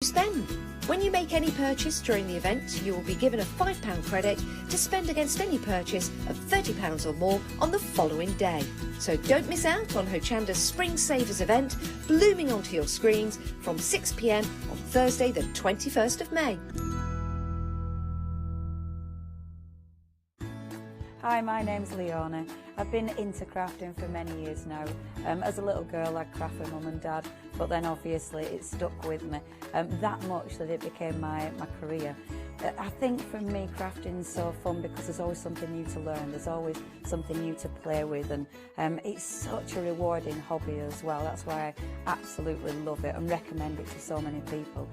Spend. When you make any purchase during the event, you will be given a £5 credit to spend against any purchase of £30 or more on the following day. So don't miss out on Hochanda's Spring Savers event, blooming onto your screens from 6 p.m. on Thursday the 21st of May. Hi, my name's Leona. I've been into crafting for many years now. As a little girl I'd craft with mum and dad, but then obviously it stuck with me that much that it became my career. I think for me crafting's so fun because there's always something new to learn, there's always something new to play with, and it's such a rewarding hobby as well. That's why I absolutely love it and recommend it to so many people.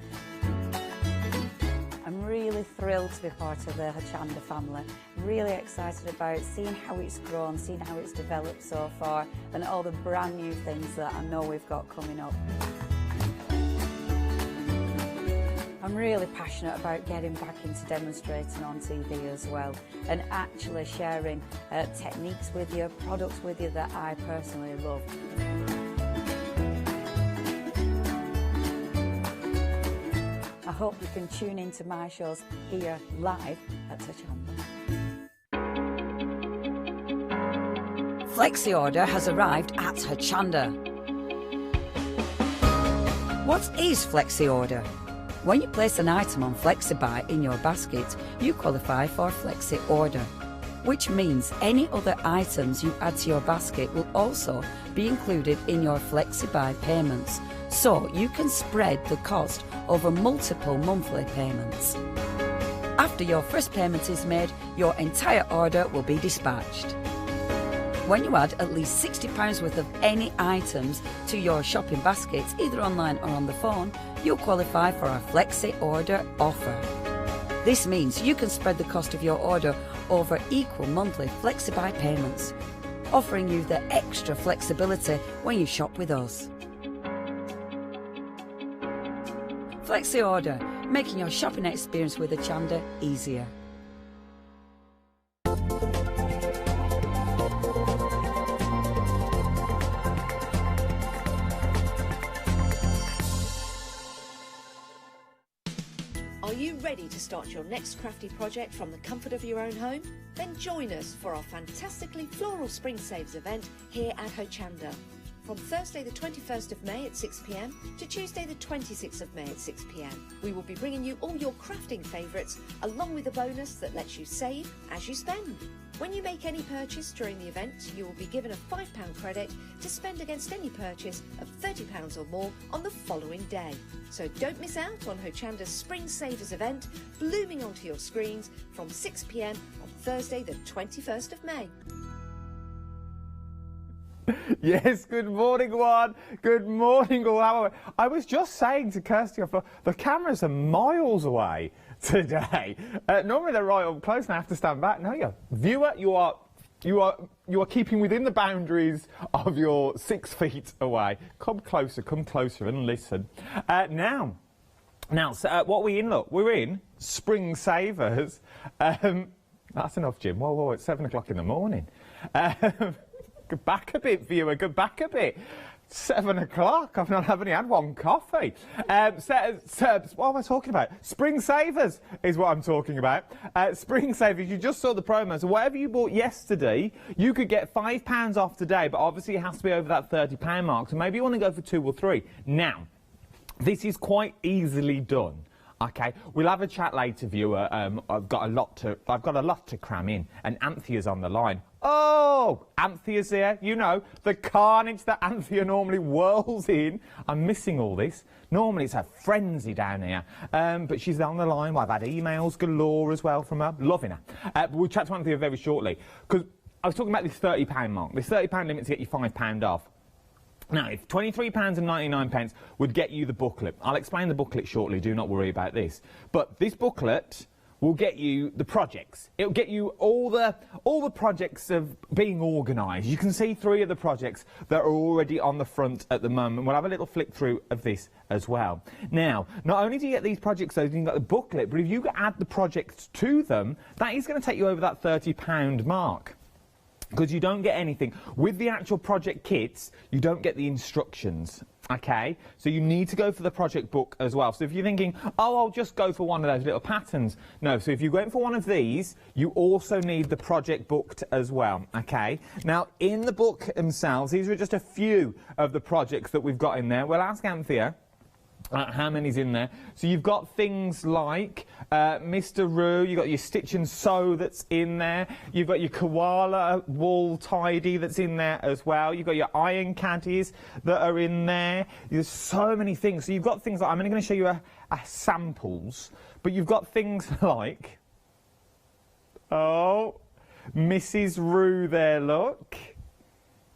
I'm really thrilled to be part of the Hochanda family. Really excited about seeing how it's grown, seeing how it's developed so far, and all the brand new things that I know we've got coming up. I'm really passionate about getting back into demonstrating on TV as well, and actually sharing techniques with you, products with you that I personally love. I hope you can tune into my shows here live at Hochanda. Flexi order has arrived at Hochanda. What is Flexi order? When you place an item on FlexiBuy in your basket, you qualify for Flexi order, which means any other items you add to your basket will also be included in your FlexiBuy payments, so you can spread the cost over multiple monthly payments. After your first payment is made, your entire order will be dispatched. When you add at least £60 worth of any items to your shopping baskets, either online or on the phone, you'll qualify for our Flexi order offer. This means you can spread the cost of your order over equal monthly FlexiBuy payments, offering you the extra flexibility when you shop with us. Flexi order, making your shopping experience with Hochanda easier. Are you ready to start your next crafty project from the comfort of your own home? Then join us for our fantastically floral Spring Saves event here at Hochanda. From Thursday the 21st of May at 6 p.m. to Tuesday the 26th of May at 6 p.m. We will be bringing you all your crafting favourites along with a bonus that lets you save as you spend. When you make any purchase during the event, you will be given a £5 credit to spend against any purchase of £30 or more on the following day. So don't miss out on Hochanda's Spring Savers event, blooming onto your screens from 6 p.m. on Thursday the 21st of May. Yes, good morning, one. Good morning, all. I was just saying to Kirsty, the cameras are miles away today. Normally they're right up close and I have to stand back. No, viewer, you are keeping within the boundaries of your 6 feet away. Come closer and listen. Now, what are we in? Look, we're in Spring Savers. That's enough, Jim. Whoa, it's 7 o'clock in the morning. Go back a bit, viewer, go back a bit. 7 o'clock, I've not only had one coffee. What am I talking about? Spring Savers is what I'm talking about. Spring Savers, you just saw the promo, so whatever you bought yesterday, you could get £5 off today, but obviously it has to be over that £30 mark, so maybe you want to go for 2 or 3. Now, this is quite easily done. Okay, we'll have a chat later, viewer. I've got a lot to cram in, and Anthea's on the line. Oh, Anthea's here. You know, the carnage that Anthea normally whirls in. I'm missing all this. Normally it's a frenzy down here, but she's on the line. I've had emails galore as well from her. Loving her. But we'll chat to Anthea very shortly, because I was talking about this £30 mark. This £30 limit to get you £5 off. Now, if £23.99 would get you the booklet, I'll explain the booklet shortly, do not worry about this. But this booklet will get you the projects. It'll get you all the projects of being organised. You can see 3 of the projects that are already on the front at the moment. We'll have a little flick through of this as well. Now, not only do you get these projects, though, you've got the booklet, but if you add the projects to them, that is going to take you over that £30 mark. Because you don't get anything. With the actual project kits, you don't get the instructions. Okay, so you need to go for the project book as well. So if you're thinking, oh, I'll just go for one of those little patterns. No, so if you're going for one of these, you also need the project book as well, okay? Now, in the book themselves, these are just a few of the projects that we've got in there. We'll ask Anthea how many's in there. So you've got things like Mr. Roo, you've got your stitch and sew that's in there, you've got your koala wool tidy that's in there as well, you've got your iron caddies that are in there. There's so many things. So you've got things like, I'm only going to show you a samples, but you've got things like, oh, Mrs. Roo there, look.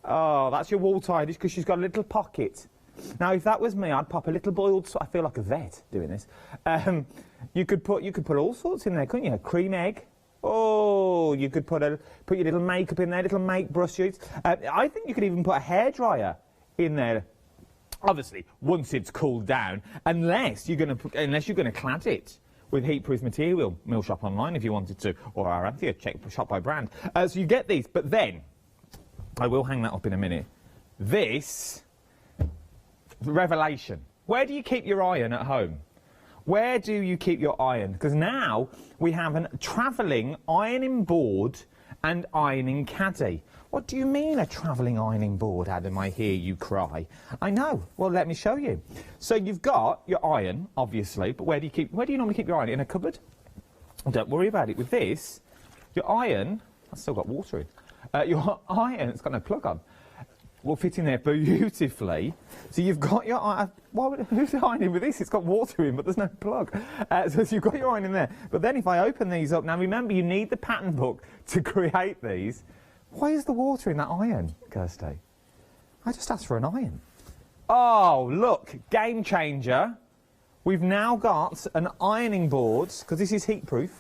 Oh, that's your wool tidies because she's got a little pocket. Now, if that was me, I'd pop a little boiled. I feel like a vet doing this. You could put all sorts in there, couldn't you? A cream egg. Oh, you could put your little makeup in there, little make brushes. I think you could even put a hairdryer in there. Obviously, once it's cooled down, unless you're going to clad it with heat-proof material. Mill Shop online if you wanted to, or our Anthea, check Shop by Brand. So you get these, but then I will hang that up in a minute. This. Revelation. Where do you keep your iron at home? Where do you keep your iron? Because now we have a travelling ironing board and ironing caddy. What do you mean a travelling ironing board, Adam? I hear you cry. I know. Well, let me show you. So you've got your iron, obviously, but where do you normally keep your iron? In a cupboard? Don't worry about it. With this, your iron, I've still got water in. Your iron, it's got no plug on, will fit in there beautifully. So you've got your iron. Who's ironing with this? It's got water in, but there's no plug. So you've got your iron in there. But then if I open these up, now remember, you need the pattern book to create these. Why is the water in that iron, Kirsty? I just asked for an iron. Oh, look, game changer. We've now got an ironing board, because this is heat proof.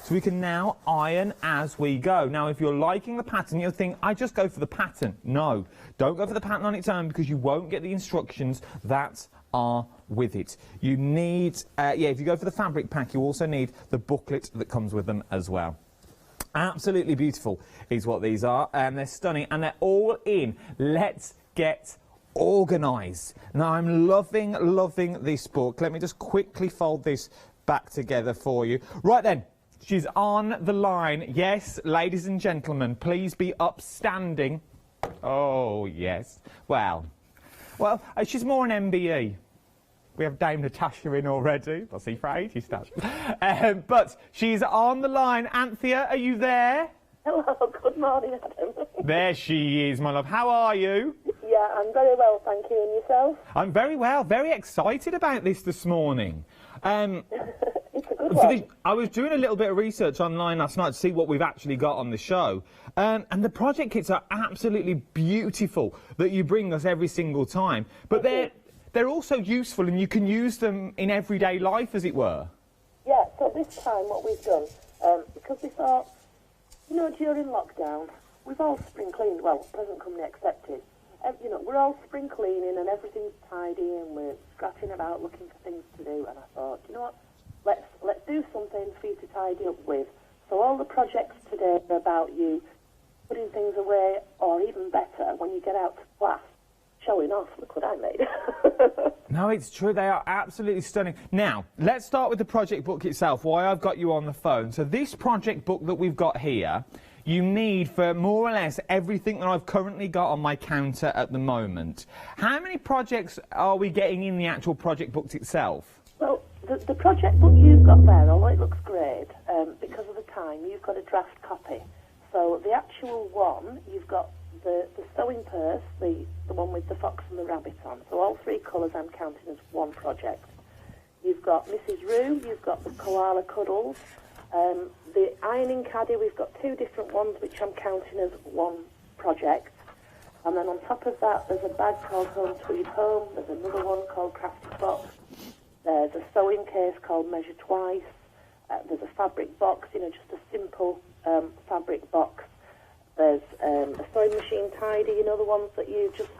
So we can now iron as we go. Now, if you're liking the pattern, you'll think, I just go for the pattern. No, don't go for the pattern on its own because you won't get the instructions that are with it. You need, if you go for the fabric pack, you also need the booklet that comes with them as well. Absolutely beautiful is what these are, and they're stunning, and they're all in. Let's get organised. Now, I'm loving this book. Let me just quickly fold this back together for you. Right then. She's on the line. Yes, ladies and gentlemen, please be upstanding. Oh, yes. Well, she's more an MBE. We have Dame Natasha in already. I'll see for ages, but she's on the line. Anthea, are you there? Hello, good morning, Adam. There she is, my love. How are you? Yeah, I'm very well, thank you. And yourself? I'm very well. Very excited about this morning. It's a good one. I was doing a little bit of research online last night to see what we've actually got on the show. And the project kits are absolutely beautiful that you bring us every single time. But they're also useful and you can use them in everyday life, as it were. Yeah, so this time what we've done, because we thought, during lockdown, we've all spring cleaned, well, present company accepted. We're all spring cleaning and everything's tidy and we're scratching about looking for things to do. And I thought, you know what, let's do something for you to tidy up with. So all the projects today are about you putting things away, or even better, when you get out to class, showing off, look what I made. No, it's true. They are absolutely stunning. Now, let's start with the project book itself, why I've got you on the phone. So this project book that we've got here, you need for more or less everything that I've currently got on my counter at the moment. How many projects are we getting in the actual project book itself? Well, the project book you've got there, although it looks great, because of the time, you've got a draft copy. So the actual one, you've got the sewing purse, the one with the fox and the rabbit on. So all three colours I'm counting as one project. You've got Mrs. Roo, you've got the koala cuddles. The ironing caddy, we've got two different ones which I'm counting as one project. And then on top of that, there's a bag called Home Sweet Home. There's another one called Crafty Box. There's a sewing case called Measure Twice. There's a fabric box, just a simple fabric box. There's a sewing machine tidy, the ones that you just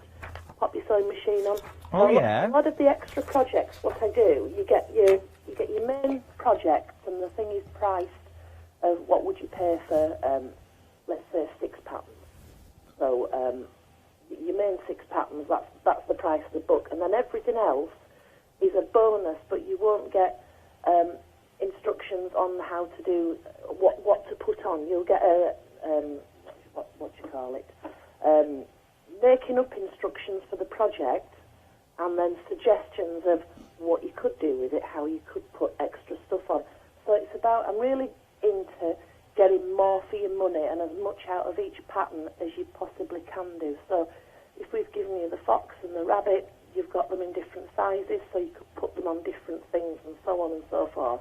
pop your sewing machine on. Oh, so yeah. A lot of the extra projects, what I do, you get your main projects, and the thing is priced of what would you pay for, let's say, 6 patterns. So your main 6 patterns, that's the price of the book, and then everything else is a bonus, but you won't get instructions on how to do what to put on. You'll get a what do you call it? Making up instructions for the project, and then suggestions of what you could do with it, how you could put extra stuff on. So it's about, I'm really into getting more for your money and as much out of each pattern as you possibly can do. So if we've given you the fox and the rabbit, you've got them in different sizes, so you could put them on different things and so on and so forth.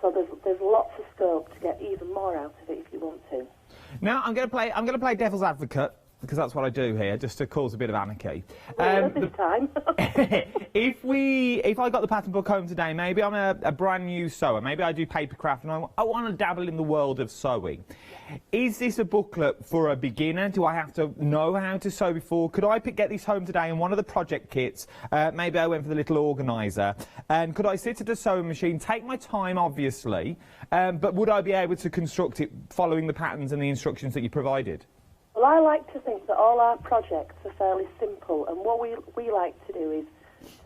So there's lots of scope to get even more out of it if you want to. Now I'm going to play devil's advocate, because that's what I do here, just to cause a bit of anarchy. This time. if I got the pattern book home today, maybe I'm a brand new sewer, maybe I do papercraft and I want to dabble in the world of sewing. Is this a booklet for a beginner? Do I have to know how to sew before? Could I get this home today in one of the project kits? Maybe I went for the little organiser. And could I sit at a sewing machine, take my time, obviously, but would I be able to construct it following the patterns and the instructions that you provided? Well, I like to think that all our projects are fairly simple, and what we like to do is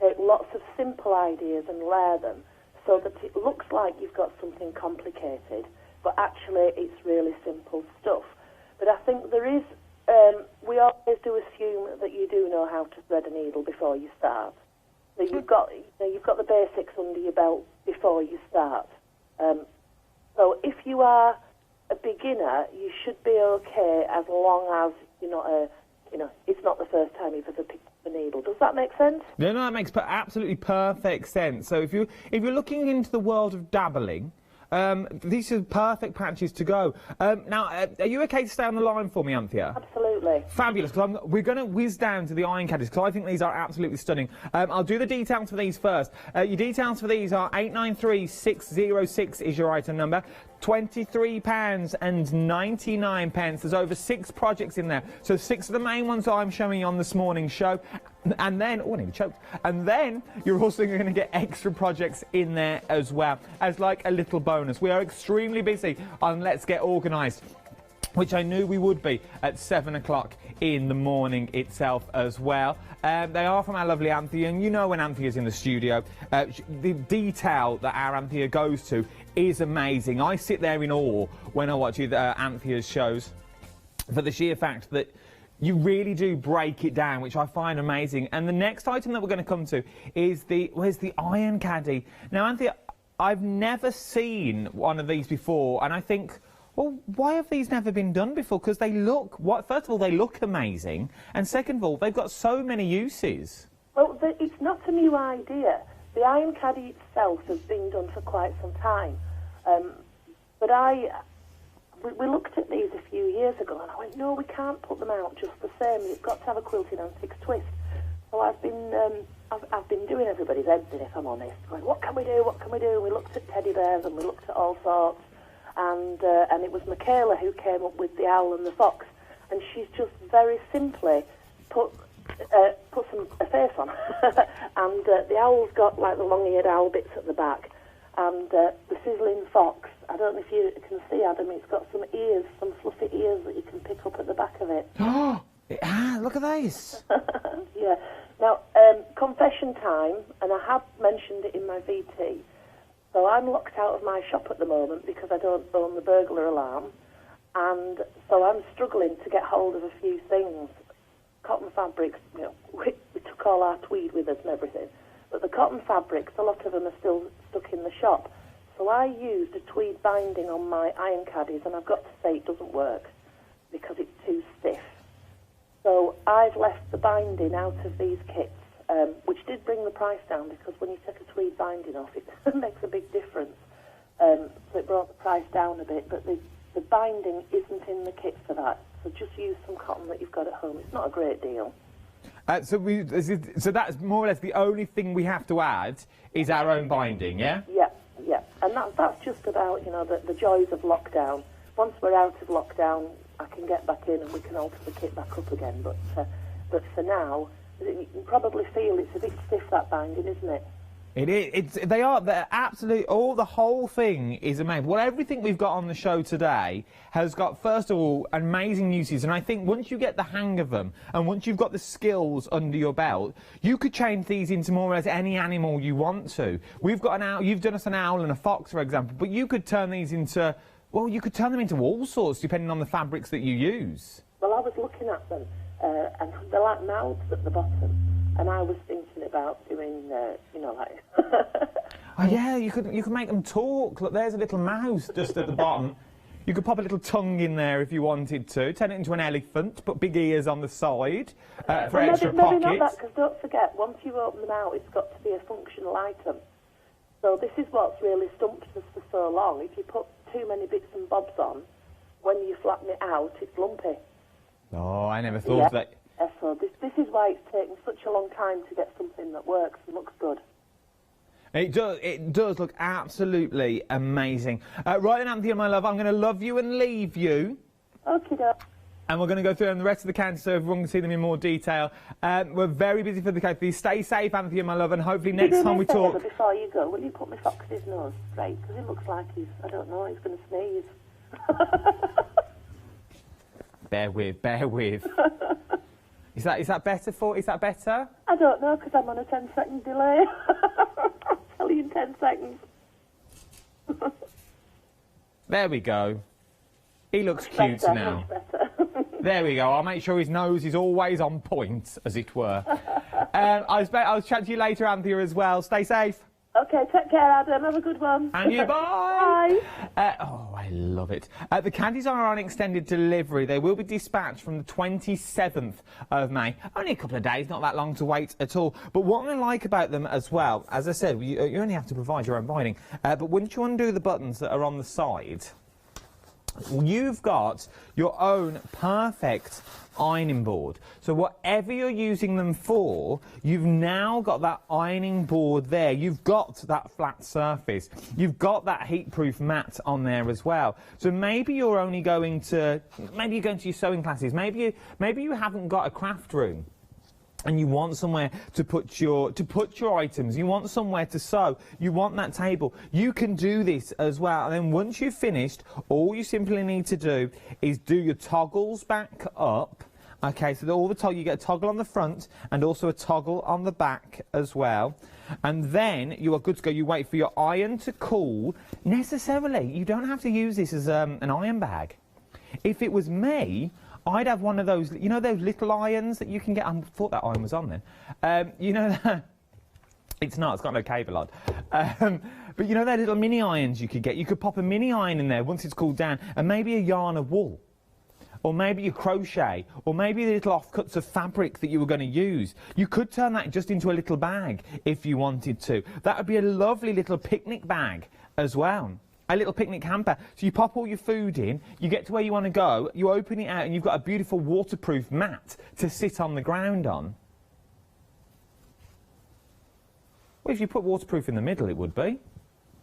take lots of simple ideas and layer them so that it looks like you've got something complicated, but actually it's really simple stuff. But I think there is, we always do assume that you do know how to thread a needle before you start. So you've got the basics under your belt before you start. So if you are a beginner, you should be okay as long as you're not it's not the first time you've ever picked up a needle. Does that make sense? No, that makes absolutely perfect sense. So if you're looking into the world of dabbling, these are perfect patches to go. Now, are you okay to stay on the line for me, Anthea? Absolutely. Fabulous, because we're going to whiz down to the iron caddies, because I think these are absolutely stunning. I'll do the details for these first. Your details for these are 893606 is your item number. £23.99. There's over 6 projects in there. So 6 of the main ones I'm showing you on this morning's show. And then, oh, I nearly choked. And then you're also going to get extra projects in there as well, as like a little bonus. We are extremely busy on Let's Get Organised, which I knew we would be at 7 o'clock in the morning itself as well. They are from our lovely Anthea, and you know when Anthea's in the studio, the detail that our Anthea goes to is amazing. I sit there in awe when I watch Anthea's shows, for the sheer fact that you really do break it down, which I find amazing. And the next item that we're going to come to is where's the iron caddy. Now, Anthea, I've never seen one of these before, and I think, well, why have these never been done before? Because they look, first of all, they look amazing, and second of all, they've got so many uses. Well, it's not a new idea. The iron caddy itself has been done for quite some time. But we looked at these a few years ago, and I went, no, we can't put them out just the same. You've got to have a quilting antiques twist. So I've been doing everybody's heads in, if I'm honest. Going, what can we do? What can we do? We looked at teddy bears and we looked at all sorts. And it was Michaela who came up with the owl and the fox, and she's just very simply put a face on, and the owl's got like the long-eared owl bits at the back, and the sizzling fox, I don't know if you can see, Adam, it's got some ears, some fluffy ears that you can pick up at the back of it. Oh, look at these. Yeah. Now, confession time, and I have mentioned it in my VT. So I'm locked out of my shop at the moment because I don't own the burglar alarm, and so I'm struggling to get hold of a few things. Cotton fabrics, we took all our tweed with us and everything, but the cotton fabrics, a lot of them are still stuck in the shop. So I used a tweed binding on my iron caddies, and I've got to say it doesn't work because it's too stiff. So I've left the binding out of these kits, which did bring the price down because when you take a tweed binding off, it makes a big difference. So it brought the price down a bit, but the binding isn't in the kit for that. So just use some cotton that you've got at home. It's not a great deal. So that's more or less the only thing we have to add is our own binding, yeah? Yeah. And that's just about, the joys of lockdown. Once we're out of lockdown, I can get back in and we can alter the kit back up again. But for now, you can probably feel it's a bit stiff, that binding, isn't it? It is. They're absolutely. The whole thing is amazing. Well, everything we've got on the show today has got, first of all, amazing uses. And I think once you get the hang of them, and once you've got the skills under your belt, you could change these into more or less any animal you want to. We've got an owl. You've done us an owl and a fox, for example. But you could turn these into. Well, you could turn them into all sorts, depending on the fabrics that you use. Well, I was looking at them, and they're like mouths at the bottom. And I was thinking about doing, you know, like... Oh, yeah, you could make them talk. Look, there's a little mouse just at the bottom. You could pop a little tongue in there if you wanted to. Turn it into an elephant, put big ears on the side for extra pockets. Maybe not that, because don't forget, once you open them out, it's got to be a functional item. So this is what's really stumped us for so long. If you put too many bits and bobs on, when you flatten it out, it's lumpy. Oh, I never thought of that. So this is why it's taken such a long time to get something that works and looks good. It does look absolutely amazing. Right then, Anthea, my love, I'm going to love you and leave you. Okay, doke. And we're going to go through the rest of the counter so everyone can see them in more detail. We're very busy for the counter. Stay safe, Anthea, my love, and hopefully next time we talk... Before you go, will you put my fox's nose straight? Because it looks like he's, I don't know, he's going to sneeze. Bear with. Is that better Is that better? I don't know, because I'm on a 10-second delay. I'll tell you in 10 seconds. There we go. He looks cute now. Much better. There we go. I'll make sure his nose is always on point, as it were. I'll chat to you later, Anthea, as well. Stay safe. Okay, take care, Adam. Have a good one. And you, bye. Bye. Oh, I love it. The candies are on extended delivery. They will be dispatched from the 27th of May. Only a couple of days, not that long to wait at all. But what I like about them as well, as I said, you only have to provide your own binding. But once you undo the buttons that are on the side, you've got your own perfect ironing board. So whatever you're using them for, you've now got that ironing board there. You've got that flat surface. You've got that heat-proof mat on there as well. So maybe you're only going to, maybe you're going to your sewing classes. Maybe you haven't got a craft room, and you want somewhere to put your items, you want somewhere to sew, you want that table, you can do this as well. And then once you've finished, all you simply need to do is do your toggles back up. Okay, so all the you get a toggle on the front and also a toggle on the back as well. And then you are good to go. You wait for your iron to cool. Necessarily, you don't have to use this as an iron bag. If it was me, I'd have one of those, you know, those little irons that you can get. I thought that iron was on then. You know, it's not. It's got no cable on. But you know, those little mini irons you could get. You could pop a mini iron in there once it's cooled down, and maybe a yarn of wool, or maybe your crochet, or maybe the little offcuts of fabric that you were going to use. You could turn that just into a little bag if you wanted to. That would be a lovely little picnic bag as well. A little picnic hamper. So you pop all your food in, you get to where you want to go, you open it out, and you've got a beautiful waterproof mat to sit on the ground on. Well, if you put waterproof in the middle, it would be.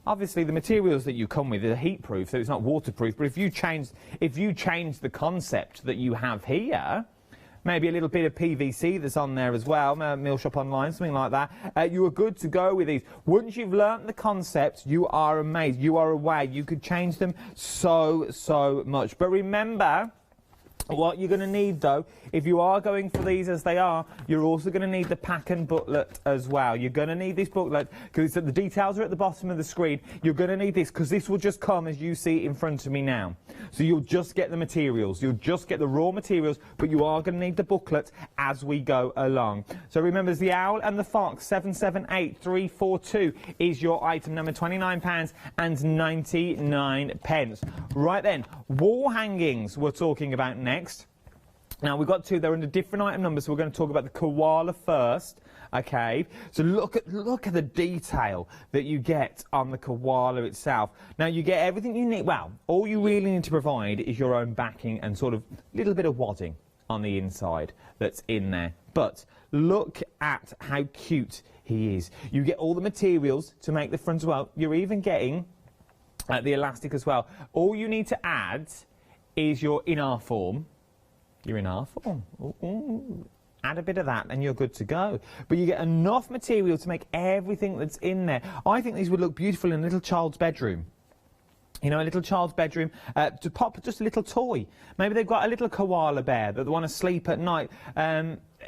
Obviously, the materials that you come with are heat-proof, so it's not waterproof. But if you change the concept that you have here, maybe a little bit of PVC that's on there as well, Mill Shop Online, something like that, you are good to go with these. Once you've learnt the concept, you are amazed. You are away. You could change them so much. But remember, what you're going to need, though, if you are going for these as they are, you're also going to need the pack and booklet as well. You're going to need this booklet because the details are at the bottom of the screen. You're going to need this because this will just come as you see it in front of me now. So you'll just get the materials. You'll just get the raw materials, but you are going to need the booklet as we go along. So remember, the Owl and the Fox 778342 is your item number, £29.99. Right then, wall hangings we're talking about next. Now, we've got two. They're under different item numbers, so we're going to talk about the koala first. Okay, so look at the detail that you get on the koala itself. Now, you get everything you need. Well, all you really need to provide is your own backing and sort of a little bit of wadding on the inside that's in there. But look at how cute he is. You get all the materials to make the front as well. You're even getting the elastic as well. All you need to add is your inner form. Your inner form. Ooh. add a bit of that and you're good to go. But you get enough material to make everything that's in there. I think these would look beautiful in a little child's bedroom. You know, a little child's bedroom, to pop just a little toy. Maybe they've got a little koala bear that they want to sleep at night.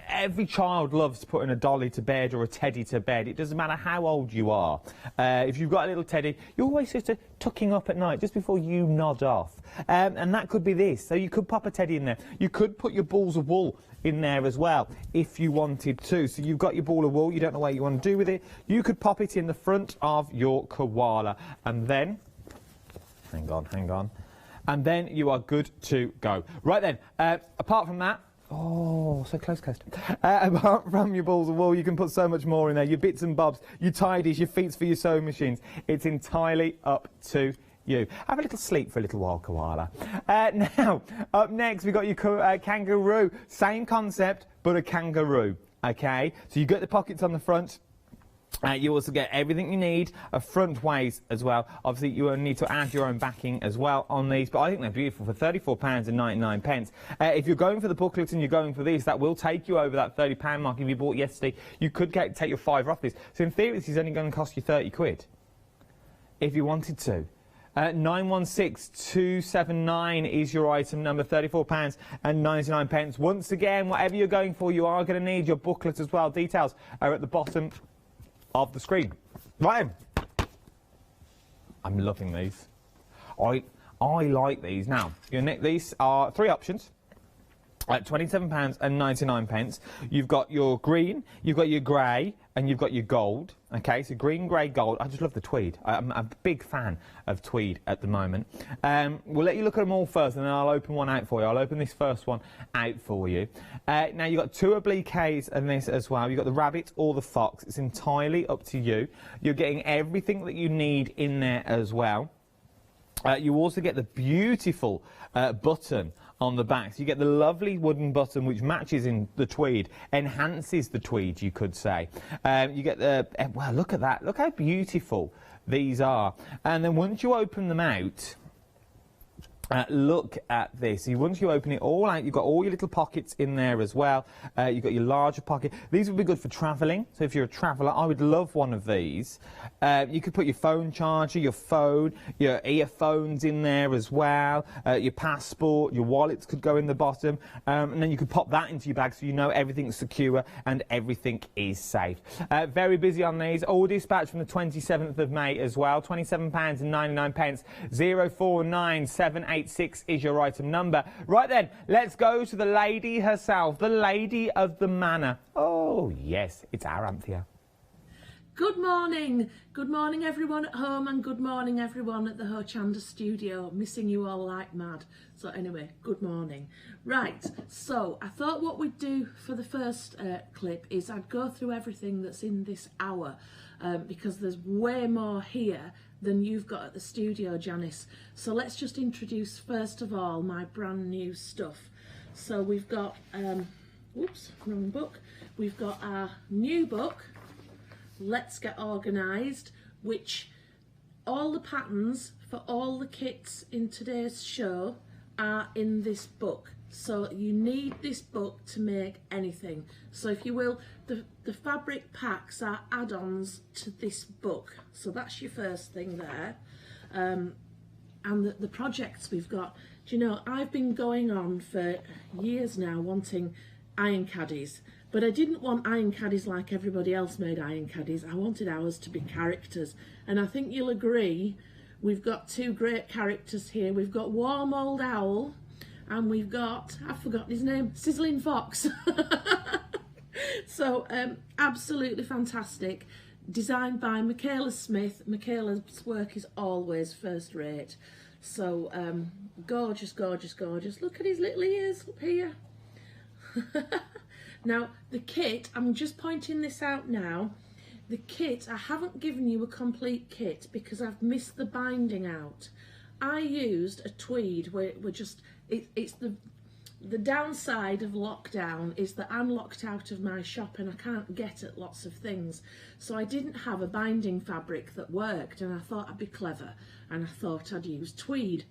Every child loves putting a dolly to bed or a teddy to bed. It doesn't matter how old you are. If you've got a little teddy, you're always just tucking up at night just before you nod off. And that could be this. So you could pop a teddy in there. You could put your balls of wool in there as well if you wanted to. So you've got your ball of wool, you don't know what you want to do with it. You could pop it in the front of your koala, and then... Hang on. And then you are good to go. Right then, apart from that, oh, so close, Coast. Apart from your balls of wool, you can put so much more in there. Your bits and bobs, your tidies, your feet for your sewing machines. It's entirely up to you. Have a little sleep for a little while, koala. Now, up next, we've got your kangaroo. Same concept, but a kangaroo, okay? So you get the pockets on the front. You also get everything you need, a front waist as well. Obviously, you will need to add your own backing as well on these, but I think they're beautiful for £34.99. If you're going for the booklet and you're going for these, that will take you over that £30 mark. If you bought yesterday, you could take your £5 off this. So in theory, this is only going to cost you 30 quid if you wanted to. 916279 is your item number, £34.99. Once again, whatever you're going for, you are going to need your booklet as well. Details are at the bottom of the screen. Right, I'm loving these. I like these. Now, these are 3 options at £27.99. You've got your green, you've got your grey, and you've got your gold. Okay, so green, grey, gold. I just love the tweed. I'm a big fan of tweed at the moment. We'll let you look at them all first, and then I'll open one out for you. I'll open this first one out for you. Now, you've got 2 obliques in this as well. You've got the rabbit or the fox. It's entirely up to you. You're getting everything that you need in there as well. You also get the beautiful button on the back. So you get the lovely wooden button which matches in the tweed, enhances the tweed, you could say. You get the, well, look at that. Look how beautiful these are. And then once you open them out, look at this. Once you open it all out, you've got all your little pockets in there as well. You've got your larger pocket. These would be good for travelling. So if you're a traveller, I would love one of these. You could put your phone charger, your phone, your earphones in there as well. Your passport, your wallets could go in the bottom. And then you could pop that into your bag so you know everything's secure and everything is safe. Very busy on these. All dispatched from the 27th of May as well. £27.99. 049786 is your item number. Right then, let's go to the lady herself, the lady of the manor. Oh, yes, it's our Anthea. Good morning. Good morning, everyone at home, and good morning, everyone at the Hochanda studio. Missing you all like mad. So anyway, good morning. Right, so I thought what we'd do for the first clip is I'd go through everything that's in this hour, because there's way more here than you've got at the studio, Janice. So let's just introduce first of all my brand new stuff. So we've got, whoops, wrong book. We've got our new book, Let's Get Organised, which all the patterns for all the kits in today's show are in this book. So you need this book to make anything. So if you will, the fabric packs are add-ons to this book. So that's your first thing there. And the projects we've got, do you know, I've been going on for years now wanting iron caddies, but I didn't want iron caddies like everybody else made iron caddies. I wanted ours to be characters. And I think you'll agree, we've got 2 great characters here. We've got Warm Old Owl, and we've got, I've forgotten his name, Sizzling Fox. So, absolutely fantastic. Designed by Michaela Smith. Michaela's work is always first rate. So, gorgeous, gorgeous, gorgeous. Look at his little ears up here. Now, the kit, I'm just pointing this out now. The kit, I haven't given you a complete kit because I've missed the binding out. I used a tweed where we're just, it's the downside of lockdown is that I'm locked out of my shop and I can't get at lots of things. So I didn't have a binding fabric that worked, and I thought I'd be clever and I thought I'd use tweed.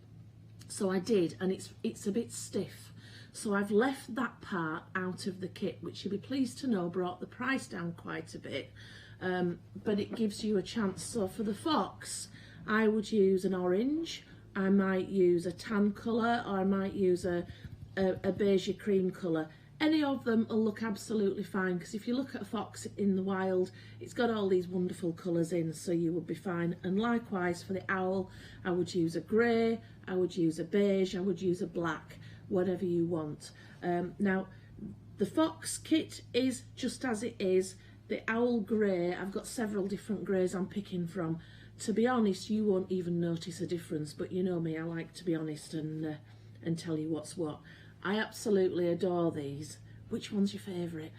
So I did, and it's a bit stiff. So I've left that part out of the kit, which you'll be pleased to know brought the price down quite a bit, but it gives you a chance. So for the fox, I would use an orange, I might use a tan colour, or I might use a beige cream colour. Any of them will look absolutely fine, because if you look at a fox in the wild, it's got all these wonderful colours in, so you would be fine. And likewise for the owl, I would use a grey, I would use a beige, I would use a black, whatever you want. Now, the fox kit is just as it is. The owl grey, I've got several different greys I'm picking from. To be honest, you won't even notice a difference, but you know me, I like to be honest and tell you what's what. I absolutely adore these. Which one's your favourite?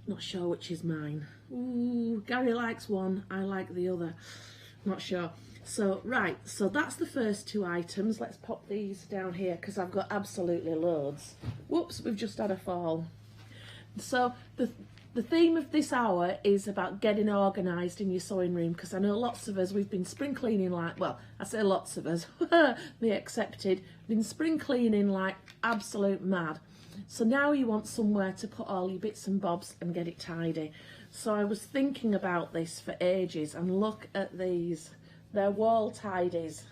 Not sure which is mine. Ooh, Gary likes one, I like the other. Not sure. So, right, so that's the first two items. Let's pop these down here because I've got absolutely loads. Whoops, we've just had a fall. So, the theme of this hour is about getting organised in your sewing room, because I know lots of us, we've been spring cleaning like, well, I say lots of us, me accepted, been spring cleaning like absolute mad. So now you want somewhere to put all your bits and bobs and get it tidy. So I was thinking about this for ages, and look at these. They're wall tidies.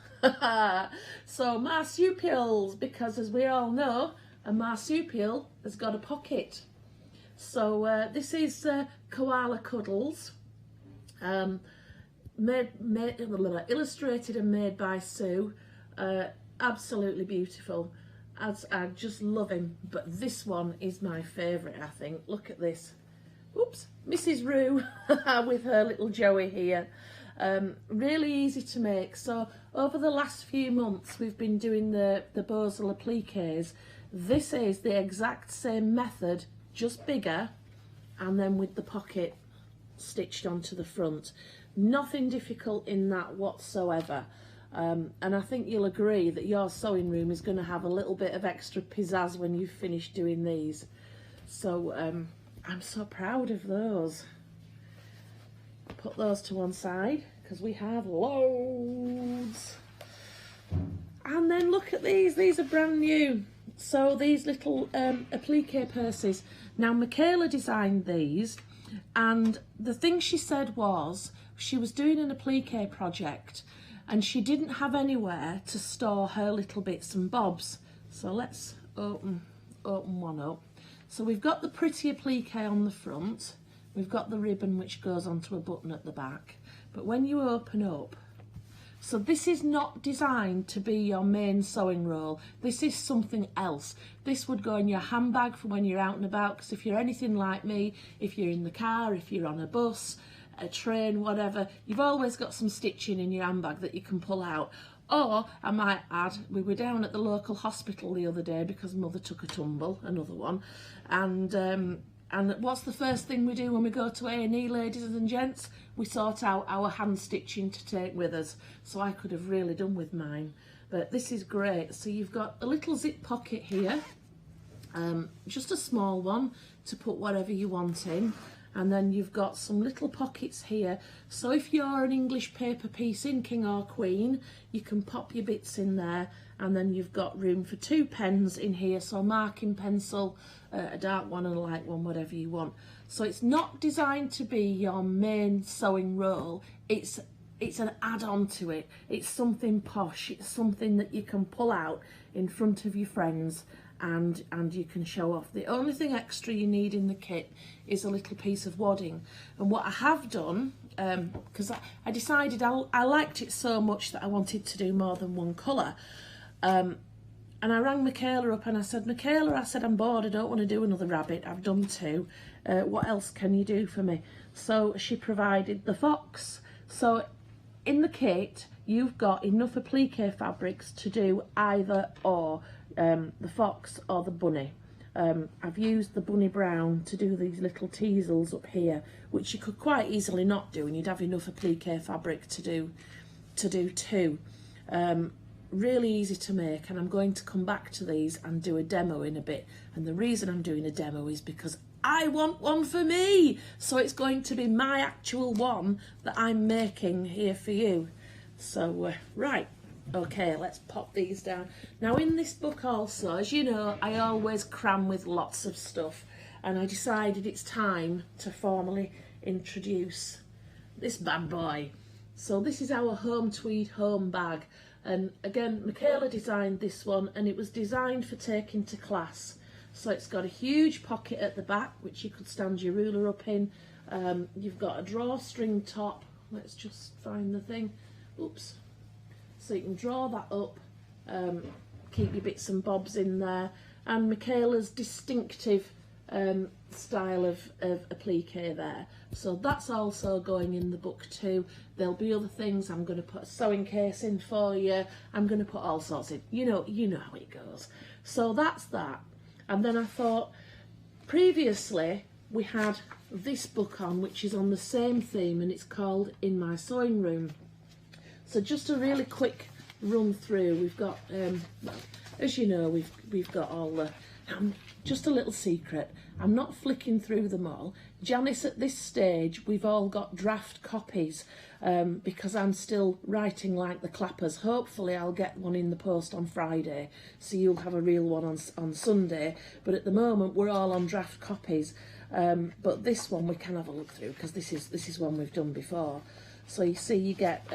So marsupials, because as we all know, a marsupial has got a pocket. So this is Koala Cuddles, illustrated and made by Sue. Absolutely beautiful. I just love him, but this one is my favourite, I think. Look at this. Oops, Mrs. Roo with her little Joey here. Really easy to make. So over the last few months we've been doing the Beausoleil appliques. This is the exact same method, just bigger, and then with the pocket stitched onto the front. Nothing difficult in that whatsoever. And I think you'll agree that your sewing room is going to have a little bit of extra pizzazz when you've finished doing these. So I'm so proud of those. Put those to one side because we have loads. And then look at these are brand new. So these little applique purses. Now Michaela designed these, and the thing she said was she was doing an applique project and she didn't have anywhere to store her little bits and bobs. So let's open one up. So we've got the pretty applique on the front, we've got the ribbon which goes onto a button at the back, but when you open up, so this is not designed to be your main sewing roll. This is something else. This would go in your handbag for when you're out and about, because if you're anything like me, if you're in the car, if you're on a bus, a train, whatever, you've always got some stitching in your handbag that you can pull out. Or, I might add, we were down at the local hospital the other day because Mother took a tumble, another one, and what's the first thing we do when we go to A&E, ladies and gents? We sort out our hand stitching to take with us. So I could have really done with mine. But this is great. So you've got a little zip pocket here. Just a small one to put whatever you want in. And then you've got some little pockets here. So if you're an English paper piece in King or Queen, you can pop your bits in there. And then you've got room for 2 pens in here. So a marking pencil, a dark one and a light one, whatever you want. So it's not designed to be your main sewing roll. It's an add-on to it. It's something posh. It's something that you can pull out in front of your friends and you can show off. The only thing extra you need in the kit is a little piece of wadding. And what I have done, because I decided I liked it so much that I wanted to do more than one colour. And I rang Michaela up and I said, Michaela, I said, I'm bored, I don't want to do another rabbit, I've done 2. What else can you do for me? So she provided the fox. So in the kit, you've got enough applique fabrics to do either or, the fox or the bunny. I've used the bunny brown to do these little teasels up here, which you could quite easily not do, and you'd have enough applique fabric to do 2. Really easy to make, and I'm going to come back to these and do a demo in a bit. And the reason I'm doing a demo is because I want one for me, so it's going to be my actual one that I'm making here for you. So right, Okay, let's pop these down. Now in this book also, as you know, I always cram with lots of stuff, and I decided it's time to formally introduce this bad boy. So this is our home tweed home bag, and again Michaela designed this one, and it was designed for taking to class. So it's got a huge pocket at the back which you could stand your ruler up in. You've got a drawstring top. Let's just find the thing. Oops. So you can draw that up, keep your bits and bobs in there, and Michaela's distinctive style of applique there. So that's also going in the book too. There'll be other things. I'm going to put a sewing case in for you. I'm going to put all sorts in. You know how it goes. So that's that. And then I thought, previously we had this book on, which is on the same theme, and it's called In My Sewing Room. So just a really quick run through. We've got, well, as you know, we've got all the. Just a little secret. I'm not flicking through them all. Janice, at this stage, we've all got draft copies because I'm still writing like the clappers. Hopefully, I'll get one in the post on Friday, so you'll have a real one on Sunday. But at the moment, we're all on draft copies. But this one we can have a look through because this is one we've done before. So you see, you get.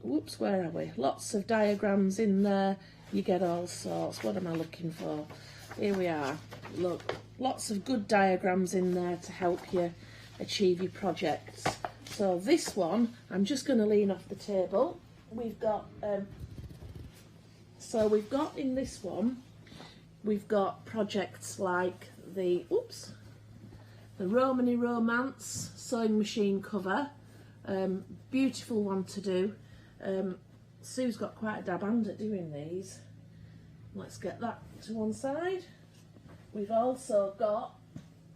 Whoops, where are we? Lots of diagrams in there. You get all sorts. What am I looking for? Here we are. Look, lots of good diagrams in there to help you achieve your projects. So this one, I'm just going to lean off the table. We've got, so we've got in this one, we've got projects like the Romany Romance sewing machine cover. Beautiful one to do. Sue's got quite a dab hand at doing these. Let's get that to one side. We've also got,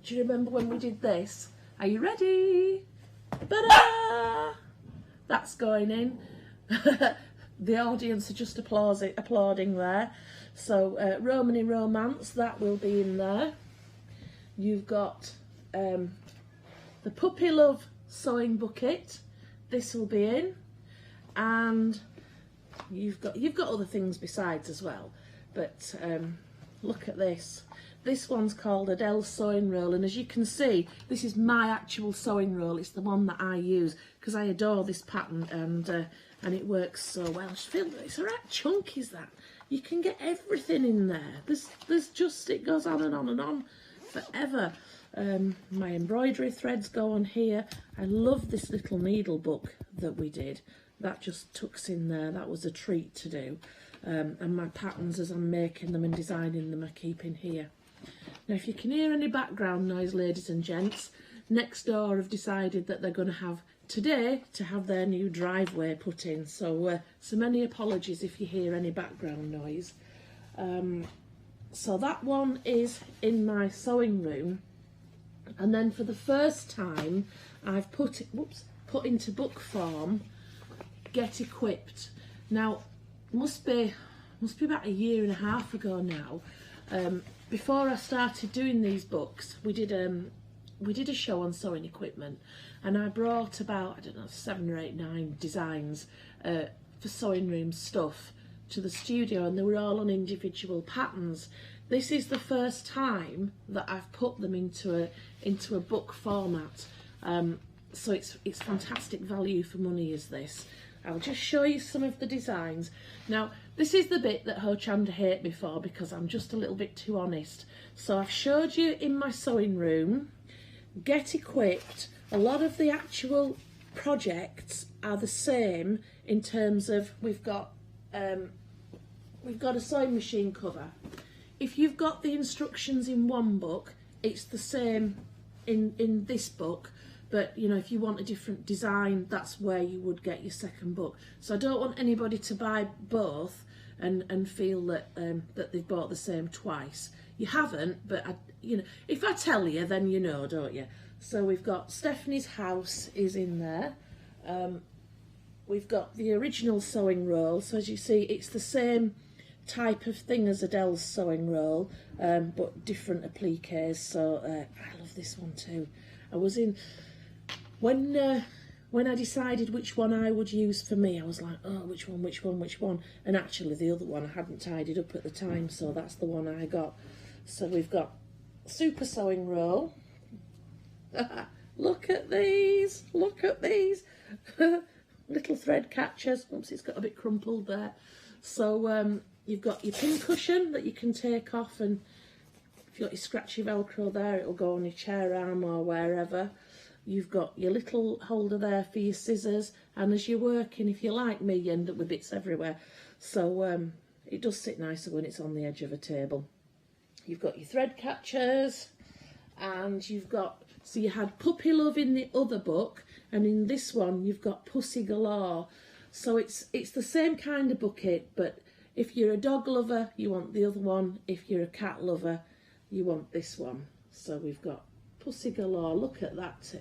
do you remember when we did this? Are you ready? Ta-da! That's going in. The audience are just applauding there. So Romany Romance, that will be in there. You've got the Puppy Love sewing bucket. This will be in. And you've got other things besides as well, but look at this. This one's called Adele's sewing roll, and as you can see, this is my actual sewing roll. It's the one that I use because I adore this pattern, and it works so well. I feel it's a right chunk, is that? You can get everything in there. There's just, it goes on and on and on forever. My embroidery threads go on here. I love this little needle book that we did. That just tucks in there. That was a treat to do. And my patterns as I'm making them and designing them I keep in here. Now if you can hear any background noise, ladies and gents, next door have decided that they're going to have today to have their new driveway put in. So many apologies if you hear any background noise. So that one is in my sewing room. And then for the first time I've put into book form Get Equipped. Now must be about 1.5 years ago now. Before I started doing these books, we did a show on sewing equipment, and I brought about, I don't know, 7 or 8, 9 designs for sewing room stuff to the studio, and they were all on individual patterns. This is the first time that I've put them into a book format, so it's fantastic value for money, is this. I'll just show you some of the designs. Now, this is the bit that Hochanda hate me for because I'm just a little bit too honest. So I've showed you in my sewing room, Get Equipped. A lot of the actual projects are the same in terms of we've got a sewing machine cover. If you've got the instructions in one book, it's the same in this book. But, you know, if you want a different design, that's where you would get your second book. So I don't want anybody to buy both and feel that that they've bought the same twice. You haven't, but, you know, if I tell you, then you know, don't you? So we've got Stephanie's House is in there. We've got the original sewing roll. So as you see, it's the same type of thing as Adele's sewing roll, but different appliques. So I love this one too. I was in... When when I decided which one I would use for me, I was like, oh, which one? And actually the other one I hadn't tidied up at the time, so that's the one I got. So we've got super sewing roll. Look at these, little thread catchers. Oops, it's got a bit crumpled there. So you've got your pin cushion that you can take off, and if you've got your scratchy Velcro there, it'll go on your chair arm or wherever. You've got your little holder there for your scissors, and as you're working, if you're like me, you end up with bits everywhere. So it does sit nicer when it's on the edge of a table. You've got your thread catchers, and you've got, so you had Puppy Love in the other book, and in this one you've got Pussy Galore. So it's the same kind of bucket, but if you're a dog lover, you want the other one. If you're a cat lover, you want this one. So we've got Pussy Galore. Look at that.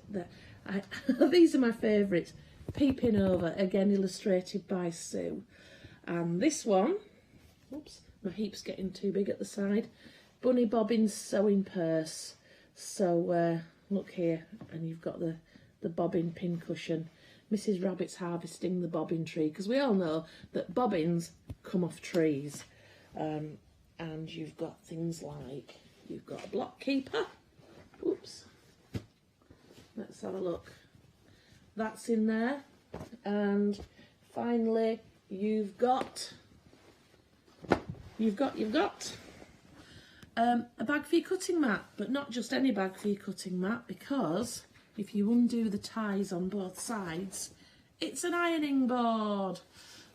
These are my favourites. Peeping Over, again illustrated by Sue. And this one, oops, my heap's getting too big at the side. Bunny Bobbin's Sewing Purse. So look here, and you've got the bobbin pin cushion. Mrs. Rabbit's harvesting the bobbin tree, because we all know that bobbins come off trees. And you've got things like, you've got a block keeper. Oops. Let's have a look. That's in there. And finally, you've got a bag for your cutting mat, but not just any bag for your cutting mat, because if you undo the ties on both sides, it's an ironing board.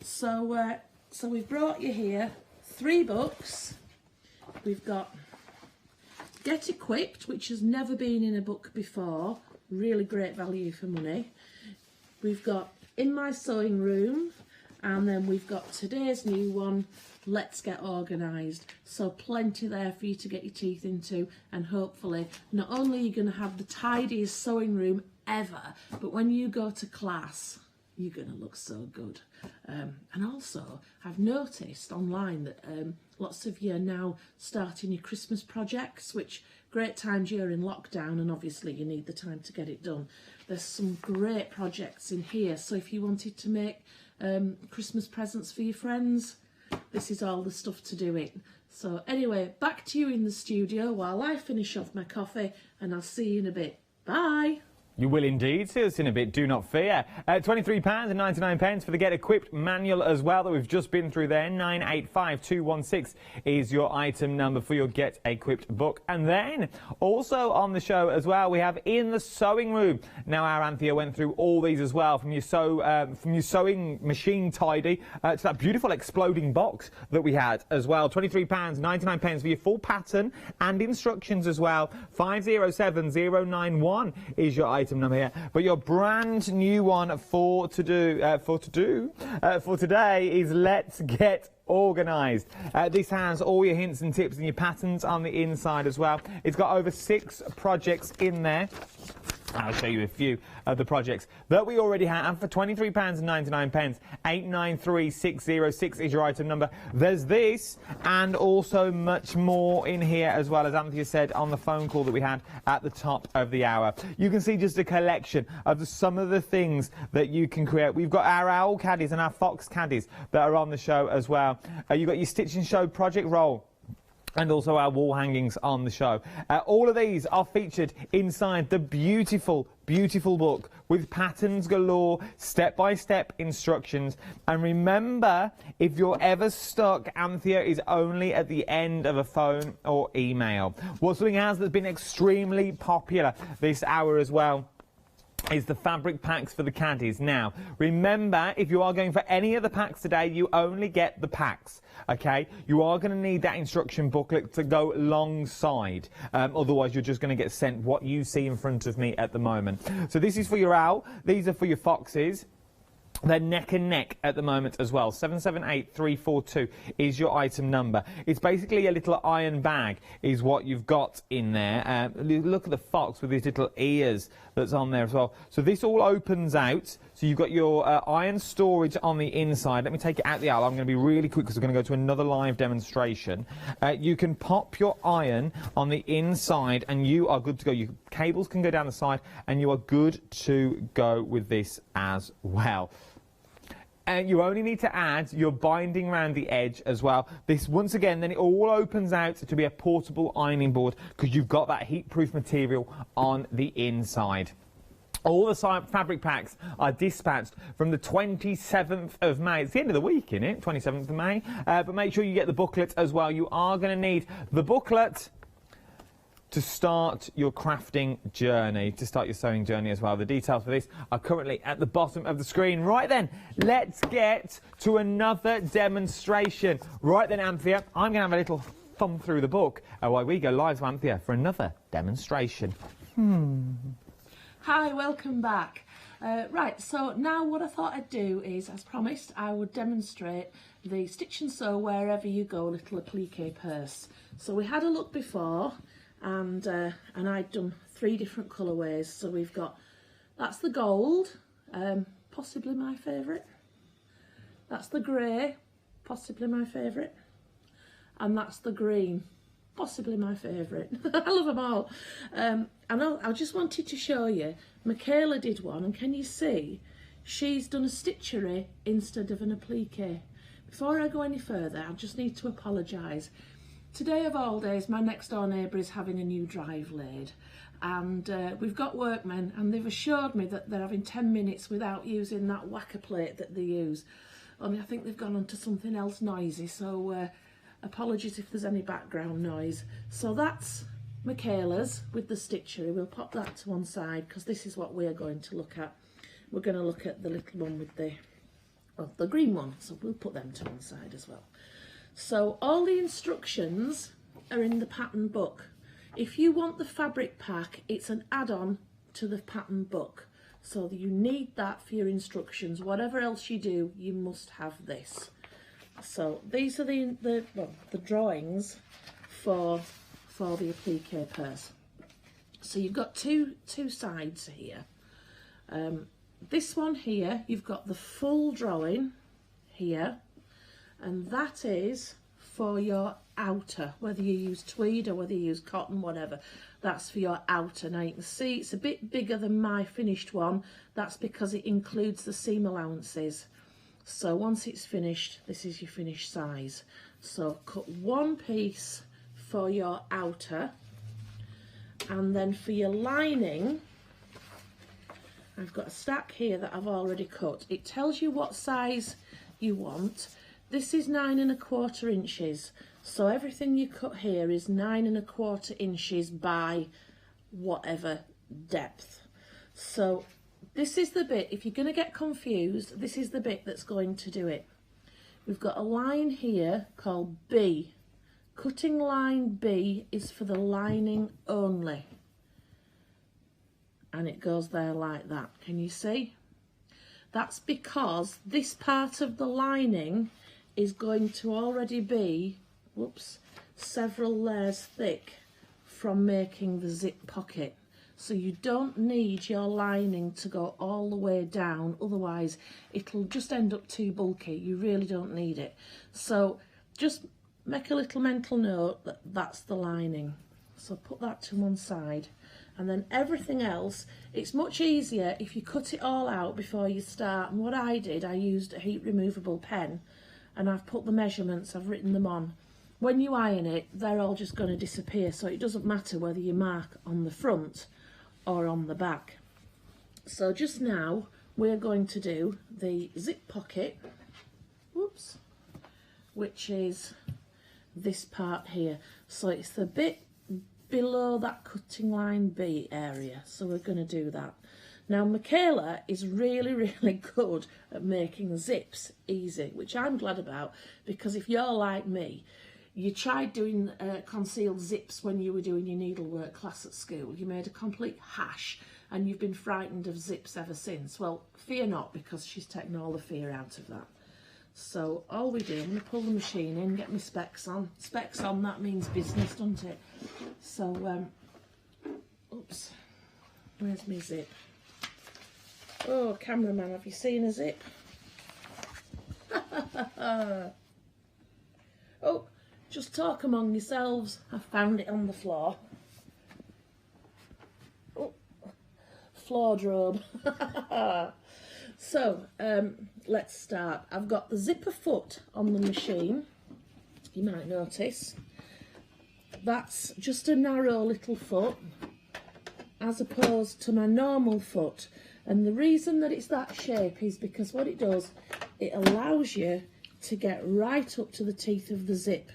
So we've brought you here 3 books. We've got Get Equipped, which has never been in a book before, really great value for money. We've got In My Sewing Room, and then we've got today's new one, Let's Get Organised. So plenty there for you to get your teeth into, and hopefully not only are you going to have the tidiest sewing room ever, but when you go to class, you're going to look so good. And also, I've noticed online that lots of you are now starting your Christmas projects, which great time during lockdown, and obviously you need the time to get it done. There's some great projects in here, so if you wanted to make Christmas presents for your friends, this is all the stuff to do it. So anyway, back to you in the studio while I finish off my coffee, and I'll see you in a bit. Bye. You will indeed see us in a bit, do not fear. £23.99 for the Get Equipped manual as well that we've just been through there. 985216 is your item number for your Get Equipped book. And then also on the show as well, we have In the Sewing Room. Now our Anthea went through all these as well, from your sewing machine tidy to that beautiful exploding box that we had as well. £23.99 for your full pattern and instructions as well. 507091 is your item number here, but your brand new one for today is Let's Get Organised. This has all your hints and tips and your patterns on the inside as well. It's got over 6 projects in there. I'll show you a few of the projects that we already have for £23.99. 893606 is your item number. There's this and also much more in here, as well as Anthea said on the phone call that we had at the top of the hour. You can see just a collection of some of the things that you can create. We've got our owl caddies and our fox caddies that are on the show as well. You've got your Stitch and Show project roll, and also our wall hangings on the show. All of these are featured inside the beautiful, beautiful book with patterns galore, step-by-step instructions. And remember, if you're ever stuck, Anthea is only at the end of a phone or email. What's something else that's been extremely popular this hour as well is the fabric packs for the caddies. Now, remember, if you are going for any of the packs today, you only get the packs, okay? You are going to need that instruction booklet to go alongside. Otherwise, you're just going to get sent what you see in front of me at the moment. So this is for your owl. These are for your foxes. They're neck and neck at the moment as well. 778342 is your item number. It's basically a little iron bag is what you've got in there. Look at the fox with these little ears that's on there as well. So this all opens out. So you've got your iron storage on the inside. Let me take it out the aisle. I'm going to be really quick because we're going to go to another live demonstration. You can pop your iron on the inside and you are good to go. Your cables can go down the side and you are good to go with this as well. And you only need to add your binding around the edge as well. This, once again, then it all opens out to be a portable ironing board because you've got that heat-proof material on the inside. All the fabric packs are dispatched from the 27th of May. It's the end of the week, isn't it? 27th of May. But make sure you get the booklet as well. You are going to need the booklet to start your crafting journey, to start your sewing journey as well. The details for this are currently at the bottom of the screen. Right then, let's get to another demonstration. Right then, Anthea, I'm going to have a little thumb through the book while we go live to Anthea for another demonstration. Hi, welcome back. Right, so now what I thought I'd do is, as promised, I would demonstrate the Stitch and Sew Wherever You Go little applique purse. So we had a look before, and I'd done 3 different colourways. So we've got, that's the gold, possibly my favourite. That's the grey, possibly my favourite. And that's the green, possibly my favourite. I love them all. I just wanted to show you, Michaela did one, and can you see she's done a stitchery instead of an applique. Before I go any further, I just need to apologise. Today of all days, my next door neighbour is having a new drive laid, and we've got workmen, and they've assured me that they're having 10 minutes without using that whacker plate that they use. Only I think they've gone on to something else noisy, so apologies if there's any background noise. So that's Michaela's with the stitchery. We'll pop that to one side because this is what we're going to look at. We're going to look at the little one with the green one, so we'll put them to one side as well. So all the instructions are in the pattern book. If you want the fabric pack, it's an add-on to the pattern book. So you need that for your instructions. Whatever else you do, you must have this. So these are the drawings for the applique purse. So you've got two sides here. This one here, you've got the full drawing here, and that is for your outer, whether you use tweed or whether you use cotton, whatever, that's for your outer. Now you can see it's a bit bigger than my finished one. That's because it includes the seam allowances. So once it's finished, this is your finished size. So cut one piece for your outer, and then for your lining, I've got a stack here that I've already cut. It tells you what size you want. This is 9 1/4 inches, so everything you cut here is 9 1/4 inches by whatever depth. So this is the bit, if you're going to get confused, this is the bit that's going to do it. We've got a line here called B. Cutting line B is for the lining only. And it goes there like that. Can you see? That's because this part of the lining is going to already be, whoops, several layers thick from making the zip pocket. So you don't need your lining to go all the way down, otherwise it'll just end up too bulky. You really don't need it. So just make a little mental note that that's the lining. So put that to one side. And then everything else, it's much easier if you cut it all out before you start. And what I did, I used a heat removable pen, and I've put the measurements, I've written them on. When you iron it, they're all just going to disappear, so it doesn't matter whether you mark on the front or on the back. So just now, we're going to do the zip pocket, whoops, which is this part here. So it's the bit below that cutting line B area, so we're going to do that. Now Michaela is really, really good at making zips easy, which I'm glad about, because if you're like me, you tried doing concealed zips when you were doing your needlework class at school, you made a complete hash, and you've been frightened of zips ever since. Well, fear not, because she's taken all the fear out of that. So all we do, I'm going to pull the machine in, get my specs on. Specs on, that means business, doesn't it? So, oops, where's my zip? Oh, cameraman, have you seen a zip? Oh, just talk among yourselves. I found it on the floor. Oh, floor drobe. So, let's start. I've got the zipper foot on the machine. You might notice. That's just a narrow little foot, as opposed to my normal foot. And the reason that it's that shape is because what it does, it allows you to get right up to the teeth of the zip.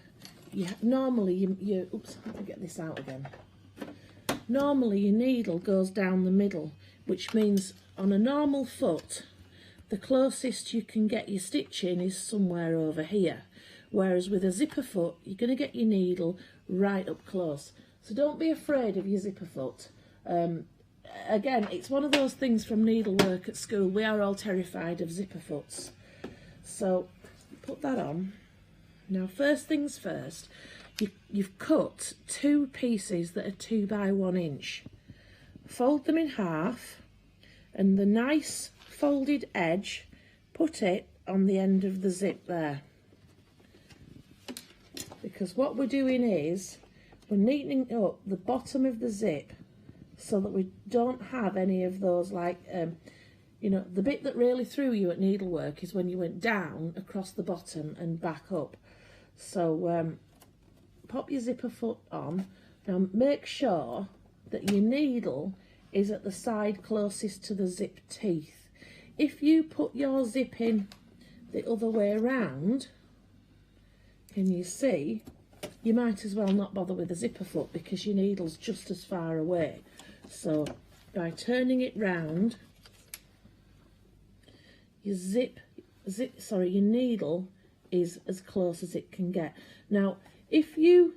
Normally, oops, let me get this out again. Normally your needle goes down the middle, which means on a normal foot, the closest you can get your stitch in is somewhere over here. Whereas with a zipper foot, you're going to get your needle right up close. So don't be afraid of your zipper foot. Again, it's one of those things from needlework at school. We are all terrified of zipper foots. So put that on. Now, first things first, you've cut 2 pieces that are 2 by 1 inch. Fold them in half, and the nice folded edge, put it on the end of the zip there. Because what we're doing is, we're neatening up the bottom of the zip so that we don't have any of those, like, you know, the bit that really threw you at needlework is when you went down across the bottom and back up. So pop your zipper foot on. Now make sure that your needle is at the side closest to the zip teeth. If you put your zip in the other way around, can you see, you might as well not bother with the zipper foot because your needle's just as far away. So by turning it round, your your needle is as close as it can get. Now, if you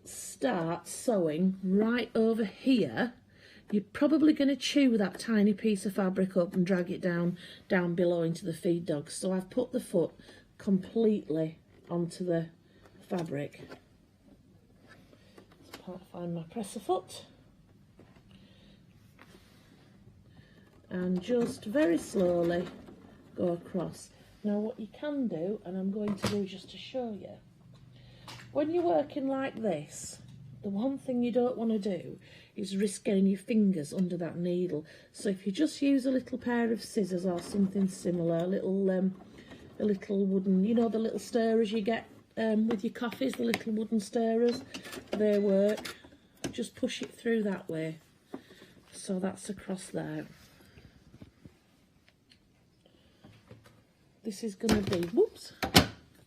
start sewing right over here, you're probably going to chew that tiny piece of fabric up and drag it down below into the feed dogs. So I've put the foot completely onto the fabric. Let's find my presser foot. And just very slowly go across. Now what you can do, and I'm going to do just to show you, when you're working like this, the one thing you don't want to do is risk getting your fingers under that needle. So if you just use a little pair of scissors or something similar, a little wooden, you know, the little stirrers you get with your coffees, the little wooden stirrers, they work. Just push it through that way. So that's across there. This is going to be, whoops,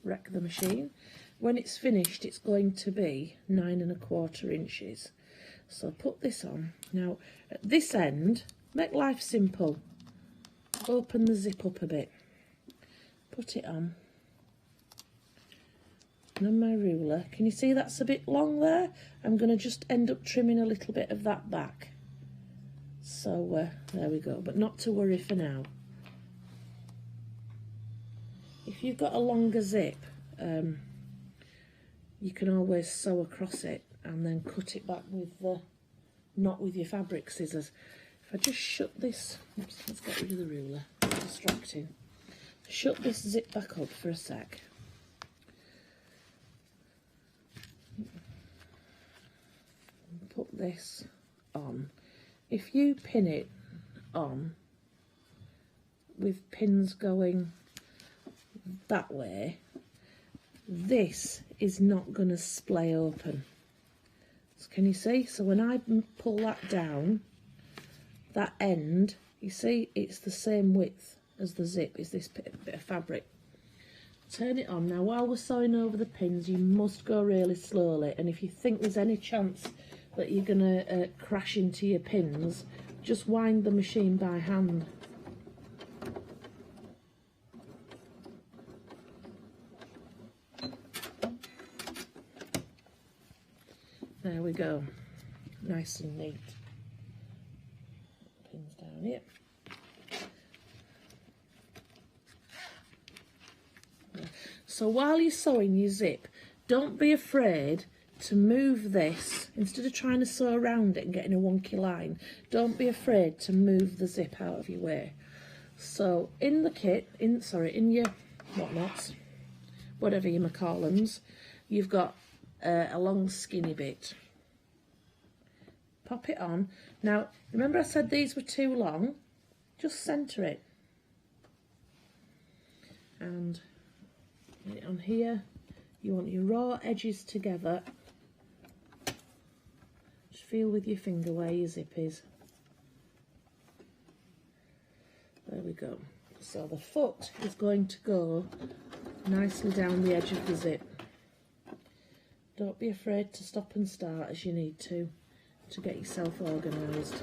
wreck the machine. When it's finished, it's going to be 9 1/4 inches. So put this on. Now, at this end, make life simple. Open the zip up a bit. Put it on. And on my ruler, can you see that's a bit long there? I'm going to just end up trimming a little bit of that back. So, there we go. But not to worry for now. If you've got a longer zip, you can always sew across it and then cut it back with the, not with your fabric scissors. If I just shut this, oops, let's get rid of the ruler, it's distracting. Shut this zip back up for a sec. Put this on. If you pin it on with pins going that way, this is not going to splay open. So can you see? So when I pull that down, that end, you see, it's the same width as the zip, is this bit of fabric. Turn it on. Now while we're sewing over the pins, you must go really slowly, and if you think there's any chance that you're going to crash into your pins, just wind the machine by hand. There we go, nice and neat. down here. So while you're sewing your zip, don't be afraid to move this. Instead of trying to sew around it and getting a wonky line, don't be afraid to move the zip out of your way. So in the kit, in your whatnots, whatever you may call them, you've got a long skinny bit. Pop it on. Now, remember I said these were too long? Just centre it. And get it on here. You want your raw edges together. Just feel with your finger where your zip is. There we go. So the foot is going to go nicely down the edge of the zip. Don't be afraid to stop and start as you need to get yourself organised.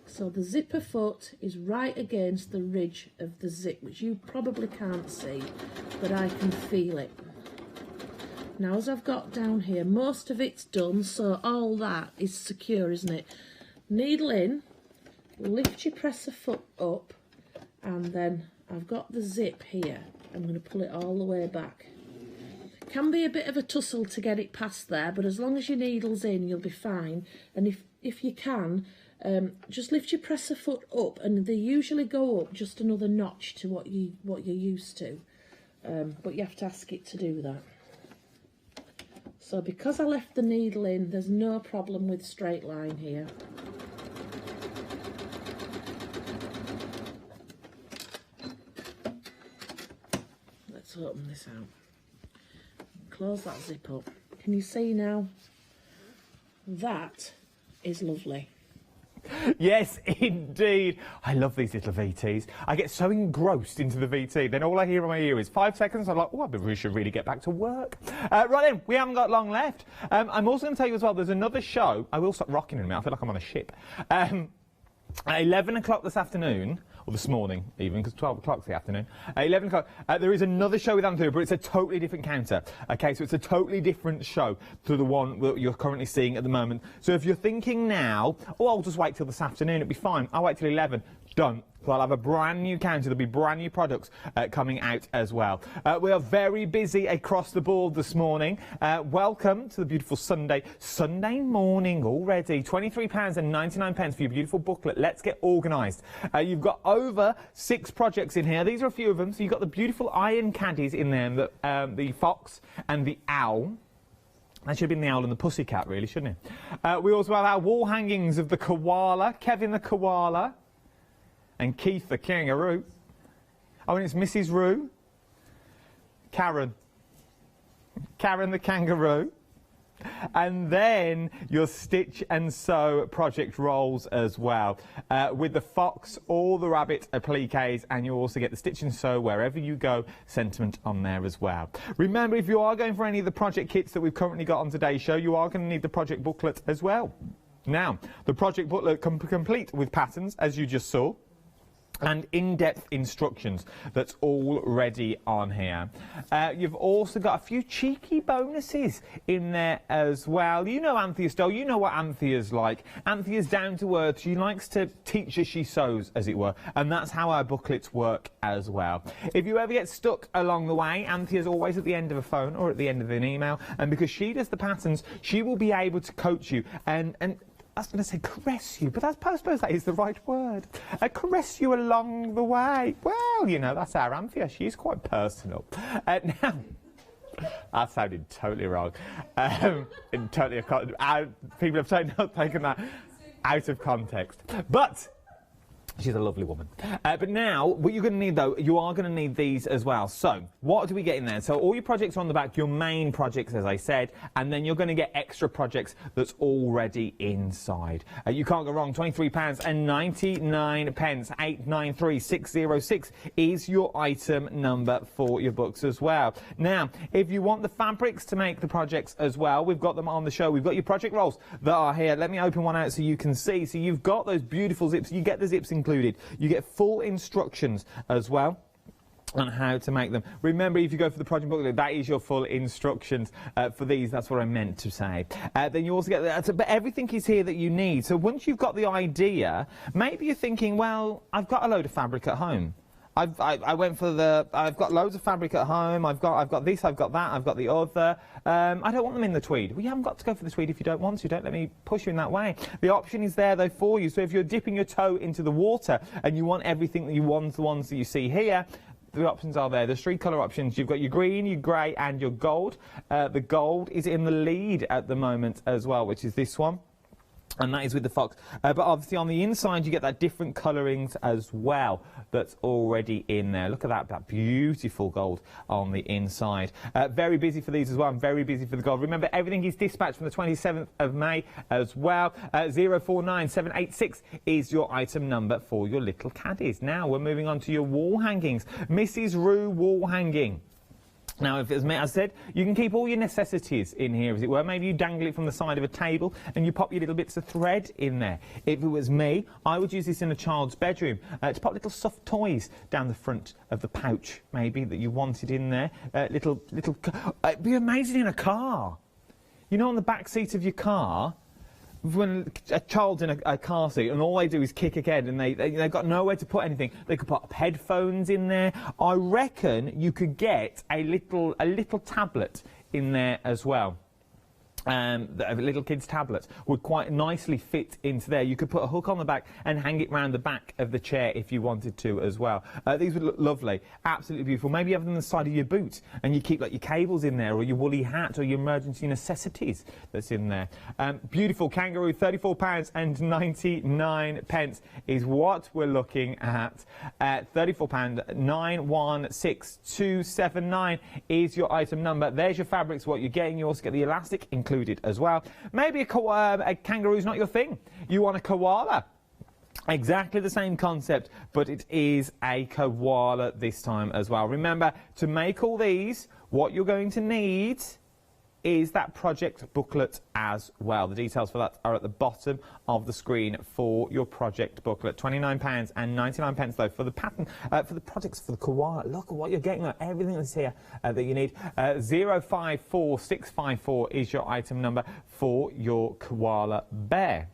So the zipper foot is right against the ridge of the zip, which you probably can't see, but I can feel it. Now as I've got down here, most of it's done, so all that is secure, isn't it? Needle in, lift your presser foot up, and then I've got the zip here. I'm going to pull it all the way back. Can be a bit of a tussle to get it past there, but as long as your needle's in, you'll be fine. And if you can, just lift your presser foot up, and they usually go up just another notch to what you're used to. But you have to ask it to do that. So because I left the needle in, there's no problem with straight line here. Let's open this out. Close that zip up. Can you see now? That is lovely. Yes, indeed. I love these little VTs. I get so engrossed into the VT, then all I hear in my ear is 5 seconds. I'm like, oh, we should really get back to work. Right then, we haven't got long left. I'm also going to tell you as well, there's another show. I will stop rocking in a minute. I feel like I'm on a ship. At 11 o'clock this afternoon, or this morning even, because 12 o'clock's the afternoon, at 11 o'clock, there is another show with Anthea, but it's a totally different counter. Okay, so it's a totally different show to the one that you're currently seeing at the moment. So if you're thinking now, oh, I'll just wait till this afternoon, it'll be fine, I'll wait till 11, don't. So I'll have a brand new counter. There'll be brand new products coming out as well. We are very busy across the board this morning. Welcome to the beautiful Sunday morning already. £23.99 for your beautiful booklet. Let's get organised. You've got over 6 projects in here. These are a few of them. So you've got the beautiful iron caddies in there, the fox and the owl. That should have been the owl and the pussycat, really, shouldn't it? We also have our wall hangings of the koala, Kevin the koala, and Keith the kangaroo. Oh, and it's Mrs. Roo, Karen the kangaroo, and then your stitch and sew project rolls as well, with the fox or the rabbit appliques, and you also get the stitch and sew wherever you go sentiment on there as well. Remember, if you are going for any of the project kits that we've currently got on today's show, you are going to need the project booklet as well. Now, the project booklet complete with patterns, as you just saw, and in-depth instructions that's already on here. You've also got a few cheeky bonuses in there as well. You know Anthea's style, you know what Anthea's like. Anthea's down to earth, she likes to teach as she sews, as it were, and that's how our booklets work as well. If you ever get stuck along the way, Anthea's always at the end of a phone or at the end of an email, and because she does the patterns, she will be able to coach you and I was going to say caress you, but I suppose that is the right word. Caress you along the way. Well, you know, that's our Anthea. She's quite personal. Now, that sounded totally wrong. Totally, people have taken that out of context. But she's a lovely woman. But now, what you're going to need, though, you are going to need these as well. So, what do we get in there? So, all your projects are on the back, your main projects, as I said, and then you're going to get extra projects that's already inside. You can't go wrong. £23.99. 893606 is your item number for your books as well. Now, if you want the fabrics to make the projects as well, we've got them on the show. We've got your project rolls that are here. Let me open one out so you can see. So, you've got those beautiful zips. You get the zips included. You get full instructions as well. on how to make them. Remember, if you go for the project booklet, that is your full instructions for these. That's what I meant to say. Then you also get that, but everything is here that you need. So once you've got the idea, maybe you're thinking, well, I've got a load of fabric at home. I've got loads of fabric at home. I've got this, I've got that, I've got the other. I don't want them in the tweed. Well, you haven't got to go for the tweed if you don't want to. Don't let me push you in that way. The option is there though for you. So if you're dipping your toe into the water and you want everything that you want, the ones that you see here, the options are there. There's 3 colour options. You've got your green, your grey and your gold. The gold is in the lead at the moment as well, which is this one. And that is with the fox. But obviously on the inside you get that different colourings as well that's already in there. Look at that beautiful gold on the inside. Very busy for these as well. I'm very busy for the gold. Remember, everything is dispatched from the 27th of May as well. 049786 is your item number for your little caddies. Now we're moving on to your wall hangings. Mrs. Rue wall hanging. Now, if it's me, as I said, you can keep all your necessities in here, as it were. Maybe you dangle it from the side of a table and you pop your little bits of thread in there. If it was me, I would use this in a child's bedroom to pop little soft toys down the front of the pouch, maybe, that you wanted in there. It'd be amazing in a car. You know, on the back seat of your car, when a child's in a car seat and all they do is kick again and they've got nowhere to put anything, they could put headphones in there. I reckon you could get a little tablet in there as well. A little kid's tablet would quite nicely fit into there. You could put a hook on the back and hang it round the back of the chair if you wanted to as well. These would look lovely, absolutely beautiful. Maybe you have them on the side of your boot and you keep like your cables in there, or your woolly hat, or your emergency necessities that's in there. Beautiful kangaroo, £34.99 is what we're looking at. £34, 916279 is your item number. There's your fabrics, what you're getting. You also get the elastic included as well. Maybe a kangaroo's not your thing. You want a koala. Exactly the same concept, but it is a koala this time as well. Remember, to make all these, what you're going to need is that project booklet as well. The details for that are at the bottom of the screen for your project booklet. £29.99 though for the pattern, for the projects for the koala. Look at what you're getting, everything that's here that you need. 054654 is your item number for your koala bear.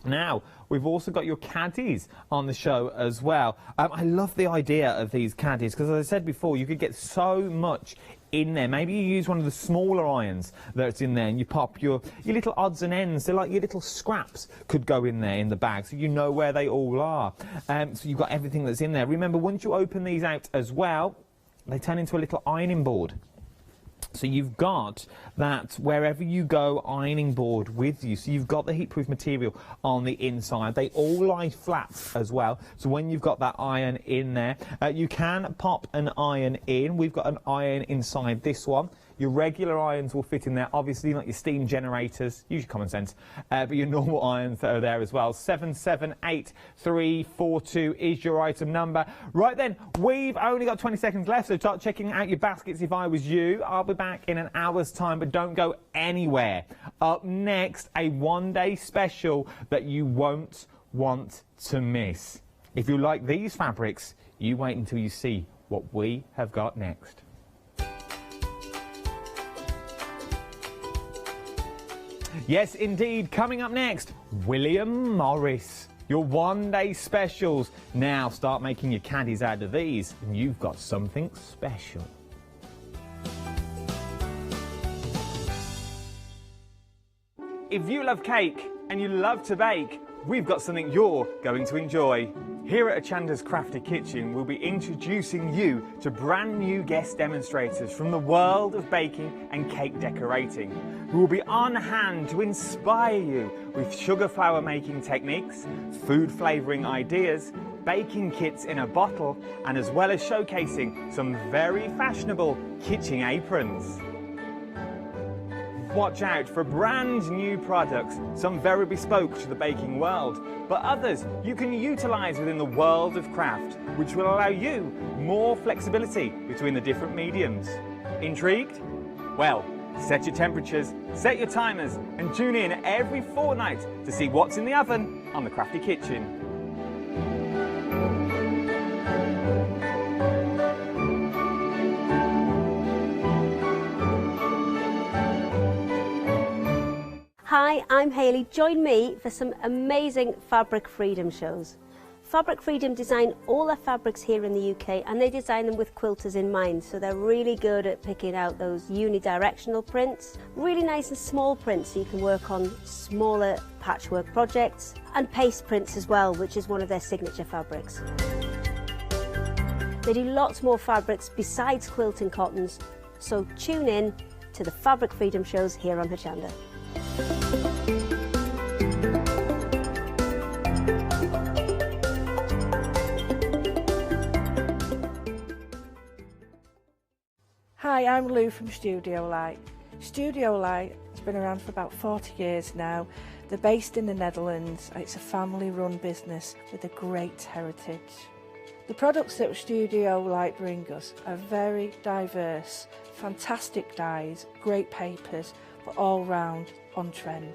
Now, we've also got your caddies on the show as well. I love the idea of these caddies because, as I said before, you could get so much in there. Maybe you use one of the smaller irons that's in there and you pop your little odds and ends. They're like your little scraps could go in there in the bag, so you know where they all are. So you've got everything that's in there. Remember, once you open these out as well, they turn into a little ironing board. So you've got that wherever you go ironing board with you. So you've got the heat-proof material on the inside. They all lie flat as well. So when you've got that iron in there, you can pop an iron in. We've got an iron inside this one. Your regular irons will fit in there, obviously, like your steam generators, use your common sense, but your normal irons that are there as well. 778342 is your item number. Right then, we've only got 20 seconds left, so start checking out your baskets if I was you. I'll be back in an hour's time, but don't go anywhere. Up next, a one-day special that you won't want to miss. If you like these fabrics, you wait until you see what we have got next. Yes, indeed. Coming up next, William Morris. Your one-day specials. Now start making your caddies out of these, and you've got something special. If you love cake and you love to bake, we've got something you're going to enjoy. Here at Hochanda's Crafty Kitchen, we'll be introducing you to brand new guest demonstrators from the world of baking and cake decorating, who will be on hand to inspire you with sugar flour making techniques, food flavouring ideas, baking kits in a bottle, and as well as showcasing some very fashionable kitchen aprons. Watch out for brand new products, some very bespoke to the baking world, but others you can utilise within the world of craft, which will allow you more flexibility between the different mediums. Intrigued? Well, set your temperatures, set your timers, and tune in every fortnight to see what's in the oven on the Crafty Kitchen. Hi, I'm Hayley. Join me for some amazing Fabric Freedom shows. Fabric Freedom design all their fabrics here in the UK, and they design them with quilters in mind, so they're really good at picking out those unidirectional prints, really nice and small prints so you can work on smaller patchwork projects, and paste prints as well, which is one of their signature fabrics. They do lots more fabrics besides quilt and cottons, so tune in to the Fabric Freedom shows here on Hochanda. Hi, I'm Lou from Studio Light. Studio Light has been around for about 40 years now. They're based in the Netherlands. It's a family-run business with a great heritage. The products that Studio Light bring us are very diverse, fantastic dyes, great papers, but all round on trend.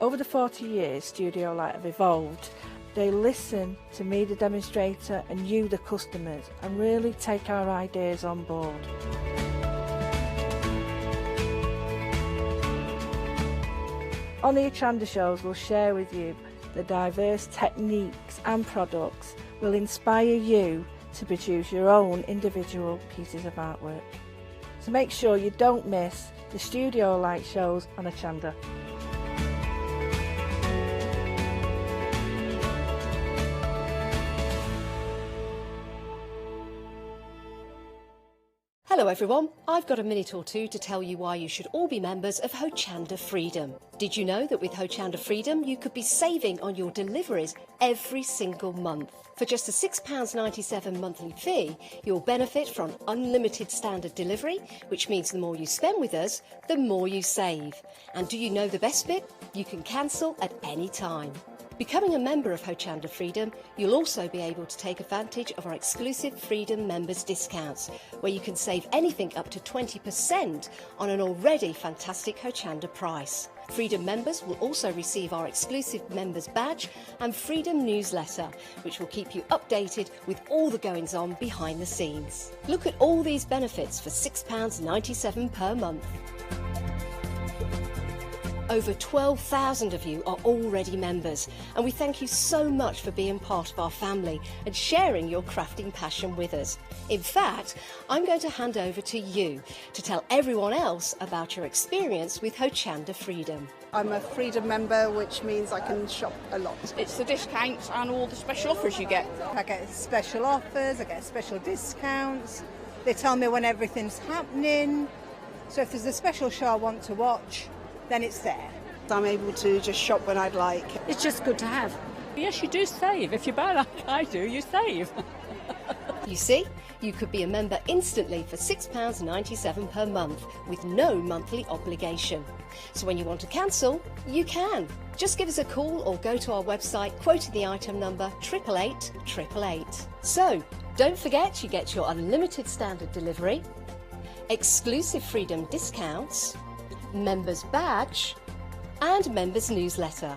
Over the 40 years Studio Light have evolved. They listen to me, the demonstrator, and you, the customers, and really take our ideas on board. On the Hochanda shows, we'll share with you the diverse techniques and products will inspire you to produce your own individual pieces of artwork. So make sure you don't miss the Studio Light shows on Hochanda. Hello everyone, I've got a minute or two to tell you why you should all be members of Hochanda Freedom. Did you know that with Hochanda Freedom you could be saving on your deliveries every single month? For just a £6.97 monthly fee, you'll benefit from unlimited standard delivery, which means the more you spend with us, the more you save. And do you know the best bit? You can cancel at any time. Becoming a member of Hochanda Freedom, you'll also be able to take advantage of our exclusive Freedom members discounts, where you can save anything up to 20% on an already fantastic Hochanda price. Freedom members will also receive our exclusive members badge and Freedom newsletter, which will keep you updated with all the goings on behind the scenes. Look at all these benefits for £6.97 per month. Over 12,000 of you are already members, and we thank you so much for being part of our family and sharing your crafting passion with us. In fact, I'm going to hand over to you to tell everyone else about your experience with Hochanda Freedom. I'm a Freedom member, which means I can shop a lot. It's the discounts and all the special offers you get. I get special offers, I get special discounts. They tell me when everything's happening. So if there's a special show I want to watch, then it's there. I'm able to just shop when I'd like. It's just good to have. Yes, you do save. If you buy like I do, you save. You see, you could be a member instantly for £6.97 per month with no monthly obligation. So when you want to cancel, you can. Just give us a call or go to our website quoting the item number 888 888. So don't forget you get your unlimited standard delivery, exclusive Freedom discounts, members badge and members newsletter.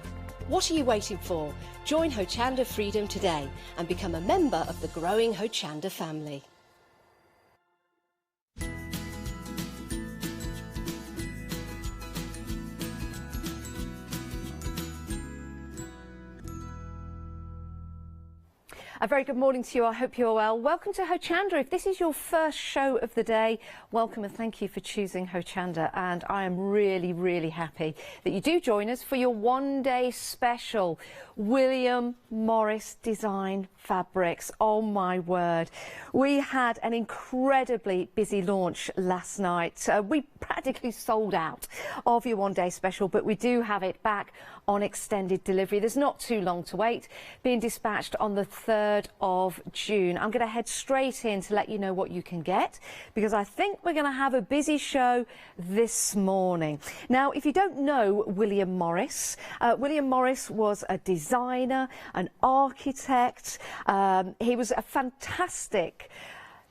What are you waiting for? Join Hochanda Freedom today and become a member of the growing Hochanda family. A very good morning to you. I hope you're well. Welcome to Hochanda. If this is your first show of the day, welcome and thank you for choosing Hochanda. And I am really, really happy that you do join us for your one-day special William Morris Design Fabrics. Oh my word. We had an incredibly busy launch last night. We practically sold out of your one-day special, but we do have it back on extended delivery. There's not too long to wait, being dispatched on the 3rd of June. I'm going to head straight in to let you know what you can get, because I think we're going to have a busy show this morning. Now, if you don't know William Morris was a designer, an architect. He was a fantastic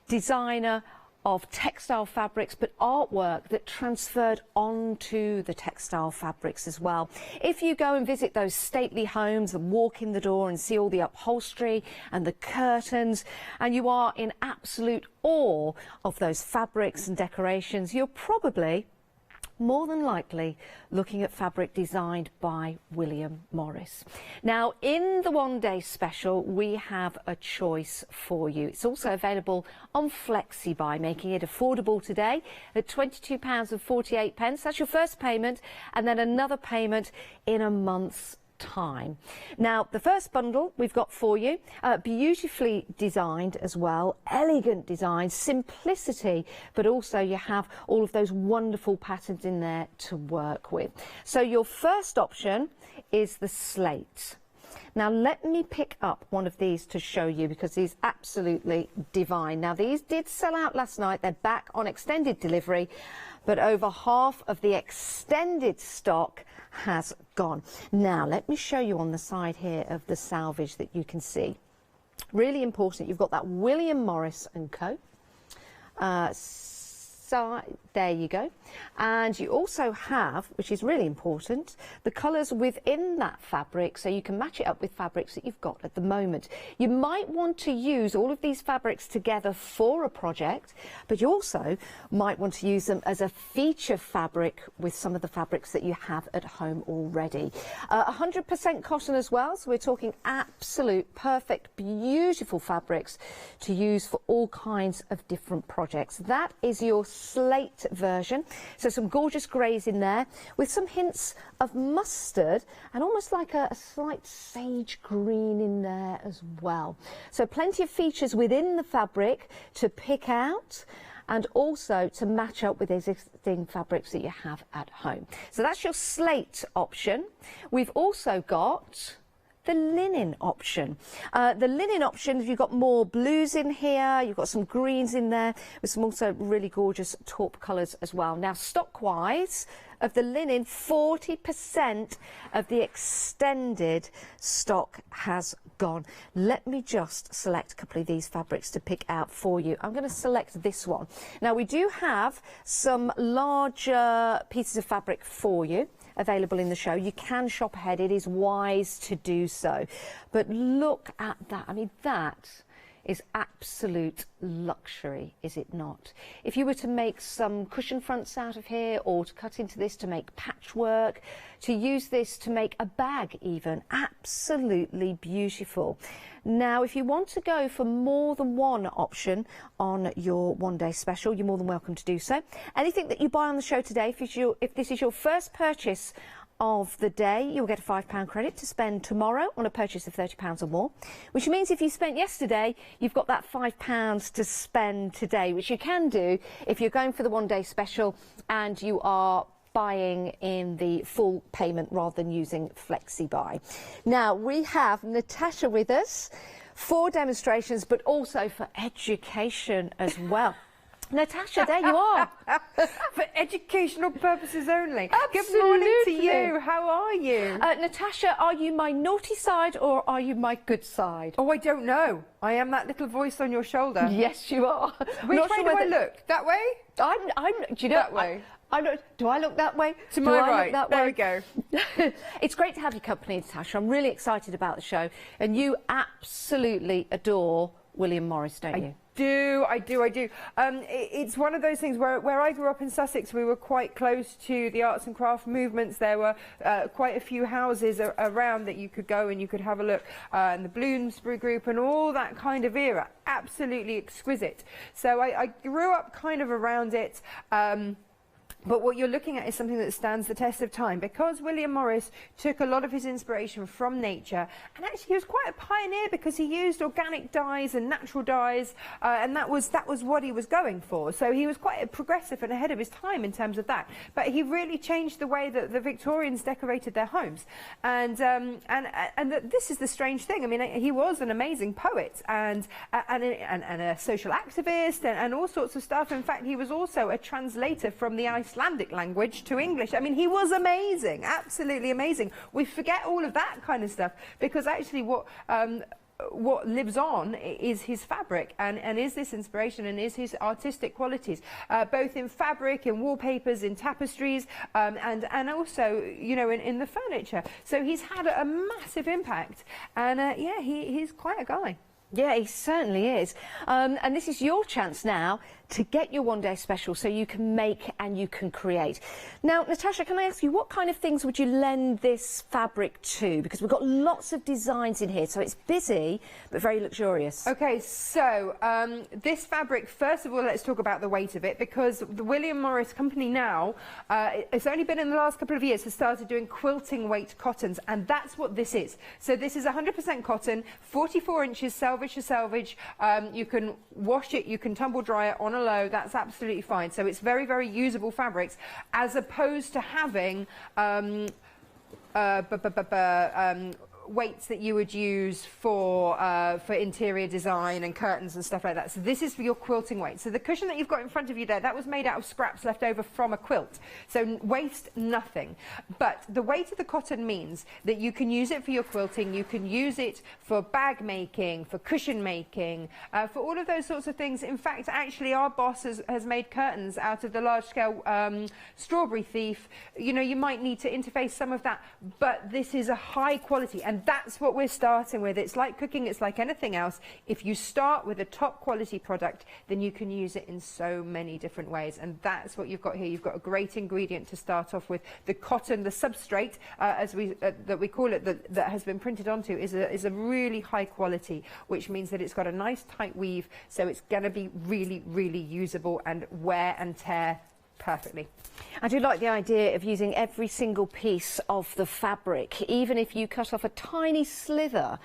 designer of textile fabrics, but artwork that transferred onto the textile fabrics as well. If you go and visit those stately homes and walk in the door and see all the upholstery and the curtains, and you are in absolute awe of those fabrics and decorations, you're probably more than likely looking at fabric designed by William Morris. Now, in the one-day special, we have a choice for you. It's also available on FlexiBuy, making it affordable today at £22.48. That's your first payment, and then another payment in a month's time. Now, the first bundle we've got for you, beautifully designed as well, elegant design, simplicity, but also you have all of those wonderful patterns in there to work with. So your first option is the slate. Now let me pick up one of these to show you, because these absolutely divine. Now these did sell out last night. They're back on extended delivery, but over half of the extended stock has gone. Now let me show you on the side here of the salvage that you can see. Really important, you've got that William Morris & Co. So there you go. And you also have, which is really important, the colours within that fabric, so you can match it up with fabrics that you've got at the moment. You might want to use all of these fabrics together for a project, but you also might want to use them as a feature fabric with some of the fabrics that you have at home already. 100% cotton as well, so we're talking absolute, perfect, beautiful fabrics to use for all kinds of different projects. That is your slate version, so some gorgeous greys in there with some hints of mustard and almost like a slight sage green in there as well. So plenty of features within the fabric to pick out and also to match up with existing fabrics that you have at home. So that's your slate option. We've also got the linen option. The linen option, you've got more blues in here, you've got some greens in there, with some also really gorgeous taupe colours as well. Now, stock-wise, of the linen, 40% of the extended stock has gone. Let me just select a couple of these fabrics to pick out for you. I'm going to select this one. Now, we do have some larger pieces of fabric for you available in the show. You can shop ahead. It is wise to do so. But look at that. I mean, that is absolute luxury, is it not? If you were to make some cushion fronts out of here, or to cut into this to make patchwork, to use this to make a bag even, absolutely beautiful. Now, if you want to go for more than one option on your one-day special, you're more than welcome to do so. Anything that you buy on the show today, if this is your first purchase of the day, you'll get a £5 credit to spend tomorrow on a purchase of £30 or more, which means if you spent yesterday, you've got that £5 to spend today, which you can do if you're going for the one-day special and you are buying in the full payment rather than using FlexiBuy. Now, we have Natasha with us for demonstrations, but also for education as well. Natasha, there you are. For educational purposes only. Absolutely. Good morning to you. How are you? Natasha, are you my naughty side or are you my good side? Oh, I don't know. I am that little voice on your shoulder. Yes, you are. Which way do I look? That way? Do you know, that way. Do I look that way? To my right. There we go. It's great to have your company, Natasha. I'm really excited about the show. And you absolutely adore William Morris, don't you? I do. It's one of those things where I grew up in Sussex, we were quite close to the arts and craft movements. There were quite a few houses around that you could go and you could have a look, and the Bloomsbury Group and all that kind of era. Absolutely exquisite. So I grew up kind of around it. But what you're looking at is something that stands the test of time, because William Morris took a lot of his inspiration from nature, and actually he was quite a pioneer because he used organic dyes and natural dyes, and that was what he was going for. So he was quite progressive and ahead of his time in terms of that. But he really changed the way that the Victorians decorated their homes, and this is the strange thing. I mean, he was an amazing poet and a social activist and all sorts of stuff. In fact, he was also a translator from the Icelandic language to English. I mean, he was amazing, absolutely amazing. We forget all of that kind of stuff because actually what lives on is his fabric and is this inspiration and is his artistic qualities, both in fabric, in wallpapers, in tapestries, and also, you know, in the furniture. So he's had a massive impact, and yeah, he's quite a guy. Yeah, he certainly is. And this is your chance now to get your one-day special so you can make and you can create. Now, Natasha, can I ask you, what kind of things would you lend this fabric to? Because we've got lots of designs in here, so it's busy but very luxurious. Okay, so this fabric, first of all, let's talk about the weight of it, because the William Morris company now, it's only been in the last couple of years, has started doing quilting weight cottons, and that's what this is. So this is 100% cotton, 44 inches, selvage to selvage. You can wash it, you can tumble dry it on a low, that's absolutely fine. So it's very, very usable fabrics, as opposed to having weights that you would use for interior design and curtains and stuff like that. So this is for your quilting weight. So the cushion that you've got in front of you there, that was made out of scraps left over from a quilt. So waste nothing. But the weight of the cotton means that you can use it for your quilting, you can use it for bag making, for cushion making, for all of those sorts of things. In fact, actually, our boss has made curtains out of the large-scale strawberry thief. You know, you might need to interface some of that, but this is a high quality, and that's what we're starting with. It's like cooking, it's like anything else. If you start with a top quality product, then you can use it in so many different ways, and that's what you've got here. You've got a great ingredient to start off with. The cotton, the substrate, as that we call it, that has been printed onto, is a really high quality, which means that it's got a nice tight weave, so it's going to be really, really usable and wear and tear perfectly. I do like the idea of using every single piece of the fabric, even if you cut off a tiny slither.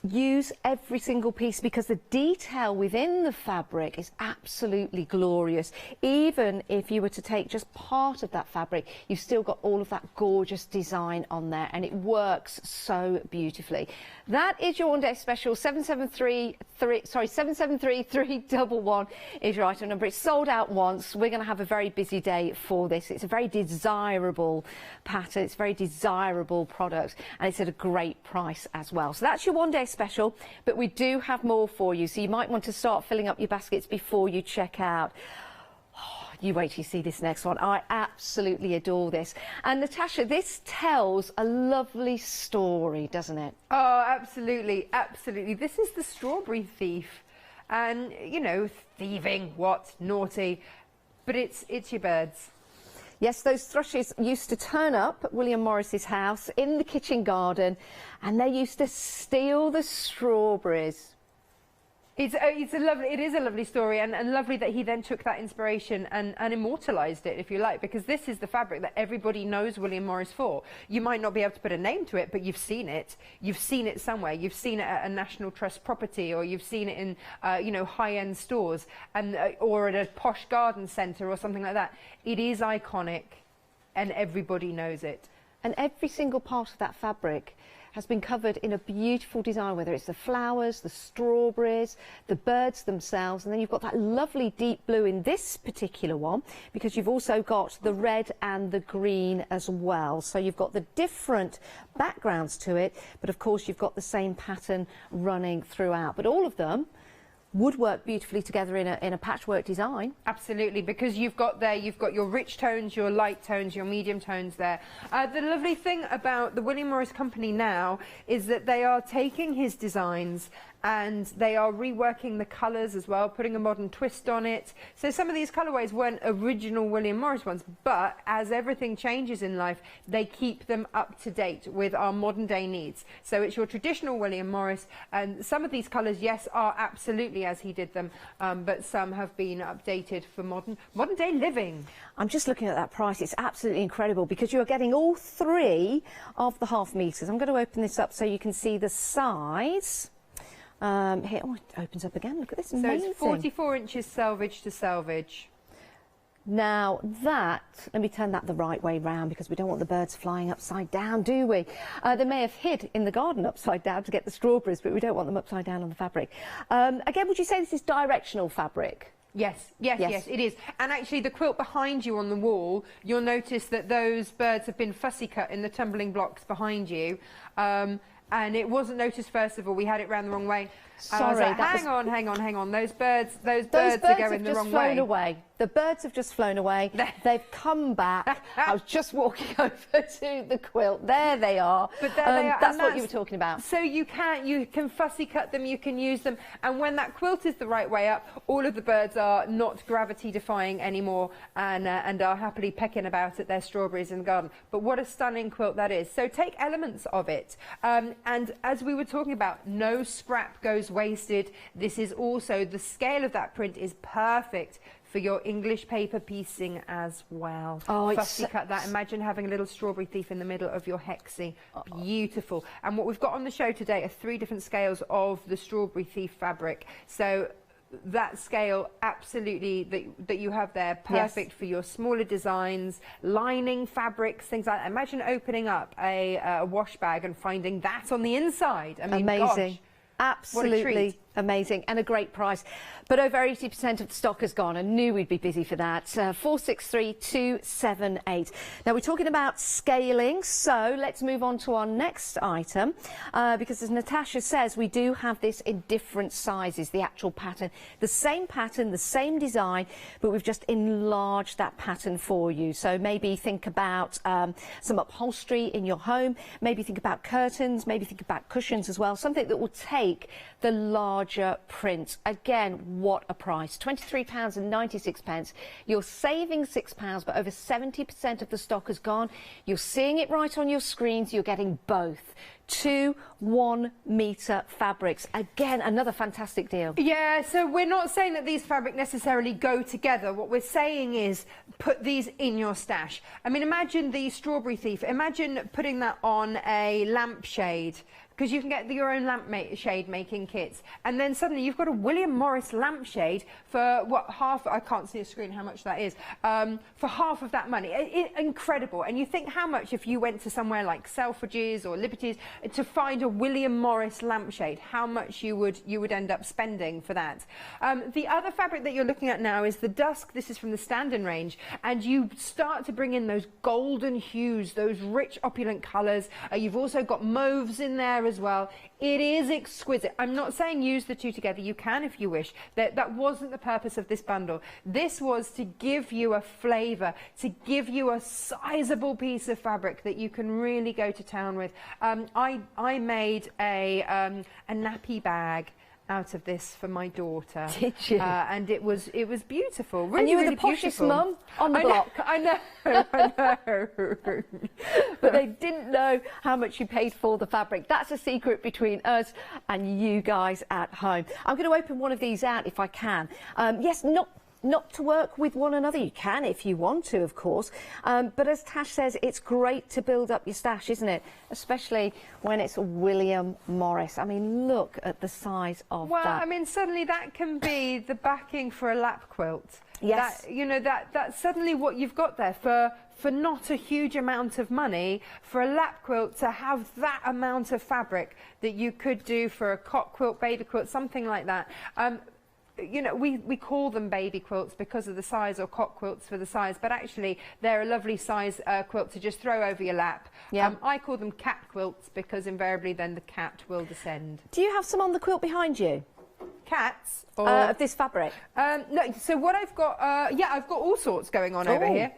Use every single piece, because the detail within the fabric is absolutely glorious. Even if you were to take just part of that fabric, you've still got all of that gorgeous design on there, and it works so beautifully. That is your one-day special. 773-311 is your item number. It's sold out once. We're going to have a very busy day for this. It's a very desirable pattern. It's a very desirable product, and it's at a great price as well. So that's your one-day special, but we do have more for you, so you might want to start filling up your baskets before you check out. Oh, you wait till you see this next one. I absolutely adore this. And Natasha, this tells a lovely story, doesn't it? Oh, absolutely, absolutely. This is the strawberry thief, and you know, thieving, what, naughty, but it's your birds. Yes, those thrushes used to turn up at William Morris's house in the kitchen garden, and they used to steal the strawberries. It is a lovely story, and lovely that he then took that inspiration and immortalised it, if you like, because this is the fabric that everybody knows William Morris for. You might not be able to put a name to it, but you've seen it. You've seen it somewhere. You've seen it at a National Trust property, or you've seen it in you know, high-end stores, and or at a posh garden centre or something like that. It is iconic, and everybody knows it. And every single part of that fabric has been covered in a beautiful design, whether it's the flowers, the strawberries, the birds themselves, and then you've got that lovely deep blue in this particular one, because you've also got the red and the green as well. So you've got the different backgrounds to it, but of course you've got the same pattern running throughout. But all of them would work beautifully together in a patchwork design. Absolutely, because you've got your rich tones, your light tones, your medium tones there. The lovely thing about the William Morris company now is that they are taking his designs and they are reworking the colours as well, putting a modern twist on it. So some of these colourways weren't original William Morris ones, but as everything changes in life, they keep them up to date with our modern day needs. So it's your traditional William Morris, and some of these colours, yes, are absolutely as he did them, but some have been updated for modern day living. I'm just looking at that price. It's absolutely incredible, because you're getting all three of the half metres. I'm going to open this up so you can see the size. Here, oh, it opens up again. Look at this, amazing. So it's 44 inches selvage to selvage. Now that, let me turn that the right way round, because we don't want the birds flying upside down, do we? They may have hid in the garden upside down to get the strawberries, but we don't want them upside down on the fabric. Again, would you say this is directional fabric? Yes, it is. And actually the quilt behind you on the wall, you'll notice that those birds have been fussy cut in the tumbling blocks behind you. and it wasn't noticed first of all. We had it round the wrong way. Sorry, I was like, hang on. Those birds are going the wrong way. Away. The birds have just flown away. They've come back. I was just walking over to the quilt. There they are. But there they are. That's what you were talking about. So you can fussy cut them, you can use them, and when that quilt is the right way up, all of the birds are not gravity defying anymore and are happily pecking about at their strawberries in the garden. But what a stunning quilt that is. So take elements of it. And as we were talking about, no scrap goes wasted. This is also, the scale of that print is perfect for your English paper piecing as well. Oh, fussy cut that. Imagine having a little strawberry thief in the middle of your hexie. Beautiful. And what we've got on the show today are 3 different scales of the strawberry thief fabric. So that scale absolutely that you have there, perfect for your smaller designs, lining fabrics, things like that. Imagine opening up a wash bag and finding that on the inside. I mean, amazing. Gosh, absolutely amazing, and a great price. But over 80% of the stock has gone. I knew we'd be busy for that. 463278. Now we're talking about scaling, so let's move on to our next item, because as Natasha says, we do have this in different sizes, the actual pattern, the same design, but we've just enlarged that pattern for you. So maybe think about some upholstery in your home, maybe think about curtains, maybe think about cushions as well, something that will take the larger print. Again, what a price, £23.96. You're saving £6, but over 70% of the stock has gone. You're seeing it right on your screens. You're getting both. 2 1-metre fabrics. Again, another fantastic deal. Yeah, so we're not saying that these fabrics necessarily go together. What we're saying is put these in your stash. I mean, imagine the strawberry thief. Imagine putting that on a lampshade, because you can get your own lampshade making kits, and then suddenly you've got a William Morris lampshade for what, half, I can't see a screen how much that is, for half of that money. Incredible. And you think how much if you went to somewhere like Selfridges or Liberty's to find a William Morris lampshade, how much you would end up spending for that. The other fabric that you're looking at now is the dusk. This is from the Stand-in range, and you start to bring in those golden hues, those rich opulent colours. You've also got mauves in there as well. It is exquisite. I'm not saying use the two together. You can if you wish. That wasn't the purpose of this bundle. This was to give you a flavour, to give you a sizable piece of fabric that you can really go to town with. I made a nappy bag out of this for my daughter. Did you? And it was beautiful. Really, and you were really the poshest beautiful. mum on the block. I know. But they didn't know how much you paid for the fabric. That's a secret between us and you guys at home. I'm going to open one of these out if I can. Yes, not to work with one another. You can if you want to, of course. But as Tash says, it's great to build up your stash, isn't it? Especially when it's William Morris. I mean, look at the size of that. Well, I mean, suddenly that can be the backing for a lap quilt. Yes. That, you know, that's suddenly what you've got there for not a huge amount of money, for a lap quilt to have that amount of fabric that you could do for a cot quilt, baby quilt, something like that. You know, we call them baby quilts because of the size, or cot quilts for the size, but actually they're a lovely size quilt to just throw over your lap. Yeah. I call them cat quilts because invariably then the cat will descend. Do you have some on the quilt behind you? Cats? Or of this fabric? No, so what I've got, yeah, I've got all sorts going on over here.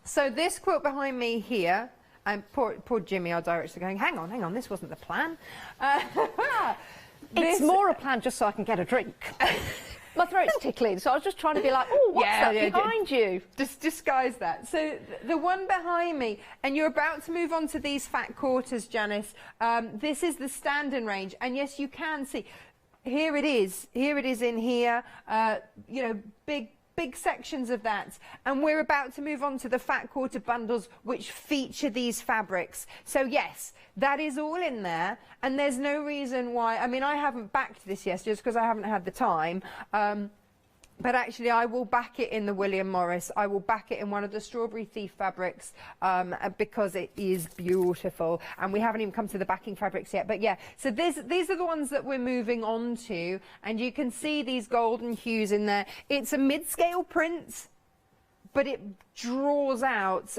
So this quilt behind me here, and poor Jimmy, our director, going, hang on, this wasn't the plan. It's more a plan just so I can get a drink. My throat's tickling, so I was just trying to be like, oh, what's that behind you? Just disguise that. So the one behind me, and you're about to move on to these fat quarters, Janice. This is the Stand-in range, and yes, you can see. Here it is in here, you know, big sections of that, and we're about to move on to the fat quarter bundles which feature these fabrics. So yes, that is all in there, and there's no reason why. I mean, I haven't backed this yet just because I haven't had the time, but actually I will back it in the William Morris. I will back it in one of the Strawberry Thief fabrics because it is beautiful, and we haven't even come to the backing fabrics yet. But yeah, so these are the ones that we're moving on to, and you can see these golden hues in there. It's a mid-scale print, but it draws out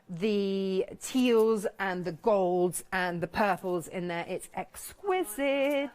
the teals and the golds and the purples in there. It's exquisite.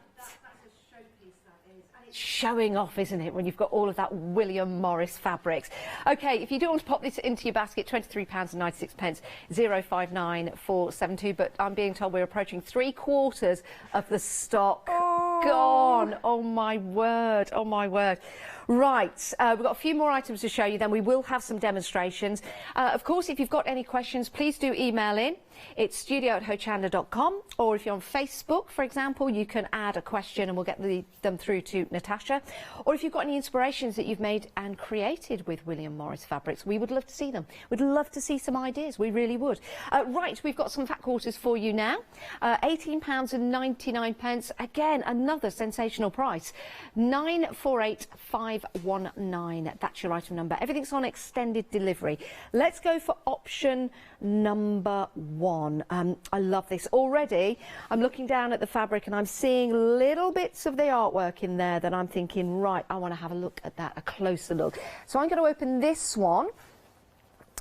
Showing off, isn't it, when you've got all of that William Morris fabrics. Okay, if you do want to pop this into your basket, £23.96, 059472, but I'm being told we're approaching 3/4 of the stock gone. Oh my word, oh my word. Right, we've got a few more items to show you, then we will have some demonstrations. Of course, if you've got any questions, please do email in. It's studio@hochanda.com, or if you're on Facebook, for example, you can add a question and we'll get them through to Natasha. Or if you've got any inspirations that you've made and created with William Morris fabrics, we would love to see them. We'd love to see some ideas, we really would. Right, we've got some fat quarters for you now. £18.99, again, another sensational price. 948519, that's your item number. Everything's on extended delivery. Let's go for option number 1. I love this already. I'm looking down at the fabric and I'm seeing little bits of the artwork in there that I'm thinking, right, I want to have a look at that, a closer look. So I'm going to open this one.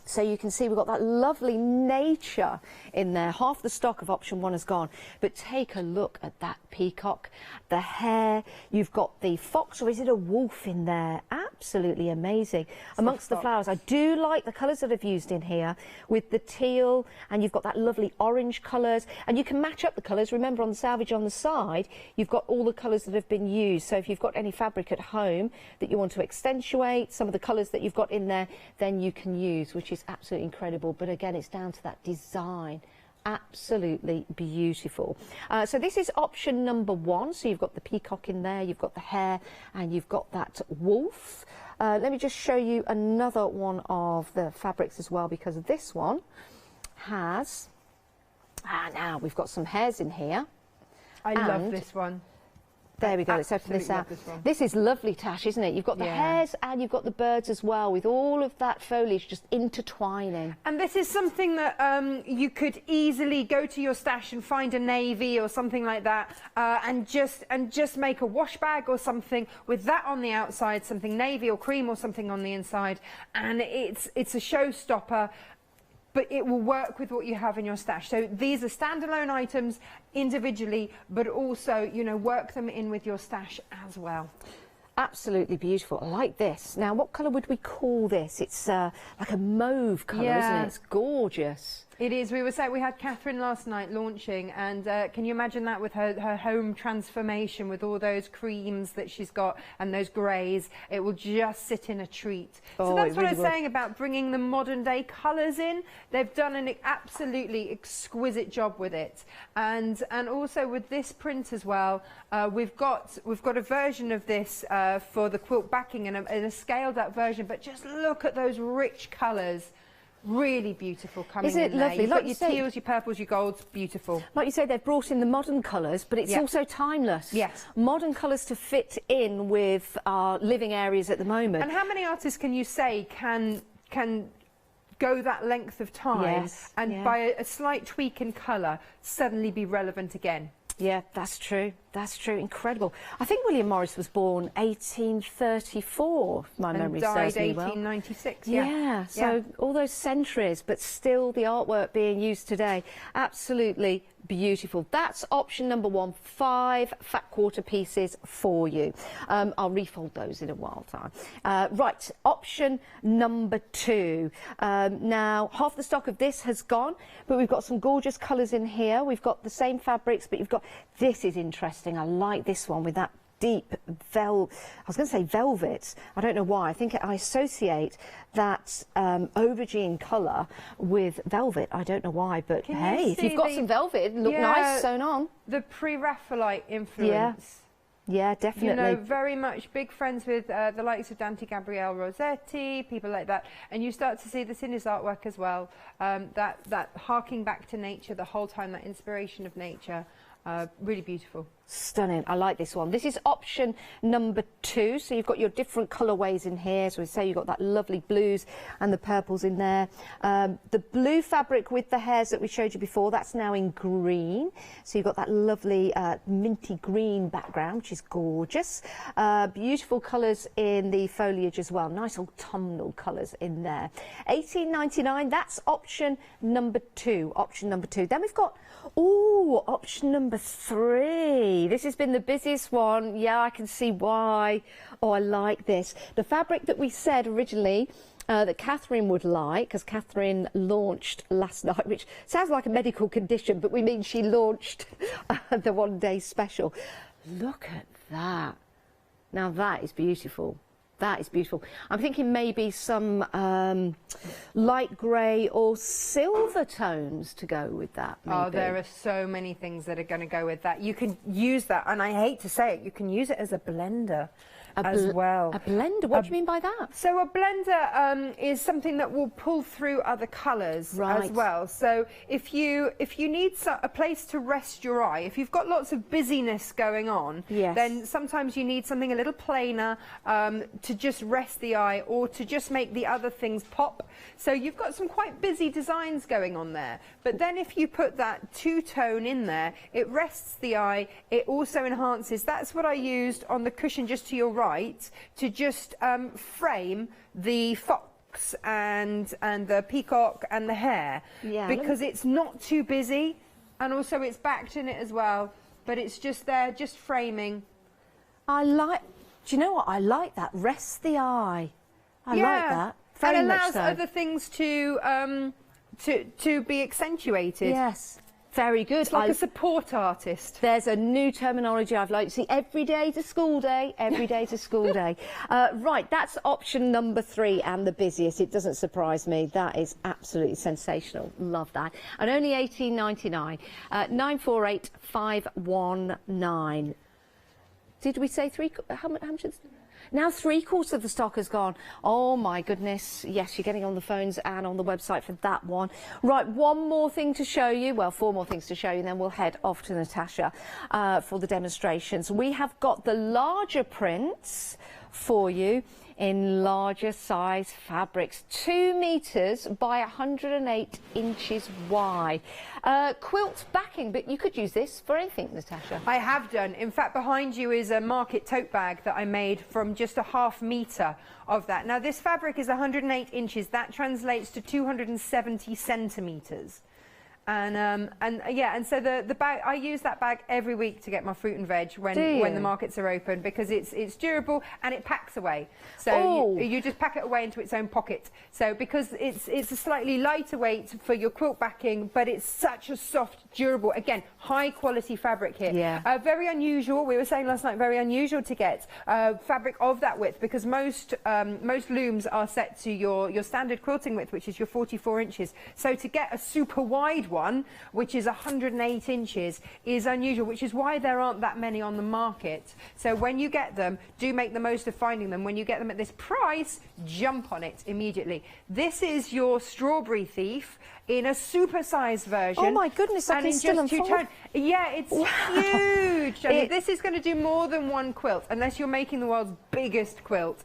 So you can see we've got that lovely nature in there. Half the stock of option 1 has gone. But take a look at that peacock, the hair. You've got the fox, or is it a wolf in there? Absolutely amazing. Amongst the flowers, I do like the colours that I've used in here with the teal, and you've got that lovely orange colours. And you can match up the colours. Remember, on the salvage on the side, you've got all the colours that have been used. So if you've got any fabric at home that you want to accentuate, some of the colours that you've got in there, then you can use, which is absolutely incredible. But again, it's down to that design. Absolutely beautiful. So this is option number 1. So you've got the peacock in there, you've got the hair, and you've got that wolf. Let me just show you another one of the fabrics as well, because this one has, now we've got some hairs in here. I love this one. There we go, let's open this out. This is lovely, Tash, isn't it? You've got the hairs and you've got the birds as well, with all of that foliage just intertwining. And this is something that you could easily go to your stash and find a navy or something like that, and just make a wash bag or something with that on the outside, something navy or cream or something on the inside, and it's a showstopper. But it will work with what you have in your stash. So these are standalone items individually, but also, you know, work them in with your stash as well. Absolutely beautiful. I like this. Now, what colour would we call this? It's like a mauve colour, isn't it? It's gorgeous. It is. We were saying, we had Catherine last night launching, and can you imagine that with her home transformation, with all those creams that she's got and those greys? It will just sit in a treat. So that's what I was saying about bringing the modern day colours in. They've done an absolutely exquisite job with it, and also with this print as well. We've got a version of this for the quilt backing, and a scaled up version. But just look at those rich colours. Really beautiful coming in there. Isn't it lovely? Like your teals, your purples, your golds, beautiful. Like you say, they've brought in the modern colours, but it's also timeless. Yes. Modern colours to fit in with our living areas at the moment. And how many artists can you say can go that length of time and by a slight tweak in colour suddenly be relevant again? Yeah, that's true. That's true. Incredible. I think William Morris was born 1834, if my memory serves me well. And died 1896, yeah. So all those centuries, but still the artwork being used today. Absolutely beautiful. That's option number 1, 5 fat quarter pieces for you. I'll refold those in a while time. Right, option number 2. Now, half the stock of this has gone, but we've got some gorgeous colours in here. We've got the same fabrics, but you've got, this is interesting. I like this one with that deep velvet. I was going to say velvet. I don't know why. I think I associate that aubergine colour with velvet. I don't know why, but hey, if you've got some velvet, it'll look nice sewn on. The pre-Raphaelite influence. Yeah, definitely. You know, very much big friends with the likes of Dante Gabriele Rossetti, people like that. And you start to see this in his artwork as well. That harking back to nature the whole time, that inspiration of nature. Really beautiful. Stunning. I like this one. This is option number 2. So you've got your different colourways in here. So we say you've got that lovely blues and the purples in there. The blue fabric with the hairs that we showed you before, that's now in green. So you've got that lovely minty green background, which is gorgeous. Beautiful colours in the foliage as well. Nice autumnal colours in there. $18.99. That's option number 2. Option number 2. Then we've got, ooh, option number 3. This has been the busiest one. Yeah, I can see why. Oh, I like this. The fabric that we said originally that Catherine would like, because Catherine launched last night, which sounds like a medical condition, but we mean she launched the one-day special. Look at that. Now that is beautiful. That is beautiful. I'm thinking maybe some light grey or silver tones to go with that. Maybe. Oh, there are so many things that are going to go with that. You can use that, and I hate to say it, you can use it as a blender. As well. A blender? What do you mean by that? So a blender is something that will pull through other colours as well. So if you need a place to rest your eye, if you've got lots of busyness going on, then sometimes you need something a little plainer to just rest the eye or to just make the other things pop. So you've got some quite busy designs going on there. But then if you put that two-tone in there, it rests the eye. It also enhances. That's what I used on the cushion just to your right, to just frame the fox and the peacock and the hare, because it's not too busy, and also it's backed in it as well, but it's just there, just framing. I like, do you know what, I like that, rest the eye. I like that. Very and much allows so. other things to be accentuated. Yes. Very good. It's like a support artist. There's a new terminology I've liked to see. Every day to school day, every day to school day. Right, that's option number 3 and the busiest. It doesn't surprise me. That is absolutely sensational. Love that. And only $18.99. 948519. Did we say 3? How much is... Now 3/4 of the stock has gone. Oh my goodness. Yes, you're getting on the phones and on the website for that one. Right, one more thing to show you. Well, 4 more things to show you, and then we'll head off to Natasha for the demonstrations. We have got the larger prints for you in larger size fabrics, 2 meters by 108 inches wide. Quilt backing, but you could use this for anything, Natasha. I have done. In fact, behind you is a market tote bag that I made from just a ½ meter of that. Now, this fabric is 108 inches. That translates to 270 centimeters. And so the bag, I use that bag every week to get my fruit and veg when the markets are open, because it's durable and it packs away. So you just pack it away into its own pocket. So because it's a slightly lighter weight for your quilt backing, but it's such a soft, durable, again, high quality fabric here. Yeah. Very unusual. We were saying last night, very unusual to get fabric of that width, because most looms are set to your standard quilting width, which is your 44 inches. So to get a super wide one, which is 108 inches, is unusual, which is why there aren't that many on the market. So when you get them, do make the most of finding them. When you get them at this price, jump on it immediately. This is your strawberry thief in a super-sized version. Oh my goodness, I can still unfold. Yeah, it's huge. I mean, this is going to do more than one quilt, unless you're making the world's biggest quilt.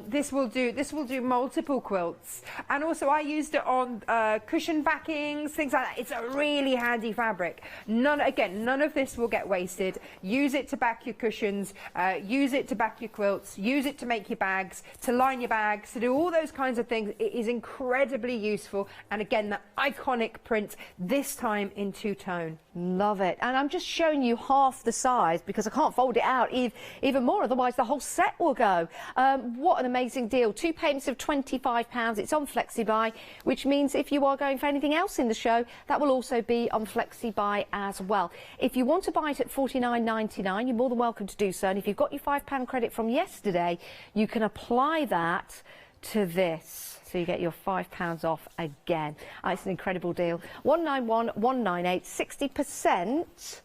This will do multiple quilts. And also, I used it on cushion backings, things like that. It's a really handy fabric. None of this will get wasted. Use it to back your cushions. Use it to back your quilts. Use it to make your bags, to line your bags, to do all those kinds of things. It is incredibly useful. And again, that iconic print, this time in two-tone. Love it. And I'm just showing you half the size because I can't fold it out even more, otherwise the whole set will go. What an amazing deal. 2 payments of £25. It's on FlexiBuy, which means if you are going for anything else in the show, that will also be on FlexiBuy as well. If you want to buy it at $49.99, you're more than welcome to do so. And if you've got your £5 credit from yesterday, you can apply that to this. So you get your £5 off again. It's an incredible deal. 191,198, 60%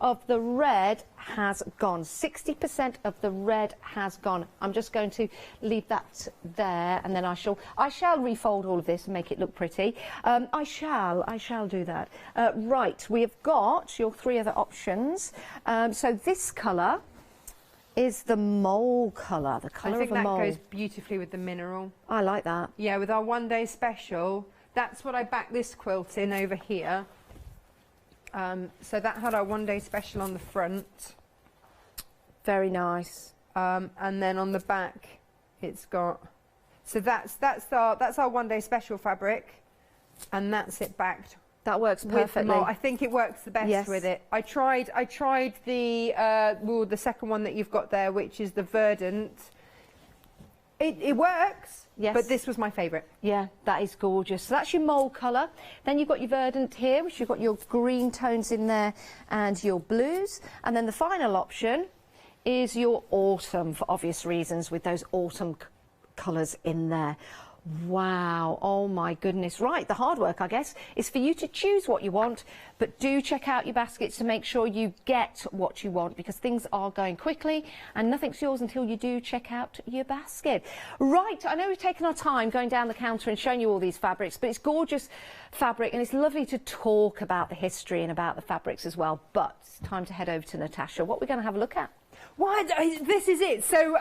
of the red has gone. 60% of the red has gone. I'm just going to leave that there, and then I shall refold all of this and make it look pretty. I shall do that. Right, we have got your 3 other options. So this colour is the mole colour, the colour of a mole. I think that goes beautifully with the mineral. I like that. Yeah, with our one-day special, that's what I backed this quilt in over here. So that had our one-day special on the front. Very nice. And then on the back, it's got. So that's our one-day special fabric, and that's it backed. That works perfectly. I think it works the best with it. I tried the second one that you've got there, which is the verdant. It works, but this was my favourite. Yeah, that is gorgeous. So that's your mole colour. Then you've got your verdant here, which you've got your green tones in there and your blues. And then the final option is your autumn, for obvious reasons, with those autumn colours in there. Wow, oh my goodness. Right, the hard work, I guess, is for you to choose what you want, but do check out your baskets to make sure you get what you want, because things are going quickly and nothing's yours until you do check out your basket. Right, I know we've taken our time going down the counter and showing you all these fabrics, but it's gorgeous fabric and it's lovely to talk about the history and about the fabrics as well. But it's time to head over to Natasha. What we're going to have a look at? Well, this is it. So,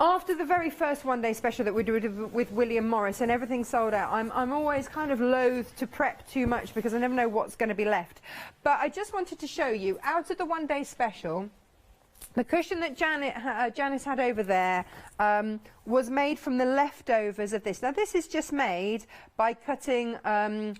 after the very first one-day special that we did with William Morris and everything sold out, I'm always kind of loath to prep too much because I never know what's going to be left. But I just wanted to show you, out of the one-day special, the cushion that Janice had over there was made from the leftovers of this. Now, this is just made by cutting,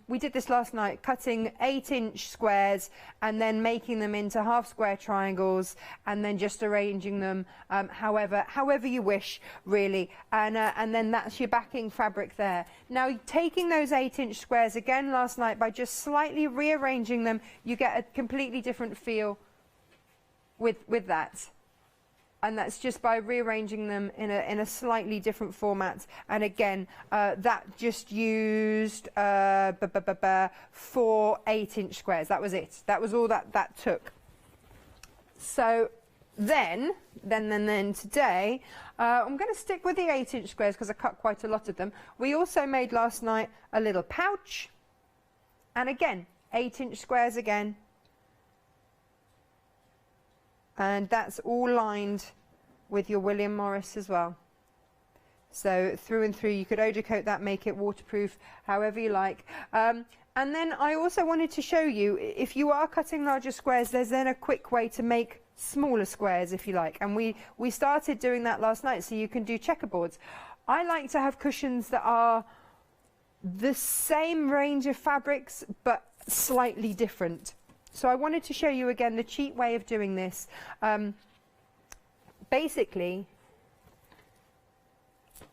we did this last night, cutting 8-inch squares and then making them into half-square triangles and then just arranging them however you wish, really. And then that's your backing fabric there. Now, taking those 8-inch squares again last night, by just slightly rearranging them, you get a completely different feel with that, and that's just by rearranging them in a slightly different format. And again, that just used 4 8-inch squares. That was it. That was all that took. So then today, I'm going to stick with the 8-inch squares because I cut quite a lot of them. We also made last night a little pouch, and again 8-inch squares again. And that's all lined with your William Morris as well. So through and through, you could Oda coat that, make it waterproof, however you like. And then I also wanted to show you, if you are cutting larger squares, there's then a quick way to make smaller squares, if you like. And we started doing that last night, so you can do checkerboards. I like to have cushions that are the same range of fabrics, but slightly different. So I wanted to show you again the cheap way of doing this. Basically,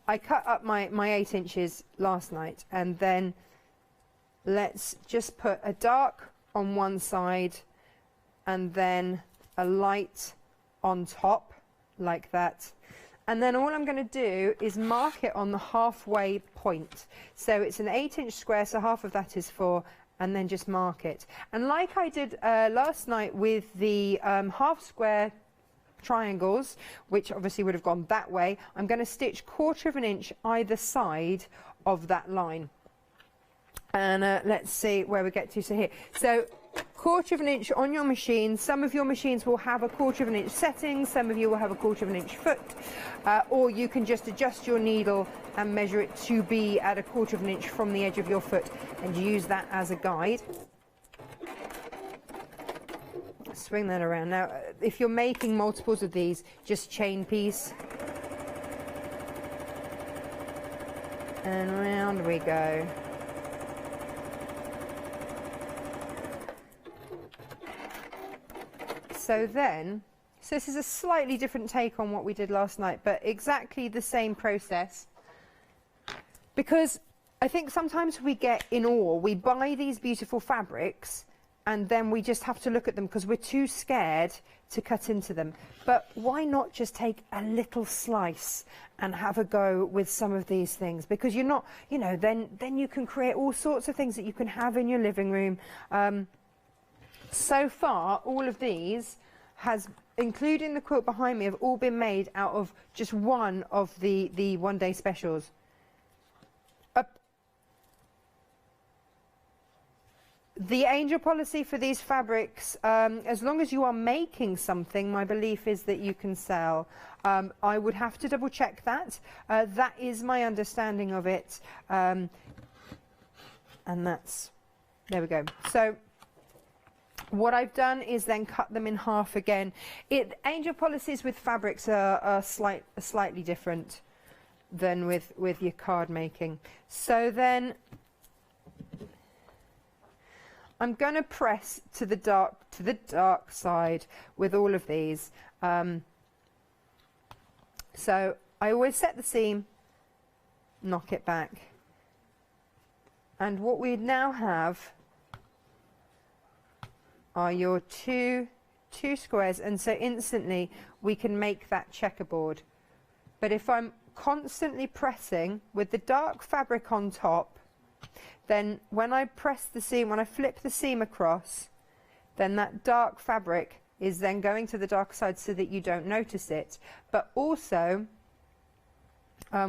I cut up my 8 inches last night, and then let's just put a dark on one side and then a light on top, like that. And then all I'm going to do is mark it on the halfway point. So it's an 8-inch square, so half of that is 4. And then just mark it. And like I did last night with the half square triangles, which obviously would have gone that way, I'm going to stitch 1/4 of an inch either side of that line. And let's see where we get to. So here, so 1/4 of an inch on your machine. Some of your machines will have a 1/4 of an inch setting, some of you will have a 1/4 of an inch foot, or you can just adjust your needle and measure it to be at a 1/4 of an inch from the edge of your foot and use that as a guide. Swing that around. Now, if you're making multiples of these, just chain piece. And round we go. So this is a slightly different take on what we did last night, but exactly the same process. Because I think sometimes we get in awe, we buy these beautiful fabrics and then we just have to look at them because we're too scared to cut into them. But why not just take a little slice and have a go with some of these things? Because you're not, you know, then you can create all sorts of things that you can have in your living room. so far, all of these including the quilt behind me, have all been made out of just one of the one-day specials. The angel policy for these fabrics, as long as you are making something, my belief is that you can sell. I would have to double check that. That is my understanding of it. And there we go. So what I've done is then cut them in half again. Angel policies with fabrics are slightly different than with your card making. So then I'm going to press to the dark side with all of these. So I always set the seam, knock it back, and what we now have are your two squares, and so instantly we can make that checkerboard. But if I'm constantly pressing with the dark fabric on top, then when I press the seam, when I flip the seam across, then that dark fabric is then going to the dark side so that you don't notice it. But also,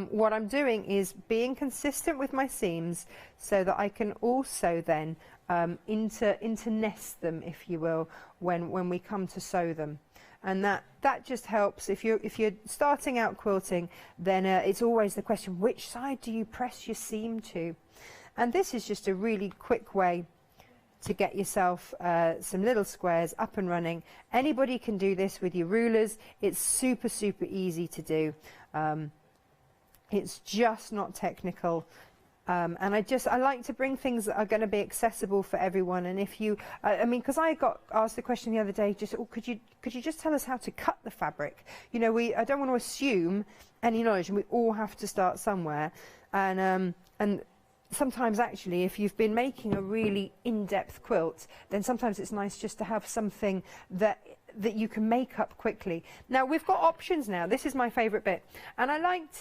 what I'm doing is being consistent with my seams so that I can also then internest them, if you will, when we come to sew them. And that just helps. If you're starting out quilting, then it's always the question, which side do you press your seam to? And this is just a really quick way to get yourself some little squares up and running. Anybody can do this with your rulers. It's super, super easy to do. It's just not technical. And I like to bring things that are going to be accessible for everyone. And if you, I mean, because I got asked the question the other day, just, oh, could you just tell us how to cut the fabric? You know, I don't want to assume any knowledge, and we all have to start somewhere. And sometimes actually, if you've been making a really in-depth quilt, then sometimes it's nice just to have something that you can make up quickly. Now we've got options now. This is my favourite bit, and I like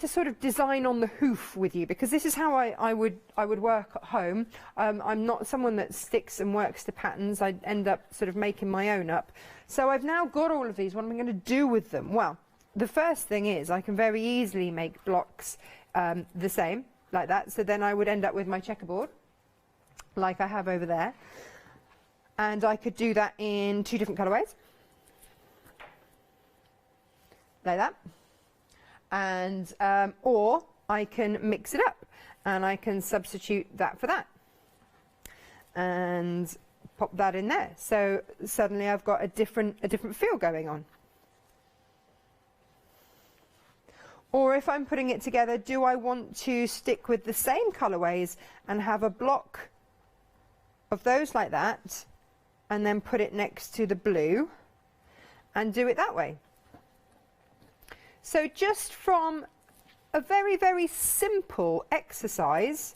to sort of design on the hoof with you, because this is how I would work at home. I'm not someone that sticks and works to patterns. I end up sort of making my own up. So I've now got all of these. What am I going to do with them? Well, the first thing is I can very easily make blocks the same, like that. So then I would end up with my checkerboard, like I have over there. And I could do that in 2 different colourways, like that. And or I can mix it up, and I can substitute that for that, and pop that in there. So suddenly I've got a different feel going on. Or if I'm putting it together, do I want to stick with the same colourways and have a block of those like that, and then put it next to the blue and do it that way? So just from a very, very simple exercise,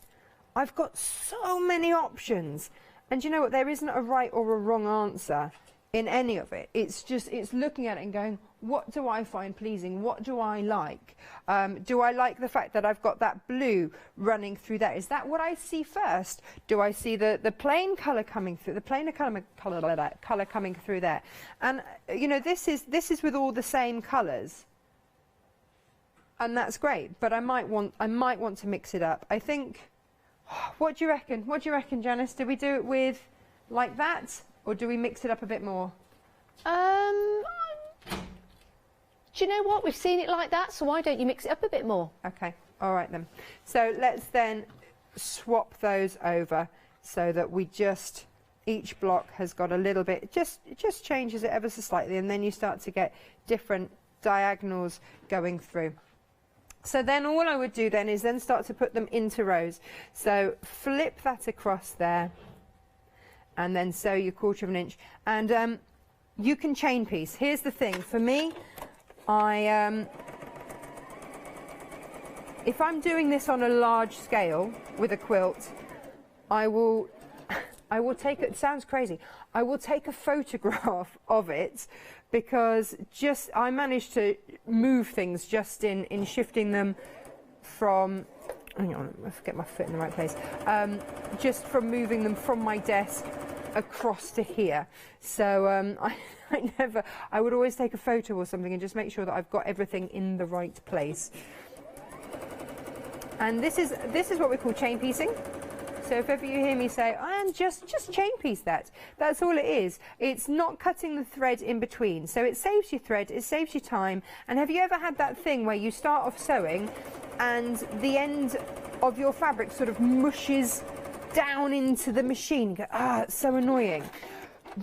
I've got so many options. And you know what? There isn't a right or a wrong answer in any of it. It's looking at it and going, what do I find pleasing? What do I like? Do I like the fact that I've got that blue running through there? Is that what I see first? Do I see the plain colour coming through, the plainer colour coming through there? And you know, this is with all the same colours. And that's great, but I might want to mix it up. I think, what do you reckon? What do you reckon, Janice? Do we do it with like that, or do we mix it up a bit more? Do you know what? We've seen it like that, so why don't you mix it up a bit more? Okay, all right then. So let's then swap those over so that we just, each block has got a little bit, it just changes it ever so slightly, and then you start to get different diagonals going through. So then all I would do then is then start to put them into rows. So flip that across there, and then sew your 1/4 inch. And you can chain piece. Here's the thing, for me, if I'm doing this on a large scale with a quilt, I will take, it sounds crazy, I will take a photograph of it, because I managed to move things just in shifting them from hang on, I forget my foot in the right place, just from moving them from my desk across to here. So I would always take a photo or something and just make sure that I've got everything in the right place. And this is what we call chain piecing. So if ever you hear me say, and just chain piece that, that's all it is. It's not cutting the thread in between. So it saves you thread, it saves you time. And have you ever had that thing where you start off sewing and the end of your fabric sort of mushes down into the machine? You go, it's so annoying.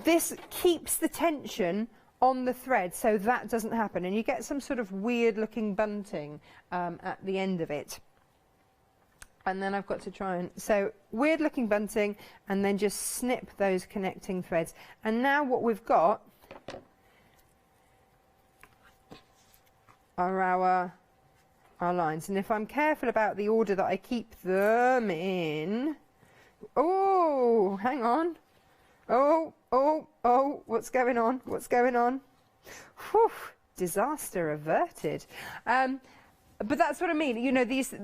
This keeps the tension on the thread so that doesn't happen. And you get some sort of weird looking bunting at the end of it. And then I've got to try and, so weird looking bunting, and then just snip those connecting threads. And now what we've got are our lines. And if I'm careful about the order that I keep them in, oh, hang on. Oh, what's going on? What's going on? Whew, disaster averted. But that's what I mean, you know, these,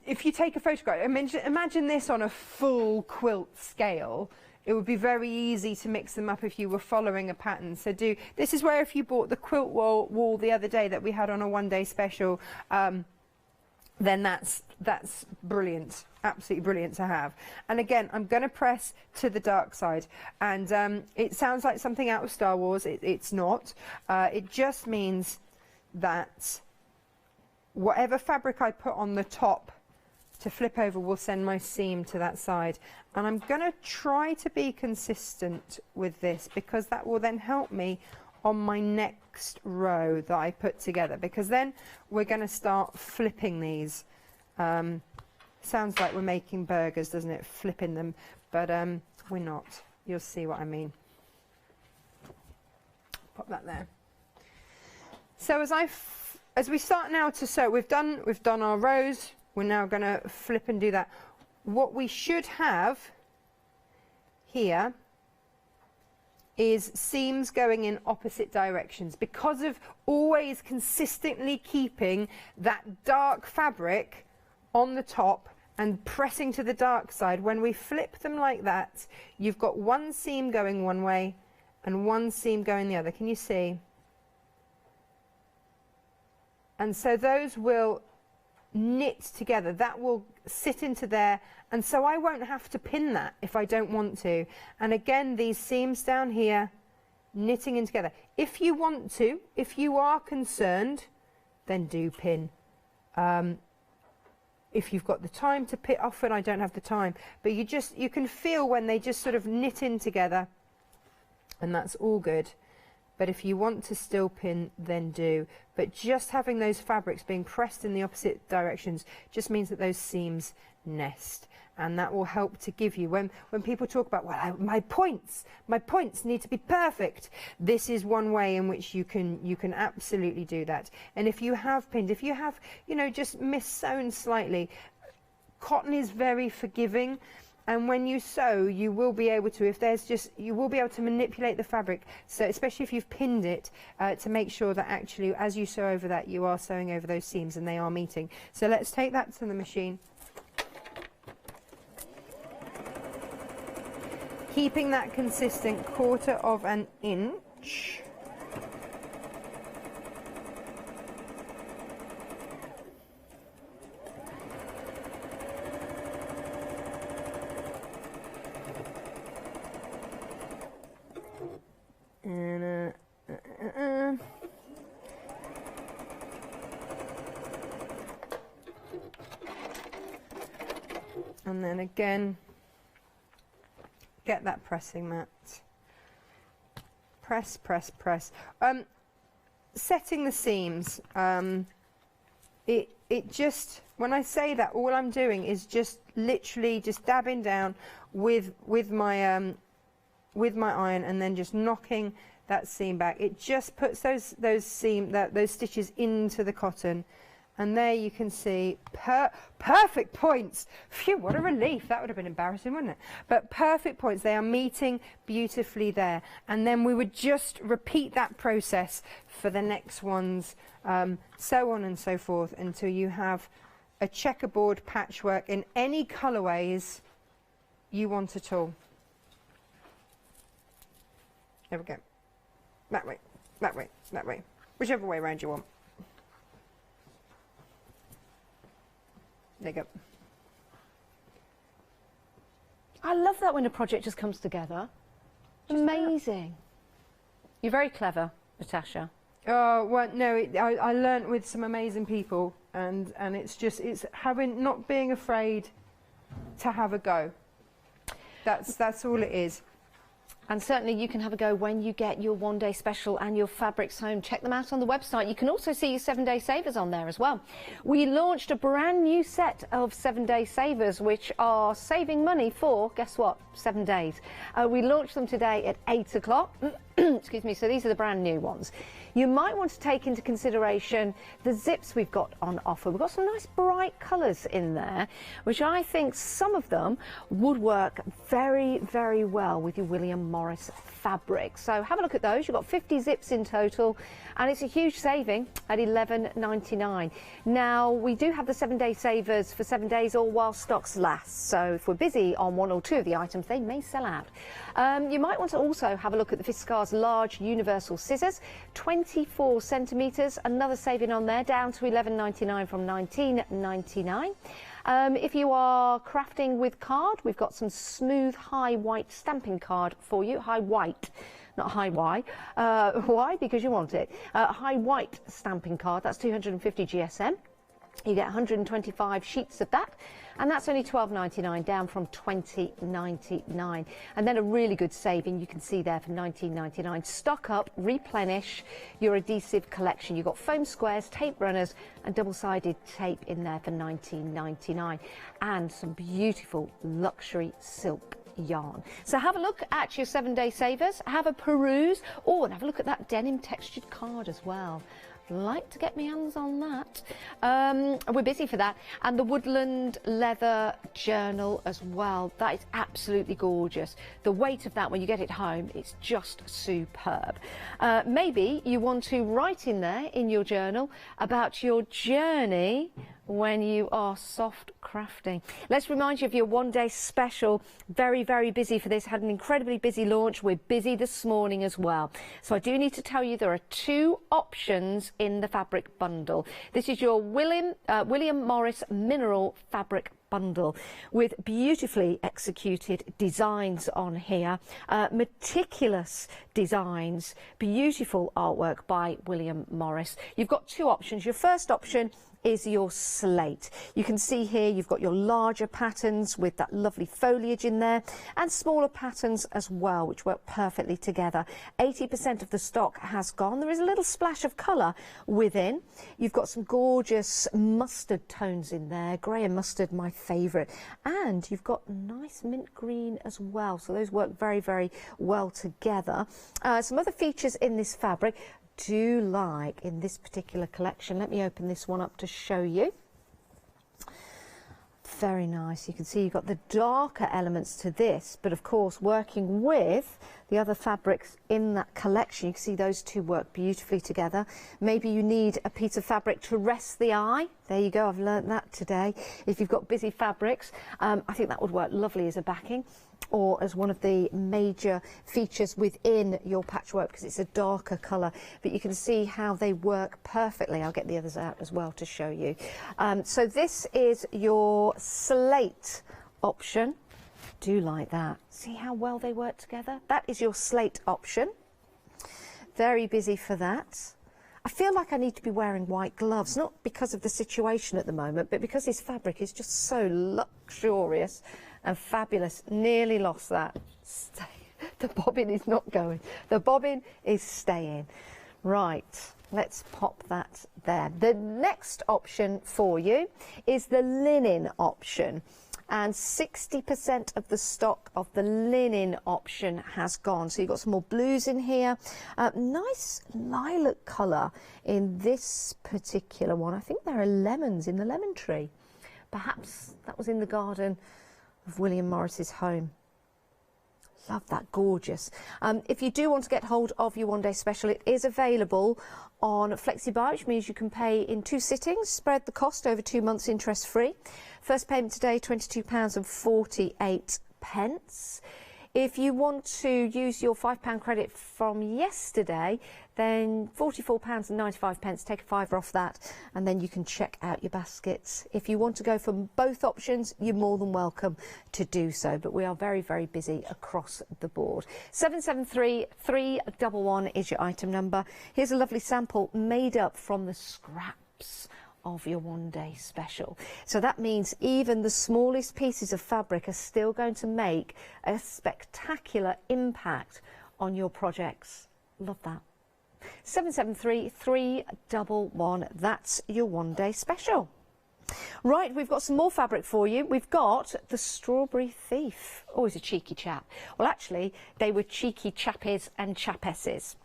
if you take a photograph, imagine this on a full quilt scale, it would be very easy to mix them up if you were following a pattern. So this is where if you bought the quilt wall the other day that we had on a one-day special, then that's brilliant, absolutely brilliant to have. And again, I'm going to press to the dark side, and it sounds like something out of Star Wars. It's not. It just means that whatever fabric I put on the top to flip over will send my seam to that side. And I'm going to try to be consistent with this, because that will then help me on my next row that I put together, because then we're going to start flipping these. Sounds like we're making burgers, doesn't it? Flipping them, but we're not. You'll see what I mean. Pop that there. So as we start now to sew, we've done our rows. We're now going to flip and do that. What we should have here is seams going in opposite directions, because of always consistently keeping that dark fabric on the top and pressing to the dark side. When we flip them like that, you've got one seam going one way and one seam going the other. Can you see? And so those will knit together, that will sit into there, and so I won't have to pin that if I don't want to. And again, these seams down here knitting in together. If you want to, if you are concerned, then do pin. If you've got the time to pin, often I don't have the time, but you can feel when they just sort of knit in together, and that's all good. But if you want to still pin, then do. But just having those fabrics being pressed in the opposite directions just means that those seams nest. And that will help to give you, when people talk about, well, my points need to be perfect. This is one way in which you can absolutely do that. And if you have pinned, if you have, you know, just mis-sewn slightly, cotton is very forgiving. And when you sew, you will be able to, you will be able to manipulate the fabric, so especially if you've pinned it, to make sure that actually, as you sew over that, you are sewing over those seams and they are meeting. So let's take that to the machine. Keeping that consistent 1/4 of an inch. And then again, get that pressing mat. Press, press, press. Setting the seams. It just, when I say that, all I'm doing is just literally just dabbing down with my iron, and then just knocking that seam back. It just puts those stitches into the cotton. And there you can see perfect points. Phew, what a relief. That would have been embarrassing, wouldn't it? But perfect points. They are meeting beautifully there. And then we would just repeat that process for the next ones, so on and so forth, until you have a checkerboard patchwork in any colourways you want at all. There we go. That way, that way, that way. Whichever way around you want. There you go. I love that when a project just comes together. Amazing. You're very clever, Natasha. Oh, well, no, I learnt with some amazing people, and it's having, not being afraid to have a go. That's all it is. And certainly you can have a go when you get your one-day special and your fabrics home. Check them out on the website. You can also see your 7-day savers on there as well. We launched a brand new set of 7-day savers, which are saving money for, guess what, 7 days. We launched them today at 8 o'clock. Excuse me, so these are the brand new ones. You might want to take into consideration the zips we've got on offer. We've got some nice bright colours in there, which I think some of them would work very, very well with your William Morris fabric. So have a look at those. You've got 50 zips in total, and it's a huge saving at $11.99. Now, we do have the 7-day savers for 7 days or while stocks last. So if we're busy on 1 or 2 of the items, they may sell out. You might want to also have a look at the Fiskars large universal scissors, 24 centimetres, another saving on there, down to $11.99 from $19.99. If you are crafting with card, we've got some smooth high white stamping card for you. High white, not high Y. Why? Because you want it. High white stamping card, that's 250 GSM. You get 125 sheets of that, and that's only $12.99, down from $20.99. And then a really good saving you can see there for $19.99. Stock up, replenish your adhesive collection. You've got foam squares, tape runners, and double-sided tape in there for $19.99, and some beautiful luxury silk yarn. So have a look at your 7-day savers, have a peruse, and have a look at that denim textured card as well. Like to get my hands on that. We're busy for that. And the woodland leather journal as well. That is absolutely gorgeous. The weight of that when you get it home, it's just superb. Maybe you want to write in there in your journal about your journey when you are soft crafting. Let's remind you of your 1-day special. Very, very busy for this. Had an incredibly busy launch. We're busy this morning as well. So I do need to tell you there are 2 options in the fabric bundle. This is your William Morris Mineral Fabric Bundle with beautifully executed designs on here, meticulous designs, beautiful artwork by William Morris. You've got 2 options. Your first option is your slate. You can see here you've got your larger patterns with that lovely foliage in there, and smaller patterns as well, which work perfectly together. 80% of the stock has gone. There is a little splash of colour within. You've got some gorgeous mustard tones in there, grey and mustard, my favourite, and you've got nice mint green as well, so those work very, very well together. Some other features in this fabric do like in this particular collection. Let me open this one up to show you. Very nice. You can see you've got the darker elements to this, but of course working with the other fabrics in that collection, you can see those 2 work beautifully together. Maybe you need a piece of fabric to rest the eye. There you go, I've learnt that today. If you've got busy fabrics, I think that would work lovely as a backing, or as one of the major features within your patchwork, because it's a darker colour, but you can see how they work perfectly. I'll get the others out as well to show you. So this is your slate option. Do like that. See how well they work together? That is your slate option. Very busy for that. I feel like I need to be wearing white gloves, not because of the situation at the moment, but because this fabric is just so luxurious and fabulous. Nearly lost that. Stay. The bobbin is not going. The bobbin is staying. Right, let's pop that there. The next option for you is the linen option. And 60% of the stock of the linen option has gone. So you've got some more blues in here. Nice lilac colour in this particular one. I think there are lemons in the lemon tree. Perhaps that was in the garden of William Morris's home. Love that, gorgeous. If you do want to get hold of your one-day special, it is available on FlexiBuy, which means you can pay in 2 sittings, spread the cost over 2 months interest-free. First payment today, £22.48. If you want to use your £5 credit from yesterday, then £44.95, take a £5 off that, and then you can check out your baskets. If you want to go for both options, you're more than welcome to do so, but we are very, very busy across the board. 773311 is your item number. Here's a lovely sample made up from the scraps of your one-day special. So that means even the smallest pieces of fabric are still going to make a spectacular impact on your projects. Love that. 773311, that's your one-day special. Right, we've got some more fabric for you. We've got the Strawberry Thief. Always a cheeky chap. Well, actually, they were cheeky chappies and chapesses.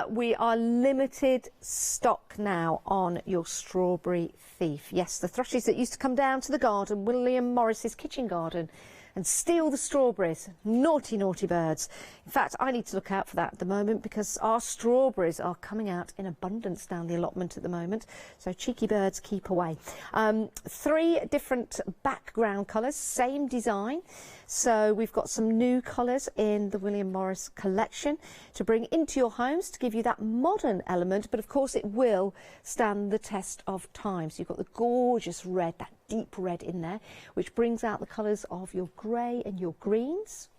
We are limited stock now on your Strawberry Thief. Yes, the thrushes that used to come down to the garden, William Morris's kitchen garden, and steal the strawberries. Naughty, naughty birds. In fact, I need to look out for that at the moment because our strawberries are coming out in abundance down the allotment at the moment. So cheeky birds, keep away. 3 different background colours, same design. So we've got some new colours in the William Morris collection to bring into your homes to give you that modern element, but of course it will stand the test of time. So you've got the gorgeous red, that deep red in there, which brings out the colours of your grey and your greens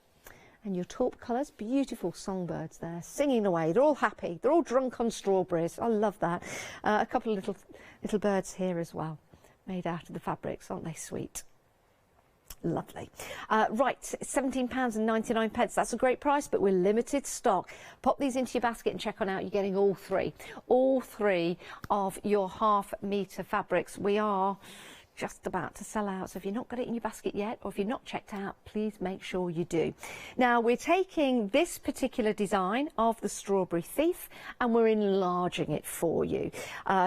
and your taupe colours. Beautiful songbirds there singing away. They're all happy. They're all drunk on strawberries. I love that. A couple of little birds here as well, made out of the fabrics. Aren't they sweet? Lovely. Right, £17.99. That's a great price, but we're limited stock. Pop these into your basket and check on out. You're getting all 3 of your half-metre fabrics. We are just about to sell out, so if you've not got it in your basket yet, or if you're not checked out, please make sure you do. Now we're taking this particular design of the Strawberry Thief and we're enlarging it for you.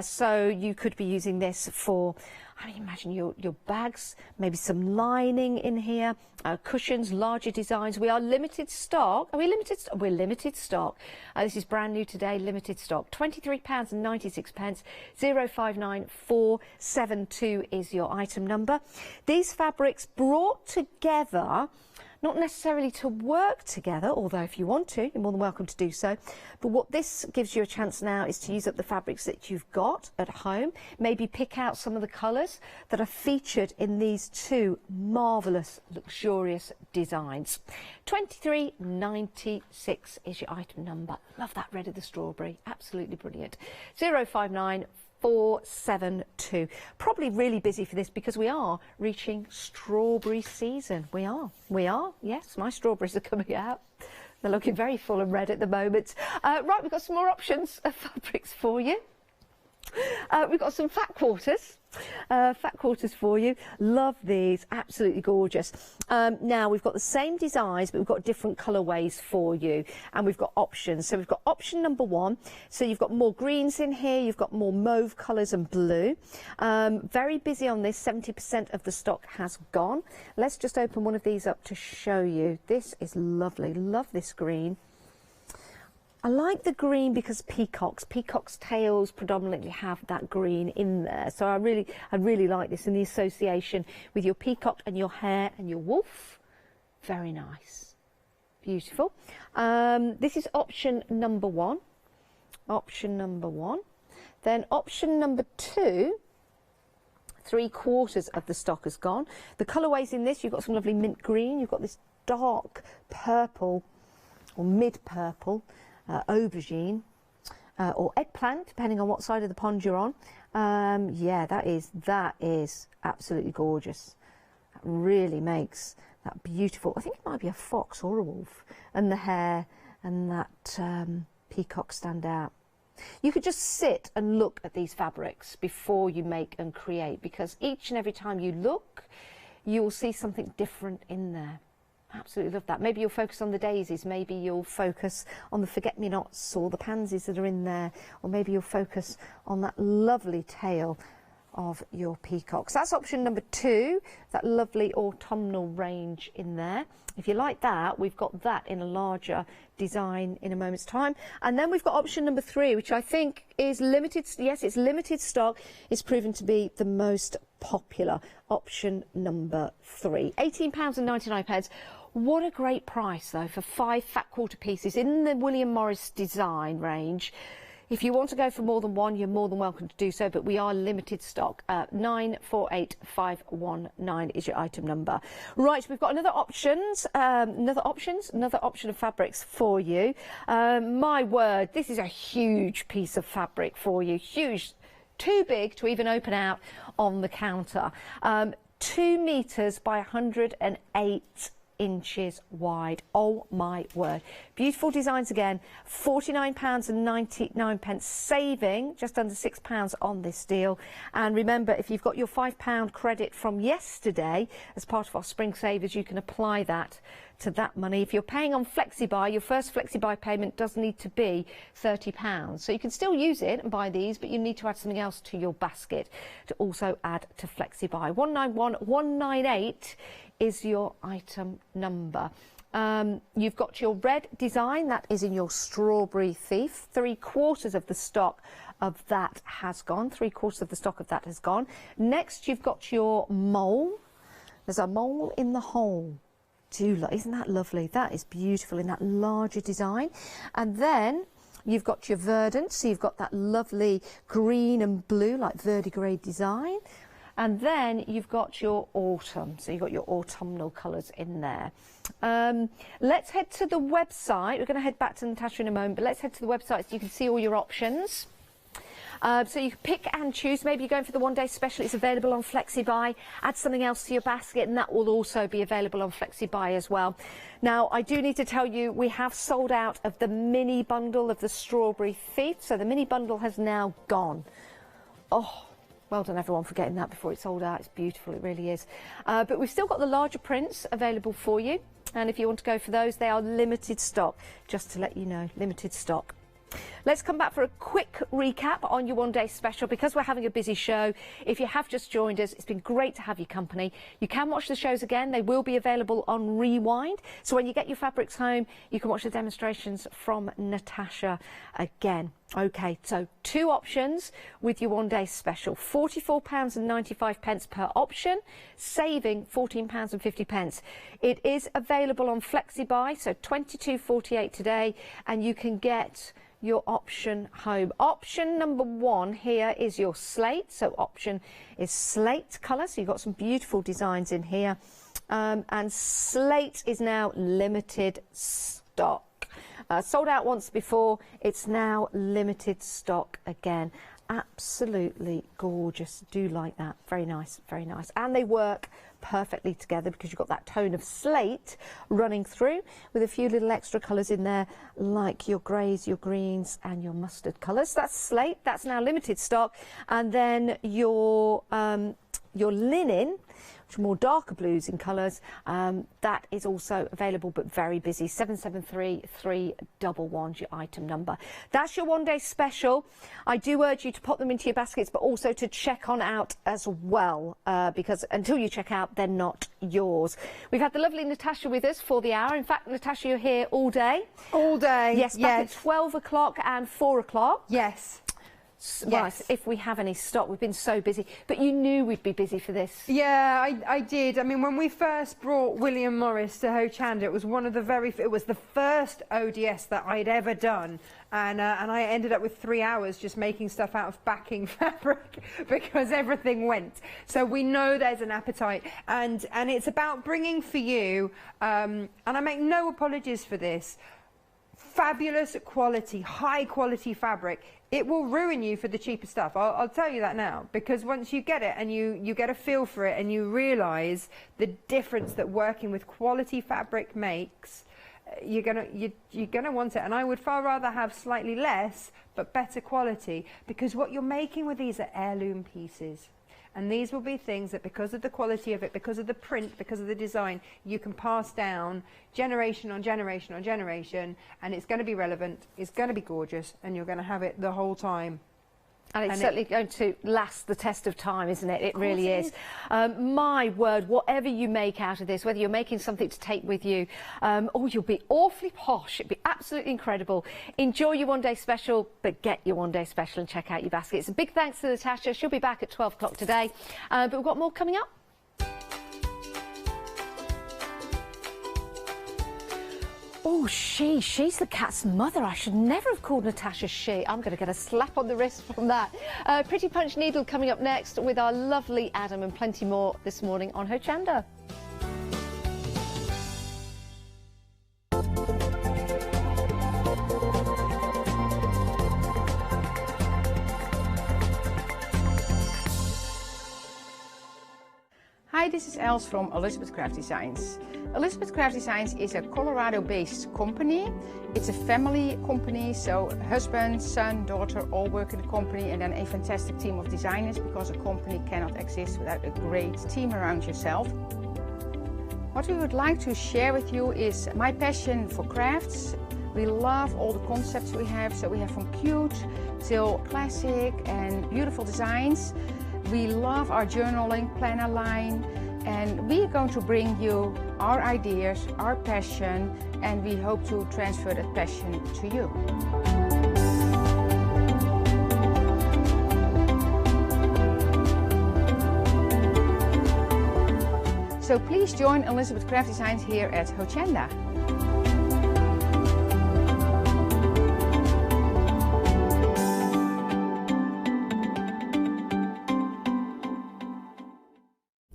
So you could be using this for, I mean, imagine your bags, maybe some lining in here, cushions, larger designs. We are limited stock. Are we limited? We're limited stock. This is brand new today, limited stock. £23.96. 059472 is your item number. These fabrics brought together, not necessarily to work together, although if you want to, you're more than welcome to do so. But what this gives you a chance now is to use up the fabrics that you've got at home. Maybe pick out some of the colours that are featured in these 2 marvellous, luxurious designs. £23.96 is your item number. Love that red of the strawberry. Absolutely brilliant. 059472. Probably really busy for this because we are reaching strawberry season. We are, yes, my strawberries are coming out. They're looking very full and red at the moment. Right, we've got some more options of fabrics for you. We've got some fat quarters. For you. Love these, absolutely gorgeous. Now we've got the same designs, but we've got different colourways for you, and we've got options. So we've got option number 1. So you've got more greens in here, you've got more mauve colours and blue. Very busy on this. 70% of the stock has gone. Let's just open one of these up to show you. This is lovely. Love this green. I like the green because peacocks' tails predominantly have that green in there. So I really like this in the association with your peacock and your hare and your wolf. Very nice. Beautiful. This is option number 1. Then option number 2, 3/4 of the stock has gone. The colourways in this, you've got some lovely mint green, you've got this dark purple or mid-purple, aubergine or eggplant, depending on what side of the pond you're on. Yeah, that is absolutely gorgeous. That really makes that beautiful. I think it might be a fox or a wolf, and the hare and that peacock stand out. You could just sit and look at these fabrics before you make and create, because each and every time you look, you will see something different in there. Absolutely love that. Maybe you'll focus on the daisies, maybe you'll focus on the forget-me-nots or the pansies that are in there, or maybe you'll focus on that lovely tail of your peacocks. That's option number 2, that lovely autumnal range in there. If you like that, we've got that in a larger design in a moment's time. And then we've got option number 3, which I think is limited. Yes, it's limited stock. It's proven to be the most popular. Option number 3, £18.99. What a great price, though, for 5 fat quarter pieces in the William Morris design range. If you want to go for more than one, you're more than welcome to do so, but we are limited stock. 948519 is your item number. Right, we've got another option of fabrics for you. My word, this is a huge piece of fabric for you. Huge, too big to even open out on the counter. 2 meters by 108 inches wide. Oh my word. Beautiful designs again. £49.99, saving just under £6 on this deal. And remember, if you've got your £5 credit from yesterday as part of our spring savers, you can apply that to that money. If you're paying on FlexiBuy, your first FlexiBuy payment does need to be £30. So you can still use it and buy these, but you need to add something else to your basket to also add to FlexiBuy. 191198 is your item number. You've got your red design, that is in your Strawberry Thief. 3/4 of the stock of that has gone. 3/4 of the stock of that has gone. Next, you've got your mole. There's a mole in the hole. Isn't that lovely? That is beautiful in that larger design. And then you've got your verdant, so you've got that lovely green and blue, like verdigris design. And then you've got your autumn, so you've got your autumnal colours in there. Let's head to the website. We're going to head back to Natasha in a moment, but let's head to the website so you can see all your options. So you can pick and choose. Maybe you're going for the one-day special. It's available on FlexiBuy. Add something else to your basket, and that will also be available on FlexiBuy as well. Now, I do need to tell you, we have sold out of the mini bundle of the Strawberry Thief. So the mini bundle has now gone. Oh, well done, everyone, for getting that before it sold out. It's beautiful, it really is. But we've still got the larger prints available for you. And if you want to go for those, they are limited stock, just to let you know, limited stock. Let's come back for a quick recap on your one-day special, because we're having a busy show. If you have just joined us, it's been great to have your company. You can watch the shows again. They will be available on Rewind. So when you get your fabrics home, you can watch the demonstrations from Natasha again. OK, so 2 options with your one-day special. £44.95 per option, saving £14.50. It is available on FlexiBuy, so £22.48 today, and you can get your option home. Option number 1 here is your slate. So option is slate colour. So you've got some beautiful designs in here. And slate is now limited stock. Sold out once before. It's now limited stock again. Absolutely gorgeous. Do like that. Very nice, very nice. And they work perfectly together because you've got that tone of slate running through with a few little extra colours in there, like your greys, your greens and your mustard colours. That's slate. That's now limited stock. And then your linen, which are more darker blues in colours, that is also available but very busy. 773311 is your item number. That's your one-day special. I do urge you to pop them into your baskets, but also to check on out as well, because until you check out, they're not yours. We've had the lovely Natasha with us for the hour. In fact, Natasha, you're here all day. All day. Yes, back at 12 o'clock and 4 o'clock. Yes. Right, if we have any stock. We've been so busy, but you knew we'd be busy for this. Yeah, I did. I mean, when we first brought William Morris to Hochanda, it was it was the first ODS that I'd ever done, and I ended up with 3 hours just making stuff out of backing fabric because everything went. So we know there's an appetite, and it's about bringing for you, and I make no apologies for this, fabulous quality, high quality fabric. It will ruin you for the cheaper stuff. I'll tell you that now, because once you get it and you get a feel for it and you realise the difference that working with quality fabric makes, you're gonna want it. And I would far rather have slightly less but better quality, because what you're making with these are heirloom pieces. And these will be things that, because of the quality of it, because of the print, because of the design, you can pass down generation on generation on generation, and it's going to be relevant, it's going to be gorgeous, and you're going to have it the whole time. And it's certainly going to last the test of time, isn't it? It really is. My word, whatever you make out of this, whether you're making something to take with you, you'll be awfully posh. It'd be absolutely incredible. Enjoy your one day special, but get your one day special and check out your baskets. A big thanks to Natasha. She'll be back at 12 o'clock today. But we've got more coming up. Oh, she's the cat's mother. I should never have called Natasha she. I'm going to get a slap on the wrist from that. Pretty Punch Needle coming up next with our lovely Adam and plenty more this morning on Hochanda. Hi, this is Els from Elizabeth Craft Designs. Elizabeth Craft Designs is a Colorado-based company. It's a family company, so husband, son, daughter all work in the company, and then a fantastic team of designers, because a company cannot exist without a great team around yourself. What we would like to share with you is my passion for crafts. We love all the concepts we have, so we have from cute till classic and beautiful designs. We love our journaling planner line, and we are going to bring you our ideas, our passion, and we hope to transfer that passion to you. So please join Elizabeth Craft Designs here at Hochanda.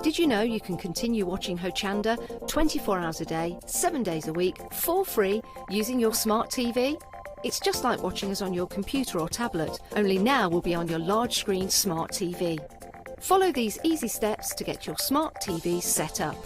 Did you know you can continue watching Hochanda 24 hours a day, 7 days a week, for free, using your smart TV? It's just like watching us on your computer or tablet, only now we'll be on your large screen smart TV. Follow these easy steps to get your smart TV set up.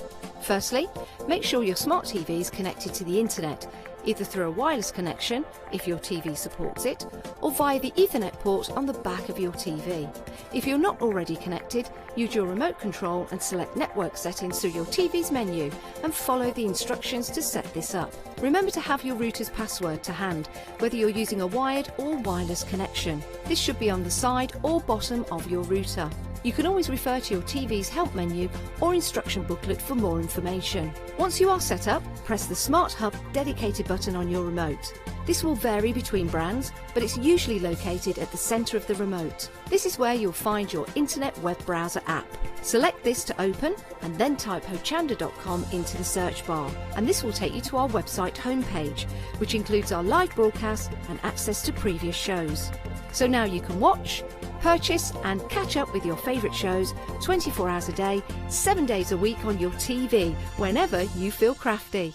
Firstly, make sure your smart TV is connected to the internet, either through a wireless connection, if your TV supports it, or via the Ethernet port on the back of your TV. If you're not already connected, use your remote control and select network settings through your TV's menu and follow the instructions to set this up. Remember to have your router's password to hand, whether you're using a wired or wireless connection. This should be on the side or bottom of your router. You can always refer to your TV's help menu or instruction booklet for more information. Once you are set up, press the Smart Hub dedicated button on your remote. This will vary between brands, but it's usually located at the centre of the remote. This is where you'll find your internet web browser app. Select this to open and then type hochanda.com into the search bar, and this will take you to our website homepage, which includes our live broadcast and access to previous shows. So now you can watch, purchase and catch up with your favourite shows 24 hours a day, 7 days a week on your TV, whenever you feel crafty.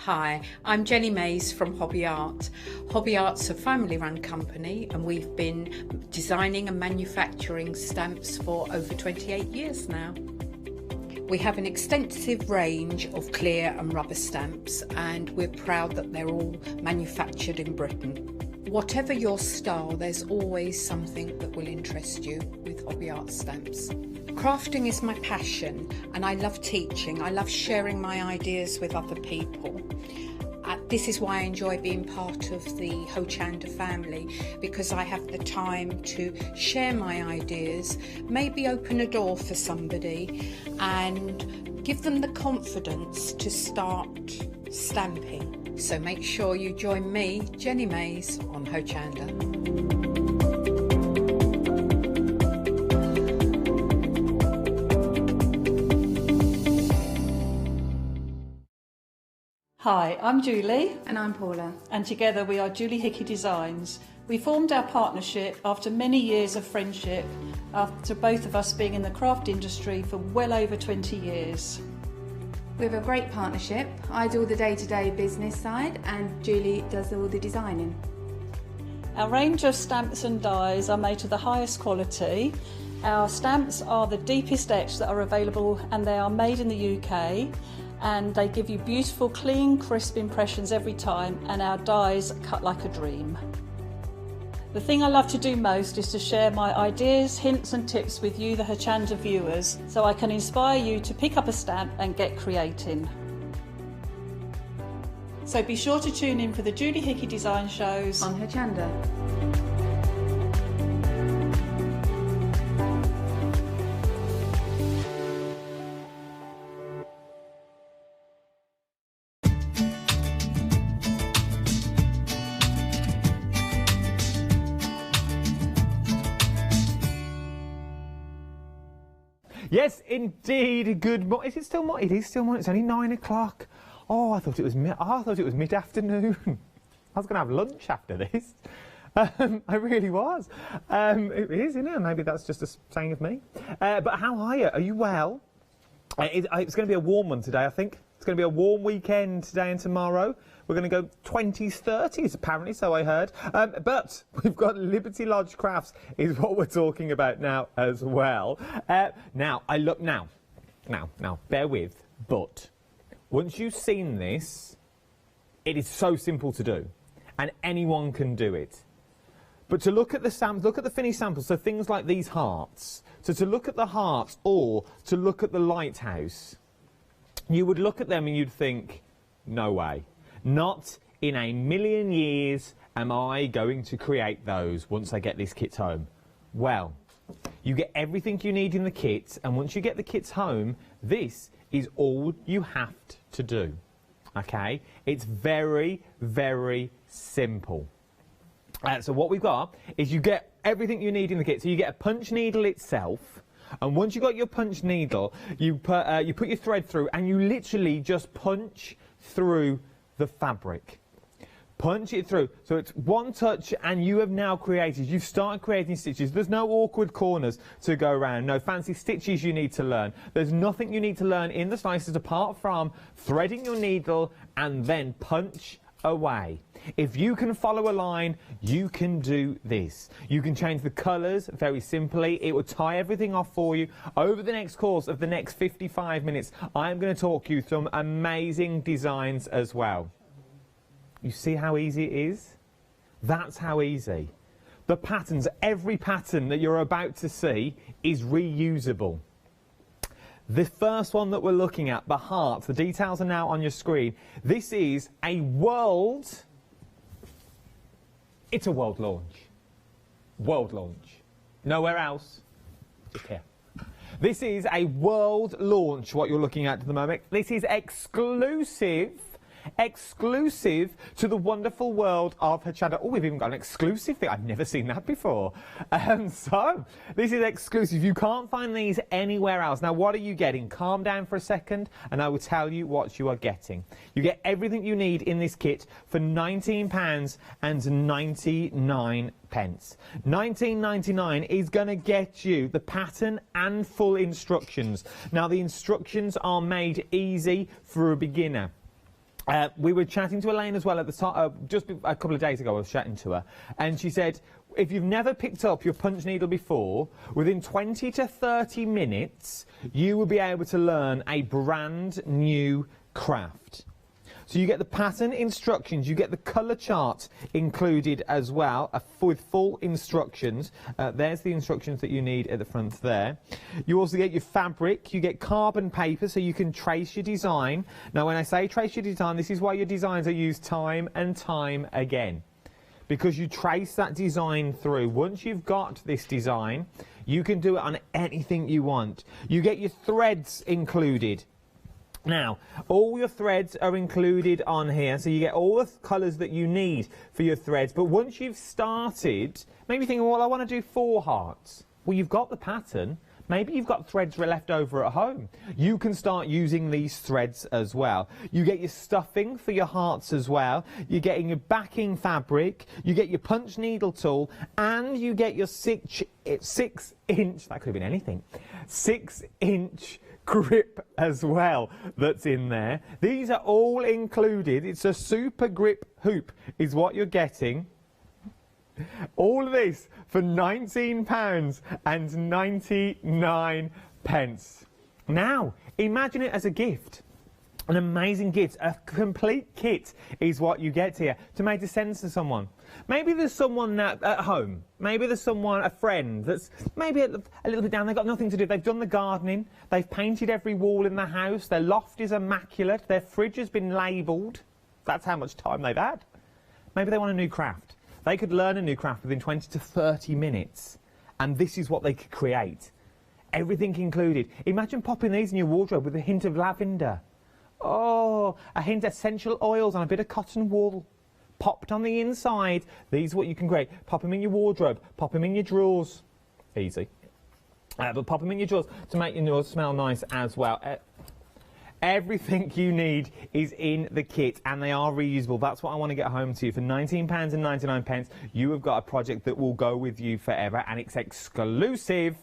Hi, I'm Jenny Mays from Hobby Art. Hobby Art's a family-run company, and we've been designing and manufacturing stamps for over 28 years now. We have an extensive range of clear and rubber stamps, and we're proud that they're all manufactured in Britain. Whatever your style, there's always something that will interest you with Hobby Art stamps. Crafting is my passion, and I love teaching. I love sharing my ideas with other people. This is why I enjoy being part of the Hochanda family, because I have the time to share my ideas, maybe open a door for somebody and give them the confidence to start stamping. So make sure you join me, Jenny Mays, on Hochanda. Hi, I'm Julie. And I'm Paula. And together we are Julie Hickey Designs. We formed our partnership after many years of friendship, after both of us being in the craft industry for well over 20 years. We have a great partnership. I do all the day-to-day business side and Julie does all the designing. Our range of stamps and dies are made to the highest quality. Our stamps are the deepest etch that are available, and they are made in the UK, and they give you beautiful, clean, crisp impressions every time, and our dies cut like a dream. The thing I love to do most is to share my ideas, hints and tips with you, the Hochanda viewers, so I can inspire you to pick up a stamp and get creating. So be sure to tune in for the Julie Hickey Design shows on Hochanda. Yes, indeed. Good morning. Is it still morning? It is still morning. It's only 9 o'clock. Oh, I thought it was mid-afternoon. I was going to have lunch after this. I really was. It is, isn't it? Maybe that's just a saying of me. But how are you? Are you well? It's going to be a warm one today, I think. It's going to be a warm weekend today and tomorrow. We're going to go 20s, 30s, apparently, so I heard. But we've got Liberty Lodge Crafts is what we're talking about now as well. Now, bear with, but once you've seen this, it is so simple to do, and anyone can do it. But to look at the finished samples, so things like these hearts, so to look at the hearts or to look at the lighthouse, you would look at them and you'd think, no way. Not in a million years am I going to create those once I get this kit home. Well, you get everything you need in the kit, and once you get the kits home, this is all you have to do. Okay? It's very, very simple. So what we've got is you get everything you need in the kit. So you get a punch needle itself, and once you've got your punch needle, you put your thread through, and you literally just punch through the fabric. Punch it through. So it's one touch and you've started creating stitches. There's no awkward corners to go around, no fancy stitches you need to learn. There's nothing you need to learn in the slices apart from threading your needle and then punch away. If you can follow a line, you can do this. You can change the colours very simply. It will tie everything off for you. Over the next course of the next 55 minutes, I'm going to talk you through some amazing designs as well. You see how easy it is? That's how easy. The patterns, every pattern that you're about to see is reusable. The first one that we're looking at, the heart, the details are now on your screen. This is a world... It's a world launch. World launch. Nowhere else. Just here. This is a world launch, what you're looking at the moment. This is exclusive to the wonderful world of Hochanda. Oh, we've even got an exclusive thing. I've never seen that before. So, this is exclusive. You can't find these anywhere else. Now, what are you getting? Calm down for a second, and I will tell you what you are getting. You get everything you need in this kit for £19.99. £19.99 is going to get you the pattern and full instructions. Now, the instructions are made easy for a beginner. We were chatting to Elaine as well at the top, just a couple of days ago I was chatting to her, and she said, if you've never picked up your punch needle before, within 20 to 30 minutes, you will be able to learn a brand new craft. So you get the pattern instructions, you get the colour chart included as well, with full instructions. There's the instructions that you need at the front there. You also get your fabric, you get carbon paper so you can trace your design. Now when I say trace your design, this is why your designs are used time and time again. Because you trace that design through. Once you've got this design, you can do it on anything you want. You get your threads included. Now, all your threads are included on here, so you get all the colours that you need for your threads. But once you've started, maybe thinking, well, I want to do 4 hearts. Well, you've got the pattern. Maybe you've got threads left over at home. You can start using these threads as well. You get your stuffing for your hearts as well. You're getting your backing fabric. You get your punch needle tool, and you get your 6-inch, that could have been anything, 6-inch grip as well that's in there. These are all included. It's a super grip hoop is what you're getting. All of this for £19.99. Now, imagine it as a gift. An amazing gift, a complete kit is what you get here to make a sense to someone. Maybe there's someone at home, maybe there's someone, a friend, that's maybe a little bit down, they've got nothing to do, they've done the gardening, they've painted every wall in the house, their loft is immaculate, their fridge has been labelled, that's how much time they've had. Maybe they want a new craft. They could learn a new craft within 20 to 30 minutes, and this is what they could create. Everything included. Imagine popping these in your wardrobe with a hint of lavender. Oh, a hint of essential oils and a bit of cotton wool. Popped on the inside. These are what you can create. Pop them in your wardrobe. Pop them in your drawers. Easy. But pop them in your drawers to make your drawers smell nice as well. Everything you need is in the kit, and they are reusable. That's what I want to get home to you. For £19.99, you have got a project that will go with you forever, and it's exclusive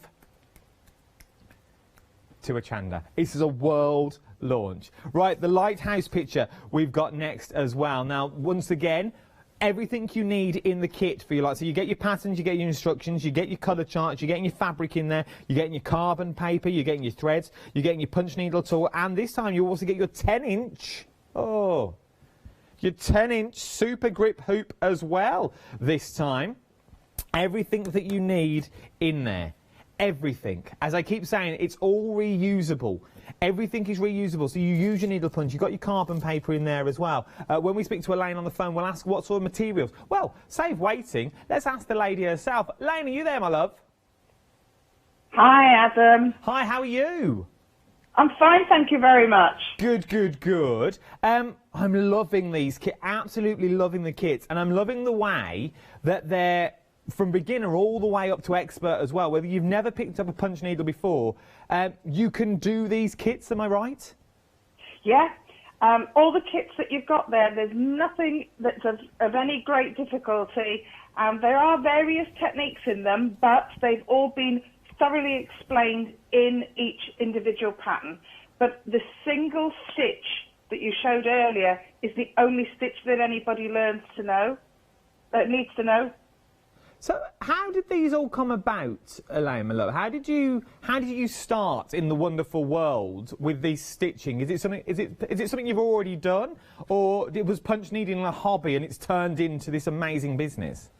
to Hochanda. This is a world launch. Right, the lighthouse picture we've got next as well. Now, once again, everything you need in the kit for your light. So you get your patterns, you get your instructions, you get your colour charts, you're getting your fabric in there, you're getting your carbon paper, you're getting your threads, you're getting your punch needle tool, and this time you also get your 10-inch, your 10-inch super grip hoop as well this time. Everything that you need in there. Everything. As I keep saying, it's all reusable. Everything is reusable, so you use your needle punch. You've got your carbon paper in there as well. When we speak to Elaine on the phone, we'll ask what sort of materials. Well, save waiting. Let's ask the lady herself. Elaine, are you there, my love? Hi, Adam. Hi, how are you? I'm fine, thank you very much. Good, good, good. I'm loving these kits, absolutely loving the kits, and I'm loving the way that they're from beginner all the way up to expert as well. Whether you've never picked up a punch needle before, you can do these kits, am I right? Yeah. All the kits that you've got there's nothing that's of any great difficulty. There are various techniques in them, but they've all been thoroughly explained in each individual pattern. But the single stitch that you showed earlier is the only stitch that anybody needs to know. So how did these all come about, Elaine, my love? How did you start in the wonderful world with these stitching? Is it something you've already done, or it was punch needling a hobby and it's turned into this amazing business?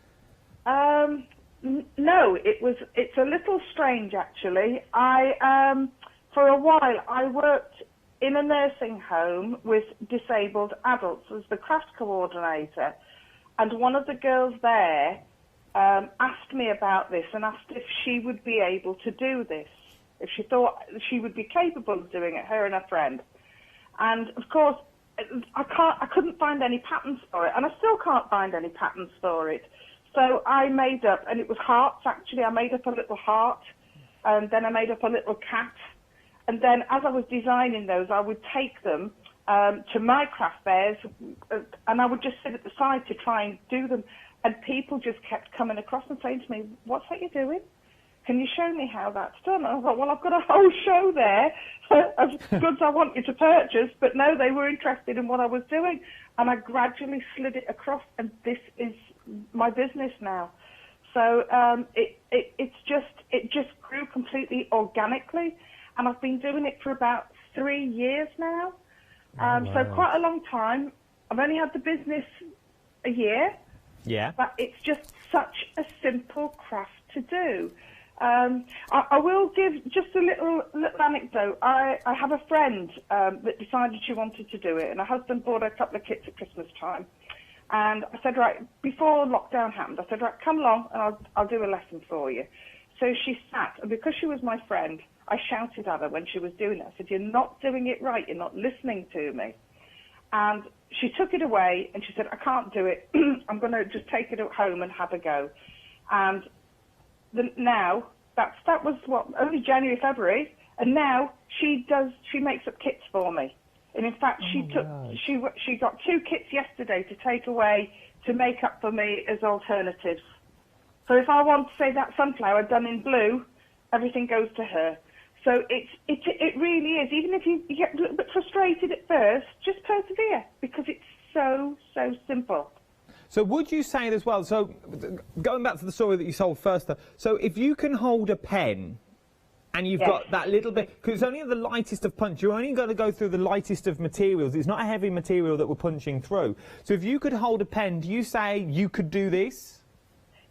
No, it's a little strange actually. For a while I worked in a nursing home with disabled adults as the craft coordinator, and one of the girls there asked me about this and asked if she would be able to do this, if she thought she would be capable of doing it, her and her friend. And of course, I couldn't find any patterns for it, and I still can't find any patterns for it. So I made up, and it was hearts actually. I made up a little heart, and then I made up a little cat. And then as I was designing those, I would take them to my craft fairs, and I would just sit at the side to try and do them. And people just kept coming across and saying to me, "What's that you're doing? Can you show me how that's done?" And I thought, well, I've got a whole show there of goods I want you to purchase. But no, they were interested in what I was doing. And I gradually slid it across, and this is my business now. So it just grew completely organically. And I've been doing it for about 3 years now. So quite a long time. I've only had the business a year. Yeah. But it's just such a simple craft to do. I will give just a little anecdote. I have a friend that decided she wanted to do it, and her husband bought her a couple of kits at Christmas time. And I said, right, before lockdown happened, I said, right, come along and I'll do a lesson for you. So she sat, and because she was my friend, I shouted at her when she was doing it. I said, you're not doing it right, you're not listening to me. And she took it away and she said, I can't do it. I'm going to just take it at home and have a go. And now, that was only January, February, and now she makes up kits for me. And in fact, she got 2 kits yesterday to take away to make up for me as alternatives. So if I want to say that sunflower done in blue, everything goes to her. So it really is. Even if you get a little bit frustrated at first, just persevere, because it's so simple. So would you say as well, so going back to the story that you sold first, so if you can hold a pen and you've got that little bit, because it's only the lightest of punch, you're only going to go through the lightest of materials. It's not a heavy material that we're punching through. So if you could hold a pen, do you say you could do this?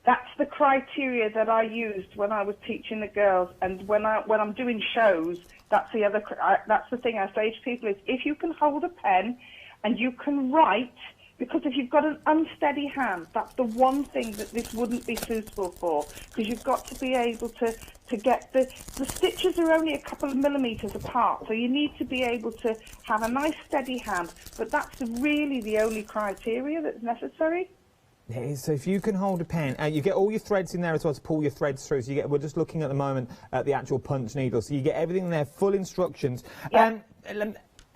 That's the criteria that I used when I was teaching the girls, and when I'm doing shows, that's the thing I say to people is, if you can hold a pen and you can write, because if you've got an unsteady hand, that's the one thing that this wouldn't be suitable for, because you've got to be able to get the stitches are only a couple of millimetres apart, so you need to be able to have a nice steady hand, but that's really the only criteria that's necessary. It is. So if you can hold a pen, you get all your threads in there as well to pull your threads through. So you get, we're just looking at the moment at the actual punch needle. So you get everything in there, full instructions. Yeah.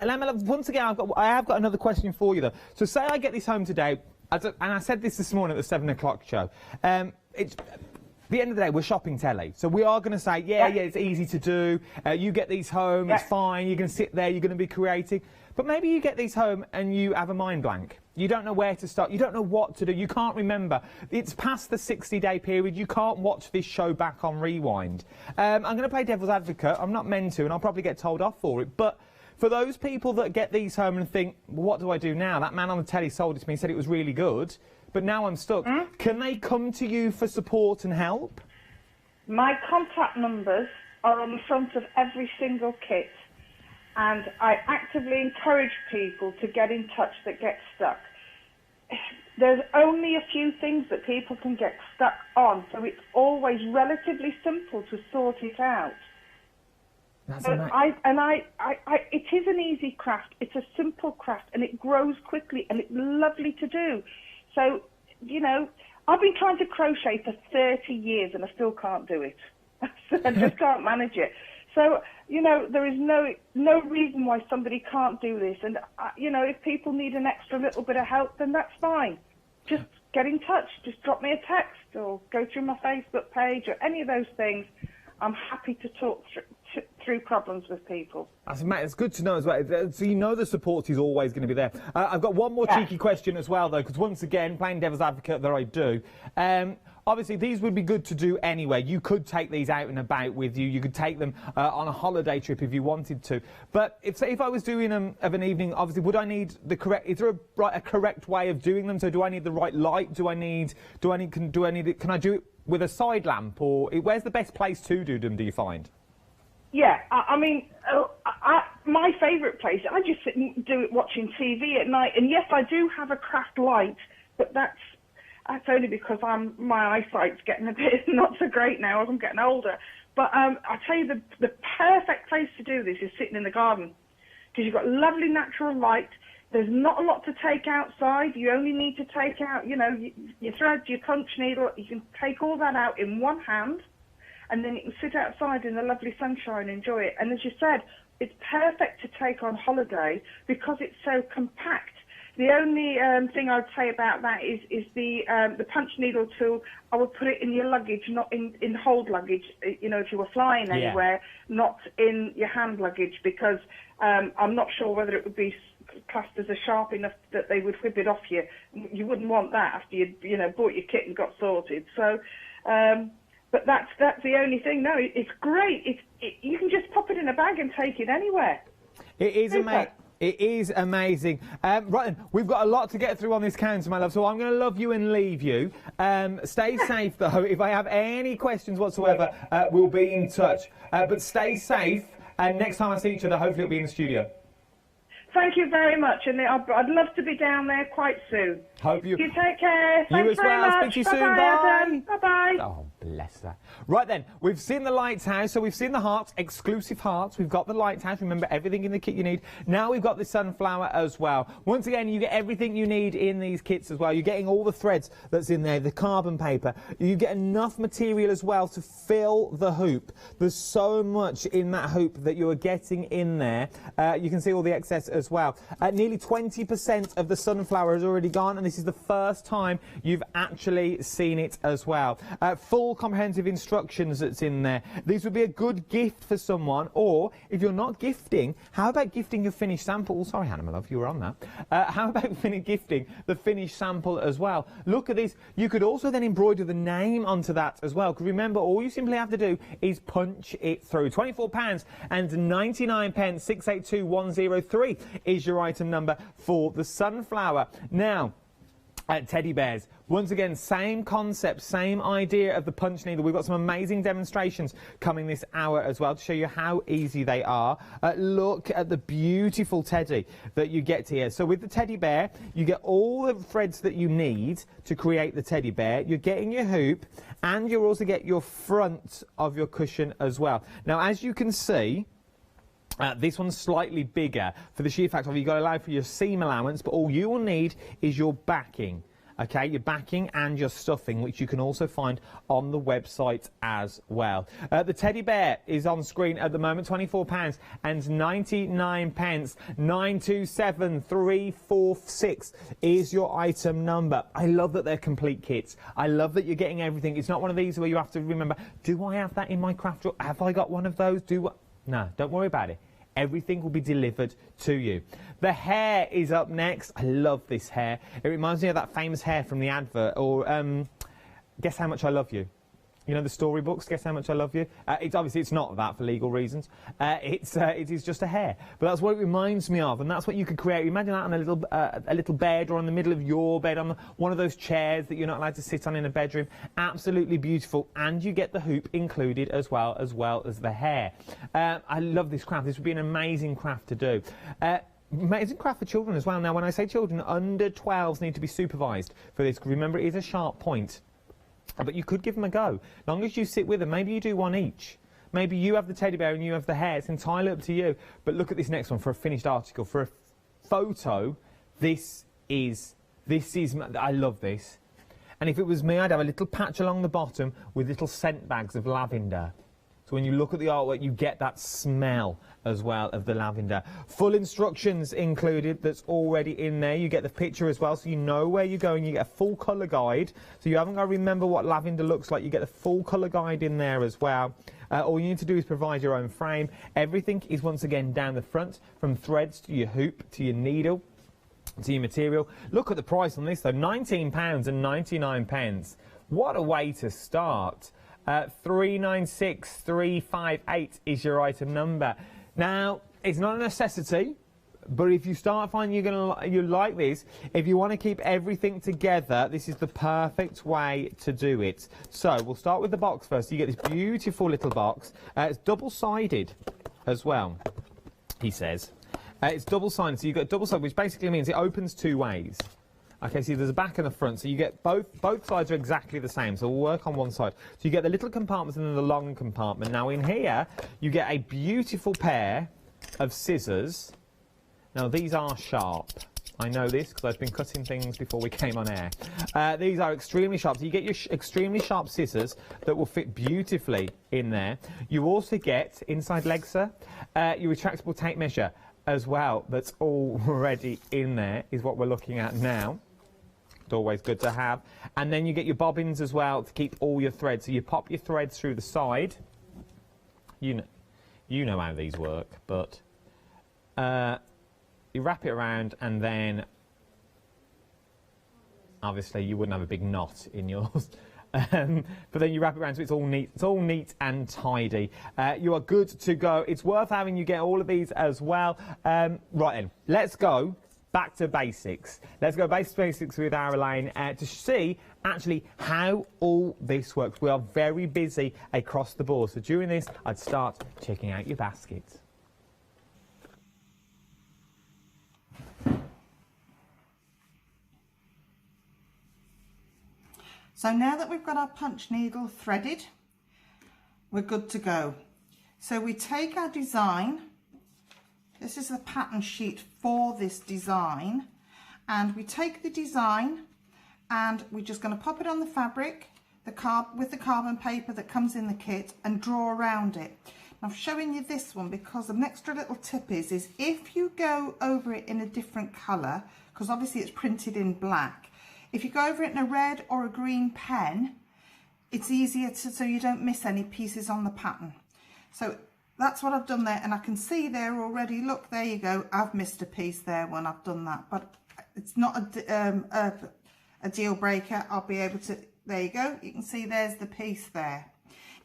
Once again, I have got another question for you though. So say I get this home today, and I said this morning at the 7 o'clock show. It's the end of the day, we're shopping telly. So we are going to say, yeah, it's easy to do. You get these home, it's fine. You're going to sit there, you're going to be creating. But maybe you get these home and you have a mind blank. You don't know where to start. You don't know what to do. You can't remember. It's past the 60-day period. You can't watch this show back on rewind. I'm going to play devil's advocate. I'm not meant to, and I'll probably get told off for it. But for those people that get these home and think, well, what do I do now? That man on the telly sold it to me and said it was really good, but now I'm stuck. Can they come to you for support and help? My contact numbers are on the front of every single kit, and I actively encourage people to get in touch that get stuck. There's only a few things that people can get stuck on, so it's always relatively simple to sort it out. That's it is an easy craft. It's a simple craft, and it grows quickly, and it's lovely to do. So, you know, I've been trying to crochet for 30 years, and I still can't do it. I just can't manage it. So, you know, there is no reason why somebody can't do this. And, you know, if people need an extra little bit of help, then that's fine. Just get in touch. Just drop me a text or go through my Facebook page or any of those things. I'm happy to talk through problems with people. It's good to know as well. So you know the support is always going to be there. I've got one more cheeky question as well, though, because once again, playing devil's advocate that I do. Obviously, these would be good to do anyway. You could take these out and about with you. You could take them on a holiday trip if you wanted to. But if I was doing them of an evening, obviously, would I need the correct? Is there a correct way of doing them? So do I need the right light? Can I do it with a side lamp, or where's the best place to do them? Do you find? Yeah, I mean, my favourite place. I just sit and do it watching TV at night. And yes, I do have a craft light, but that's only because my eyesight's getting a bit not so great now as I'm getting older. But I tell you, the perfect place to do this is sitting in the garden, because you've got lovely natural light. There's not a lot to take outside. You only need to take out, you know, your thread, your punch needle. You can take all that out in one hand, and then you can sit outside in the lovely sunshine and enjoy it. And as you said, it's perfect to take on holiday because it's so compact. The only thing I'd say about that is the punch needle tool. I would put it in your luggage, not in hold luggage. You know, if you were flying anywhere, not in your hand luggage, because I'm not sure whether it would be classed as a sharp enough that they would whip it off you. You wouldn't want that after you bought your kit and got sorted. So, but that's the only thing. No, it's great. You can just pop it in a bag and take it anywhere. It is amazing. It is amazing. Right then, we've got a lot to get through on this counter, my love, so I'm going to love you and leave you. Stay safe, though. If I have any questions whatsoever, we'll be in touch. But stay safe, and next time I see each other, hopefully it'll be in the studio. Thank you very much, and I'd love to be down there quite soon. Hope you... You take care. You Thanks as very well. much. Speak to you soon. Bye. Bye. Bye-bye. Oh, bless her. Right then, we've seen the lighthouse, so we've seen the hearts, exclusive hearts. We've got the lighthouse. Remember, everything in the kit you need. Now we've got the sunflower as well. Once again, you get everything you need in these kits as well. You're getting all the threads that's in there, the carbon paper. You get enough material as well to fill the hoop. There's so much in that hoop that you are getting in there. You can see all the excess as well. Nearly 20% of the sunflower has already gone, and this is the first time you've actually seen it as well. Full comprehensive instructions that's in there. These would be a good gift for someone, or if you're not gifting, how about gifting your finished sample? Oh, sorry, Hannah, my love, you were on that. How about gifting the finished sample as well? Look at this. You could also then embroider the name onto that as well, because remember, all you simply have to do is punch it through. £24 and 99 pence. 682103 is your item number for the sunflower. Now, teddy bears. Once again, same concept, same idea of the punch needle. We've got some amazing demonstrations coming this hour as well to show you how easy they are. Look at the beautiful teddy that you get here. So with the teddy bear, you get all the threads that you need to create the teddy bear. You're getting your hoop, and you'll also get your front of your cushion as well. Now, as you can see, this one's slightly bigger for the sheer fact of you've got to allow for your seam allowance, but all you will need is your backing. Okay, your backing and your stuffing, which you can also find on the website as well. The teddy bear is on screen at the moment, £24 and 99 pence. 927346 is your item number. I love that they're complete kits. I love that you're getting everything. It's not one of these where you have to remember, do I have that in my craft drawer? Have I got one of those? No, don't worry about it. Everything will be delivered to you. The hair is up next. I love this hair. It reminds me of that famous hair from the advert, or Guess How Much I Love You. You know the storybooks, Guess How Much I Love You? It's not that for legal reasons. It is just a hair. But that's what it reminds me of, and that's what you could create. Imagine that on a little bed, or in the middle of your bed, on one of those chairs that you're not allowed to sit on in a bedroom. Absolutely beautiful, and you get the hoop included as well as the hair. I love this craft. This would be an amazing craft to do. Amazing craft for children as well. Now, when I say children, under 12s need to be supervised for this. Remember, it is a sharp point. But you could give them a go. As long as you sit with them, maybe you do one each. Maybe you have the teddy bear and you have the hair. It's entirely up to you. But look at this next one for a finished article. For a photo, this is, I love this. And if it was me, I'd have a little patch along the bottom with little scent bags of lavender. So when you look at the artwork, you get that smell as well of the lavender. Full instructions included that's already in there. You get the picture as well, so you know where you're going. You get a full colour guide, so you haven't got to remember what lavender looks like. You get the full colour guide in there as well. All you need to do is provide your own frame. Everything is once again down the front, from threads to your hoop to your needle to your material. Look at the price on this though, £19 and 99 pence. What a way to start. 396358 is your item number. Now, it's not a necessity, but if you start finding you like this, if you want to keep everything together, this is the perfect way to do it. So we'll start with the box first. You get this beautiful little box. It's double-sided as well, he says. It's double-sided, so you've got double-sided, which basically means it opens two ways. Okay, so there's a back and a front, so you get both sides are exactly the same, so we'll work on one side. So you get the little compartments and then the long compartment. Now in here, you get a beautiful pair of scissors. Now these are sharp. I know this because I've been cutting things before we came on air. These are extremely sharp, so you get your extremely sharp scissors that will fit beautifully in there. You also get, inside Legsa, your retractable tape measure as well, that's already in there, is what we're looking at now. Always good to have. And then you get your bobbins as well to keep all your threads. So you pop your threads through the side. You know how these work, but you wrap it around, and then obviously you wouldn't have a big knot in yours. But then you wrap it around so it's all neat and tidy. You are good to go. It's worth having. You get all of these as well. Right then, let's go back to basics. Let's go back to basics with Elaine to see actually how all this works. We are very busy across the board, so during this I'd start checking out your baskets. So now that we've got our punch needle threaded, we're good to go. So we take our design. This is the pattern sheet for this design, and we take the design and we're just going to pop it on the fabric with the carbon paper that comes in the kit and draw around it. Now, I'm showing you this one because an extra little tip is if you go over it in a different colour, because obviously it's printed in black, if you go over it in a red or a green pen, it's easier so you don't miss any pieces on the pattern. So that's what I've done there, and I can see there already, look, there you go, I've missed a piece there when I've done that, but it's not a deal breaker. I'll be able to, there you go, you can see there's the piece there.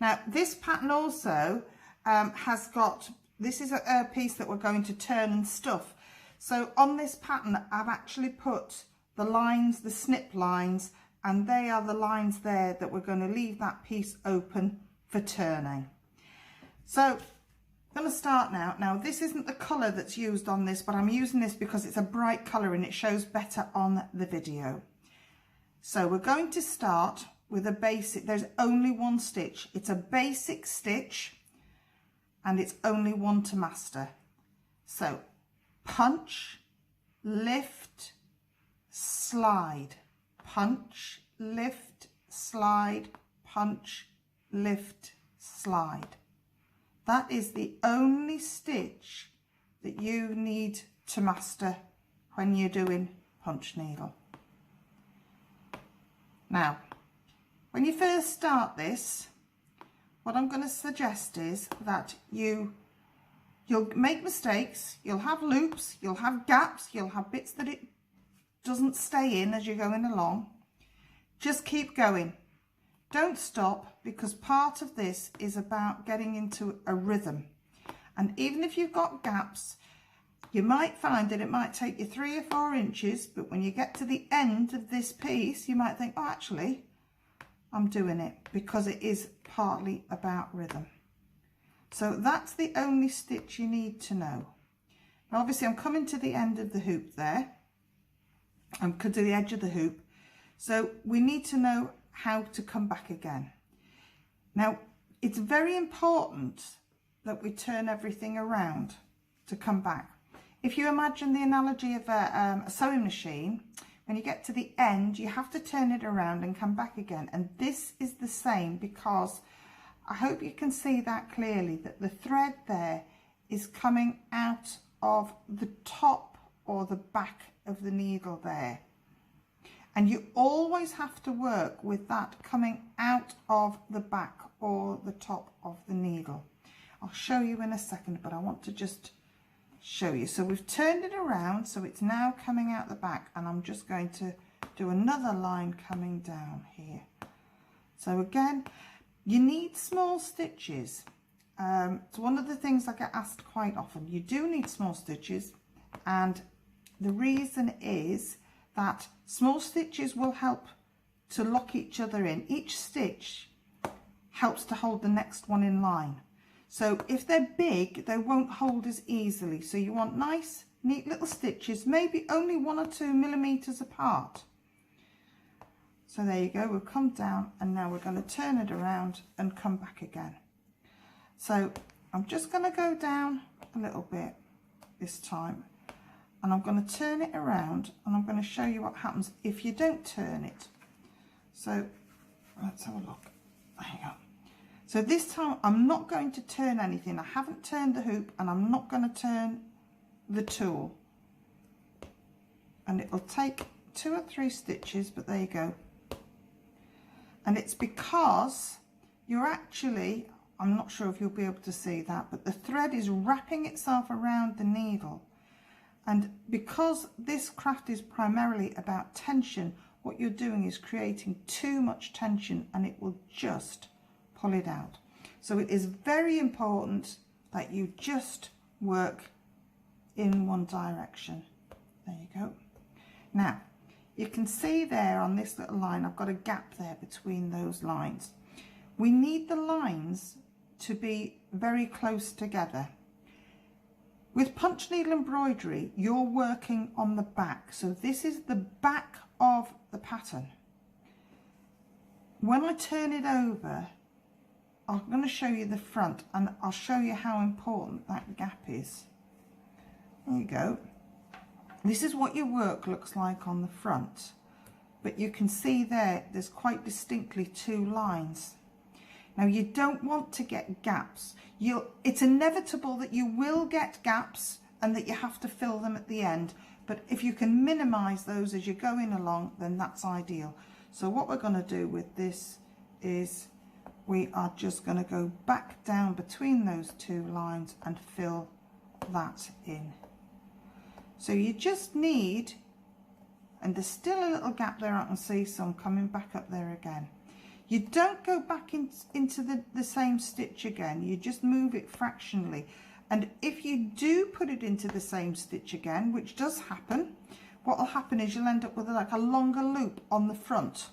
Now this pattern also has got, this is a piece that we're going to turn and stuff. So on this pattern I've actually put the lines, the snip lines, and they are the lines there that we're going to leave that piece open for turning. So I'm going to start now. Now this isn't the colour that's used on this, but I'm using this because it's a bright colour and it shows better on the video. So we're going to start with a basic, there's only one stitch. It's a basic stitch and it's only one to master. So punch, lift, slide, punch, lift, slide, punch, lift, slide. That is the only stitch that you need to master when you're doing punch needle. Now, when you first start this, what I'm going to suggest is that you'll make mistakes, you'll have loops, you'll have gaps, you'll have bits that it doesn't stay in as you're going along. Just keep going. Don't stop, because part of this is about getting into a rhythm. And even if you've got gaps, you might find that it might take you 3 or 4 inches, but when you get to the end of this piece, you might think, oh, actually, I'm doing it, because it is partly about rhythm. So that's the only stitch you need to know. Now, obviously, I'm coming to the end of the hoop there. I'm to the edge of the hoop. So we need to know how to come back again. Now, it's very important that we turn everything around to come back. If you imagine the analogy of a sewing machine, when you get to the end, you have to turn it around and come back again. And this is the same, because I hope you can see that clearly, that the thread there is coming out of the top or the back of the needle there. And you always have to work with that coming out of the back or the top of the needle. I'll show you in a second, but I want to just show you. So we've turned it around, so it's now coming out the back, and I'm just going to do another line coming down here. So again, you need small stitches. It's one of the things I get asked quite often. You do need small stitches, and the reason is that small stitches will help to lock each other in. Each stitch helps to hold the next one in line. So if they're big, they won't hold as easily. So you want nice, neat little stitches, maybe only 1 or 2 millimeters apart. So there you go, we've come down, and now we're going to turn it around and come back again. So I'm just going to go down a little bit this time, and I'm going to turn it around, and I'm going to show you what happens if you don't turn it. So let's have a look. There you go. So this time I'm not going to turn anything. I haven't turned the hoop, and I'm not going to turn the tool. And it'll take 2 or 3 stitches, but there you go. And it's because you're actually, I'm not sure if you'll be able to see that, but the thread is wrapping itself around the needle. And because this craft is primarily about tension, what you're doing is creating too much tension, and it will just pull it out. So it is very important that you just work in one direction. There you go. Now, you can see there on this little line, I've got a gap there between those lines. We need the lines to be very close together. With punch needle embroidery, you're working on the back. So this is the back of the pattern. When I turn it over, I'm going to show you the front, and I'll show you how important that gap is. There you go. This is what your work looks like on the front, but you can see there's quite distinctly 2 lines. Now, you don't want to get gaps. It's inevitable that you will get gaps and that you have to fill them at the end, but if you can minimize those as you're going along, then that's ideal. So what we're going to do with this is we are just going to go back down between those 2 lines and fill that in. So you just need, and there's still a little gap there I can see, so I'm coming back up there again. You don't go back into the same stitch again, you just move it fractionally. And if you do put it into the same stitch again, which does happen, what will happen is you'll end up with like a longer loop on the front.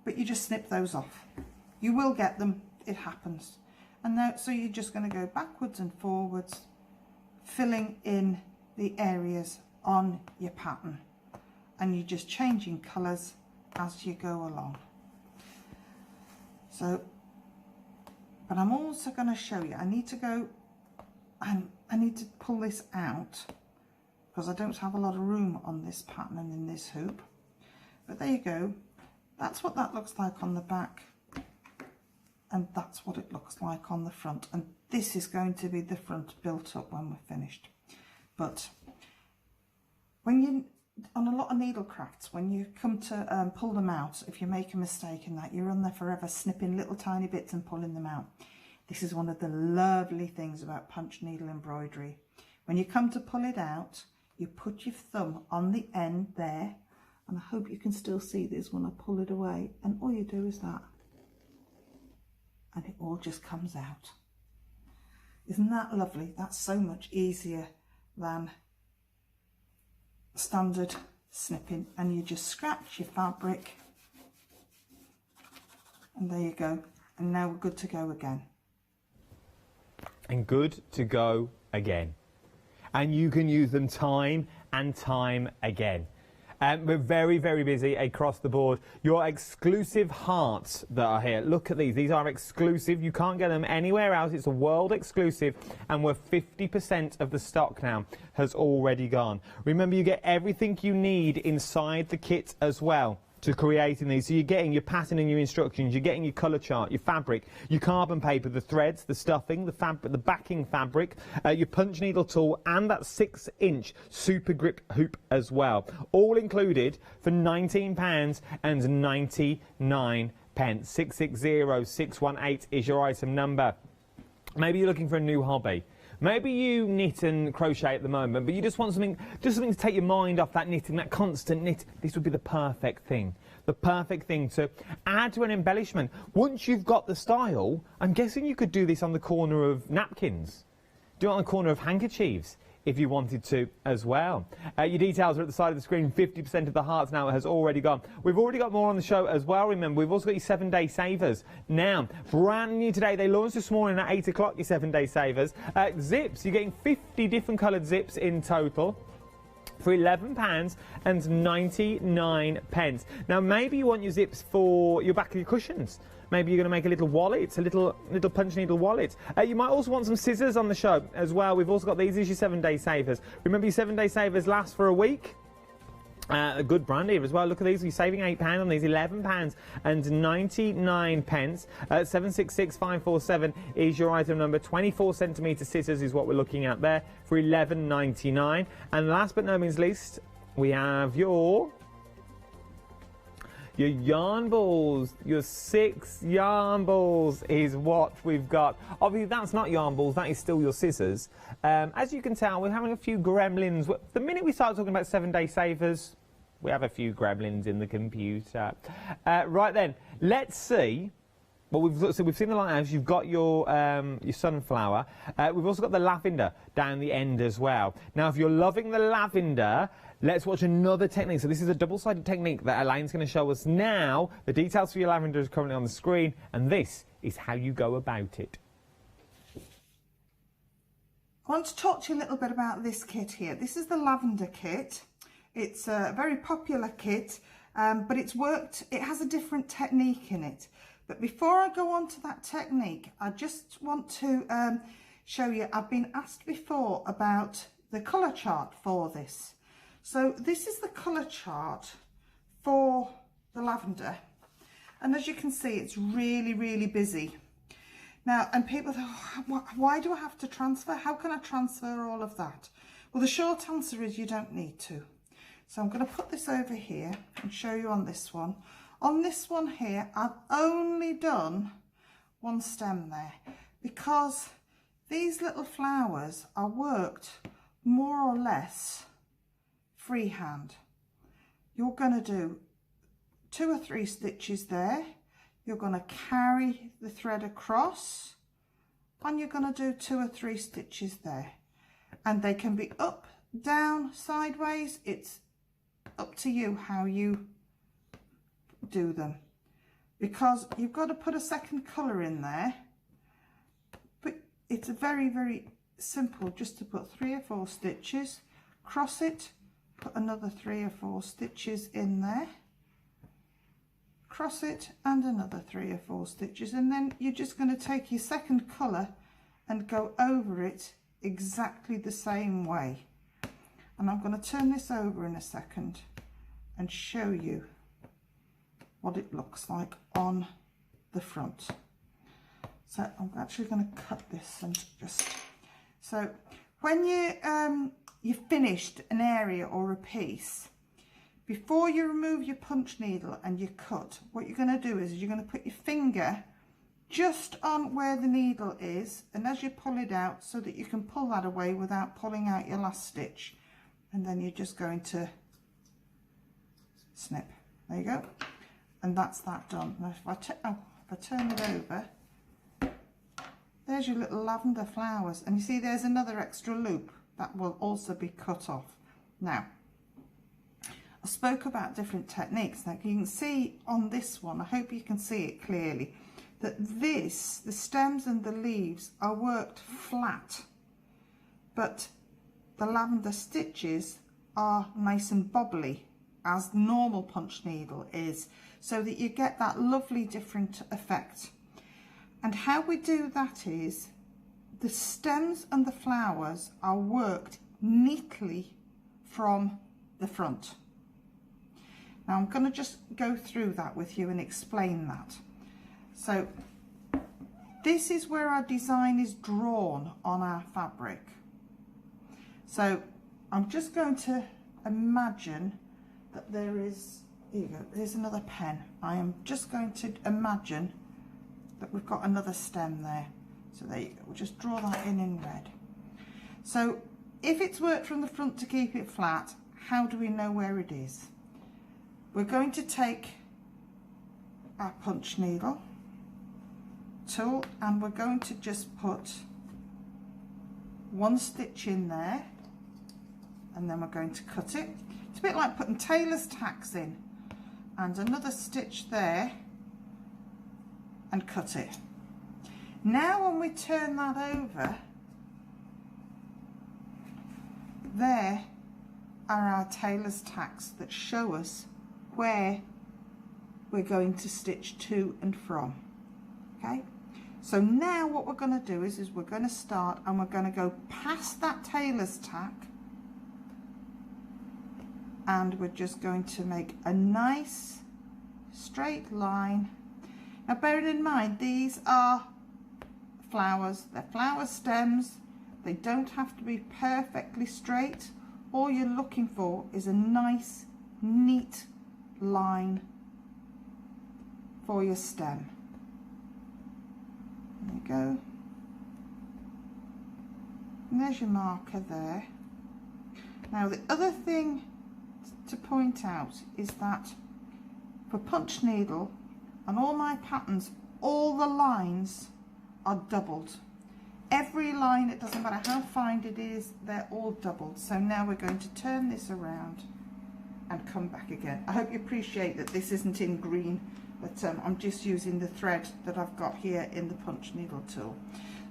But you just snip those off. You will get them, it happens. And now, so you're just going to go backwards and forwards, filling in the areas on your pattern, and you're just changing colours as you go along. So, but I'm also going to show you, I need to go and I need to pull this out because I don't have a lot of room on this pattern and in this hoop. But there you go. That's what that looks like on the back, and that's what it looks like on the front, and this is going to be the front built up when we're finished. But when you on a lot of needle crafts, when you come to pull them out, if you make a mistake in that, you're on there forever snipping little tiny bits and pulling them out. This is one of the lovely things about punch needle embroidery. When you come to pull it out, you put your thumb on the end there, and I hope you can still see this when I pull it away, and all you do is that, and it all just comes out. Isn't that lovely? That's so much easier than standard snipping, and you just scratch your fabric, and there you go, and now we're good to go again. And good to go again. And you can use them time and time again. We're very, very busy across the board. Your exclusive hearts that are here, look at these. These are exclusive. You can't get them anywhere else. It's a world exclusive, and we're 50% of the stock now has already gone. Remember, you get everything you need inside the kit as well to creating these. So you're getting your pattern and your instructions, you're getting your colour chart, your fabric, your carbon paper, the threads, the stuffing, the fabric, the backing fabric, your punch needle tool, and that 6-inch super grip hoop as well. All included for £19.99. 660618 is your item number. Maybe you're looking for a new hobby. Maybe you knit and crochet at the moment, but you just want something to take your mind off that knitting, that constant knit. This would be the perfect thing. The perfect thing to add to an embellishment. Once you've got the style, I'm guessing you could do this on the corner of napkins. Do it on the corner of handkerchiefs if you wanted to as well. Your details are at the side of the screen. 50% of the hearts now has already gone. We've already got more on the show as well, remember. We've also got your 7-day savers. Now, brand new today. They launched this morning at 8 o'clock, your 7-day savers. Zips, you're getting 50 different coloured zips in total for £11.99. Now, maybe you want your zips for your back of your cushions. Maybe you're going to make a little wallet, a little punch needle wallet. You might also want some scissors on the show as well. We've also got these as your 7-day savers. Remember, your 7-day savers last for a week. A good brand here as well. Look at these. You're saving £8 on these. £11.99. 766547 is your item number. 24cm scissors is what we're looking at there for £11.99. And last but no means least, we have your yarn balls. Your 6 yarn balls is what we've got. Obviously, that's not yarn balls, that is still your scissors. As you can tell, we're having a few gremlins. The minute we start talking about 7-day savers, we have a few gremlins in the computer. Right then, let's see. Well, we've seen the lighthouse. You've got your sunflower. We've also got the lavender down the end as well. Now, if you're loving the lavender, let's watch another technique. So this is a double-sided technique that Elaine's going to show us now. The details for your lavender is currently on the screen, and this is how you go about it. I want to talk to you a little bit about this kit here. This is the lavender kit. It's a very popular kit, but it has a different technique in it. But before I go on to that technique, I just want to show you, I've been asked before about the colour chart for this. So this is the colour chart for the lavender. And as you can see, it's really, really busy. Now, and people think, oh, why do I have to transfer? How can I transfer all of that? Well, the short answer is you don't need to. So I'm going to put this over here and show you on this one. On this one here, I've only done one stem there because these little flowers are worked more or less freehand. You're going to do 2 or 3 stitches there. You're going to carry the thread across and you're going to do 2 or 3 stitches there. And they can be up, down, sideways. It's up to you how you do them, because you've got to put a second colour in there, but it's very, very simple just to put 3 or 4 stitches, cross it, put another 3 or 4 stitches in there, cross it and another 3 or 4 stitches, and then you're just going to take your second colour and go over it exactly the same way. And I'm going to turn this over in a second and show you what it looks like on the front. So I'm actually going to cut this and just, so when you've finished an area or a piece, before you remove your punch needle and you cut, what you're going to do is you're going to put your finger just on where the needle is, and as you pull it out, so that you can pull that away without pulling out your last stitch, and then you're just going to snip. There you go, and that's that done. Now if I turn it over, there's your little lavender flowers, and you see there's another extra loop that will also be cut off. Now I spoke about different techniques. Now you can see on this one, I hope you can see it clearly, that the stems and the leaves are worked flat, but the lavender stitches are nice and bobbly, as the normal punch needle is, so that you get that lovely different effect. And how we do that is the stems and the flowers are worked neatly from the front. Now I'm going to just go through that with you and explain that. So this is where our design is drawn on our fabric. So I'm just going to imagine that there is, here you go, there's another pen. I am just going to imagine that we've got another stem there. So there you go, we'll just draw that in red. So if it's worked from the front to keep it flat, how do we know where it is? We're going to take our punch needle tool and we're going to just put one stitch in there, and then we're going to cut it. It's a bit like putting tailor's tacks in, and another stitch there and cut it. Now when we turn that over, there are our tailor's tacks that show us where we're going to stitch to and from. Okay, so now what we're going to do is we're going to start and we're going to go past that tailor's tack, and we're just going to make a nice straight line. Now bearing in mind these are flowers, they're flower stems, they don't have to be perfectly straight. All you're looking for is a nice neat line for your stem. There you go. And there's your marker there. Now the other thing to point out is that for punch needle and all my patterns, all the lines are doubled. Every line, it doesn't matter how fine it is, they're all doubled. So now we're going to turn this around and come back again. I hope you appreciate that this isn't in green, but I'm just using the thread that I've got here in the punch needle tool.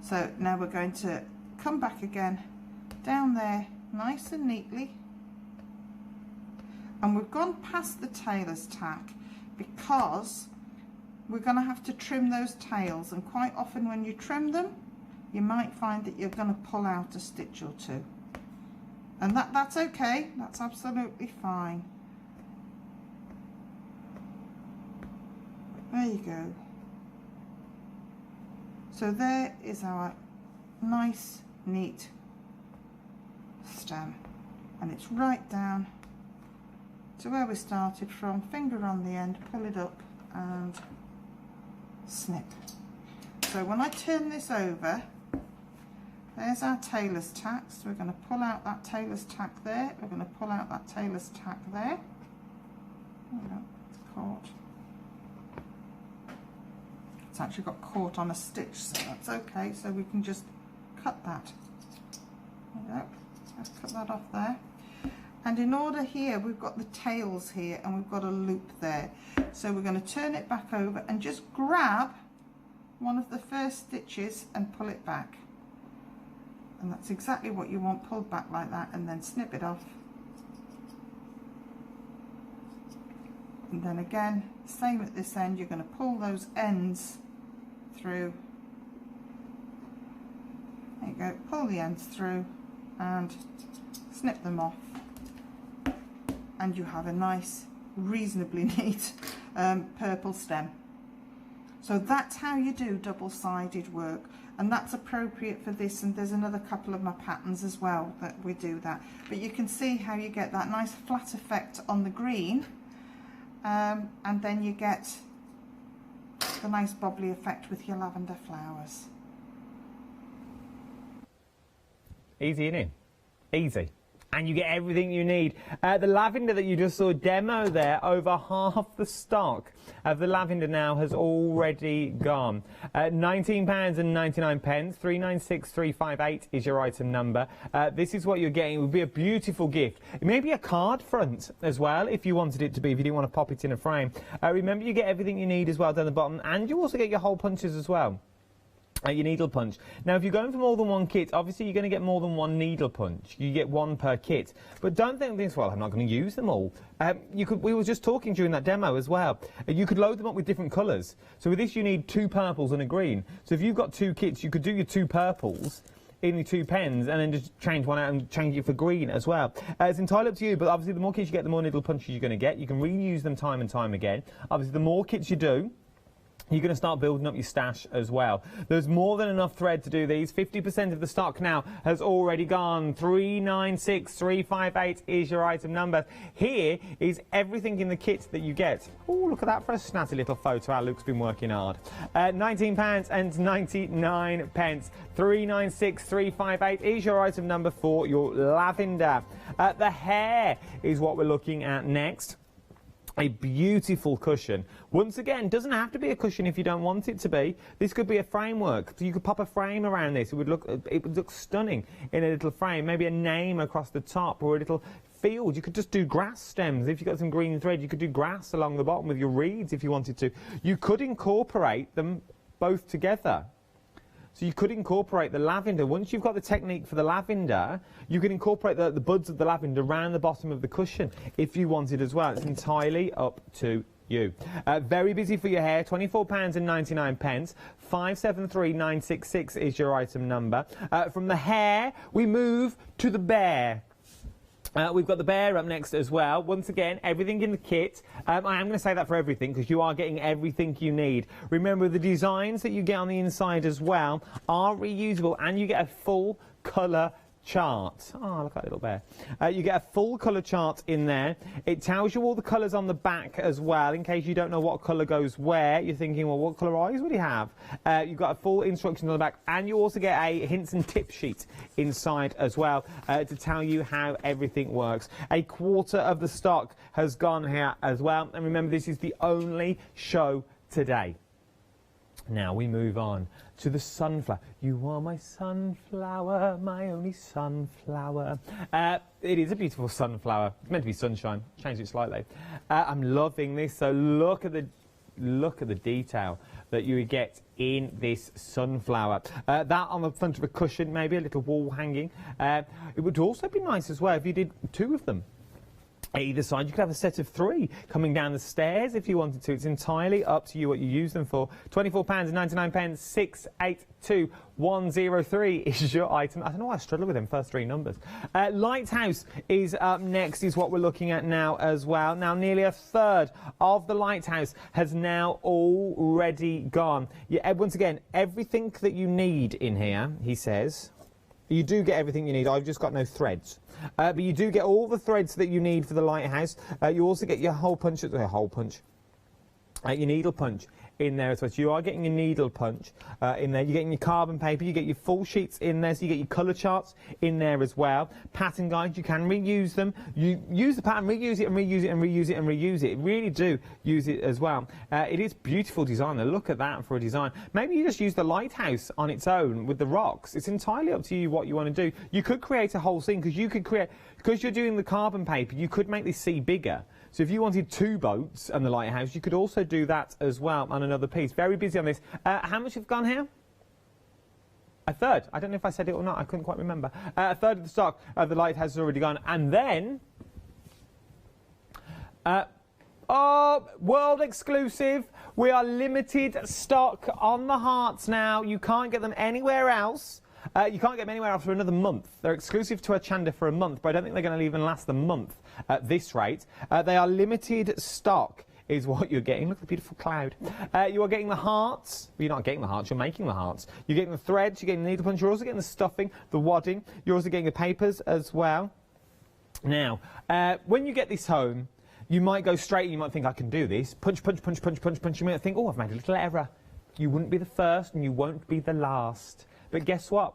So now we're going to come back again down there nice and neatly, and we've gone past the tailor's tack because we're going to have to trim those tails, and quite often when you trim them you might find that you're going to pull out a stitch or two, and that's okay, that's absolutely fine. There you go. So there is our nice neat stem, and it's right down to where we started from, finger on the end, pull it up and snip. So when I turn this over, there's our tailor's tack. So we're going to pull out that tailor's tack there, we're going to pull out that tailor's tack there. Oh no, it's caught. It's actually got caught on a stitch, so that's okay, so we can just cut that. There we go. Let's cut that off there. And in order here, we've got the tails here and we've got a loop there. So we're going to turn it back over and just grab one of the first stitches and pull it back. And that's exactly what you want, pulled back like that, and then snip it off. And then again, same at this end, you're going to pull those ends through. There you go, pull the ends through and snip them off. And you have a nice, reasonably neat purple stem. So that's how you do double-sided work, and that's appropriate for this, and there's another couple of my patterns as well that we do that. But you can see how you get that nice flat effect on the green, and then you get the nice bobbly effect with your lavender flowers. Easy, innit? Easy. And you get everything you need. The lavender that you just saw demo there, over half the stock of the lavender now has already gone. £19.99, 396358 is your item number. This is what you're getting. It would be a beautiful gift. Maybe a card front as well, if you wanted it to be, if you didn't want to pop it in a frame. Remember, you get everything you need as well down the bottom, and you also get your hole punches as well. Your needle punch. Now, if you're going for more than one kit, obviously you're going to get more than one needle punch. You get one per kit. But don't think this, well, I'm not going to use them all. We were just talking during that demo as well. You could load them up with different colours. So with this, you need 2 purples and a green. So if you've got 2 kits, you could do your 2 purples in your 2 pens and then just change one out and change it for green as well. It's entirely up to you, but obviously the more kits you get, the more needle punches you're going to get. You can reuse them time and time again. Obviously, the more kits you do, you're going to start building up your stash as well. There's more than enough thread to do these. 50% of the stock now has already gone. 396358 is your item number. Here is everything in the kit that you get. Oh, look at that for a snazzy little photo. Our Luke's been working hard. £19.99. 396358 is your item number for your lavender. The hair is what we're looking at next. A beautiful cushion. Once again, doesn't have to be a cushion if you don't want it to be. This could be a framework. So you could pop a frame around this. It would look stunning in a little frame. Maybe a name across the top or a little field. You could just do grass stems. If you've got some green thread, you could do grass along the bottom with your reeds if you wanted to. You could incorporate them both together. So you could incorporate the lavender. Once you've got the technique for the lavender, you can incorporate the buds of the lavender around the bottom of the cushion if you wanted as well. It's entirely up to you. Very busy for your hair, £24.99. 573966 is your item number. From the hair, we move to the bear. We've got the bear up next as well. Once again, everything in the kit. I am going to say that for everything because you are getting everything you need. Remember, the designs that you get on the inside as well are reusable, and you get a full colour chart. Oh, look at that little bear. You get a full colour chart in there. It tells you all the colours on the back as well, in case you don't know what colour goes where. You're thinking, well, what colour eyes would he have? You've got a full instruction on the back, and you also get a hints and tip sheet inside as well to tell you how everything works. A quarter of the stock has gone here as well, and remember, this is the only show today. Now we move on to the sunflower. You are my sunflower, my only sunflower. It is a beautiful sunflower. It's meant to be sunshine. Changed it slightly. I'm loving this. So look at the detail that you would get in this sunflower. That on the front of a cushion, maybe a little wall hanging. It would also be nice as well if you did 2 of them. Either side, you could have a set of 3 coming down the stairs if you wanted to. It's entirely up to you what you use them for. £24.99, 682103 is your item. I don't know why I struggle with them first 3 numbers. Lighthouse is up next, is what we're looking at now as well. Now, nearly a third of the lighthouse has now already gone. Yeah, once again, everything that you need in here, he says. You do get everything you need. I've just got no threads. But you do get all the threads that you need for the lighthouse. You also get your your needle punch in there as well. So you are getting your needle punch in there. You're getting your carbon paper. You get your full sheets in there. So you get your colour charts in there as well. Pattern guides, you can reuse them. You use the pattern, reuse it and reuse it and reuse it and reuse it. Really do use it as well. It is beautiful design. Look at that for a design. Maybe you just use the lighthouse on its own with the rocks. It's entirely up to you what you want to do. You could create a whole scene because you're doing the carbon paper, you could make this sea bigger. So if you wanted 2 boats and the lighthouse, you could also do that as well on another piece. Very busy on this. How much have gone here? A third. I don't know if I said it or not. I couldn't quite remember. A third of the stock of the lighthouse has already gone. And then, world exclusive. We are limited stock on the hearts now. You can't get them anywhere else. You can't get them anywhere else for another month. They're exclusive to Hochanda for a month, but I don't think they're going to even last the month at this rate. They are limited stock is what you're getting. Look at the beautiful cloud. You are getting the hearts. Well, you're not getting the hearts, you're making the hearts. You're getting the threads, you're getting the needle punch, you're also getting the stuffing, the wadding. You're also getting the papers as well. Now, when you get this home, you might go straight and you might think, I can do this. Punch, punch, punch, punch, punch, punch. You might think, oh, I've made a little error. You wouldn't be the first and you won't be the last. But guess what?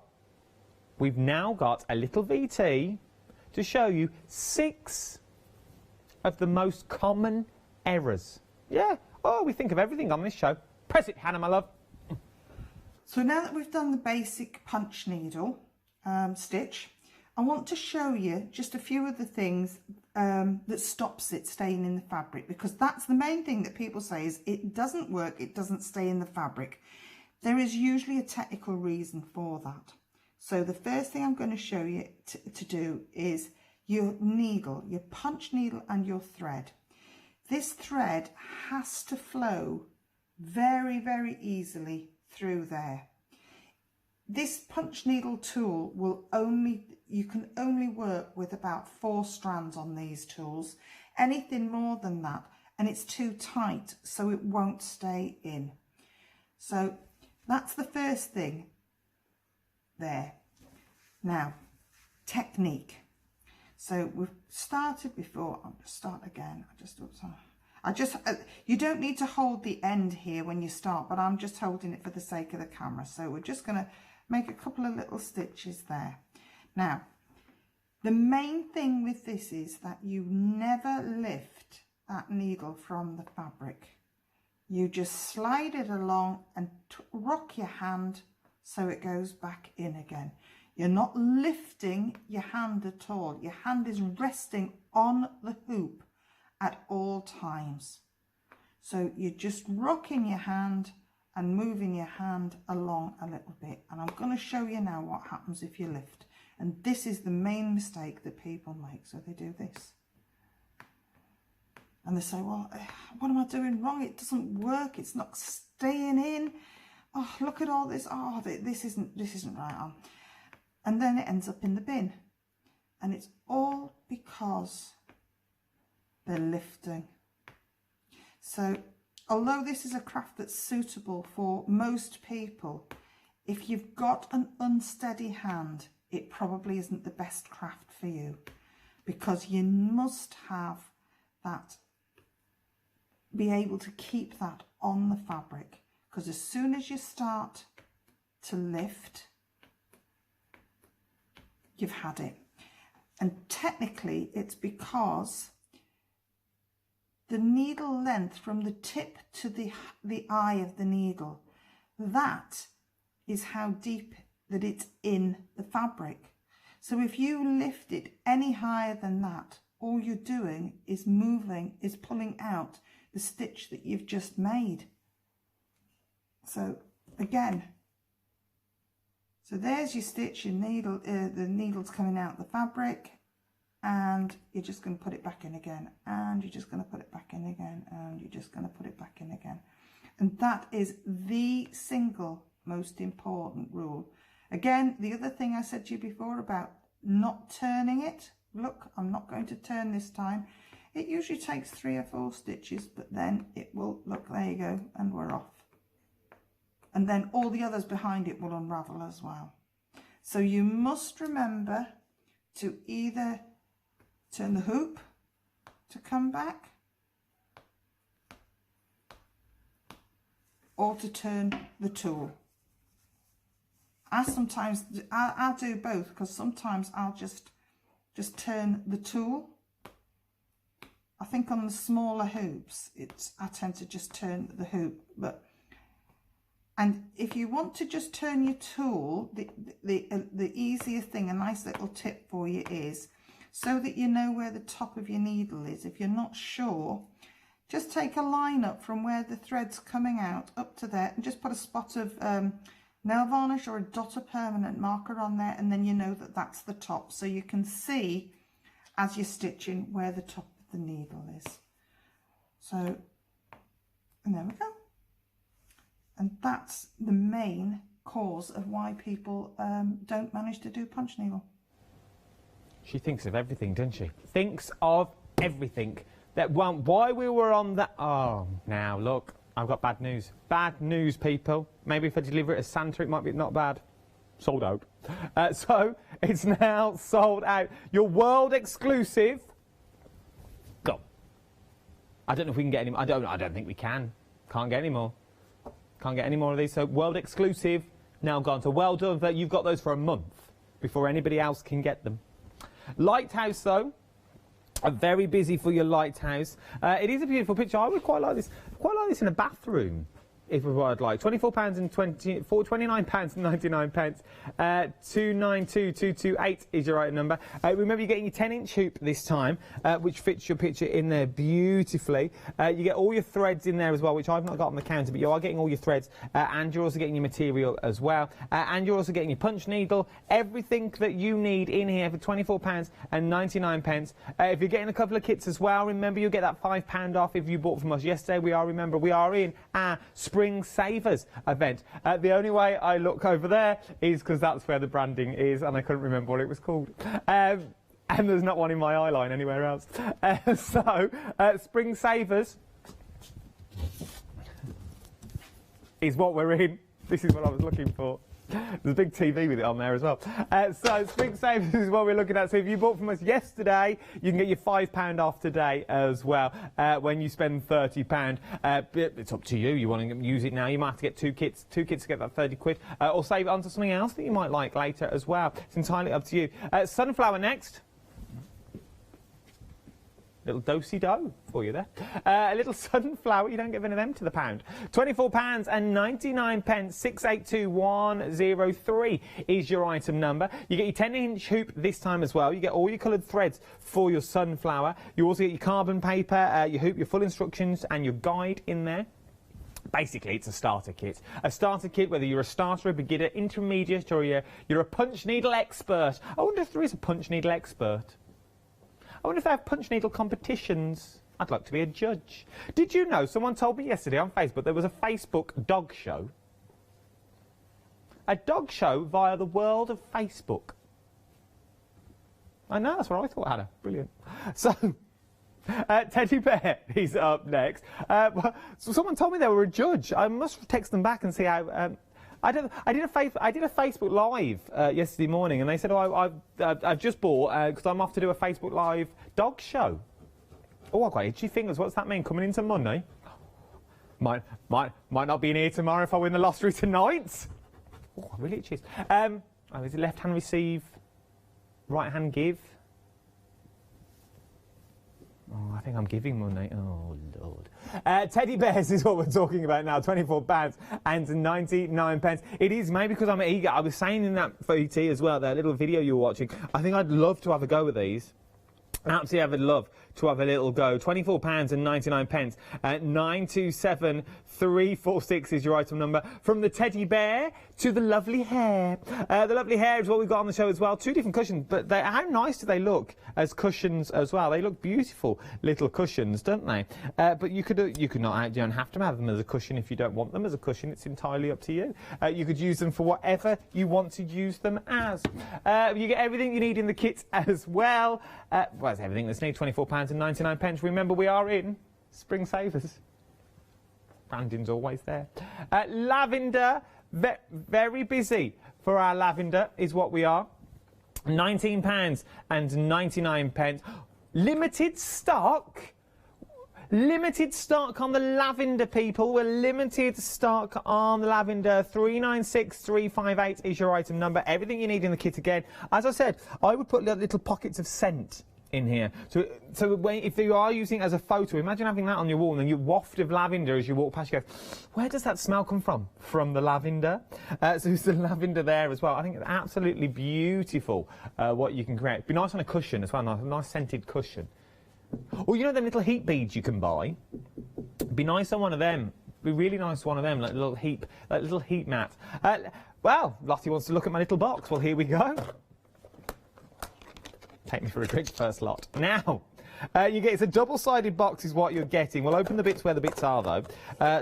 We've now got a little VT to show you 6 of the most common errors. Yeah. Oh, we think of everything on this show. Press it, Hannah, my love. So now that we've done the basic punch needle stitch, I want to show you just a few of the things that stops it staying in the fabric, because that's the main thing that people say is it doesn't work, it doesn't stay in the fabric. There is usually a technical reason for that. So the first thing I'm going to show you to do is your needle, your punch needle and your thread. This thread has to flow very, very easily through there. This punch needle tool will you can only work with about 4 strands on these tools. Anything more than that and it's too tight, so it won't stay in. So that's the first thing there. Now, technique. So we've started before. I'll just start again. You don't need to hold the end here when you start, but I'm just holding it for the sake of the camera. So we're just going to make a couple of little stitches there. Now, the main thing with this is that you never lift that needle from the fabric. You just slide it along and rock your hand so it goes back in again. You're not lifting your hand at all. Your hand is resting on the hoop at all times. So you're just rocking your hand and moving your hand along a little bit. And I'm going to show you now what happens if you lift. And this is the main mistake that people make. So they do this. And they say, well, what am I doing wrong? It doesn't work. It's not staying in. Oh, look at all this. Oh, this isn't right on. And then it ends up in the bin. And it's all because they're lifting. So although this is a craft that's suitable for most people, if you've got an unsteady hand, it probably isn't the best craft for you, because you must have that, be able to keep that on the fabric, because as soon as you start to lift, you've had it. And technically it's because the needle length from the tip to the eye of the needle, that is how deep that it's in the fabric. So if you lift it any higher than that, all you're doing is pulling out the stitch that you've just made. So again, so there's your stitch, your needle, the needle's coming out the fabric, and you're just going to put it back in again, and you're just going to put it back in again, and you're just going to put it back in again. And that is the single most important rule. Again, the other thing I said to you before about not turning it, look, I'm not going to turn this time. It usually takes 3 or 4 stitches, but then it will, look, there you go, and we're off. And then all the others behind it will unravel as well. So you must remember to either turn the hoop to come back, or to turn the tool. I'll do both, because sometimes I'll just turn the tool. I think on the smaller hoops, I tend to just turn the hoop. And if you want to just turn your tool, the easiest thing, a nice little tip for you is, so that you know where the top of your needle is. If you're not sure, just take a line up from where the thread's coming out up to there, and just put a spot of nail varnish or a dot of permanent marker on there, and then you know that that's the top, so you can see as you're stitching where the top of the needle is. So, and there we go. And that's the main cause of why people don't manage to do punch needle. She thinks of everything, doesn't she? Thinks of everything. that why we were on that. Oh, now look, I've got bad news. Bad news, people. Maybe if I deliver it as Santa, it might be not bad. Sold out. So it's now sold out. Your world exclusive. Go. I don't know if we can get any more. I don't think we can. Can't get any more. Can't get any more of these. So world exclusive now gone. So well done. But you've got those for a month before anybody else can get them. Lighthouse though. Very busy for your lighthouse. It is a beautiful picture. I would quite like this. Quite like this in a bathroom. If I'd like £24 and £29.99. 292228 is your item number. Remember, you're getting your 10-inch hoop this time, which fits your picture in there beautifully. You get all your threads in there as well, which I've not got on the counter, but you are getting all your threads, and you're also getting your material as well, and you're also getting your punch needle. Everything that you need in here for £24.99. If you're getting a couple of kits as well, remember you'll get that £5 off if you bought from us yesterday. We are in our Spring Savers event. The only way I look over there is because that's where the branding is, and I couldn't remember what it was called. And there's not one in my eye line anywhere else. Spring Savers is what we're in. This is what I was looking for. There's a big TV with it on there as well. So Spring Savers is what we're looking at. So if you bought from us yesterday, you can get your £5 off today as well when you spend £30. It's up to you. You want to use it now, you might have to get two kits to get that 30 quid, or save it onto something else that you might like later as well. It's entirely up to you. Sunflower next. Little do-si-do for you there. A little sunflower, you don't get any of them to the pound. £24.99, 682103 is your item number. You get your 10-inch hoop this time as well. You get all your coloured threads for your sunflower. You also get your carbon paper, your hoop, your full instructions and your guide in there. Basically, it's a starter kit. A starter kit, whether you're a starter, a beginner, intermediate, or you're a punch needle expert. I wonder if there is a punch needle expert. I wonder if they have punch needle competitions. I'd like to be a judge. Did you know, someone told me yesterday on Facebook, there was a Facebook dog show. A dog show via the world of Facebook. I know, that's what I thought, Hannah. Brilliant. So, Teddy Bear is up next. So someone told me they were a judge. I must text them back and see how... I did a Facebook Live yesterday morning, and they said, "Oh, I've just bought because I'm off to do a Facebook Live dog show." Oh, I've got itchy fingers. What's that mean? Coming into Monday? Might not be in here tomorrow if I win the lottery tonight. Oh, really itchy. Is it left hand receive, right hand give? Oh, I think I'm giving Monday. Oh, Lord. Teddy bears is what we're talking about now. £24.99. It is maybe because I'm eager. I was saying in that for ET as well, that little video you were watching, I think I'd love to have a go with these. Absolutely, I would love to have a little go. £24.99. 927346 is your item number. From the teddy bear to the lovely hair. The lovely hair is what we've got on the show as well. Two different cushions, but how nice do they look as cushions as well? They look beautiful little cushions, don't they? But you don't have to have them as a cushion if you don't want them as a cushion. It's entirely up to you. You could use them for whatever you want to use them as. You get everything you need in the kit as well. Well, it's everything that's needed. £24.99. Remember, we are in Spring Savers. Branding's always there. Lavender, very busy for our lavender is what we are. £19.99. Limited stock. Limited stock on the lavender, people. We're limited stock on the lavender. 396358 is your item number. Everything you need in the kit again. As I said, I would put little pockets of scent in here. So if you are using it as a photo, imagine having that on your wall and then you waft of lavender as you walk past. You go, where does that smell come from? From the lavender. So there's the lavender there as well. I think it's absolutely beautiful what you can create. It'd be nice on a cushion as well, nice scented cushion. Or you know them little heat beads you can buy? It'd be nice on one of them. It'd be really nice on one of them, like little heat mat. Well, Lottie wants to look at my little box. Well, here we go. Take me for a drink first, Lot. Now, it's a double-sided box is what you're getting. We'll open the bits where the bits are, though.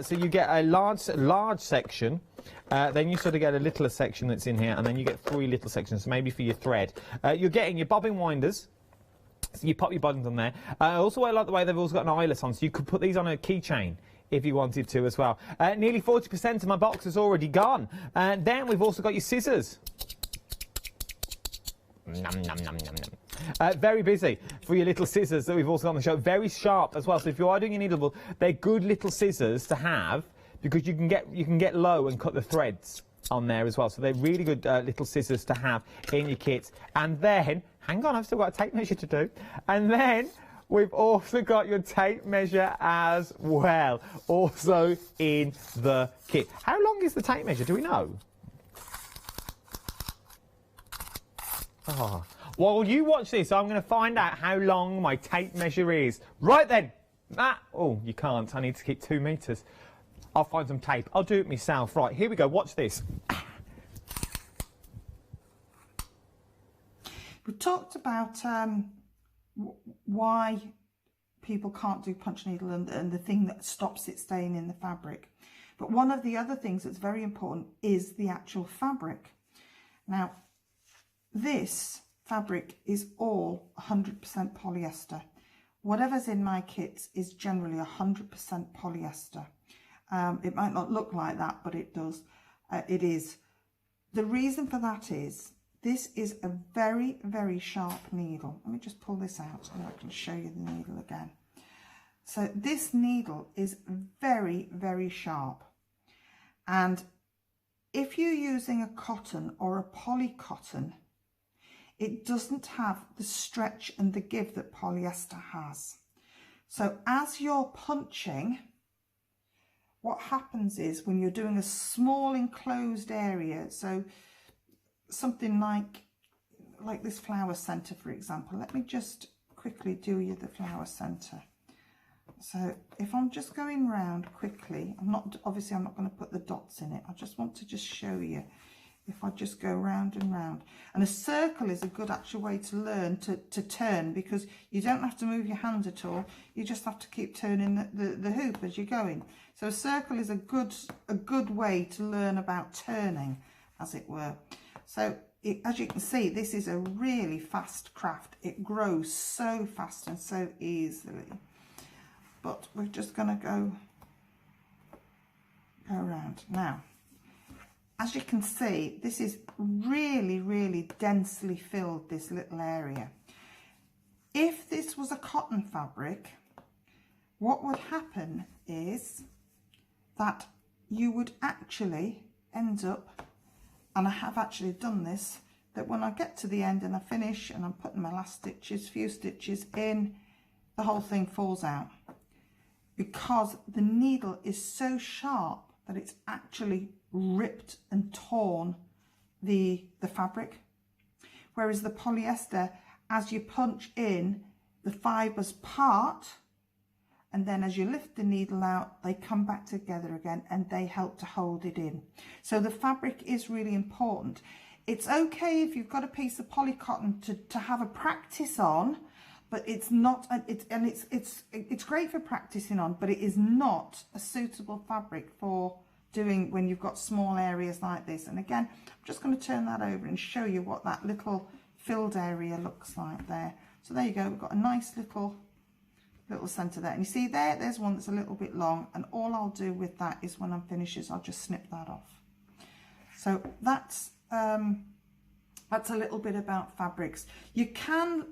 So you get a large section. Then you sort of get a littler section that's in here, and then you get 3 little sections, maybe for your thread. You're getting your bobbin winders. So you pop your buttons on there. Also, I like the way they've also got an eyelet on, so you could put these on a keychain if you wanted to as well. Nearly 40% of my box is already gone. Then we've also got your scissors. Nom, nom, nom, nom, nom. Very busy for your little scissors that we've also got on the show. Very sharp as well. So if you are doing your needleable, they're good little scissors to have because you can get low and cut the threads on there as well. So they're really good little scissors to have in your kit. And then, hang on, I've still got a tape measure to do. And then we've also got your tape measure as well, also in the kit. How long is the tape measure? Do we know? Oh. While you watch this, I'm going to find out how long my tape measure is. Right then. Oh, you can't. I need to keep 2 metres. I'll find some tape. I'll do it myself. Right, here we go. Watch this. We talked about why people can't do punch needle and the thing that stops it staying in the fabric. But one of the other things that's very important is the actual fabric. Now, this fabric is all 100% polyester. Whatever's in my kits is generally 100% polyester. It might not look like that, but it does. It is. The reason for that is this is a very, very sharp needle. Let me just pull this out so I can show you the needle again. So this needle is very, very sharp. And if you're using a cotton or a poly cotton, it doesn't have the stretch and the give that polyester has. So as you're punching, what happens is when you're doing a small enclosed area, so something like this flower centre, for example. Let me just quickly do you the flower centre. So if I'm just going round quickly, obviously I'm not going to put the dots in it. I just want to just show you. If I just go round and round, and a circle is a good actual way to learn to turn, because you don't have to move your hand at all. You just have to keep turning the hoop as you're going. So a circle is a good way to learn about turning, as it were. So as you can see, this is a really fast craft. It grows so fast and so easily. But we're just going to go around now. As you can see, this is really, really densely filled, this little area. If this was a cotton fabric, what would happen is that you would actually end up, and I have actually done this, that when I get to the end and I finish and I'm putting my last stitches, few stitches in, the whole thing falls out because the needle is so sharp that it's actually ripped and torn the fabric, whereas the polyester, as you punch in, the fibers part, and then as you lift the needle out, they come back together again and they help to hold it in. So the fabric is really important. It's okay if you've got a piece of polycotton to have a practice on, but it's not. It's great for practicing on, but it is not a suitable fabric for doing when you've got small areas like this. And again, I'm just going to turn that over and show you what that little filled area looks like there. So there you go, we've got a nice little centre there, and you see there's one that's a little bit long, and all I'll do with that is when I'm finished is I'll just snip that off. So that's a little bit about fabrics. You can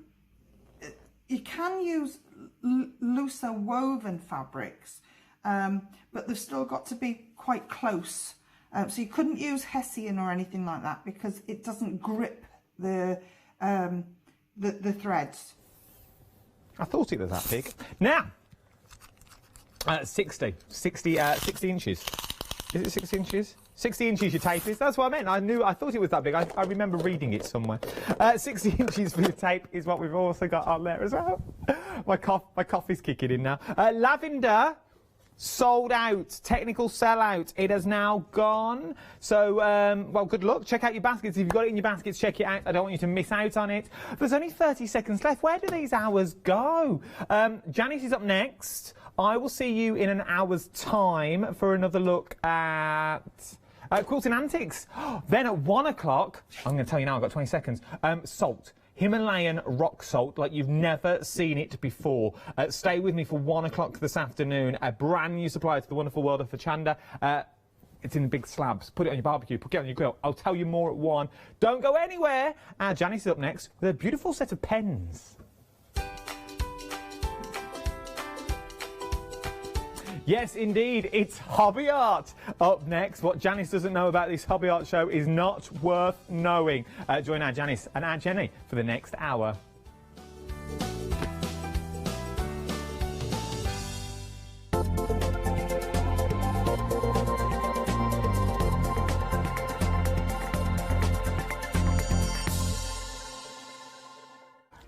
use looser woven fabrics, but they've still got to be quite close. So you couldn't use Hessian or anything like that because it doesn't grip the threads. I thought it was that big. Now, 60 inches. Is it 60 inches? 60 inches your tape is. That's what I meant. I thought it was that big. I remember reading it somewhere. 60 inches for the tape is what we've also got on there as well. My coffee's kicking in now. Lavender. Sold out, technical sellout. It has now gone. So, well, good luck. Check out your baskets. If you've got it in your baskets, check it out. I don't want you to miss out on it. There's only 30 seconds left. Where do these hours go? Janice is up next. I will see you in an hour's time for another look at Quilting Antics. Then at 1 o'clock, I'm going to tell you now, I've got 20 seconds, Salt. Himalayan rock salt like you've never seen it before. Stay with me for 1 o'clock this afternoon. A brand new supplier to the wonderful world of Hochanda. It's in big slabs. Put it on your barbecue, put it on your grill. I'll tell you more at 1. Don't go anywhere. Janice is up next with a beautiful set of pens. Yes, indeed, it's Hobby Art. Up next, what Janice doesn't know about this Hobby Art show is not worth knowing. Join our Janice and our Jenny for the next hour.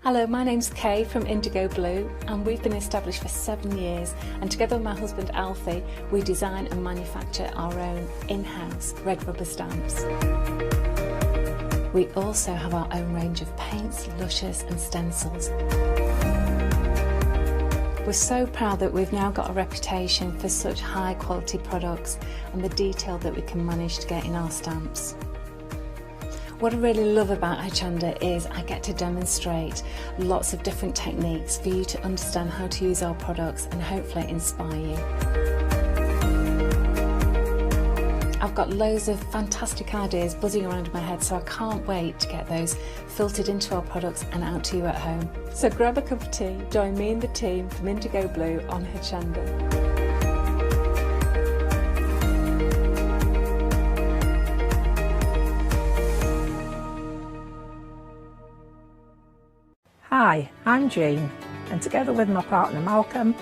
Hello, my name's Kay from Indigo Blue, and we've been established for 7 years, and together with my husband Alfie we design and manufacture our own in-house red rubber stamps. We also have our own range of paints, lushes and stencils. We're so proud that we've now got a reputation for such high quality products and the detail that we can manage to get in our stamps. What I really love about Hochanda is I get to demonstrate lots of different techniques for you to understand how to use our products and hopefully inspire you. I've got loads of fantastic ideas buzzing around in my head, so I can't wait to get those filtered into our products and out to you at home. So grab a cup of tea, join me and the team from Indigo Blue on Hochanda. Hi, I'm Jean, and together with my partner Malcolm,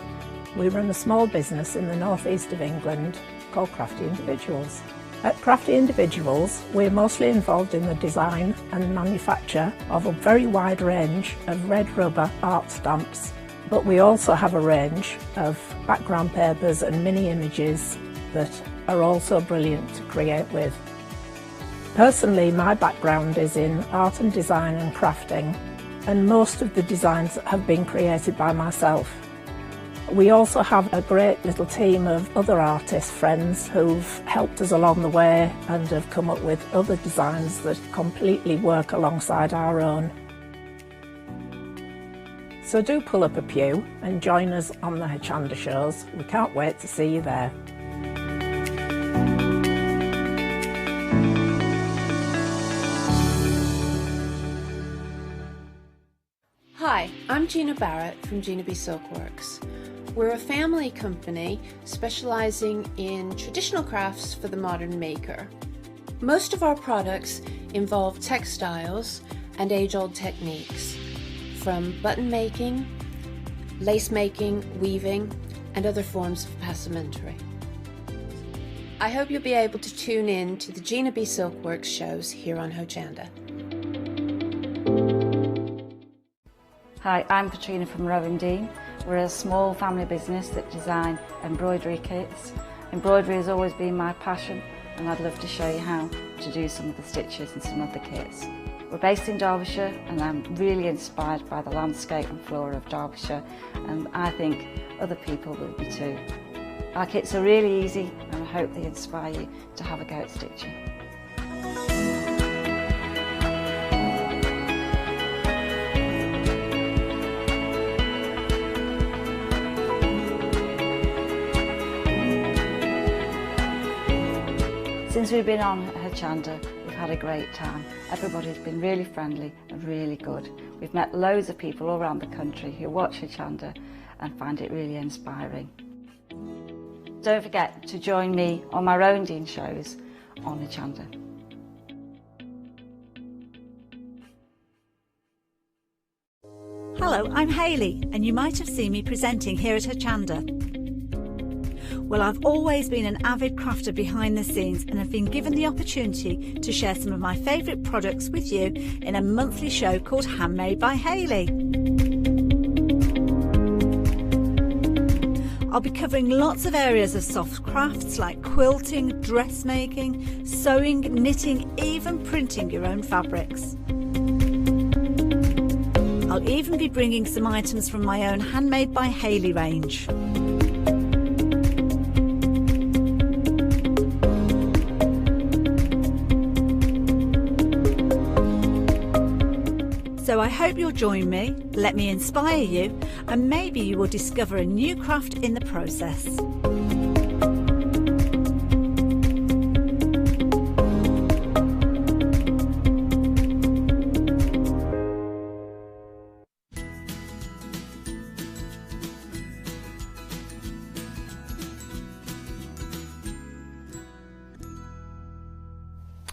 we run a small business in the northeast of England called Crafty Individuals. At Crafty Individuals, we're mostly involved in the design and manufacture of a very wide range of red rubber art stamps, but we also have a range of background papers and mini images that are also brilliant to create with. Personally, my background is in art and design and crafting, and most of the designs have been created by myself. We also have a great little team of other artist friends who've helped us along the way and have come up with other designs that completely work alongside our own. So do pull up a pew and join us on the Hochanda shows. We can't wait to see you there. Hi, I'm Gina Barrett from Gina B Silkworks. We're a family company specialising in traditional crafts for the modern maker. Most of our products involve textiles and age-old techniques, from button making, lace making, weaving, and other forms of passementerie. I hope you'll be able to tune in to the Gina B Silkworks shows here on Hochanda. Hi, I'm Katrina from Rowan Dean. We're a small family business that design embroidery kits. Embroidery has always been my passion, and I'd love to show you how to do some of the stitches and some of the kits. We're based in Derbyshire, and I'm really inspired by the landscape and flora of Derbyshire, and I think other people will be too. Our kits are really easy, and I hope they inspire you to have a go at stitching. Since we've been on Hochanda, we've had a great time. Everybody's been really friendly and really good. We've met loads of people all around the country who watch Hochanda and find it really inspiring. Don't forget to join me on my Rowan Dean shows on Hochanda. Hello, I'm Hayley, and you might have seen me presenting here at Hochanda. Well, I've always been an avid crafter behind the scenes and have been given the opportunity to share some of my favourite products with you in a monthly show called Handmade by Hayley. I'll be covering lots of areas of soft crafts like quilting, dressmaking, sewing, knitting, even printing your own fabrics. I'll even be bringing some items from my own Handmade by Hayley range. So I hope you'll join me, let me inspire you, and maybe you will discover a new craft in the process.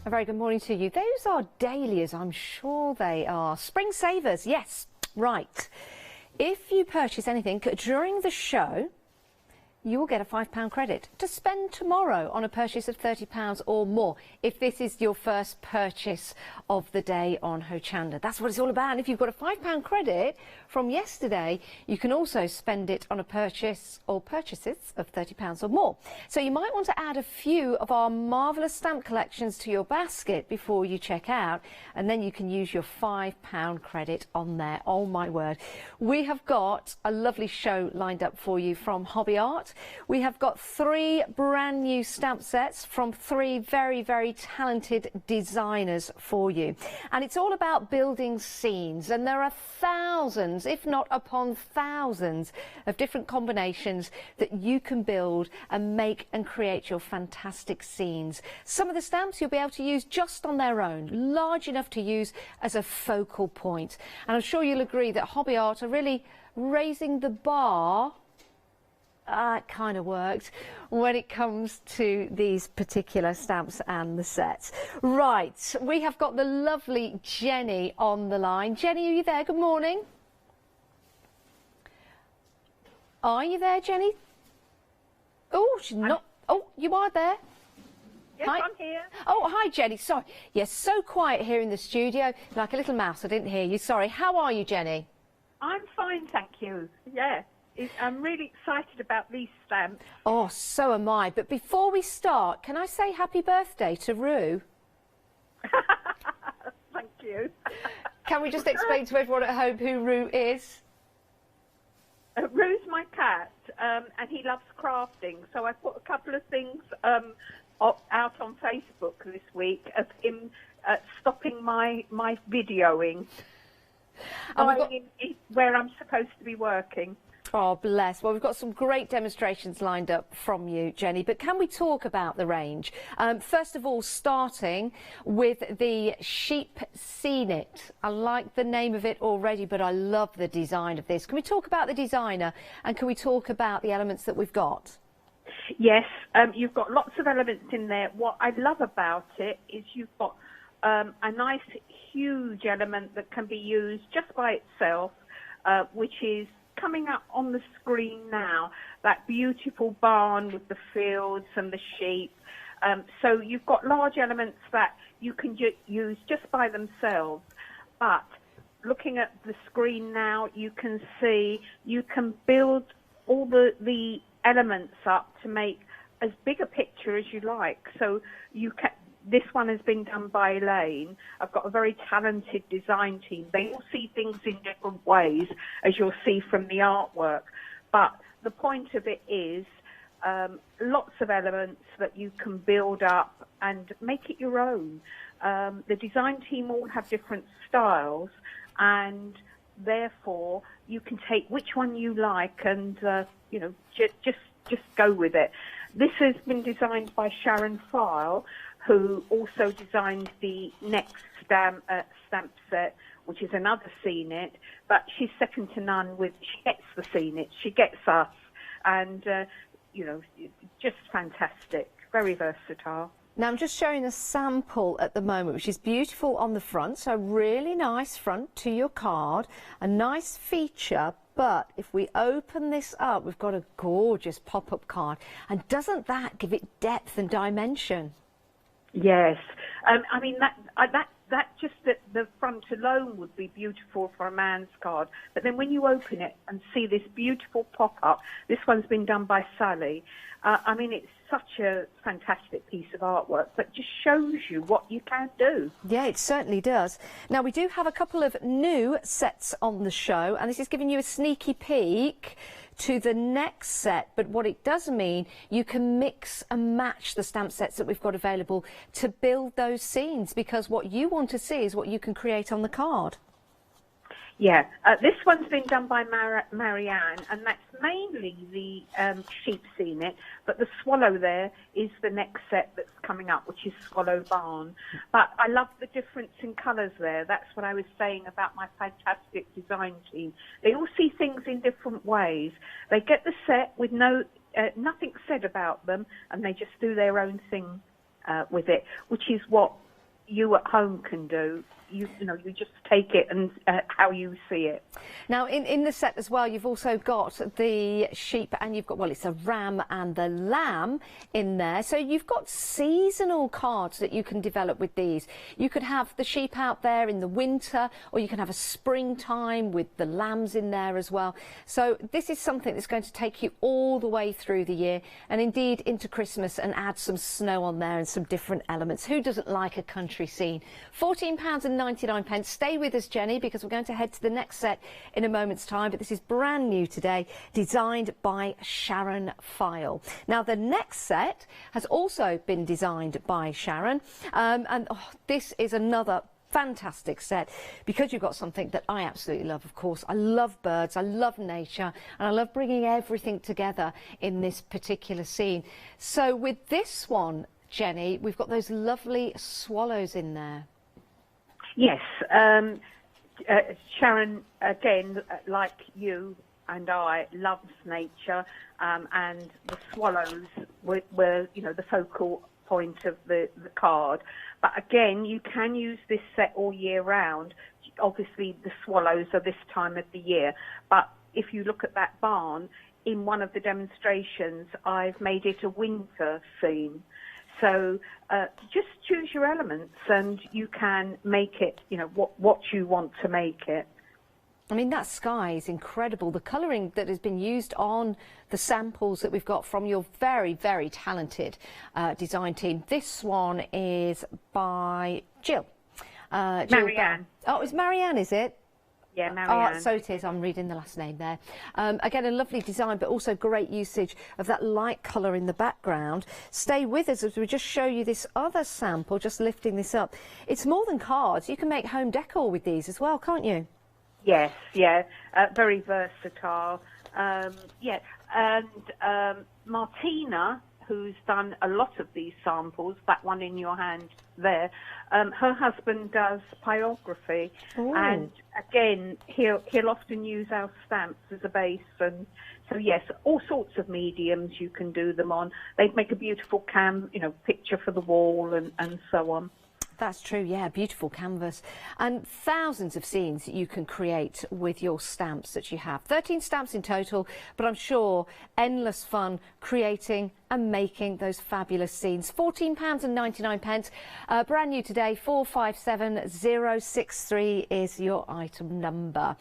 A very good morning to you. Those are dahlias, I'm sure they are. Spring savers, yes, right. If you purchase anything during the show, you will get a £5 credit to spend tomorrow on a purchase of £30 or more, if this is your first purchase of the day on Hochanda. That's what it's all about. And if you've got a £5 credit from yesterday, you can also spend it on a purchase or purchases of £30 or more. So you might want to add a few of our marvellous stamp collections to your basket before you check out, and then you can use your £5 credit on there. Oh my word. We have got a lovely show lined up for you from Hobby Art. We have got 3 brand new stamp sets from 3 very, very talented designers for you. And it's all about building scenes, and there are thousands, if not upon thousands, of different combinations that you can build and make and create your fantastic scenes. Some of the stamps you'll be able to use just on their own, large enough to use as a focal point. And I'm sure you'll agree that Hobby Art are really raising the bar. It kind of worked when it comes to these particular stamps and the sets. Right, we have got the lovely Jenny on the line. Jenny, are you there? Good morning. Are you there, Jenny? Oh, she's not. Oh, you are there. Yes, hi. I'm here. Oh, hi, Jenny. Sorry. Yes, so quiet here in the studio, like a little mouse. I didn't hear you. Sorry. How are you, Jenny? I'm fine, thank you. Yeah. I'm really excited about these stamps. Oh, so am I. But before we start, can I say happy birthday to Rue? Thank you. Can we just explain to everyone at home who Rue is? Rue's my cat, and he loves crafting. So I put a couple of things out on Facebook this week of him stopping my videoing where I'm supposed to be working. Oh, bless. Well, we've got some great demonstrations lined up from you, Jenny, but can we talk about the range? First of all, starting with the Sheep Scene It. I like the name of it already, but I love the design of this. Can we talk about the designer, and can we talk about the elements that we've got? Yes, you've got lots of elements in there. What I love about it is you've got a nice, huge element that can be used just by itself, which is coming up on the screen now, that beautiful barn with the fields and the sheep. So you've got large elements that you can use just by themselves. But looking at the screen now, you can see you can build all the elements up to make as big a picture as you like. So you can. This one has been done by Elaine. I've got a very talented design team. They all see things in different ways, as you'll see from the artwork. But the point of it is lots of elements that you can build up and make it your own. The design team all have different styles, and therefore you can take which one you like and just go with it. This has been designed by Sharon File, who also designed the next stamp set, which is another Scene It, but she's second to none with, she gets the Scene It, she gets us, and, just fantastic, very versatile. Now, I'm just showing a sample at the moment, which is beautiful on the front, so really nice front to your card, a nice feature. But if we open this up, we've got a gorgeous pop-up card, and doesn't that give it depth and dimension? Yes, I mean that just the front alone would be beautiful for a man's card. But then when you open it and see this beautiful pop-up, this one's been done by Sally. I mean, it's such a fantastic piece of artwork that just shows you what you can do. Yeah, it certainly does. Now, we do have a couple of new sets on the show, and this is giving you a sneaky peek to the next set, but what it does mean, you can mix and match the stamp sets that we've got available to build those scenes, because what you want to see is what you can create on the card. Yeah, this one's been done by Marianne, and that's mainly the sheep scene it, but the swallow there is the next set that's coming up, which is Swallow Barn. But I love the difference in colours there. That's what I was saying about my fantastic design team. They all see things in different ways. They get the set with nothing said about them, and they just do their own thing with it, which is what you at home can do. You just take it and how you see it. Now, in the set as well, you've also got the sheep, and you've got, well, it's a ram and the lamb in there. So you've got seasonal cards that you can develop with these. You could have the sheep out there in the winter, or you can have a springtime with the lambs in there as well. So this is something that's going to take you all the way through the year, and indeed into Christmas, and add some snow on there and some different elements. Who doesn't like a country scene? £14.99. Stay with us, Jenny, because we're going to head to the next set in a moment's time, but this is brand new today, designed by Sharon File. Now, the next set has also been designed by Sharon, this is another fantastic set, because you've got something that I absolutely love. Of course, I love birds, I love nature, and I love bringing everything together in this particular scene. So with this one, Jenny, we've got those lovely swallows in there. Yes, Sharon, again, like you and I, loves nature, and the swallows were the focal point of the card. But again, you can use this set all year round. Obviously, the swallows are this time of the year. But if you look at that barn, in one of the demonstrations, I've made it a winter theme. So just choose your elements, and you can make it, what you want to make it. I mean, that sky is incredible. The colouring that has been used on the samples that we've got from your very, very talented design team. This one is by Jill. Marianne. Oh, it's Marianne, is it? Yeah, Marianne. So it is. I'm reading the last name there. Again, a lovely design, but also great usage of that light colour in the background. Stay with us as we just show you this other sample, just lifting this up. It's more than cards. You can make home decor with these as well, can't you? Yes, yeah. Very versatile. Yeah, and Martina, who's done a lot of these samples, that one in your hand there, her husband does pyrography. Ooh. And again, he'll often use our stamps as a base, and so yes, all sorts of mediums you can do them on. They make a beautiful picture for the wall and so on. That's true, yeah, beautiful canvas. And thousands of scenes that you can create with your stamps that you have. 13 stamps in total, but I'm sure endless fun creating and making those fabulous scenes. £14.99. Brand new today, 457063 is your item number.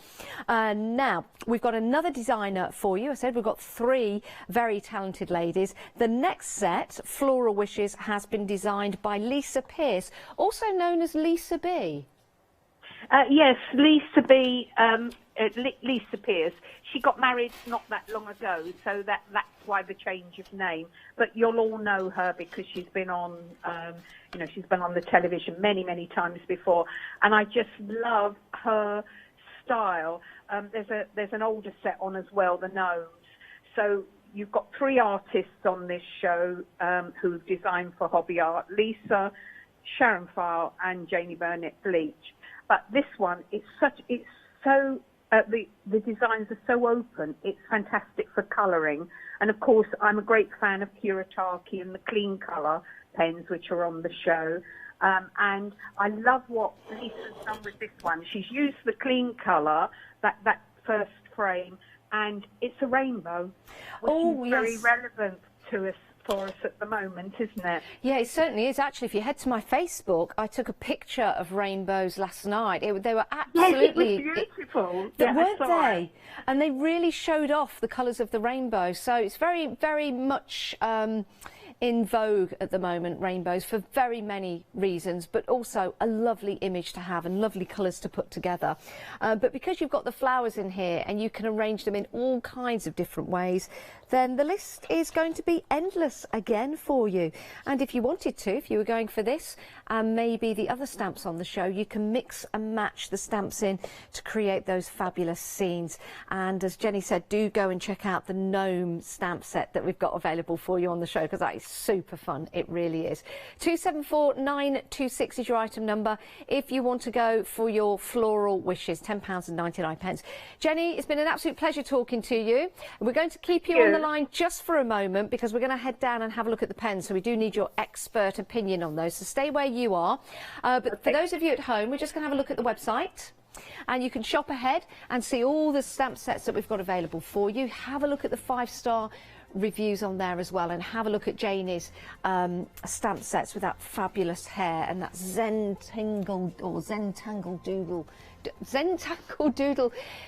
Now, we've got another designer for you. I said we've got 3 very talented ladies. The next set, Floral Wishes, has been designed by Lisa Pierce, also known as Lisa B. Yes, Lisa B. Lisa Pierce. She got married not that long ago, so that's why the change of name. But you'll all know her because she's been on, she's been on the television many, many times before. And I just love her style. There's an older set on as well, the Gnomes. So you've got 3 artists on this show who've designed for Hobby Art: Lisa, Sharon File, and Janie Burnett Bleach. But this one, the designs are so open. It's fantastic for colouring. And of course, I'm a great fan of Kuretake and the clean colour pens, which are on the show. And I love what Lisa's done with this one. She's used the clean colour, that first frame, and it's a rainbow, which is very relevant to us. For us at the moment, isn't it? Yeah, it certainly is. Actually, if you head to my Facebook, I took a picture of rainbows last night. They were absolutely beautiful. Weren't they? And they really showed off the colours of the rainbow. So it's very, very much in vogue at the moment, rainbows, for very many reasons, but also a lovely image to have and lovely colours to put together. But because you've got the flowers in here and you can arrange them in all kinds of different ways, then the list is going to be endless again for you. And if you wanted to, if you were going for this and maybe the other stamps on the show, you can mix and match the stamps in to create those fabulous scenes. And as Jenny said, do go and check out the gnome stamp set that we've got available for you on the show, because that is super fun. It really is. 274926 is your item number if you want to go for your floral wishes. £10.99. Jenny, it's been an absolute pleasure talking to you. We're going to keep you on the line just for a moment, because we're going to head down and have a look at the pens, so we do need your expert opinion on those, so stay where you are. But for those of you at home, we're just going to have a look at the website, and you can shop ahead and see all the stamp sets that we've got available for you. Have a look at the 5-star reviews on there as well, and have a look at Janie's stamp sets with that fabulous hair and that Zentangle Doodle.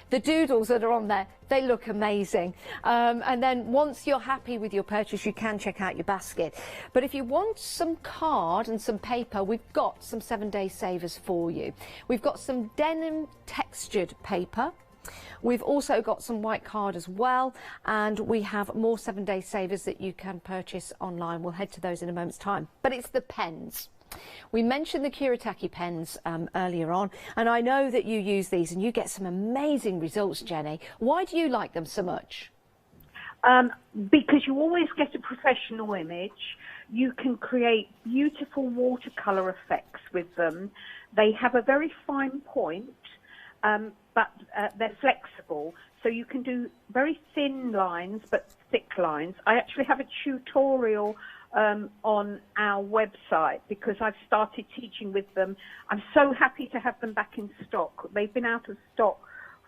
The doodles that are on there, they look amazing. And then once you're happy with your purchase, you can check out your basket. But if you want some card and some paper, we've got some 7-day savers for you. We've got some denim textured paper. We've also got some white card as well, and we have more 7-day savers that you can purchase online. We'll head to those in a moment's time. But it's the pens. We mentioned the Kuretake pens earlier on, and I know that you use these and you get some amazing results, Jenny. Why do you like them so much? Because you always get a professional image. You can create beautiful watercolour effects with them. They have a very fine point, but they're flexible. So you can do very thin lines, but thick lines. I actually have a tutorial on our website, because I've started teaching with them. I'm so happy to have them back in stock. They've been out of stock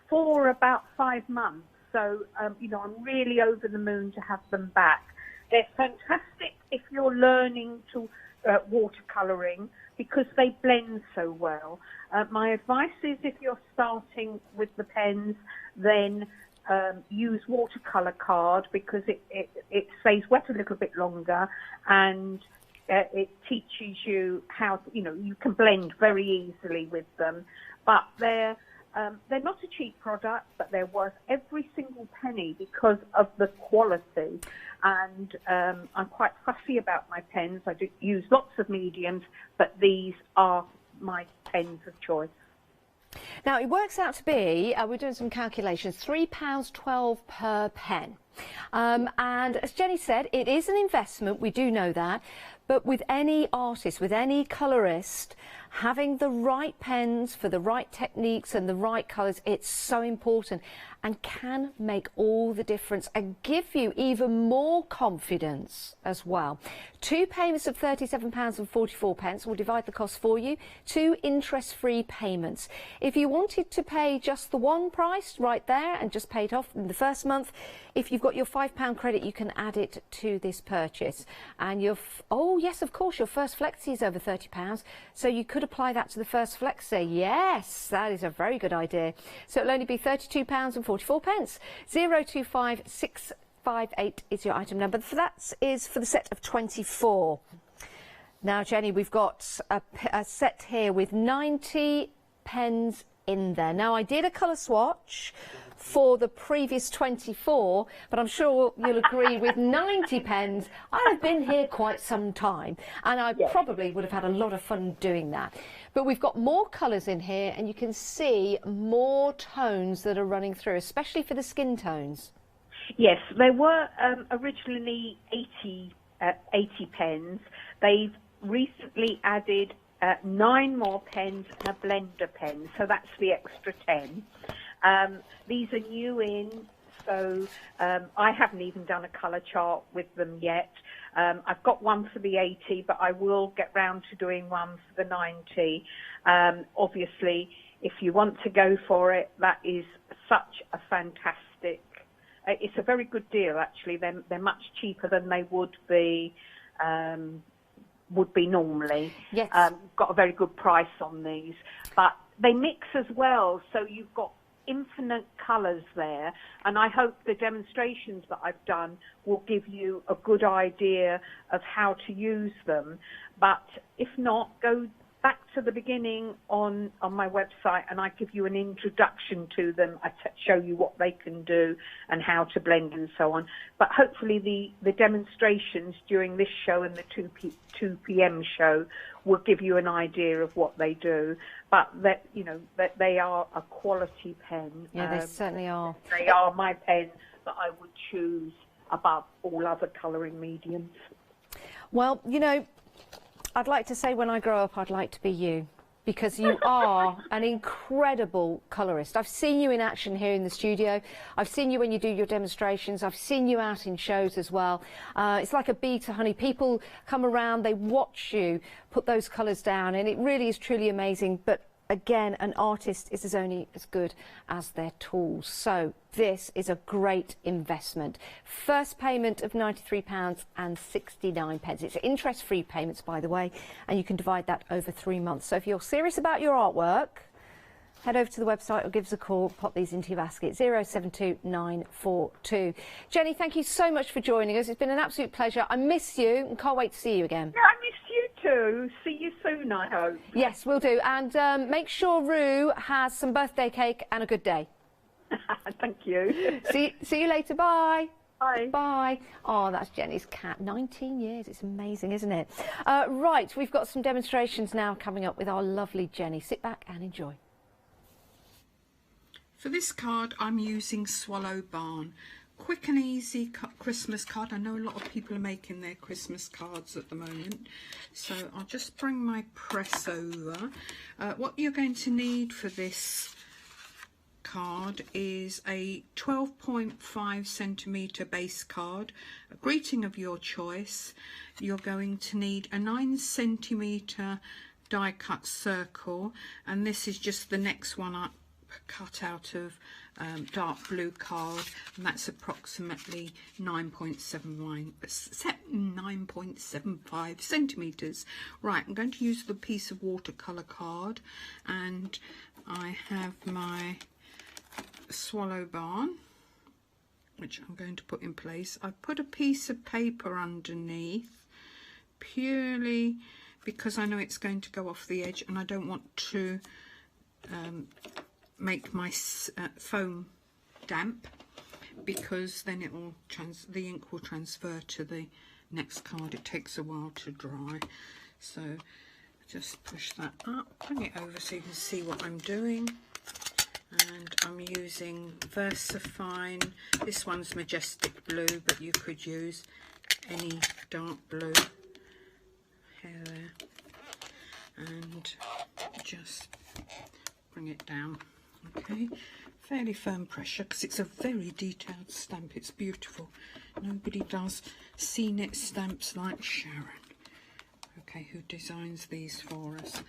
for about 5 months. So, you know, I'm really over the moon to have them back. They're fantastic if you're learning to watercolouring, because they blend so well. My advice is, if you're starting with the pens, then use watercolour card, because it stays wet a little bit longer, and it teaches you how, you know, you can blend very easily with them. But they're not a cheap product, but they're worth every single penny because of the quality. And I'm quite fussy about my pens. I do use lots of mediums, but these are my pens of choice. Now, it works out to be, we're doing some calculations, £3.12 per pen. And as Jenny said, it is an investment, we do know that, but with any artist, with any colourist, having the right pens for the right techniques and the right colours, it's so important and can make all the difference and give you even more confidence as well. 2 payments of £37.44 will divide the cost for you. 2 interest-free payments. If you wanted to pay just the one price right there and just pay it off in the first month, if you've got your £5 credit, you can add it to this purchase. And your, oh yes, of course, your first flexi is over £30, so you could apply that to the first flexi. Yes, that is a very good idea. So it'll only be £32.44. 025658 is your item number. That is for the set of 24. Now, Jenny, we've got a set here with 90 pens in there. Now, I did a colour swatch for the previous 24, but I'm sure you'll agree with 90 pens, I've been here quite some time, and I probably would have had a lot of fun doing that. But we've got more colours in here, and you can see more tones that are running through, especially for the skin tones. Yes, there were originally 80 pens. They've recently added 9 more pens and a blender pen, so that's the extra 10. These are new in, so I haven't even done a colour chart with them yet. I've got one for the 80, but I will get round to doing one for the 90. Obviously, if you want to go for it, that is such a fantastic... it's a very good deal, actually. They're much cheaper than they would be normally. Yes. Got a very good price on these. But they mix as well, so you've got infinite colours there, and I hope the demonstrations that I've done will give you a good idea of how to use them. But if not, go back to the beginning on my website, and I give you an introduction to them. I show you what they can do and how to blend and so on. But hopefully the demonstrations during this show and the 2 p.m. show will give you an idea of what they do. But that, you know, that they are a quality pen. Yeah, they certainly are. They are my pen that I would choose above all other colouring mediums. Well, you know, I'd like to say when I grow up, I'd like to be you, because you are an incredible colourist. I've seen you in action here in the studio. I've seen you when you do your demonstrations. I've seen you out in shows as well. It's like a bee to honey. People come around, they watch you put those colours down, and it really is truly amazing. But again, an artist is only as good as their tools. So this is a great investment. First payment of £93.69. It's interest-free payments, by the way, and you can divide that over 3 months. So if you're serious about your artwork, head over to the website or give us a call. Pop these into your basket, 072942. Jenny, thank you so much for joining us. It's been an absolute pleasure. I miss you and can't wait to see you again. Yeah, I missed you too. See you soon, I hope. Yes, we'll do. And make sure Rue has some birthday cake and a good day. Thank you. See you later. Bye. Bye. Bye. Oh, that's Jenny's cat. 19 years. It's amazing, isn't it? Right, we've got some demonstrations now coming up with our lovely Jenny. Sit back and enjoy. For this card, I'm using Swallow Barn. Quick and easy Christmas card. I know a lot of people are making their Christmas cards at the moment. So I'll just bring my press over. What you're going to need for this card is a 12.5 centimetre base card, a greeting of your choice. You're going to need a 9 centimetre die cut circle, and this is just the next one up, cut out of dark blue card, and that's approximately 9.75 centimetres. Right, I'm going to use the piece of watercolour card, and I have my Swallow Barn, which I'm going to put in place. I've put a piece of paper underneath, purely because I know it's going to go off the edge, and I don't want to make my foam damp, because then it will the ink will transfer to the next card. It takes a while to dry, so just push that up, bring it over so you can see what I'm doing. And I'm using VersaFine. This one's Majestic Blue, but you could use any dark blue here, there, and just bring it down. Okay, fairly firm pressure because it's a very detailed stamp. It's beautiful. Nobody does C-knit stamps like Sharon, okay, who designs these for us.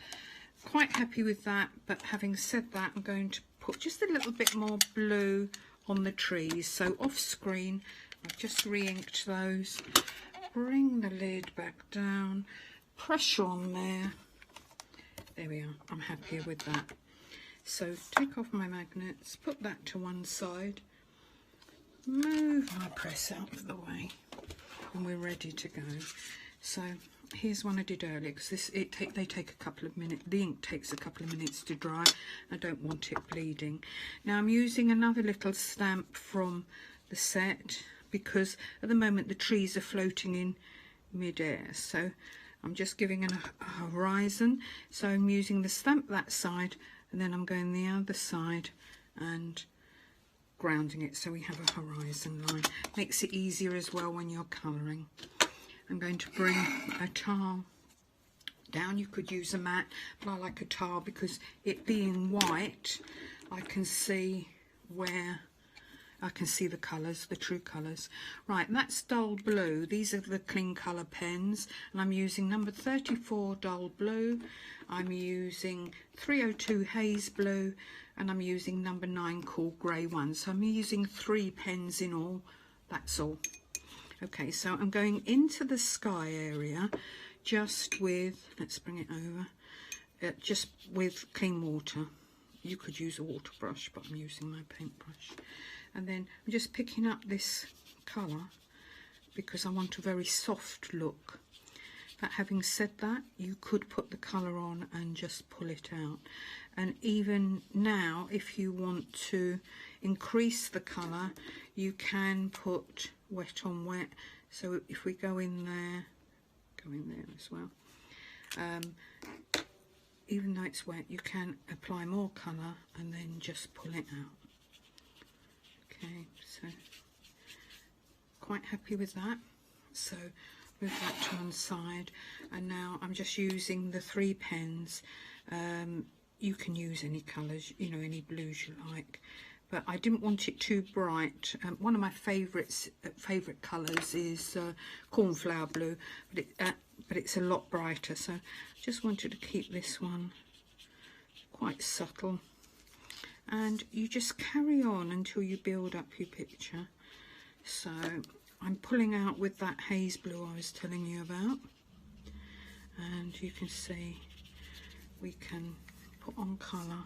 Quite happy with that, but having said that, I'm going to put just a little bit more blue on the trees. So off screen, I've just re-inked those. Bring the lid back down, pressure on there. There we are. I'm happier with that. So take off my magnets, put that to one side, move my press out of the way, and we're ready to go. So here's one I did earlier, because they take a couple of minutes. The ink takes a couple of minutes to dry. I don't want it bleeding. Now I'm using another little stamp from the set, because at the moment the trees are floating in mid-air. So I'm just giving a horizon. So I'm using the stamp that side, and then I'm going the other side and grounding it so we have a horizon line. Makes it easier as well when you're colouring. I'm going to bring a tile down. You could use a mat, but I like a tile because it being white, I can see where I can see the colours, the true colours. Right, that's dull blue. These are the clean colour pens, and I'm using number 34 dull blue. I'm using 302 haze blue, and I'm using number 9 cool grey one. So I'm using 3 pens in all. That's all. Okay, so I'm going into the sky area just with, let's bring it over, just with clean water. You could use a water brush, but I'm using my paintbrush. And then I'm just picking up this colour because I want a very soft look. But having said that, you could put the colour on and just pull it out. And even now, if you want to increase the colour, you can put wet on wet. So if we go in there as well. Even though it's wet, you can apply more colour and then just pull it out. Okay, so quite happy with that. So move that to one side, and now I'm just using the 3 pens. You can use any colours, you know, any blues you like, but I didn't want it too bright. One of my favourite colours is cornflower blue, but it's a lot brighter, so just wanted to keep this one quite subtle. And you just carry on until you build up your picture. So I'm pulling out with that haze blue I was telling you about, and you can see we can put on colour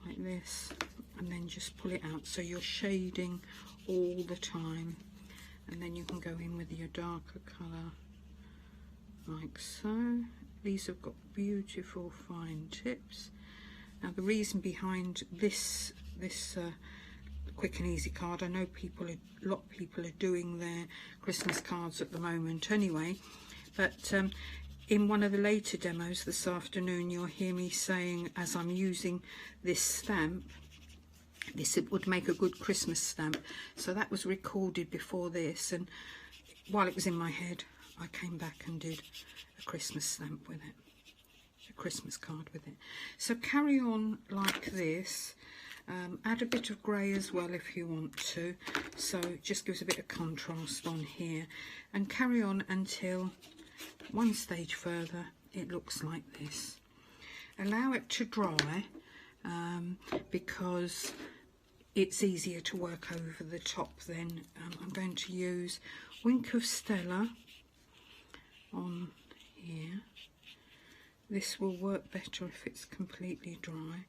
like this and then just pull it out, so you're shading all the time, and then you can go in with your darker colour like so. These have got beautiful fine tips. Now the reason behind this quick and easy card, I know a lot of people are doing their Christmas cards at the moment anyway, but in one of the later demos this afternoon you'll hear me saying, as I'm using this stamp, this would make a good Christmas stamp. So that was recorded before this, and while it was in my head I came back and did a Christmas stamp with it, a Christmas card with it. So carry on like this. Add a bit of grey as well if you want to, so it just gives a bit of contrast on here, and carry on until one stage further it looks like this. Allow it to dry because it's easier to work over the top then. I'm going to use Wink of Stella on here. This will work better if it's completely dry,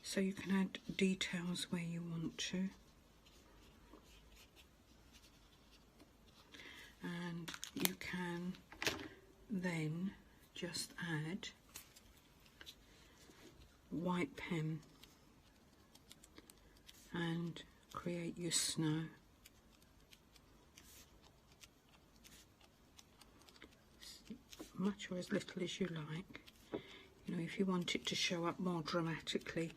so you can add details where you want to. And you can then just add white pen and create your snow. Much or as little as you like. You know, if you want it to show up more dramatically,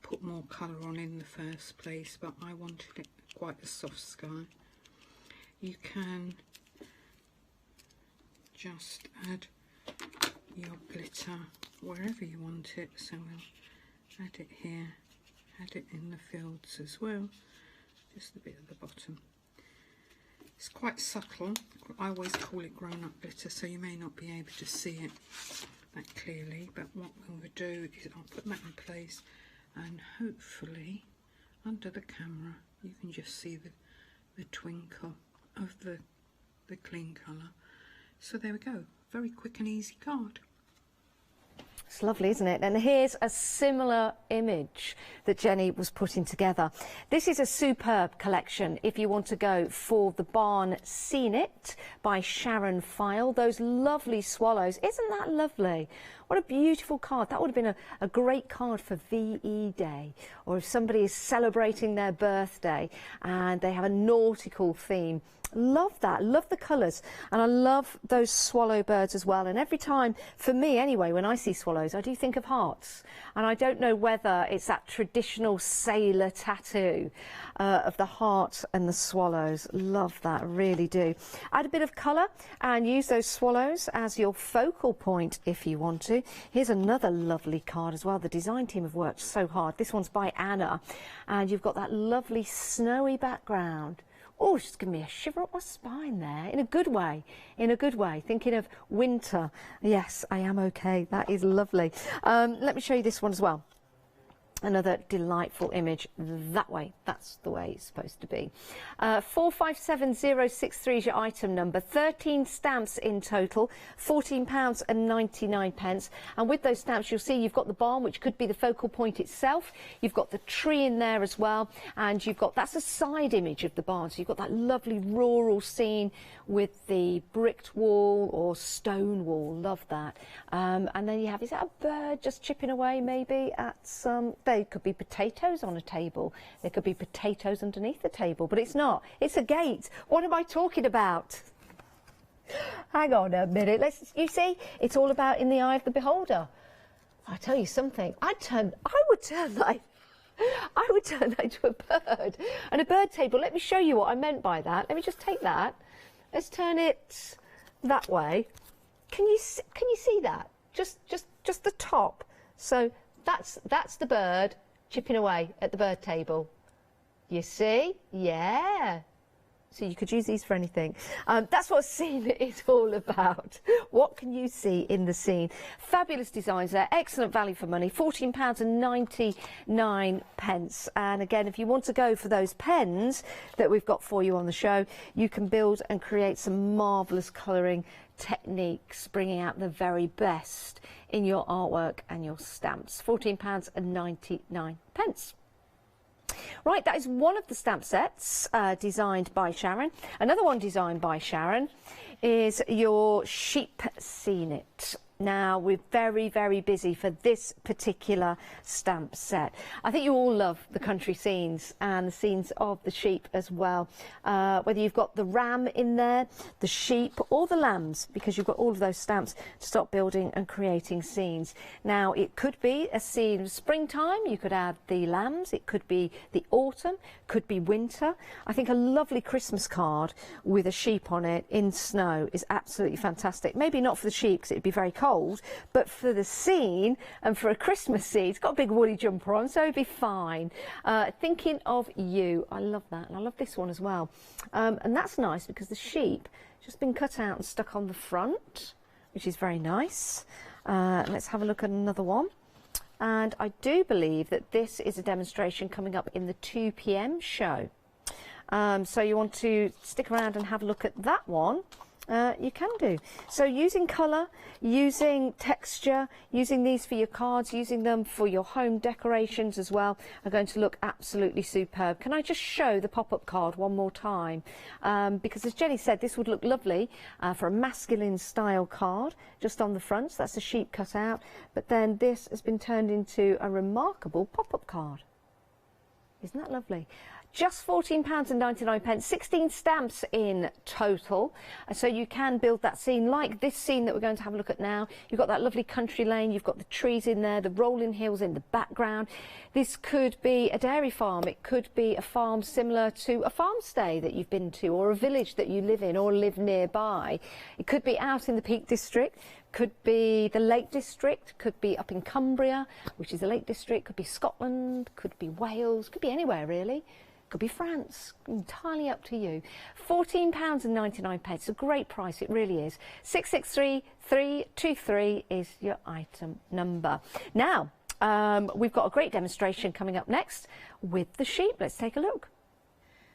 put more colour on in the first place, but I wanted it quite a soft sky. You can just add your glitter wherever you want it, so we'll add it here, add it in the fields as well, just a bit at the bottom. It's quite subtle. I always call it grown-up glitter, so you may not be able to see it that clearly, but what we'll do is I'll put that in place, and hopefully under the camera you can just see the twinkle of the clean colour. So there we go, very quick and easy card. It's lovely, isn't it? And here's a similar image that Jenny was putting together. This is a superb collection if you want to go for the Barn Seen It by Sharon File. Those lovely swallows. Isn't that lovely? What a beautiful card. That would have been a great card for VE Day, or if somebody is celebrating their birthday and they have a nautical theme. Love that, love the colours, and I love those swallow birds as well. And every time, for me anyway, when I see swallows, I do think of hearts, and I don't know whether it's that traditional sailor tattoo of the heart and the swallows. Love that, really do. Add a bit of colour and use those swallows as your focal point if you want to. Here's another lovely card as well. The design team have worked so hard. This one's by Anna, and you've got that lovely snowy background. Oh, it's just giving me a shiver up my spine there, in a good way, in a good way. Thinking of winter. Yes, I am okay. That is lovely. Let me show you this one as well. Another delightful image that way. That's the way it's supposed to be. 457063 is your item number. 13 stamps in total, £14.99. And with those stamps, you'll see you've got the barn, which could be the focal point itself. You've got the tree in there as well. And you've got, that's a side image of the barn. So you've got that lovely rural scene with the bricked wall or stone wall. Love that. And then you have, is that a bird just chipping away maybe at some... There could be potatoes on a table. There could be potatoes underneath the table, but it's not. It's a gate. What am I talking about? Hang on a minute. You see, it's all about in the eye of the beholder. I'll tell you something. I would turn that into a bird. And a bird table. Let me show you what I meant by that. Let me just take that. Let's turn it that way. Can you see that? Just the top. So that's the bird chipping away at the bird table. You see? Yeah. So you could use these for anything. That's what a scene is all about. What can you see in the scene? Fabulous designs there. Excellent value for money. £14.99. And again, if you want to go for those pens that we've got for you on the show, you can build and create some marvellous colouring techniques, bringing out the very best in your artwork and your stamps. £14.99. Right, that is one of the stamp sets designed by Sharon. Another one designed by Sharon is your sheep scene it. Now, we're very, very busy for this particular stamp set. I think you all love the country scenes and the scenes of the sheep as well. Whether you've got the ram in there, the sheep or the lambs, because you've got all of those stamps to start building and creating scenes. Now, it could be a scene of springtime. You could add the lambs. It could be the autumn, could be winter. I think a lovely Christmas card with a sheep on it in snow is absolutely fantastic. Maybe not for the sheep because it'd be very cold, but for the scene and for a Christmas scene, it's got a big woolly jumper on, so it'd be fine. Thinking of you, I love that, and I love this one as well. And that's nice because the sheep just been cut out and stuck on the front, which is very nice. Let's have a look at another one. And I do believe that this is a demonstration coming up in the 2 p.m. show. So you want to stick around and have a look at that one. You can do. So using colour, using texture, using these for your cards, using them for your home decorations as well are going to look absolutely superb. Can I just show the pop-up card one more time? Because as Jenny said, this would look lovely for a masculine style card just on the front. So that's a sheep cut out. But then this has been turned into a remarkable pop-up card. Isn't that lovely? Just £14.99, 16 stamps in total. So you can build that scene like this scene that we're going to have a look at now. You've got that lovely country lane, you've got the trees in there, the rolling hills in the background. This could be a dairy farm, it could be a farm similar to a farm stay that you've been to, or a village that you live in or live nearby. It could be out in the Peak District, could be the Lake District, could be up in Cumbria, which is the Lake District, could be Scotland, could be Wales, could be anywhere really. Could be France, entirely up to you. £14.99, it's a great price, it really is. 663323 is your item number. Now, we've got a great demonstration coming up next with the sheep. Let's take a look.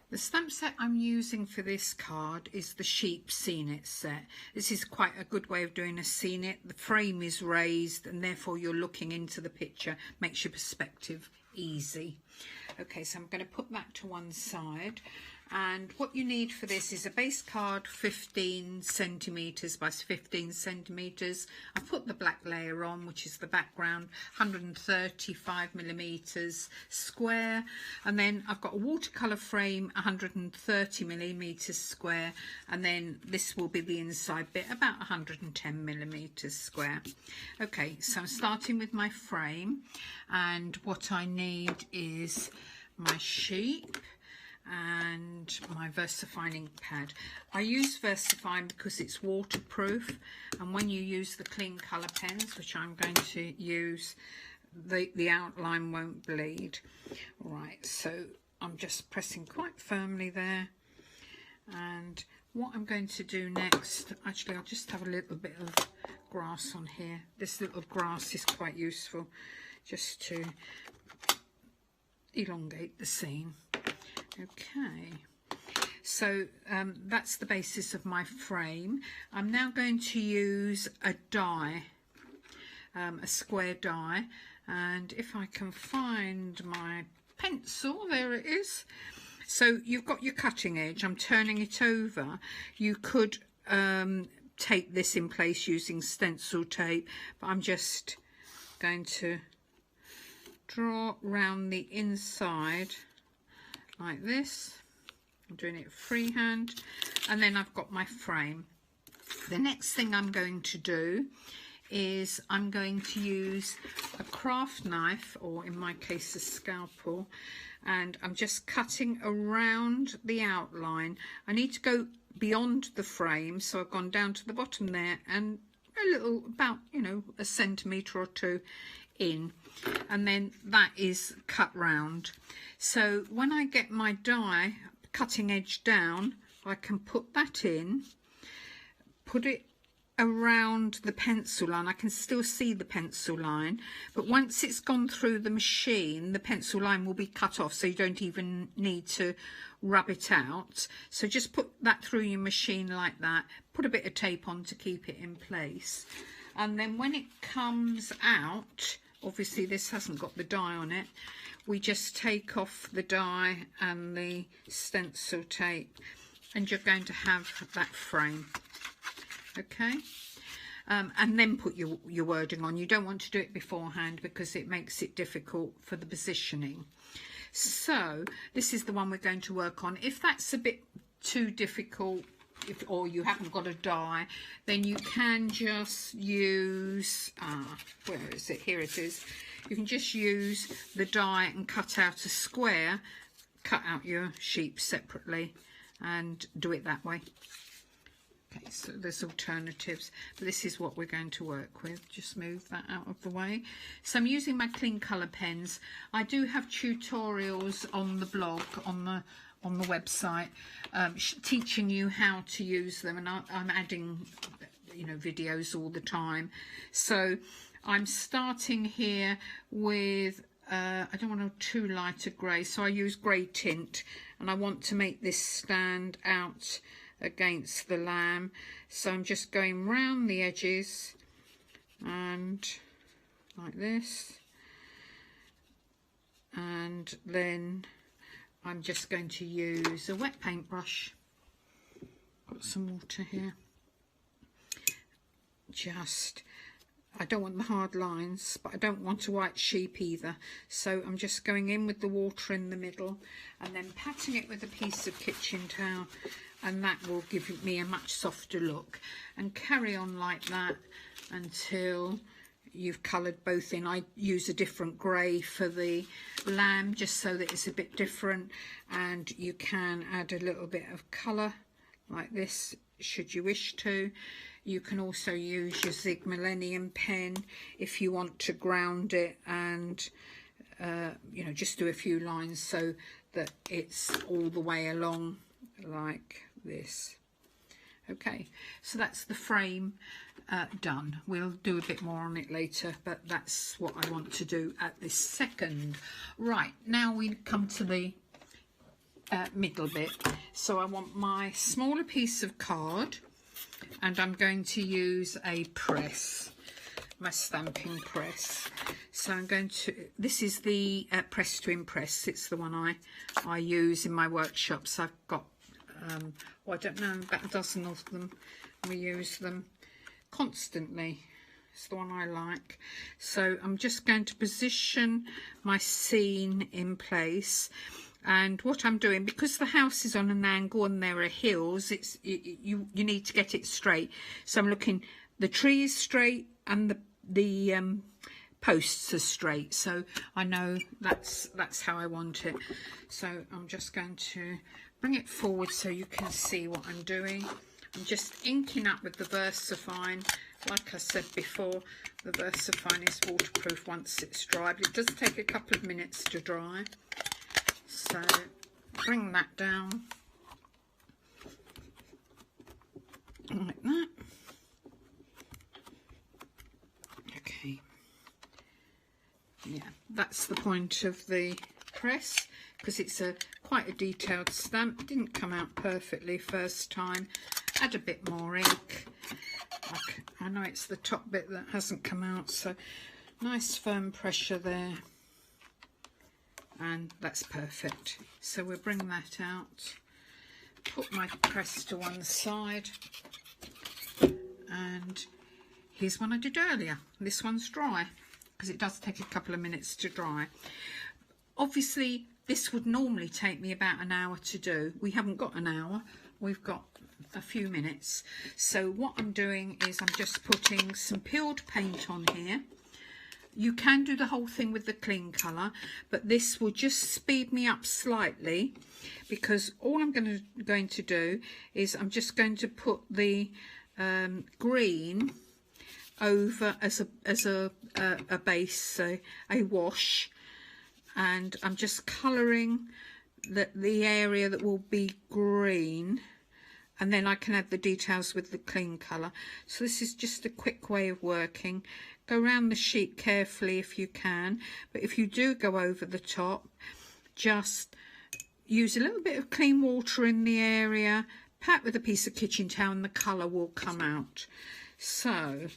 The stamp set I'm using for this card is the sheep scene it set. This is quite a good way of doing a scene it. The frame is raised and therefore you're looking into the picture, makes your perspective easy. Okay, so I'm going to put that to one side, and what you need for this is a base card 15 centimetres by 15 centimetres. I've put the black layer on, which is the background, 135 millimetres square, and then I've got a watercolour frame 130 millimetres square, and then this will be the inside bit, about 110 millimetres square. Okay, so I'm starting with my frame, and what I need is my sheep and my VersaFine ink pad. I use VersaFine because it's waterproof, and when you use the clean colour pens, which I'm going to use, the outline won't bleed. Right, so I'm just pressing quite firmly there, and what I'm going to do next, actually I'll just have a little bit of grass on here. This little grass is quite useful just to elongate the scene. Okay, so that's the basis of my frame. I'm now going to use a die, a square die, and if I can find my pencil, there it is. So you've got your cutting edge. I'm turning it over. You could tape this in place using stencil tape, but I'm just going to draw round the inside like this. I'm doing it freehand, and then I've got my frame. The next thing I'm going to do is I'm going to use a craft knife, or in my case a scalpel, and I'm just cutting around the outline. I need to go beyond the frame, so I've gone down to the bottom there and a little, about, you know, a centimetre or two in, and then that is cut round. So when I get my die cutting edge down, I can put that in, put it around the pencil line. I can still see the pencil line, but once it's gone through the machine, the pencil line will be cut off, so you don't even need to rub it out. So just put that through your machine like that, put a bit of tape on to keep it in place, and then when it comes out, obviously this hasn't got the die on it, we just take off the die and the stencil tape, and you're going to have that frame. Okay, and then put your wording on. You don't want to do it beforehand because it makes it difficult for the positioning. So this is the one we're going to work on. If that's a bit too difficult, or you haven't got a die, then you can just use, where is it? Here it is. You can just use the die and cut out a square, cut out your sheep separately and do it that way. Okay, so there's alternatives, but this is what we're going to work with. Just move that out of the way. So I'm using my clean colour pens. I do have tutorials on the blog, on the website, teaching you how to use them, and I'm adding, you know, videos all the time. So I'm starting here with I don't want too light a grey, so I use grey tint, and I want to make this stand out against the lamb, so I'm just going round the edges and like this, and then I'm just going to use a wet paintbrush. Got some water here. Just, I don't want the hard lines, but I don't want a white sheep either, so I'm just going in with the water in the middle and then patting it with a piece of kitchen towel, and that will give me a much softer look, and carry on like that until you've coloured both in. I use a different grey for the lamb just so that it's a bit different, and you can add a little bit of colour like this should you wish to. You can also use your Zig Millennium pen if you want to ground it and you know, just do a few lines so that it's all the way along like this. Okay, so that's the frame done. We'll do a bit more on it later, but that's what I want to do at this second. Right, now we come to the middle bit. So I want my smaller piece of card, and I'm going to use a press, my stamping press. So I'm going to, this is the Press to Impress. It's the one I use in my workshops. I've got well, I don't know, about a dozen of them. We use them constantly. It's the one I like. So I'm just going to position my scene in place, and what I'm doing, because the house is on an angle and there are hills, it's you need to get it straight. So I'm looking, the tree is straight and the posts are straight, so I know that's how I want it. So I'm just going to bring it forward so you can see what I'm doing. I'm just inking up with the VersaFine. Like I said before, the VersaFine is waterproof once it's dry, but it does take a couple of minutes to dry. So bring that down like that. Okay, yeah, that's the point of the press because it's quite a detailed stamp. Didn't come out perfectly first time. Add a bit more ink. I know it's the top bit that hasn't come out, so nice firm pressure there, and that's perfect. So we'll bring that out, put my press to one side, and here's one I did earlier. This one's dry because it does take a couple of minutes to dry. Obviously this would normally take me about an hour to do. We haven't got an hour, we've got a few minutes. So what I'm doing is I'm just putting some peeled paint on here. You can do the whole thing with the clean colour, but this will just speed me up slightly because all I'm going to do is I'm just going to put the green over as a base, a wash, and I'm just colouring the area that will be green, and then I can add the details with the clean colour. So this is just a quick way of working. Go around the sheet carefully if you can, but if you do go over the top, just use a little bit of clean water in the area, pat with a piece of kitchen towel, and the colour will come out. So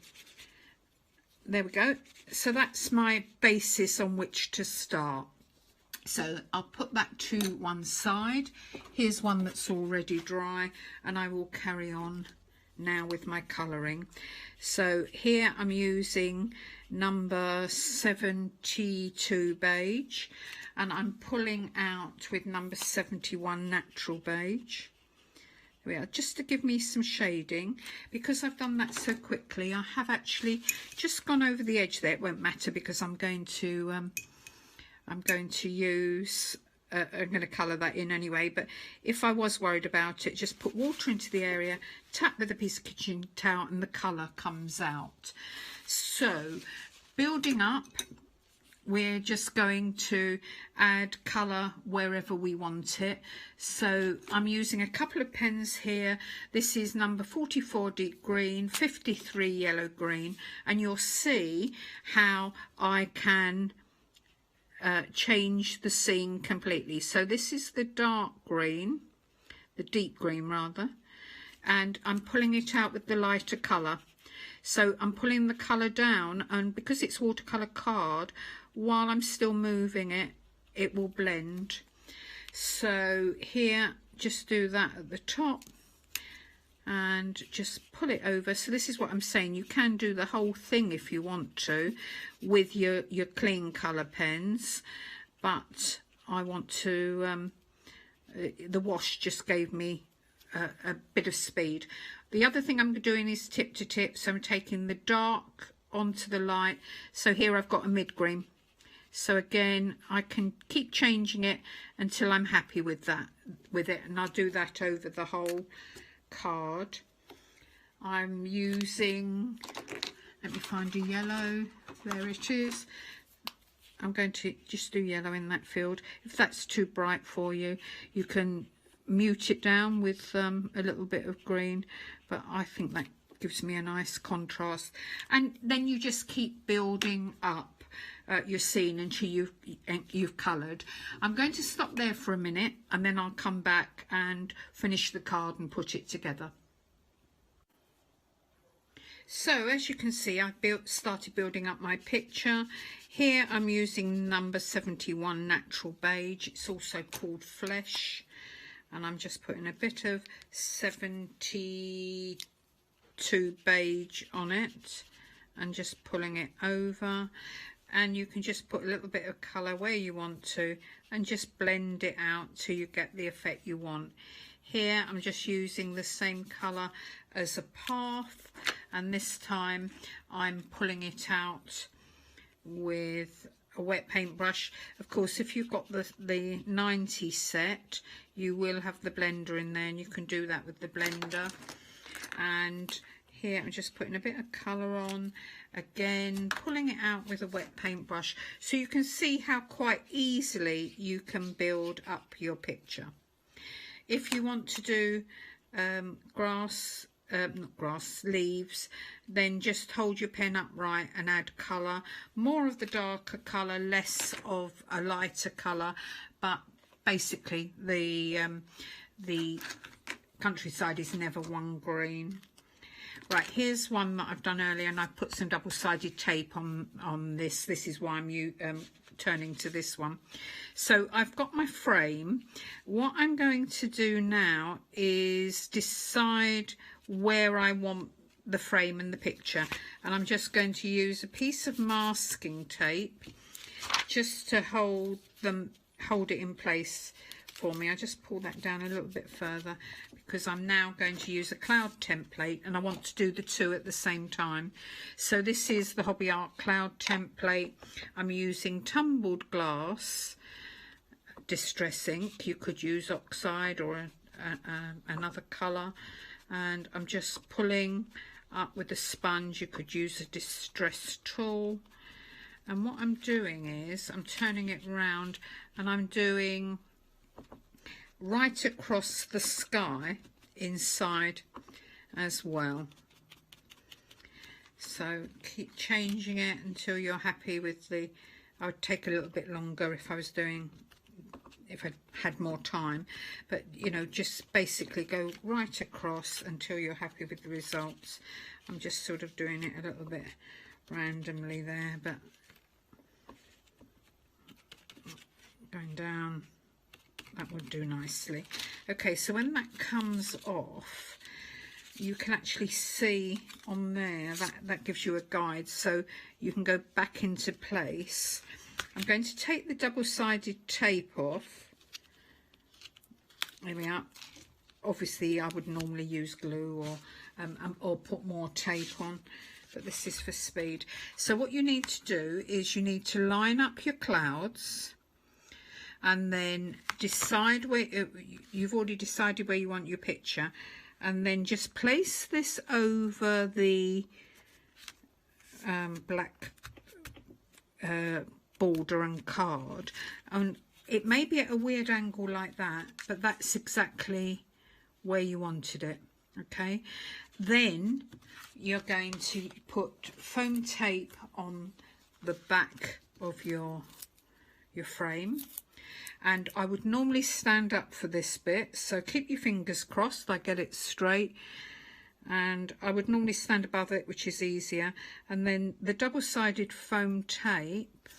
there we go. So that's my basis on which to start. So I'll put that to one side. Here's one that's already dry, and I will carry on now with my colouring. So here I'm using number 72 beige, and I'm pulling out with number 71 natural beige. There we are, just to give me some shading. Because I've done that so quickly, I have actually just gone over the edge there. It won't matter because I'm going to use I'm going to colour that in anyway, but if I was worried about it, just put water into the area, tap with a piece of kitchen towel, and the colour comes out. So building up, we're just going to add colour wherever we want it. So I'm using a couple of pens here. This is number 44 deep green, 53 yellow green, and you'll see how I can change the scene completely. So this is the dark green, the deep green rather, and I'm pulling it out with the lighter colour. So I'm pulling the colour down, and because it's watercolour card, while I'm still moving it, it will blend. So here, just do that at the top and just pull it over. So this is what I'm saying, you can do the whole thing if you want to with your clean colour pens, but I want to the wash just gave me a bit of speed. The other thing I'm doing is tip to tip, so I'm taking the dark onto the light. So here I've got a mid green, so again I can keep changing it until I'm happy with it, and I'll do that over the whole card. I'm using, let me find a yellow, there it is. I'm going to just do yellow in that field. If that's too bright for you, you can mute it down with a little bit of green, but I think that gives me a nice contrast. And then you just keep building up your scene until you've coloured. I'm going to stop there for a minute, and then I'll come back and finish the card and put it together. So as you can see, I've started building up my picture. Here I'm using number 71 natural beige. It's also called flesh, and I'm just putting a bit of 72 beige on it and just pulling it over. And you can just put a little bit of colour where you want to and just blend it out till you get the effect you want. Here I'm just using the same colour as a path, and this time I'm pulling it out with a wet paintbrush. Of course, if you've got the 90 set, you will have the blender in there, and you can do that with the blender. And here I'm just putting a bit of colour on, again pulling it out with a wet paintbrush, so you can see how quite easily you can build up your picture. If you want to do grass not grass, leaves, then just hold your pen upright and add colour. More of the darker colour, less of a lighter colour, but basically the countryside is never one green. Right, here's one that I've done earlier, and I've put some double-sided tape on this. This is why I'm turning to this one. So I've got my frame. What I'm going to do now is decide where I want the frame and the picture, and I'm just going to use a piece of masking tape just to hold it in place for me. I just pull that down a little bit further because I'm now going to use a cloud template, and I want to do the two at the same time. So this is the Hobby Art cloud template. I'm using tumbled glass distress ink. You could use oxide or another colour, and I'm just pulling up with a sponge. You could use a distress tool, and what I'm doing is I'm turning it round, and I'm doing right across the sky inside as well. So keep changing it until you're happy with the, I would take a little bit longer if I had more time, but you know, just basically go right across until you're happy with the results. I'm just sort of doing it a little bit randomly there, but going down, that would do nicely. Okay, so when that comes off, you can actually see on there that gives you a guide, so you can go back into place. I'm going to take the double-sided tape off. There we are. Obviously I would normally use glue or put more tape on, but this is for speed. So what you need to do is you need to line up your clouds, and then decide where you've already decided where you want your picture, and then just place this over the black border and card, and it may be at a weird angle like that, but that's exactly where you wanted it. Okay, then you're going to put foam tape on the back of your frame, and I would normally stand up for this bit, so keep your fingers crossed I get it straight, and I would normally stand above it, which is easier. And then the double-sided foam tape,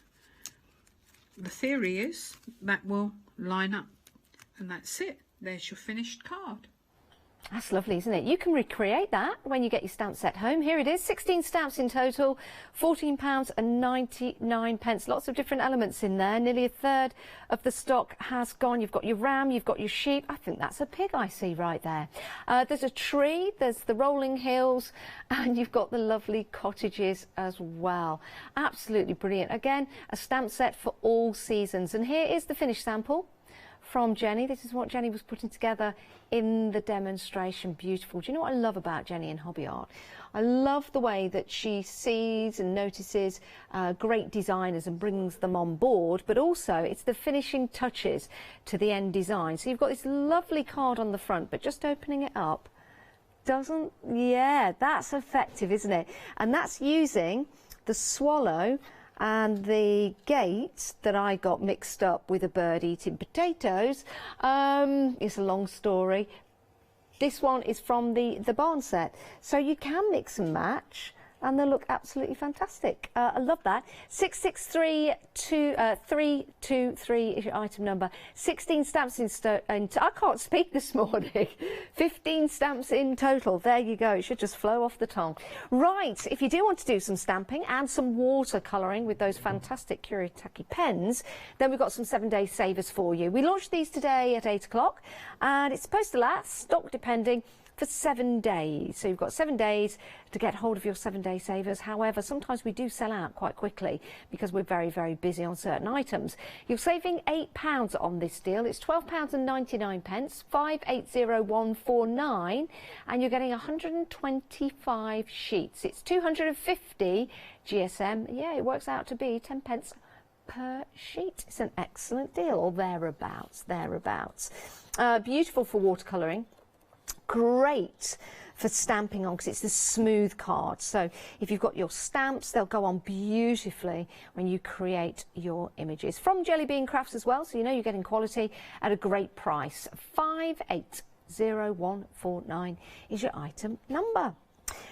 the theory is that will line up, and that's it. There's your finished card. That's lovely, isn't it? You can recreate that when you get your stamp set home. Here it is, 16 stamps in total, £14.99. Lots of different elements in there. Nearly a third of the stock has gone. You've got your ram, you've got your sheep. I think that's a pig I see right there. There's a tree, there's the rolling hills, and you've got the lovely cottages as well. Absolutely brilliant. Again, a stamp set for all seasons. And here is the finished sample from Jenny. This is what Jenny was putting together in the demonstration. Beautiful. Do you know what I love about Jenny and Hobby Art? I love the way that she sees and notices great designers and brings them on board, but also it's the finishing touches to the end design. So you've got this lovely card on the front, but just opening it up doesn't, yeah, that's effective, isn't it? And that's using the swallow and the gate that I got mixed up with a bird eating potatoes. It's a long story. This one is from the barn set. So you can mix and match, and they look absolutely fantastic. I love that. 663323 is your item number. 16 stamps in I can't speak this morning. 15 stamps in total. There you go. It should just flow off the tongue. Right, if you do want to do some stamping and some watercolouring with those fantastic Kuretake pens, then we've got some 7-day savers for you. We launched these today at 8 o'clock, and it's supposed to last, stock depending, for 7 days. So you've got 7 days to get hold of your 7-day savers. However, sometimes we do sell out quite quickly because we're very, very busy on certain items. You're saving £8 on this deal. It's £12.99, 580149, and you're getting 125 sheets. It's 250 GSM. Yeah, it works out to be 10 pence per sheet. It's an excellent deal, or thereabouts. Beautiful for watercolouring. Great for stamping on because it's the smooth card. So if you've got your stamps, they'll go on beautifully when you create your images. From Jelly Bean Crafts as well, so you know you're getting quality at a great price. 580149 is your item number.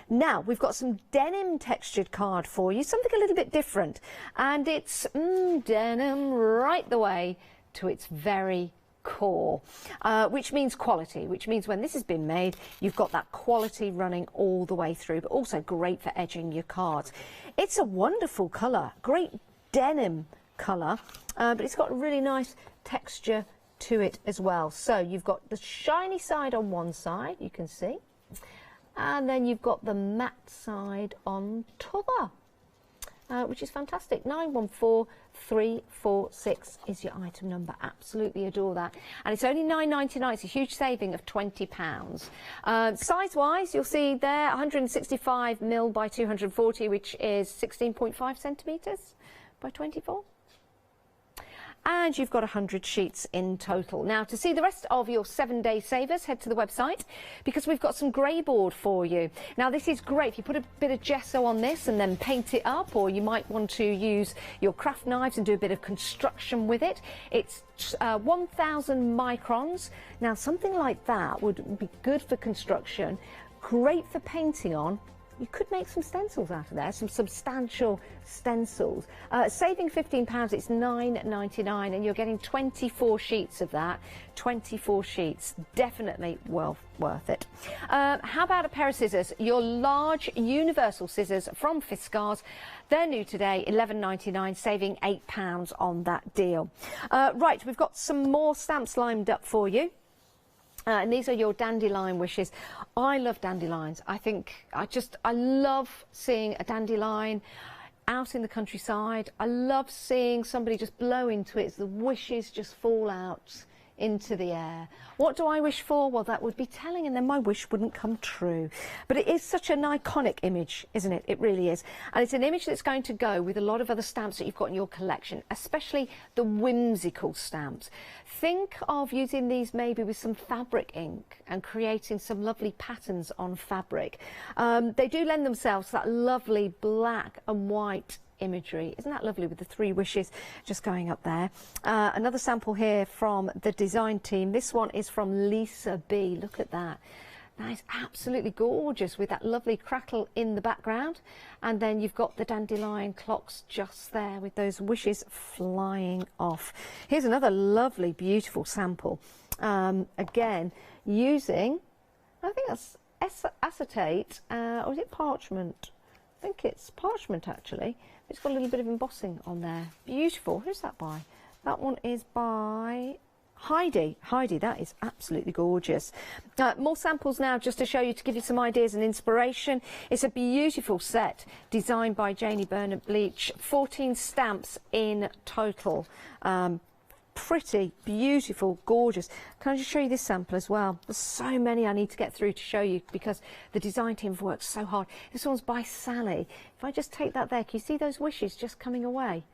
Now, we've got some denim textured card for you, something a little bit different. And it's denim right the way to its very core, which means quality, which means when this has been made, you've got that quality running all the way through, but also great for edging your cards. It's a wonderful colour, great denim colour, but it's got a really nice texture to it as well. So you've got the shiny side on one side, you can see. And then you've got the matte side on t'other, which is fantastic. 914346 is your item number. Absolutely adore that. And it's only £9.99. It's a huge saving of £20. Size-wise, you'll see there 165mm by 240, which is 16.5 centimetres by 24. And you've got 100 sheets in total. Now, to see the rest of your 7-day savers, head to the website because we've got some grey board for you. Now, this is great if you put a bit of gesso on this and then paint it up, or you might want to use your craft knives and do a bit of construction with it. It's 1,000 microns. Now, something like that would be good for construction, great for painting on. You could make some stencils out of there, some substantial stencils. Saving £15, it's £9.99, and you're getting 24 sheets of that. 24 sheets, definitely well worth it. How about a pair of scissors? Your large universal scissors from Fiskars. They're new today, £11.99, saving £8 on that deal. Right, we've got some more stamps lined up for you. And these are your dandelion wishes. I love dandelions. I love seeing a dandelion out in the countryside. I love seeing somebody just blow into it as the wishes just fall out into the air. What do I wish for? Well, that would be telling, and then my wish wouldn't come true. But it is such an iconic image, isn't it? It really is. And it's an image that's going to go with a lot of other stamps that you've got in your collection, especially the whimsical stamps. Think of using these maybe with some fabric ink and creating some lovely patterns on fabric. They do lend themselves to that lovely black and white imagery. Isn't that lovely with the 3 wishes just going up there? Another sample here from the design team. This one is from Lisa B. Look at that. That is absolutely gorgeous with that lovely crackle in the background. And then you've got the dandelion clocks just there with those wishes flying off. Here's another lovely, beautiful sample. Again, using, I think that's acetate, or is it parchment? I think it's parchment actually. It's got a little bit of embossing on there. Beautiful. Who's that by? That one is by Heidi. Heidi, that is absolutely gorgeous. More samples now just to show you, to give you some ideas and inspiration. It's a beautiful set designed by Janie Bernard Bleach. 14 stamps in total. Pretty, beautiful, gorgeous. Can I just show you this sample as well? There's so many I need to get through to show you because the design team have worked so hard. This one's by Sally. If I just take that there, can you see those wishes just coming away?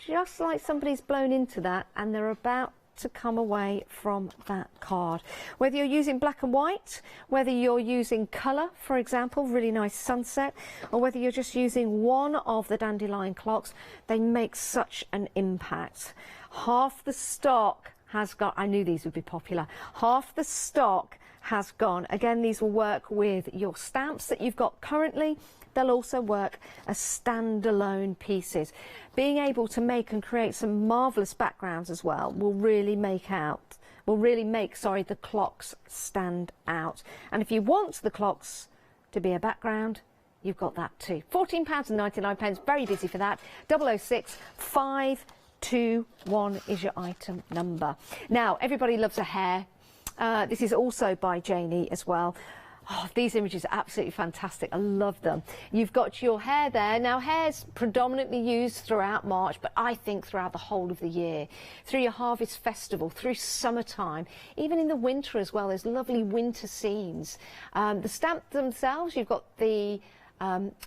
Just like somebody's blown into that and they're about to come away from that card. Whether you're using black and white, whether you're using colour, for example, really nice sunset, or whether you're just using one of the dandelion clocks, they make such an impact. Half the stock has got, I knew these would be popular, half the stock has gone. Again, these will work with your stamps that you've got currently. They'll also work as standalone pieces. Being able to make and create some marvellous backgrounds as well will really make the clocks stand out. And if you want the clocks to be a background, you've got that too. £14.99, very busy for that. 006 521 is your item number. Now, everybody loves a hare. This is also by Janie as well. Oh, these images are absolutely fantastic. I love them. You've got your hare there. Now, hare's predominantly used throughout March, but I think throughout the whole of the year. Through your harvest festival, through summertime, even in the winter as well. There's lovely winter scenes. The stamp themselves, you've got the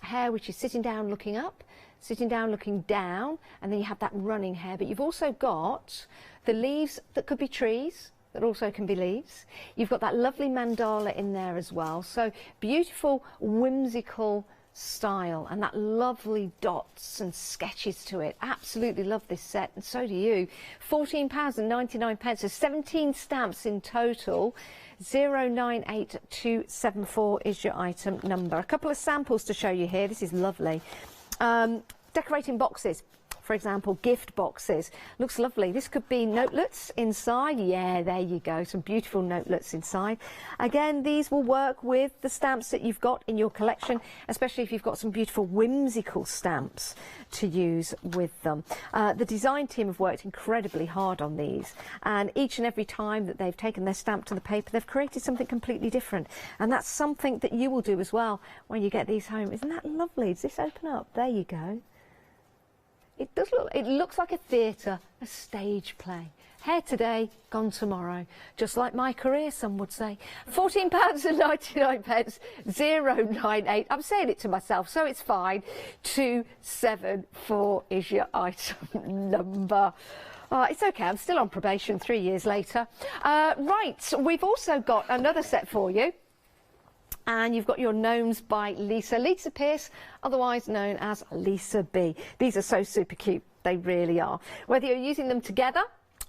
hare which is sitting down looking up, sitting down looking down, and then you have that running hare. But you've also got the leaves that could be trees, that also can be leaves. You've got that lovely mandala in there as well. So beautiful, whimsical style and that lovely dots and sketches to it. Absolutely love this set, and so do you. £14.99, so 17 stamps in total. 098274 is your item number. A couple of samples to show you here. This is lovely. Decorating boxes, for example, gift boxes. Looks lovely. This could be notelets inside. Yeah, there you go. Some beautiful notelets inside. Again, these will work with the stamps that you've got in your collection, especially if you've got some beautiful whimsical stamps to use with them. The design team have worked incredibly hard on these, and each and every time that they've taken their stamp to the paper, they've created something completely different, and that's something that you will do as well when you get these home. Isn't that lovely? Does this open up? There you go. It does look, it looks like a theatre, a stage play. Here today, gone tomorrow. Just like my career, some would say. £14.99, 098. I'm saying it to myself, so it's fine. 274 is your item number. It's okay, I'm still on probation 3 years later. Right, we've also got another set for you. And you've got your gnomes by Lisa Pearce, otherwise known as Lisa B. These are so super cute, they really are. Whether you're using them together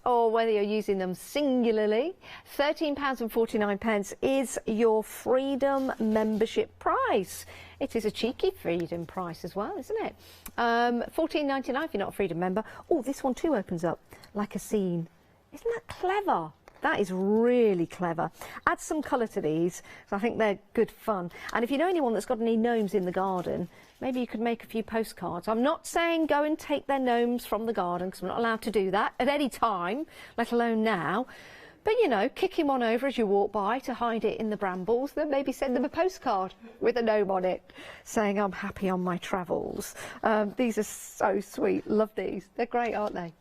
or whether you're using them singularly, £13.49 is your Freedom membership price. It is a cheeky Freedom price as well, isn't it? £14.99 if you're not a Freedom member. Oh, this one too opens up like a scene. Isn't that clever? That is really clever. Add some colour to these, so I think they're good fun. And if you know anyone that's got any gnomes in the garden, maybe you could make a few postcards. I'm not saying go and take their gnomes from the garden, because I'm not allowed to do that at any time, let alone now. But, you know, kick him on over as you walk by to hide it in the brambles, then maybe send them a postcard with a gnome on it, saying I'm happy on my travels. These are so sweet. Love these. They're great, aren't they?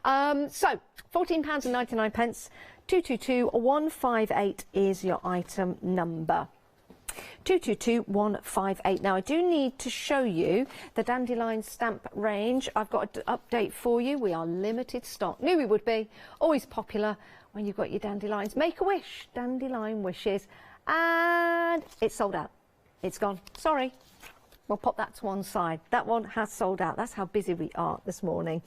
So, £14.99. 222158 is your item number. 222158. Now I do need to show you the dandelion stamp range. I've got an update for you. We are limited stock. Knew we would be. Always popular when you've got your dandelions. Make a wish. Dandelion wishes. And it's sold out. It's gone. Sorry. We'll pop that to one side. That one has sold out. That's how busy we are this morning.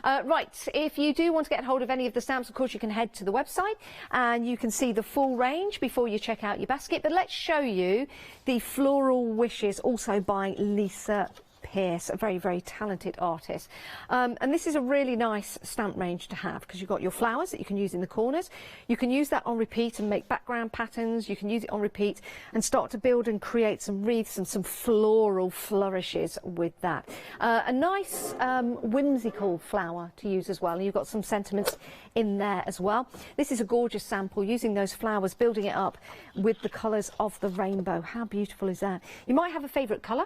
Right, if you do want to get hold of any of the stamps, of course, you can head to the website and you can see the full range before you check out your basket. But let's show you the Floral Wishes, also by Lisa Pearce, a very, very talented artist. And this is a really nice stamp range to have, because you've got your flowers that you can use in the corners. You can use that on repeat and make background patterns. You can use it on repeat and start to build and create some wreaths and some floral flourishes with that. A nice whimsical flower to use as well. And you've got some sentiments in there as well. This is a gorgeous sample using those flowers, building it up with the colours of the rainbow. How beautiful is that? You might have a favourite colour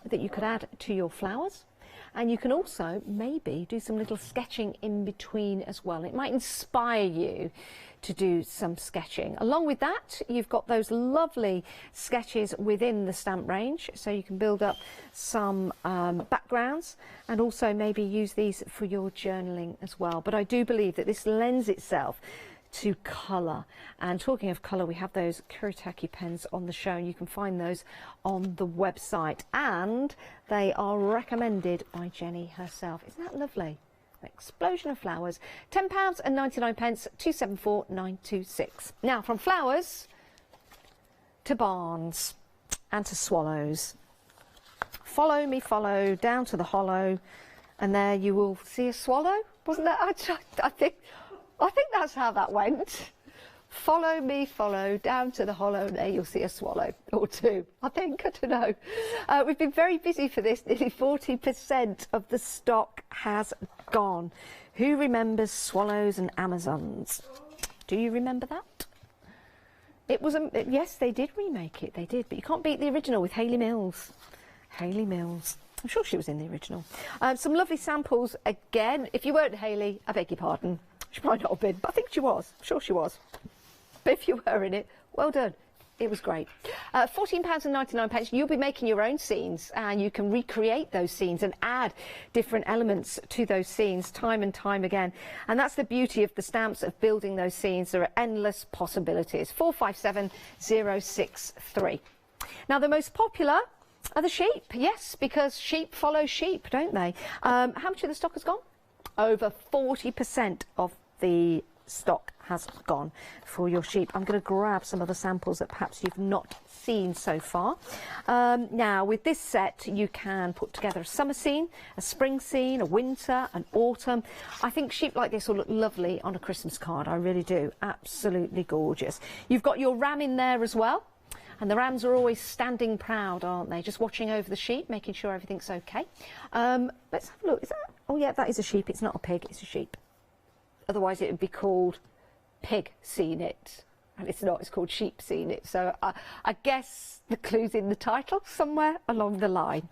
that you could add to your flowers, and you can also maybe do some little sketching in between as well. It might inspire you to do some sketching. Along with that, you've got those lovely sketches within the stamp range, so you can build up some backgrounds and also maybe use these for your journaling as well. But I do believe that this lends itself to colour. And talking of colour, we have those Kuretake pens on the show, and you can find those on the website, and they are recommended by Jenny herself. Isn't that lovely? An explosion of flowers. £10.99, 274926. Now, from flowers to barns and to swallows. Follow me, follow down to the hollow, and there you will see a swallow. Wasn't that? I think that's how that went. Follow me, follow down to the hollow, and there you'll see a swallow or two. I think, I don't know. We've been very busy for this. Nearly 40% of the stock has gone. Who remembers Swallows and Amazons? Do you remember that? It was yes, they did remake it. They did, but you can't beat the original with Hayley Mills. Hayley Mills. I'm sure she was in the original. Some lovely samples again. If you weren't Hayley, I beg your pardon. She might not have been, but I think she was. I'm sure she was. But if you were in it, well done. It was great. £14.99, you'll be making your own scenes, and you can recreate those scenes and add different elements to those scenes time and time again. And that's the beauty of the stamps, of building those scenes. There are endless possibilities. 457063. Now, the most popular are the sheep, yes, because sheep follow sheep, don't they? How much of the stock has gone? Over 40% of the stock has gone for your sheep. I'm going to grab some of the samples that perhaps you've not seen so far. Now, with this set, you can put together a summer scene, a spring scene, a winter, an autumn. I think sheep like this will look lovely on a Christmas card. I really do. Absolutely gorgeous. You've got your ram in there as well. And the rams are always standing proud, aren't they? Just watching over the sheep, making sure everything's okay. Let's have a look. Is that? Oh, yeah, that is a sheep. It's not a pig. It's a sheep. Otherwise, it would be called pig seen it. And it's not. It's called sheep seen it. So I guess the clue's in the title somewhere along the line.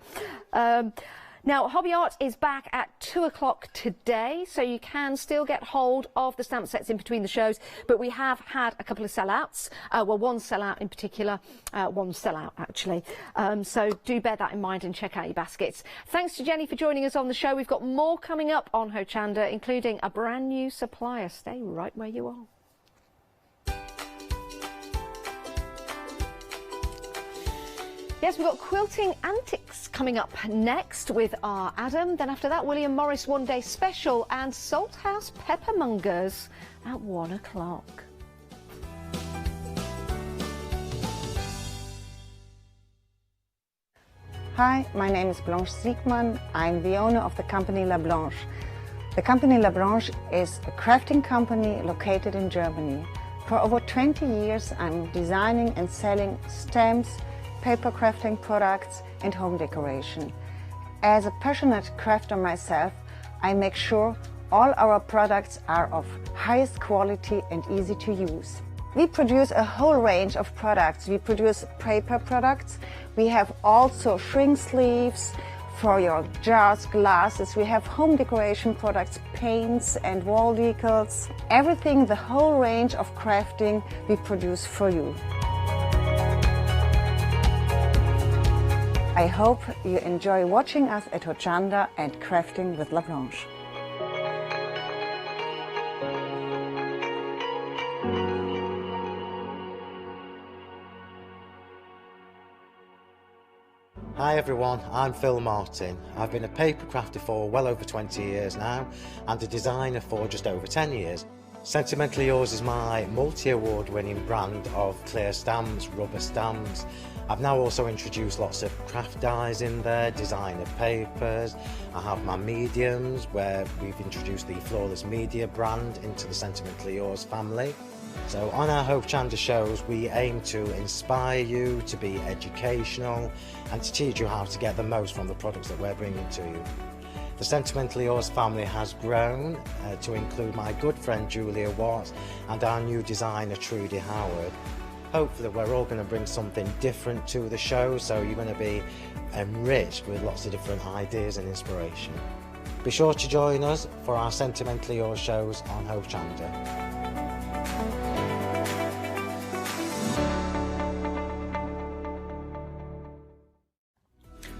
Now, Hobby Art is back at 2 o'clock today, so you can still get hold of the stamp sets in between the shows, but we have had a couple of sellouts. Well, one sellout in particular, one sellout actually. So do bear that in mind and check out your baskets. Thanks to Jenny for joining us on the show. We've got more coming up on Hochanda, including a brand new supplier. Stay right where you are. Yes, we've got Quilting Antics coming up next with our Adam. Then after that, William Morris One Day Special and Salthouse Peppermongers at 1 o'clock. Hi, my name is Blanche Siegmann. I'm the owner of the company La Blanche. The company La Blanche is a crafting company located in Germany. For over 20 years, I'm designing and selling stamps, paper crafting products and home decoration. As a passionate crafter myself, I make sure all our products are of highest quality and easy to use. We produce a whole range of products. We produce paper products. We have also shrink sleeves for your jars, glasses. We have home decoration products, paints and wall decals. Everything, the whole range of crafting we produce for you. I hope you enjoy watching us at Hochanda and crafting with La Blanche. Hi everyone, I'm Phil Martin. I've been a paper crafter for well over 20 years now and a designer for just over 10 years. Sentimentally Yours is my multi-award winning brand of clear stamps, rubber stamps. I've now also introduced lots of craft dyes in there, designer papers. I have my mediums where we've introduced the Flawless Media brand into the Sentimentally Yours family. So on our Hochanda shows we aim to inspire you, to be educational and to teach you how to get the most from the products that we're bringing to you. The Sentimentally Yours family has grown to include my good friend Julia Watts and our new designer Trudy Howard. Hopefully we're all going to bring something different to the show, so you're going to be enriched with lots of different ideas and inspiration. Be sure to join us for our Sentimentally Yours shows on Hochanda.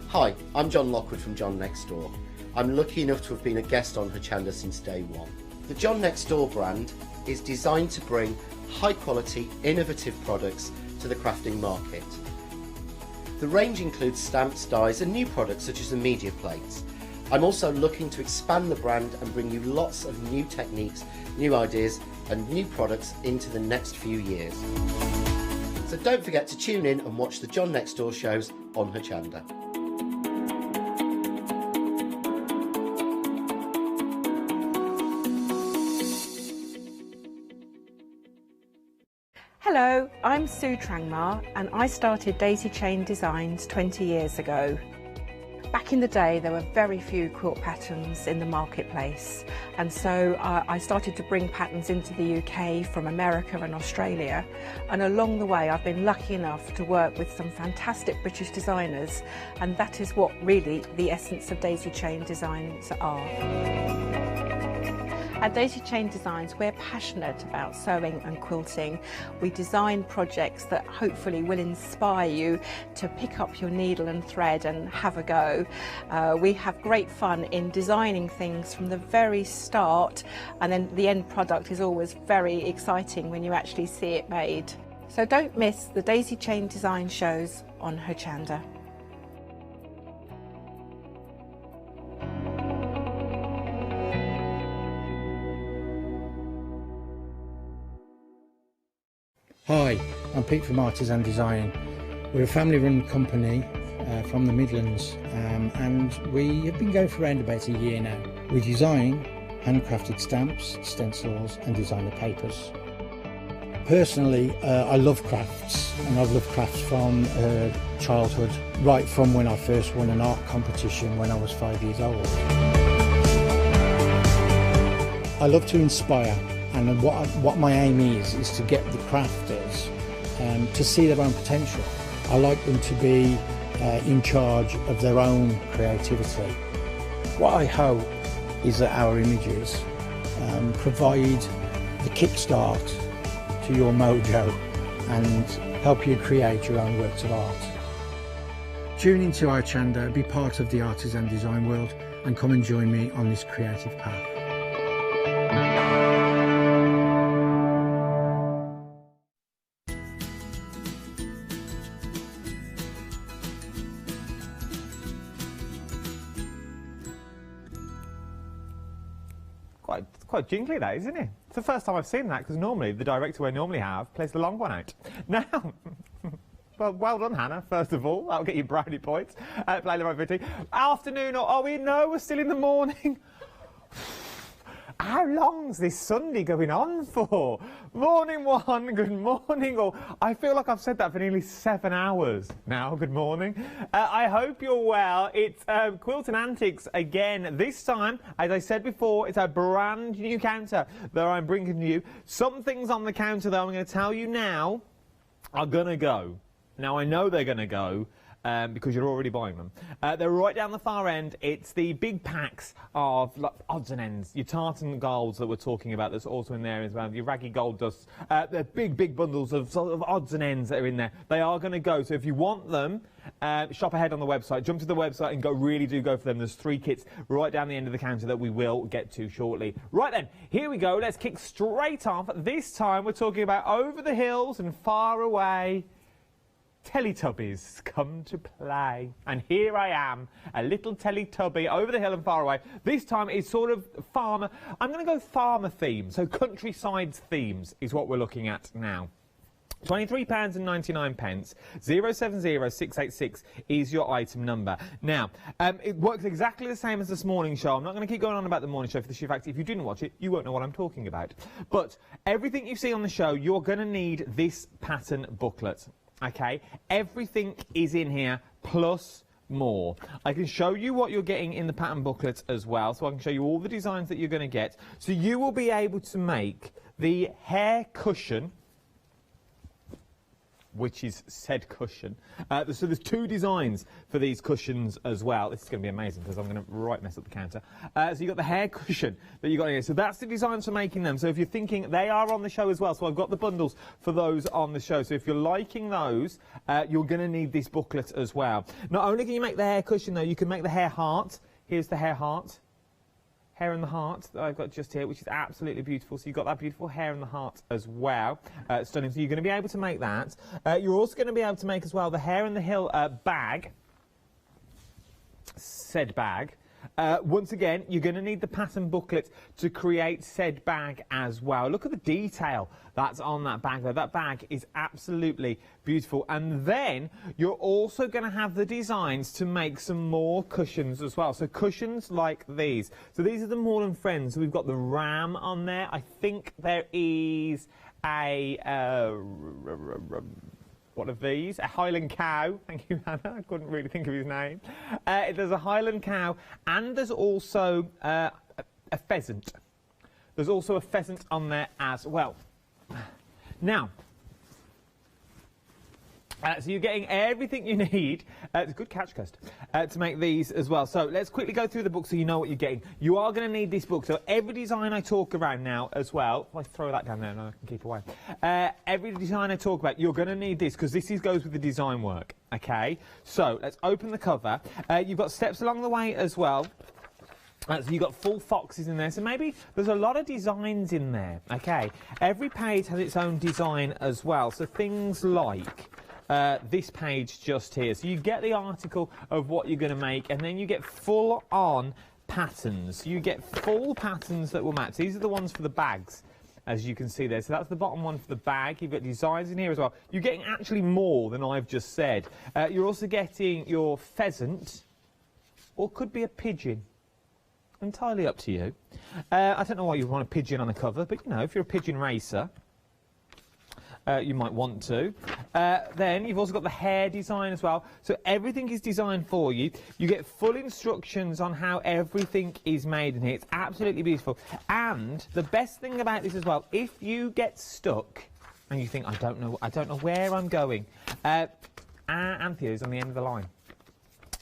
Hi, I'm John Lockwood from John Next Door. I'm lucky enough to have been a guest on Hochanda since day one. The John Next Door brand is designed to bring high quality, innovative products to the crafting market. The range includes stamps, dies and new products such as the media plates. I'm also looking to expand the brand and bring you lots of new techniques, new ideas and new products into the next few years. So don't forget to tune in and watch the John Next Door shows on Hochanda. Hello, I'm Sue Trangmar and I started Daisy Chain Designs 20 years ago. Back in the day there were very few quilt patterns in the marketplace, and so I started to bring patterns into the UK from America and Australia, and along the way I've been lucky enough to work with some fantastic British designers, and that is what really the essence of Daisy Chain Designs are. At Daisy Chain Designs, we're passionate about sewing and quilting. We design projects that hopefully will inspire you to pick up your needle and thread and have a go. We have great fun in designing things from the very start, and then the end product is always very exciting when you actually see it made. So don't miss the Daisy Chain Design shows on Hochanda. Hi, I'm Pete from Artisan Design. We're a family-run company from the Midlands, and we have been going for around about a year now. We design handcrafted stamps, stencils and designer papers. Personally, I love crafts, and I've loved crafts from childhood, right from when I first won an art competition when I was 5 years old. I love to inspire, and what my aim is to get the crafters to see their own potential. I like them to be in charge of their own creativity. What I hope is that our images provide the kickstart to your mojo and help you create your own works of art. Tune into Hochanda, be part of the artisan design world, and come and join me on this creative path. Quite jingly, that, isn't it? It's the first time I've seen that, because normally the director we normally have plays the long one out. Now, well done, Hannah, first of all. That'll get you brownie points. Play the right 15. Afternoon, or we know we're still in the morning. How long's this Sunday going on for? Morning one, good morning all. I feel like I've said that for nearly 7 hours now. Good morning. I hope you're well. It's Quilt and Antics again. This time, as I said before, it's a brand new counter that I'm bringing to you. Some things on the counter, though, I'm going to tell you now, are going to go. Now, I know they're going to go. Because you're already buying them. They're right down the far end. It's the big packs of odds and ends, your tartan golds that we're talking about, that's also in there as well, your raggy gold dusts. They're big bundles of sort of odds and ends that are in there. They are going to go, so if you want them, shop ahead on the website, jump to the website and really do go for them. There's 3 kits right down the end of the counter that we will get to shortly. Right then, here we go. Let's kick straight off. This time we're talking about over the hills and far away. Teletubbies come to play, and here I am, a little Teletubby over the hill and far away. This time it's sort of farmer. I'm going to go farmer theme, so countryside themes is what we're looking at now. £23.99. 070686 is your item number. Now, it works exactly the same as this morning show. I'm not going to keep going on about the morning show for the sheer fact if you didn't watch it, you won't know what I'm talking about. But everything you see on the show, you're going to need this pattern booklet. Okay, everything is in here, plus more. I can show you what you're getting in the pattern booklet as well, so I can show you all the designs that you're going to get. So you will be able to make the hair cushion, which is said cushion. So there's 2 designs for these cushions as well. This is going to be amazing because I'm going to mess up the counter. So you've got the hair cushion that you've got here. So that's the designs for making them. So if you're thinking, they are on the show as well. So I've got the bundles for those on the show. So if you're liking those, you're going to need this booklet as well. Not only can you make the hair cushion, though, you can make the hair heart. Here's the hair heart. Hair and the heart that I've got just here, which is absolutely beautiful. So you've got that beautiful hair and the heart as well. Stunning. So you're going to be able to make that. You're also going to be able to make as well the hair and the hill bag. Said bag. Once again, you're going to need the pattern booklet to create said bag as well. Look at the detail that's on that bag there. That bag is absolutely beautiful. And then you're also going to have the designs to make some more cushions as well. So cushions like these. So these are the Moreland Friends. So we've got the ram on there. I think there is a... what of these? A Highland cow. Thank you, Hannah. I couldn't really think of his name. There's a Highland cow, and there's also a pheasant. There's also a pheasant on there as well. Now, So you're getting everything you need. It's a good catch, Kirst, to make these as well. So let's quickly go through the book so you know what you're getting. You are going to need this book. So every design I talk around now as well, if I throw that down there and I can keep away. Every design I talk about, you're going to need this because this goes with the design work. Okay, so let's open the cover. You've got steps along the way as well. So you've got full foxes in there, so maybe there's a lot of designs in there, okay? Every page has its own design as well, so things like this page just here. So you get the article of what you're going to make, and then you get full-on patterns. You get full patterns that will match. These are the ones for the bags, as you can see there. So that's the bottom one for the bag. You've got designs in here as well. You're getting actually more than I've just said. You're also getting your pheasant, or could be a pigeon. Entirely up to you. I don't know why you want a pigeon on the cover, but you know, if you're a pigeon racer, you might want to. Then you've also got the hair design as well. So everything is designed for you. You get full instructions on how everything is made in here. It's absolutely beautiful. And the best thing about this as well, if you get stuck and you think, I don't know where I'm going, Anthea is on the end of the line.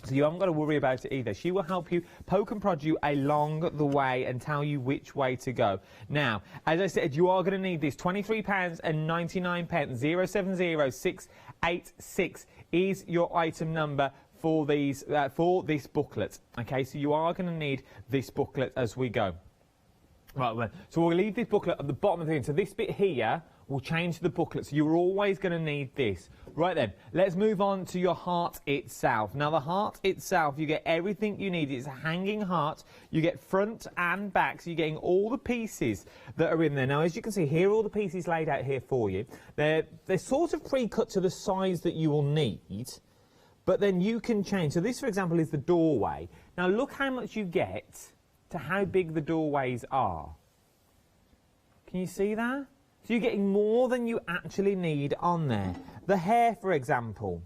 So you haven't got to worry about it either. She will help you, poke and prod you along the way and tell you which way to go. Now, as I said, you are going to need this. £23.99, 070686 is your item number for these for this booklet. Okay, so you are going to need this booklet as we go. Right, so we'll leave this booklet at the bottom of the thing. So this bit here will change the booklet, so you're always going to need this. Right then, let's move on to your heart itself. Now the heart itself, you get everything you need. It's a hanging heart. You get front and back, so you're getting all the pieces that are in there. Now as you can see, here are all the pieces laid out here for you. They're sort of pre-cut to the size that you will need, but then you can change. So this, for example, is the doorway. Now look how much you get to how big the doorways are. Can you see that? So you're getting more than you actually need on there. The hair, for example,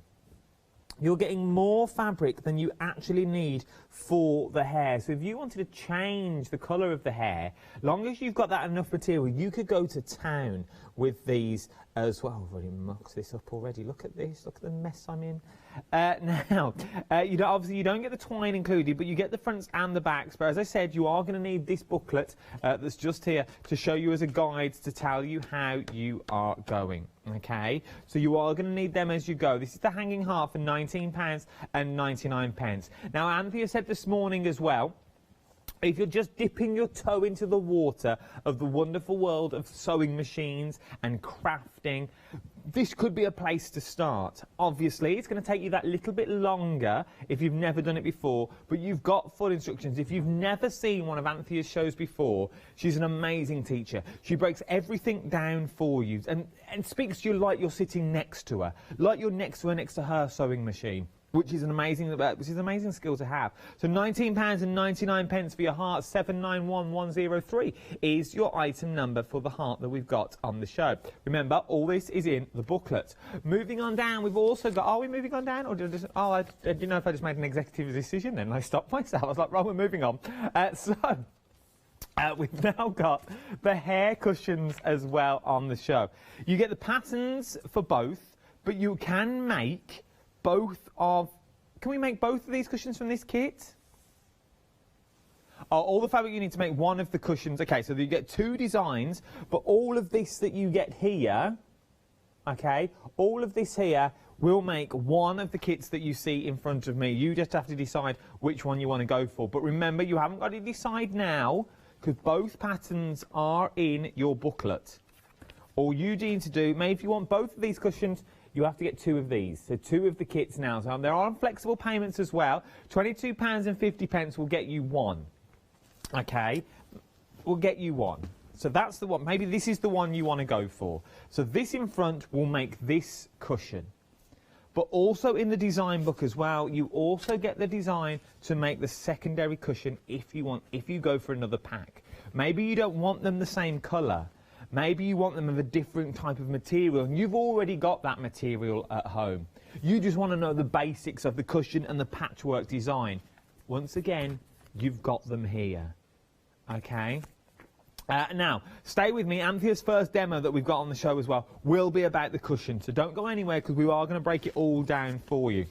you're getting more fabric than you actually need for the hair. So if you wanted to change the colour of the hair, long as you've got that enough material, you could go to town with these as well. I've already mucked this up already. Look at this. Look at the mess I'm in. Now, obviously you don't get the twine included, but you get the fronts and the backs. But as I said, you are going to need this booklet that's just here to show you as a guide to tell you how you are going. Okay, so you are going to need them as you go. This is the hanging heart for £19.99. Now, Anthea said this morning as well, if you're just dipping your toe into the water of the wonderful world of sewing machines and crafting, this could be a place to start. Obviously, it's going to take you that little bit longer if you've never done it before, but you've got full instructions. If you've never seen one of Anthea's shows before, she's an amazing teacher. She breaks everything down for you and speaks to you like you're sitting next to her, like you're next to her sewing machine. Which is an amazing skill to have. So £19.99 for your heart, 791103 is your item number for the heart that we've got on the show. Remember, all this is in the booklet. Moving on down, we've also got. Are we moving on down, or I didn't know if I just made an executive decision. Then I stopped myself. I was like, right, we're moving on. We've now got the hair cushions as well on the show. You get the patterns for both, but you can make both of... Can we make both of these cushions from this kit? Oh, all the fabric you need to make one of the cushions. Okay, so you get two designs, but all of this that you get here, okay, all of this here will make one of the kits that you see in front of me. You just have to decide which one you want to go for. But remember, you haven't got to decide now, because both patterns are in your booklet. All you need to do, maybe if you want both of these cushions, you have to get two of these, so two of the kits now. So there are flexible payments as well. £22.50 will get you one. Okay, will get you one. So that's the one. Maybe this is the one you want to go for. So this in front will make this cushion. But also in the design book as well, you also get the design to make the secondary cushion if you go for another pack. Maybe you don't want them the same colour. Maybe you want them of a different type of material, and you've already got that material at home. You just want to know the basics of the cushion and the patchwork design. Once again, you've got them here. Okay? Now, stay with me. Anthea's first demo that we've got on the show as well will be about the cushion, so don't go anywhere because we are going to break it all down for you.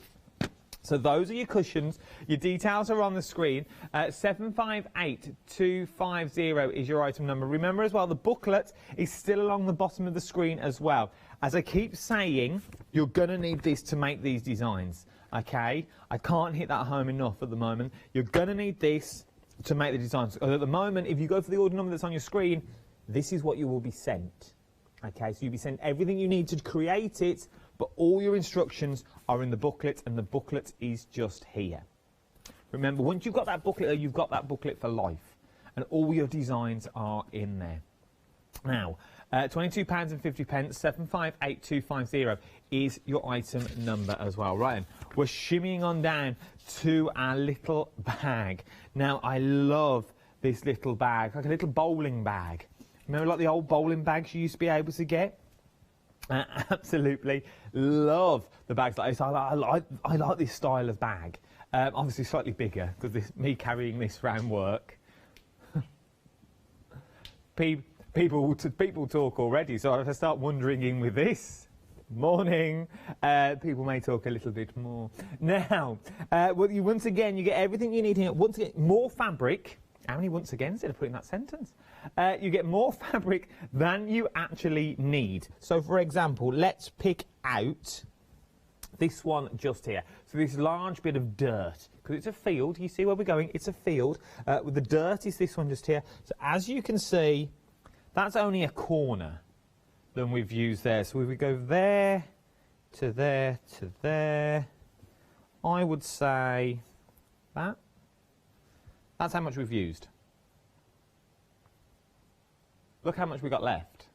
So those are your cushions. Your details are on the screen. 758250 is your item number. Remember as well, the booklet is still along the bottom of the screen as well. As I keep saying, you're going to need this to make these designs, okay? I can't hit that home enough at the moment. You're going to need this to make the designs. At the moment, if you go for the order number that's on your screen, this is what you will be sent. Okay, so you'll be sent everything you need to create it, but all your instructions are in the booklet, and the booklet is just here. Remember, once you've got that booklet, you've got that booklet for life, and all your designs are in there. Now, £22.50, 758250 is your item number as well. Right then, we're shimmying on down to our little bag. Now, I love this little bag, like a little bowling bag. Remember like the old bowling bags you used to be able to get? Absolutely love the bags like this. I like this style of bag. Obviously slightly bigger, because me carrying this around work. People talk already, so if I start wandering in with this, morning, people may talk a little bit more. Now, once again, you get everything you need here. Once again, more fabric. How many once again instead of putting that sentence? You get more fabric than you actually need. So, for example, let's pick out this one just here. So this large bit of dirt, because it's a field. You see where we're going? It's a field. With the dirt is this one just here. So as you can see, that's only a corner than we've used there. So if we go there to there to there, I would say that's how much we've used. Look how much we got left.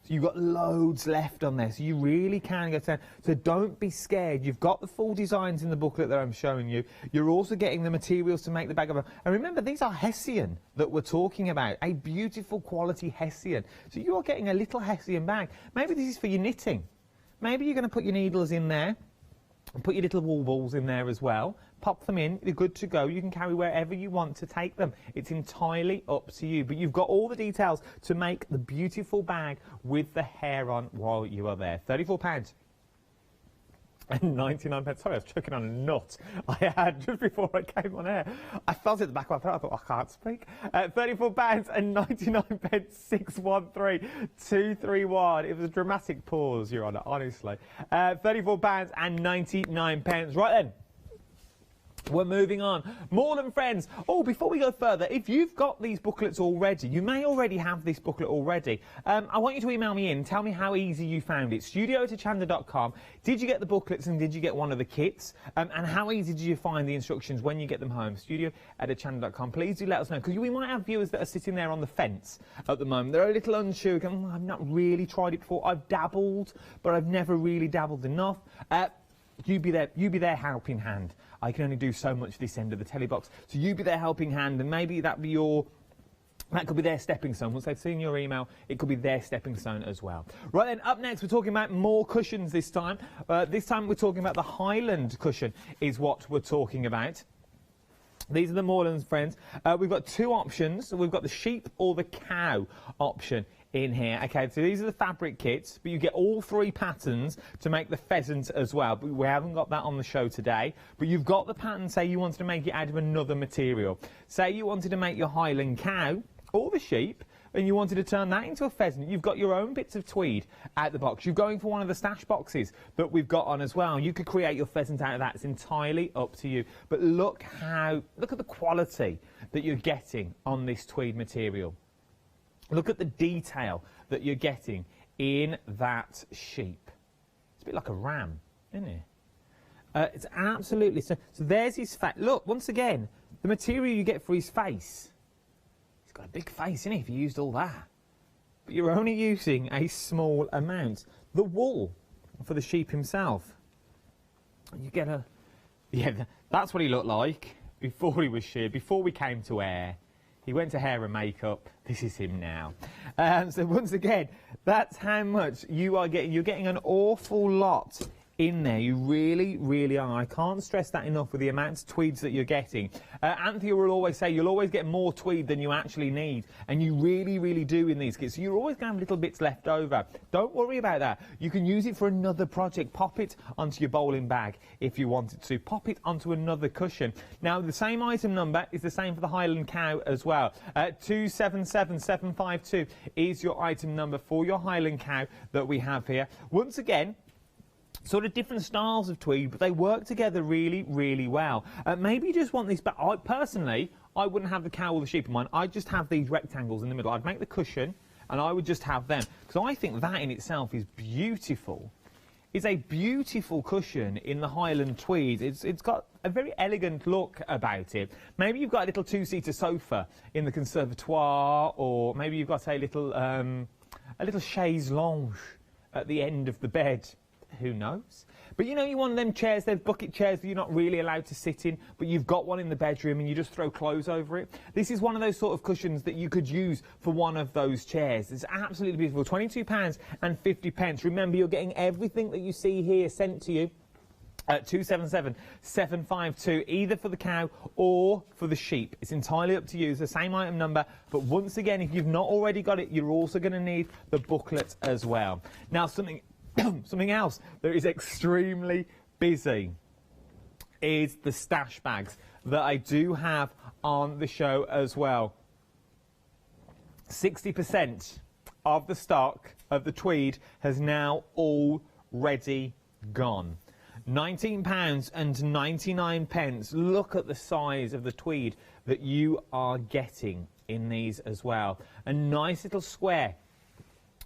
So you've got loads left on there, so you really can go down. So don't be scared. You've got the full designs in the booklet that I'm showing you. You're also getting the materials to make the bag of. And remember, these are Hessian that we're talking about, a beautiful quality Hessian. So you are getting a little Hessian bag. Maybe this is for your knitting. Maybe you're going to put your needles in there and put your little wool balls in there as well. Pop them in, they're good to go. You can carry wherever you want to take them. It's entirely up to you. But you've got all the details to make the beautiful bag with the hair on while you are there. £34 and 99 pence. Sorry, I was choking on a nut I had just before I came on air. I felt it at the back of my throat. I thought, I can't speak. £34 and 99 pence, 613 231. It was a dramatic pause, Your Honour, honestly. £34 and 99 pence. Right then. We're moving on. More than friends. Oh, before we go further, if you've got these booklets already, you may already have this booklet already. I want you to email me in. Tell me how easy you found it. studio@hochanda.com. Did you get the booklets and did you get one of the kits? And how easy did you find the instructions when you get them home? studio@hochanda.com. Please do let us know, because we might have viewers that are sitting there on the fence at the moment. They're a little unsure. Going, I've not really tried it before. I've dabbled, but I've never really dabbled enough. You be their helping hand. I can only do so much this end of the telly box. So you be their helping hand, and maybe that could be their stepping stone. Once they've seen your email, it could be their stepping stone as well. Right then, up next, we're talking about more cushions this time. This time we're talking about the Highland cushion is what we're talking about. These are the Moorlands, friends. We've got two options. So we've got the sheep or the cow option in here. Okay, so these are the fabric kits, but you get all three patterns to make the pheasant as well. But we haven't got that on the show today. But you've got the pattern, say you wanted to make it out of another material. Say you wanted to make your Highland cow or the sheep, and you wanted to turn that into a pheasant. You've got your own bits of tweed out the box. You're going for one of the stash boxes that we've got on as well. You could create your pheasant out of that. It's entirely up to you. But look at the quality that you're getting on this tweed material. Look at the detail that you're getting in that sheep. It's a bit like a ram, isn't it? It's absolutely... So there's his face. Look, once again, the material you get for his face. He's got a big face, isn't he, if you used all that? But you're only using a small amount. The wool for the sheep himself. You get a... Yeah, that's what he looked like before he was sheared, before we came to air. He went to hair and makeup. This is him now. So once again, that's how much you are getting. You're getting an awful lot in there. You really, really are. I can't stress that enough with the amount of tweeds that you're getting. Anthea will always say you'll always get more tweed than you actually need, and you really, really do in these kits. So you're always going to have little bits left over. Don't worry about that. You can use it for another project. Pop it onto your bowling bag if you wanted to. Pop it onto another cushion. Now, the same item number is the same for the Highland Cow as well. 277752 is your item number for your Highland Cow that we have here. Once again, sort of different styles of tweed, but they work together really, really well. Maybe you just want these, but personally, I wouldn't have the cow or the sheep in mine. I'd just have these rectangles in the middle. I'd make the cushion, and I would just have them, because I think that in itself is beautiful. It's a beautiful cushion in the Highland tweed. It's got a very elegant look about it. Maybe you've got a little two-seater sofa in the conservatoire, or maybe you've got a little chaise longue at the end of the bed. Who knows? But you know, you want them chairs, they're bucket chairs that you're not really allowed to sit in, but you've got one in the bedroom and you just throw clothes over it. This is one of those sort of cushions that you could use for one of those chairs. It's absolutely beautiful. £22.50. Remember, you're getting everything that you see here sent to you at 277752, either for the cow or for the sheep. It's entirely up to you. It's the same item number, but once again, if you've not already got it, you're also going to need the booklet as well. Now, something else that is extremely busy is the stash bags that I do have on the show as well. 60% of the stock of the tweed has now already gone. £19.99. Look at the size of the tweed that you are getting in these as well. A nice little square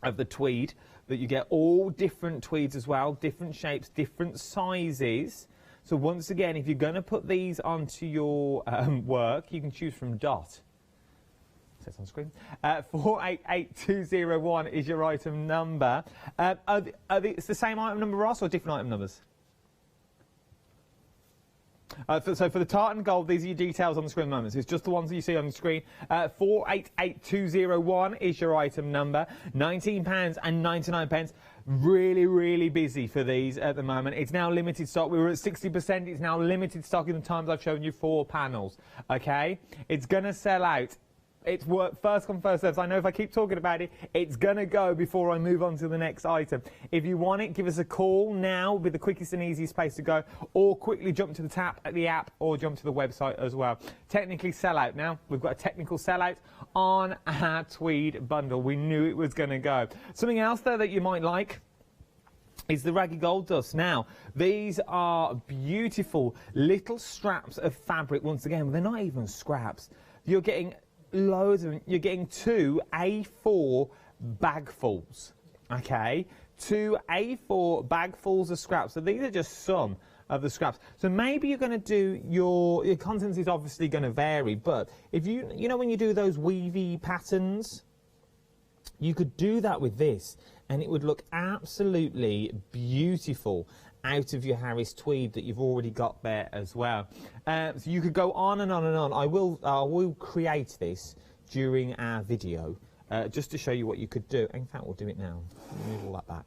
of the tweed that you get, all different tweeds as well, different shapes, different sizes. So once again, if you're going to put these onto your work, you can choose from Dot. It says on screen. 488201 is your item number. It's the same item number, Ross, or different item numbers? So for the tartan gold, these are your details on the screen at the moment. So it's just the ones that you see on the screen. 488201 is your item number. £19.99. Really, really busy for these at the moment. It's now limited stock. We were at 60%. It's now limited stock in the times I've shown you 4 panels. Okay? It's going to sell out. It's first come, first served. I know if I keep talking about it, it's going to go before I move on to the next item. If you want it, give us a call now. Will be the quickest and easiest place to go. Or quickly jump to the app, or jump to the website as well. Technically sellout now. We've got a technical sellout on our tweed bundle. We knew it was going to go. Something else, though, that you might like is the Raggy Gold Dust. Now, these are beautiful little straps of fabric. Once again, they're not even scraps. You're getting loads of them. You're getting 2 A4 bagfuls, okay? 2 A4 bagfuls of scraps. So these are just some of the scraps. So maybe you're going to do your contents is obviously going to vary, but if you know when you do those weavy patterns, you could do that with this and it would look absolutely beautiful out of your Harris tweed that you've already got there as well. So you could go on and on and on. I will create this during our video just to show you what you could do. In fact, we'll do it now. Move all that back.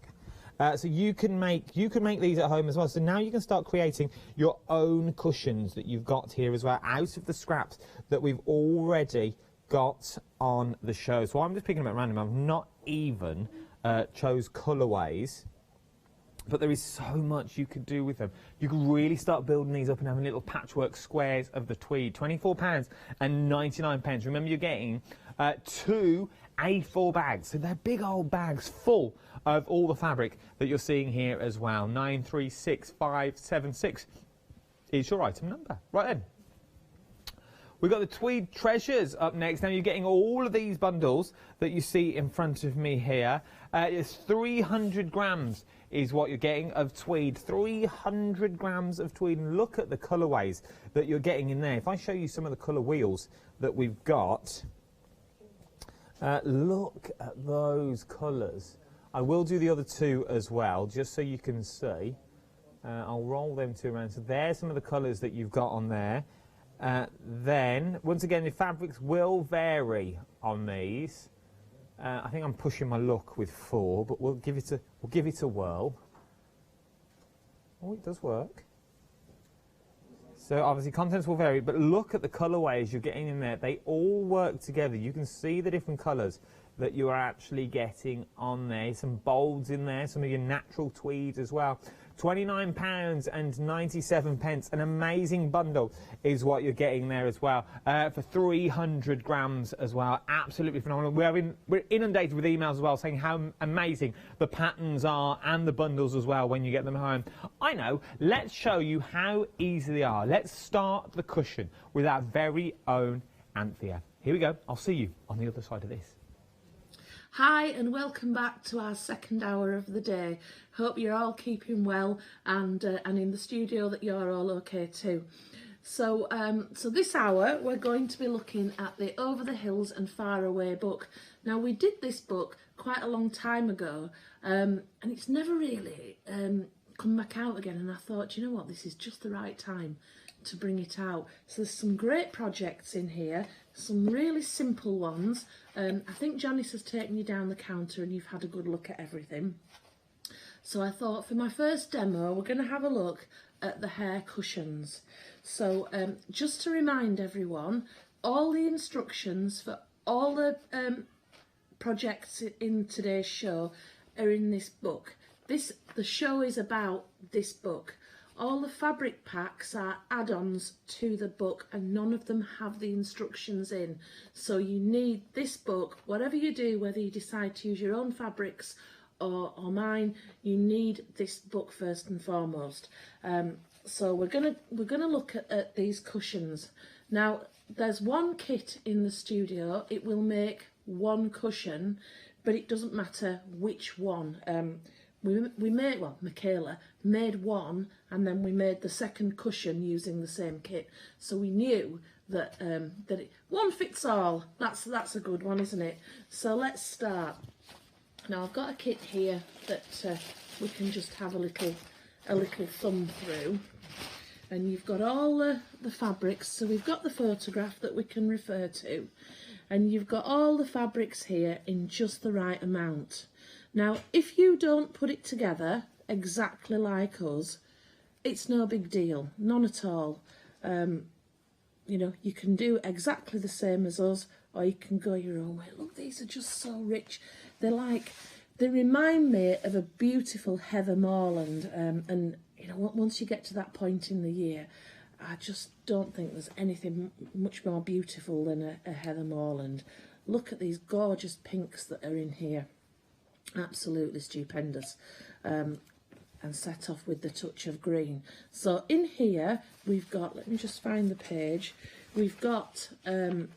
So you can make these at home as well. So now you can start creating your own cushions that you've got here as well, out of the scraps that we've already got on the show. So I'm just picking them at random. I've not even chose colourways. But there is so much you could do with them. You could really start building these up and having little patchwork squares of the tweed. £24.99. Remember, you're getting 2 A4 bags. So they're big old bags full of all the fabric that you're seeing here as well. 936576 is your item number. Right then. We've got the Tweed Treasures up next. Now, you're getting all of these bundles that you see in front of me here. It's 300 grams is what you're getting of tweed. 300 grams of tweed. And look at the colourways that you're getting in there. If I show you some of the colour wheels that we've got, look at those colours. I will do the other two as well, just so you can see. I'll roll them two around. So there's some of the colours that you've got on there. Then, once again, the fabrics will vary on these. I think I'm pushing my luck with 4, but we'll give it a whirl. Oh, it does work. So obviously contents will vary, but look at the colourways you're getting in there. They all work together. You can see the different colours that you are actually getting on there. Some bolds in there, some of your natural tweeds as well. £29.97, an amazing bundle is what you're getting there as well, for 300 grams as well. Absolutely phenomenal. We're inundated with emails as well saying how amazing the patterns are and the bundles as well when you get them home. I know, let's show you how easy they are. Let's start the cushion with our very own Anthea. Here we go. I'll see you on the other side of this. Hi and welcome back to our second hour of the day. Hope you're all keeping well and in the studio that you're all okay too. So this hour we're going to be looking at the Over the Hills and Far Away book. Now we did this book quite a long time ago and it's never really come back out again, and I thought, you know what, this is just the right time to bring it out. So there's some great projects in here, some really simple ones. I think Janice has taken you down the counter and you've had a good look at everything. So I thought for my first demo we're going to have a look at the hair cushions. So just to remind everyone, all the instructions for all the projects in today's show are in this book. The show is about this book. All the fabric packs are add-ons to the book and none of them have the instructions in. So you need this book, whatever you do, whether you decide to use your own fabrics or mine, you need this book first and foremost. So we're gonna look at these cushions. Now there's one kit in the studio. It will make one cushion, but it doesn't matter which one. We made, well, Michaela made one and then we made the second cushion using the same kit. So we knew that one fits all. That's a good one, isn't it? So let's start. Now I've got a kit here that we can just have a little thumb through. And you've got all the fabrics. So we've got the photograph that we can refer to. And you've got all the fabrics here in just the right amount. Now, if you don't put it together exactly like us, it's no big deal, none at all. You know, you can do exactly the same as us, or you can go your own way. Look, these are just so rich. They remind me of a beautiful heather moorland, and you know, once you get to that point in the year, I just don't think there's anything much more beautiful than a heather moorland. Look at these gorgeous pinks that are in here. Absolutely stupendous, and set off with the touch of green. So in here we've got, let me just find the page, we've got where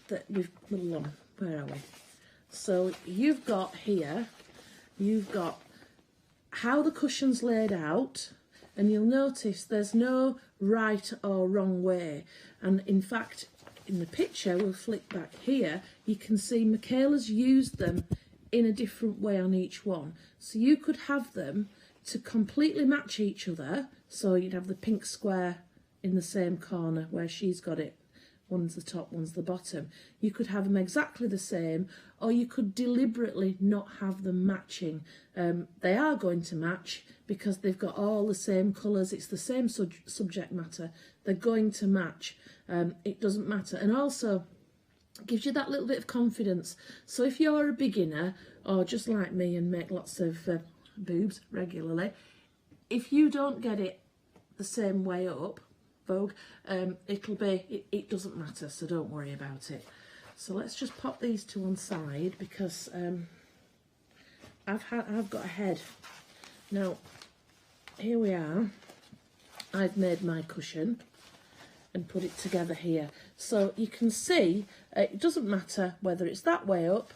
are we? So you've got here, you've got how the cushion's laid out, and you'll notice there's no right or wrong way. And in fact, in the picture, we'll flick back here, you can see Michaela's used them in a different way on each one. So you could have them to completely match each other. So you'd have the pink square in the same corner where she's got it. One's the top, one's the bottom. You could have them exactly the same, or you could deliberately not have them matching. They are going to match because they've got all the same colours. It's the same subject matter. They're going to match. It doesn't matter. And also, gives you that little bit of confidence. So if you're a beginner or just like me and make lots of boobs regularly, if you don't get it the same way up, Vogue, it doesn't matter, so don't worry about it. So let's just pop these to one side because I've got a head. Now here we are. I've made my cushion and put it together here. So you can see it doesn't matter whether it's that way up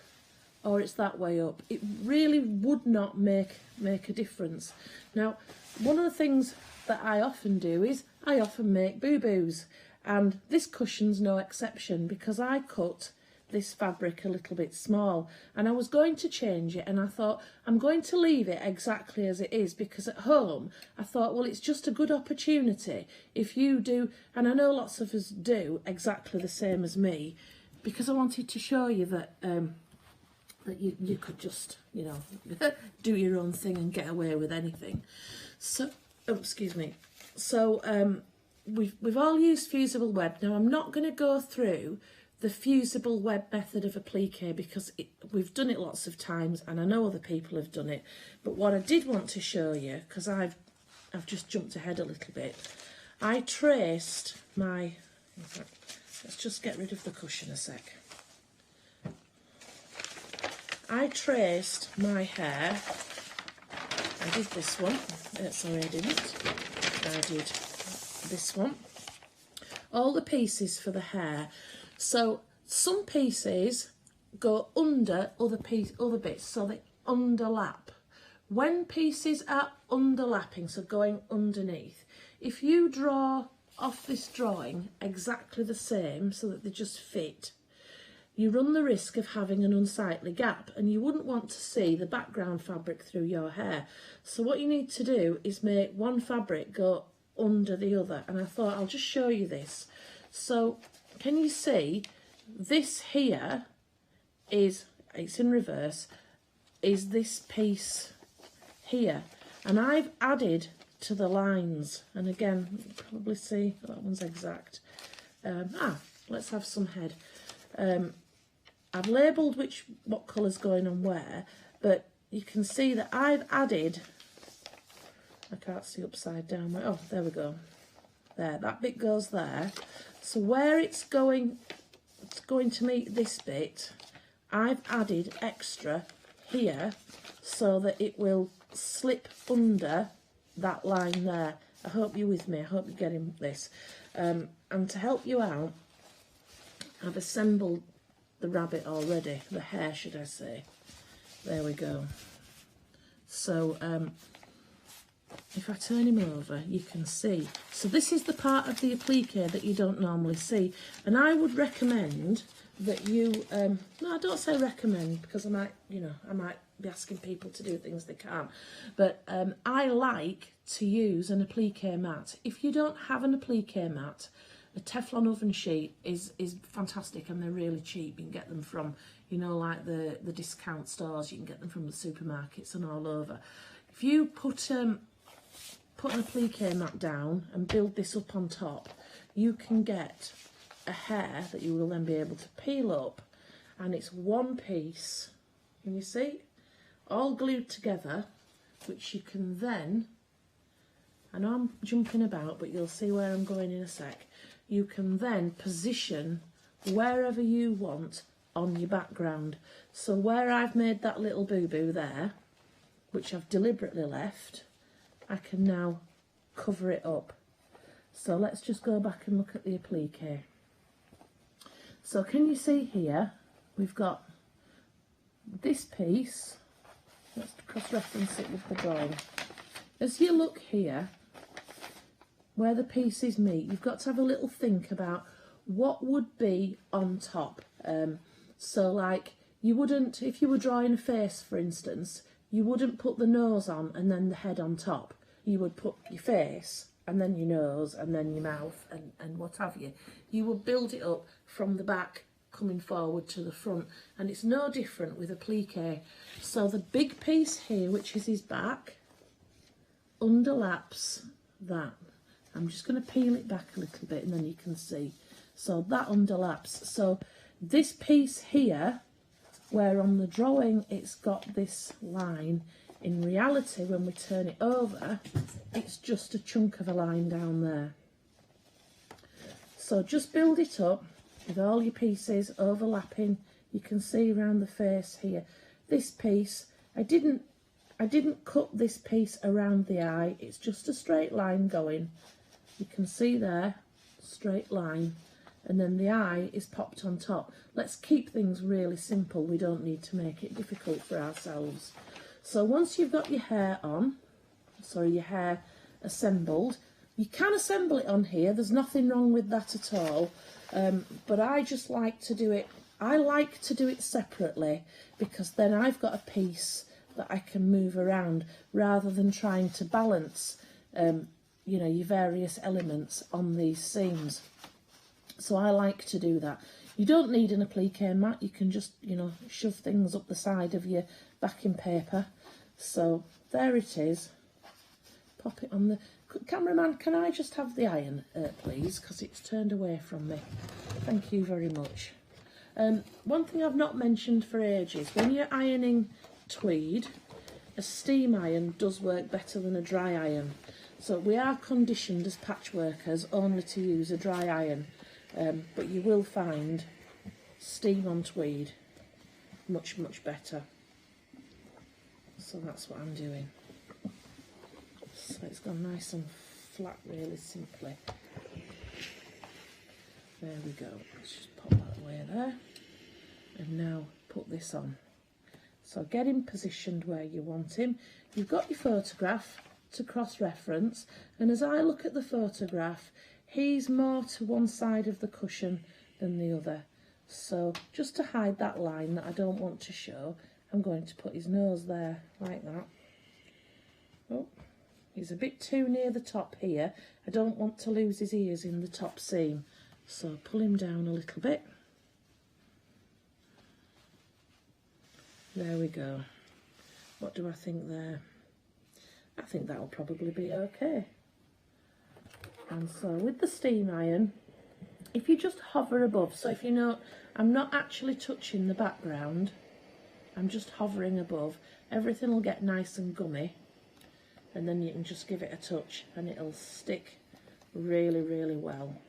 or it's that way up. It really would not make a difference. Now, one of the things that I often do is I often make boo-boos, and this cushion's no exception because I cut this fabric a little bit small and I was going to change it, and I thought I'm going to leave it exactly as it is because at home I thought, well, it's just a good opportunity if you do, and I know lots of us do exactly the same as me, because I wanted to show you that that you could just, you know, do your own thing and get away with anything. So oh, excuse me. So we've all used fusible web. Now I'm not going to go through the fusible web method of applique because we've done it lots of times and I know other people have done it. But what I did want to show you, because I've just jumped ahead a little bit, I traced my, in fact, let's just get rid of the cushion a sec. I traced my hair. I did this one. Sorry, I didn't. I did this one. All the pieces for the hair. So some pieces go under other bits, so they underlap. When pieces are underlapping, so going underneath, if you draw off this drawing exactly the same so that they just fit, you run the risk of having an unsightly gap, and you wouldn't want to see the background fabric through your hair. So what you need to do is make one fabric go under the other, and I thought I'll just show you this. So can you see this here is, it's in reverse, is this piece here, and I've added to the lines, and again you can probably see that one's exact. Let's have some head. I've labelled what colour's going on where, but you can see that I've added, I can't see upside down, oh there we go, there, that bit goes there. So where it's going to meet this bit, I've added extra here so that it will slip under that line there. I hope you're with me, I hope you're getting this. And to help you out, I've assembled the rabbit already, the hare should I say. There we go. So if I turn him over, you can see. So this is the part of the applique that you don't normally see, and I would recommend that you, no, I don't say recommend because I might be asking people to do things they can't, but I like to use an applique mat. If you don't have an applique mat, a Teflon oven sheet is fantastic, and they're really cheap. You can get them from, like the discount stores, you can get them from the supermarkets and all over. If you put an applique mat down and build this up on top, you can get a hair that you will then be able to peel up, and it's one piece, can you see, all glued together, which you can then, I know I'm jumping about, but you'll see where I'm going in a sec, you can then position wherever you want on your background. So where I've made that little boo-boo there, which I've deliberately left, I can now cover it up. So let's just go back and look at the applique. So can you see here, we've got this piece, let's cross-reference it with the drawing. As you look here, where the pieces meet, you've got to have a little think about what would be on top. So like, you wouldn't, if you were drawing a face for instance, you wouldn't put the nose on and then the head on top. You would put your face and then your nose and then your mouth and what have you. You would build it up from the back coming forward to the front, and it's no different with applique. So the big piece here, which is his back, underlaps that. I'm just going to peel it back a little bit and then you can see. So that underlaps. So this piece here, where on the drawing it's got this line, in reality when we turn it over, it's just a chunk of a line down there. So just build it up with all your pieces overlapping. You can see around the face here. This piece, I didn't cut this piece around the eye, it's just a straight line going. You can see there, straight line, and then the eye is popped on top. Let's keep things really simple, we don't need to make it difficult for ourselves. So once you've got your hair on, sorry, your hair assembled, you can assemble it on here, there's nothing wrong with that at all, but I just like to do it, I like to do it separately, because then I've got a piece that I can move around rather than trying to balance your various elements on these seams. So I like to do that. You don't need an applique mat, you can just, shove things up the side of your backing paper. So there it is. pop it on the... Cameraman, can I just have the iron, please? Because it's turned away from me. Thank you very much. One thing I've not mentioned for ages, when you're ironing tweed, a steam iron does work better than a dry iron. So we are conditioned as patchworkers only to use a dry iron, but you will find steam on tweed much, much better. So that's what I'm doing. So it's gone nice and flat, really simply. There we go. Let's just pop that away there. And now put this on. So get him positioned where you want him. You've got your photograph to cross-reference, and as I look at the photograph, he's more to one side of the cushion than the other. So just to hide that line that I don't want to show, I'm going to put his nose there, like that. Oh, he's a bit too near the top here. I don't want to lose his ears in the top seam. So pull him down a little bit. There we go. What do I think there? I think that'll probably be okay. And so with the steam iron, if you just hover above, so if you know, I'm not actually touching the background, I'm just hovering above, everything will get nice and gummy, and then you can just give it a touch and it'll stick really, really well.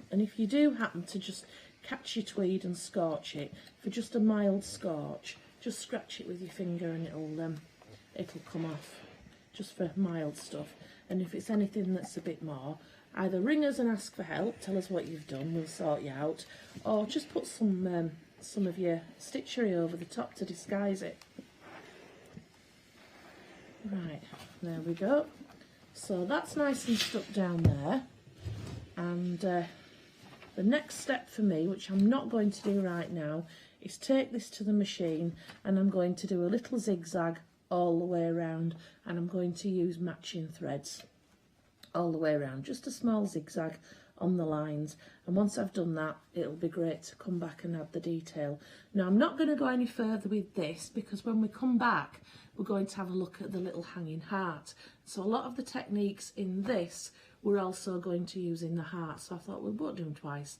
And if you do happen to just catch your tweed and scorch it, for just a mild scorch, just scratch it with your finger and it'll come off, just for mild stuff. And if it's anything that's a bit more, either ring us and ask for help, tell us what you've done, we'll sort you out, or just put some of your stitchery over the top to disguise it. Right, there we go. So that's nice and stuck down there. And the next step for me, which I'm not going to do right now, is take this to the machine and I'm going to do a little zigzag all the way around, and I'm going to use matching threads all the way around, just a small zigzag on the lines. And once I've done that, it'll be great to come back and add the detail. Now I'm not going to go any further with this, because when we come back we're going to have a look at the little hanging heart. So a lot of the techniques in this we're also going to use in the heart, so I thought we won't do them twice.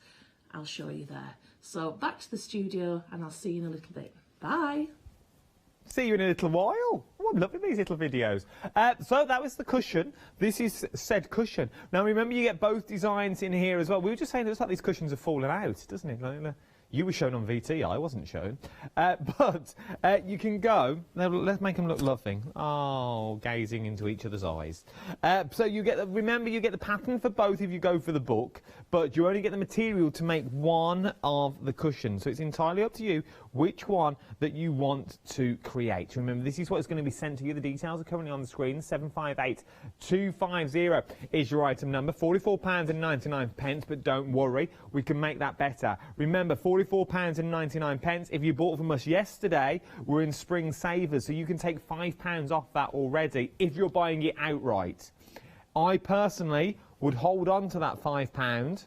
I'll show you there. So back to the studio and I'll see you in a little bit. Bye. See you in a little while. Oh, I'm loving these little videos. So that was the cushion. This is said cushion. Now remember, you get both designs in here as well. We were just saying it looks like these cushions have fallen out, doesn't it? Like, you were shown on VT, I wasn't shown. But you can go, now let's make them look loving. Oh, gazing into each other's eyes. So you get, remember, you get the pattern for both if you go for the book, but you only get the material to make one of the cushions. So it's entirely up to you which one that you want to create. Remember, this is what is going to be sent to you. The details are currently on the screen. 758250 is your item number. £44.99, but don't worry, we can make that better. Remember, £44.99. If you bought from us yesterday, we're in spring savers, so you can take £5 off that already if you're buying it outright. I personally would hold on to that £5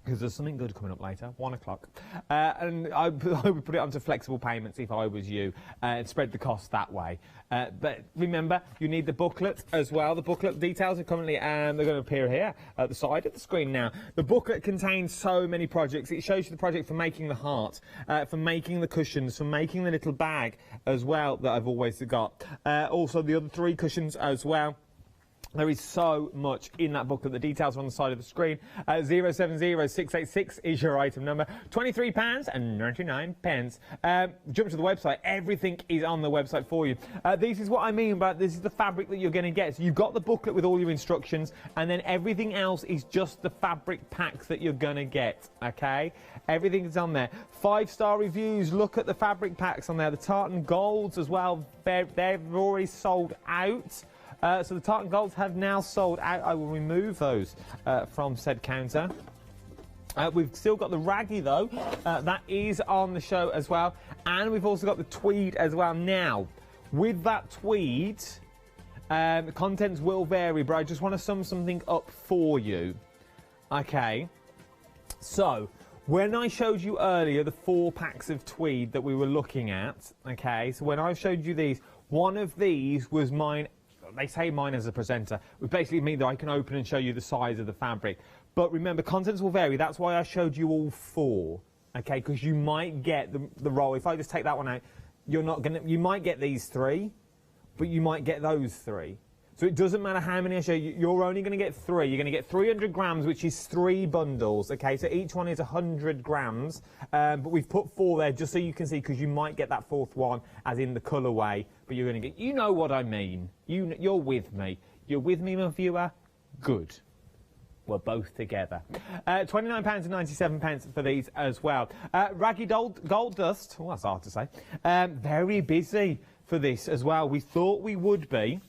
because there's something good coming up later, 1 o'clock. And I would put it onto flexible payments if I was you, and spread the cost that way. But remember, you need the booklet as well. The booklet details are currently, they're going to appear here at the side of the screen now. The booklet contains so many projects. It shows you the project for making the heart, for making the cushions, for making the little bag as well that I've always got. Also the other 3 cushions as well. There is so much in that booklet. The details are on the side of the screen. 070686 is your item number. £23.99. Jump to the website. Everything is on the website for you. This is what I mean about this is the fabric that you're going to get. So you've got the booklet with all your instructions, and then everything else is just the fabric packs that you're going to get. Okay? Everything is on there. 5-star reviews. Look at the fabric packs on there. The tartan golds as well. They've already sold out. So the tartan golds have now sold out. I will remove those from said counter. We've still got the raggy though. That is on the show as well. And we've also got the tweed as well. Now, with that tweed, the contents will vary, but I just want to sum something up for you. Okay. So, When I showed you earlier the 4 packs of tweed that we were looking at, okay, so when I showed you these, one of these was mine. They say mine as a presenter, which basically means that I can open and show you the size of the fabric. But remember, contents will vary. That's why I showed you all 4, okay, because you might get the roll. If I just take that one out, you might get these 3, but you might get those 3. So it doesn't matter how many I show you, you're only going to get 3. You're going to get 300 grams, which is 3 bundles, okay? So each one is 100 grams, but we've put 4 there just so you can see, because you might get that 4th one, as in the colourway, but you're going to get, you know what I mean. You're with me. You're with me, my viewer? Good. We're both together. £29.97 for these as well. Raggy Gold Dust, oh, that's hard to say. Very busy for this as well. We thought we would be.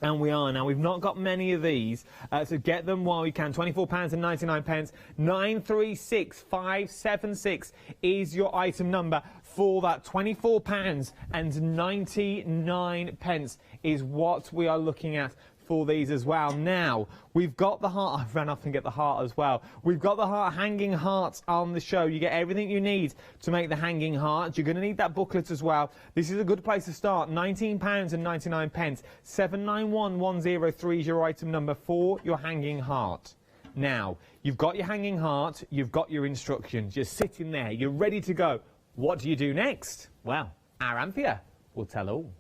And we are. Now, we've not got many of these, so get them while you can. £24.99. 936576 is your item number for that. £24.99 is what we are looking at for these as well. Now, we've got the heart. I ran off and get the heart as well. We've got the heart, hanging hearts on the show. You get everything you need to make the hanging heart. You're going to need that booklet as well. This is a good place to start. £19.99. 791103 is your item number for your hanging heart. Now, you've got your hanging heart. You've got your instructions. You're sitting there. You're ready to go. What do you do next? Well, our Anthea will tell all.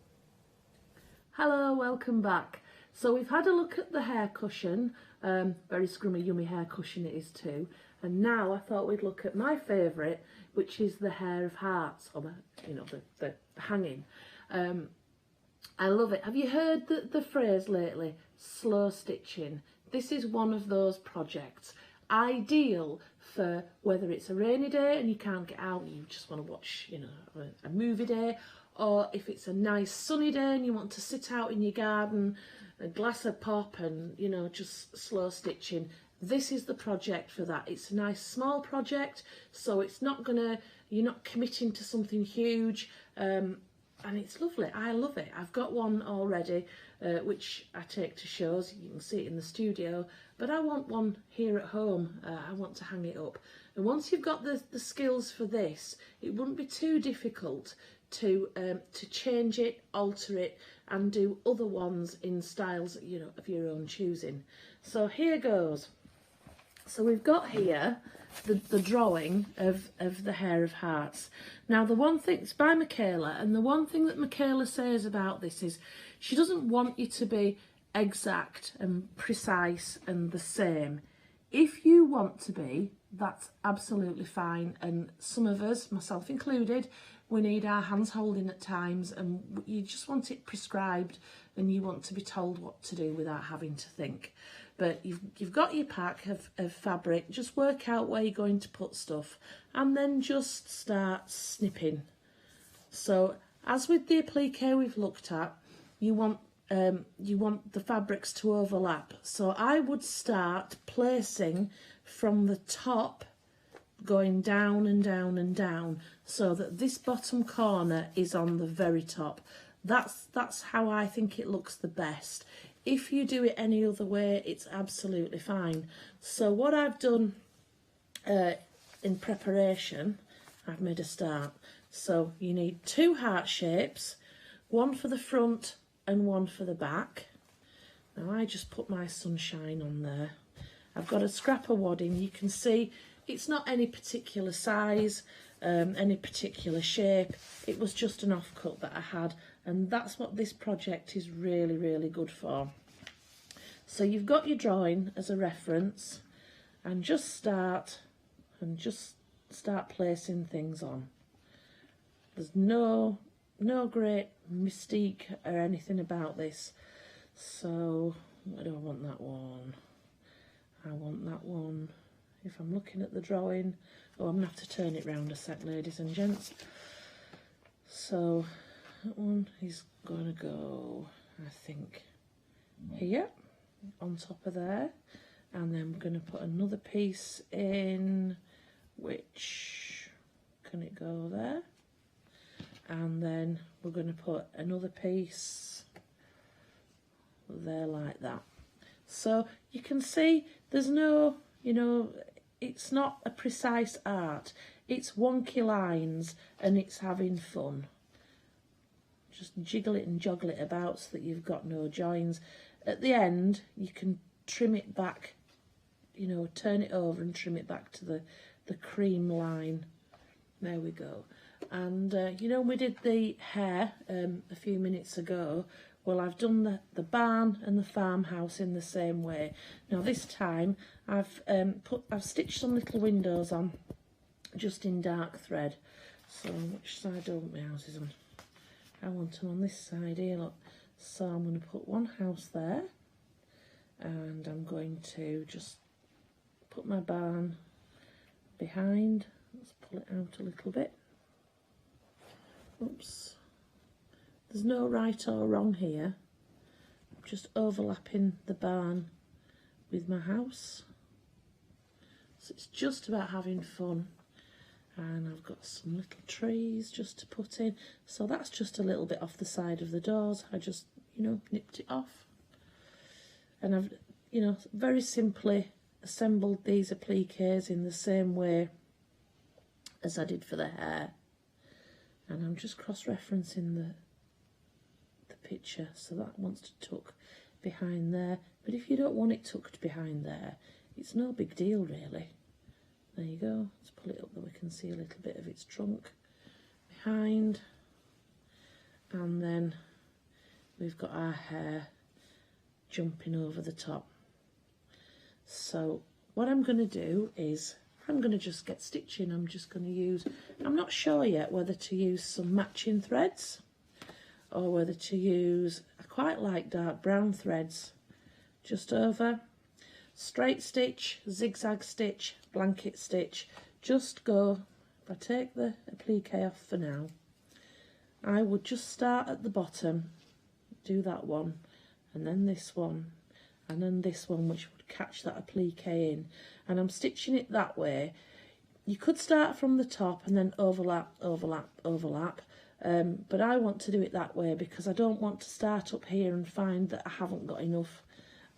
Hello, welcome back. So we've had a look at the hair cushion, very scrummy, yummy hair cushion it is too. And now I thought we'd look at my favourite, which is the hair of hearts, or the hanging. I love it. Have you heard the phrase lately, slow stitching? This is one of those projects, ideal for whether it's a rainy day and you can't get out, you just want to watch, a movie day, or if it's a nice sunny day and you want to sit out in your garden, a glass of pop and, just slow stitching. This is the project for that. It's a nice small project, so it's not you're not committing to something huge, and it's lovely. I love it. I've got one already, which I take to shows. You can see it in the studio, but I want one here at home. I want to hang it up. And once you've got the skills for this, it wouldn't be too difficult to change it, alter it, and do other ones in styles of your own choosing. So here goes. So we've got here the drawing of the hair of hearts. Now the one thing, it's by Michaela, and the one thing that Michaela says about this is she doesn't want you to be exact and precise and the same. If you want to be, that's absolutely fine, and some of us, myself included, we need our hands holding at times, and you just want it prescribed and you want to be told what to do without having to think. But you've got your pack of fabric, just work out where you're going to put stuff and then just start snipping. So as with the applique we've looked at, you want the fabrics to overlap. So I would start placing from the top, going down and down and down, so that this bottom corner is on the very top. That's how I think it looks the best. If you do it any other way, it's absolutely fine. So what I've done in preparation, I've made a start. So you need 2 heart shapes, one for the front and one for the back. Now I just put my sunshine on there. I've got a scrap of wadding. You can see it's not any particular size, any particular shape. It was just an offcut that I had, and that's what this project is really, really good for. So you've got your drawing as a reference, and just start placing things on. There's no great mystique or anything about this. So I don't want that one. I want that one. If I'm looking at the drawing, I'm gonna have to turn it round a sec, ladies and gents. So that one is gonna go, I think, here on top of there, and then we're gonna put another piece in, which, can it go there? And then we're gonna put another piece there like that. So you can see there's no, it's not a precise art. It's wonky lines and it's having fun. Just jiggle it and joggle it about so that you've got no joins. At the end, you can trim it back, you know, turn it over and trim it back to the cream line. There we go. And you know, we did the hair a few minutes ago. Well, I've done the barn and the farmhouse in the same way. Now this time I've stitched some little windows on, just in dark thread. So which side do I want my houses on? I want them on this side here, look. So I'm going to put one house there, and I'm going to just put my barn behind. Let's pull it out a little bit. Oops. There's no right or wrong here. I'm just overlapping the barn with my house. So it's just about having fun. And I've got some little trees just to put in. So that's just a little bit off the side of the doors. I just, you know, nipped it off. And I've, you know, very simply assembled these appliques in the same way as I did for the hair. And I'm just cross-referencing the picture, so that wants to tuck behind there. But if you don't want it tucked behind there, it's no big deal really. There you go. Let's pull it up that we can see a little bit of its trunk behind. And then we've got our hair jumping over the top. So what I'm going to do is I'm going to just get stitching. I'm just going to use, I'm not sure yet whether to use some matching threads or whether to use, I quite like dark brown threads, just over, straight stitch, zigzag stitch, blanket stitch. Just go, if I take the applique off for now, I would just start at the bottom, do that one, and then this one, and then this one, which would catch that applique in. And I'm stitching it that way. You could start from the top and then overlap, overlap, overlap. But I want to do it that way because I don't want to start up here and find that I haven't got enough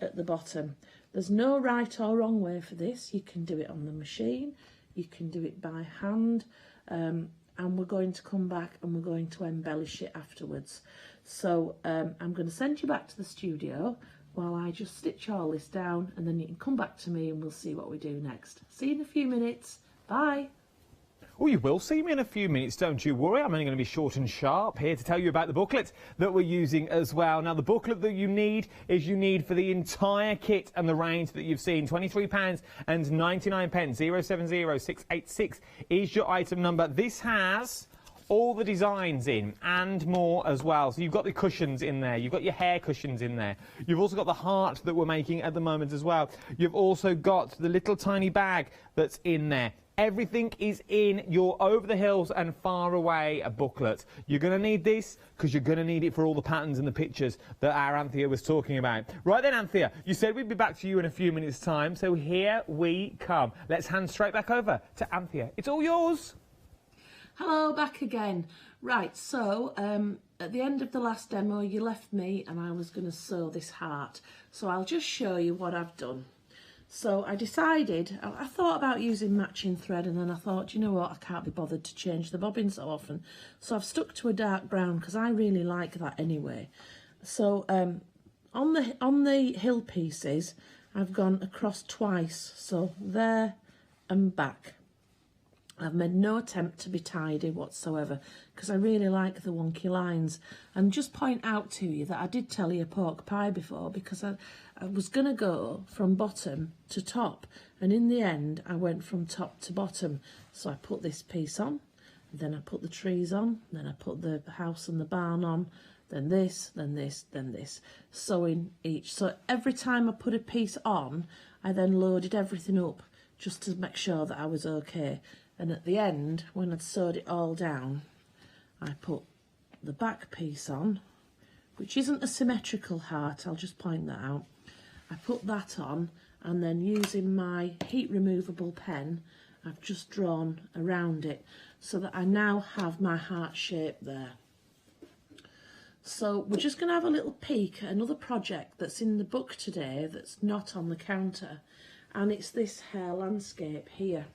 at the bottom. There's no right or wrong way for this. You can do it on the machine, you can do it by hand, and we're going to come back and we're going to embellish it afterwards. So I'm going to send you back to the studio while I just stitch all this down, and then you can come back to me and we'll see what we do next. See you in a few minutes. Bye. Well, you will see me in a few minutes, don't you worry. I'm only going to be short and sharp here to tell you about the booklet that we're using as well. Now, the booklet that you need for the entire kit and the range that you've seen. £23.99, 070686 is your item number. This has all the designs in and more as well. So you've got the cushions in there, you've got your hair cushions in there, you've also got the heart that we're making at the moment as well. You've also got the little tiny bag that's in there. Everything is in your over the hills and far away booklet. You're going to need this because you're going to need it for all the patterns and the pictures that our Anthea was talking about. Right then, Anthea, you said we'd be back to you in a few minutes' time, so here we come. Let's hand straight back over to Anthea. It's all yours. Hello, back again. Right, so at the end of the last demo you left me and I was going to sew this heart. So I'll just show you what I've done. So I decided, I thought about using matching thread, and then I thought, you know what, I can't be bothered to change the bobbin so often. So I've stuck to a dark brown because I really like that anyway. So on the hill pieces, I've gone across twice, so there and back. I've made no attempt to be tidy whatsoever because I really like the wonky lines. And just point out to you that I did tell you a pork pie before because I was going to go from bottom to top, and in the end I went from top to bottom. So I put this piece on, then I put the trees on, then I put the house and the barn on, then this, then this, then this, sewing each. So every time I put a piece on, I then loaded everything up just to make sure that I was okay. And at the end, when I'd sewed it all down, I put the back piece on, which isn't a symmetrical heart, I'll just point that out. I put that on, and then using my heat removable pen, I've just drawn around it so that I now have my heart shape there. So we're just going to have a little peek at another project that's in the book today that's not on the counter. and it's this hair landscape here.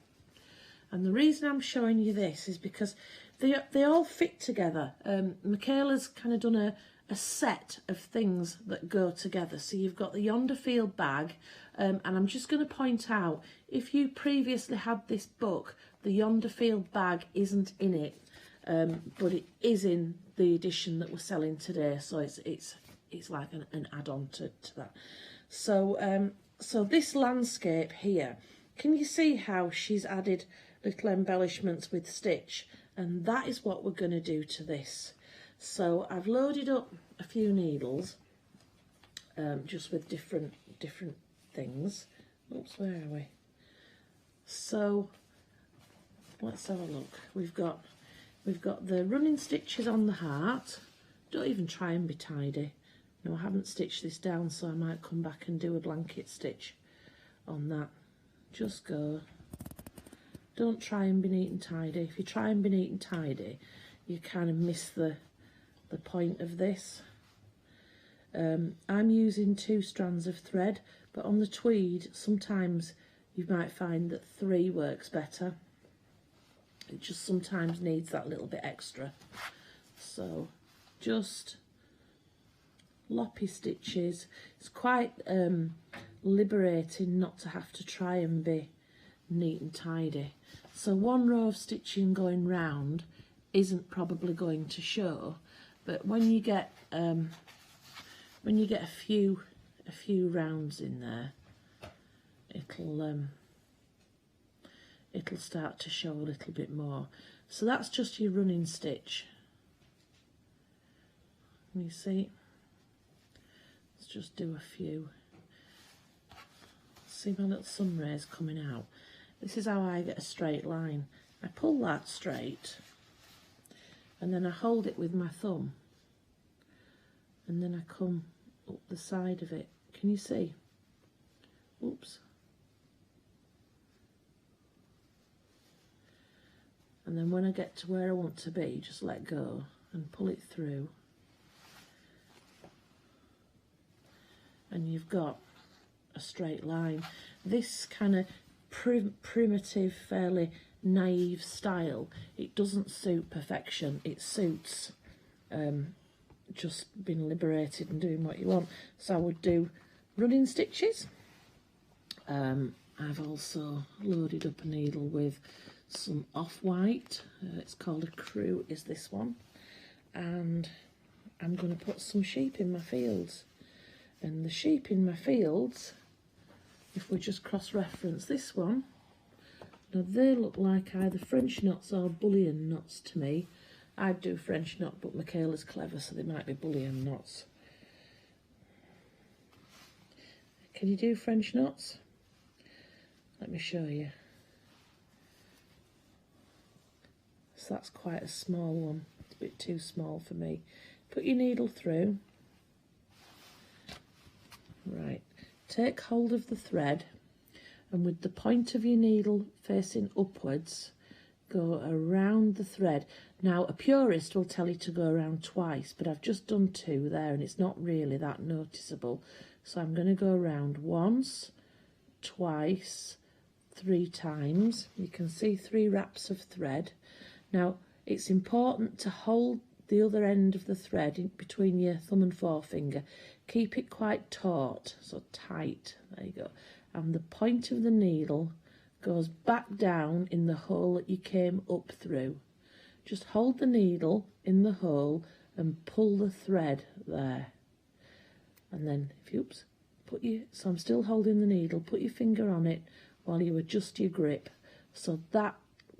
And the reason I'm showing you this is because they all fit together. Michaela's kind of done a set of things that go together. So you've got the Yonder Field bag, and I'm just going to point out, if you previously had this book, the Yonder Field bag isn't in it, but it is in the edition that we're selling today. So it's like an add-on to that. So so this landscape here, can you see how she's added little embellishments with stitch? And that is what we're going to do to this. So I've loaded up a few needles, just with different things. Oops, where are we? So let's have a look. We've got the running stitches on the heart. Don't even try and be tidy. No, I haven't stitched this down, so I might come back and do a blanket stitch on that. Just go. Don't try and be neat and tidy. If you try and be neat and tidy, you kind of miss the point of this. I'm using 2 strands of thread, but on the tweed sometimes you might find that 3 works better. It just sometimes needs that little bit extra. So just loppy stitches. It's quite liberating not to have to try and be neat and tidy. So 1 row of stitching going round isn't probably going to show, but when you get a few rounds in there, it'll start to show a little bit more. So that's just your running stitch. Can you see? Let's just do a few. See my little sun rays coming out? This is how I get a straight line. I pull that straight, and then I hold it with my thumb, and then I come up the side of it. Can you see? Oops. And then when I get to where I want to be, just let go and pull it through. And you've got a straight line. This kind of primitive, fairly naive style, it doesn't suit perfection. It suits just being liberated and doing what you want. So I would do running stitches. I've also loaded up a needle with some off-white. It's called a crew, is this one. And I'm going to put some sheep in my fields. And the sheep in my fields, if we just cross-reference this one, now they look like either French knots or bullion knots to me. I'd do French knot, but Michaela's clever, so they might be bullion knots. Can you do French knots? Let me show you. So that's quite a small one. It's a bit too small for me. Put your needle through. Right, take hold of the thread, and with the point of your needle facing upwards, go around the thread. Now, a purist will tell you to go around twice, but I've just done 2 there, and it's not really that noticeable. So I'm going to go around once, twice, 3 times. You can see 3 wraps of thread. Now, it's important to hold the other end of the thread in between your thumb and forefinger. Keep it quite taut, so tight. There you go. And the point of the needle goes back down in the hole that you came up through. Just hold the needle in the hole and pull the thread there. And then, so I'm still holding the needle, put your finger on it while you adjust your grip. So that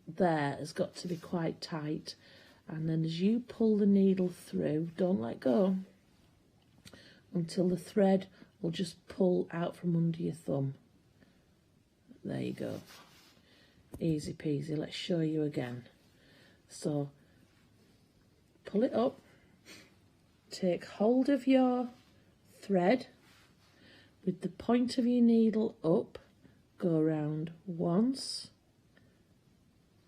there has got to be quite tight. And then as you pull the needle through, don't let go until the thread will just pull out from under your thumb. There you go. Easy peasy. Let's show you again. So pull it up, take hold of your thread with the point of your needle up, go around once,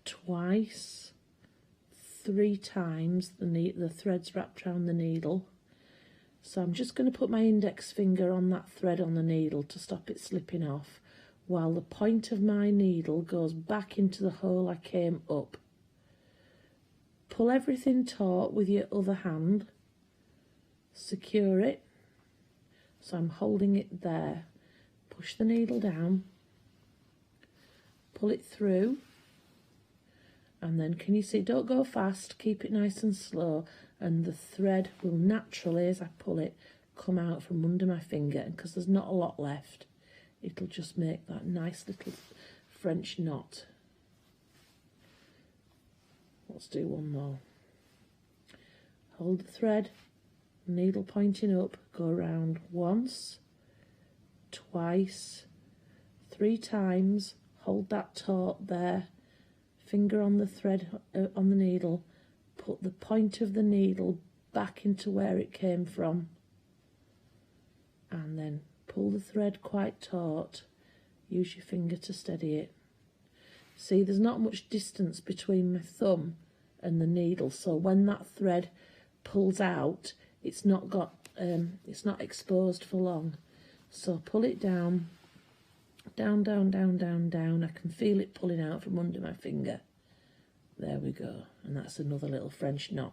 twice, 3 times. The thread's wrapped around the needle. So I'm just going to put my index finger on that thread on the needle to stop it slipping off. while the point of my needle goes back into the hole I came up. Pull everything taut with your other hand, secure it, so I'm holding it there. Push the needle down, pull it through, and then can you see, don't go fast, keep it nice and slow, and the thread will naturally, as I pull it, come out from under my finger, and because there's not a lot left, it'll just make that nice little French knot. Let's do one more. Hold the thread, needle pointing up, go around once, twice, 3 times, hold that taut there, finger on the thread, on the needle, put the point of the needle back into where it came from, and then pull the thread quite taut, use your finger to steady it. See, there's not much distance between my thumb and the needle, so when that thread pulls out, it's not exposed for long. So pull it down, down, down, down, down, down. I can feel it pulling out from under my finger. There we go, and that's another little French knot.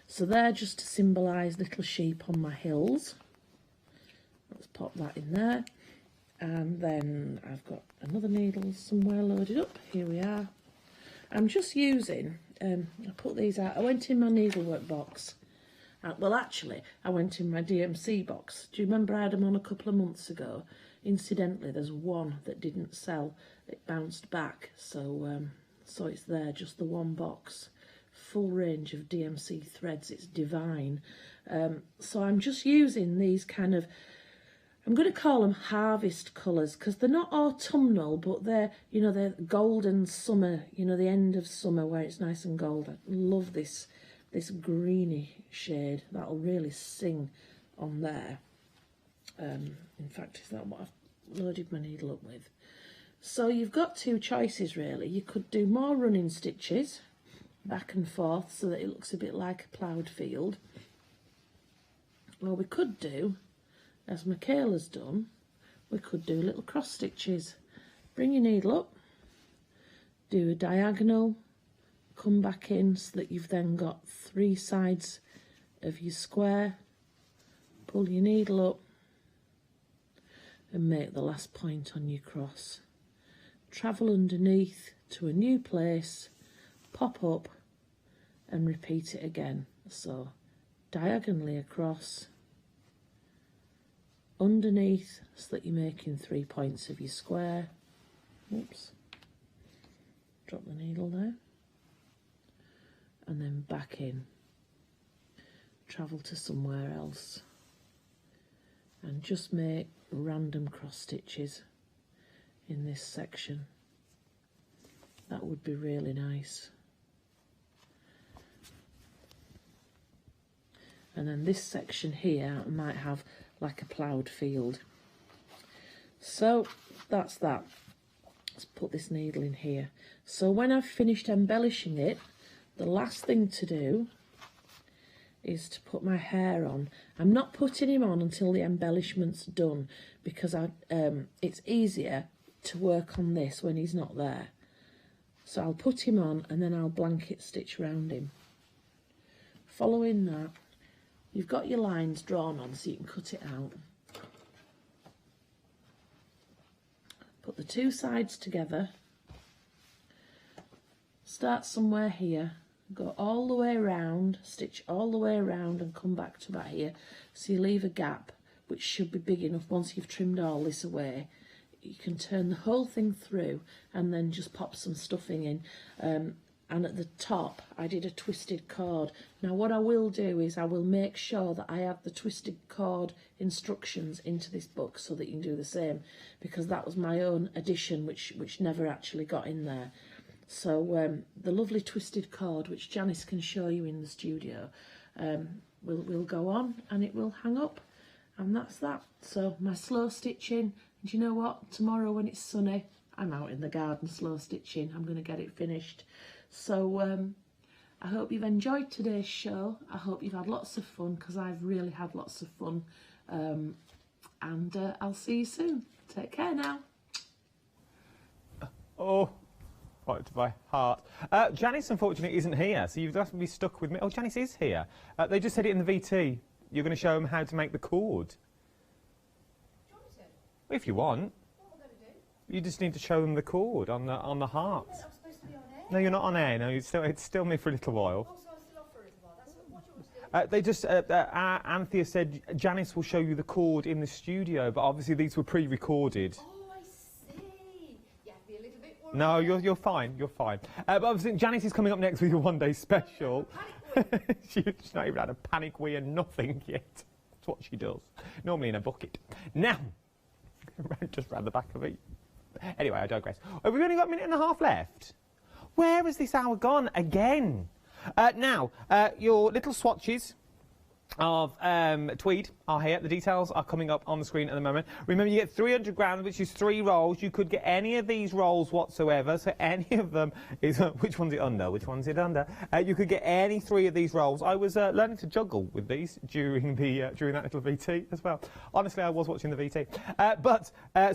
So they're just to symbolise little sheep on my hills. Let's pop that in there. And then I've got another needle somewhere loaded up. Here we are. I'm just using, I put these out. I went in my needlework box. Well, actually, I went in my DMC box. Do you remember I had them on a couple of months ago? Incidentally, there's one that didn't sell. It bounced back, so so it's there, just the one box. Full range of DMC threads. It's divine. So I'm just using these kind of, I'm going to call them harvest colours, because they're not autumnal, but they're, you know, they're golden summer, you know, the end of summer where it's nice and gold. I love this greeny shade. That'll really sing on there. In fact, is that what I've loaded my needle up with? So you've got 2 choices really. You could do more running stitches back and forth so that it looks a bit like a ploughed field, or we could do, as Michaela's done, we could do little cross stitches. Bring your needle up, do a diagonal, come back in so that you've then got 3 sides of your square, pull your needle up and make the last point on your cross. Travel underneath to a new place, pop up and repeat it again. So diagonally across, underneath so that you're making 3 points of your square. Oops, drop the needle there, and then back in, travel to somewhere else and just make random cross stitches in this section. That would be really nice. And then this section here might have like a ploughed field. So that's that. Let's put this needle in here. So when I've finished embellishing it, the last thing to do is to put my hair on. I'm not putting him on until the embellishment's done, because it's easier to work on this when he's not there. So I'll put him on and then I'll blanket stitch around him. Following that, you've got your lines drawn on so you can cut it out. Put the 2 sides together, start somewhere here, go all the way around, stitch all the way around and come back to about here, so you leave a gap which should be big enough. Once you've trimmed all this away, you can turn the whole thing through and then just pop some stuffing in. And at the top I did a twisted cord. Now what I will do is I will make sure that I have the twisted cord instructions into this book so that you can do the same, because that was my own addition which never actually got in there. So the lovely twisted cord, which Janice can show you in the studio, will go on and it will hang up, and that's that. So my slow stitching, and you know what, tomorrow when it's sunny I'm out in the garden slow stitching. I'm going to get it finished. So I hope you've enjoyed today's show. I hope you've had lots of fun, because I've really had lots of fun. And I'll see you soon. Take care now. Oh, right to my heart. Janice, unfortunately, isn't here, so you've got to be stuck with me. Oh, Janice is here. They just said it in the VT. You're going to show them how to make the cord. Do you want me to? Well, if you want. What am I going to do? You just need to show them the cord on the heart. I'm supposed to be on air? No, you're not on air. No, it's still me for a little while. Oh, so I'm still off for a little while. That's what do you want to do? They just, Anthea said Janice will show you the cord in the studio, but obviously these were pre-recorded. Oh, I see. You have to be a little bit worried. No, you're fine. You're fine. But obviously Janice is coming up next with your one-day special. She's not even had a panic wee and nothing yet. That's what she does. Normally in a bucket. Now, just round the back of it. Anyway, I digress. Have we only got a minute and a half left? Where has this hour gone again? Now, your little swatches of tweed are here. The details are coming up on the screen at the moment. Remember, you get 300 grams, which is 3 rolls. You could get any of these rolls whatsoever, so any of them is... which one's it under? Which one's it under? You could get any 3 of these rolls. I was learning to juggle with these during that little VT as well. Honestly, I was watching the VT.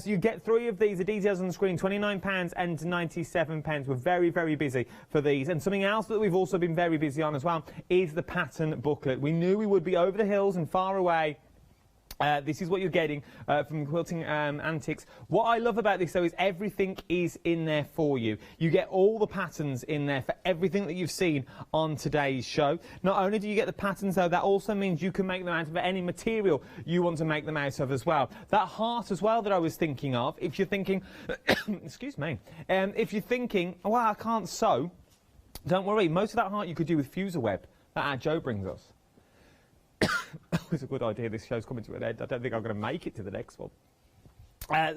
So you get 3 of these. The details on the screen, £29 and 97 pence. We're very, very busy for these. And something else that we've also been very busy on as well is the pattern booklet. We knew we would be over the hills and far away. This is what you're getting from Quilting Antics. What I love about this, though, is everything is in there for you. You get all the patterns in there for everything that you've seen on today's show. Not only do you get the patterns, though, that also means you can make them out of any material you want to make them out of as well. That heart as well that I was thinking of, if you're thinking, excuse me, if you're thinking, well, I can't sew, don't worry. Most of that heart you could do with Fuser Web that our Joe brings us. It's a good idea. This show's coming to an end. I don't think I'm going to make it to the next one.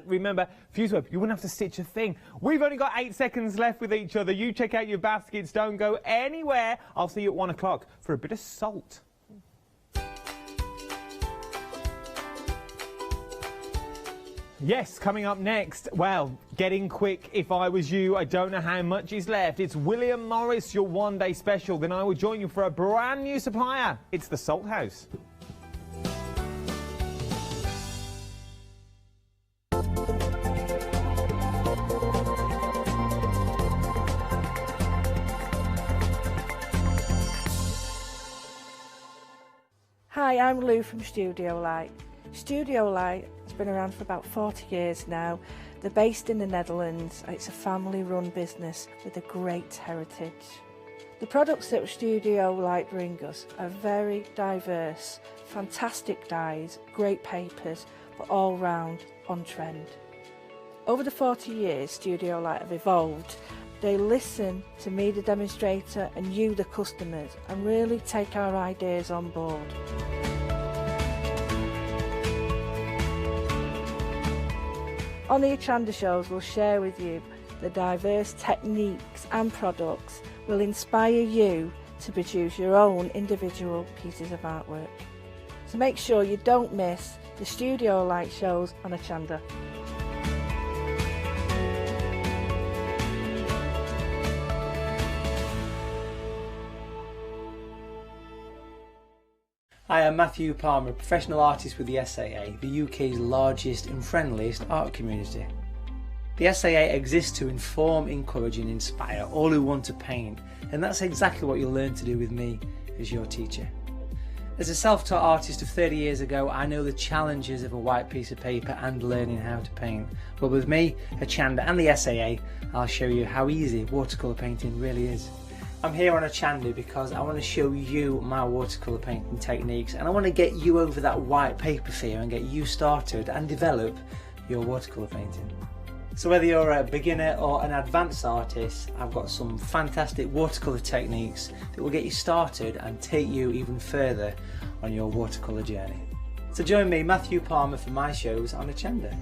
Remember, FuseWeb, you wouldn't have to stitch a thing. We've only got 8 seconds left with each other. You check out your baskets. Don't go anywhere. I'll see you at 1 o'clock for a bit of salt. Yes, coming up next, well, getting quick if I was you. I don't know how much is left. It's William Morris, your one-day special. Then I will join you for a brand new supplier. It's the Salt House. Hi, I'm Lou from Studio Light. Studio Light has been around for about 40 years now. They're based in the Netherlands. It's a family-run business with a great heritage. The products that Studio Light bring us are very diverse, fantastic dyes, great papers, but all round on trend. Over the 40 years Studio Light have evolved. They listen to me, the demonstrator, and you, the customers, and really take our ideas on board. On the Hochanda shows, we'll share with you the diverse techniques and products will inspire you to produce your own individual pieces of artwork. So make sure you don't miss the Studio Light shows on Hochanda. Hi, I'm Matthew Palmer, professional artist with the SAA, the UK's largest and friendliest art community. The SAA exists to inform, encourage and inspire all who want to paint, and that's exactly what you'll learn to do with me as your teacher. As a self-taught artist of 30 years ago, I know the challenges of a white piece of paper and learning how to paint. But with me, Hochanda and the SAA, I'll show you how easy watercolour painting really is. I'm here on Hochanda because I want to show you my watercolour painting techniques, and I want to get you over that white paper fear and get you started and develop your watercolour painting. So whether you're a beginner or an advanced artist, I've got some fantastic watercolour techniques that will get you started and take you even further on your watercolour journey. So join me, Matthew Palmer, for my shows on Hochanda.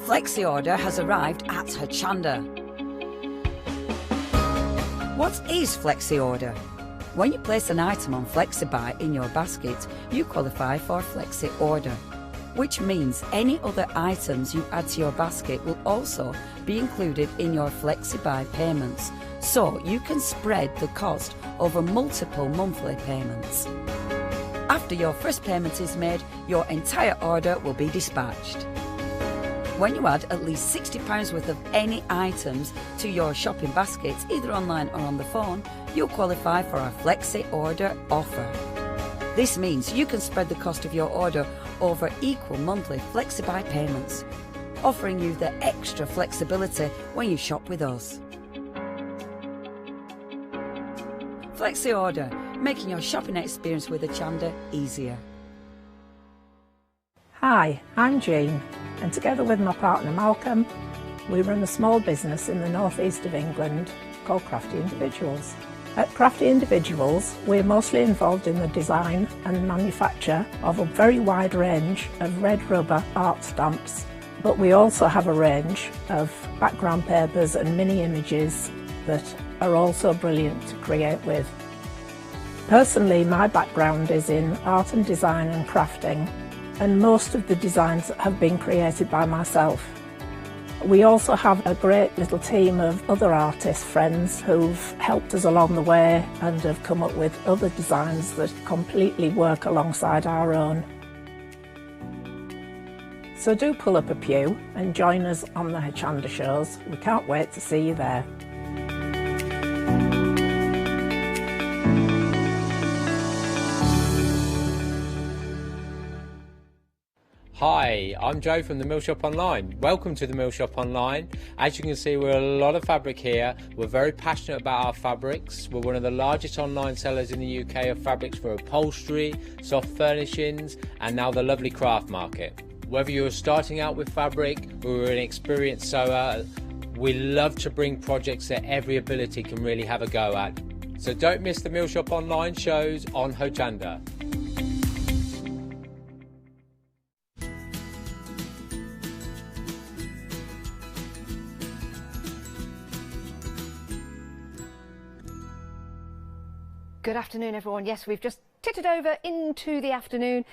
Flexi order has arrived at Hochanda. What is Flexi order? When you place an item on FlexiBuy in your basket, you qualify for Flexi order. which means any other items you add to your basket will also be included in your FlexiBuy payments, so you can spread the cost over multiple monthly payments. After your first payment is made, your entire order will be dispatched. When you add at least £60 worth of any items to your shopping baskets, either online or on the phone, you'll qualify for our Flexi Order offer. This means you can spread the cost of your order over equal monthly FlexiBuy payments, offering you the extra flexibility when you shop with us. Flexi Order, making your shopping experience with Hochanda easier. Hi, I'm Jean, and together with my partner Malcolm, we run a small business in the northeast of England called Crafty Individuals. At Crafty Individuals, we're mostly involved in the design and manufacture of a very wide range of red rubber art stamps, but we also have a range of background papers and mini images that are also brilliant to create with. Personally, my background is in art and design and crafting, and most of the designs have been created by myself. We also have a great little team of other artist friends who've helped us along the way and have come up with other designs that completely work alongside our own. So do pull up a pew and join us on the Hochanda shows. We can't wait to see you there. Hi, I'm Joe from the Mill Shop Online. Welcome to the Mill Shop Online. As you can see, we're a lot of fabric here. We're very passionate about our fabrics. We're one of the largest online sellers in the UK of fabrics for upholstery, soft furnishings, and now the lovely craft market. Whether you're starting out with fabric or an experienced sewer, we love to bring projects that every ability can really have a go at. So don't miss the Mill Shop Online shows on Hochanda. Good afternoon, everyone. Yes, we've just tittered over into the afternoon,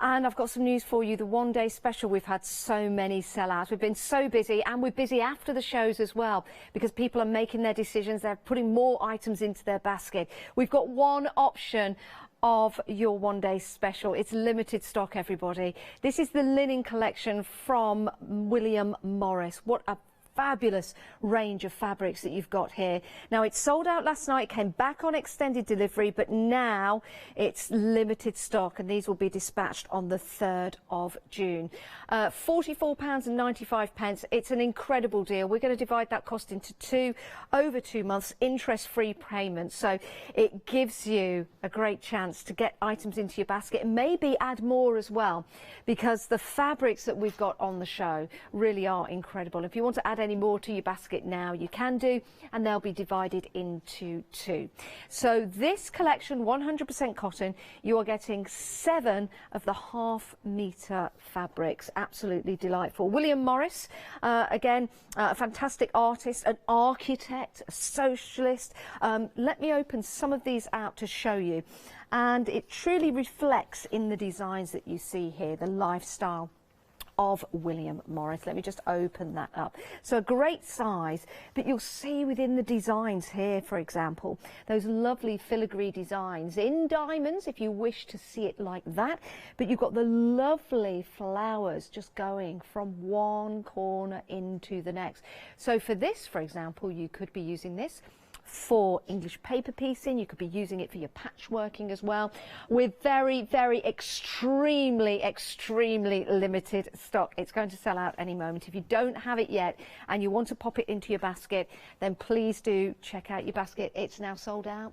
and I've got some news for you. The one-day special, we've had so many sellouts. We've been so busy, and we're busy after the shows as well, because people are making their decisions. They're putting more items into their basket. We've got one option of your one-day special. It's limited stock, everybody. This is the linen collection from William Morris. What a fabulous range of fabrics that you've got here. Now, it sold out last night, came back on extended delivery, but now it's limited stock, and these will be dispatched on the 3rd of June. £44.95. It's an incredible deal. We're going to divide that cost into over 2 months, interest-free payments, so it gives you a great chance to get items into your basket and maybe add more as well, because the fabrics that we've got on the show really are incredible. If you want to add any more to your basket now, you can do, and they'll be divided into 2. So this collection, 100% cotton, you are getting 7 of the half-metre fabrics. Absolutely delightful. William Morris, again, a fantastic artist, an architect, a socialist. Let me open some of these out to show you, and it truly reflects in the designs that you see here, the lifestyle of William Morris. Let me just open that up. So a great size, but you'll see within the designs here, for example, those lovely filigree designs in diamonds if you wish to see it like that, but you've got the lovely flowers just going from one corner into the next. So for this, for example, you could be using this for English paper piecing. You could be using it for your patchworking as well, with very, very extremely limited stock. It's going to sell out any moment. If you don't have it yet and you want to pop it into your basket, then please do check out your basket. It's now sold out.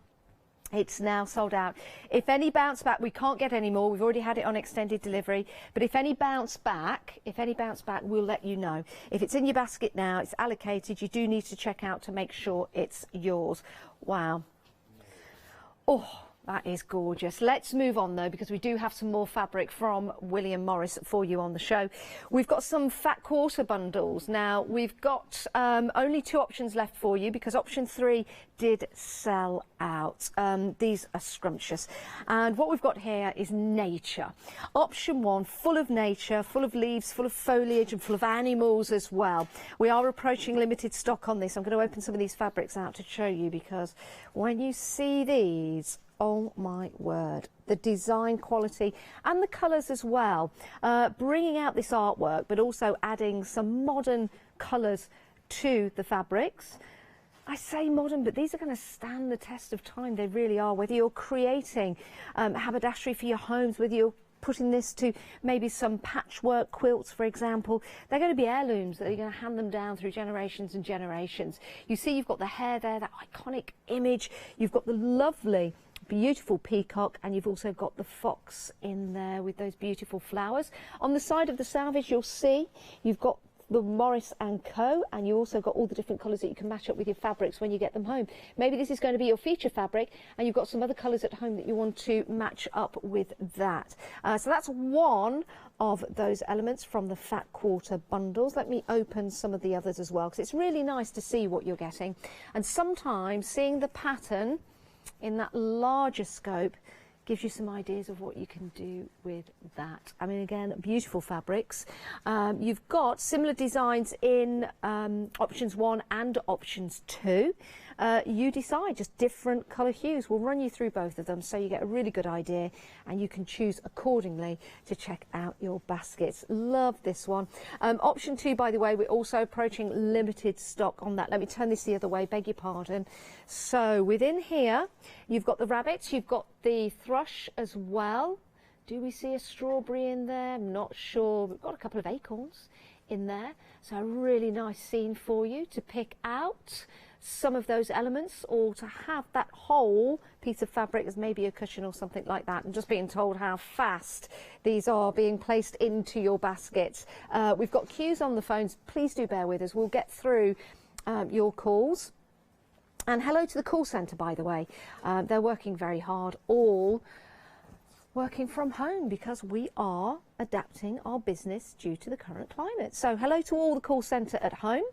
It's now sold out. If any bounce back, we can't get any more. We've already had it on extended delivery. But if any bounce back, we'll let you know. If it's in your basket now, it's allocated. You do need to check out to make sure it's yours. Wow. Oh, That is gorgeous. Let's move on though, because we do have some more fabric from William Morris for you on the show. We've got some fat quarter bundles. Now we've got only 2 options left for you because option 3 did sell out. These are scrumptious. And what we've got here is nature. Option 1, full of nature, full of leaves, full of foliage and full of animals as well. We are approaching limited stock on this. I'm going to open some of these fabrics out to show you because when you see these, oh my word, the design quality and the colours as well, bringing out this artwork but also adding some modern colours to the fabrics. I say modern, but these are going to stand the test of time. They really are. Whether you're creating haberdashery for your homes, whether you're putting this to maybe some patchwork quilts, for example, they're going to be heirlooms that are going to hand them down through generations and generations. You see you've got the hare there, that iconic image. You've got the lovely, beautiful peacock, and you've also got the fox in there with those beautiful flowers. On the side of the salvage, you'll see you've got the Morris & Co, and you also got all the different colours that you can match up with your fabrics when you get them home. Maybe this is going to be your feature fabric and you've got some other colours at home that you want to match up with that. So that's one of those elements from the fat quarter bundles. Let me open some of the others as well because it's really nice to see what you're getting, and sometimes seeing the pattern in that larger scope gives you some ideas of what you can do with that. I mean, again, beautiful fabrics. You've got similar designs in options 1 and options 2. You decide, just different colour hues. We'll run you through both of them so you get a really good idea and you can choose accordingly to check out your baskets. Love this one. Option 2, by the way, we're also approaching limited stock on that. Let me turn this the other way, beg your pardon. So within here, you've got the rabbits, you've got the thrush as well. Do we see a strawberry in there? I'm not sure. We've got a couple of acorns in there. So a really nice scene for you to pick out some of those elements, or to have that whole piece of fabric as maybe a cushion or something like that. And just being told how fast these are being placed into your baskets. We've got queues on the phones. Please do bear with us. We'll get through your calls. And hello to the call centre, by the way. They're working very hard, all working from home because we are adapting our business due to the current climate. So hello to all the call centre at home.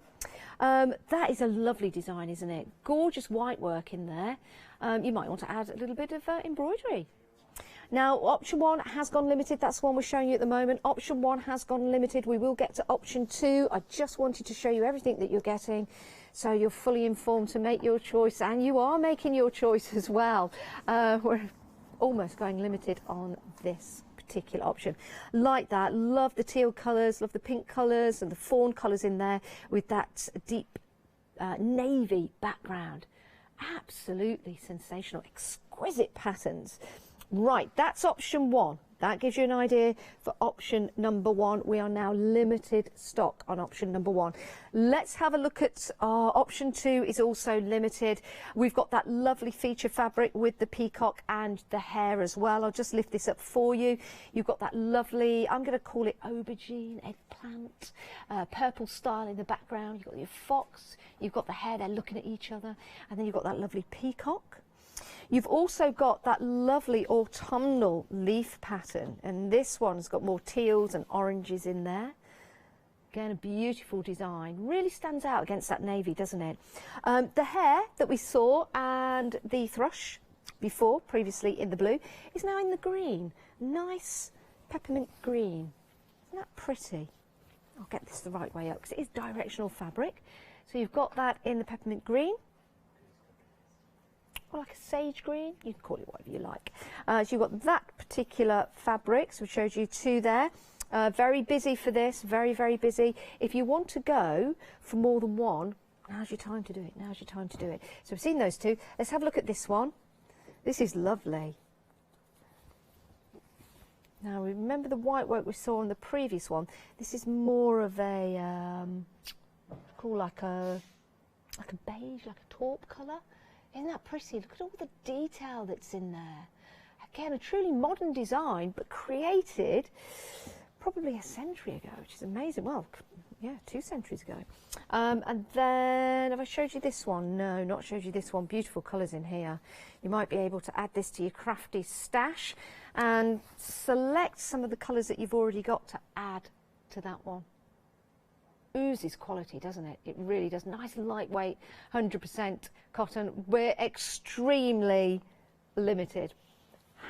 That is a lovely design, isn't it? Gorgeous white work in there. You might want to add a little bit of embroidery. Now, option 1 has gone limited. That's the one we're showing you at the moment. Option 1 has gone limited. We will get to option 2. I just wanted to show you everything that you're getting so you're fully informed to make your choice, and you are making your choice as well. We're almost going limited on this particular option. Like that. Love the teal colours, love the pink colours and the fawn colours in there with that deep navy background. Absolutely sensational, exquisite patterns. Right, that's option 1. That gives you an idea for option number 1. We are now limited stock on option number 1. Let's have a look at our option 2 is also limited. We've got that lovely feature fabric with the peacock and the hare as well. I'll just lift this up for you. You've got that lovely, I'm going to call it aubergine, eggplant, purple style in the background. You've got your fox, you've got the hare, they're looking at each other, and then you've got that lovely peacock. You've also got that lovely autumnal leaf pattern, and this one's got more teals and oranges in there. Again, a beautiful design. Really stands out against that navy, doesn't it? The hare that we saw and the thrush before, previously in the blue, is now in the green. Nice peppermint green. Isn't that pretty? I'll get this the right way up because it is directional fabric. So you've got that in the peppermint green. Or like a sage green, you can call it whatever you like. So you've got that particular fabric, so we showed you 2 there. Very busy for this, very, very busy. If you want to go for more than 1, now's your time to do it, now's your time to do it. So we've seen those 2. Let's have a look at this one. This is lovely. Now remember the white work we saw on the previous one. This is more of a, like a beige, like a taupe colour. Isn't that pretty? Look at all the detail that's in there. Again, a truly modern design, but created probably a century ago, which is amazing. Well, yeah, 2 centuries ago. And then, have I showed you this one? No, not showed you this one. Beautiful colours in here. You might be able to add this to your crafty stash and select some of the colours that you've already got to add to that one. Oozes quality, doesn't it? It really does. Nice lightweight, 100% cotton. We're extremely limited.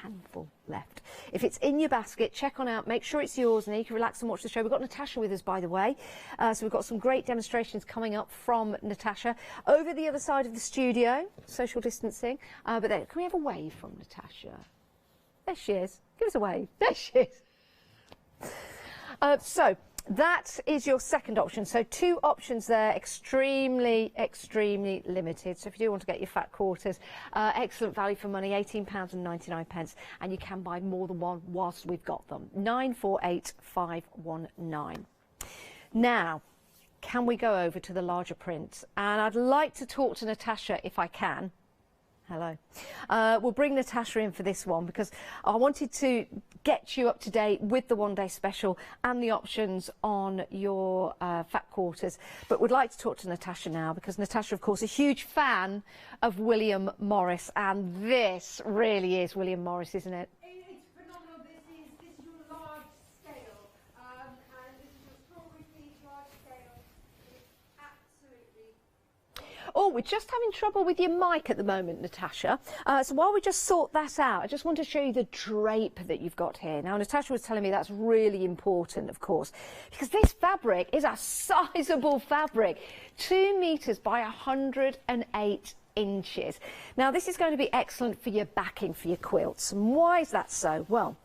Handful left. If it's in your basket, check on out, make sure it's yours, and then you can relax and watch the show. We've got Natasha with us, by the way, so we've got some great demonstrations coming up from Natasha over the other side of the studio, social distancing, but then, can we have a wave from Natasha? There she is. Give us a wave. There she is. So that is your second option. So 2 options there, extremely limited. So if you do want to get your fat quarters, excellent value for money, £18.99, and you can buy more than one whilst we've got them. 948519. Now, can we go over to the larger print? And I'd like to talk to Natasha if I can. Hello. We'll bring Natasha in for this one because I wanted to get you up to date with the one-day special and the options on your fat quarters. But we'd like to talk to Natasha now because Natasha, of course, a huge fan of William Morris, and this really is William Morris, isn't it? It's phenomenal. This is your large scale, and this is your strawberry seed large scale. It's absolutely. Oh, we're just having trouble with your mic at the moment, Natasha. So while we just sort that out, I just want to show you the drape that you've got here. Now, Natasha was telling me that's really important, of course, because this fabric is a sizable fabric, 2 metres by 108 inches. Now, this is going to be excellent for your backing for your quilts. And why is that so? Well,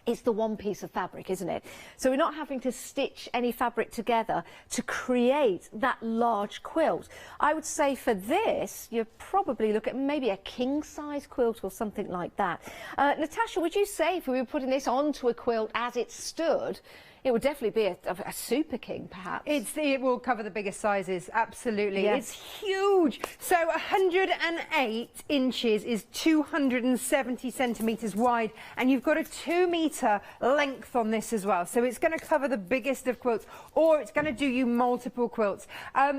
it's the one piece of fabric, isn't it? So we're not having to stitch any fabric together to create that large quilt. I would say for this, you probably look at maybe a king-size quilt or something like that. Natasha, would you say if we were putting this onto a quilt as it stood, it would definitely be a super king, perhaps? It will cover the biggest sizes, absolutely. Yes. It's huge. So 108 inches is 270 centimetres wide, and you've got a 2 metre length on this as well. So it's going to cover the biggest of quilts, or it's going to do you multiple quilts.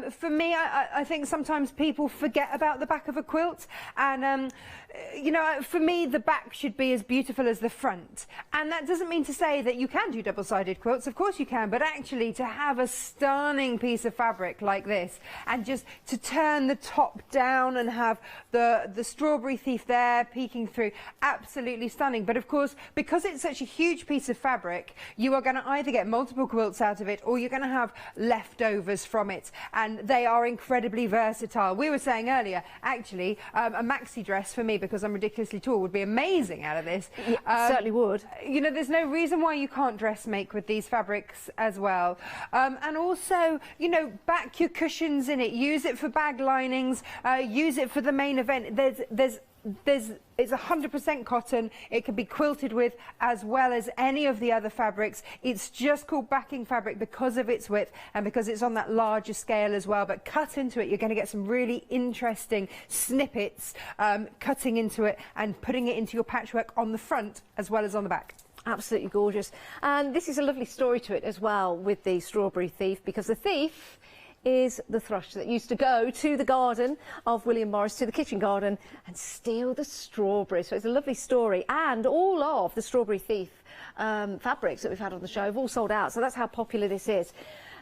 For me, I think sometimes people forget about the back of a quilt, and you know, for me, the back should be as beautiful as the front. And that doesn't mean to say that you can do double-sided quilts. Of course you can, but actually to have a stunning piece of fabric like this, and just to turn the top down and have the strawberry thief there peeking through, absolutely stunning. But of course, because it's such a huge piece of fabric, you are going to either get multiple quilts out of it, or you're going to have leftovers from it. And they are incredibly versatile. We were saying earlier, actually, a maxi dress for me, because I'm ridiculously tall, would be amazing out of this. Yeah, certainly would. You know, there's no reason why you can't dress make with these fabrics as well. And also, you know, back your cushions in it. Use it for bag linings. Use it for the main event. It's 100% cotton. It can be quilted with as well as any of the other fabrics. It's just called backing fabric because of its width and because it's on that larger scale as well. But cut into it, you're going to get some really interesting snippets cutting into it and putting it into your patchwork on the front as well as on the back. Absolutely gorgeous. And this is a lovely story to it as well with the strawberry thief, because the thief is the thrush that used to go to the garden of William Morris, to the kitchen garden, and steal the strawberries. So it's a lovely story. And all of the strawberry thief fabrics that we've had on the show have all sold out. So that's how popular this is.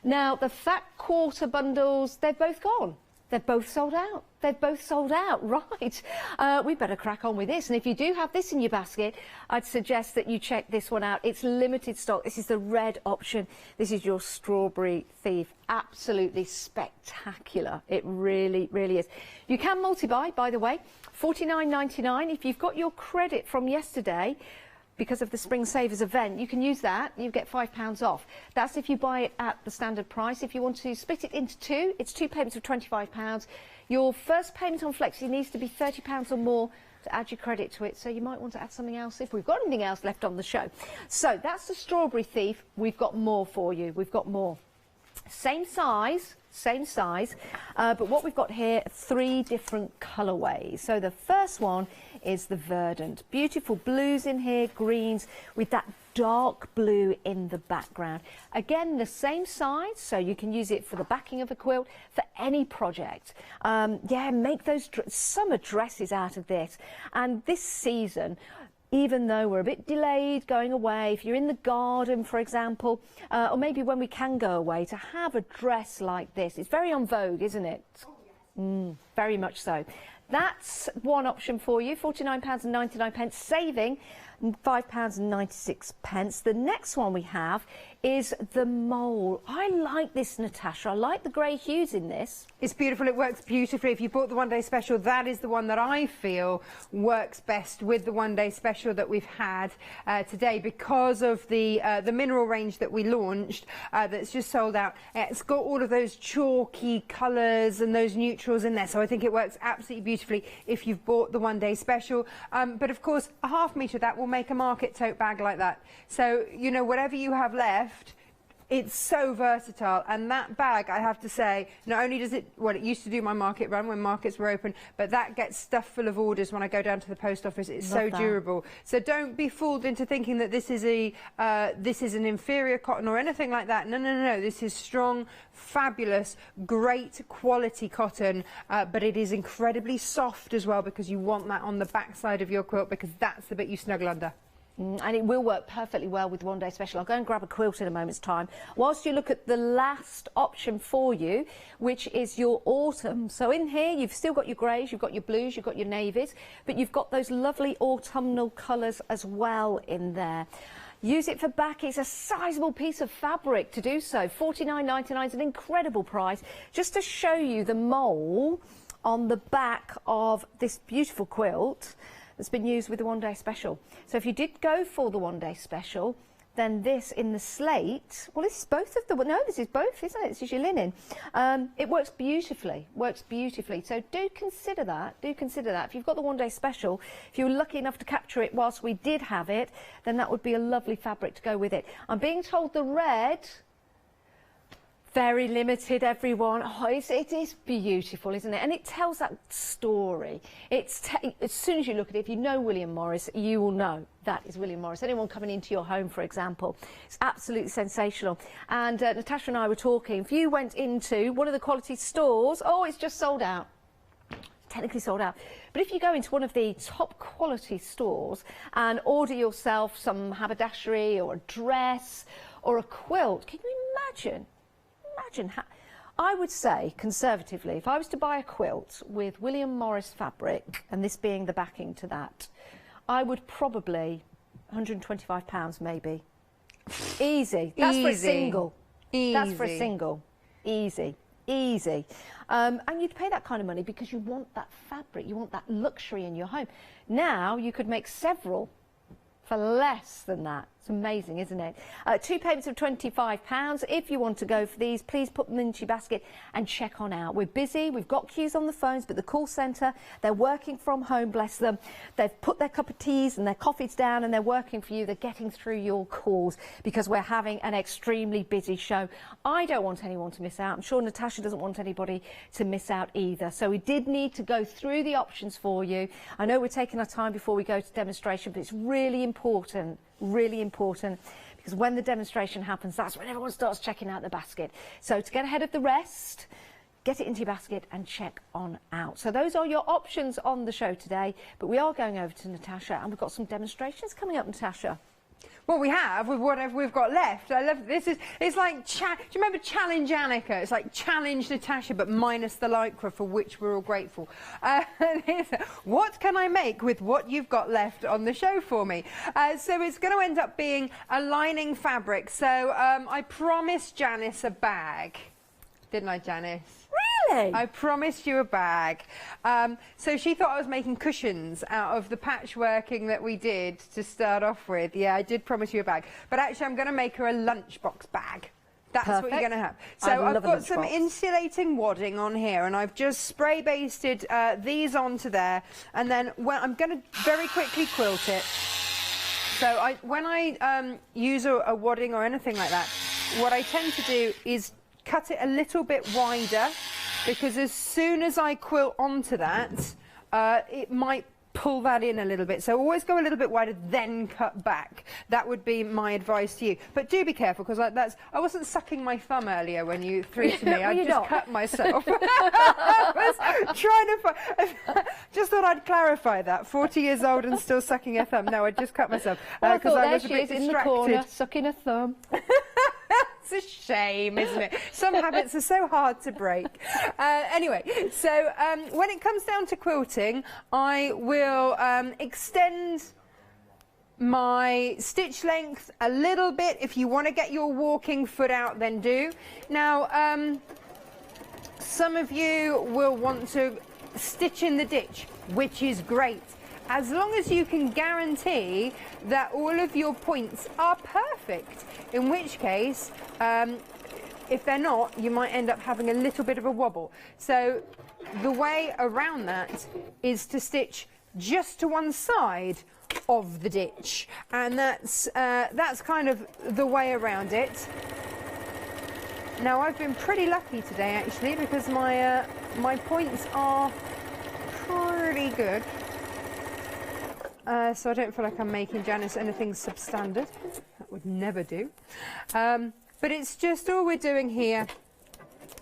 Now, the fat quarter bundles, they've both gone. They've both sold out. They've both sold out, right. We better crack on with this. And if you do have this in your basket, I'd suggest that you check this one out. It's limited stock. This is the red option. This is your strawberry thief. Absolutely spectacular. It really, really is. You can multi-buy, by the way. $49.99. If you've got your credit from yesterday, because of the Spring Savers event, you can use that. You get £5 off. That's if you buy it at the standard price. If you want to split it into 2, it's 2 payments of £25. Your first payment on Flexi needs to be £30 or more to add your credit to it. So you might want to add something else if we've got anything else left on the show. So that's the strawberry thief. We've got more for you. We've got more. Same size, but what we've got here are 3 different colourways. So the first one is the verdant. Beautiful blues in here, greens, with that dark blue in the background. Again, the same size, so you can use it for the backing of a quilt, for any project. Yeah, make those summer dresses out of this. And this season, even though we're a bit delayed going away, if you're in the garden, for example, or maybe when we can go away, to have a dress like this, it's very en vogue, isn't it? Very much so. That's one option for you, £49.99, saving £5.96. The next one we have is the mole. I like this, Natasha. I like the grey hues in this. It's beautiful. It works beautifully. If you bought the one-day special, that is the one that I feel works best with the one-day special that we've had today, because of the mineral range that we launched that's just sold out. It's got all of those chalky colours and those neutrals in there, so I think it works absolutely beautifully if you've bought the one-day special. But of course, a ½ metre of that will make a market tote bag like that. So, you know, whatever you have left, it's so versatile. And that bag, I have to say, not only does it, well, it used to do my market run when markets were open, but that gets stuffed full of orders when I go down to the post office. It's so durable. So don't be fooled into thinking that this is an inferior cotton or anything like that. No, no, no, no. This is strong, fabulous, great quality cotton, but it is incredibly soft as well, because you want that on the back side of your quilt, because that's the bit you snuggle under. And it will work perfectly well with one day special. I'll go and grab a quilt in a moment's time. Whilst you look at the last option for you, which is your autumn. So in here, you've still got your greys, you've got your blues, you've got your navies, but you've got those lovely autumnal colours as well in there. Use it for back. It's a sizable piece of fabric to do so. £49.99 is an incredible price. Just to show you the mole on the back of this beautiful quilt that's been used with the one-day special. So if you did go for the one-day special, then this in the slate, well, this is both of the, no, this is both, isn't it? This is your linen. It works beautifully, So do consider that, If you've got the one-day special, if you were lucky enough to capture it whilst we did have it, then that would be a lovely fabric to go with it. I'm being told the red, very limited, everyone. Oh, it is beautiful, isn't it? And it tells that story. As soon as you look at it, if you know William Morris, you will know that is William Morris. Anyone coming into your home, for example, it's absolutely sensational. And Natasha and I were talking. If you went into one of the quality stores, oh, it's just sold out. Technically sold out. But if you go into one of the top quality stores and order yourself some haberdashery or a dress or a quilt, can you imagine? I would say, conservatively, if I was to buy a quilt with William Morris fabric, and this being the backing to that, I would probably £125 maybe. Easy. That's for a single. Easy. That's for a single. Easy. Easy. And you'd pay that kind of money because you want that fabric, you want that luxury in your home. Now you could make several for less than that. It's amazing, isn't it? 2 payments of £25. If you want to go for these, please put them into your basket and check on out. We're busy, we've got queues on the phones, but the call centre, they're working from home, bless them. They've put their cup of teas and their coffees down and they're working for you. They're getting through your calls because we're having an extremely busy show. I don't want anyone to miss out. I'm sure Natasha doesn't want anybody to miss out either. So we did need to go through the options for you. I know we're taking our time before we go to demonstration, but it's really important, because when the demonstration happens, that's when everyone starts checking out the basket. So to get ahead of the rest, get it into your basket and check on out. So those are your options on the show today, but we are going over to Natasha and we've got some demonstrations coming up, Natasha. Well, we have, with whatever we've got left. I love this. It's like, do you remember Challenge Annika? It's like Challenge Natasha, but minus the lycra, for which we're all grateful. What can I make with what you've got left on the show for me? So it's going to end up being a lining fabric. So I promised Janice a bag. Didn't I, Janice? Really? I promised you a bag. So she thought I was making cushions out of the patchworking that we did to start off with. Yeah, I did promise you a bag. But actually, I'm going to make her a lunchbox bag. That's what you're going to have. So I've got some insulating wadding on here, and I've just spray basted these onto there. And then I'm going to very quickly quilt it. So when I use a wadding or anything like that, what I tend to do is cut it a little bit wider, because as soon as I quilt onto that, it might pull that in a little bit. So always go a little bit wider, then cut back. That would be my advice to you. But do be careful, because I wasn't sucking my thumb earlier when you threw to me. I just cut myself. I was trying to just thought I'd clarify that. 40 years old and still sucking a thumb. No, I just cut myself because I was a bit distracted. In the corner, sucking a thumb. It's a shame, isn't it? Some habits are so hard to break. Anyway, so when it comes down to quilting, I will extend my stitch length a little bit. If you want to get your walking foot out, then do. Now, some of you will want to stitch in the ditch, which is great, as long as you can guarantee that all of your points are perfect, in which case, if they're not, you might end up having a little bit of a wobble. So the way around that is to stitch just to one side of the ditch, and that's kind of the way around it. Now, I've been pretty lucky today, actually, because my points are pretty good. So I don't feel like I'm making Janice anything substandard. That would never do. But it's just, all we're doing here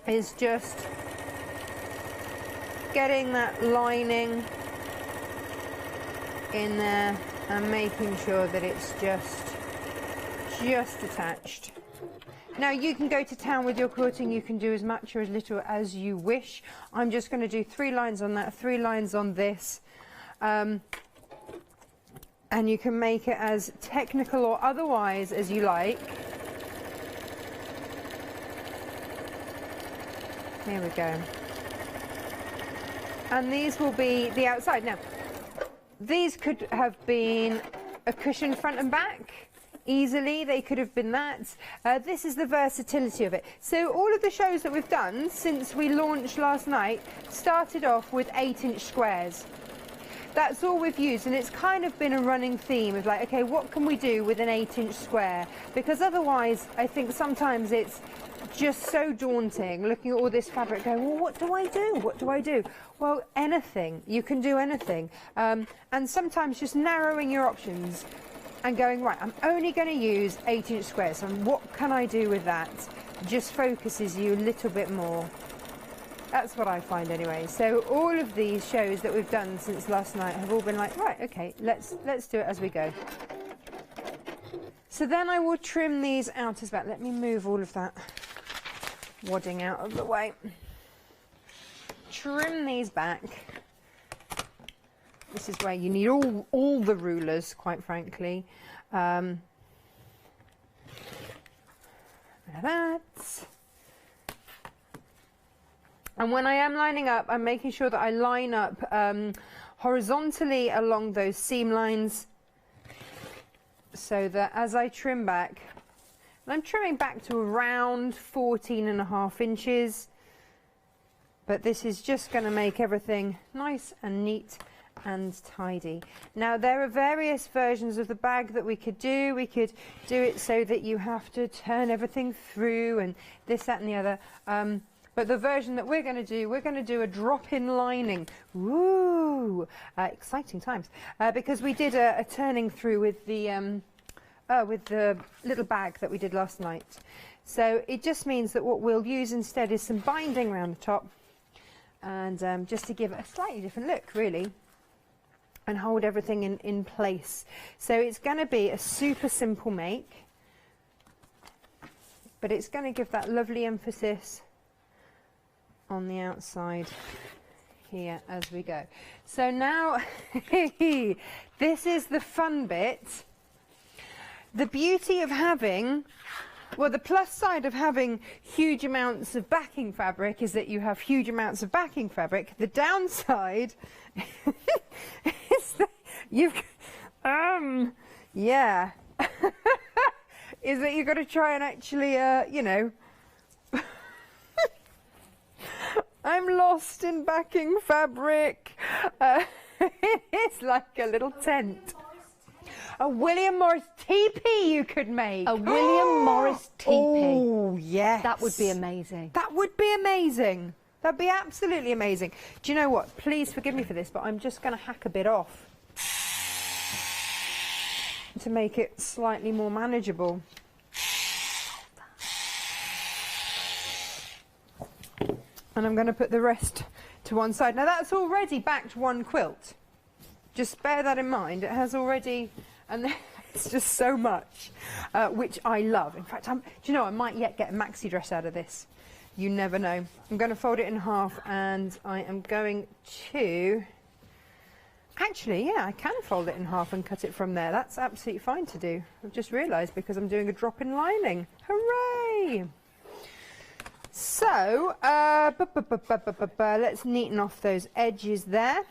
is just getting that lining in there and making sure that it's just attached. Now, you can go to town with your quilting. You can do as much or as little as you wish. I'm just going to do 3 lines on that, 3 lines on this. And you can make it as technical or otherwise as you like. Here we go. And these will be the outside. Now, these could have been a cushion front and back. Easily, they could have been that. This is the versatility of it. So all of the shows that we've done since we launched last night started off with 8-inch squares. That's all we've used, and it's kind of been a running theme of like, okay, what can we do with an 8-inch square? Because otherwise, I think sometimes it's just so daunting looking at all this fabric going, well, what do I do? What do I do? Well, anything. You can do anything. And sometimes just narrowing your options and going, right, I'm only going to use 8-inch squares, and what can I do with that? Just focuses you a little bit more. That's what I find anyway. So all of these shows that we've done since last night have all been like, right, okay, let's do it as we go. So then I will trim these out as well. Let me move all of that wadding out of the way. Trim these back. This is where you need all the rulers, quite frankly. Like that. And when I am lining up, I'm making sure that I line up horizontally along those seam lines, so that as I trim back, and I'm trimming back to around 14.5 inches, but this is just going to make everything nice and neat and tidy. Now, there are various versions of the bag that we could do. We could do it so that you have to turn everything through and this, that and the other. But the version that we're going to do a drop-in lining. Woo! Exciting times. Because we did a turning through with the little bag that we did last night. So it just means that what we'll use instead is some binding around the top, and just to give it a slightly different look, really, and hold everything in place. So it's going to be a super simple make, but it's going to give that lovely emphasis on the outside here as we go. So now, this is the fun bit. The beauty of having, well, the plus side of having huge amounts of backing fabric is that you have huge amounts of backing fabric. The downside is that you've, yeah, is that you've got to try and actually, you know, I'm lost in backing fabric. It's like a little tent. A William Morris teepee you could make. A William Morris teepee. Oh, yes. That would be amazing. That would be amazing. That'd be absolutely amazing. Do you know what? Please forgive me for this, but I'm just going to hack a bit off to make it slightly more manageable. And I'm going to put the rest to one side. Now that's already backed one quilt. Just bear that in mind. It has already, and it's just so much, which I love. In fact, do you know, I might yet get a maxi dress out of this. You never know. I'm going to fold it in half, and I am going to... Actually, yeah, I can fold it in half and cut it from there. That's absolutely fine to do. I've just realised because I'm doing a drop-in lining. Hooray! So, let's neaten off those edges there.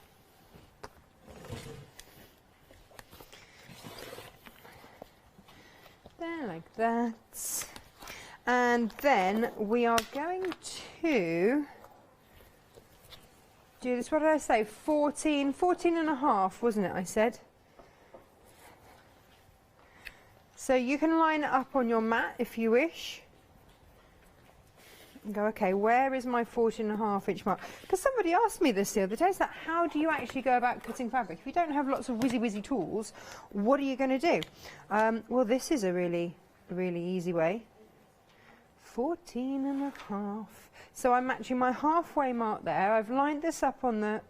There, like that. And then we are going to do this, what did I say, 14 and a half, wasn't it, I said? So you can line it up on your mat if you wish. And go, okay, where is my 14.5 inch mark? Because somebody asked me this the other day, is that how do you actually go about cutting fabric? If you don't have lots of whizzy tools, what are you going to do? Well, this is a really easy way. 14.5. So I'm matching my halfway mark there. I've lined this up on the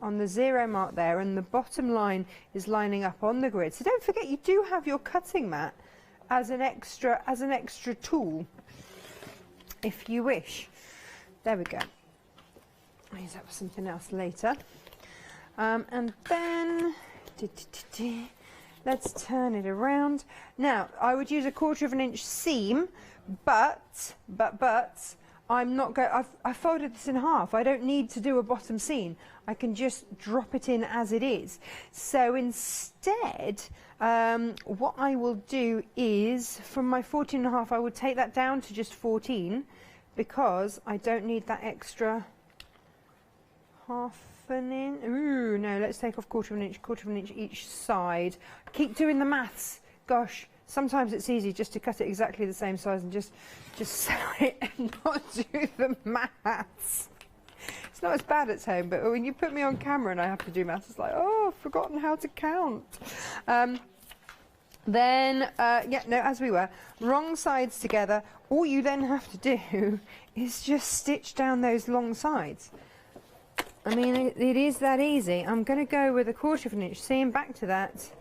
on the 0 mark there, and the bottom line is lining up on the grid. So don't forget, you do have your cutting mat as an extra tool, if you wish. There we go. I'll use that for something else later. And then let's turn it around. Now I would use a 1/4 inch seam, but I'm not going. I folded this in half. I don't need to do a bottom seam. I can just drop it in as it is. So instead, what I will do is, from my 14.5, I would take that down to just 14, because I don't need that extra half an inch. Ooh, no, let's take off 1/4 inch each side. Keep doing the maths. Gosh, sometimes it's easy just to cut it exactly the same size and just sew it and not do the maths. It's not as bad at home, but when you put me on camera and I have to do maths, it's like, oh, I've forgotten how to count. Yeah, no, as we were, wrong sides together. All you then have to do is just stitch down those long sides. I mean, it is that easy. I'm going to go with a 1/4 inch seam, back to that,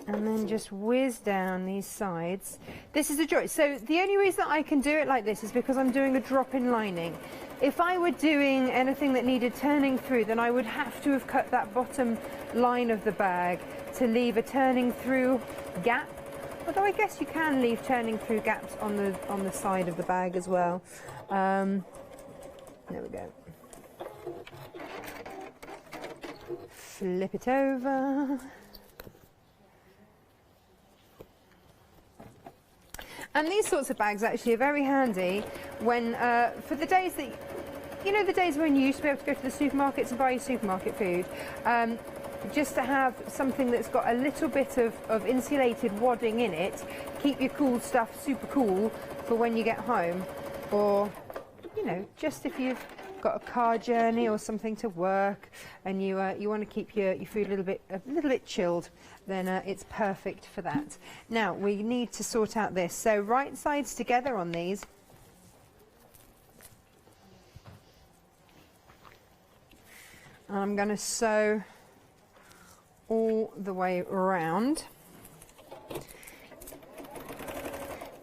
and then just whiz down these sides. This is a joy. So the only reason that I can do it like this is because I'm doing a drop-in lining. If I were doing anything that needed turning through, then I would have to have cut that bottom line of the bag to leave a turning through gap. Although I guess you can leave turning through gaps on the side of the bag as well. There we go. Flip it over. And these sorts of bags actually are very handy when, for the days that, you know, the days when you used to be able to go to the supermarkets and buy your supermarket food, just to have something that's got a little bit of insulated wadding in it, keep your cool stuff super cool for when you get home, or, you know, just if you've got a car journey or something to work and you want to keep your food a little bit chilled, then it's perfect for that. Now we need to sort out this. So right sides together on these. And I'm going to sew all the way around.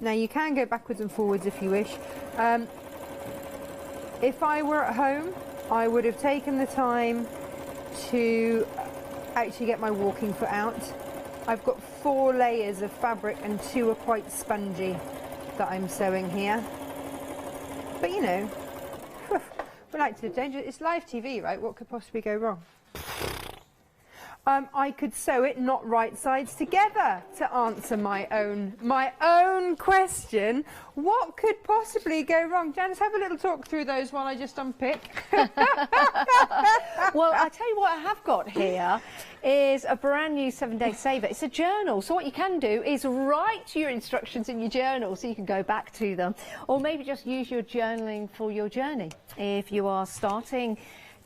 Now you can go backwards and forwards if you wish. If I were at home, I would have taken the time to actually get my walking foot out. I've got 4 layers of fabric and 2 are quite spongy that I'm sewing here. But you know, we like to do danger. It's live TV, right? What could possibly go wrong? I could sew it not right sides together to answer my own question. What could possibly go wrong? Janice, have a little talk through those while I just unpick. Well, I tell you what I have got here is a brand new 7-day saver. It's a journal. So what you can do is write your instructions in your journal so you can go back to them, or maybe just use your journaling for your journey. If you are starting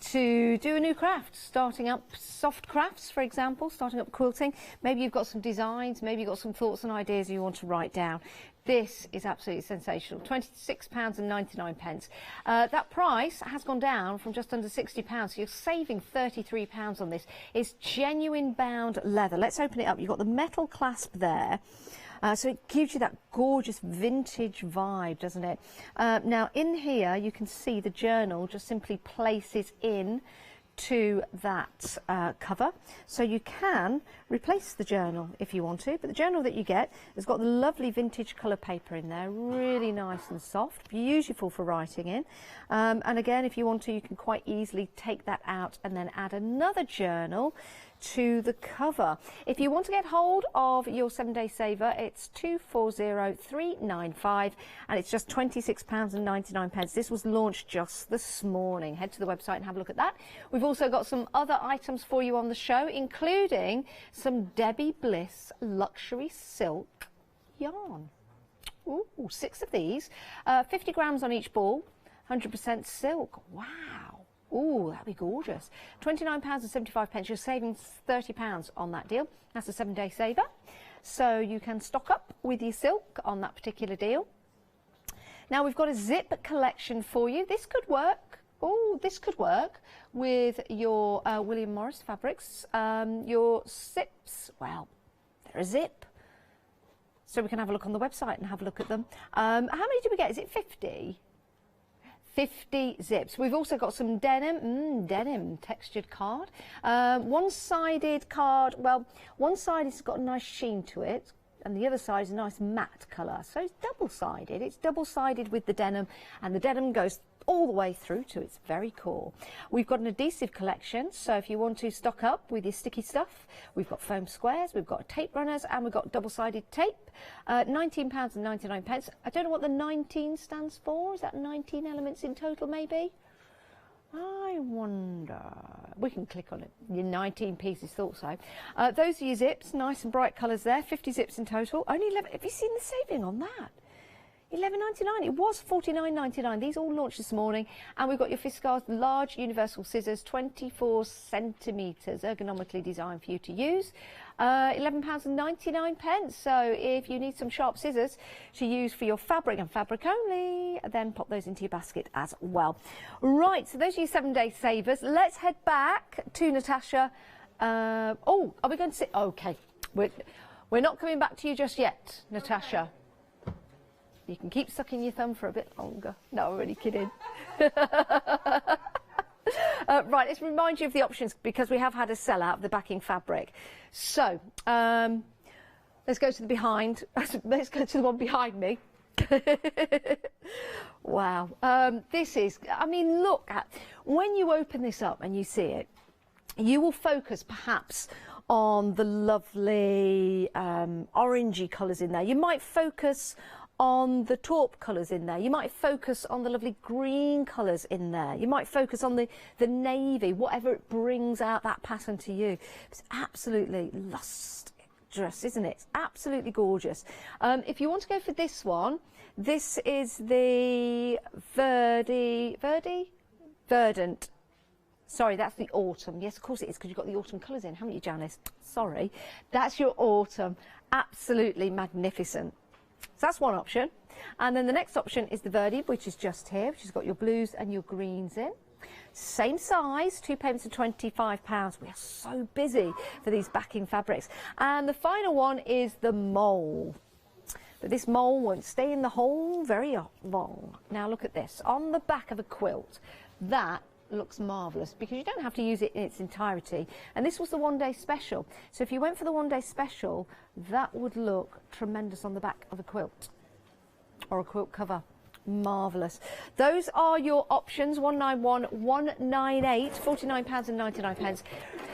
to do a new craft, starting up soft crafts, for example, starting up quilting, maybe you've got some designs, maybe you've got some thoughts and ideas you want to write down. This is absolutely sensational. £26.99. That price has gone down from just under £60, so you're saving £33 on this. It's genuine bound leather. Let's open it up. You've got the metal clasp there. So it gives you that gorgeous vintage vibe, doesn't it? Now in here you can see the journal just simply places in to that cover, so you can replace the journal if you want to, but the journal that you get has got the lovely vintage colour paper in there, really nice and soft, beautiful for writing in, and again, if you want to, you can quite easily take that out and then add another journal to the cover. If you want to get hold of your 7-day saver, it's 240395 and it's just £26.99. This was launched just this morning. Head to the website and have a look at that. We've also got some other items for you on the show, including some Debbie Bliss luxury silk yarn. Ooh, 6 of these, 50 grams on each ball, 100% silk. Wow. Ooh, that'd be gorgeous. £29.75. You're saving £30 on that deal. That's a 7-day saver. So you can stock up with your silk on that particular deal. Now we've got a zip collection for you. This could work. Oh, this could work with your William Morris fabrics. Your zips, well, they're a zip. So we can have a look on the website and have a look at them. How many do we get? Is it 50? 50 zips. We've also got some denim textured card. One-sided card, well, one side has got a nice sheen to it and the other side is a nice matte colour. So it's double-sided. It's double-sided with the denim, and the denim goes all the way through to its very core. We've got an adhesive collection, so if you want to stock up with your sticky stuff, we've got foam squares, we've got tape runners, and we've got double-sided tape. £19.99. I don't know what the 19 stands for. Is that 19 elements in total, maybe? I wonder. We can click on it. Your 19 pieces, thought so. Those are your zips, nice and bright colours there. 50 zips in total. Only 11. Have you seen the saving on that? $11.99. It was $49.99. These all launched this morning, and we've got your Fiskars large universal scissors, 24 centimetres, ergonomically designed for you to use. £11.99. So if you need some sharp scissors to use for your fabric and fabric only, then pop those into your basket as well. Right, so those are your 7-day savers. Let's head back to Natasha. Oh, are we going to sit? Okay, we're not coming back to you just yet, Natasha. You can keep sucking your thumb for a bit longer. No, I'm really kidding. Right, let's remind you of the options because we have had a sellout of the backing fabric. So, let's go to the behind. Let's go to the one behind me. Wow. This is, I mean, look at, when you open this up and you see it, you will focus perhaps on the lovely orangey colours in there. You might focus on the taupe colours in there. You might focus on the lovely green colours in there. You might focus on the navy, whatever it brings out that pattern to you. It's absolutely lustrous, isn't it? It's absolutely gorgeous. If you want to go for this one, this is the Verdant. Sorry, that's the autumn. Yes, of course it is, because you've got the autumn colours in, haven't you, Janice? Sorry. That's your autumn. Absolutely magnificent. So that's one option. And then the next option is the Verdi, which is just here, which has got your blues and your greens in. Same size, 2 payments of £25. We are so busy for these backing fabrics. And the final one is the mole. But this mole won't stay in the hole very long. Now look at this. On the back of a quilt, that looks marvellous because you don't have to use it in its entirety, and this was the 1-day special, so if you went for the 1-day special, that would look tremendous on the back of a quilt or a quilt cover Marvellous. Those are your options, 191, 198, £49.99.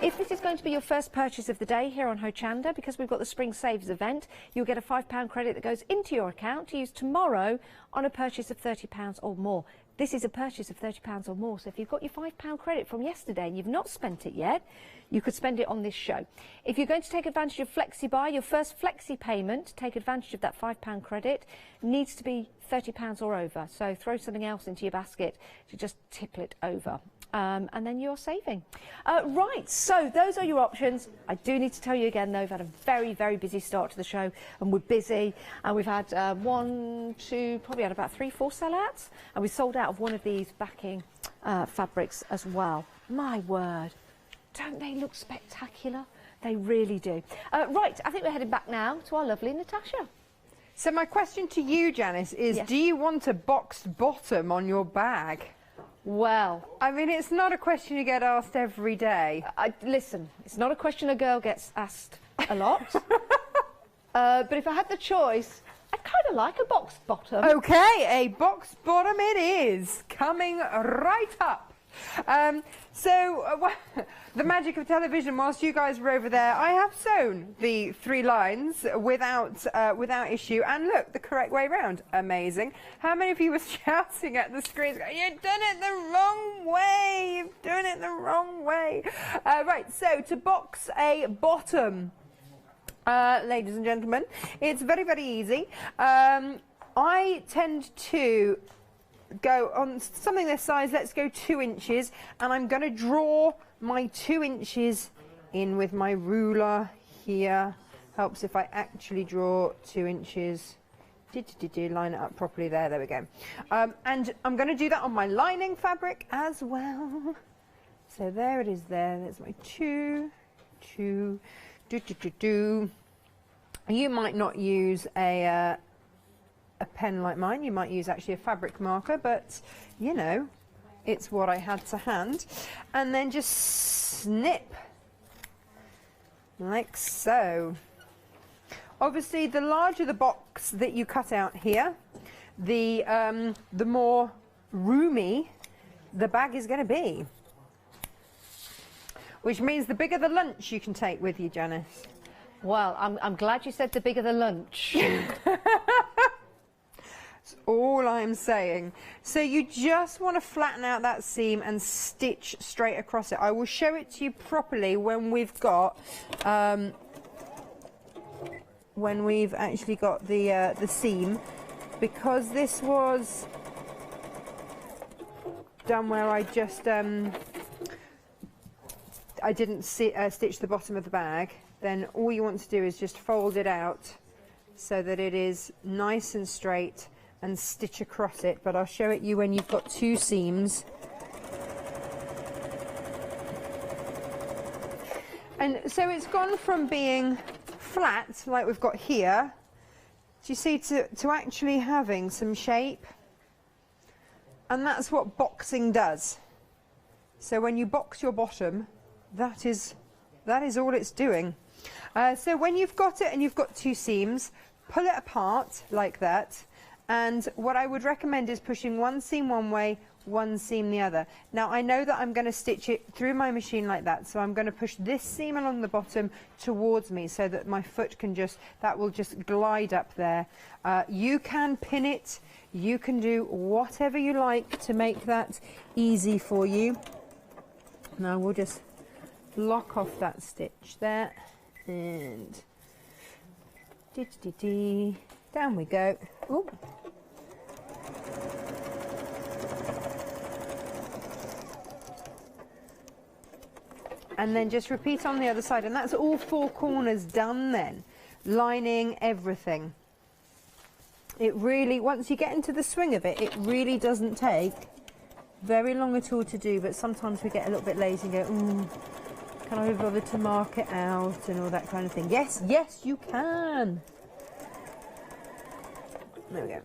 If this is going to be your first purchase of the day here on Hochanda, because we've got the Spring Saves event, you'll get a £5 credit that goes into your account to use tomorrow on a purchase of £30 or more. This is a purchase of £30 or more, so if you've got your £5 credit from yesterday and you've not spent it yet, you could spend it on this show. If you're going to take advantage of FlexiBuy, your first Flexi payment, take advantage of that £5 credit, needs to be £30 or over. So throw something else into your basket to just tipple it over. And then you're saving. Right, so those are your options. I do need to tell you again, though, we've had a very, very busy start to the show, and we're busy. And we've had probably had about 3-4 sellouts, and we sold out of one of these backing fabrics as well. My word, don't they look spectacular? They really do. Right, I think we're heading back now to our lovely Natasha. So my question to you, Janice, is Yes. do you want a boxed bottom on your bag? Well, I mean, it's not a question you get asked every day. Listen, it's not a question a girl gets asked a lot. But if I had the choice, I'd kind of like a boxed bottom. Okay, a boxed bottom it is, coming right up. The magic of television, whilst you guys were over there, I have sewn the 3 lines without issue, and look, the correct way round. Amazing. How many of you were shouting at the screens, you've done it the wrong way, you've done it the wrong way. Right, so to box a bottom, ladies and gentlemen, it's very, very easy. I tend to go on something this size, let's go 2 inches, and I'm going to draw my 2 inches in with my ruler here. Helps if I actually draw 2 inches. Line it up properly there we go. And I'm going to do that on my lining fabric as well. So there it is there, there's my 2. You might not use a pen like mine, you might use actually a fabric marker, but you know, it's what I had to hand. And then just snip like so. Obviously the larger the box that you cut out here, the more roomy the bag is going to be, which means the bigger the lunch you can take with you, Janice. Well, I'm glad you said the bigger the lunch. That's all I'm saying. So you just want to flatten out that seam and stitch straight across it. I will show it to you properly when we've got actually got the seam, because this was done where I just I didn't stitch the bottom of the bag. Then all you want to do is just fold it out so that it is nice and straight and stitch across it, but I'll show it you when you've got 2 seams. And so it's gone from being flat like we've got here, do you see, to actually having some shape, and that's what boxing does. So when you box your bottom, that is all it's doing. So when you've got it and you've got 2 seams, pull it apart like that, and what I would recommend is pushing one seam one way, one seam the other. Now I know that I'm going to stitch it through my machine like that, so I'm going to push this seam along the bottom towards me so that my foot can that will just glide up there. You can pin it, you can do whatever you like to make that easy for you. Now we'll just lock off that stitch there, and down we go. Ooh. And then just repeat on the other side, and that's all 4 corners done then, lining everything. It really, once you get into the swing of it, it really doesn't take very long at all to do, but sometimes we get a little bit lazy and go, can I be bothered to mark it out and all that kind of thing. Yes, yes, you can. There we go.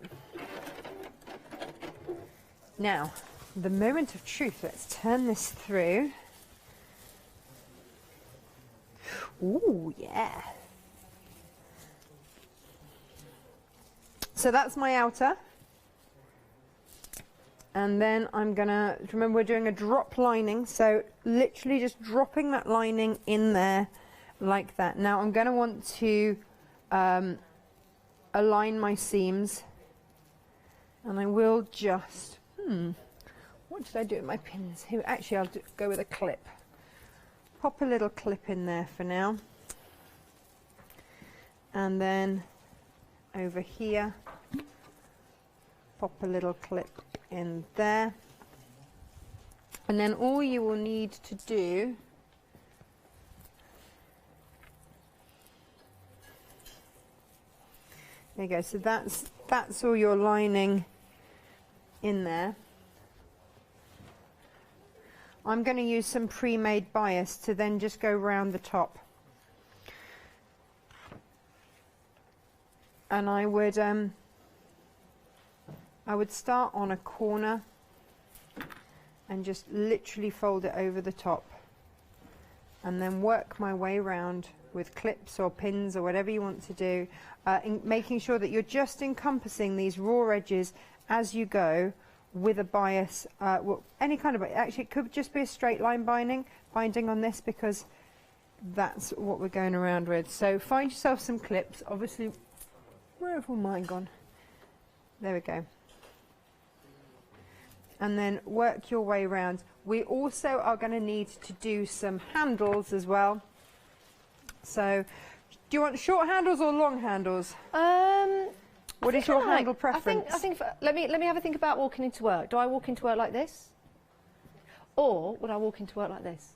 Now, the moment of truth. Let's turn this through. Ooh, yeah. So that's my outer. And then I'm gonna, remember we're doing a drop lining, so literally just dropping that lining in there like that. Now I'm gonna want to align my seams, and I will just, what did I do with my pins? Here, actually I'll go with a clip. Pop a little clip in there for now. And then over here, pop a little clip in there. And then all you will need to do there you go, so that's all your lining in there. I'm going to use some pre-made bias to then just go round the top. And I would start on a corner and just literally fold it over the top, and then work my way around with clips or pins or whatever you want to do, making sure that you're just encompassing these raw edges as you go with a bias, well, any kind of, actually it could just be a straight line binding on this, because that's what we're going around with. So find yourself some clips, obviously. Where have all mine gone? There we go. And then work your way around. We also are going to need to do some handles as well. So, do you want short handles or long handles? What is your handle preference? I think let me have a think about walking into work. Do I walk into work like this? Or would I walk into work like this?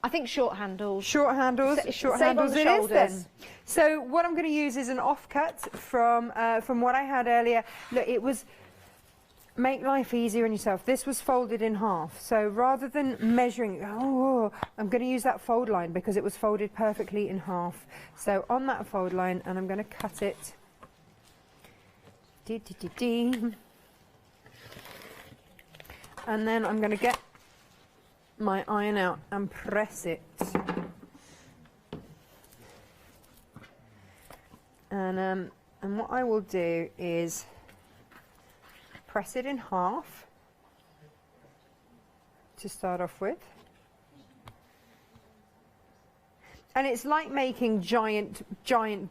I think short handles. Short handles. Short handles it is then. So what I'm going to use is an offcut from what I had earlier. Look, it was make life easier on yourself. This was folded in half. So rather than measuring, I'm going to use that fold line because it was folded perfectly in half. So on that fold line, and I'm going to cut it. And then I'm going to get my iron out and press it, and what I will do is press it in half to start off with, and it's like making giant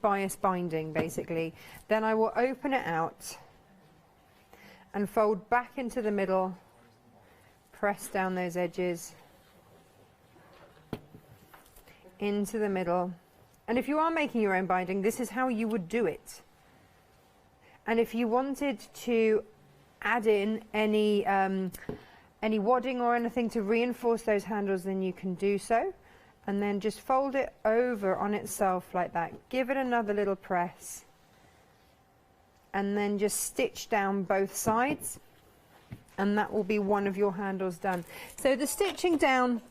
bias binding basically. Then I will open it out and fold back into the middle. Press down those edges into the middle, and if you are making your own binding, this is how you would do it. And if you wanted to add in any wadding or anything to reinforce those handles, then you can do so, and then just fold it over on itself like that. Give it another little press, and then just stitch down both sides. And that will be one of your handles done. So the stitching down,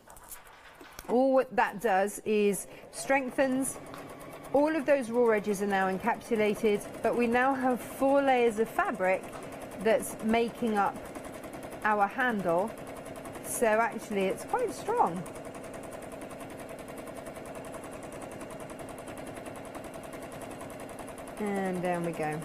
all what that does is strengthens. All of those raw edges are now encapsulated, but we now have 4 layers of fabric that's making up our handle. So actually it's quite strong. And down we go.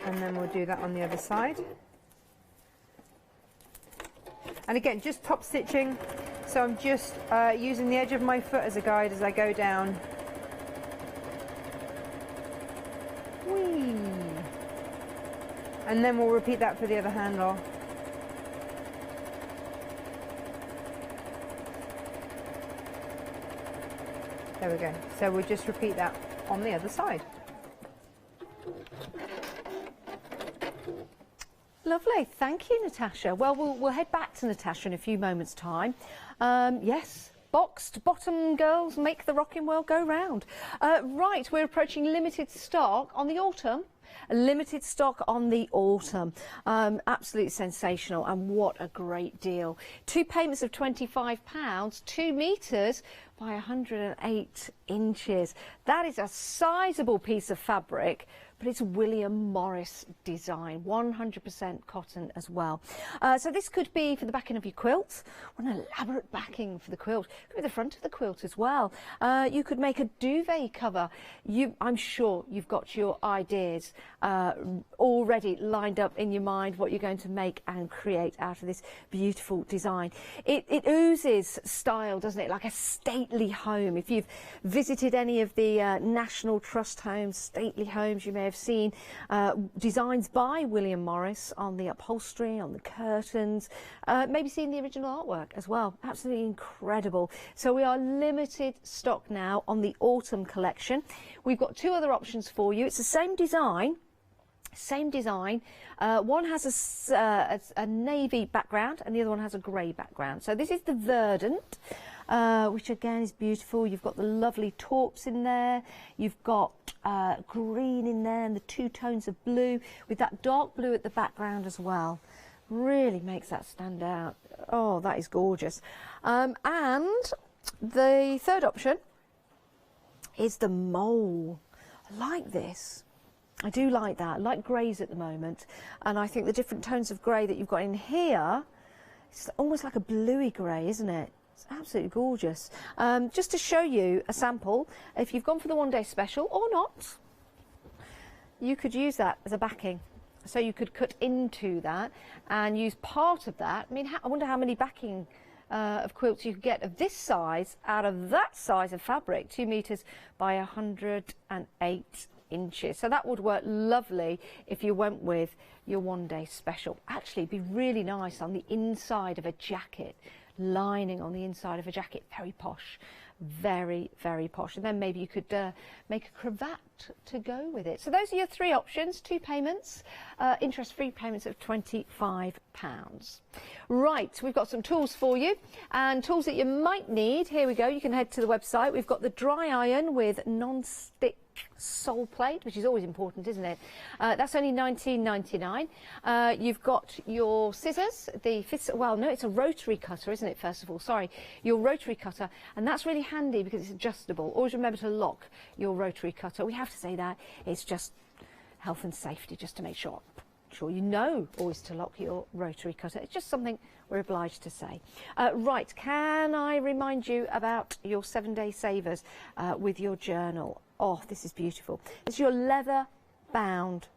And then we'll do that on the other side. And again, just top stitching. So I'm just using the edge of my foot as a guide as I go down. Whee! And then we'll repeat that for the other handle. There we go. So we'll just repeat that on the other side. Lovely, thank you, Natasha. Well, we'll head back to Natasha in a few moments' time. Yes, boxed bottom girls make the rocking world go round. Right, we're approaching limited stock on the autumn. Limited stock on the autumn. Absolutely sensational, and what a great deal. 2 payments of £25, 2 metres by 108 inches. That is a sizable piece of fabric, but it's William Morris design, 100% cotton as well. So this could be for the backing of your quilt, or an elaborate backing for the quilt. Could be the front of the quilt as well. You could make a duvet cover. I'm sure you've got your ideas already lined up in your mind, what you're going to make and create out of this beautiful design. It oozes style, doesn't it? Like a stately home. If you've visited any of the National Trust homes, stately homes, you may have seen designs by William Morris on the upholstery, on the curtains, maybe seen the original artwork as well. Absolutely incredible. So we are limited stock now on the autumn collection. We've got two other options for you. It's the same design. One has a navy background and the other one has a grey background. So this is the verdant, which again is beautiful. You've got the lovely taupes in there, you've got green in there and the two tones of blue with that dark blue at the background as well. Really makes that stand out. Oh, that is gorgeous. And the third option is the mole. I like this. I do like that. I like greys at the moment, and I think the different tones of grey that you've got in here, it's almost like a bluey grey, isn't it? It's absolutely gorgeous. Just to show you a sample, if you've gone for the one-day special or not, you could use that as a backing. So you could cut into that and use part of that. I mean, I wonder how many backing of quilts you could get of this size out of that size of fabric, 2 meters by 108 inches. So that would work lovely if you went with your one-day special. Actually, it'd be really nice on the inside of a jacket, lining on the inside of a jacket. Very posh, very, very posh. And then maybe you could make a cravat to go with it. So those are your three options, 2 payments, interest-free payments of £25. Right, we've got some tools for you, and tools that you might need. Here we go. You can head to the website. We've got the dry iron with non-stick sole plate, which is always important, isn't it? That's only £19.99. You've got your scissors, well, no, it's a rotary cutter, isn't it? First of all, sorry, your rotary cutter, and that's really handy because it's adjustable. Always remember to lock your rotary cutter. We have to say that. It's just health and safety, just to make sure you know always to lock your rotary cutter. It's just something we're obliged to say. Right, can I remind you about your 7-day savers with your journal? Oh, this is beautiful. It's your leather-bound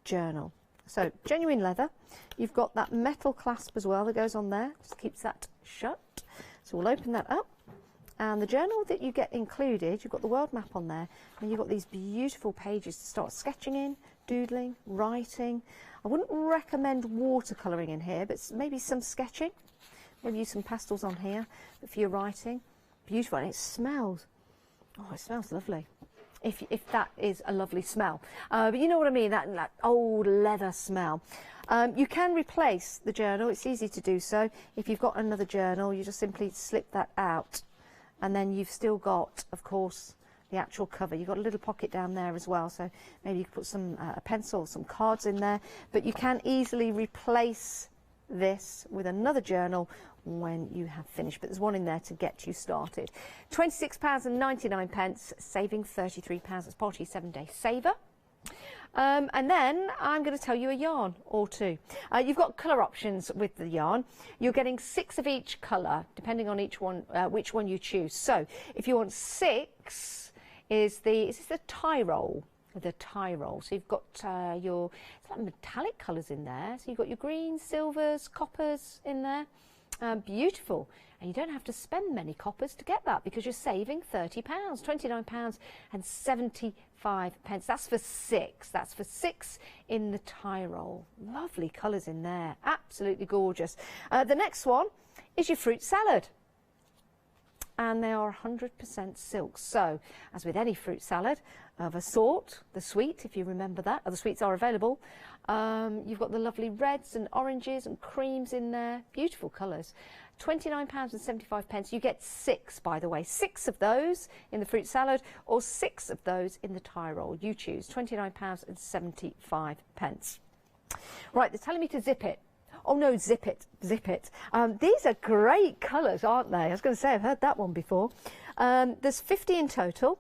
journal. So, genuine leather. You've got that metal clasp as well that goes on there. Just keeps that shut. So we'll open that up. And the journal that you get included, you've got the world map on there, and you've got these beautiful pages to start sketching in, doodling, writing. I wouldn't recommend watercolouring in here, but maybe some sketching. Maybe use some pastels on here, but for your writing. Beautiful, and it smells. Oh, it smells lovely, if that is a lovely smell. But you know what I mean, that old leather smell. You can replace the journal. It's easy to do so. If you've got another journal, you just simply slip that out. And then you've still got, of course, the actual cover. You've got a little pocket down there as well. So maybe you could put some a pencil, some cards in there. But you can easily replace this with another journal when you have finished, but there's one in there to get you started. £26.99, saving £33. That's part of your 7-day saver. And then I'm going to tell you a yarn or two. You've got colour options with the yarn. You're getting 6 of each colour, depending on each one, which one you choose. So if you want 6, is this the tie roll? The tie roll. So you've got your it's like metallic colours in there. So you've got your greens, silvers, coppers in there. Beautiful. And you don't have to spend many coppers to get that because you're saving £30, £29.75. That's for 6. That's for 6 in the tie roll. Lovely colours in there. Absolutely gorgeous. The next one is your fruit salad. And they are 100% silk. So, as with any fruit salad of a sort, the sweet, if you remember that, other sweets are available. You've got the lovely reds and oranges and creams in there. Beautiful colours. £29.75. You get 6, by the way. 6 of those in the fruit salad or 6 of those in the tie roll. You choose. £29.75. Right, they're telling me to zip it. Oh no, zip it, zip it. These are great colours, aren't they? I was going to say, I've heard that one before. There's 50 in total,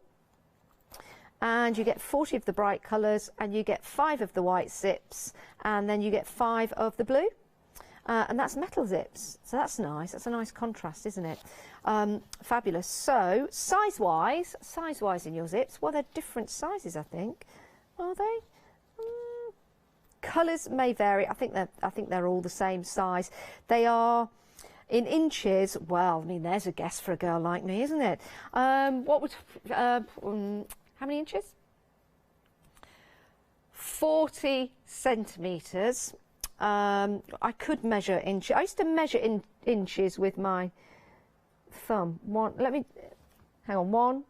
and you get 40 of the bright colours, and you get 5 of the white zips, and then you get 5 of the blue. And that's metal zips, so that's nice. That's a nice contrast, isn't it? Fabulous. So, size-wise in your zips, well, they're different sizes, I think. Are they? Colours may vary. I think they're all the same size. They are in inches. Well, I mean, there's a guess for a girl like me, isn't it? What would how many inches? 40 centimetres. I could measure inches. I used to measure in inches with my thumb. Hang on. 1,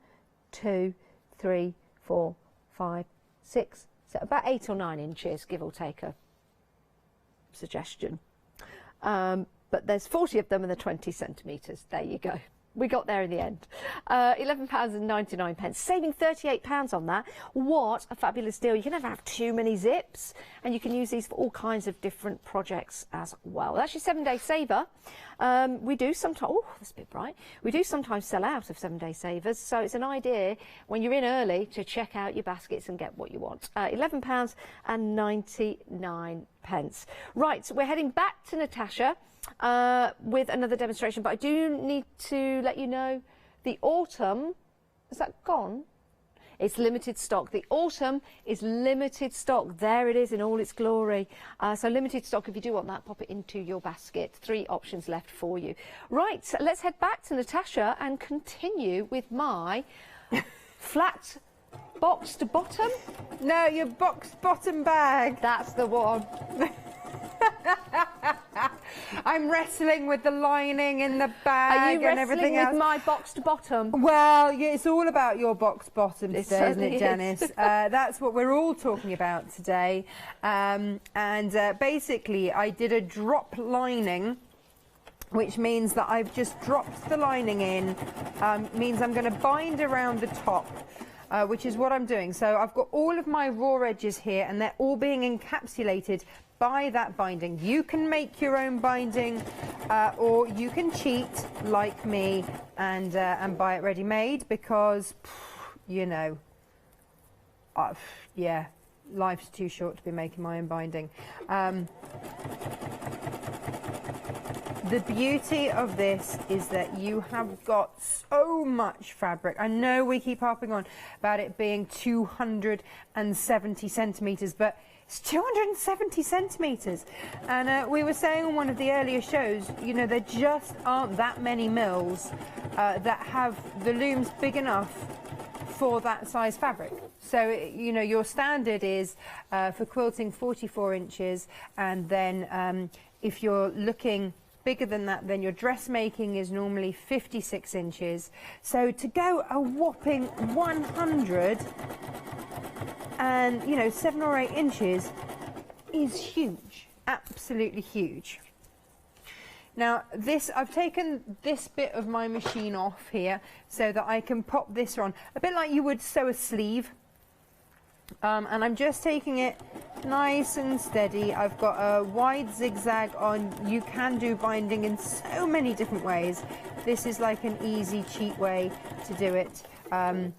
2, 3, 4, 5, 6. So about 8 or 9 inches, give or take a suggestion. But there's 40 of them and they're 20 centimetres. There you go. We got there in the end. £11.99, saving £38 on that. What a fabulous deal. You can never have too many zips, and you can use these for all kinds of different projects as well. That's your 7-day saver. We do sometimes, oh, that's a bit bright. We do sometimes sell out of 7-day savers, so it's an idea when you're in early to check out your baskets and get what you want. £11.99. Right, so we're heading back to Natasha with another demonstration, but I do need to let you know the autumn, is that gone? It's limited stock. The autumn is limited stock. There it is in all its glory. So limited stock. If you do want that, pop it into your basket. 3 options left for you. Right, so let's head back to Natasha and continue with my flat boxed bottom. No, your boxed bottom bag. That's the one. I'm wrestling with the lining in the bag and everything else. Are you wrestling with my boxed bottom? Well, yeah, it's all about your boxed bottom It today, isn't certainly it, Janice? That's what we're all talking about today. Basically, I did a drop lining, which means that I've just dropped the lining in. Means I'm going to bind around the top. Which is what I'm doing. So I've got all of my raw edges here, and they're all being encapsulated by that binding. You can make your own binding, or you can cheat like me and buy it ready-made, because you know, yeah, life's too short to be making my own binding. The beauty of this is that you have got so much fabric. I know we keep harping on about it being 270 centimetres, but it's 270 centimetres. And we were saying on one of the earlier shows, you know, there just aren't that many mills that have the looms big enough for that size fabric. So, you know, your standard is for quilting 44 inches, and then if you're looking bigger than that, then your dressmaking is normally 56 inches. So to go a whopping 100 and, you know, 7 or 8 inches is huge, absolutely huge. Now this, I've taken this bit of my machine off here so that I can pop this on, a bit like you would sew a sleeve. And I'm just taking it nice and steady. I've got a wide zigzag on. You can do binding in so many different ways. This is like an easy, cheap way to do it. And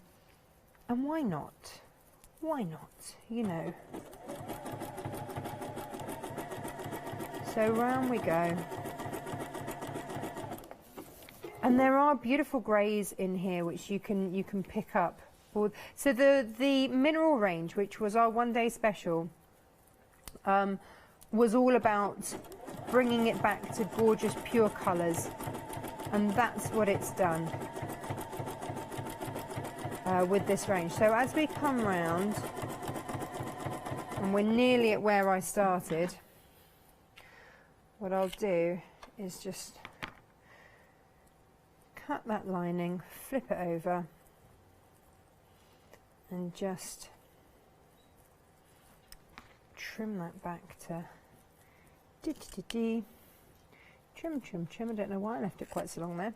why not? Why not? You know. So round we go. And there are beautiful greys in here which you can pick up. So the mineral range, which was our one-day special, was all about bringing it back to gorgeous pure colours, and that's what it's done with this range. So as we come round, and we're nearly at where I started, what I'll do is just cut that lining, flip it over, and just trim that back to trim. I don't know why I left it quite so long there.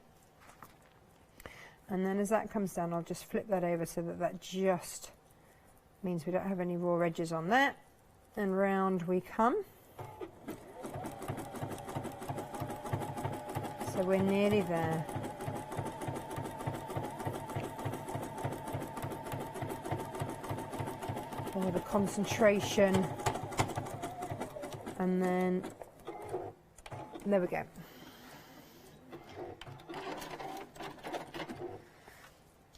And then as that comes down, I'll just flip that over so that that just means we don't have any raw edges on that. And round we come. So we're nearly there. And with the concentration, and then there we go.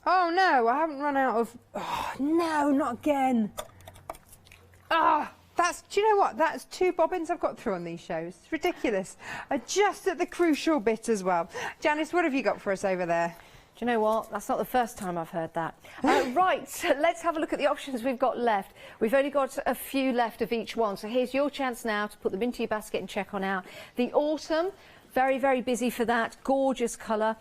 Oh no, I haven't run out of, oh no, not again. Ah, that's, do you know what? That's 2 bobbins I've got through on these shows. It's ridiculous. Just at the crucial bit as well. Janice, what have you got for us over there? Do you know what? That's not the first time I've heard that. Right, so let's have a look at the options we've got left. We've only got a few left of each one, so here's your chance now to put them into your basket and check on out. The autumn, very, very busy for that. Gorgeous colour.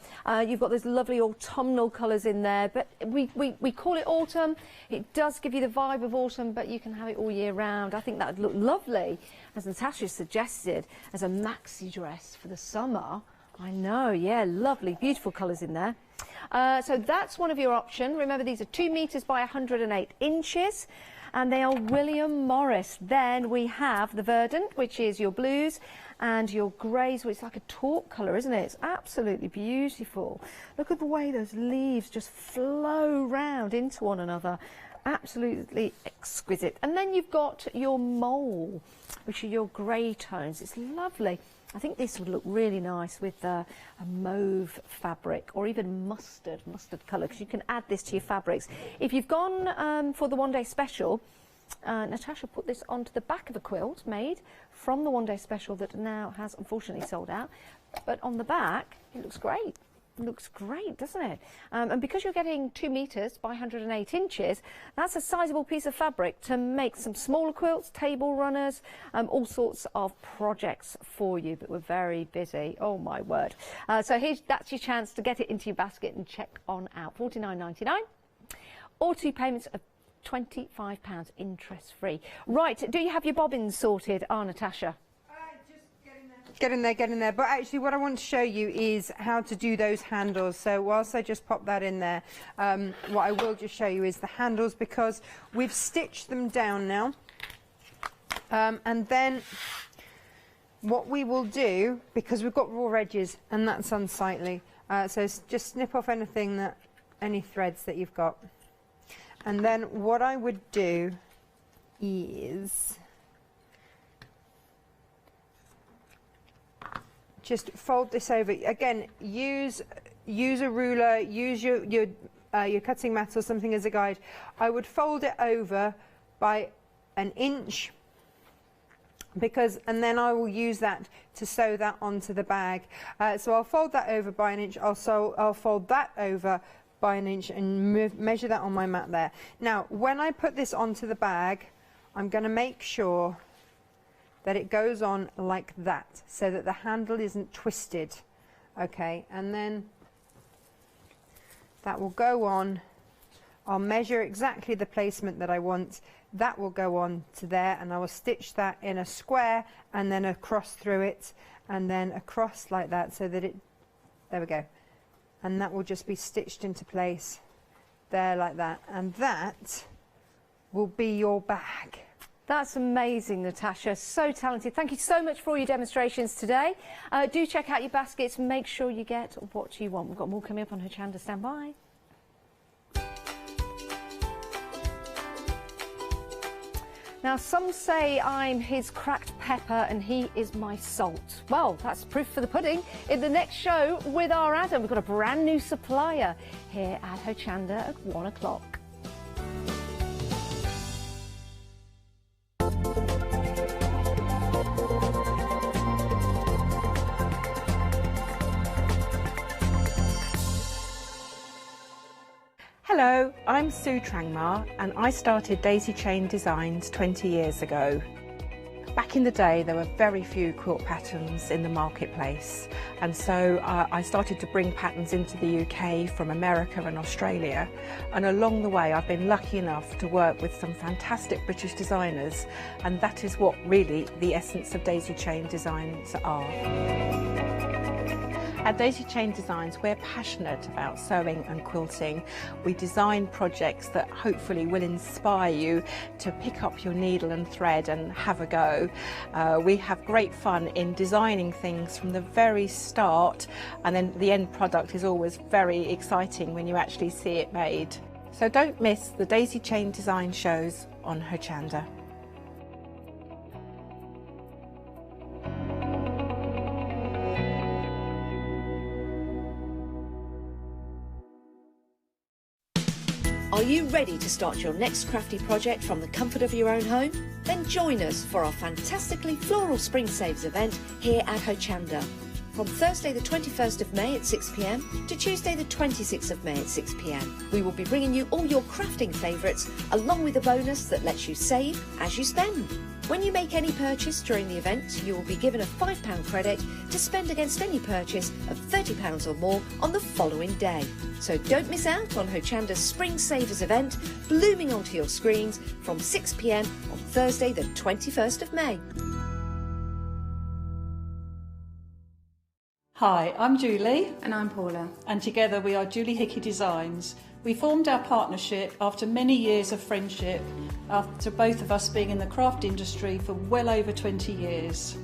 You've got those lovely autumnal colours in there, but we call it autumn. It does give you the vibe of autumn, but you can have it all year round. I think that would look lovely, as Natasha suggested, as a maxi dress for the summer. I know, yeah, lovely, beautiful colours in there. So that's one of your options. Remember, these are 2 metres by 108 inches, and they are William Morris. Then we have the verdant, which is your blues, and your greys, which is like a taupe colour, isn't it? It's absolutely beautiful. Look at the way those leaves just flow round into one another. Absolutely exquisite. And then you've got your mole, which are your grey tones. It's lovely. I think this would look really nice with a mauve fabric, or even mustard colour, because you can add this to your fabrics. If you've gone for the one-day special, Natasha put this onto the back of a quilt made from the one-day special that now has unfortunately sold out. But on the back, it looks great. It looks great, doesn't it? And because you're getting 2 metres by 108 inches, that's a sizable piece of fabric to make some smaller quilts, table runners, all sorts of projects for you. But we're very busy. Oh my word! So that's your chance to get it into your basket and check on out. £49.99, or 2 payments of £25 interest free. Right? Do you have your bobbins sorted, Natasha? Get in there. But actually what I want to show you is how to do those handles. So whilst I just pop that in there, what I will just show you is the handles, because we've stitched them down now. And then what we will do, because we've got raw edges and that's unsightly, so just snip off any threads that you've got. And then what I would do is just fold this over. Again, use a ruler, use your cutting mat or something as a guide. I would fold it over by 1 inch, and then I will use that to sew that onto the bag. So I'll fold that over by 1 inch. I'll fold that over by 1 inch and measure that on my mat there. Now, when I put this onto the bag, I'm going to make sure that it goes on like that, so that the handle isn't twisted. Okay, and then that will go on. I'll measure exactly the placement that I want. That will go on to there, and I will stitch that in a square and then across through it, and then across like that, so that there we go. And that will just be stitched into place there like that, and that will be your bag. That's amazing, Natasha. So talented. Thank you so much for all your demonstrations today. Do check out your baskets. Make sure you get what you want. We've got more coming up on Hochanda. Stand by. Now, some say I'm his cracked pepper and he is my salt. Well, that's proof for the pudding. In the next show with our Adam, we've got a brand new supplier here at Hochanda at 1 o'clock. Hello, I'm Sue Trangmar, and I started Daisy Chain Designs 20 years ago. Back in the day, there were very few quilt patterns in the marketplace, and so I started to bring patterns into the UK from America and Australia, and along the way I've been lucky enough to work with some fantastic British designers, and that is what really the essence of Daisy Chain Designs are. At Daisy Chain Designs, we're passionate about sewing and quilting. We design projects that hopefully will inspire you to pick up your needle and thread and have a go. We have great fun in designing things from the very start, and then the end product is always very exciting when you actually see it made. So don't miss the Daisy Chain Design shows on Hochanda. Are you ready to start your next crafty project from the comfort of your own home? Then join us for our fantastically floral Spring Saves event here at Hochanda. From Thursday the 21st of May at 6 p.m. to Tuesday the 26th of May at 6 p.m. We will be bringing you all your crafting favourites along with a bonus that lets you save as you spend. When you make any purchase during the event, you will be given a £5 credit to spend against any purchase of £30 or more on the following day. So don't miss out on Hochanda's Spring Savers event blooming onto your screens from 6 p.m. on Thursday the 21st of May. Hi, I'm Julie. And I'm Paula. And together we are Julie Hickey Designs. We formed our partnership after many years of friendship, after both of us being in the craft industry for well over 20 years.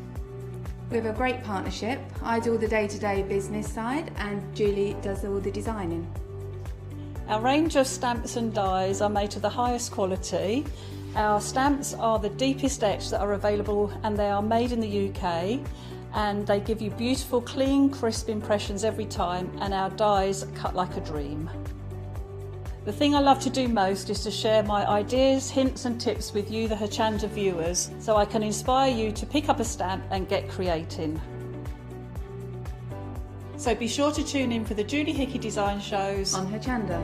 We have a great partnership. I do all the day-to-day business side and Julie does all the designing. Our range of stamps and dies are made to the highest quality. Our stamps are the deepest etch that are available and they are made in the UK. And they give you beautiful, clean, crisp impressions every time, and our dies cut like a dream. The thing I love to do most is to share my ideas, hints and tips with you, the Hochanda viewers, so I can inspire you to pick up a stamp and get creating. So be sure to tune in for the Julie Hickey Design shows on Hochanda.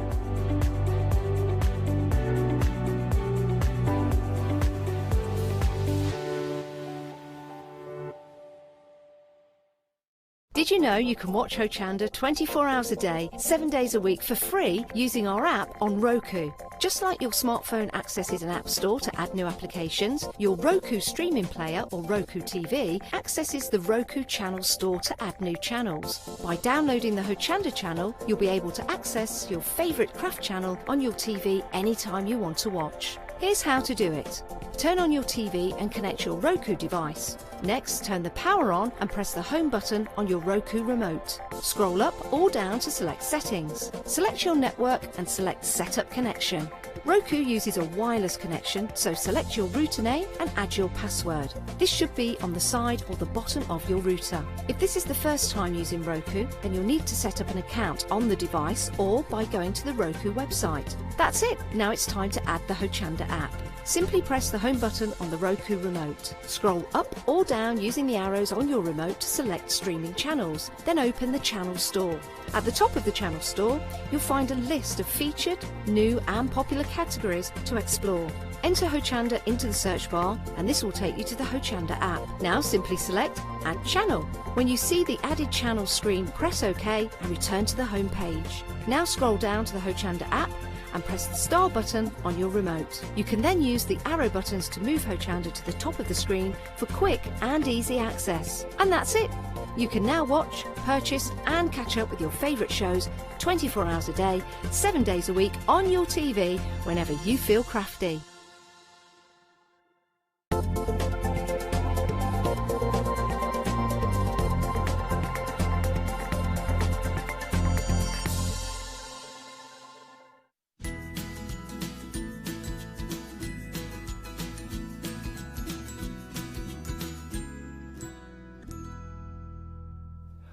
Did you know you can watch Hochanda 24 hours a day, 7 days a week for free using our app on Roku? Just like your smartphone accesses an app store to add new applications, your Roku streaming player or Roku TV accesses the Roku channel store to add new channels. By downloading the Hochanda channel, you'll be able to access your favourite craft channel on your TV anytime you want to watch. Here's how to do it. Turn on your TV and connect your Roku device. Next, turn the power on and press the home button on your Roku remote. Scroll up or down to select settings. Select your network and select setup connection. Roku uses a wireless connection, so select your router name and add your password. This should be on the side or the bottom of your router. If this is the first time using Roku, then you'll need to set up an account on the device or by going to the Roku website. That's it. Now it's time to add the Hochanda app. Simply press the home button on the Roku remote. Scroll up or down using the arrows on your remote to select streaming channels. Then open the channel store. At the top of the channel store, you'll find a list of featured, new and popular categories to explore. Enter Hochanda into the search bar and this will take you to the Hochanda app. Now simply select Add Channel. When you see the added channel screen, press OK and return to the home page. Now scroll down to the Hochanda app and press the star button on your remote. You can then use the arrow buttons to move Hochanda to the top of the screen for quick and easy access. And that's it! You can now watch, purchase and catch up with your favourite shows 24 hours a day, 7 days a week on your TV whenever you feel crafty.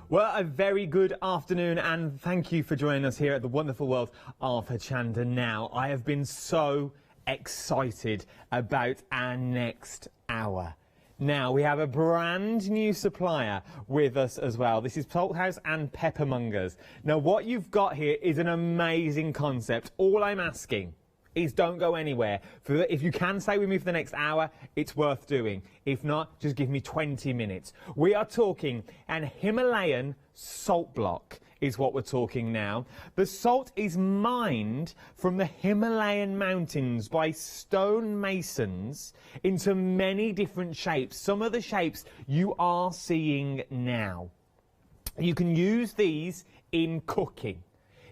Well, a very good afternoon and thank you for joining us here at the wonderful world of Hochanda now. I have been so excited about our next hour. Now, we have a brand new supplier with us as well. This is Salthouse and Peppermongers. Now, what you've got here is an amazing concept. All I'm asking is don't go anywhere. If you can stay with me for the next hour, it's worth doing. If not, just give me 20 minutes. We are talking an Himalayan salt block is what we're talking now. The salt is mined from the Himalayan mountains by stone masons into many different shapes. Some of the shapes you are seeing now. You can use these in cooking.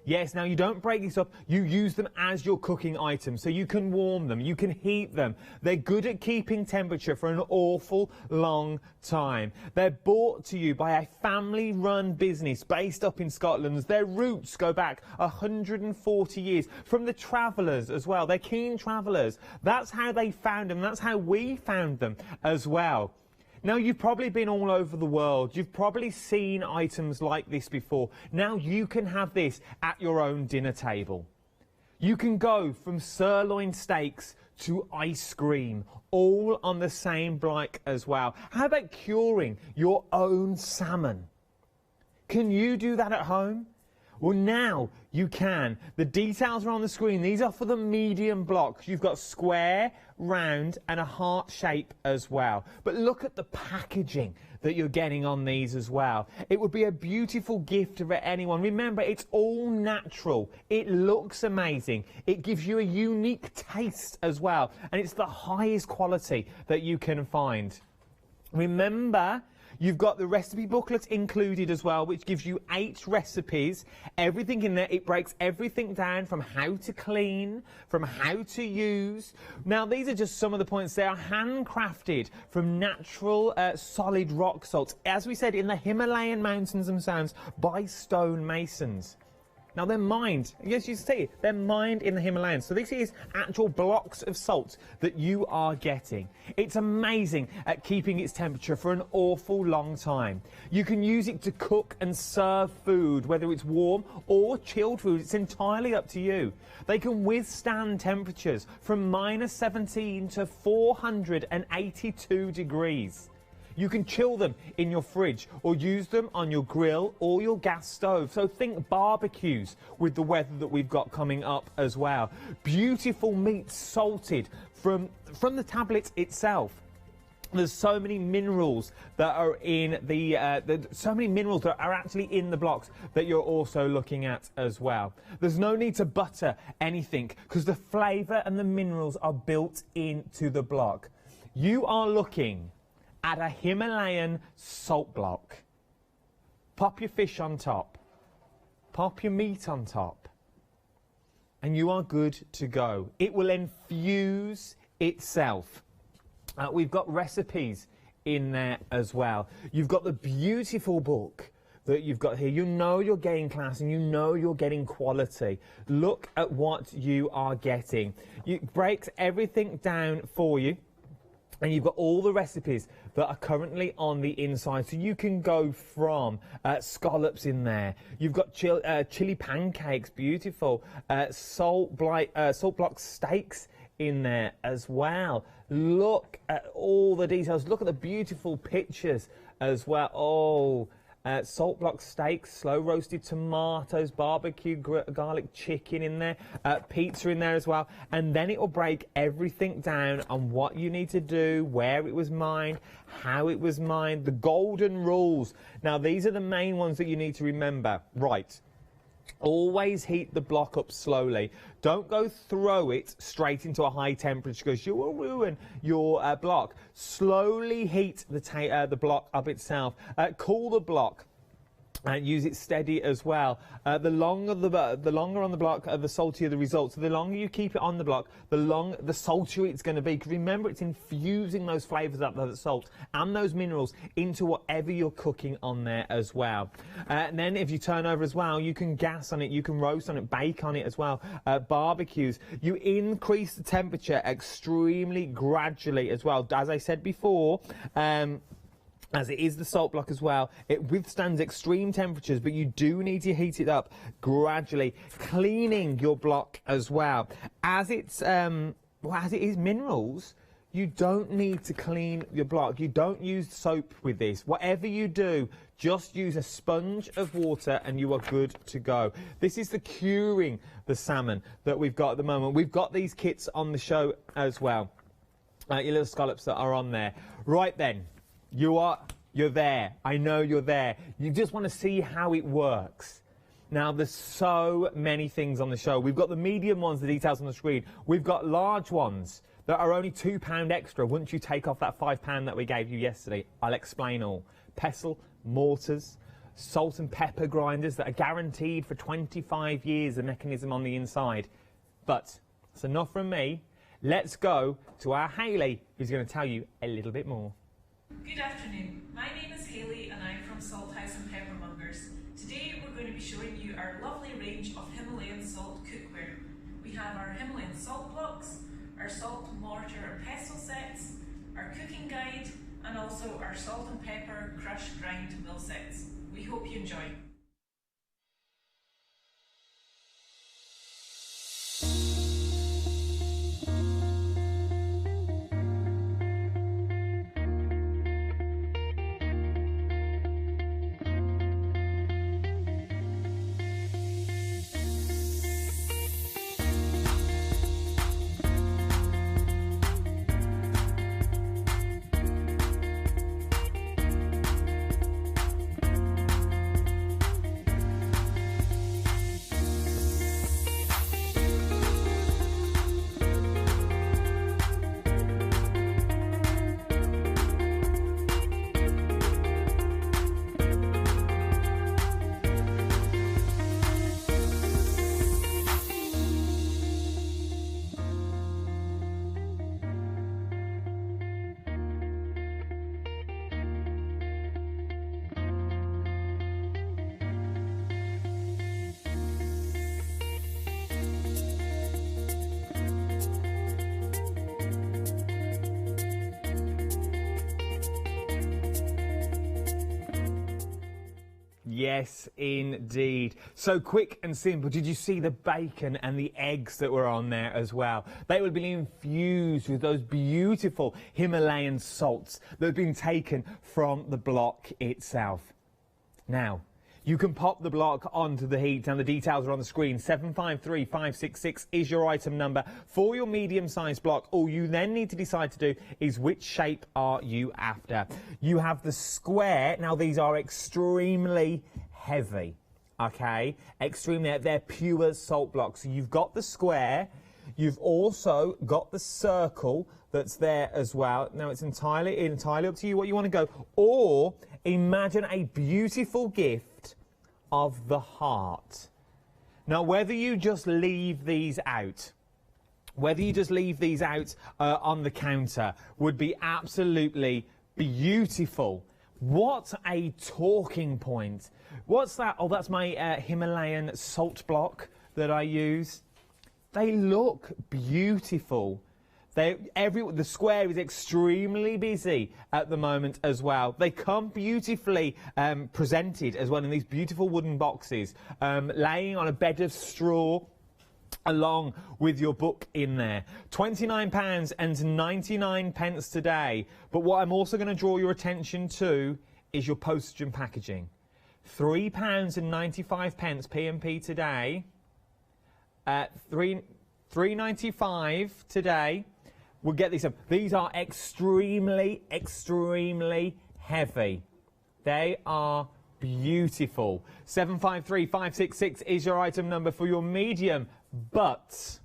Yes, now you don't break these up, you use them as your cooking items, so you can warm them, you can heat them. They're good at keeping temperature for an awful long time. They're brought to you by a family-run business based up in Scotland. Their roots go back 140 years, from the travellers as well. They're keen travellers. That's how they found them, that's how we found them as well. Now, you've probably been all over the world. You've probably seen items like this before. Now you can have this at your own dinner table. You can go from sirloin steaks to ice cream, all on the same block as well. How about curing your own salmon? Can you do that at home? Well, now you can. The details are on the screen. These are for the medium blocks. You've got square, round and a heart shape as well. But look at the packaging that you're getting on these as well. It would be a beautiful gift for anyone. Remember, it's all natural. It looks amazing. It gives you a unique taste as well. And it's the highest quality that you can find. Remember, you've got the recipe booklet included as well, which gives you 8 recipes, everything in there. It breaks everything down from how to clean, from how to use. Now, these are just some of the points. They are handcrafted from natural solid rock salt, as we said, in the Himalayan mountains themselves by stonemasons. Now, they're mined, yes, you see, they're mined in the Himalayas. So this is actual blocks of salt that you are getting. It's amazing at keeping its temperature for an awful long time. You can use it to cook and serve food, whether it's warm or chilled food. It's entirely up to you. They can withstand temperatures from -17 to 482 degrees. You can chill them in your fridge or use them on your grill or your gas stove. So think barbecues with the weather that we've got coming up as well. Beautiful meat salted from the tablet itself. There's so many minerals that are in so many minerals that are actually in the blocks that you're also looking at as well. There's no need to butter anything because the flavour and the minerals are built into the block. You are looking at a Himalayan salt block. Pop your fish on top, pop your meat on top, and you are good to go. It will infuse itself. We've got recipes in there as well. You've got the beautiful book that you've got here. You know you're getting class and you know you're getting quality. Look at what you are getting. It breaks everything down for you. And you've got all the recipes that are currently on the inside. So you can go from scallops in there. You've got chili pancakes, beautiful. Salt block steaks in there as well. Look at all the details. Look at the beautiful pictures as well. Oh, salt block steaks, slow roasted tomatoes, barbecue garlic chicken in there, pizza in there as well. And then it will break everything down on what you need to do, where it was mined, how it was mined, the golden rules. Now, these are the main ones that you need to remember. Right. Always heat the block up slowly. Don't go throw it straight into a high temperature because you will ruin your block. Slowly heat the block up itself. Cool the block. And use it steady as well. The longer on the block, the saltier the results. So the longer you keep it on the block, the saltier it's going to be. Because remember, it's infusing those flavours up, the salt and those minerals into whatever you're cooking on there as well. And then if you turn over as well, you can gas on it, you can roast on it, bake on it as well. Barbecues, you increase the temperature extremely gradually as well. As I said before, as it is the salt block as well, it withstands extreme temperatures, but you do need to heat it up gradually. Cleaning your block as well. As it is minerals, you don't need to clean your block. You don't use soap with this. Whatever you do, just use a sponge of water and you are good to go. This is the curing the salmon that we've got at the moment. We've got these kits on the show as well. Your little scallops that are on there. Right then. You're there. I know you're there. You just want to see how it works. Now, there's so many things on the show. We've got the medium ones, the details on the screen. We've got large ones that are only £2 extra once you take off that £5 that we gave you yesterday. I'll explain all. Pestle, mortars, salt and pepper grinders that are guaranteed for 25 years, the mechanism on the inside. But that's enough from me. Let's go to our Hayley, who's going to tell you a little bit more. Good afternoon, my name is Hayley and I'm from Salthouse and Peppermongers. Today we're going to be showing you our lovely range of Himalayan salt cookware. We have our Himalayan salt blocks, our salt, mortar and pestle sets, our cooking guide, and also our salt and pepper crush grind mill sets. We hope you enjoy. Yes, indeed. So quick and simple. Did you see the bacon and the eggs that were on there as well? They would be infused with those beautiful Himalayan salts that have been taken from the block itself. Now, you can pop the block onto the heat and the details are on the screen. 753566 is your item number for your medium-sized block. All you then need to decide to do is which shape are you after. You have the square. Now, these are extremely heavy, okay? Extremely, they're pure salt blocks. So you've got the square. You've also got the circle that's there as well. Now, it's entirely up to you what you want to go. Or imagine a beautiful gift of the heart. Now, whether you just leave these out, on the counter would be absolutely beautiful. What a talking point. What's that? Oh, that's my Himalayan salt block that I use. They look beautiful. The square is extremely busy at the moment as well. They come beautifully presented as well in these beautiful wooden boxes, laying on a bed of straw along with your book in there. £29.99 today. But what I'm also going to draw your attention to is your postage and packaging. £3.95 P&P today. £3.95 today. We'll get these up. These are extremely, extremely heavy. They are beautiful. 753566 is your item number for your medium. But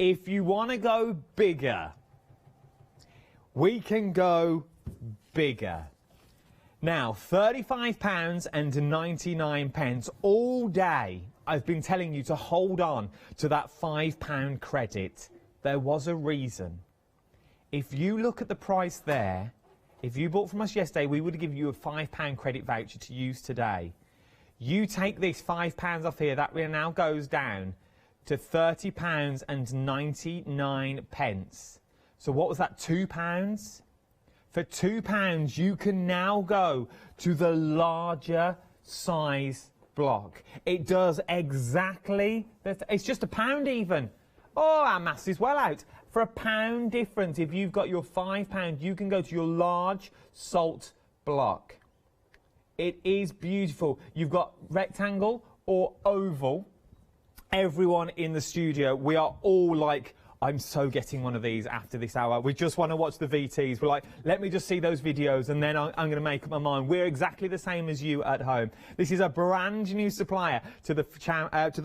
if you want to go bigger, we can go bigger. Now, £35.99 all day. I've been telling you to hold on to that £5 credit. There was a reason. If you look at the price there, if you bought from us yesterday, we would give you a £5 credit voucher to use today. You take this £5 off here, that now goes down to £30.99. So what was that, £2? For £2, you can now go to the larger size block. It does exactly, it's just £1 even. Oh, our maths is well out. For £1 difference, if you've got your £5, you can go to your large salt block. It is beautiful. You've got rectangle or oval. Everyone in the studio, we are all like, I'm so getting one of these after this hour. We just want to watch the VTs. We're like, let me just see those videos and then I'm going to make up my mind. We're exactly the same as you at home. This is a brand new supplier to the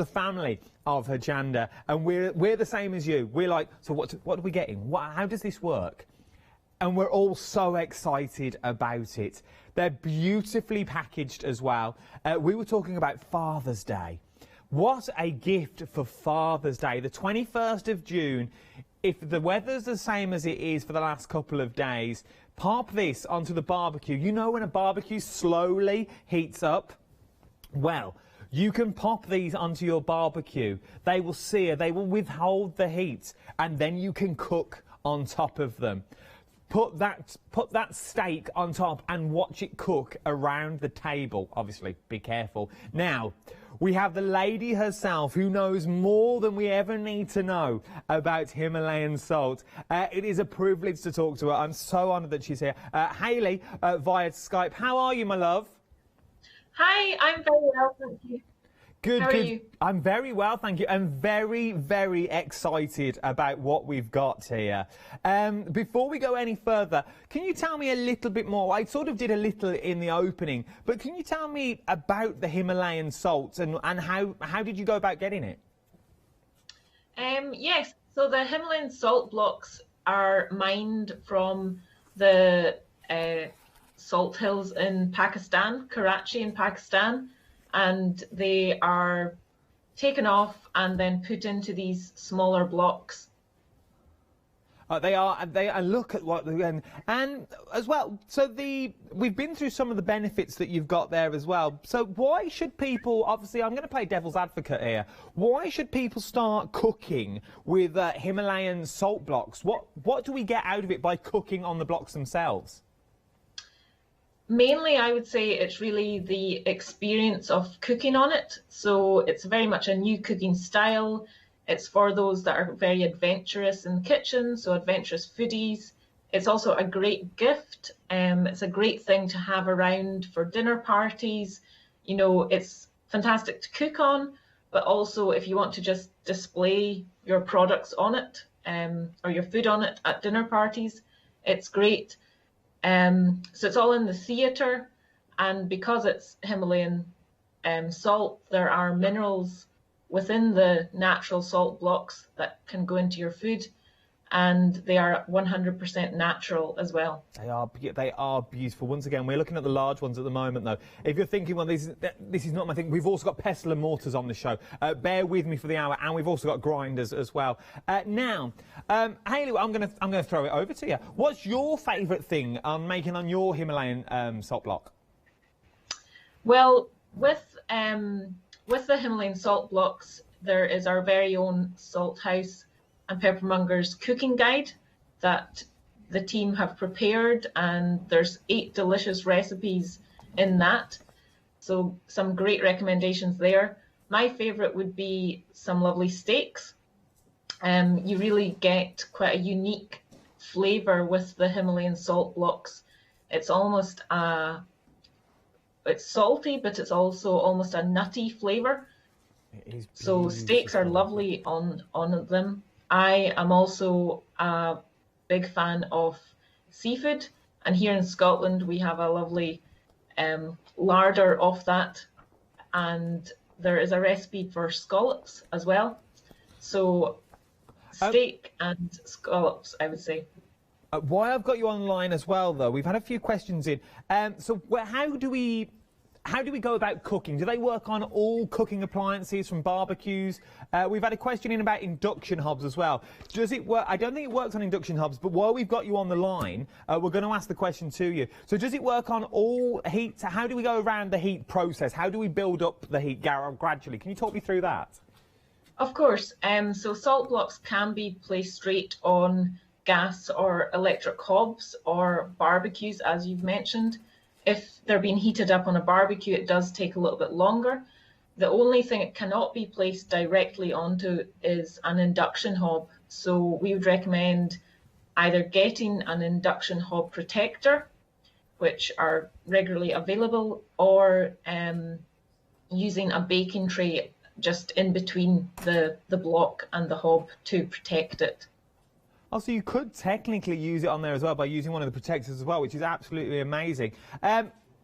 family of Hochanda, and we're the same as you. We're like, so what are we getting? How does this work? and we're all so excited about it. They're beautifully packaged as well. We were talking about Father's Day. What a gift for Father's Day, the 21st of June. If the weather's the same as it is for the last couple of days, pop this onto the barbecue. You know when a barbecue slowly heats up? Well, you can pop these onto your barbecue. They will sear, they will withhold the heat, and then you can cook on top of them. Put that steak on top and watch it cook around the table. Obviously, be careful. Now, we have the lady herself who knows more than we ever need to know about Himalayan salt. It is a privilege to talk to her. I'm so honoured that she's here. Hayley, via Skype. How are you, my love? Hi, I'm very well, thank you. Good, How are good. you? I'm very well, thank you. I'm very, very excited about what we've got here. Before we go any further, can you tell me a little bit more? I sort of did a little in the opening, but can you tell me about the Himalayan salt and how did you go about getting it? Yes, so the Himalayan salt blocks are mined from the salt hills in Pakistan, Karachi in Pakistan. And they are taken off and then put into these smaller blocks. They are. Look at what and as well. So we've been through some of the benefits that you've got there as well. So why should people? Obviously, I'm going to play devil's advocate here. Why should people start cooking with Himalayan salt blocks? What do we get out of it by cooking on the blocks themselves? Mainly, I would say it's really the experience of cooking on it. So it's very much a new cooking style. It's for those that are very adventurous in the kitchen, so adventurous foodies. It's also a great gift. It's a great thing to have around for dinner parties. You know, it's fantastic to cook on, but also if you want to just display your products on it or your food on it at dinner parties, it's great. So it's all in the theatre, and because it's Himalayan salt, there are minerals within the natural salt blocks that can go into your food, and they are 100% natural as well. They are beautiful. Once again, we're looking at the large ones at the moment, though. If you're thinking, well, this is not my thing, we've also got pestle and mortars on the show. Bear with me for the hour, and we've also got grinders as well. Now, Hayley, I'm going to throw it over to you. What's your favourite thing making on your Himalayan salt block? Well, with the Himalayan salt blocks, there is our very own Salt House and Peppermonger's cooking guide that the team have prepared, and there's 8 delicious recipes in that. So some great recommendations there. My favourite would be some lovely steaks. You really get quite a unique flavour with the Himalayan salt blocks. It's almost it's salty, but it's also almost a nutty flavour. So steaks are lovely on them. I am also a big fan of seafood, and here in Scotland we have a lovely larder of that, and there is a recipe for scallops as well. So steak and scallops, I would say. Why I've got you online as well, though, we've had a few questions in. So how do we go about cooking? Do they work on all cooking appliances from barbecues? We've had a question in about induction hobs as well. Does it work? I don't think it works on induction hobs, but while we've got you on the line, we're going to ask the question to you. So does it work on all heat? How do we go around the heat process? How do we build up the heat gradually? Can you talk me through that? Of course. So salt blocks can be placed straight on gas or electric hobs or barbecues, as you've mentioned. If they're being heated up on a barbecue, it does take a little bit longer. The only thing it cannot be placed directly onto is an induction hob. So we would recommend either getting an induction hob protector, which are regularly available, or using a baking tray just in between the block and the hob to protect it. Oh, so you could technically use it on there as well by using one of the protectors as well, which is absolutely amazing.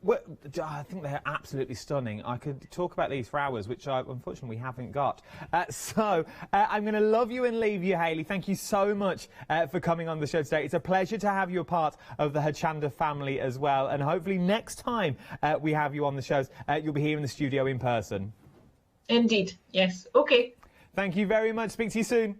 Well, I think they're absolutely stunning. I could talk about these for hours, which unfortunately we haven't got. I'm going to love you and leave you, Hayley. Thank you so much for coming on the show today. It's a pleasure to have you a part of the Hochanda family as well. And hopefully next time we have you on the shows, you'll be here in the studio in person. Indeed, yes. Okay. Thank you very much. Speak to you soon.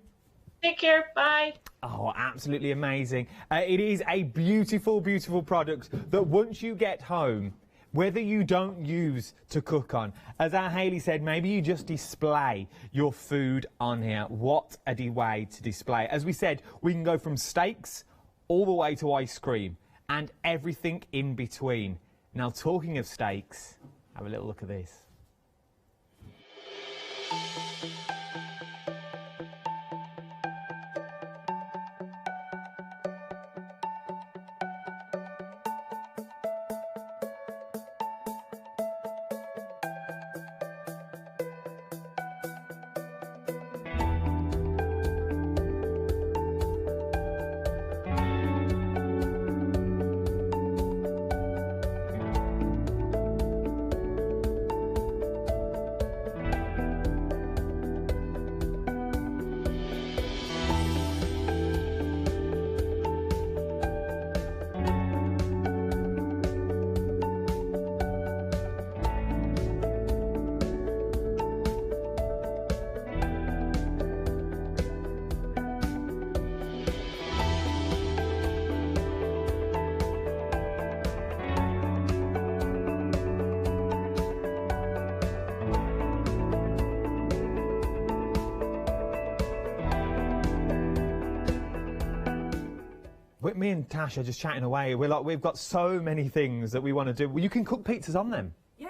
Take care. Bye. Oh, absolutely amazing. It is a beautiful, beautiful product that once you get home, whether you don't use to cook on, as our Hayley said, maybe you just display your food on here. What a way to display. As we said, we can go from steaks all the way to ice cream and everything in between. Now, talking of steaks, have a little look at this. Me and Tash are just chatting away. We're like, we've got so many things that we want to do. Well, you can cook pizzas on them. Yeah.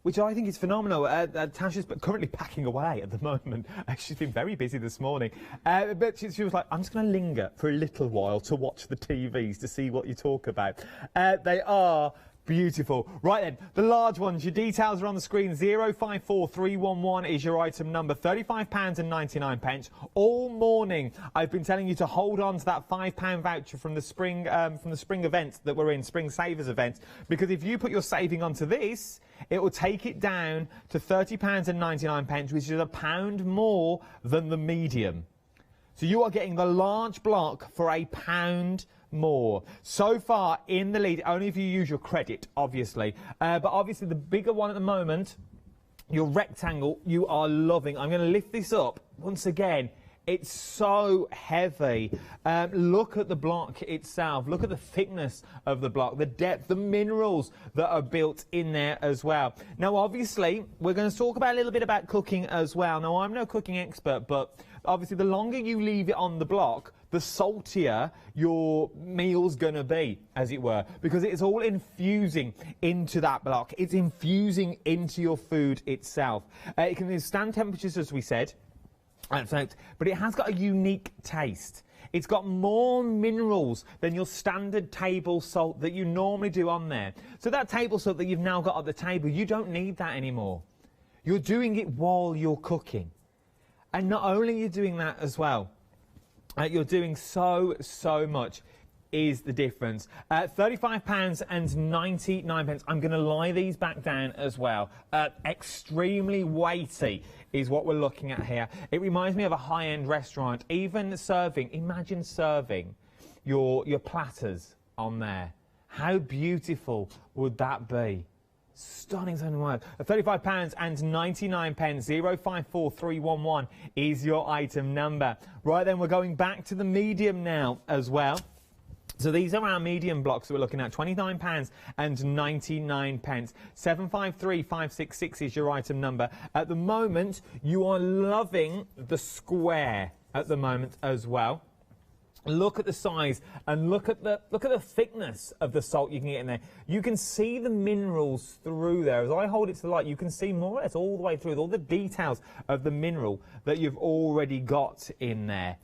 Which I think is phenomenal. Tash is currently packing away at the moment. She's been very busy this morning. But she was like, I'm just going to linger for a little while to watch the TVs to see what you talk about. They are beautiful. Right then, the large ones, your details are on the screen. 054311 is your item number. £35.99. All morning, I've been telling you to hold on to that £5 voucher from the spring event that we're in, Spring Savers event, because if you put your saving onto this, it will take it down to £30.99, which is £1 more than the medium. So you are getting the large block for £1 more. So far in the lead, only if you use your credit, obviously. But obviously the bigger one at the moment, your rectangle, you are loving. I'm going to lift this up once again. It's so heavy. Look at the block itself. Look at the thickness of the block, the depth, the minerals that are built in there as well. Now, obviously, we're going to talk about a little bit about cooking as well. Now, I'm no cooking expert, but obviously the longer you leave it on the block, the saltier your meal's going to be, as it were, because it's all infusing into that block. It's infusing into your food itself. It can withstand temperatures, as we said, but it has got a unique taste. It's got more minerals than your standard table salt that you normally do on there. So that table salt that you've now got at the table, you don't need that anymore. You're doing it while you're cooking. And not only are you doing that as well, you're doing so much is the difference. £35.99. I'm going to lie these back down as well. Extremely weighty is what we're looking at here. It reminds me of a high-end restaurant. Even serving, imagine serving your platters on there. How beautiful would that be? Stunning, stunning word. £35.99. 054311 is your item number. Right then, we're going back to the medium now as well. So these are our medium blocks that we're looking at, £29.99. 753566 is your item number. At the moment, you are loving the square at the moment as well. Look at the size and look at the thickness of the salt you can get in there. You can see the minerals through there. As I hold it to the light, you can see more or less all the way through, all the details of the mineral that you've already got in there.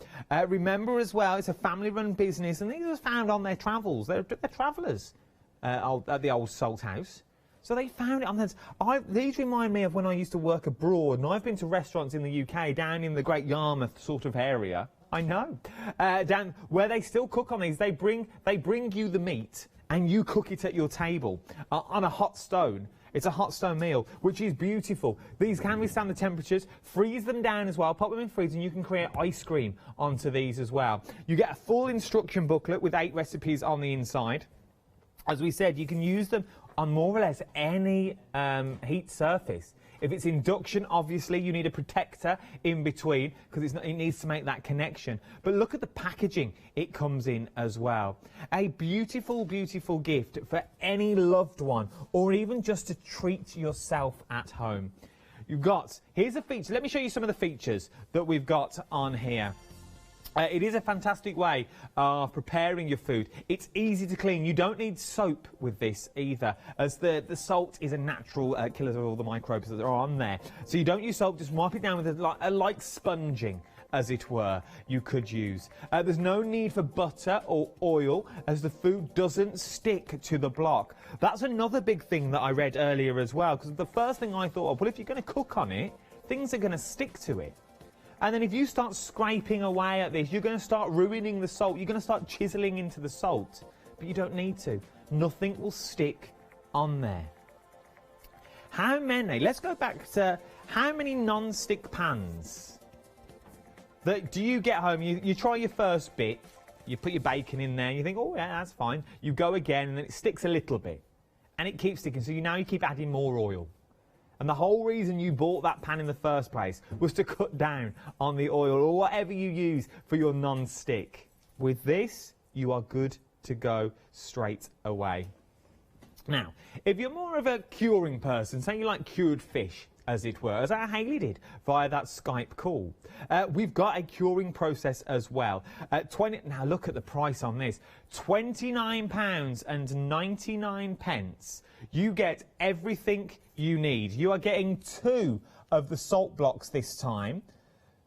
Remember as well, it's a family-run business, and these are found on their travels. They're travellers at the old salt house. So they found it on this. These remind me of when I used to work abroad, and I've been to restaurants in the UK, down in the Great Yarmouth sort of area. I know. Down where they still cook on these, they bring you the meat and you cook it at your table on a hot stone. It's a hot stone meal, which is beautiful. These can withstand the temperatures. Freeze them down as well. Pop them in freeze, and you can create ice cream onto these as well. You get a full instruction booklet with 8 recipes on the inside. As we said, you can use them on more or less any heat surface. If it's induction, obviously, you need a protector in between because it needs to make that connection. But look at the packaging it comes in as well. A beautiful, beautiful gift for any loved one or even just to treat yourself at home. Here's a feature. Let me show you some of the features that we've got on here. It is a fantastic way of preparing your food. It's easy to clean. You don't need soap with this either, as the salt is a natural killer of all the microbes that are on there. So you don't use soap, just wipe it down with a like sponging, as it were, you could use. There's no need for butter or oil, as the food doesn't stick to the block. That's another big thing that I read earlier as well, because the first thing I thought of, well, if you're going to cook on it, things are going to stick to it. And then if you start scraping away at this, you're going to start ruining the salt. You're going to start chiseling into the salt. But you don't need to. Nothing will stick on there. Let's go back to how many non-stick pans do you get home? You try your first bit, you put your bacon in there, you think, oh yeah, that's fine. You go again and then it sticks a little bit. And it keeps sticking, so now you keep adding more oil. And the whole reason you bought that pan in the first place was to cut down on the oil or whatever you use for your non-stick. With this, you are good to go straight away. Now, if you're more of a curing person, say you like cured fish, as it were, as our Hayley did via that Skype call, we've got a curing process as well. Now look at the price on this, £29.99. You get everything you need. You are getting 2 of the salt blocks this time,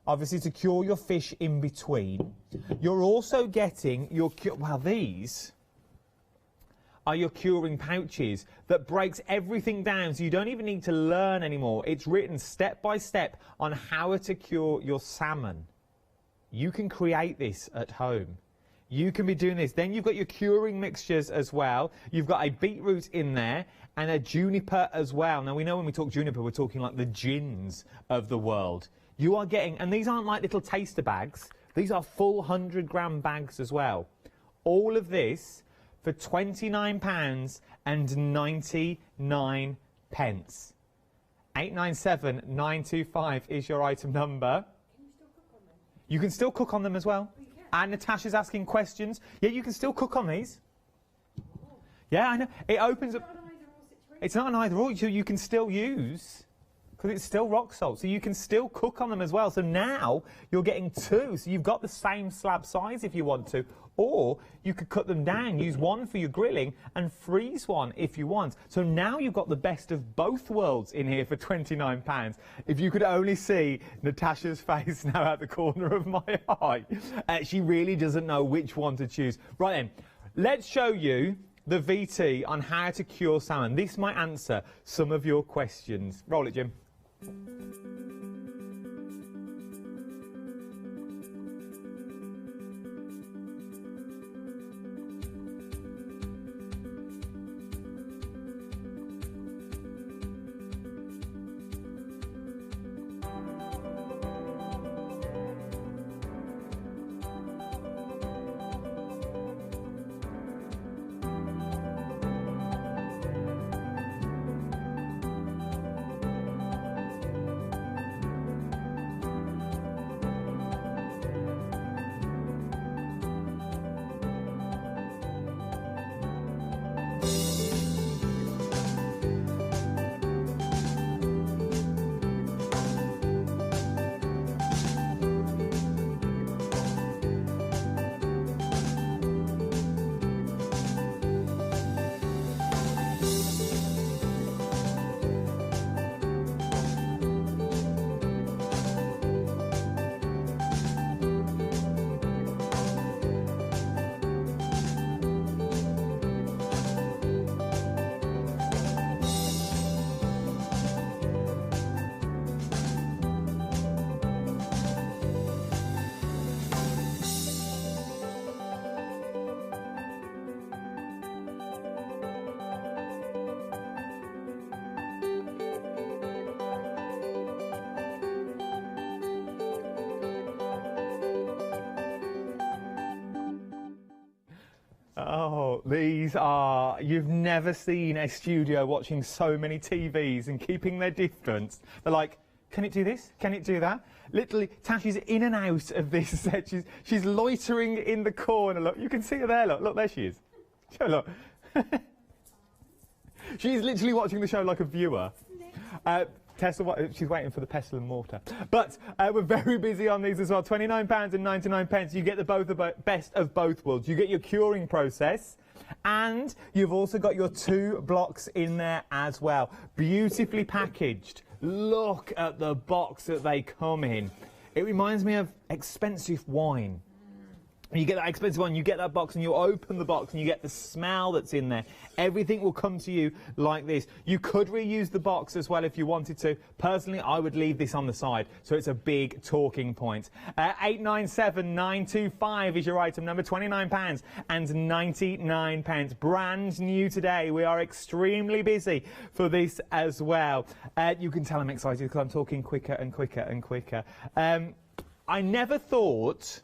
obviously to cure your fish in between. You're also getting these are your curing pouches that breaks everything down, so you don't even need to learn anymore. It's written step by step on how to cure your salmon. You can create this at home. You can be doing this. Then you've got your curing mixtures as well. You've got a beetroot in there and a juniper as well. Now we know when we talk juniper, we're talking like the gins of the world. You are getting, and these aren't like little taster bags. These are full 100-gram bags as well. All of this for £29.99. 897925 is your item number. You can still cook on them as well. And Natasha's asking questions. Yeah, you can still cook on these. Yeah, I know. It opens up. It's not an either or. So you can still use, because it's still rock salt. So you can still cook on them as well. So now you're getting 2. So you've got the same slab size if you want to. Or you could cut them down, use one for your grilling and freeze one if you want. So now you've got the best of both worlds in here for £29. If you could only see Natasha's face now out the corner of my eye. She really doesn't know which one to choose. Right then, let's show you the VT on how to cure salmon. This might answer some of your questions. Roll it, Jim. these are, you've never seen a studio watching so many TVs and keeping their distance. They're like, can it do this? Can it do that? Literally, Tash is in and out of this set. She's loitering in the corner. Look, you can see her there. Look, there she is. Show, look. She's literally watching the show like a viewer. Tessa, she's waiting for the pestle and mortar. But we're very busy on these as well. £29.99. You get the best of both worlds. You get your curing process, and you've also got your 2 blocks in there as well. Beautifully packaged. Look at the box that they come in. It reminds me of expensive wine. You get that expensive one, you get that box and you open the box and you get the smell that's in there. Everything will come to you like this. You could reuse the box as well if you wanted to. Personally, I would leave this on the side, so it's a big talking point. 897925 is your item number, £29.99. Brand new today. We are extremely busy for this as well. You can tell I'm excited because I'm talking quicker and quicker and quicker. I never thought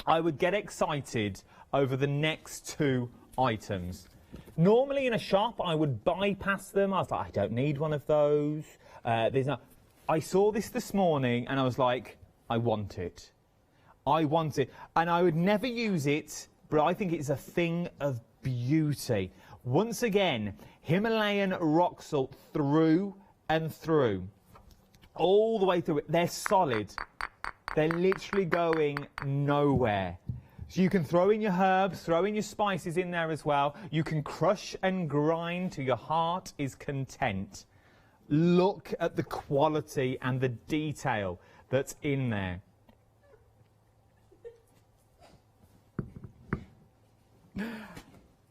I would get excited over the next 2 items. Normally in a shop I would bypass them. I was like, I don't need one of those. I saw this morning and I was like, I want it. I want it. And I would never use it, but I think it's a thing of beauty. Once again, Himalayan rock salt through and through. All the way through it. They're solid. They're literally going nowhere. So you can throw in your herbs, throw in your spices in there as well. You can crush and grind till your heart is content. Look at the quality and the detail that's in there.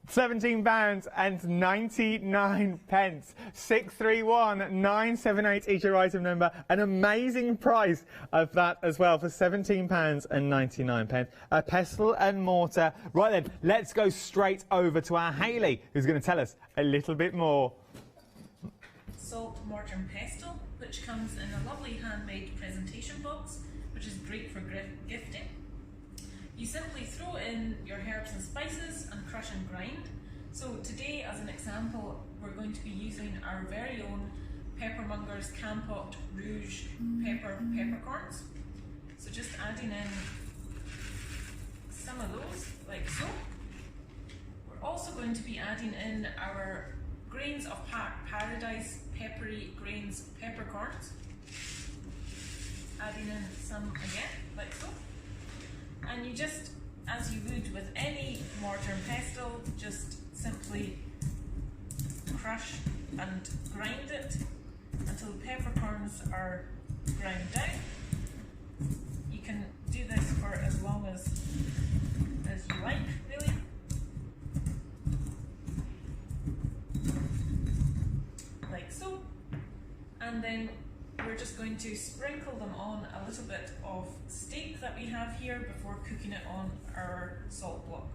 £17.99. 631978 is your item number. An amazing price of that as well for £17.99. A pestle and mortar. Right then, let's go straight over to our Hayley, who's going to tell us a little bit more. Salt, mortar and pestle, which comes in a lovely handmade presentation box, which is great for gifting. You simply throw in your herbs and spices and crush and grind. So today, as an example, we're going to be using our very own Peppermonger's Campot Rouge peppercorns. So just adding in some of those, like so. We're also going to be adding in our Grains of Paradise Peppery Grains peppercorns. Adding in some again, like so. And you just, as you would with any mortar and pestle, just simply crush and grind it until the peppercorns are ground down. You can do this for as long as you like, really. Like so. And then we're just going to sprinkle them on a little bit of steak that we have here before cooking it on our salt block.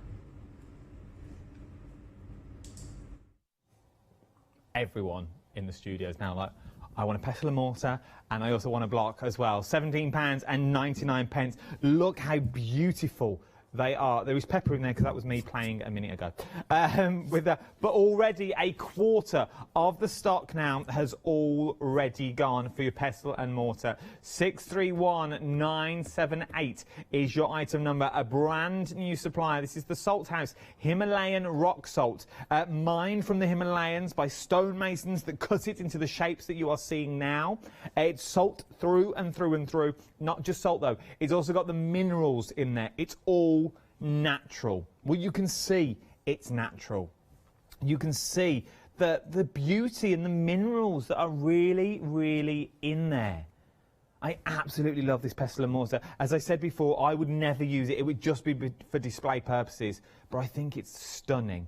Everyone in the studio is now like, I want a pestle and mortar and I also want a block as well. £17.99. Look how beautiful they are. There is pepper in there because that was me playing a minute ago. But already a quarter of the stock now has already gone for your pestle and mortar. 631978 is your item number. A brand new supplier. This is the Salt House Himalayan rock salt, mined from the Himalayas by stonemasons that cut it into the shapes that you are seeing now. It's salt through and through and through. Not just salt though. It's also got the minerals in there. It's all natural. Well, you can see it's natural. You can see the beauty and the minerals that are really, really in there. I absolutely love this pestle and mortar. As I said before, I would never use it. It would just be for display purposes. But I think it's stunning.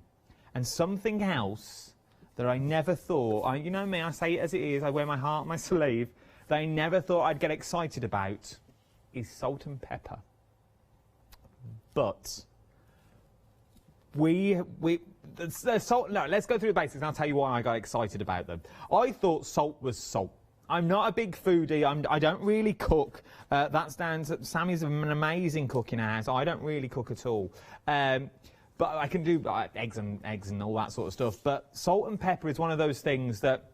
And something else that I never thought, you know me, I say it as it is, I wear my heart on my sleeve, that I never thought I'd get excited about is salt and pepper. But salt. No, let's go through the basics and I'll tell you why I got excited about them. I thought salt was salt. I'm not a big foodie. I don't really cook. That's down to Sammy's an amazing cook in our house. I don't really cook at all. But I can do eggs and all that sort of stuff. But salt and pepper is one of those things that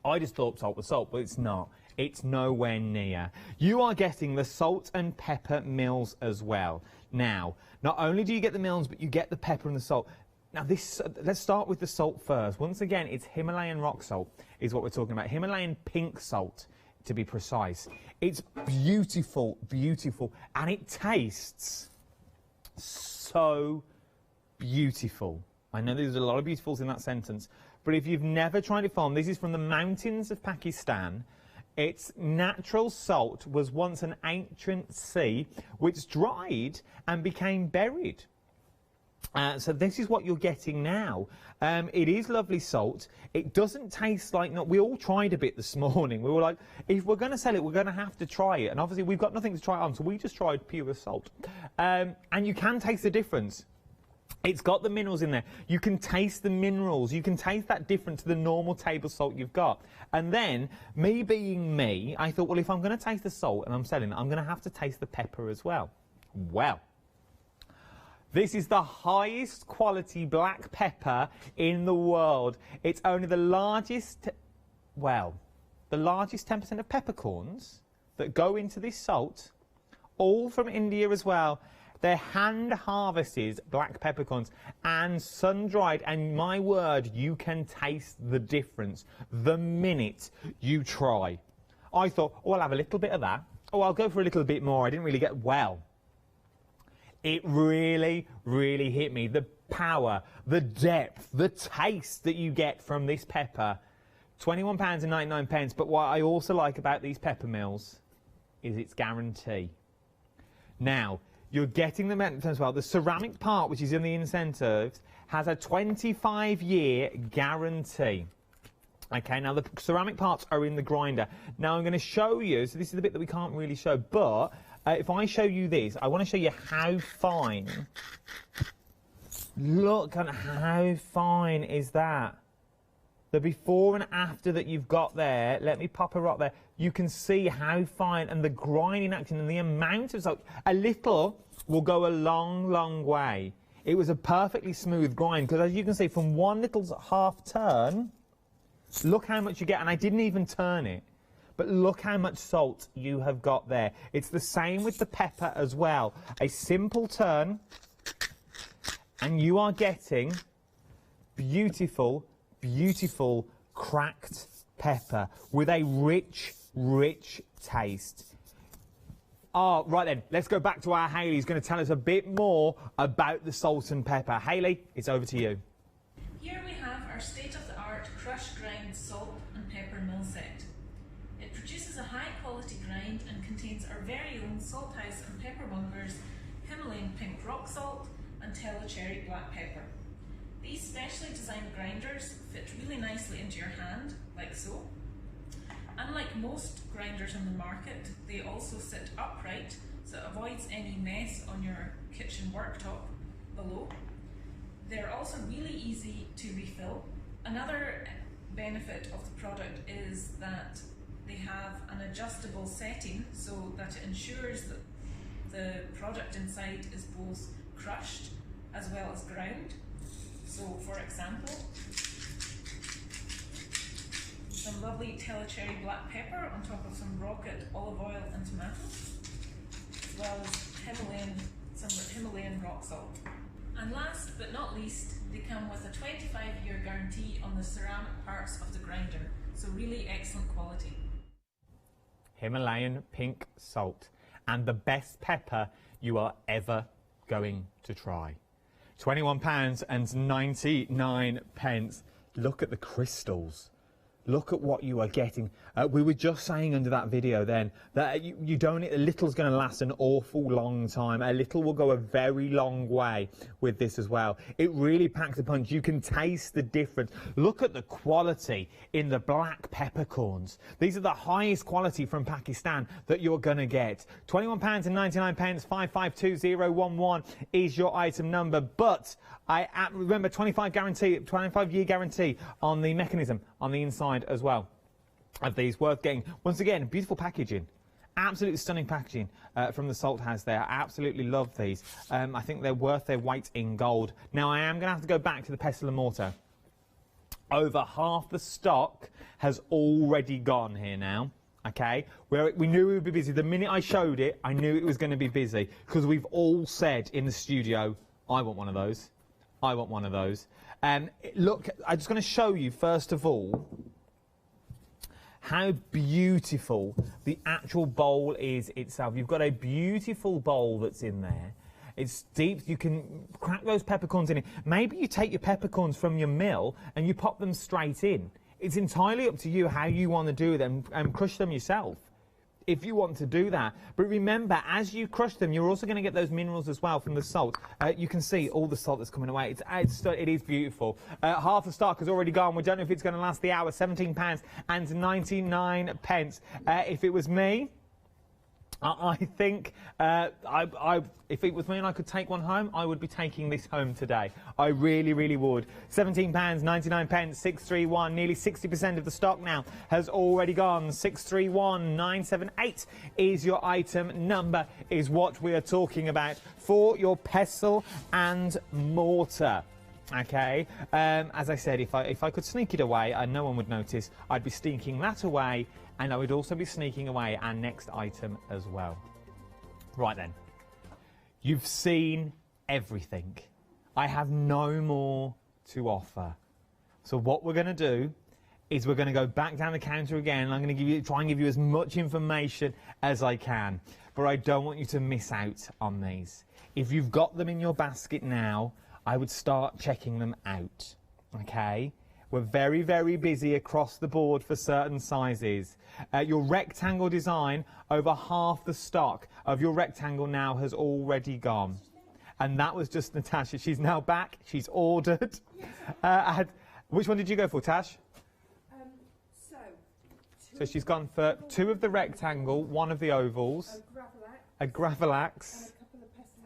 I just thought salt was salt, but it's not. It's nowhere near. You are getting the salt and pepper mills as well. Now, not only do you get the mills, but you get the pepper and the salt. Now, this, let's start with the salt first. Once again, it's Himalayan rock salt is what we're talking about. Himalayan pink salt, to be precise. It's beautiful, beautiful, and it tastes so beautiful. I know there's a lot of beautifuls in that sentence, but if you've never tried it from, this is from the mountains of Pakistan. Its natural salt was once an ancient sea which dried and became buried. So this is what you're getting now. It is lovely salt. It doesn't taste like, we all tried a bit this morning. We were like, if we're going to sell it, we're going to have to try it. And obviously we've got nothing to try it on, so we just tried pure salt. And you can taste the difference. It's got the minerals in there. You can taste the minerals. You can taste that different to the normal table salt you've got. And then, me being me, I thought, well, if I'm going to taste the salt and I'm selling it, I'm going to have to taste the pepper as well. Well, this is the highest quality black pepper in the world. It's only the largest, well, the largest 10% of peppercorns that go into this salt, all from India as well. They're hand-harvested black peppercorns and sun-dried, and my word, you can taste the difference the minute you try. I thought, oh, I'll have a little bit of that. Oh, I'll go for a little bit more. I didn't really get well. It really, really hit me. The power, the depth, the taste that you get from this pepper. £21.99. But what I also like about these pepper mills is its guarantee. Now, you're getting them as well. The ceramic part, which is in the incentives, has a 25-year guarantee. Okay, now the ceramic parts are in the grinder. Now I'm going to show you, so this is the bit that we can't really show, but if I show you this, I want to show you how fine. Look at how fine is that. The before and after that you've got there, let me pop a rock there. You can see how fine and the grinding action and the amount of salt. A little will go a long, long way. It was a perfectly smooth grind because as you can see from one little half turn, look how much you get. And I didn't even turn it. But look how much salt you have got there. It's the same with the pepper as well. A simple turn and you are getting beautiful, beautiful cracked pepper with a rich, rich taste. Oh, right then, let's go back to our Hayley, who's going to tell us a bit more about the salt and pepper. Hayley, it's over to you. Here we have our state-of-the-art crush grind salt and pepper mill set. It produces a high-quality grind and contains our very own Salthouse and Peppermongers Himalayan pink rock salt and Tello cherry black pepper. These specially designed grinders fit really nicely into your hand, like so. Unlike most grinders on the market, they also sit upright, so it avoids any mess on your kitchen worktop below. They're also really easy to refill. Another benefit of the product is that they have an adjustable setting so that it ensures that the product inside is both crushed as well as ground. So, for example, some lovely Tello cherry black pepper on top of some rocket olive oil and tomatoes, as well as some Himalayan rock salt. And last but not least, they come with a 25-year guarantee on the ceramic parts of the grinder, so really excellent quality. Himalayan pink salt, and the best pepper you are ever going to try. £21.99. Look at the crystals. Look at what you are getting. We were just saying under that video then that you don't, a little's going to last an awful long time. A little will go a very long way with this as well. It really packs a punch. You can taste the difference. Look at the quality in the black peppercorns. These are the highest quality from Pakistan that you're going to get. £21.99, 552011 is your item number. But I remember 25-year guarantee on the mechanism on the inside as well of these, worth getting. Once again, beautiful packaging Absolutely stunning packaging from the Salt House there. I absolutely love these. I think they're worth their weight in gold. Now, I am going to have to go back to the pestle and mortar. Over half the stock has already gone here now. Okay, we knew we would be busy. The minute I showed it, I knew it was going to be busy because we've all said in the studio, I want one of those. I want one of those. And look, I'm just going to show you, first of all, how beautiful the actual bowl is itself. You've got a beautiful bowl that's in there. It's deep. You can crack those peppercorns in it. Maybe you take your peppercorns from your mill and you pop them straight in. It's entirely up to you how you want to do them and crush them yourself if you want to do that. But remember, as you crush them, you're also going to get those minerals as well from the salt. You can see all the salt that's coming away. It is beautiful. Half the stock has already gone. We don't know if it's going to last the hour. £17.99. If it was me, I think if it was me and I could take one home, I would be taking this home today. I really, really would. £17.99, 631, nearly 60% of the stock now has already gone. 631978 is your item number, is what we are talking about for your pestle and mortar. Okay, as I said, if I could sneak it away and no one would notice, I'd be sneaking that away, and I would also be sneaking away our next item as well. Right then, you've seen everything. I have no more to offer. So what we're going to do is we're going to go back down the counter again, and I'm going to try and give you as much information as I can. But I don't want you to miss out on these. If you've got them in your basket now, I would start checking them out, okay? We're very, very busy across the board for certain sizes. Your rectangle design, over half the stock of your rectangle now has already gone. And that was just Natasha. She's now back. She's ordered. Which one did you go for, Tash? So she's gone for 2 of the rectangle, 1 of the ovals, a gravel axe,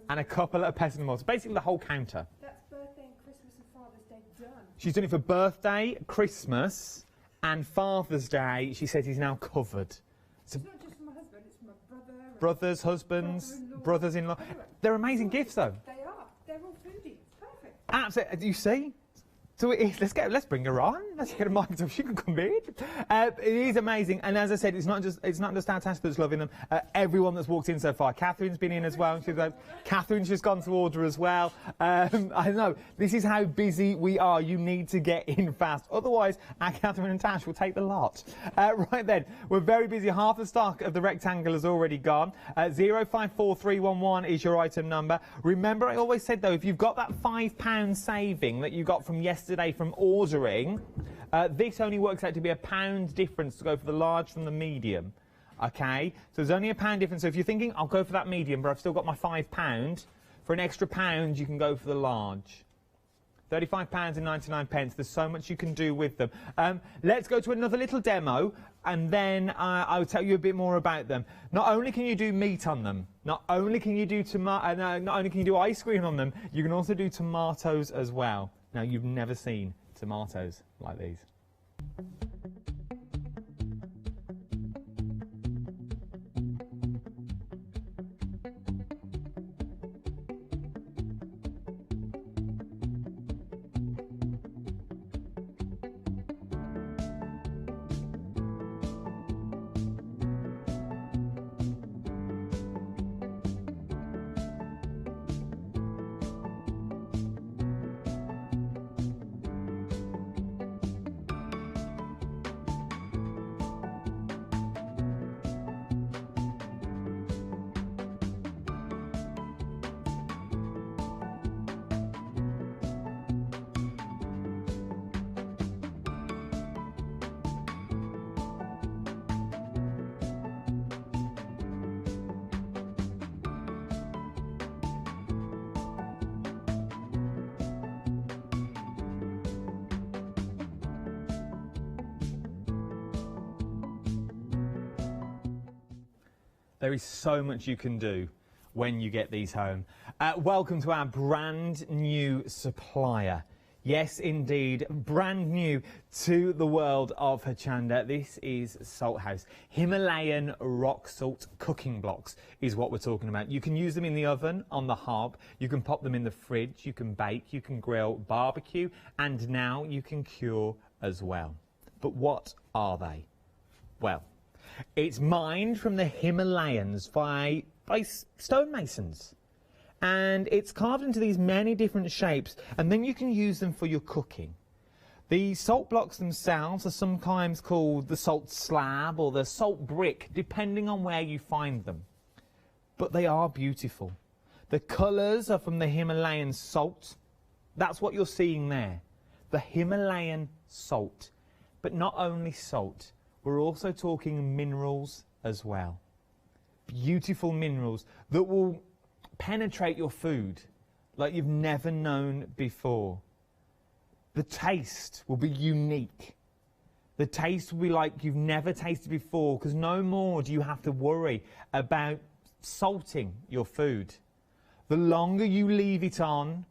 and a couple of pestle and mortar. Basically the whole counter. That's birthday and Christmas and Father's Day done. She's done it for birthday, Christmas, and Father's Day. She says he's now covered. It's not just for my husband, it's my brother. Brothers, husbands, brothers-in-law. They're amazing gifts, though. They are. They're all foodie. It's perfect. Absolutely. You see? So it is. Let's bring her on. Let's get her mic so she can come in. It is amazing, and as I said, it's not just our Tash that's loving them. Everyone that's walked in so far. Catherine's been in as well. Catherine's just gone to order as well. I don't know. This is how busy we are. You need to get in fast, otherwise our Catherine and Tash will take the lot. Right then, we're very busy. Half the stock of the rectangle has already gone. 054311 is your item number. Remember, I always said though, if you've got that £5 saving that you got from yesterday from ordering, this only works out to be £1 difference to go for the large from the medium. Okay, so there's only £1 difference. So if you're thinking I'll go for that medium but I've still got my £5, for an extra £1 you can go for the large. £35.99. There's so much you can do with them. Let's go to another little demo, and then I'll tell you a bit more about them. Not only can you do meat on them, not only can you do ice cream on them, you can also do tomatoes as well. Now, you've never seen tomatoes like these. There is so much you can do when you get these home. Welcome to our brand new supplier Yes, indeed. Brand new to the world of Hochanda. This is Salt House. Himalayan rock salt cooking blocks is what we're talking about. You can use them in the oven, on the hob. You can pop them in the fridge. You can bake. You can grill, barbecue. And now you can cure as well. But what are they? Well, it's mined from the Himalayas by stonemasons. And it's carved into these many different shapes, and then you can use them for your cooking. The salt blocks themselves are sometimes called the salt slab or the salt brick, depending on where you find them. But they are beautiful. The colours are from the Himalayan salt. That's what you're seeing there, the Himalayan salt. But not only salt, we're also talking minerals as well. Beautiful minerals that will penetrate your food like you've never known before. The taste will be unique. The taste will be like you've never tasted before, because no more do you have to worry about salting your food. The longer you leave it on,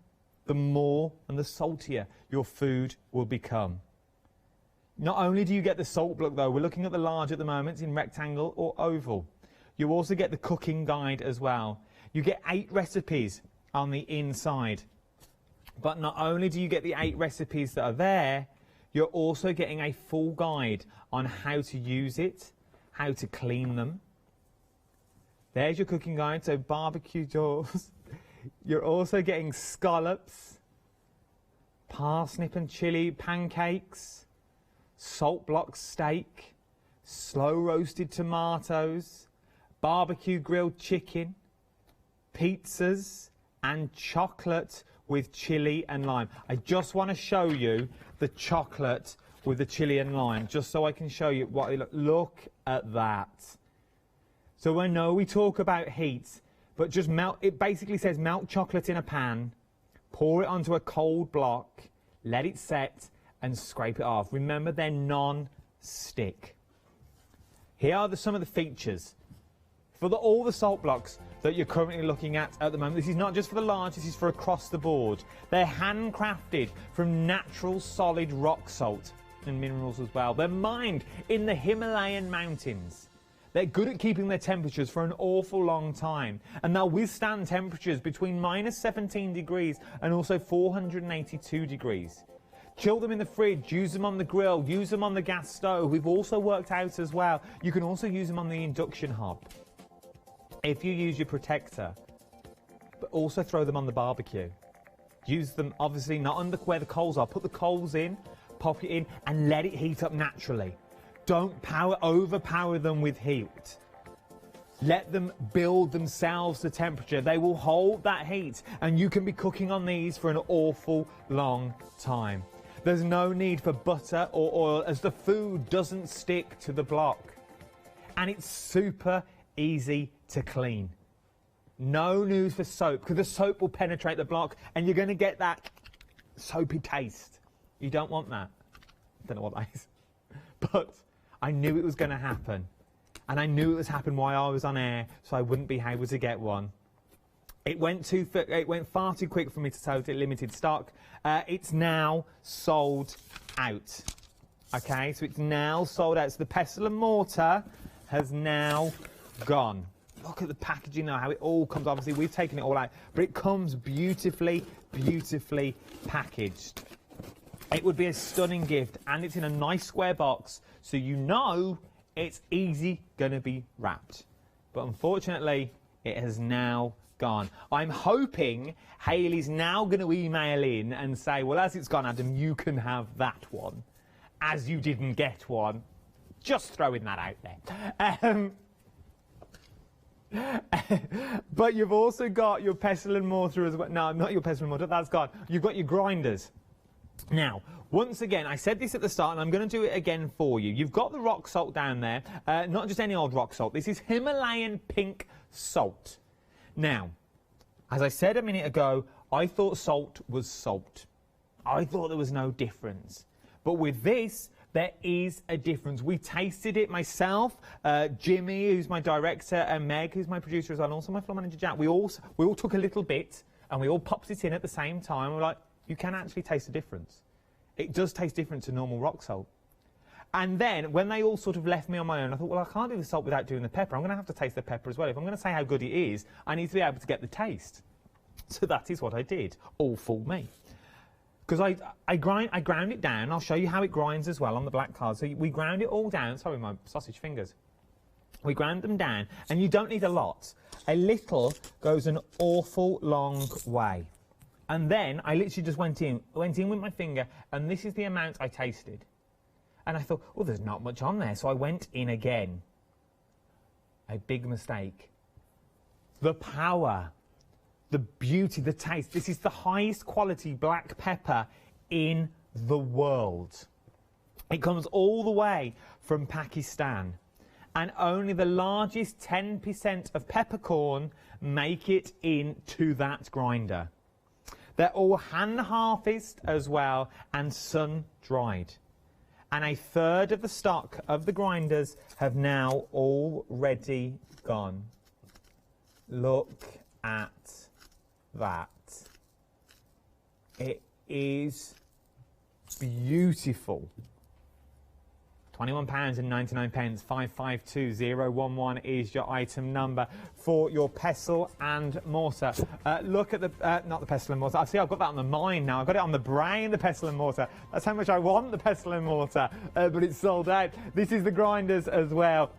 the more and the saltier your food will become. Not only do you get the salt block though, we're looking at the large at the moment in rectangle or oval. You also get the cooking guide as well. You get 8 recipes on the inside. But not only do you get the 8 recipes that are there, you're also getting a full guide on how to use it, how to clean them. There's your cooking guide, so barbecue jaws. You're also getting scallops, parsnip and chilli pancakes, salt block steak, slow roasted tomatoes, barbecue grilled chicken, pizzas and chocolate with chili and lime. I just want to show you the chocolate with the chili and lime, just so I can show you what they look. Look at that. So I know we talk about heat, but just melt. It basically says melt chocolate in a pan, pour it onto a cold block, let it set and scrape it off. Remember, they're non-stick. Here are some of the features for all the salt blocks that you're currently looking at the moment. This is not just for the large, this is for across the board. They're handcrafted from natural solid rock salt and minerals as well. They're mined in the Himalayan mountains. They're good at keeping their temperatures for an awful long time, and they'll withstand temperatures between -17 degrees and also 482 degrees. Chill them in the fridge, use them on the grill, use them on the gas stove. We've also worked out as well, you can also use them on the induction hob if you use your protector, but also throw them on the barbecue. Use them obviously not under where the coals are. Put the coals in, pop it in and let it heat up naturally. Don't overpower them with heat. Let them build themselves to temperature. They will hold that heat and you can be cooking on these for an awful long time. There's no need for butter or oil as the food doesn't stick to the block. And it's super easy to clean. No news for soap, because the soap will penetrate the block and you're going to get that soapy taste. You don't want that. I don't know what that is. But I knew it was going to happen. And I knew it was happening while I was on air, so I wouldn't be able to get one. It went far too quick for me to sell it limited stock. It's now sold out. Okay, so it's now sold out. So the pestle and mortar has now gone. Look at the packaging now, how it all comes. Obviously, we've taken it all out, but it comes beautifully, beautifully packaged. It would be a stunning gift, and it's in a nice square box, so you know it's easy going to be wrapped. But unfortunately, it has now gone. I'm hoping Hayley's now going to email in and say, well, as it's gone, Adam, you can have that one, as you didn't get one. Just throwing that out there. But you've also got your pestle and mortar as well. No, not your pestle and mortar, that's gone. You've got your grinders. Now, once again, I said this at the start and I'm going to do it again for you. You've got the rock salt down there, not just any old rock salt. This is Himalayan pink salt. Now, as I said a minute ago, I thought salt was salt. I thought there was no difference. But with this, there is a difference. We tasted it myself, Jimmy, who's my director, and Meg, who's my producer as well, and also my floor manager, Jack. We all took a little bit, and we all popped it in at the same time. We're like, you can actually taste the difference. It does taste different to normal rock salt. And then, when they all sort of left me on my own, I thought, well, I can't do the salt without doing the pepper. I'm going to have to taste the pepper as well. If I'm going to say how good it is, I need to be able to get the taste. So that is what I did, all for me. Because I ground it down. I'll show you how it grinds as well on the black card. So we ground it all down. Sorry, my sausage fingers. We ground them down, and you don't need a lot. A little goes an awful long way. And then I literally just went in with my finger, and this is the amount I tasted. And I thought, well, there's not much on there, so I went in again. A big mistake. The power, the beauty, the taste. This is the highest quality black pepper in the world. It comes all the way from Pakistan. And only the largest 10% of peppercorn make it into that grinder. They're all hand-harvested as well and sun-dried. And a third of the stock of the grinders have now already gone. Look at that. It is beautiful. £21.99, 552011 is your item number for your pestle and mortar. Look at the, not the pestle and mortar, I see I've got that on the mind now, I've got it on the brain, the pestle and mortar. That's how much I want the pestle and mortar, but it's sold out. This is the grinders as well.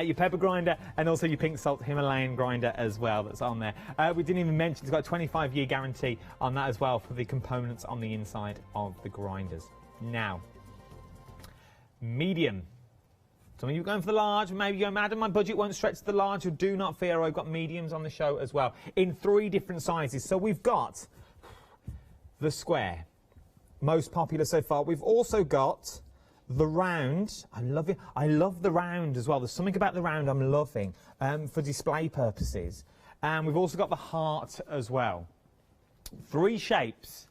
Your pepper grinder and also your pink salt Himalayan grinder as well that's on there. We didn't even mention it's got a 25-year guarantee on that as well for the components on the inside of the grinders. Now, medium. Some of you are going for the large, maybe you're mad and my budget won't stretch to the large, or do not fear, I've got mediums on the show as well in 3 different sizes. So we've got the square, most popular so far. We've also got the round. I love it. I love the round as well. There's something about the round I'm loving for display purposes. And we've also got the heart as well. 3 shapes,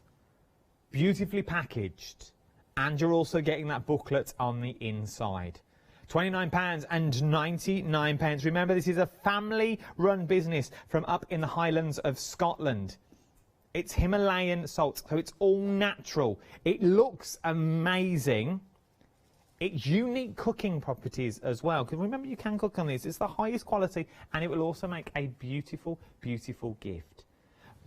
beautifully packaged. And you're also getting that booklet on the inside. £29.99. Remember, this is a family-run business from up in the Highlands of Scotland. It's Himalayan salt, so it's all natural. It looks amazing. It's unique cooking properties as well, because remember, you can cook on this. It's the highest quality, and it will also make a beautiful, beautiful gift.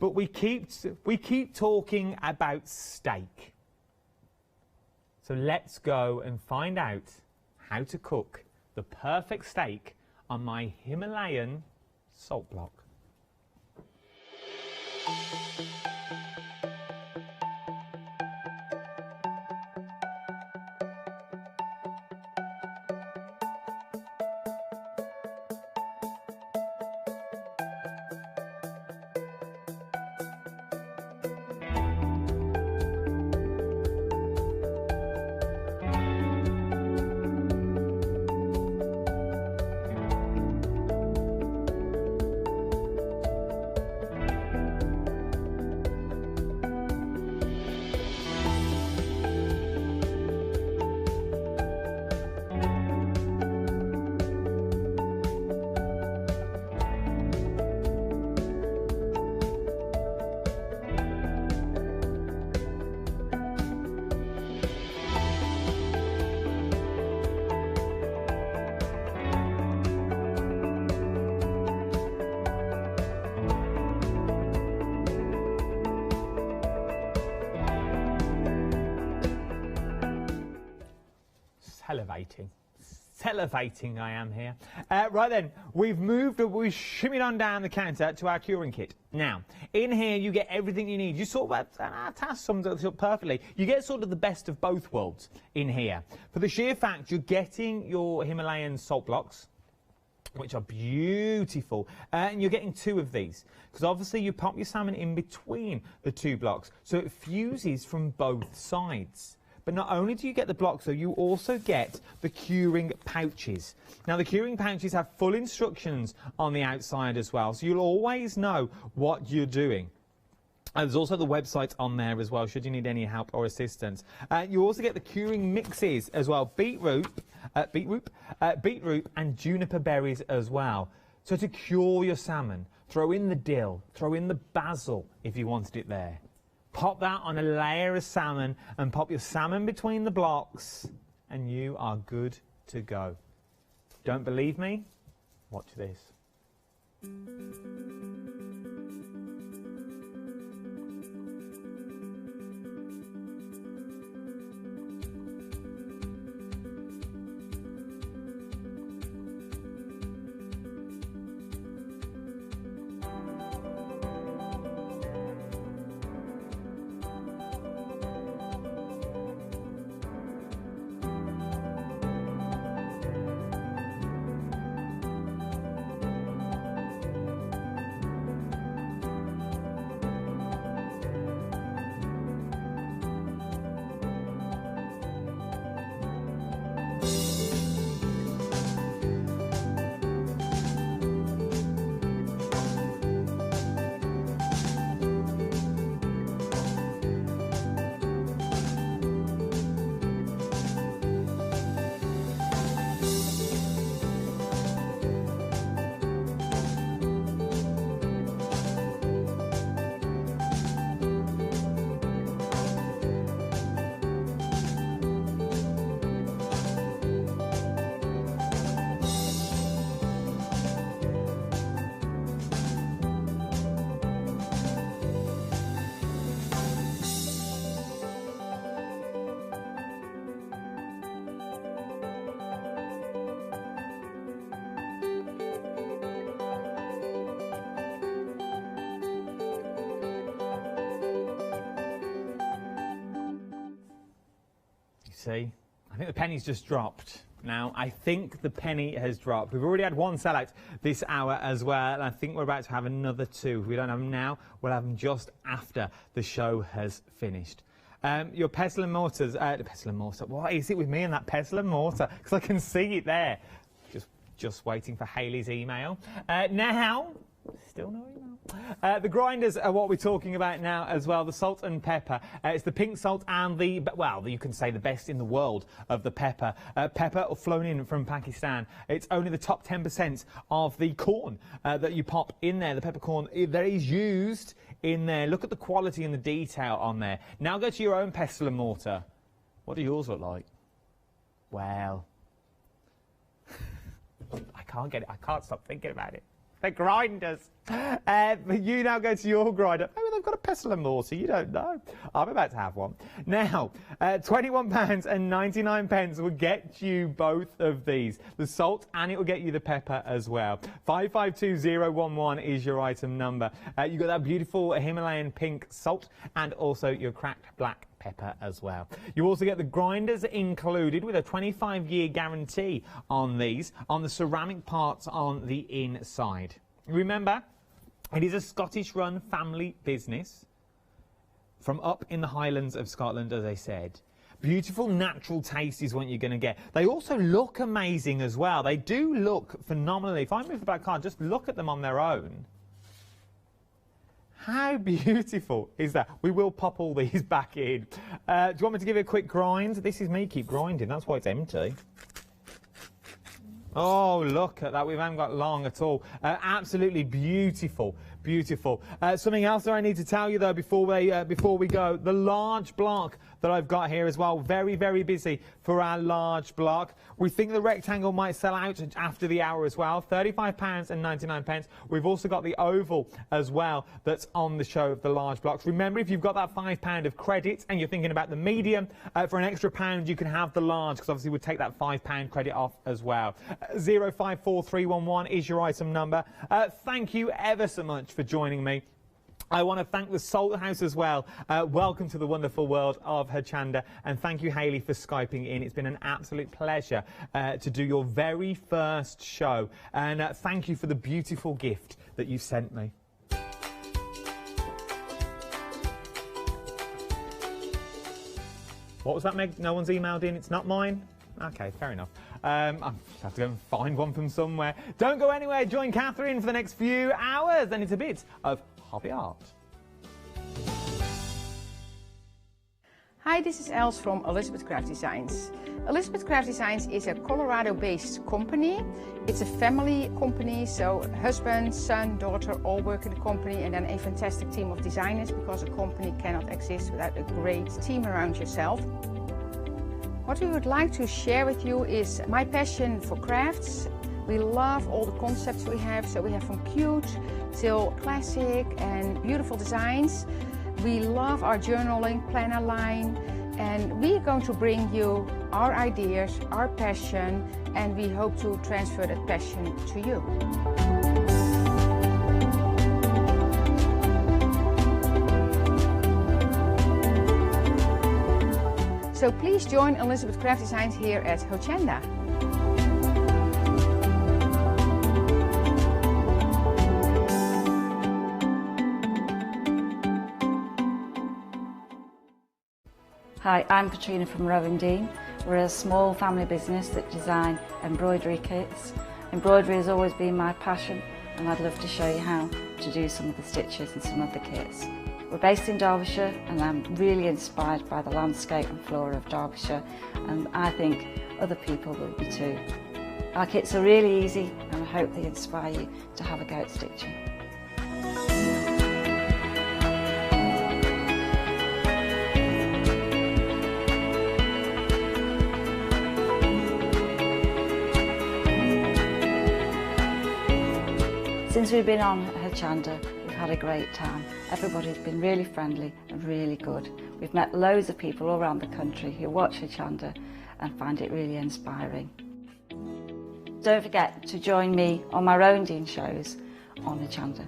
But we keep talking about steak. So let's go and find out how to cook the perfect steak on my Himalayan salt block. Salivating I am here. Right then, we've shimmied on down the counter to our curing kit. Now, in here you get everything you need. You sort of, our task sums it up perfectly. You get sort of the best of both worlds in here. For the sheer fact, you're getting your Himalayan salt blocks, which are beautiful, and you're getting 2 of these, because obviously you pop your salmon in between the 2 blocks, so it fuses from both sides. But not only do you get the blocks, though, you also get the curing pouches. Now, the curing pouches have full instructions on the outside as well, so you'll always know what you're doing. And there's also the website on there as well, should you need any help or assistance. You also get the curing mixes as well, beetroot and juniper berries as well. So to cure your salmon, throw in the dill, throw in the basil if you wanted it there. Pop that on a layer of salmon and pop your salmon between the blocks and you are good to go. Don't believe me? Watch this. See, I think the penny's just dropped. Now, I think the penny has dropped. We've already had one sellout this hour as well, and I think we're about to have another two. If we don't have them now, we'll have them just after the show has finished. Your pestle and mortars, the pestle and mortar, what is it with me and that pestle and mortar? Because I can see it there. Just waiting for Hayley's email. Now, still no email. The grinders are what we're talking about now as well, the salt and pepper. It's the pink salt and the, well, you can say the best in the world of the pepper. Pepper flown in from Pakistan. It's only the top 10% of the corn that you pop in there, the peppercorn that is used in there. Look at the quality and the detail on there. Now go to your own pestle and mortar. What do yours look like? Well, I can't stop thinking about it. The grinders. But you now go to your grinder. Maybe they've got a pestle and mortar. You don't know. I'm about to have one. Now, £21.99 will get you both of these. The salt and it will get you the pepper as well. 552011 is your item number. You've got that beautiful Himalayan pink salt and also your cracked black pepper as well. You also get the grinders included with a 25-year guarantee on these, on the ceramic parts on the inside. Remember, it is a Scottish-run family business from up in the Highlands of Scotland, as I said. Beautiful natural taste is what you're going to get. They also look amazing as well. They do look phenomenally. If I move the back card, just look at them on their own. How beautiful is that? We will pop all these back in. Do you want me to give you a quick grind? This is me keep grinding. That's why it's empty. Oh, look at that. We haven't got long at all. Absolutely beautiful. Beautiful. Something else that I need to tell you, though, before we go. The large block that I've got here as well. Very, very busy for our large block. We think the rectangle might sell out after the hour as well. £35.99. We've also got the oval as well that's on the show of the large blocks. Remember, if you've got that £5 of credit and you're thinking about the medium, for an extra £1 you can have the large, because obviously we'll take that £5 credit off as well. 054311 is your item number. Thank you ever so much for joining me. I want to thank the Salt House as well. Welcome to the wonderful world of Hochanda, and thank you, Hayley, for Skyping in. It's been an absolute pleasure to do your very first show, and thank you for the beautiful gift that you sent me. What was that, Meg? No one's emailed in. It's not mine? Okay, fair enough. I'll have to go and find one from somewhere. Don't go anywhere. Join Catherine for the next few hours, and it's a bit of Hobby Art. Hi, this is Els from Elizabeth Craft Designs. Elizabeth Craft Designs is a Colorado-based company. It's a family company, so husband, son, daughter all work in the company, and then a fantastic team of designers, because a company cannot exist without a great team around yourself. What we would like to share with you is my passion for crafts. We love all the concepts we have, so we have from cute till classic and beautiful designs. We love our journaling planner line, and we're going to bring you our ideas, our passion, and we hope to transfer that passion to you. So please join Elizabeth Craft Designs here at Hochanda. Hi, I'm Katrina from Rowan Dean. We're a small family business that design embroidery kits. Embroidery has always been my passion, and I'd love to show you how to do some of the stitches and some of the kits. We're based in Derbyshire, and I'm really inspired by the landscape and flora of Derbyshire, and I think other people will be too. Our kits are really easy, and I hope they inspire you to have a go at stitching. Since we've been on Hochanda, we've had a great time. Everybody's been really friendly and really good. We've met loads of people all around the country who watch Hochanda and find it really inspiring. Don't forget to join me on my Rowan Dean shows on Hochanda.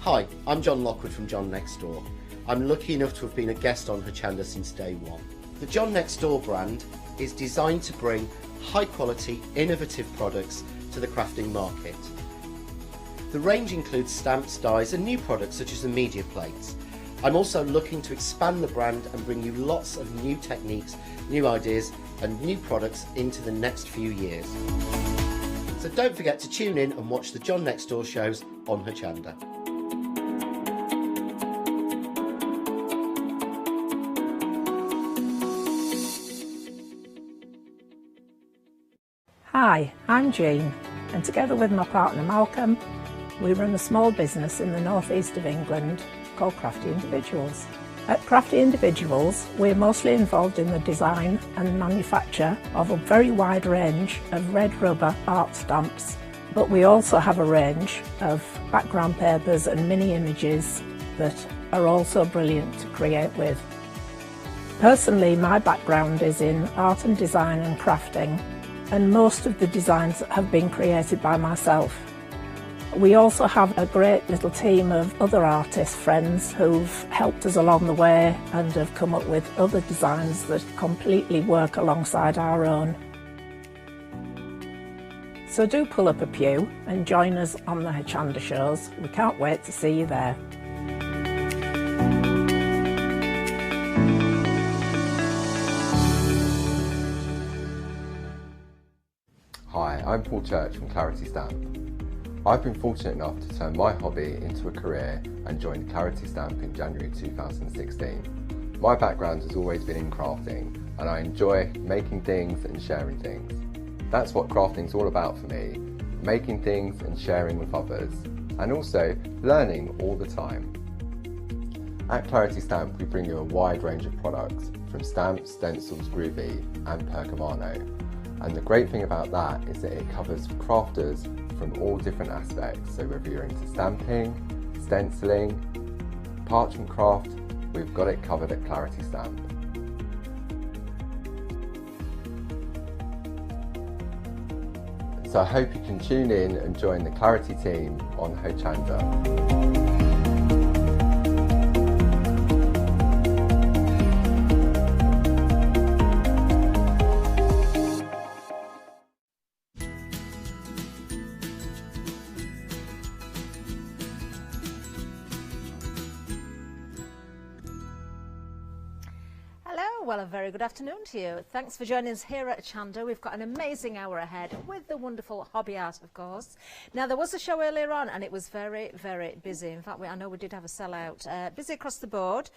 Hi, I'm John Lockwood from John Next Door. I'm lucky enough to have been a guest on Hochanda since day one. The John Next Door brand is designed to bring high quality, innovative products to the crafting market. The range includes stamps, dies and new products such as the media plates. I'm also looking to expand the brand and bring you lots of new techniques, new ideas and new products into the next few years. So don't forget to tune in and watch the John Next Door shows on Hochanda. Hi, I'm Jean, and together with my partner Malcolm, we run a small business in the northeast of England called Crafty Individuals. At Crafty Individuals, we're mostly involved in the design and manufacture of a very wide range of red rubber art stamps, but we also have a range of background papers and mini images that are also brilliant to create with. Personally, my background is in art and design and crafting, and most of the designs have been created by myself. We also have a great little team of other artist friends who've helped us along the way and have come up with other designs that completely work alongside our own. So do pull up a pew and join us on the Hochanda shows. We can't wait to see you there. Hi, I'm Paul Church from Clarity Stamp. I've been fortunate enough to turn my hobby into a career and joined Clarity Stamp in January 2016. My background has always been in crafting, and I enjoy making things and sharing things. That's what crafting's all about for me, making things and sharing with others, and also learning all the time. At Clarity Stamp we bring you a wide range of products, from stamps, stencils, groovy and pergamano. And the great thing about that is that it covers crafters from all different aspects. So whether you're into stamping, stenciling, parchment craft, we've got it covered at Clarity Stamp. So I hope you can tune in and join the Clarity team on Hochanda. Well, a very good afternoon to you. Thanks for joining us here at Hochanda. We've got an amazing hour ahead with the wonderful Hobby Art, of course. Now, there was a show earlier on and it was very, very busy. In fact, I know we did have a sellout. Busy across the board.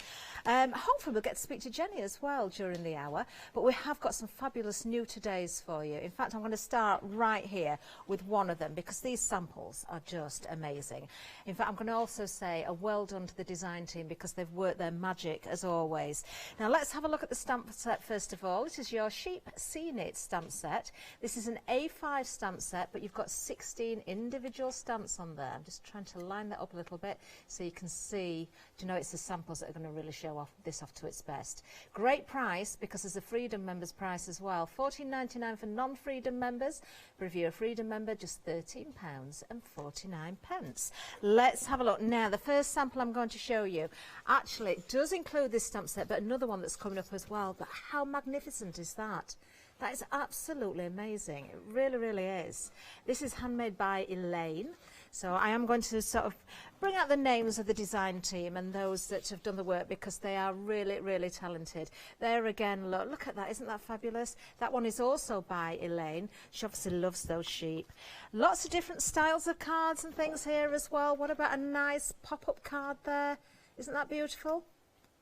Hopefully we'll get to speak to Jenny as well during the hour. But we have got some fabulous new todays for you. In fact, I'm going to start right here with one of them because these samples are just amazing. In fact, I'm going to also say a well done to the design team because they've worked their magic as always. Now, let's have a look at the stamp set first of all. This is your Sheep Scenic stamp set. This is an A5 stamp set, but you've got 16 individual stamps on there. I'm just trying to line that up a little bit so you can see, do you know, it's the samples that are going to really show off this off to its best. Great price because there's a Freedom members price as well. £14.99 for non-Freedom members, but if you're a Freedom member, just £13.49. Let's have a look. Now, the first sample I'm going to show you actually does include this stamp set, but another one that's coming up as well. But how magnificent is that? That is absolutely amazing. It really, really is. This is handmade by Elaine. So I am going to sort of bring out the names of the design team and those that have done the work because they are really, really talented. There again, look at that. Isn't that fabulous? That one is also by Elaine. She obviously loves those sheep. Lots of different styles of cards and things here as well. What about a nice pop-up card there? Isn't that beautiful?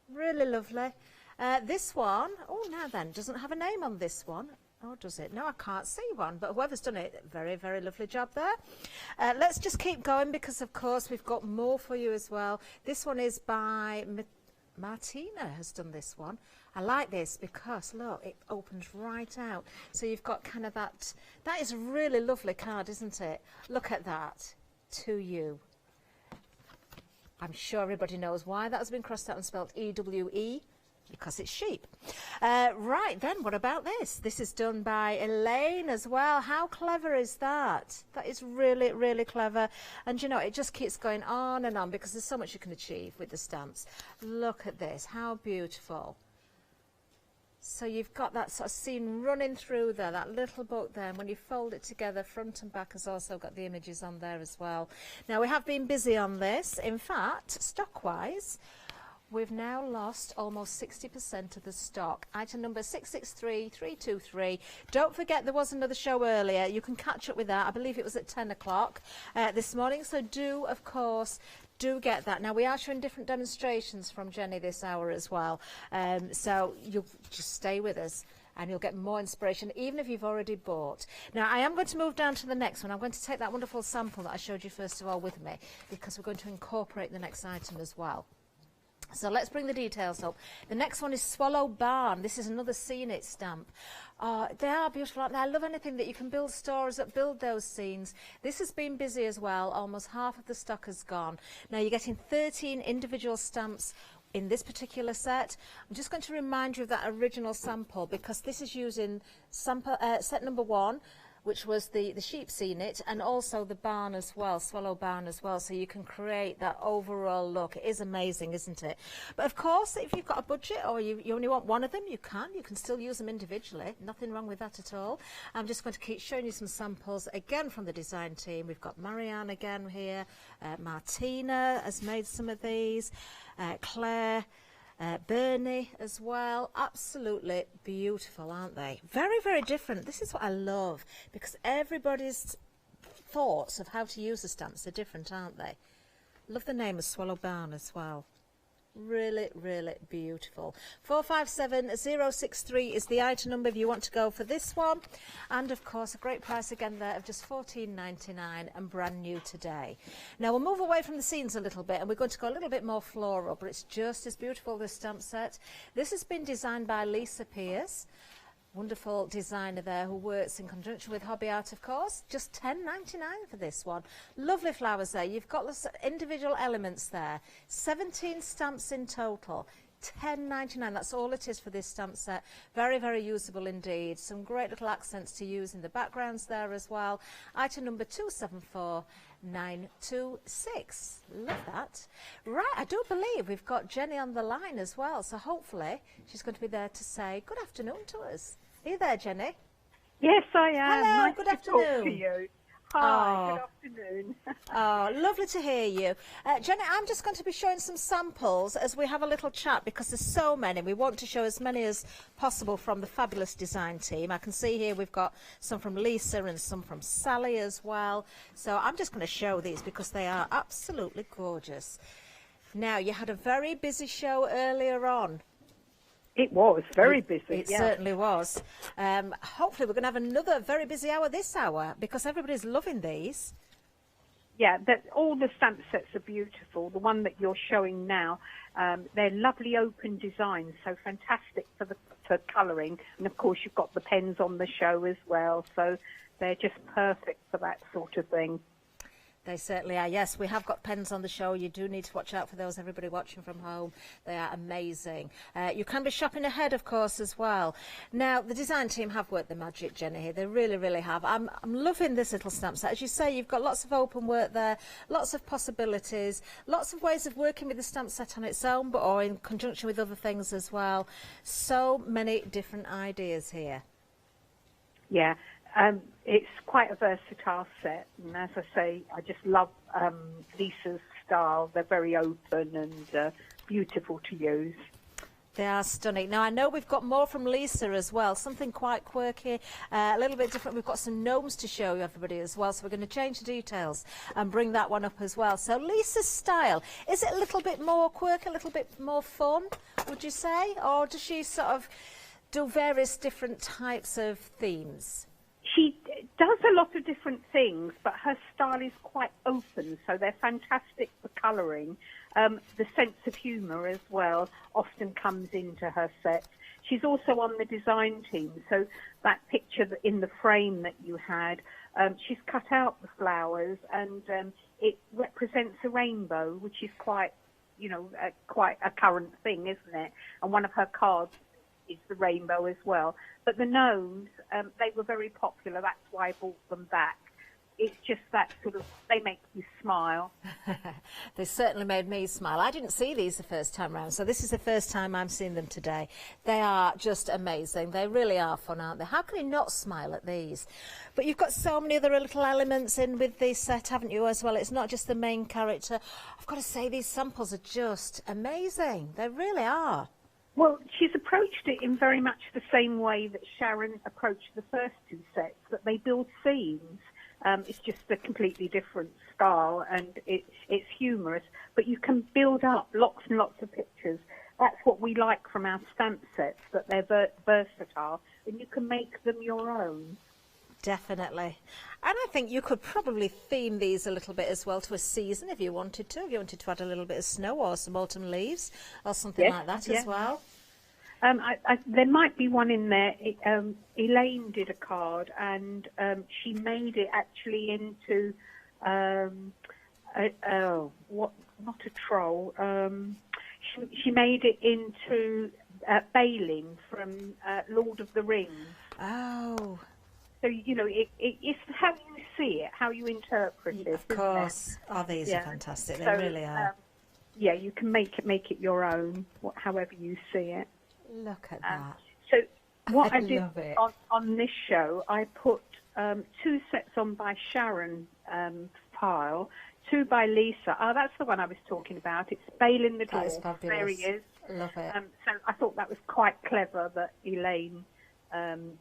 Really lovely. This one, oh, now then, doesn't have a name on this one. Oh, does it? No, I can't see one, but whoever's done it, very, very lovely job there. Let's just keep going because, of course, we've got more for you as well. This one is by Martina has done this one. I like this because, look, it opens right out. So you've got kind of that. That is a really lovely card, isn't it? Look at that. To you. I'm sure everybody knows why that has been crossed out and spelled E-W-E. Because it's sheep. Right, then, what about this? This is done by Elaine as well. How clever is that? That is really, really clever. And, you know, it just keeps going on and on because there's so much you can achieve with the stamps. Look at this. How beautiful. So you've got that sort of scene running through there, that little book there. And when you fold it together, front and back has also got the images on there as well. Now, we have been busy on this. In fact, stock-wise, we've now lost almost 60% of the stock. Item number 663323. Don't forget there was another show earlier. You can catch up with that. I believe it was at 10 o'clock this morning. So do, of course, do get that. Now, we are showing different demonstrations from Jenny this hour as well. So you'll just stay with us and you'll get more inspiration, even if you've already bought. Now, I am going to move down to the next one. I'm going to take that wonderful sample that I showed you first of all with me because we're going to incorporate the next item as well. So let's bring the details up. The next one is Swallow Barn. This is another scenic stamp. They are beautiful, aren't they? I love anything that you can build stores that build those scenes. This has been busy as well. Almost half of the stock has gone. Now you're getting 13 individual stamps in this particular set. I'm just going to remind you of that original sample because this is using sample, set number 1, which was the sheep scenic, and also the barn as well, Swallow Barn as well, so you can create that overall look. It is amazing, isn't it? But of course, if you've got a budget or you only want one of them, you can still use them individually. Nothing wrong with that at all. I'm just going to keep showing you some samples again from the design team. We've got Marianne again here, Martina has made some of these, Claire, Bernie as well. Absolutely beautiful, aren't they? Very, very different. This is what I love because everybody's thoughts of how to use the stamps are different, aren't they? Love the name of Swallow Barn as well. Really, really beautiful. 457063 is the item number if you want to go for this one. And of course, a great price again there of just $14.99 and brand new today. Now we'll move away from the scenes a little bit and we're going to go a little bit more floral, but it's just as beautiful, this stamp set. This has been designed by Lisa Pierce. Wonderful designer there who works in conjunction with Hobby Art, of course. Just $10.99 for this one. Lovely flowers there. You've got the individual elements there. 17 stamps in total. $10.99. That's all it is for this stamp set. Very, very usable indeed. Some great little accents to use in the backgrounds there as well. Item number 274926. Love that. Right, I do believe we've got Jenny on the line as well. So hopefully she's going to be there to say good afternoon to us. Are you there, Jenny? Yes, I am. Hello, nice good to afternoon. Talk to you. Hi, good afternoon. Oh, lovely to hear you. Jenny, I'm just going to be showing some samples as we have a little chat because there's so many. We want to show as many as possible from the fabulous design team. I can see here we've got some from Lisa and some from Sally as well. So I'm just going to show these because they are absolutely gorgeous. Now, you had a very busy show earlier on. It was very busy. It certainly was. Hopefully we're going to have another very busy hour this hour because everybody's loving these. Yeah, all the stamp sets are beautiful. The one that you're showing now, they're lovely open designs, so fantastic for colouring. And of course you've got the pens on the show as well, so they're just perfect for that sort of thing. They certainly are. Yes, we have got pens on the show. You do need to watch out for those, everybody watching from home. They are amazing. You can be shopping ahead, of course, as well. Now, the design team have worked the magic, Jenny, here. They really, really have. I'm loving this little stamp set. As you say, you've got lots of open work there, lots of possibilities, lots of ways of working with the stamp set on its own, but or in conjunction with other things as well. So many different ideas here. Yeah. It's quite a versatile set, and as I say, I just love Lisa's style. They're very open and beautiful to use. They are stunning. Now, I know we've got more from Lisa as well, something quite quirky, a little bit different. We've got some gnomes to show you, everybody, as well, so we're going to change the details and bring that one up as well. So Lisa's style, is it a little bit more quirky, a little bit more fun, would you say? Or does she sort of do various different types of themes? She does a lot of different things, but her style is quite open, so they're fantastic for colouring. The sense of humour as well often comes into her set. She's also on the design team, so that picture in the frame that you had, she's cut out the flowers and it represents a rainbow, which is quite, quite a current thing, isn't it? And one of her cards is the rainbow as well. But the gnomes, they were very popular. That's why I bought them back. It's just that sort of, they make you smile. They certainly made me smile. I didn't see these the first time round, so this is the first time I'm seeing them today. They are just amazing. They really are fun, aren't they? How can you not smile at these? But you've got so many other little elements in with this set, haven't you, as well? It's not just the main character. I've got to say, these samples are just amazing. They really are. Well, she's approached it in very much the same way that Sharon approached the first two sets, that they build scenes. It's just a completely different style, and it's humorous, but you can build up lots and lots of pictures. That's what we like from our stamp sets, that they're versatile, and you can make them your own. Definitely. And I think you could probably theme these a little bit as well to a season if you wanted to. If you wanted to add a little bit of snow or some autumn leaves or something like that as well. There might be one in there. Elaine did a card and she made it actually into, not a troll. She made it into Balin from Lord of the Rings. Oh. So, it's how you see it, how you interpret it. Of course. Oh, these are fantastic. They really are. You can make it your own, however you see it. Look at that. So what I did love it. on this show, I put 2 sets on by Sharon pile, 2 by Lisa. Oh, that's the one I was talking about. It's Balin the Dwarf. That is fabulous. There he is. Love it. So I thought that was quite clever that Elaine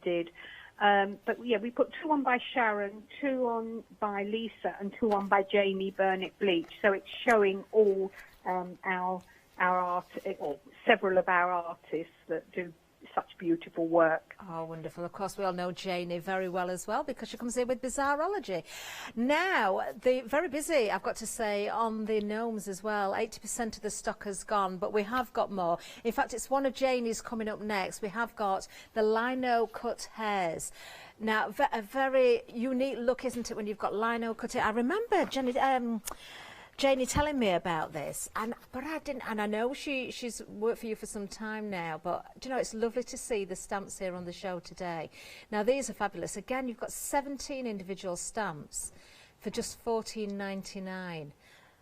did. But yeah, we put 2 on by Sharon, 2 on by Lisa, and 2 on by Jamie Burnett Bleach. So it's showing all our art, or several of our artists that do such beautiful work. Oh, wonderful. Of course, we all know Janie very well as well because she comes here with Bizarrology. Now, very busy, I've got to say, on the gnomes as well. 80% of the stock has gone, but we have got more. In fact, it's one of Janie's coming up next. We have got the lino cut hairs. Now, a very unique look, isn't it, when you've got lino cut hair? I remember Janie telling me about this, but I didn't, and I know she's worked for you for some time now, but do you know, it's lovely to see the stamps here on the show today. Now, these are fabulous. Again, you've got 17 individual stamps for just $14.99.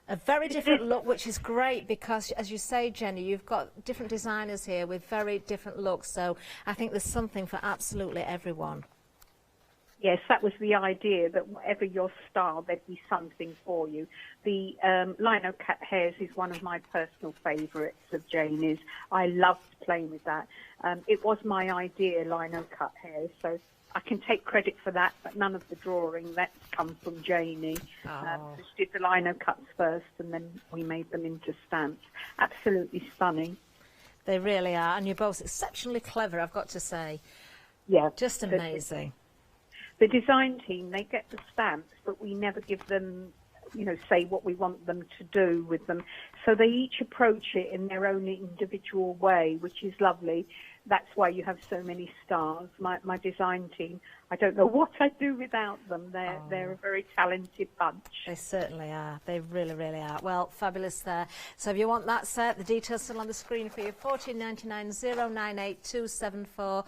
A very different look, which is great because, as you say, Jenny, you've got different designers here with very different looks, so I think there's something for absolutely everyone. Yes, that was the idea, that whatever your style, there'd be something for you. The lino cut hairs is one of my personal favourites of Janie's. I loved playing with that. It was my idea, lino cut hairs, so I can take credit for that, but none of the drawing, that's come from Janie. She did the lino cuts first, and then we made them into stamps. Absolutely stunning. They really are, and you're both exceptionally clever, I've got to say. Yeah. Just amazing. The design team, they get the stamps, but we never give them, say what we want them to do with them. So they each approach it in their own individual way, which is lovely. That's why you have so many stars. My design team, I don't know what I'd do without them. They're a very talented bunch. They certainly are. They really, really are. Well, fabulous there. So if you want that set, the details still on the screen for you. $14.99 098 274.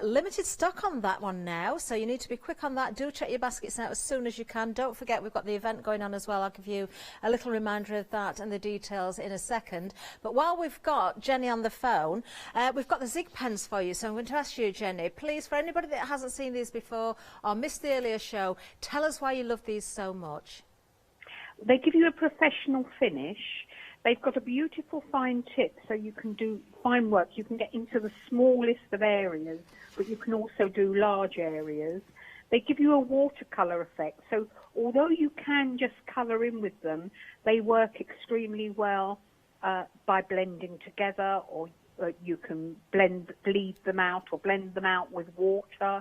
Limited stock on that one now, so you need to be quick on that. Do check your baskets out as soon as you can. Don't forget we've got the event going on as well. I'll give you a little reminder of that and the details in a second. But while we've got Jenny on the phone, we've got the Zig pens for you. So I'm going to ask you, Jenny, please, for anybody that hasn't seen these before or missed the earlier show, tell us why you love these so much. They give you a professional finish. They've got a beautiful fine tip, so you can do fine work. You can get into the smallest of areas, but you can also do large areas. They give you a watercolour effect, so although you can just colour in with them, they work extremely well by blending together, or you can bleed them out or blend them out with water.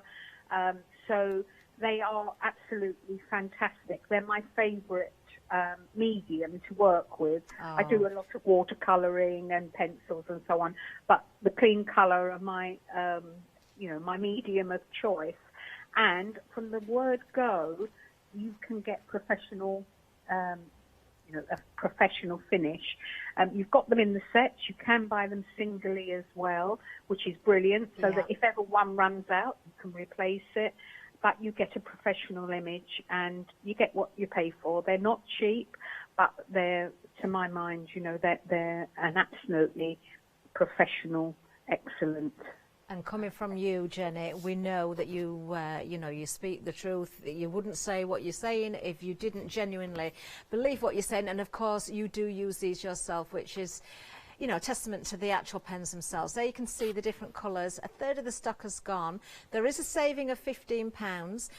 So they are absolutely fantastic. They're my favourite medium to work with. I do a lot of watercolouring and pencils and so on, but the clean colour are my, my medium of choice. And from the word go, you can get professional, a professional finish. You've got them in the sets. You can buy them singly as well, which is brilliant, so that if ever one runs out, you can replace it. But you get a professional image, and you get what you pay for. They're not cheap, but they're, to my mind, they're an absolutely professional, excellent. And coming from you, Jenny, we know that you, you speak the truth. You wouldn't say what you're saying if you didn't genuinely believe what you're saying. And of course, you do use these yourself, which is, testament to the actual pens themselves. There you can see the different colours. A third of the stock has gone. There is a saving of £15.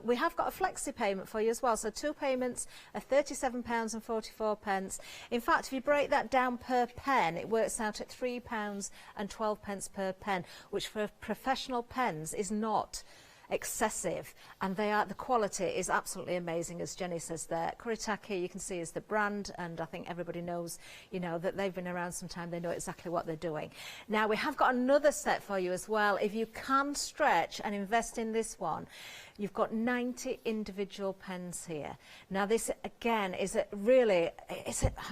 We have got a flexi payment for you as well. So 2 payments are £37.44. In fact, if you break that down per pen, it works out at £3.12 per pen, which for professional pens is not excessive, and the quality is absolutely amazing, as Jenny says there. Kuretake, you can see, is the brand, and I think everybody knows, that they've been around some time. They know exactly what they're doing. Now, we have got another set for you as well. If you can stretch and invest in this one, you've got 90 individual pens here. Now, this again is I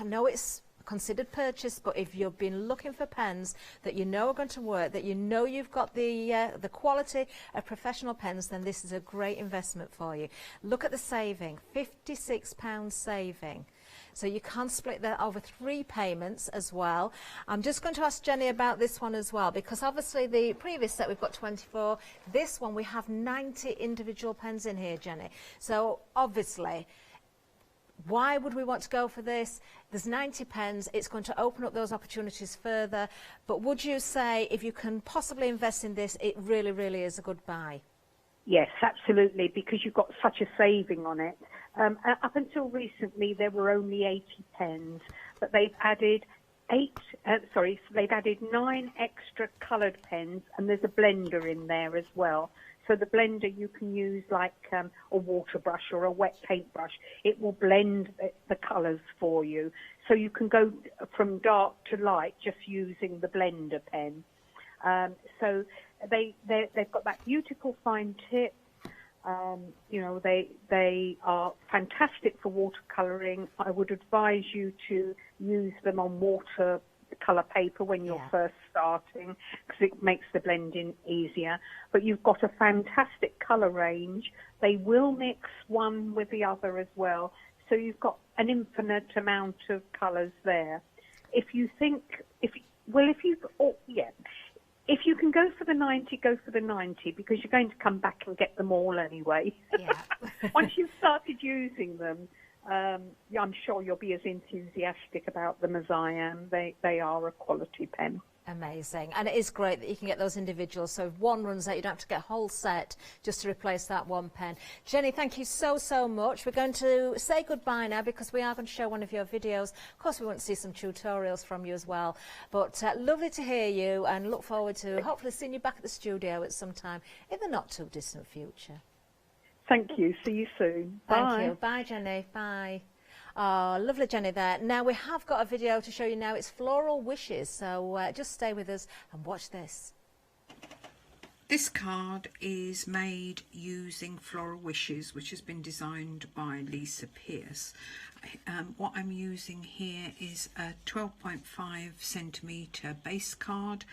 know it's considered purchase, but if you've been looking for pens that are going to work, that you've got the quality of professional pens, then this is a great investment for you. Look at the saving, £56 saving. So you can split that over 3 payments as well. I'm just going to ask Jenny about this one as well, because obviously the previous set we've got 24. This one we have 90 individual pens in here, Jenny. So obviously, why would we want to go for this? There's 90 pens. It's going to open up those opportunities further. But would you say if you can possibly invest in this, it really, really is a good buy? Yes, absolutely, because you've got such a saving on it. Up until recently, there were only 80 pens, but they've added 9 extra coloured pens, and there's a blender in there as well. So the blender you can use like a water brush or a wet paintbrush. It will blend the colours for you. So you can go from dark to light just using the blender pen. So they've got that beautiful fine tip. They are fantastic for watercolouring. I would advise you to use them on watercolour paper when you're first starting, because it makes the blending easier. But you've got a fantastic colour range. They will mix one with the other as well, so you've got an infinite amount if you can go for the 90, go for the 90, because you're going to come back and get them all anyway. Yeah. Once you've started using them, I'm sure you'll be as enthusiastic about them as I am. They are a quality pen. Amazing. And it is great that you can get those individuals, so if one runs out you don't have to get a whole set just to replace that one pen. Jenny, thank you so much. We're going to say goodbye now because we are going to show one of your videos. Of course we want to see some tutorials from you as well, but lovely to hear you, and look forward to hopefully seeing you back at the studio at some time in the not too distant future. Thank you. See you soon. Bye. Thank you. Bye, Jenny. Bye. Oh, lovely Jenny there. Now we have got a video to show you now. It's Floral Wishes, so just stay with us and watch this. This card is made using Floral Wishes, which has been designed by Lisa Pierce. What I'm using here is a 12.5 centimetre base card.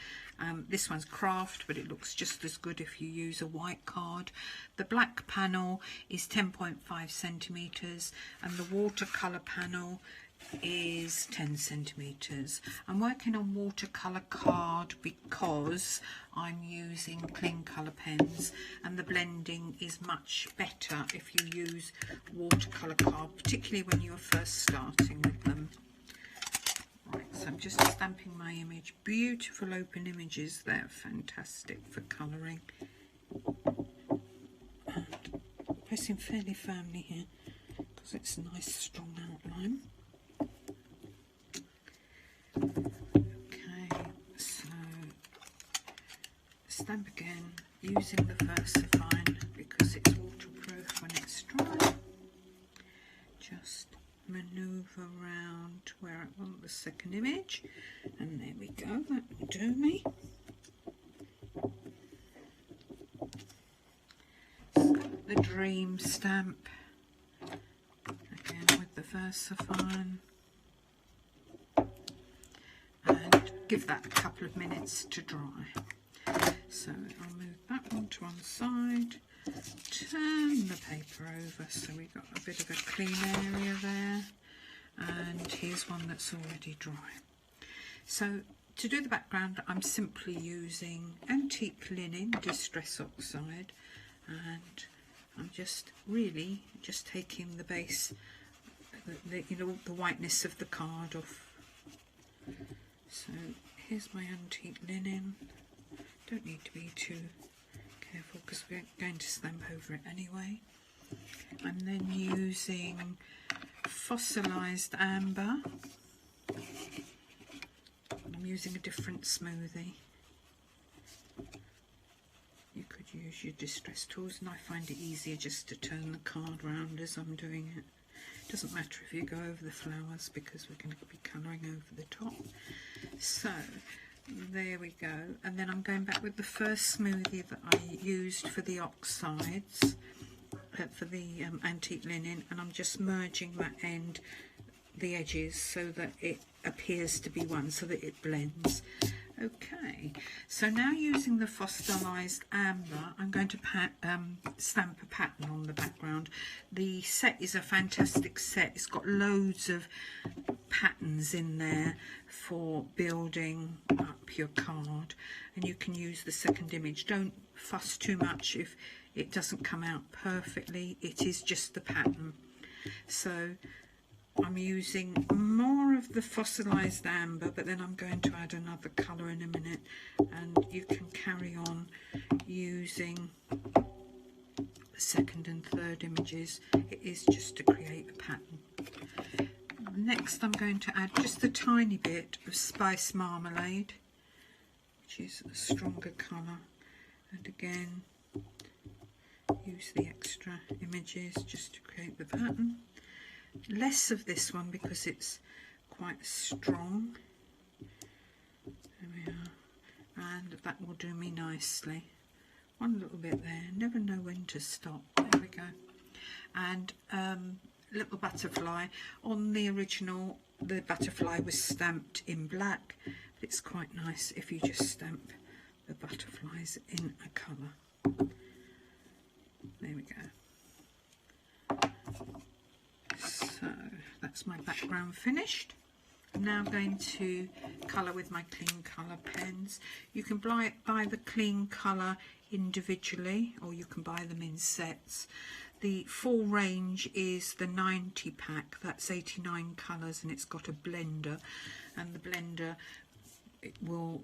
This one's craft, but it looks just as good if you use a white card. The black panel is 10.5 centimetres and the watercolour panel is 10 centimetres. I'm working on watercolour card because I'm using clean colour pens, and the blending is much better if you use watercolour card, particularly when you're first starting with them. Right, so I'm just stamping my image. Beautiful open images, they're fantastic for colouring. And pressing fairly firmly here because it's a nice strong outline. Okay, so stamp again using the VersaFine because it's waterproof when it's dry. Just manoeuvre around to where I want the second image, and there we go, that will do me. So the dream stamp again with the VersaFine. And give that a couple of minutes to dry. So I'll move that one to one side, turn the paper over so we've got a bit of a clean area there, and here's one that's already dry. So to do the background I'm simply using antique linen distress oxide, and I'm just really just taking the base, the whiteness of the card off. So here's my antique linen. Don't need to be too careful because we're going to stamp over it anyway. I'm then using fossilised amber. I'm using a different smoothie. You could use your distress tools, and I find it easier just to turn the card round as I'm doing it. Doesn't matter if you go over the flowers because we're going to be colouring over the top. So there we go, and then I'm going back with the first smoothie that I used for the oxides, for the antique linen, and I'm just merging that end, the edges, so that it appears to be one, so that it blends. Okay, so now using the fossilised amber, I'm going to stamp a pattern on the background. The set is a fantastic set. It's got loads of patterns in there for building up your card, and you can use the second image. Don't fuss too much if it doesn't come out perfectly. It is just the pattern. So I'm using more of the fossilised amber, but then I'm going to add another colour in a minute, and you can carry on using the second and third images. It is just to create a pattern. Next I'm going to add just a tiny bit of Spice Marmalade, which is a stronger colour, and again use the extra images just to create the pattern. Less of this one because it's quite strong. There we are, and that will do me nicely. One little bit there, never know when to stop. There we go. And little butterfly. On the original the butterfly was stamped in black, but it's quite nice if you just stamp the butterflies in a colour. There we go. So that's my background finished. I'm now going to colour with my clean colour pens. You can buy the clean colour individually, or you can buy them in sets. The full range is the 90 pack, that's 89 colours, and it's got a blender, and the blender, it will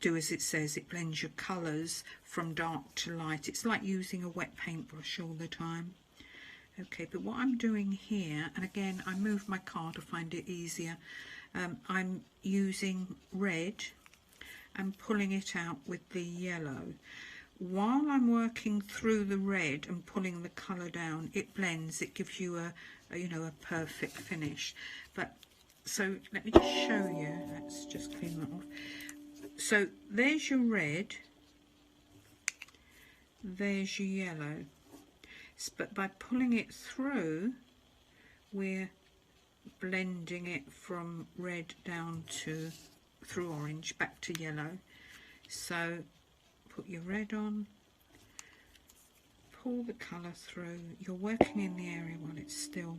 do as it says, it blends your colours from dark to light. It's like using a wet paintbrush all the time. Okay, but what I'm doing here, and again I move my card to find it easier, I'm using red and pulling it out with the yellow. While I'm working through the red and pulling the colour down, it blends, it gives you a perfect finish. But so let me just show you, let's just clean that off. So there's your red, there's your yellow, but by pulling it through, we're blending it from red down to through orange back to yellow. So put your red on, pull the colour through, you're working in the area while it's still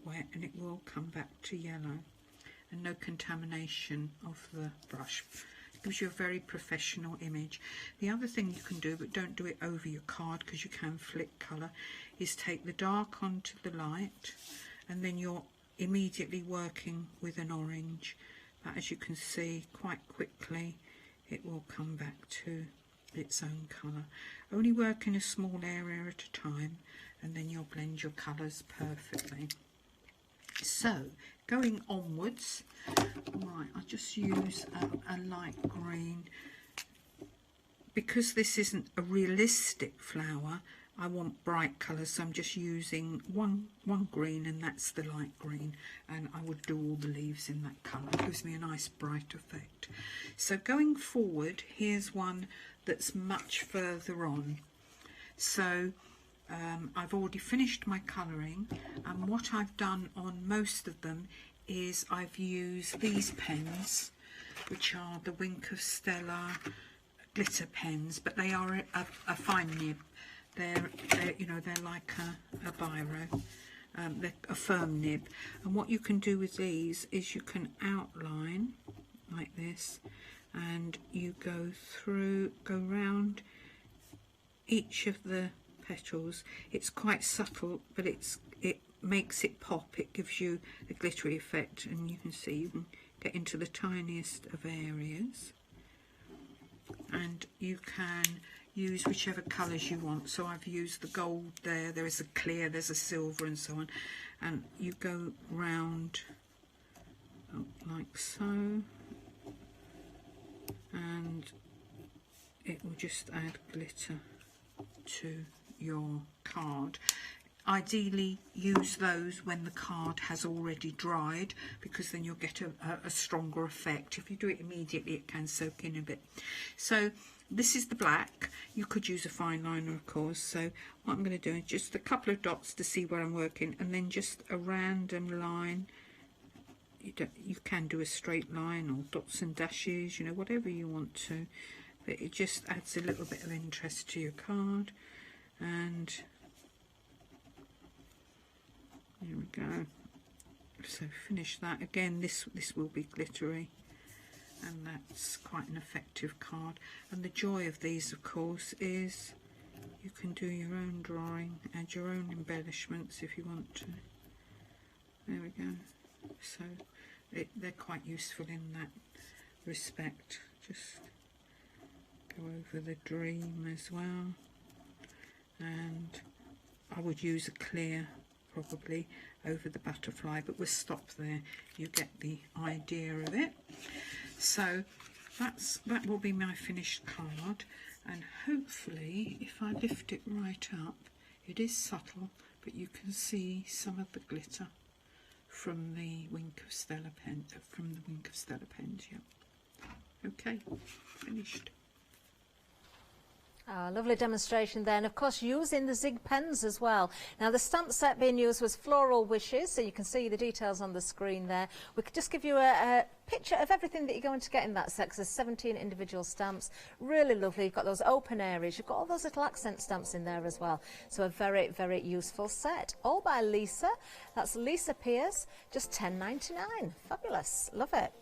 wet, and it will come back to yellow, and no contamination of the brush. It gives you a very professional image. The other thing you can do, but don't do it over your card because you can flick colour, is take the dark onto the light, and then you're immediately working with an orange. But as you can see, quite quickly it will come back to its own colour. Only work in a small area at a time, and then you'll blend your colours perfectly. So going onwards, right, I'll just use a light green. Because this isn't a realistic flower, I want bright colours, so I'm just using one green, and that's the light green, and I would do all the leaves in that colour. It gives me a nice bright effect. So going forward, here's one that's much further on. So I've already finished my colouring, and what I've done on most of them is I've used these pens, which are the Wink of Stella glitter pens, but they are a fine nib. They're like a biro. They're a firm nib, and what you can do with these is you can outline like this, and you go round each of the petals. It's quite subtle, but it makes it pop. It gives you a glittery effect, and you can see you can get into the tiniest of areas, and you can use whichever colours you want. So I've used the gold there is a clear, there's a silver, and so on, and you go round like so, and it will just add glitter to your card. Ideally use those when the card has already dried, because then you'll get a stronger effect. If you do it immediately, it can soak in a bit. So this is the black. You could use a fine liner, of course. So what I'm going to do is just a couple of dots to see where I'm working, and then just a random line. You can do a straight line or dots and dashes, whatever you want to, but it just adds a little bit of interest to your card. And here we go. So finish that. Again, this will be glittery, and that's quite an effective card. And the joy of these, of course, is you can do your own drawing, add your own embellishments if you want to. There we go. So they're quite useful in that respect. Just go over the dream as well, and I would use a clear probably over the butterfly, but we'll stop there. You get the idea of it. So that will be my finished card, and hopefully if I lift it right up, it is subtle, but you can see some of the glitter from the Wink of Stella pen, pens. Yeah. Okay, finished. Oh, lovely demonstration there, and of course using the zig pens as well. Now the stamp set being used was Floral Wishes, so you can see the details on the screen there. We could just give you a picture of everything that you're going to get in that set, 'cause there's 17 individual stamps. Really lovely. You've got those open areas, you've got all those little accent stamps in there as well. So a very, very useful set. All by Lisa. That's Lisa Pierce, just $10.99. Fabulous. Love it.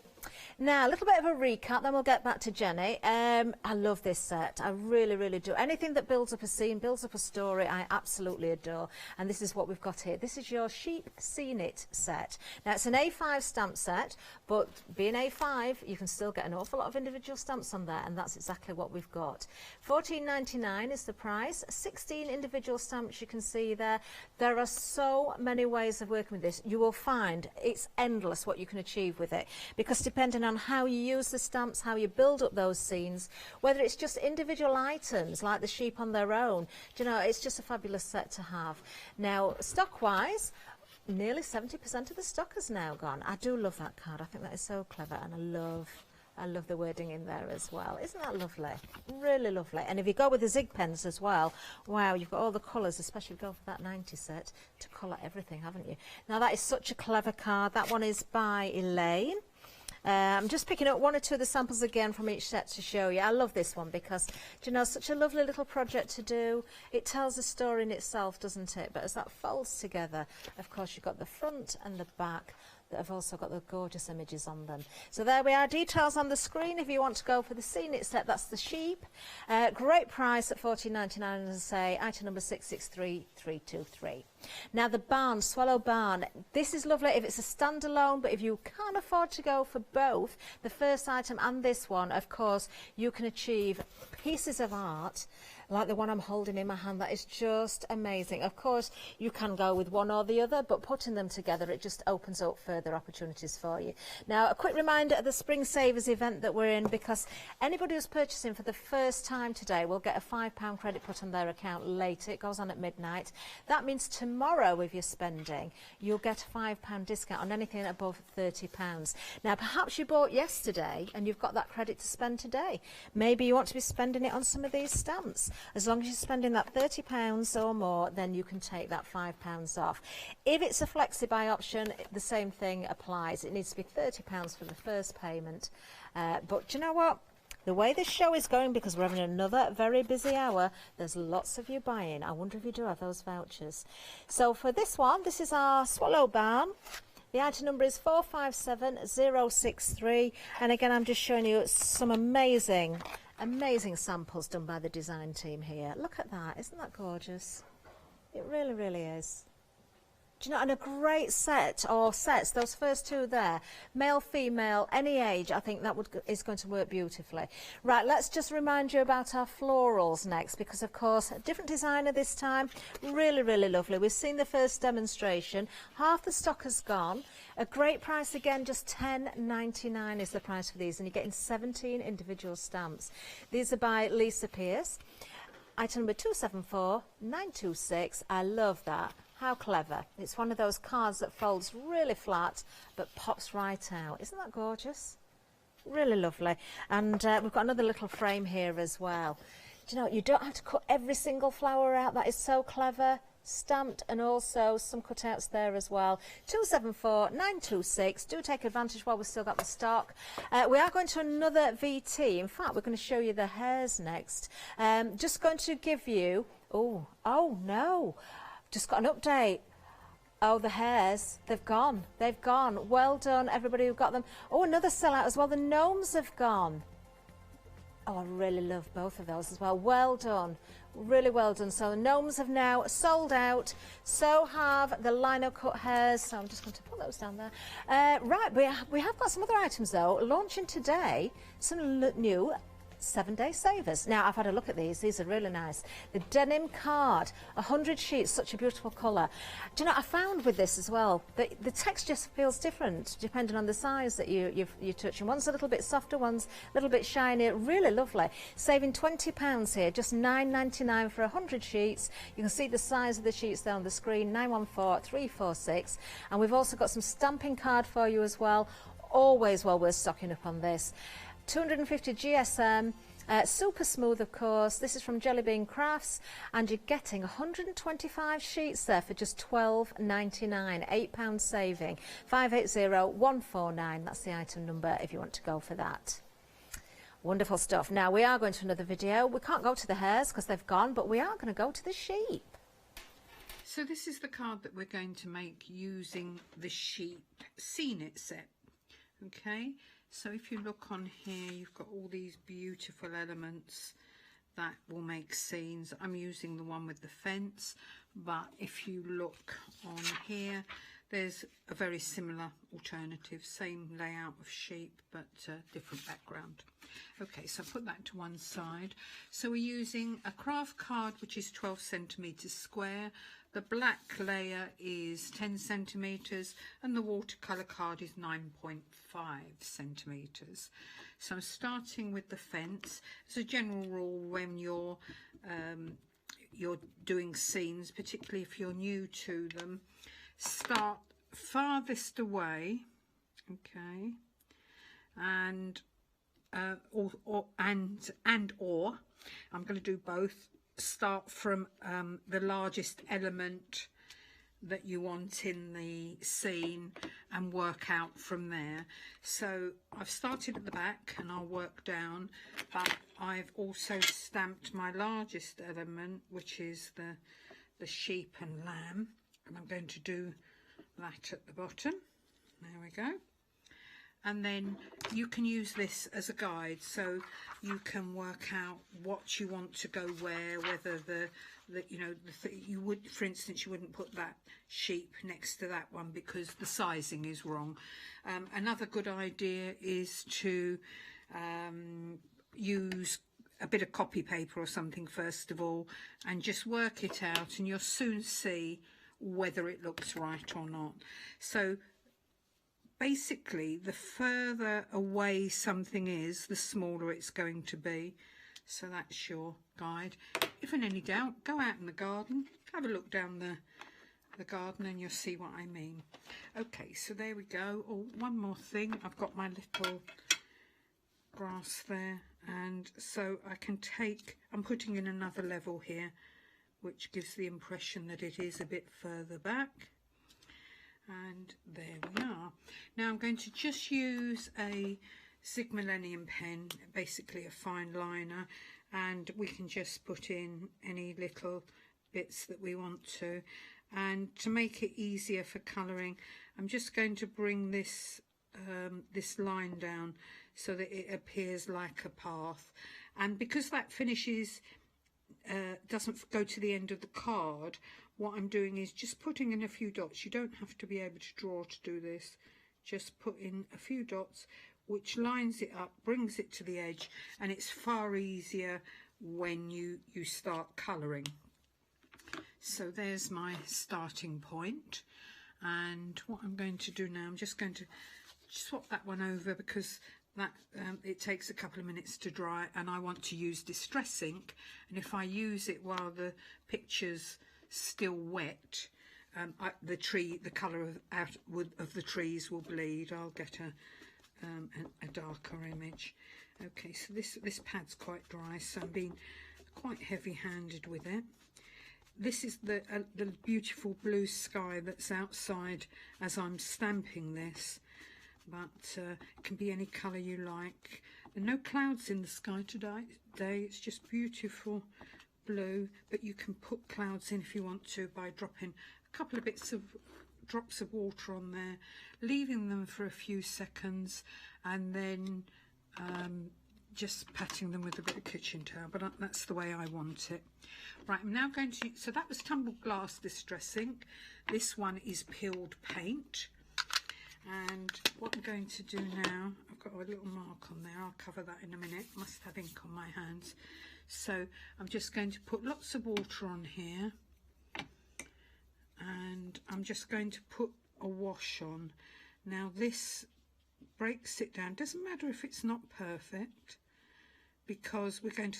Now, a little bit of a recap, then we'll get back to Jenny. I love this set. I really, really do. Anything that builds up a scene, builds up a story, I absolutely adore. And this is what we've got here. This is your Sheep Scene It set. Now, it's an A5 stamp set, but being A5, you can still get an awful lot of individual stamps on there, and that's exactly what we've got. $14.99 is the price. 16 individual stamps you can see there. There are so many ways of working with this. You will find it's endless what you can achieve with it, because depending on how you use the stamps, how you build up those scenes, whether it's just individual items like the sheep on their own, do you know, it's just a fabulous set to have. Now, stock-wise, nearly 70% of the stock has now gone. I do love that card. I think that is so clever, and I love the wording in there as well. Isn't that lovely? Really lovely. And if you go with the zig pens as well, wow, you've got all the colours, especially if you go for that 90 set, to colour everything, haven't you? Now, that is such a clever card. That one is by Elaine. I'm just picking up one or two of the samples again from each set to show you. I love this one because, do you know, such a lovely little project to do. It tells a story in itself, doesn't it? But as that folds together, of course, you've got the front and the back that have also got the gorgeous images on them. So there we are, details on the screen if you want to go for the Scene It set. That's the sheep. Great price at $14.99, as I say, item number 663323. Now the barn, Swallow Barn, this is lovely if it's a standalone, but if you can't afford to go for both, the first item and this one, of course, you can achieve pieces of art like the one I'm holding in my hand. That is just amazing. Of course, you can go with one or the other, but putting them together, it just opens up further opportunities for you. Now, a quick reminder of the Spring Savers event that we're in, because anybody who's purchasing for the first time today will get a £5 credit put on their account later. It goes on at midnight. That means tomorrow, if you're spending, you'll get a £5 discount on anything above £30. Now, perhaps you bought yesterday and you've got that credit to spend today. Maybe you want to be spending it on some of these stamps. As long as you're spending that £30 or more, then you can take that £5 off. If it's a flexi-buy option, the same thing applies. It needs to be £30 for the first payment. But do you know what? The way this show is going, because we're having another very busy hour, there's lots of you buying. I wonder if you do have those vouchers. So for this one, this is our Swallow Barn. The item number is 457063. And again, I'm just showing you some amazing samples done by the design team here. Look at that. Isn't that gorgeous? It really, really is. Do you know, and a great set, or sets, those first two there, male, female, any age, I think that is going to work beautifully. Right, let's just remind you about our florals next, because of course, a different designer this time, really, really lovely. We've seen the first demonstration, half the stock has gone. A great price again, just $10.99 is the price for these, and you're getting 17 individual stamps. These are by Lisa Pierce. Item number 274926, I love that. How clever. It's one of those cards that folds really flat but pops right out. Isn't that gorgeous? Really lovely. And we've got another little frame here as well. Do you know, you don't have to cut every single flower out. That is so clever. Stamped, and also some cutouts there as well. 274926. Do take advantage while we've still got the stock. We are going to another VT. In fact, we're going to show you the hairs next. Just going to give you... Oh no. Just got an update. Oh, the hairs, they've gone. They've gone. Well done, everybody who got them. Oh, another sellout as well. The gnomes have gone. Oh, I really love both of those as well. Well done. Really well done. So the gnomes have now sold out. So have the lino cut hairs. So I'm just going to put those down there. Right, we have got some other items though. Launching today, some new 7-day savers. Now, I've had a look at these. These are really nice. The denim card, 100 sheets, such a beautiful colour. Do you know, I found with this as well, the texture feels different depending on the size that you're touching. One's a little bit softer, one's a little bit shinier. Really lovely. Saving £20 here, just $9.99 for 100 sheets. You can see the size of the sheets there on the screen, 914346. And we've also got some stamping card for you as well. Always well worth stocking up on this. 250 GSM, Super smooth, of course. This is from Jelly Bean Crafts, and you're getting 125 sheets there for just £12.99, £8 saving. 580149, that's the item number if you want to go for that. Wonderful stuff. Now we are going to another video. We can't go to the hares because they've gone, but we are going to go to the sheep. So this is the card that we're going to make using the sheep Scene It set. Okay, so if you look on here, you've got all these beautiful elements that will make scenes. I'm using the one with the fence, but if you look on here, there's a very similar alternative, same layout of sheep, but different background. Okay, so put that to one side. So we're using a craft card, which is 12 centimetres square. The black layer is 10 centimetres, and the watercolour card is 9.5 centimetres. So I'm starting with the fence. As a general rule, when you're doing scenes, particularly if you're new to them, start farthest away, okay, and or I'm going to do both. Start from the largest element that you want in the scene and work out from there. So I've started at the back and I'll work down, but I've also stamped my largest element, which is the sheep and lamb, and I'm going to do that at the bottom. There we go. And then you can use this as a guide, so you can work out what you want to go where, whether you would, for instance, you wouldn't put that sheep next to that one because the sizing is wrong. Another good idea is to use a bit of copy paper or something first of all, and just work it out, and you'll soon see whether it looks right or not. So basically, the further away something is, the smaller it's going to be. So that's your guide. If in any doubt, go out in the garden, have a look down the garden, and you'll see what I mean. Okay, so there we go. Oh, one more thing. I've got my little grass there, and so I can take, I'm putting in another level here, which gives the impression that it is a bit further back. And there we are. Now I'm going to just use a Zig Millennium pen, basically a fine liner, and we can just put in any little bits that we want to. And to make it easier for colouring, I'm just going to bring this this line down so that it appears like a path. And because that finishes doesn't go to the end of the card, what I'm doing is just putting in a few dots. You don't have to be able to draw to do this. Just put in a few dots, which lines it up, brings it to the edge, and it's far easier when you start colouring. So there's my starting point. And what I'm going to do now, I'm just going to swap that one over because that it takes a couple of minutes to dry, and I want to use Distress ink, and if I use it while the picture's still wet, the colour of the trees will bleed. I'll get a darker image. Okay, so this pad's quite dry, so I'm being quite heavy-handed with it. This is the beautiful blue sky that's outside as I'm stamping this, but it can be any colour you like. There are no clouds in the sky today, it's just beautiful blue, but you can put clouds in if you want to by dropping a couple of drops of water on there, leaving them for a few seconds, and then just patting them with a bit of kitchen towel, but that's the way I want it. Right, I'm now going to, so that was tumbled glass Distress ink. This one is peeled paint. And what I'm going to do now, I've got a little mark on there, I'll cover that in a minute, must have ink on my hands. So I'm just going to put lots of water on here, and I'm just going to put a wash on. Now this breaks it down, doesn't matter if it's not perfect, because we're going to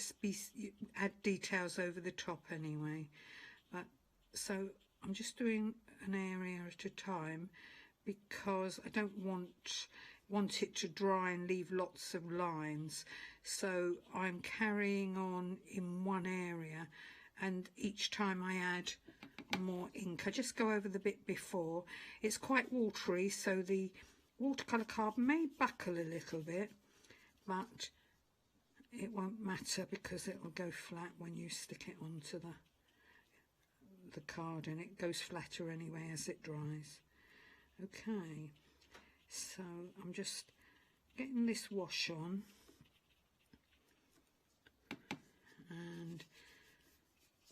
add details over the top anyway. But so I'm just doing an area at a time, because I don't want want it to dry and leave lots of lines, so I'm carrying on in one area, and each time I add more ink I just go over the bit before. It's quite watery, so the watercolour card may buckle a little bit, but it won't matter because it will go flat when you stick it onto the card, and it goes flatter anyway as it dries. Okay, so I'm just getting this wash on, and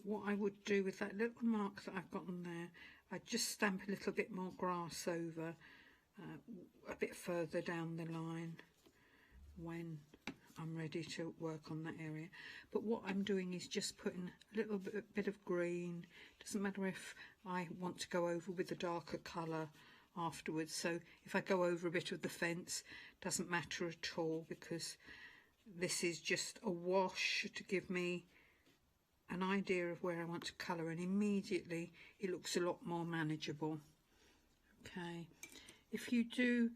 what I would do with that little mark that I've got on there, I'd just stamp a little bit more grass over a bit further down the line when I'm ready to work on that area. But what I'm doing is just putting a little bit of green. Doesn't matter if I want to go over with a darker colour afterwards, so if I go over a bit of the fence, doesn't matter at all, because this is just a wash to give me an idea of where I want to colour, and immediately it looks a lot more manageable. Okay, if you do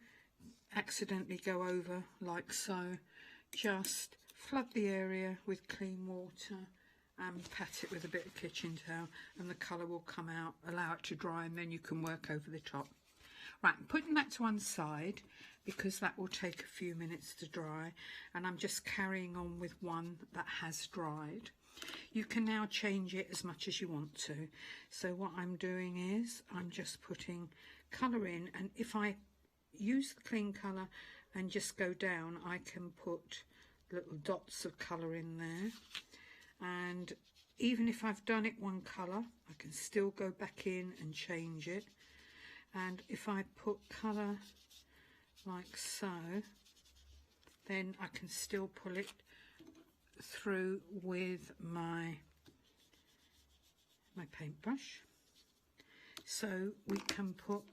accidentally go over like so, just flood the area with clean water and pat it with a bit of kitchen towel, and the colour will come out. Allow it to dry, and then you can work over the top. Right, I'm putting that to one side because that will take a few minutes to dry, and I'm just carrying on with one that has dried. You can now change it as much as you want to. So what I'm doing is I'm just putting colour in, and if I use the clean colour and just go down, I can put little dots of colour in there, and even if I've done it one colour, I can still go back in and change it. And if I put colour like so, then I can still pull it through with my paintbrush. So we can put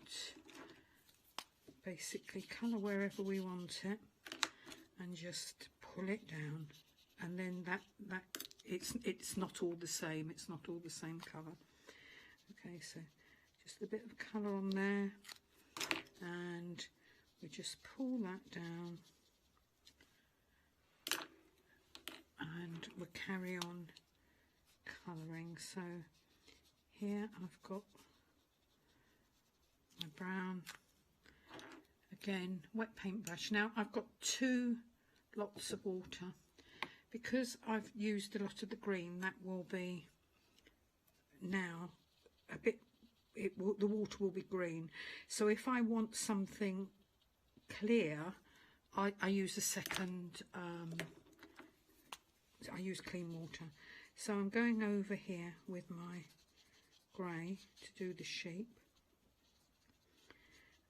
basically colour wherever we want it and just pull it down, and then that it's not all the same, it's not all the same colour. Okay, so just a bit of colour on there, and we just pull that down, and we'll carry on colouring. So here I've got my brown, again wet paintbrush. Now I've got two lots of water because I've used a lot of the green. That will be now a bit, the water will be green, so if I want something clear, I use a second, I use clean water. So I'm going over here with my grey to do the sheep,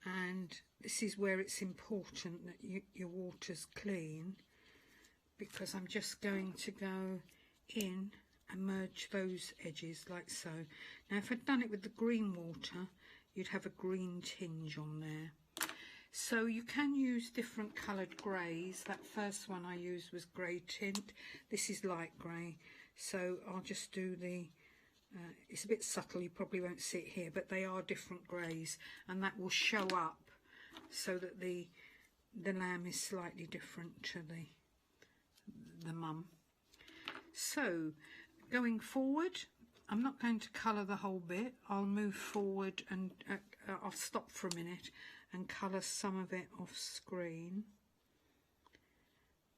and this is where it's important that your water's clean, because I'm just going to go in and merge those edges like so. Now if I'd done it with the green water, you'd have a green tinge on there. So you can use different coloured greys. That first one I used was grey tint. This is light grey. So I'll just do the, it's a bit subtle, you probably won't see it here, but they are different greys, and that will show up so that the lamb is slightly different to the mum. So going forward, I'm not going to colour the whole bit. I'll move forward and I'll stop for a minute and colour some of it off screen.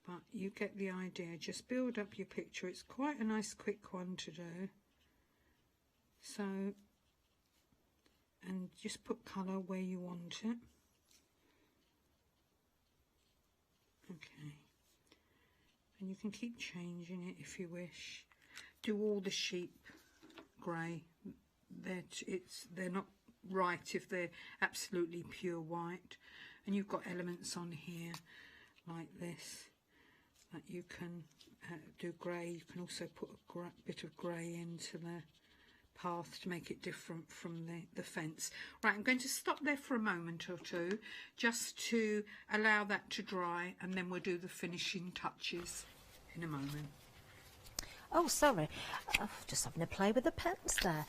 But you get the idea. Just build up your picture. It's quite a nice quick one to do. So, and just put colour where you want it. Okay. And you can keep changing it if you wish. Do all the sheep grey. They're not right if they're absolutely pure white. And you've got elements on here like this that you can do grey. You can also put a bit of grey into the path to make it different from the fence. Right, I'm going to stop there for a moment or two just to allow that to dry, and then we'll do the finishing touches in a moment. Oh, sorry, just having a play with the pens there.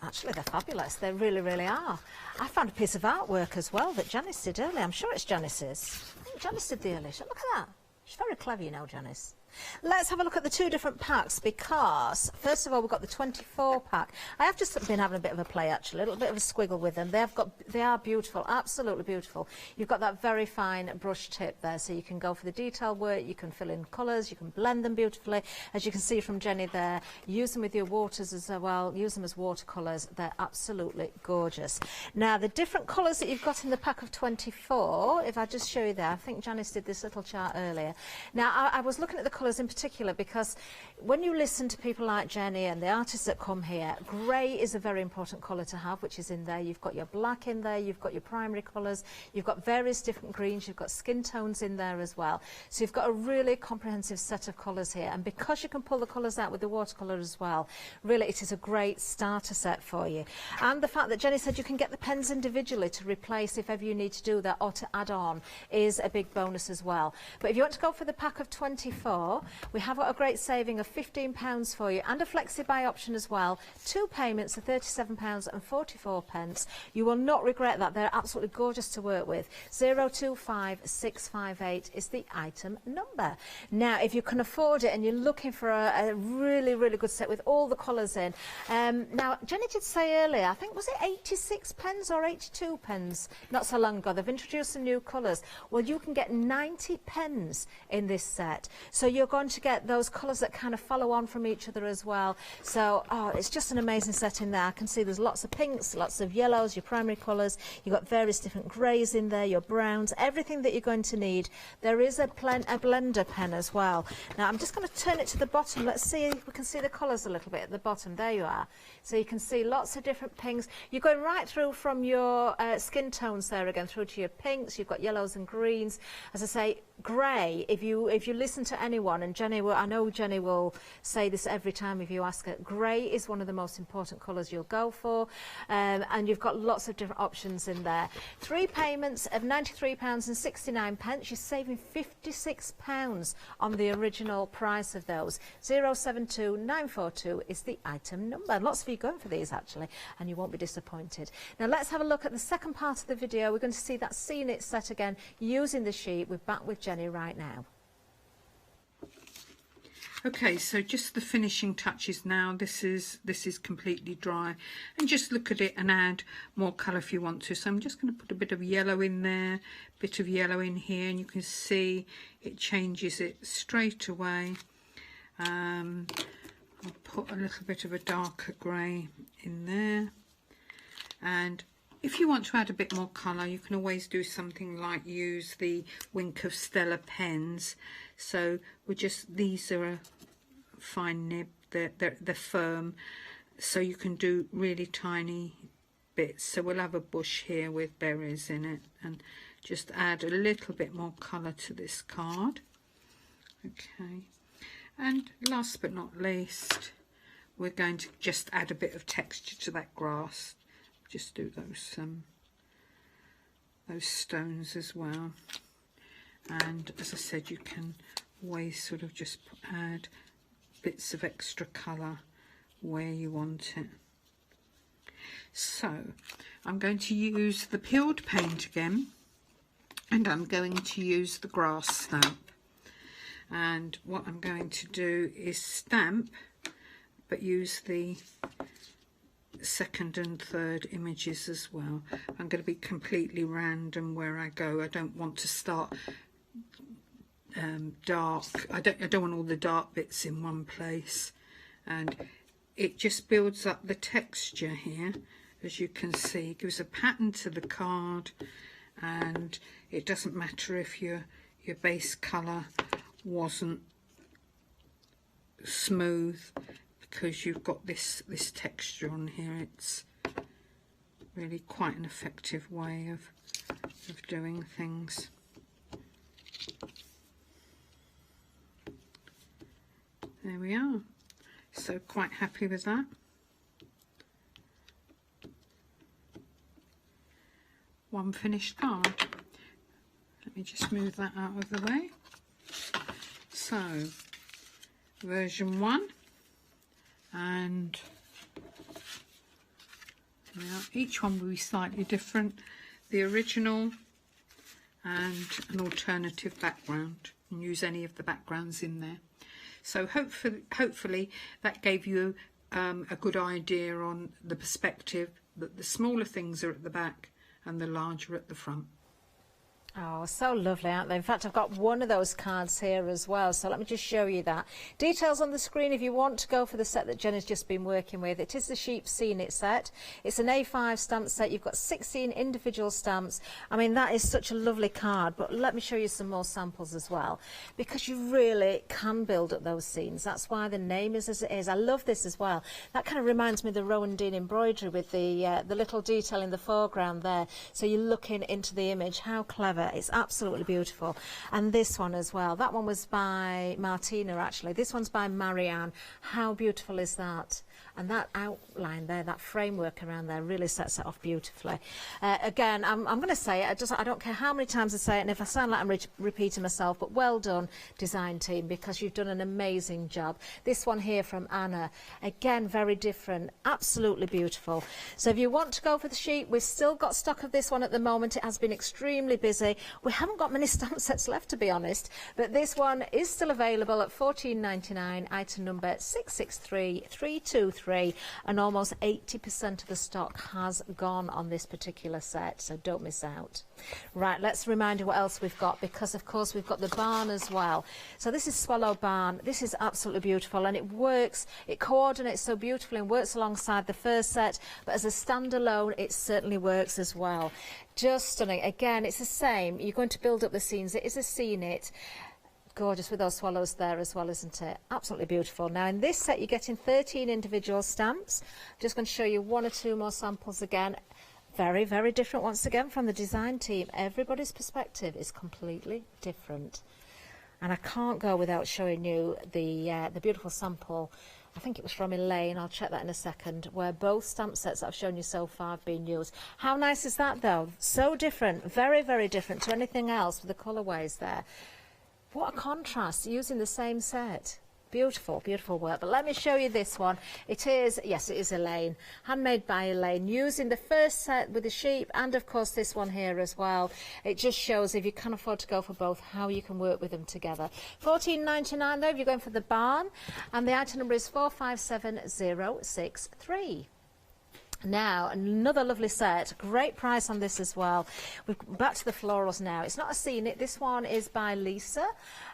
Actually, they're fabulous. They really, really are. I found a piece of artwork as well that Janice did earlier. I'm sure it's Janice's. I think Janice did the earlier shot. Look at that. She's very clever, you know, Janice. Let's have a look at the two different packs, because first of all we've got the 24 pack. I have just been having a bit of a play, actually, a little bit of a squiggle with them. They are beautiful, absolutely beautiful. You've got that very fine brush tip there, so you can go for the detail work, you can fill in colours, you can blend them beautifully. As you can see from Jenny there, use them with your waters as well, use them as watercolours. They're absolutely gorgeous. Now the different colours that you've got in the pack of 24, if I just show you there, I think Janice did this little chart earlier. Now I was looking at the colours in particular because when you listen to people like Jenny and the artists that come here, grey is a very important colour to have, which is in there. You've got your black in there, you've got your primary colours, you've got various different greens, you've got skin tones in there as well. So you've got a really comprehensive set of colours here, and because you can pull the colours out with the watercolour as well, really it is a great starter set for you. And the fact that Jenny said you can get the pens individually to replace if ever you need to do that or to add on is a big bonus as well. But if you want to go for the pack of 24, we have got a great saving of £15 for you and a flexi-buy option as well. 2 payments of £37.44. You will not regret that. They're absolutely gorgeous to work with. 025658 is the item number. Now, if you can afford it and you're looking for a really, really good set with all the colours in. Now, Jenny did say earlier, I think, was it 86 pence or 82 pence? Not so long ago. They've introduced some new colours. Well, you can get 90 pens in this set. So you're going to get those colours that kind of follow on from each other as well. So, it's just an amazing set in there. I can see there's lots of pinks, lots of yellows, your primary colours. You've got various different greys in there, your browns, everything that you're going to need. There is a blender pen as well. Now, I'm just going to turn it to the bottom. Let's see if we can see the colours a little bit at the bottom. There you are. So you can see lots of different pinks. You're going right through from your skin tones there again, through to your pinks. You've got yellows and greens. As I say, grey, if you listen to anyone, and Jenny will, I know Jenny will say this every time if you ask her, grey is one of the most important colours you'll go for, and you've got lots of different options in there. 3 payments of £93.69. You're saving £56 on the original price of those. 072942 is the item number. Lots of you going for these actually, and you won't be disappointed. Now let's have a look at the second part of the video. We're going to see that Scene It set again using the sheet. We're back with Jenny right now. Okay, so just the finishing touches now. This is completely dry, and just look at it and add more colour if you want to. So I'm just going to put a bit of yellow in there, bit of yellow in here, and you can see it changes it straight away. I'll put a little bit of a darker grey in there, and if you want to add a bit more colour, you can always do something like use the Wink of Stella pens. So these are a fine nib, they're firm, so you can do really tiny bits. So we'll have a bush here with berries in it, and just add a little bit more colour to this card. Okay, and last but not least, we're going to just add a bit of texture to that grass. Just do those stones as well, and as I said, you can always sort of just add bits of extra colour where you want it. So I'm going to use the peeled paint again, and I'm going to use the grass stamp, and what I'm going to do is stamp but use the second and third images as well. I'm going to be completely random where I go. I don't want to start dark. I don't want all the dark bits in one place, and it just builds up the texture here. As you can see, it gives a pattern to the card, and it doesn't matter if your base colour wasn't smooth, because you've got this texture on here. It's really quite an effective way of doing things. There we are. So quite happy with that. One finished card. Let me just move that out of the way. So version 1 and Now, each one will be slightly different. The original and an alternative background, and use any of the backgrounds in there. So hopefully that gave you a good idea on the perspective that the smaller things are at the back and the larger at the front. Oh, so lovely, aren't they? In fact, I've got one of those cards here as well, so let me just show you that. Details on the screen if you want to go for the set that Jen has just been working with. It is the Sheep Seen It set. It's an A5 stamp set. You've got 16 individual stamps. I mean, that is such a lovely card, but let me show you some more samples as well, because you really can build up those scenes. That's why the name is as it is. I love this as well. That kind of reminds me of the Rowan Dean embroidery with the little detail in the foreground there. So you're looking into the image. How clever. It's absolutely beautiful. And this one as well. That one was by Martina, actually. This one's by Marianne. How beautiful is that? And that outline there, that framework around there, really sets it off beautifully. Again, I'm going to say it. I don't care how many times I say it, and if I sound like I'm repeating myself, but well done, design team, because you've done an amazing job. This one here from Anna, again, very different, absolutely beautiful. So if you want to go for the sheep, we've still got stock of this one at the moment. It has been extremely busy. We haven't got many stamp sets left, to be honest, but this one is still available at $14.99, item number 663323, and almost 80% of the stock has gone on this particular set, so don't miss out. Right, let's remind you what else we've got, because of course we've got the barn as well. So this is Swallow Barn. This is absolutely beautiful, and it works, it coordinates so beautifully and works alongside the first set, but as a standalone it certainly works as well. Just stunning. Again, it's the same. You're going to build up the scenes. It is a scene it. Gorgeous with those swallows there as well, isn't it? Absolutely beautiful. Now in this set you're getting 13 individual stamps. I'm just going to show you one or two more samples again. Very, very different once again from the design team. Everybody's perspective is completely different. And I can't go without showing you the beautiful sample. I think it was from Elaine, I'll check that in a second, where both stamp sets that I've shown you so far have been used. How nice is that though? So different, very, very different to anything else with the colourways there. What a contrast, using the same set. Beautiful, beautiful work. But let me show you this one. It is, yes, it is Elaine, handmade by Elaine, using the first set with the sheep and of course this one here as well. It just shows, if you can afford to go for both, how you can work with them together. $14.99 though if you're going for the barn, and the item number is 457063. Now, another lovely set, great price on this as well. We're back to the florals now. It's not a scene, this one is by Lisa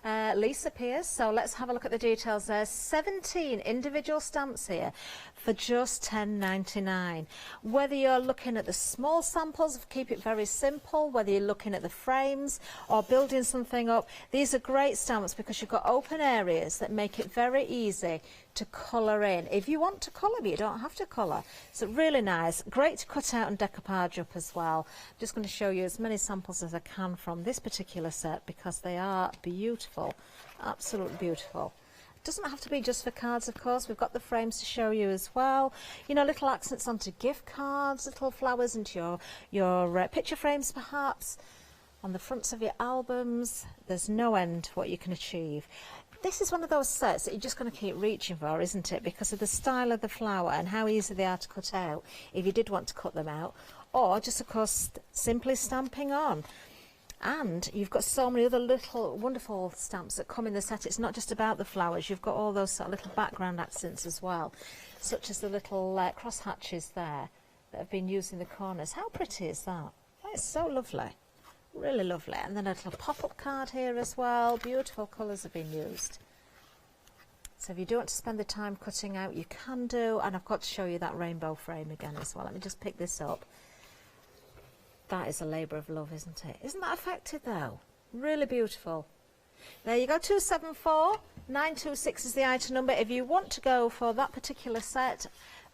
Pierce. So let's have a look at the details there. 17 individual stamps here for just $10.99. Whether you're looking at the small samples, keep it very simple, whether you're looking at the frames or building something up, these are great stamps because you've got open areas that make it very easy to colour in. If you want to colour, but you don't have to colour. So really nice. Great to cut out and decoupage up as well. I'm just going to show you as many samples as I can from this particular set because they are beautiful. Absolutely beautiful. It doesn't have to be just for cards, of course. We've got the frames to show you as well. You know, little accents onto gift cards, little flowers into your picture frames perhaps. On the fronts of your albums, there's no end to what you can achieve. This is one of those sets that you're just going to keep reaching for, isn't it? Because of the style of the flower and how easy they are to cut out, if you did want to cut them out. Or just, of course, simply stamping on. And you've got so many other little wonderful stamps that come in the set. It's not just about the flowers. You've got all those sort of little background accents as well, such as the little cross hatches there that have been used in the corners. How pretty is that? That is so lovely. Really lovely. And then a little pop-up card here as well. Beautiful colours have been used. So if you do want to spend the time cutting out, you can do. And I've got to show you that rainbow frame again as well. Let me just pick this up. That is a labour of love, isn't it? Isn't that effective though? Really beautiful. There you go, 274926 is the item number. If you want to go for that particular set,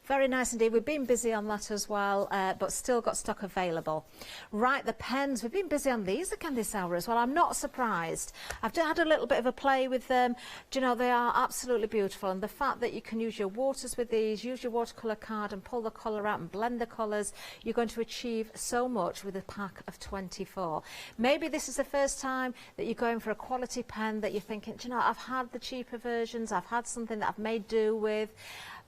very nice indeed. We've been busy on that as well, but still got stock available. Right, the pens. We've been busy on these again this hour as well. I'm not surprised. I've had a little bit of a play with them. Do you know, they are absolutely beautiful. And the fact that you can use your waters with these, use your watercolour card and pull the colour out and blend the colours, you're going to achieve so much with a pack of 24. Maybe this is the first time that you're going for a quality pen that you're thinking, do you know, I've had the cheaper versions, I've had something that I've made do with.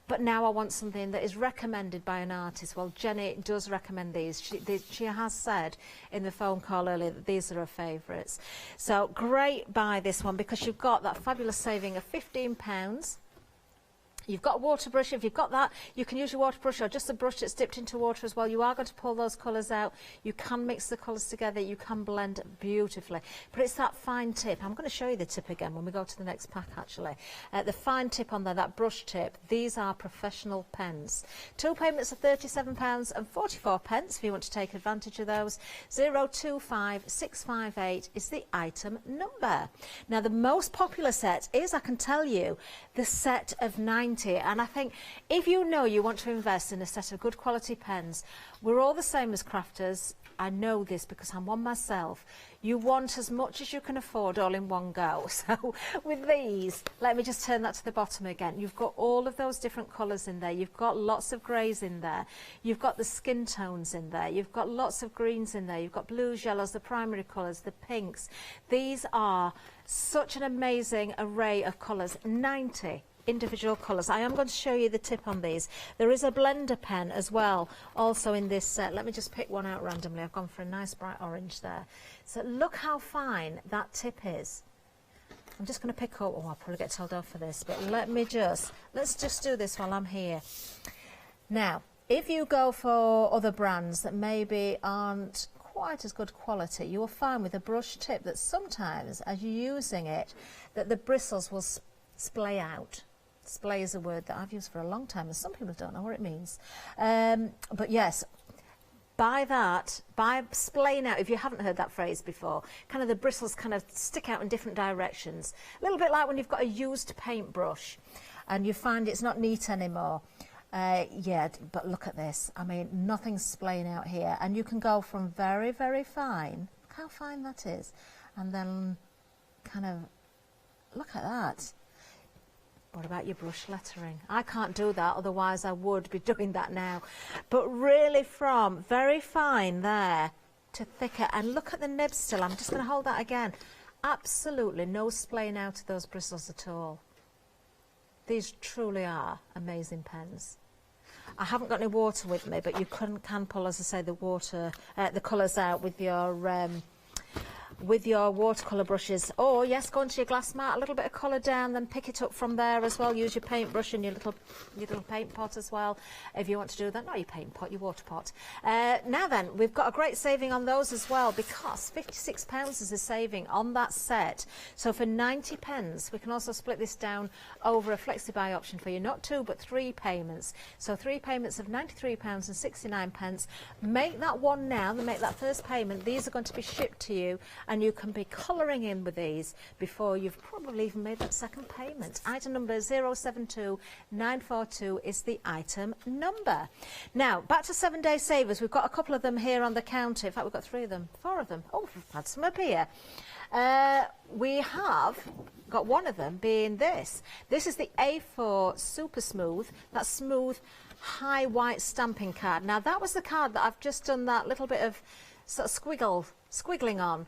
but now I want something that is recommended by an artist. Well, Jenny does recommend these. She has said in the phone call earlier that these are her favourites. So great buy this one, because you've got that fabulous saving of £15. You've got a water brush. If you've got that, you can use your water brush or just a brush that's dipped into water as well. You are going to pull those colours out. You can mix the colours together. You can blend beautifully. But it's that fine tip. I'm going to show you the tip again when we go to the next pack, actually. The fine tip on there, that brush tip, these are professional pens. 2 payments of £37.44 if you want to take advantage of those. 025658 is the item number. Now, the most popular set is, I can tell you, the set of 90. And I think if you know you want to invest in a set of good quality pens, we're all the same as crafters. I know this because I'm one myself. You want as much as you can afford all in one go. So with these, let me just turn that to the bottom again. You've got all of those different colours in there. You've got lots of greys in there. You've got the skin tones in there. You've got lots of greens in there. You've got blues, yellows, the primary colours, the pinks. These are such an amazing array of colours. 90 individual colours. I am going to show you the tip on these. There is a blender pen as well, also in this set. Let me just pick one out randomly. I've gone for a nice bright orange there. So look how fine that tip is. I'm just going to pick up, I'll probably get told off for this, but let's just do this while I'm here. Now, if you go for other brands that maybe aren't quite as good quality, you will find with a brush tip that sometimes, as you're using it, that the bristles will splay out. Splay is a word that I've used for a long time, and some people don't know what it means. But yes, by splaying out, if you haven't heard that phrase before, kind of the bristles kind of stick out in different directions. A little bit like when you've got a used paintbrush and you find it's not neat anymore. Yeah, but look at this. I mean, nothing's splaying out here. And you can go from very, very fine, look how fine that is, and then kind of, look at that. What about your brush lettering? I can't do that, otherwise I would be doing that now. But really from very fine there to thicker. And look at the nib still. I'm just going to hold that again. Absolutely no splaying out of those bristles at all. These truly are amazing pens. I haven't got any water with me, but you can pull, as I say, the colours out with your watercolour brushes. Or yes, go into your glass mat, a little bit of colour down, then pick it up from there as well. Use your paintbrush and your little paint pot as well if you want to do that. Not your paint pot, your water pot. Now then, we've got a great saving on those as well, because £56 is a saving on that set. So for 90 pence, we can also split this down over a flexi-buy option for you. Not 2 but 3 payments. So 3 payments of £93.69. Make that one now, make that first payment. These are going to be shipped to you, and you can be colouring in with these before you've probably even made that second payment. Item number 072942 is the item number. Now, back to 7-day savers. We've got a couple of them here on the counter. In fact, we've got 4 of them. Oh, we've had some up here. We have got one of them being this. This is the A4 Super Smooth. That's smooth, high white stamping card. Now, that was the card that I've just done that little bit of sort of squiggling on.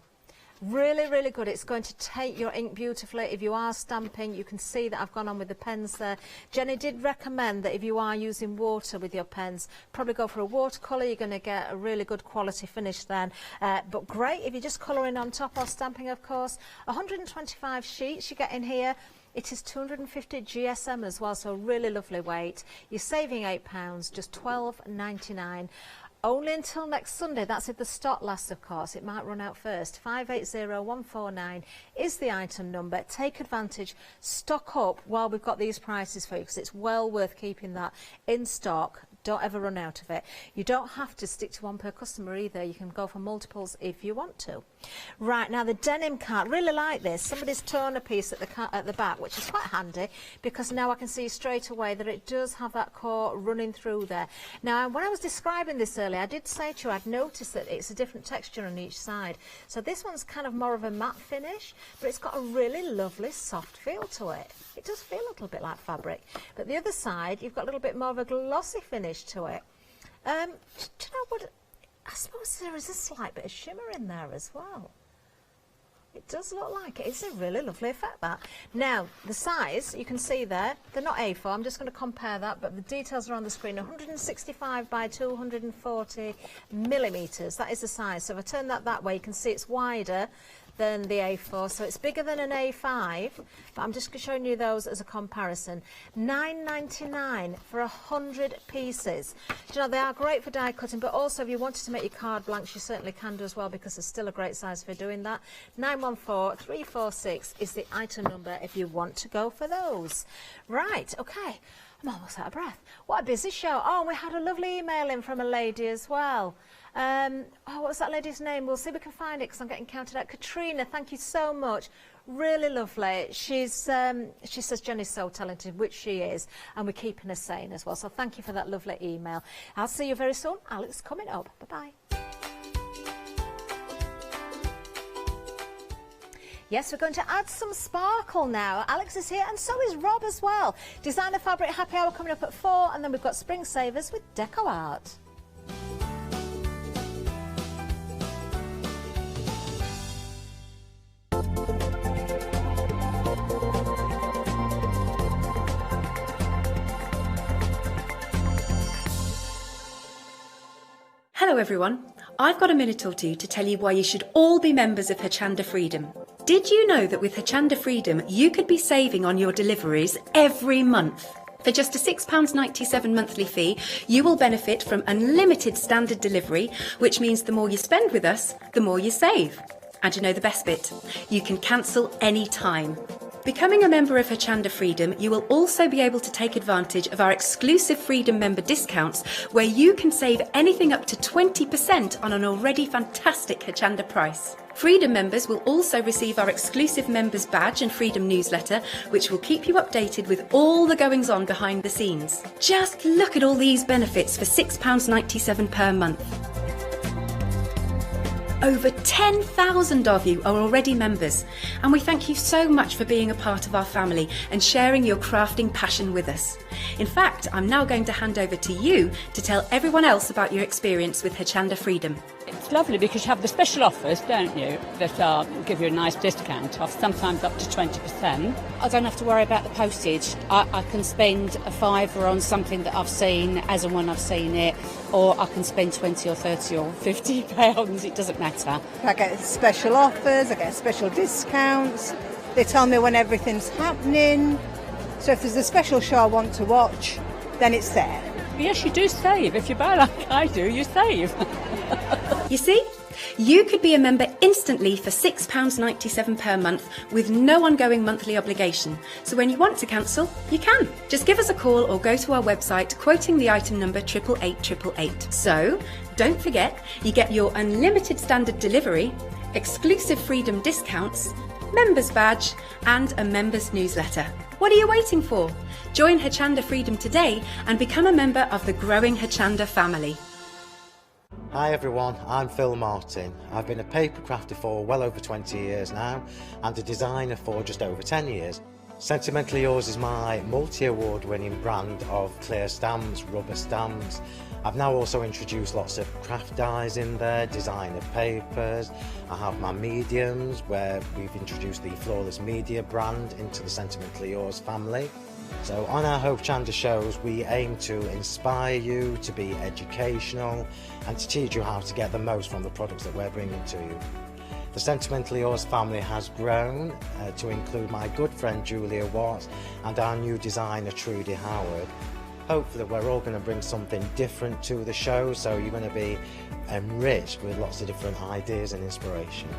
Really, really good. It's going to take your ink beautifully. If you are stamping, you can see that I've gone on with the pens there. Jenny did recommend that if you are using water with your pens, probably go for a watercolour. You're going to get a really good quality finish then. But great if you're just colouring on top or stamping, of course. 125 sheets you get in here. It is 250 GSM as well, so a really lovely weight. You're saving £8, just £12.99. Only until next Sunday. That's if the stock lasts, of course. It might run out first. 580149 is the item number. Take advantage. Stock up while we've got these prices for you, because it's well worth keeping that in stock. Don't ever run out of it. You don't have to stick to one per customer either. You can go for multiples if you want to. Right, now the denim card, really like this. Somebody's torn a piece at the back, which is quite handy, because now I can see straight away that it does have that core running through there. Now, when I was describing this earlier, I did say to you I'd noticed that it's a different texture on each side. So this one's kind of more of a matte finish, but it's got a really lovely soft feel to it. It does feel a little bit like fabric. But the other side, you've got a little bit more of a glossy finish to it. Do you know what? I suppose there is a slight bit of shimmer in there as well. It does look like it. It's a really lovely effect, that. Now, the size, you can see there, they're not A4. I'm just going to compare that, but the details are on the screen. 165 by 240 millimetres. That is the size. So if I turn that way, you can see it's wider than the A4, so it's bigger than an A5, but I'm just showing you those as a comparison. £9.99 for 100 pieces. Do you know, they are great for die cutting, but also if you wanted to make your card blanks, you certainly can do as well, because there's still a great size for doing that. 914346 is the item number if you want to go for those. Right, okay, I'm almost out of breath. What a busy show. Oh, and we had a lovely email in from a lady as well. What was that lady's name? We'll see if we can find it, because I'm getting counted out. Katrina, thank you so much. Really lovely. She says Jenny's so talented, which she is, and we're keeping her sane as well. So thank you for that lovely email. I'll see you very soon. Alex coming up. Bye-bye. Yes, we're going to add some sparkle now. Alex is here, and so is Rob as well. Designer Fabric Happy Hour coming up at 4, and then we've got Spring Savers with Deco Art. Hello everyone, I've got a minute or two to tell you why you should all be members of Hochanda Freedom. Did you know that with Hochanda Freedom you could be saving on your deliveries every month? For just a £6.97 monthly fee, you will benefit from unlimited standard delivery, which means the more you spend with us, the more you save. And you know the best bit? You can cancel any time. Becoming a member of Hochanda Freedom, you will also be able to take advantage of our exclusive Freedom member discounts, where you can save anything up to 20% on an already fantastic Hochanda price. Freedom members will also receive our exclusive members badge and Freedom newsletter, which will keep you updated with all the goings on behind the scenes. Just look at all these benefits for £6.97 per month. Over 10,000 of you are already members, and we thank you so much for being a part of our family and sharing your crafting passion with us. In fact, I'm now going to hand over to you to tell everyone else about your experience with Hochanda Freedom. It's lovely because you have the special offers, don't you, that give you a nice discount off, sometimes up to 20%. I don't have to worry about the postage. I can spend a £5 on something that I've seen as and when I've seen it, or I can spend 20 or 30 or 50 pounds, it doesn't matter. I get special offers, I get special discounts, they tell me when everything's happening, so if there's a special show I want to watch, then it's there. Yes, you do save. If you buy like I do, you save. You see? You could be a member instantly for £6.97 per month with no ongoing monthly obligation. So when you want to cancel, you can. Just give us a call or go to our website quoting the item number 88888. So don't forget, you get your unlimited standard delivery, exclusive Freedom discounts, members badge and a members newsletter. What are you waiting for? Join Hochanda Freedom today and become a member of the growing Hochanda family. Hi everyone, I'm Phil Martin. I've been a paper crafter for well over 20 years now and a designer for just over 10 years. Sentimentally Yours is my multi-award winning brand of clear stamps, rubber stamps. I've now also introduced lots of craft dyes in there, designer papers. I have my mediums where we've introduced the Flawless Media brand into the Sentimentally Yours family. So on our Hochanda shows we aim to inspire you, to be educational and to teach you how to get the most from the products that we're bringing to you. The Sentimentally Yours family has grown to include my good friend Julia Watts and our new designer Trudy Howard. Hopefully we're all going to bring something different to the show, so you're going to be enriched with lots of different ideas and inspiration.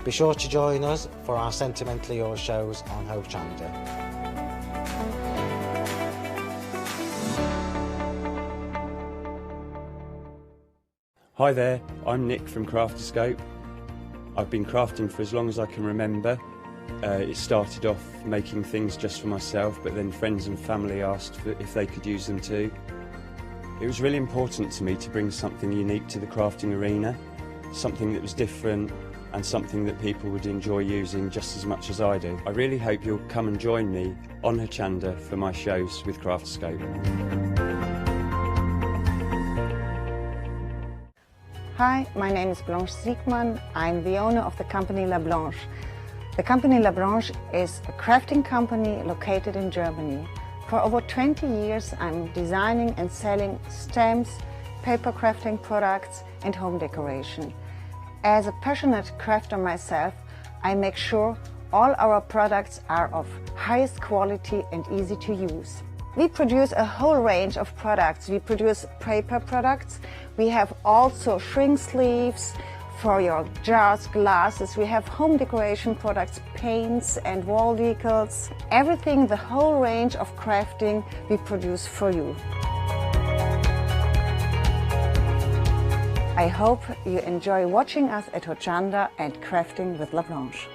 Be sure to join us for our Sentimentally Yours shows on Hochanda. Hi there, I'm Nick from Crafterscope. I've been crafting for as long as I can remember. It started off making things just for myself, but then friends and family asked if they could use them too. It was really important to me to bring something unique to the crafting arena, something that was different and something that people would enjoy using just as much as I do. I really hope you'll come and join me on Hochanda for my shows with Crafterscope. Hi, my name is Blanche Siegmann. I'm the owner of the company La Blanche. The company La Blanche is a crafting company located in Germany. For over 20 years, I'm designing and selling stamps, paper crafting products, and home decoration. As a passionate crafter myself, I make sure all our products are of highest quality and easy to use. We produce a whole range of products. We produce paper products. We have also shrink sleeves for your jars, glasses. We have home decoration products, paints and wall decals. Everything, the whole range of crafting we produce for you. I hope you enjoy watching us at Hochanda and crafting with La Blanche.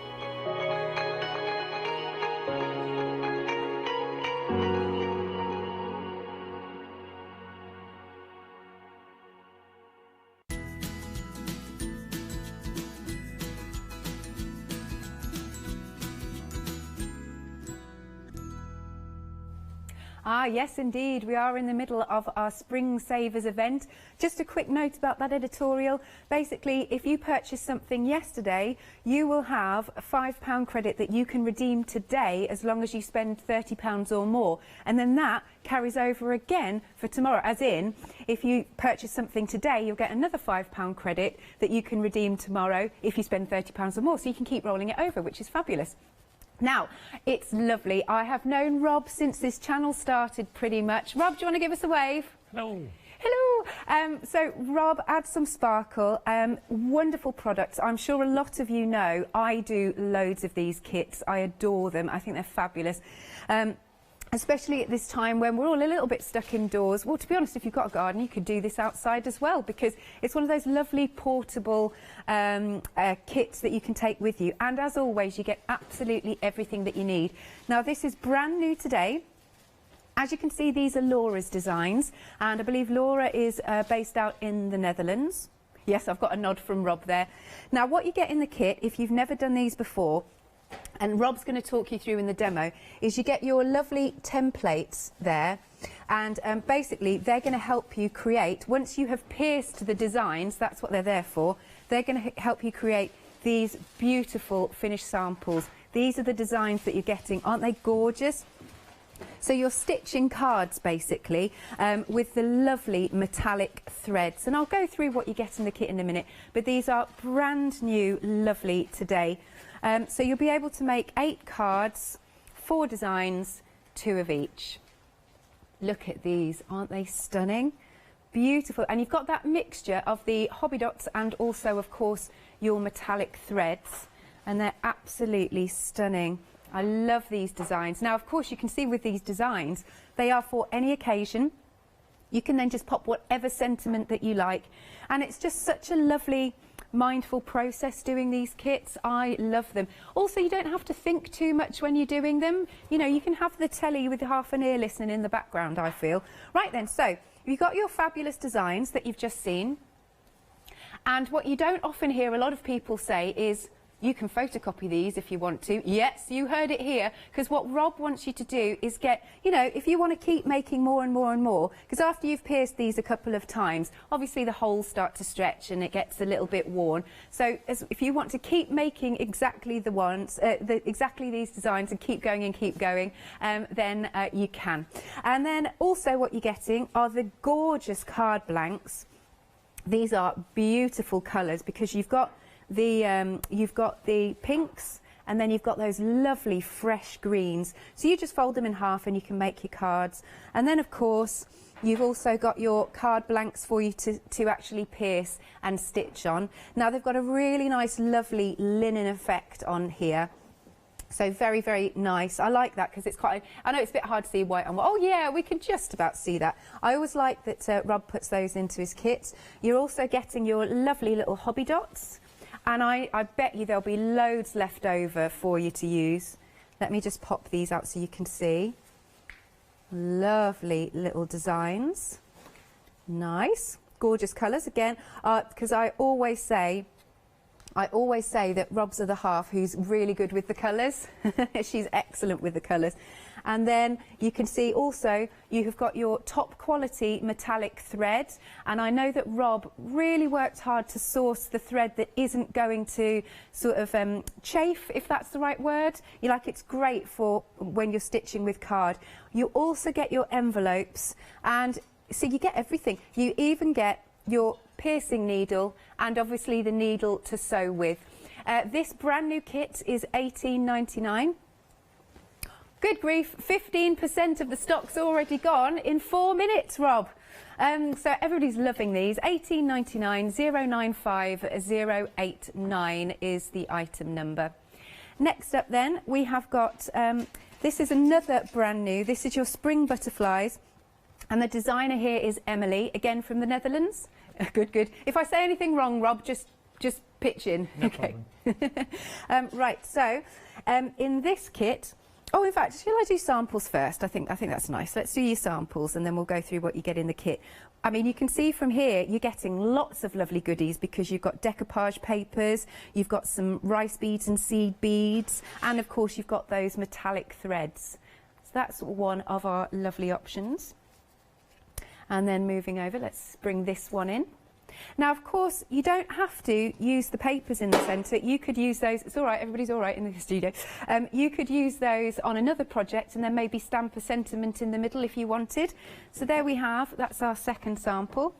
Ah, yes, indeed. We are in the middle of our Spring Savers event. Just a quick note about that editorial. Basically, if you purchase something yesterday, you will have a £5 credit that you can redeem today as long as you spend £30 or more. And then that carries over again for tomorrow. As in, if you purchase something today, you'll get another £5 credit that you can redeem tomorrow if you spend £30 or more. So you can keep rolling it over, which is fabulous. Now, it's lovely. I have known Rob since this channel started pretty much. Rob, do you want to give us a wave? Hello. Hello. So, Rob, add some sparkle. Wonderful products. I'm sure a lot of you know I do loads of these kits. I adore them. I think they're fabulous. Especially at this time when we're all a little bit stuck indoors. Well, to be honest, if you've got a garden, you could do this outside as well, because it's one of those lovely portable kits that you can take with you. And as always, you get absolutely everything that you need. Now, this is brand new today. As you can see, these are Laura's designs, and I believe Laura is based out in the Netherlands. Yes, I've got a nod from Rob there. Now, what you get in the kit, if you've never done these before, and Rob's going to talk you through in the demo, is you get your lovely templates there, and basically they're going to help you create, once you have pierced the designs, that's what they're there for, they're going to help you create these beautiful finished samples. These are the designs that you're getting. Aren't they gorgeous? So you're stitching cards basically with the lovely metallic threads, and I'll go through what you get in the kit in a minute, but these are brand new, lovely today. So you'll be able to make 8 cards, 4 designs, 2 of each. Look at these, aren't they stunning? Beautiful. And you've got that mixture of the hobby dots and also, of course, your metallic threads. And they're absolutely stunning. I love these designs. Now, of course, you can see with these designs, they are for any occasion. You can then just pop whatever sentiment that you like. And it's just such a lovely, mindful process doing these kits. I love them. Also, you don't have to think too much when you're doing them. You know, you can have the telly with half an ear listening in the background, I feel. Right then, so you've got your fabulous designs that you've just seen. And what you don't often hear a lot of people say is, you can photocopy these if you want to. Yes, you heard it here, because what Rob wants you to do is get, you know, if you want to keep making more and more and more, because after you've pierced these a couple of times, obviously the holes start to stretch and it gets a little bit worn. So if you want to keep making exactly the ones, exactly these designs and keep going, then you can. And then also what you're getting are the gorgeous card blanks. These are beautiful colours because you've got the pinks, and then you've got those lovely fresh greens. So you just fold them in half and you can make your cards. And then, of course, you've also got your card blanks for you to actually pierce and stitch on. Now, they've got a really nice, lovely linen effect on here. So very, very nice. I like that because it's quite, I know it's a bit hard to see white on white. Oh yeah, we can just about see that. I always like that Rob puts those into his kit. You're also getting your lovely little hobby dots. And I bet you there'll be loads left over for you to use. Let me just pop these out so you can see. Lovely little designs. Nice. Gorgeous colours again. Because I always say that Rob's the half who's really good with the colours. She's excellent with the colours. And then you can see also you have got your top quality metallic thread, and I know that Rob really worked hard to source the thread that isn't going to sort of chafe, if that's the right word. It's great for when you're stitching with card. You also get your envelopes, and so you get everything. You even get your piercing needle and obviously the needle to sew with. This brand new kit is $18.99. Good grief, 15% of the stock's already gone in 4 minutes, Rob. So everybody's loving these. $18.99, 095089 is the item number. Next up then, we have got, this is another brand new, this is your spring butterflies. And the designer here is Emily, again from the Netherlands. Good, good. If I say anything wrong, Rob, just pitch in. No okay. Right, so in this kit, oh, in fact, shall I do samples first? I think that's nice. Let's do your samples and then we'll go through what you get in the kit. I mean, you can see from here, you're getting lots of lovely goodies because you've got decoupage papers, you've got some rice beads and seed beads, and of course you've got those metallic threads. So that's one of our lovely options. And then moving over, let's bring this one in. Now, of course, you don't have to use the papers in the centre. You could use those, it's all right, everybody's all right in the studio. You could use those on another project and then maybe stamp a sentiment in the middle if you wanted. So there we have, that's our second sample.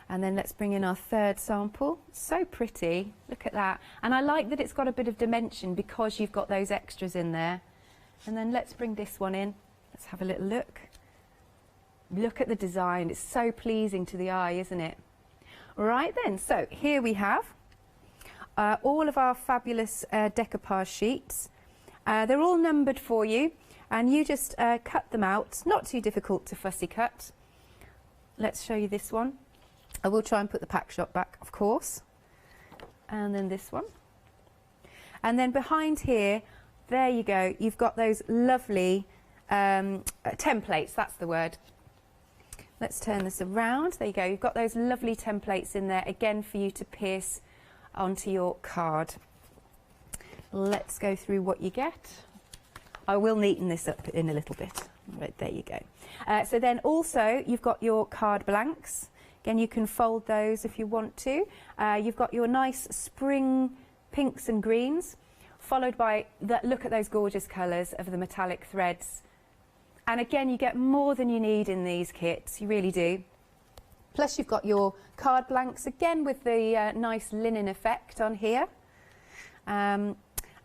And then let's bring in our third sample. So pretty, look at that. And I like that it's got a bit of dimension because you've got those extras in there. And then let's bring this one in. Let's have a little look. Look at the design, it's so pleasing to the eye, isn't it? Right then, so here we have all of our fabulous decoupage sheets. They're all numbered for you, and you just cut them out. Not too difficult to fussy cut. Let's show you this one. I will try and put the pack shot back, of course. And then this one. And then behind here, there you go, you've got those lovely templates, that's the word. Let's turn this around. There you go. You've got those lovely templates in there, again, for you to pierce onto your card. Let's go through what you get. I will neaten this up in a little bit. Right, there you go. So then also, you've got your card blanks. Again, you can fold those if you want to. You've got your nice spring pinks and greens, followed by, look at those gorgeous colours of the metallic threads. And again, you get more than you need in these kits, you really do. Plus you've got your card blanks, again with the nice linen effect on here. And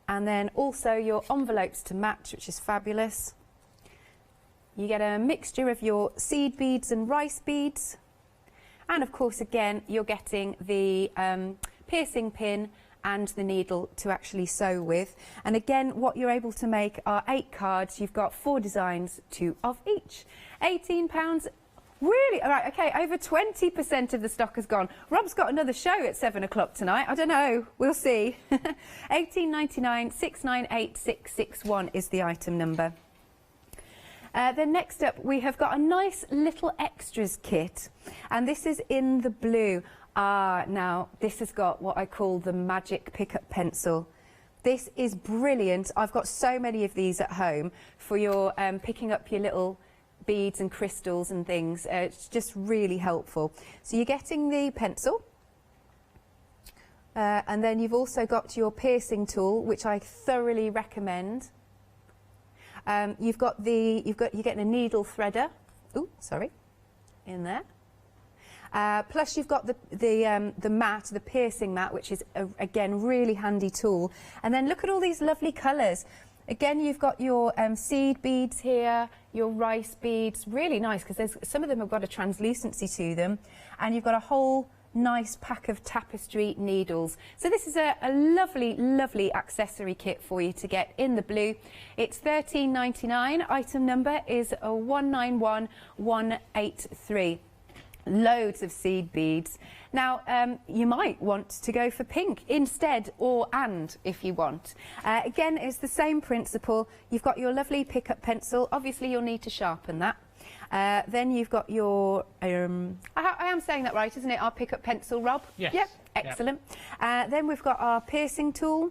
then also your envelopes to match, which is fabulous. You get a mixture of your seed beads and rice beads. And of course, again, you're getting the piercing pin and the needle to actually sew with. And again, what you're able to make are 8 cards. You've got 4 designs, 2 of each. £18. Really? All right, okay, over 20% of the stock has gone. Rob's got another show at 7 o'clock tonight. I don't know, we'll see. £18.99, 698661 is the item number. Then next up, we have got a nice little extras kit, and this is in the blue. Now, this has got what I call the magic pickup pencil. This is brilliant. I've got so many of these at home for your picking up your little beads and crystals and things. It's just really helpful. So you're getting the pencil, and then you've also got your piercing tool, which I thoroughly recommend. You're getting a needle threader. Ooh, sorry, in there. Plus you've got the mat, the piercing mat, which is, again, really handy tool. And then look at all these lovely colours. Again, you've got your seed beads here, your rice beads, really nice, because some of them have got a translucency to them. And you've got a whole nice pack of tapestry needles. So this is a lovely, lovely accessory kit for you to get in the blue. It's £13.99. Item number is 191183. Loads of seed beads. Now, you might want to go for pink instead, or and, if you want. Again, it's the same principle. You've got your lovely pickup pencil. Obviously, you'll need to sharpen that. Then you've got your, I am saying that right, isn't it? Our pickup pencil, Rob? Yes. Yep, excellent. Yep. Then we've got our piercing tool.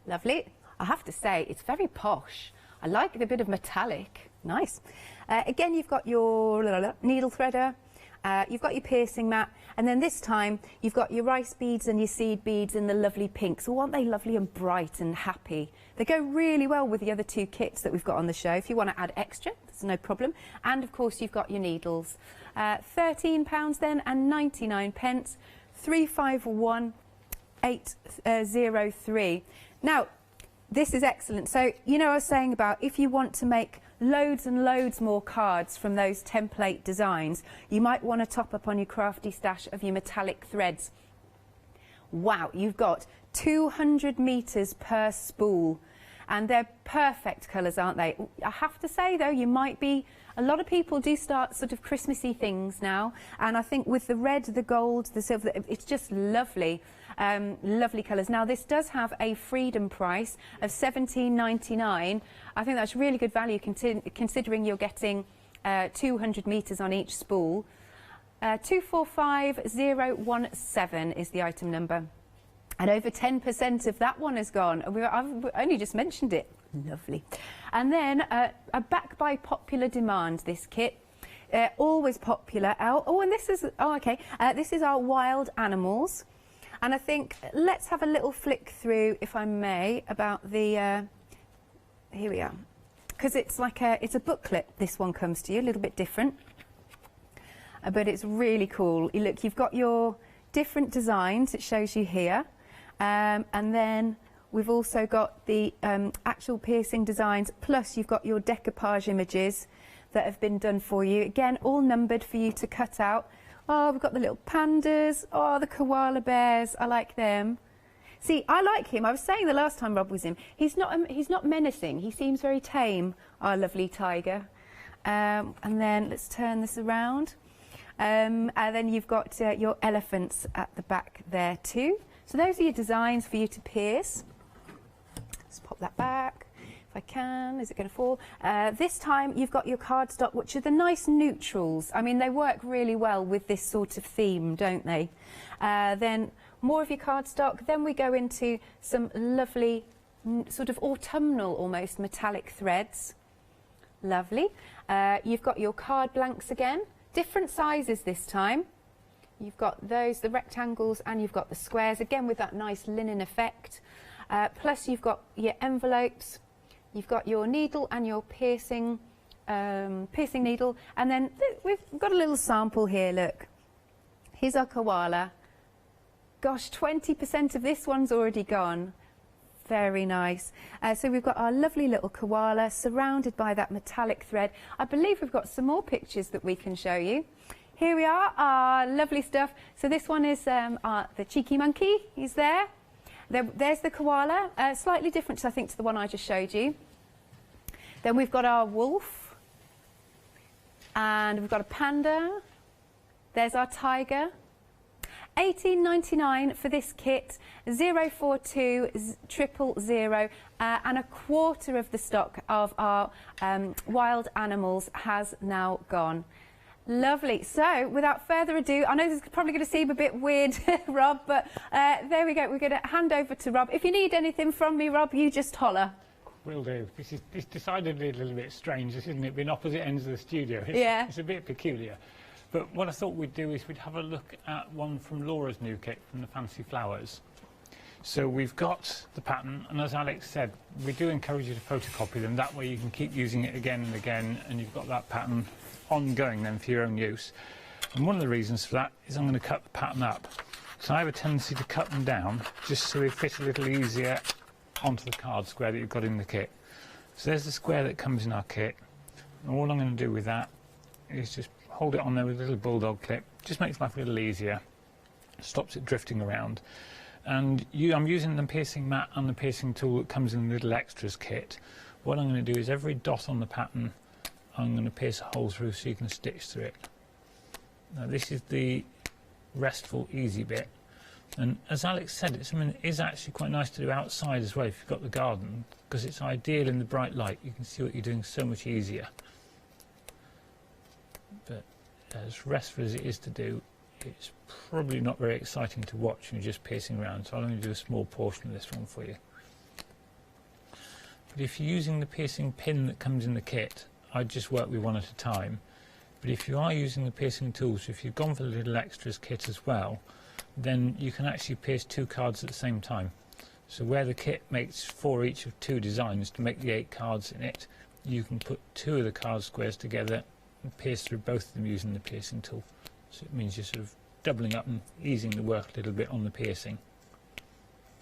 Lovely. I have to say, it's very posh. I like the bit of metallic. Nice. Again, you've got your needle threader. You've got your piercing mat, and then this time you've got your rice beads and your seed beads in the lovely pinks. Oh, aren't they lovely and bright and happy? They go really well with the other two kits that we've got on the show. If you want to add extra, that's no problem. And of course you've got your needles. £13 then and 99 pence, 351803. Now, this is excellent. So, you know, I was saying about if you want to make loads and loads more cards from those template designs, you might want to top up on your crafty stash of your metallic threads. Wow, you've got 200 metres per spool, and they're perfect colours, aren't they? I have to say though, you might be, a lot of people do start sort of Christmassy things now, and I think with the red, the gold, the silver, it's just lovely. Lovely colours. Now this does have a freedom price of £17.99. I think that's really good value considering you're getting 200 metres on each spool. 245017 is the item number. And over 10% of that one has gone. I've only just mentioned it. Lovely. And then a back by popular demand, this kit. Always popular. Oh, and this is, this is our wild animals. And I think let's have a little flick through, if I may, about the, here we are. Because it's like it's a booklet, this one comes to you, a little bit different. But it's really cool. Look, you've got your different designs, it shows you here. And then we've also got the actual piercing designs, plus you've got your decoupage images that have been done for you. Again, all numbered for you to cut out. Oh, we've got the little pandas. Oh, the koala bears. I like them. See, I like him. I was saying the last time Rob was in, he's not menacing. He seems very tame, our lovely tiger. And then let's turn this around. And then you've got your elephants at the back there too. So those are your designs for you to pierce. Let's pop that back. If I can, is it going to fall? This time you've got your cardstock, which are the nice neutrals. I mean, they work really well with this sort of theme, don't they? Then more of your cardstock. Then we go into some lovely, sort of autumnal almost metallic threads. Lovely. You've got your card blanks again, different sizes this time. You've got those, the rectangles, and you've got the squares, again with that nice linen effect. Plus you've got your envelopes. You've got your needle and your piercing needle, and then we've got a little sample here, look. Here's our koala. Gosh, 20% of this one's already gone. Very nice. So we've got our lovely little koala surrounded by that metallic thread. I believe we've got some more pictures that we can show you. Here we are, our lovely stuff. So this one is the cheeky monkey, he's there. There's the koala, slightly different, I think, to the one I just showed you. Then we've got our wolf, and we've got a panda. There's our tiger. £18.99 for this kit, 042 000, and a quarter of the stock of our wild animals has now gone. Lovely. So, without further ado, I know this is probably going to seem a bit weird, Rob, but there we go. We're going to hand over to Rob. If you need anything from me, Rob, you just holler. Will do. It's decidedly a little bit strange, isn't it? Being opposite ends of the studio. It's a bit peculiar. But what I thought we'd do is we'd have a look at one from Laura's new kit, from the Fancy Flowers. So we've got the pattern, and as Alex said, we do encourage you to photocopy them. That way you can keep using it again and again, and you've got that pattern ongoing then for your own use. And one of the reasons for that is I'm going to cut the pattern up. So I have a tendency to cut them down just so they fit a little easier onto the card square that you've got in the kit. So there's the square that comes in our kit, and all I'm going to do with that is just hold it on there with a little bulldog clip. Just makes life a little easier, stops it drifting around. And I'm using the piercing mat and the piercing tool that comes in the little extras kit. What I'm going to do is every dot on the pattern I'm going to pierce a hole through so you can stitch through it. Now this is the restful easy bit, and as Alex said, it's something that is actually quite nice to do outside as well if you've got the garden, because it's ideal in the bright light. You can see what you're doing so much easier. But as restful as it is to do, it's probably not very exciting to watch when you're just piercing around, so I'm going to do a small portion of this one for you. But if you're using the piercing pin that comes in the kit, I'd just work with one at a time. But if you are using the piercing tools, if you've gone for the little extras kit as well, then you can actually pierce 2 cards at the same time. So where the kit makes 4 each of 2 designs to make the 8 cards in it, you can put 2 of the card squares together and pierce through both of them using the piercing tool. So it means you're sort of doubling up and easing the work a little bit on the piercing.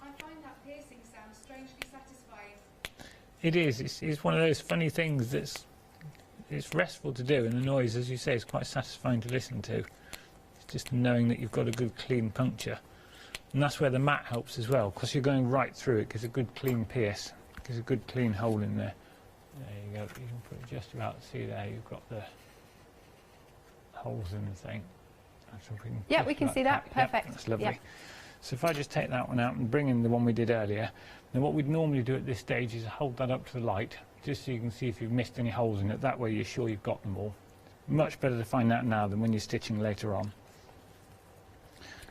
I find that piercing sound strangely satisfying. It is. It's one of those funny things that's it's restful to do, and the noise, as you say, is quite satisfying to listen to. It's just knowing that you've got a good clean puncture. And that's where the mat helps as well, because you're going right through it, gives a good clean pierce, gives a good clean hole in there. There you go, you can put it just about, see there, you've got the holes in the thing. Yeah, we can see that, perfect. Yep, that's lovely. Yep. So if I just take that one out and bring in the one we did earlier, then what we'd normally do at this stage is hold that up to the light, just so you can see if you've missed any holes in it. That way you're sure you've got them all. Much better to find that now than when you're stitching later on.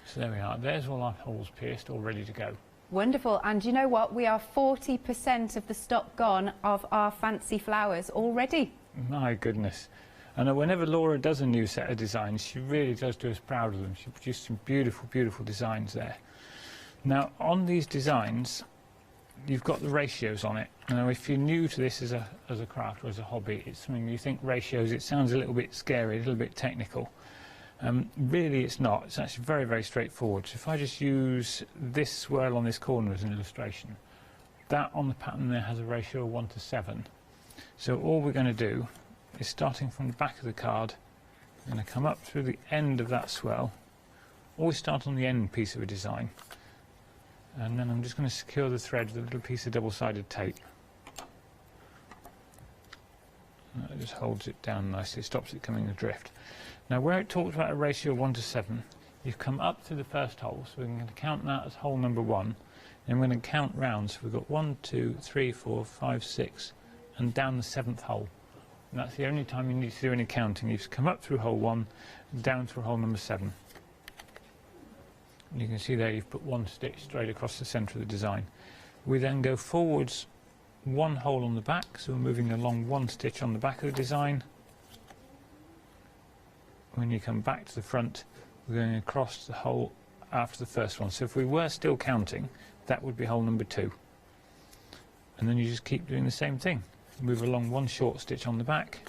So there we are, there's all our holes pierced, all ready to go. Wonderful, and you know what? We are 40% of the stock gone of our fancy flowers already. My goodness. And whenever Laura does a new set of designs, she really does do us proud of them. She produced some beautiful, beautiful designs there. Now, on these designs, you've got the ratios on it. Now, if you're new to this as a craft or as a hobby, it's something you think ratios, it sounds a little bit scary, a little bit technical. Really, it's not. It's actually very, very straightforward. So if I just use this swirl on this corner as an illustration, that on the pattern there has a ratio of 1:7. So all we're going to do is, starting from the back of the card, I'm going to come up through the end of that swirl. Always start on the end piece of a design. And then I'm just going to secure the thread with a little piece of double-sided tape. That just holds it down nicely, stops it coming adrift. Now, where it talks about a ratio of 1:7, you've come up to the first hole, so we're going to count that as hole number 1. And we're going to count round, so we've got 1, 2, 3, 4, 5, 6, and down the 7th hole. And that's the only time you need to do any counting. You just come up through hole 1, and down through hole number 7. And you can see there you've put 1 stitch straight across the centre of the design. We then go forwards 1 hole on the back, so we're moving along 1 stitch on the back of the design. When you come back to the front, we're going across the hole after the first one. So if we were still counting, that would be hole number 2. And then you just keep doing the same thing. Move along 1 short stitch on the back,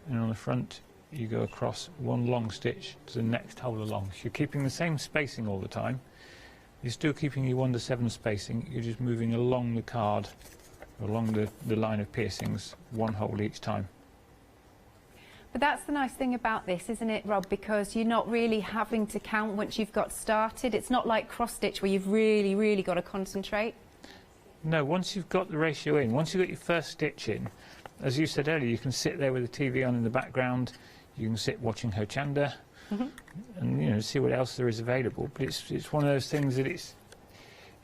and on the front you go across 1 long stitch to the next hole along. So you're keeping the same spacing all the time. You're still keeping your 1:7 spacing, you're just moving along the card, along the line of piercings, 1 hole each time. But that's the nice thing about this, isn't it, Rob? Because you're not really having to count once you've got started. It's not like cross-stitch where you've really, really got to concentrate. No, once you've got the ratio in, once you've got your first stitch in, as you said earlier, you can sit there with the TV on in the background, you can sit watching Hochanda, and you know, see what else there is available. But it's one of those things that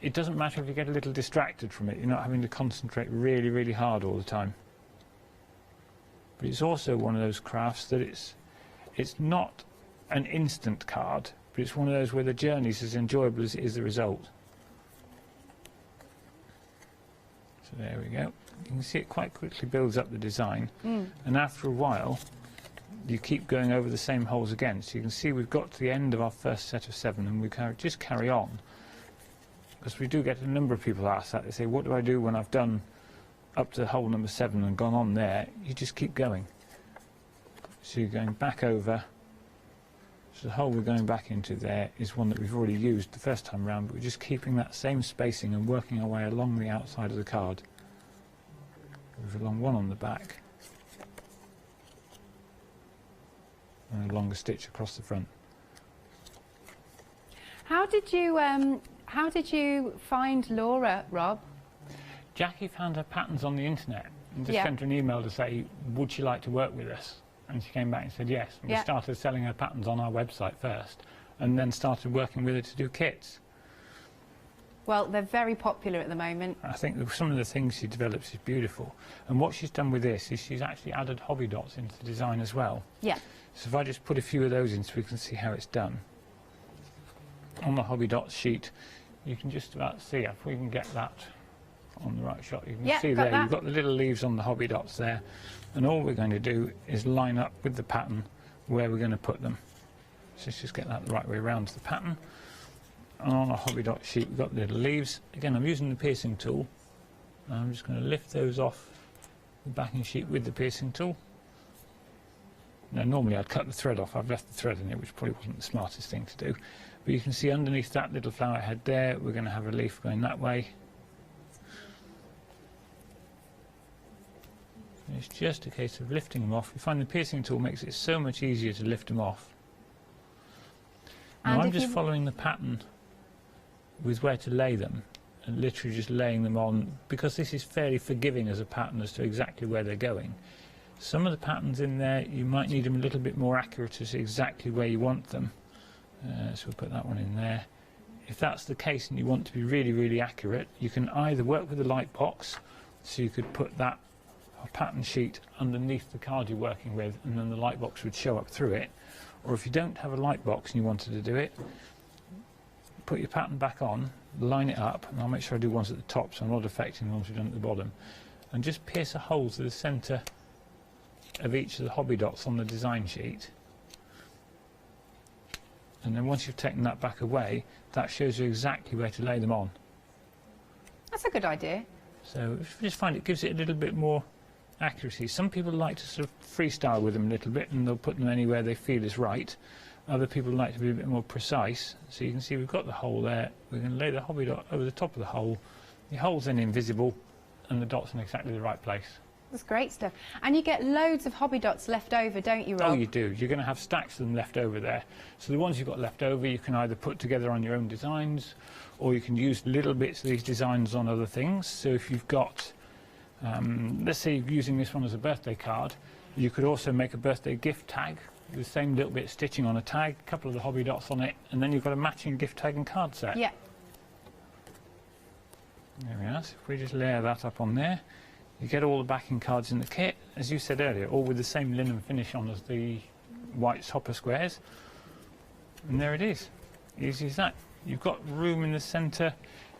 it doesn't matter if you get a little distracted from it. You're not having to concentrate really, really hard all the time. But it's also one of those crafts that it's not an instant card, but it's one of those where the journey's as enjoyable as it is the result. So there we go. You can see it quite quickly builds up the design, and after a while you keep going over the same holes again. So you can see we've got to the end of our first set of 7, and we just carry on, because we do get a number of people ask that. They say, what do I do when I've done up to hole number 7 and gone on there? You just keep going. So you're going back over. So the hole we're going back into there is one that we've already used the first time round, but we're just keeping that same spacing and working our way along the outside of the card. Move along 1 on the back, and a longer stitch across the front. How did you find Laura, Rob? Jackie found her patterns on the internet and just sent her an email to say, would she like to work with us? And she came back and said yes. And we started selling her patterns on our website first, and then started working with her to do kits. Well, they're very popular at the moment. I think that some of the things she develops is beautiful. And what she's done with this is she's actually added hobby dots into the design as well. Yeah. So if I just put a few of those in so we can see how it's done. On the hobby dots sheet, you can just about see if we can get that on the right shot. You can Yeah, see got there, that. you've got the little leaves on the hobby dots there. And all we're going to do is line up with the pattern where we're going to put them. So let's just get that the right way around to the pattern. And on a hobby dot sheet, we've got the little leaves. Again, I'm using the piercing tool. And I'm just going to lift those off the backing sheet with the piercing tool. Now, normally I'd cut the thread off. I've left the thread in it, which probably wasn't the smartest thing to do. But you can see underneath that little flower head there, we're going to have a leaf going that way. And it's just a case of lifting them off. You find the piercing tool makes it so much easier to lift them off. Now, I'm just following the pattern with where to lay them, and literally just laying them on, because this is fairly forgiving as a pattern as to exactly where they're going. Some of the patterns in there, you might need them a little bit more accurate to see exactly where you want them. So we'll put that one in there. If that's the case and you want to be really, really accurate, you can either work with a light box, so you could put that pattern sheet underneath the card you're working with, and then the light box would show up through it. Or if you don't have a light box and you wanted to do it, put your pattern back on, line it up, and I'll make sure I do ones at the top so I'm not affecting the ones we've done at the bottom, and just pierce a hole to the centre of each of the hobby dots on the design sheet. And then once you've taken that back away, that shows you exactly where to lay them on. That's a good idea. So I just find it gives it a little bit more accuracy. Some people like to sort of freestyle with them a little bit, and they'll put them anywhere they feel is right. Other people like to be a bit more precise. So you can see we've got the hole there. We're going to lay the hobby dot over the top of the hole. The hole's then invisible, and the dot's in exactly the right place. That's great stuff. And you get loads of hobby dots left over, don't you, Rob? Oh, you do. You're going to have stacks of them left over there. So the ones you've got left over, you can either put together on your own designs, or you can use little bits of these designs on other things. So if you've got, let's say you're using this one as a birthday card, you could also make a birthday gift tag with the same little bit of stitching on a tag, a couple of the hobby dots on it, and then you've got a matching gift tag and card set. Yeah. There we are. So if we just layer that up on there, you get all the backing cards in the kit, as you said earlier, all with the same linen finish on as the white hopper squares. And there it is. Easy as that. You've got room in the centre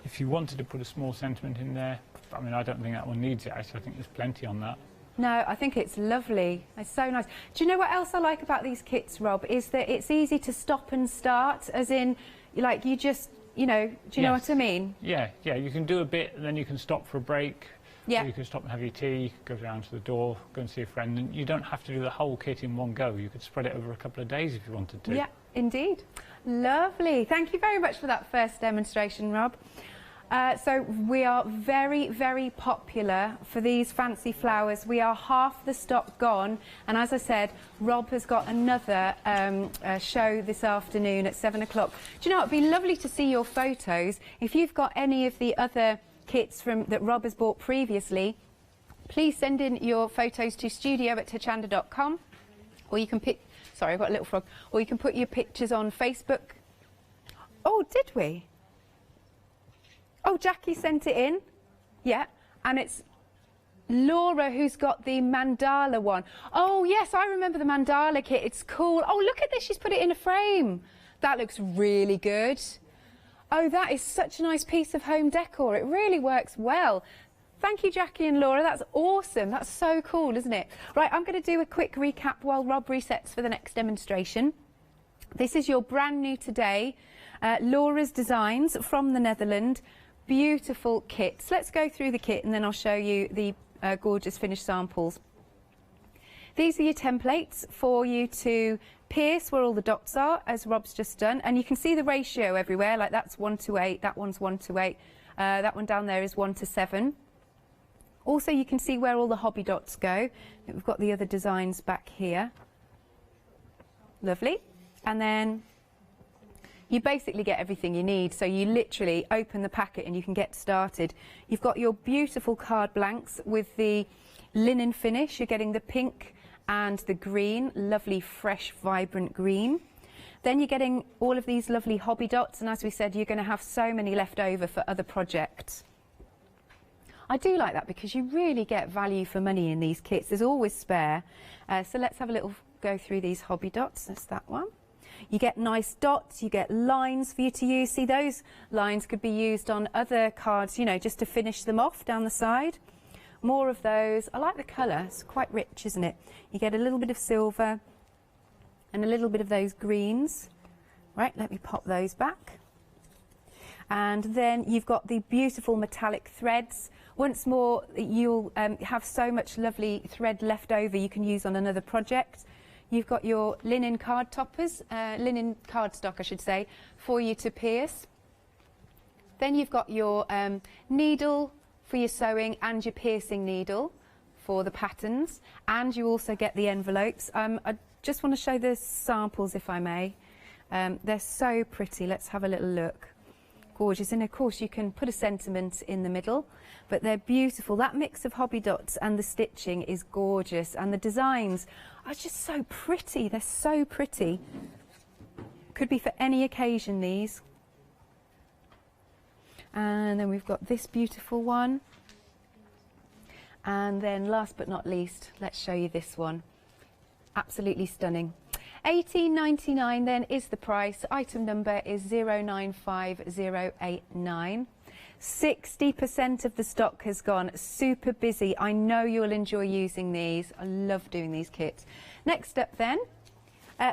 if you wanted to put a small sentiment in there. I mean, I don't think that one needs it, actually. I think there's plenty on that. No, I think it's lovely. It's so nice. Do you know what else I like about these kits, Rob? Is that it's easy to stop and start, as in, like, you just, you know, do you know what I mean? Yeah, yeah, you can do a bit, and then you can stop for a break. Yeah. So you can stop and have your tea, go down to the door, go and see a friend, and you don't have to do the whole kit in one go. You could spread it over a couple of days if you wanted to. Yeah, indeed. Lovely. Thank you very much for that first demonstration, Rob. So we are very, very popular for these fancy flowers. We are half the stock gone, and as I said, Rob has got another show this afternoon at 7 o'clock. Do you know, it'd be lovely to see your photos. If you've got any of the other kits that Rob has bought previously, please send in your photos to studio@hochanda.com, or you can pick, sorry, I've got a little frog, or you can put your pictures on Facebook. Oh, did we? Oh, Jackie sent it in. Yeah, and it's Laura who's got the mandala one. Oh, yes, I remember the mandala kit. It's cool. Oh, look at this. She's put it in a frame. That looks really good. Oh, that is such a nice piece of home decor. It really works well. Thank you, Jackie and Laura. That's awesome. That's so cool, isn't it? Right, I'm going to do a quick recap while Rob resets for the next demonstration. This is your brand new today, Laura's Designs from the Netherlands. Beautiful kits. Let's go through the kit and then I'll show you the gorgeous finished samples. These are your templates for you to pierce where all the dots are, as Rob's just done, and you can see the ratio everywhere, like that's 1:8, that one's 1:8, that one down there is 1:7. Also, you can see where all the hobby dots go. We've got the other designs back here. Lovely. And then you basically get everything you need, so you literally open the packet and you can get started. You've got your beautiful card blanks with the linen finish. You're getting the pink and the green, lovely, fresh, vibrant green. Then you're getting all of these lovely hobby dots, and as we said, you're going to have so many left over for other projects. I do like that because you really get value for money in these kits. There's always spare. So let's have a little go through these hobby dots. That's that one. You get nice dots, you get lines for you to use. See, those lines could be used on other cards, you know, just to finish them off down the side. More of those. I like the colour, it's quite rich, isn't it? You get a little bit of silver and a little bit of those greens. Right, let me pop those back. And then you've got the beautiful metallic threads. Once more, you'll have so much lovely thread left over you can use on another project. You've got your linen card toppers, linen cardstock I should say, for you to pierce. Then you've got your needle for your sewing and your piercing needle for the patterns, and you also get the envelopes. I just want to show the samples if I may. They're so pretty. Let's have a little look. Gorgeous, and of course you can put a sentiment in the middle, but they're beautiful. That mix of hobby dots and the stitching is gorgeous, and the designs are just so pretty. They're so pretty. Could be for any occasion, these. And then we've got this beautiful one, and then last but not least, let's show you this one. Absolutely stunning. £18.99 then is the price. Item number is 095089. 60% of the stock has gone. Super busy. I know you'll enjoy using these. I love doing these kits. Next up then,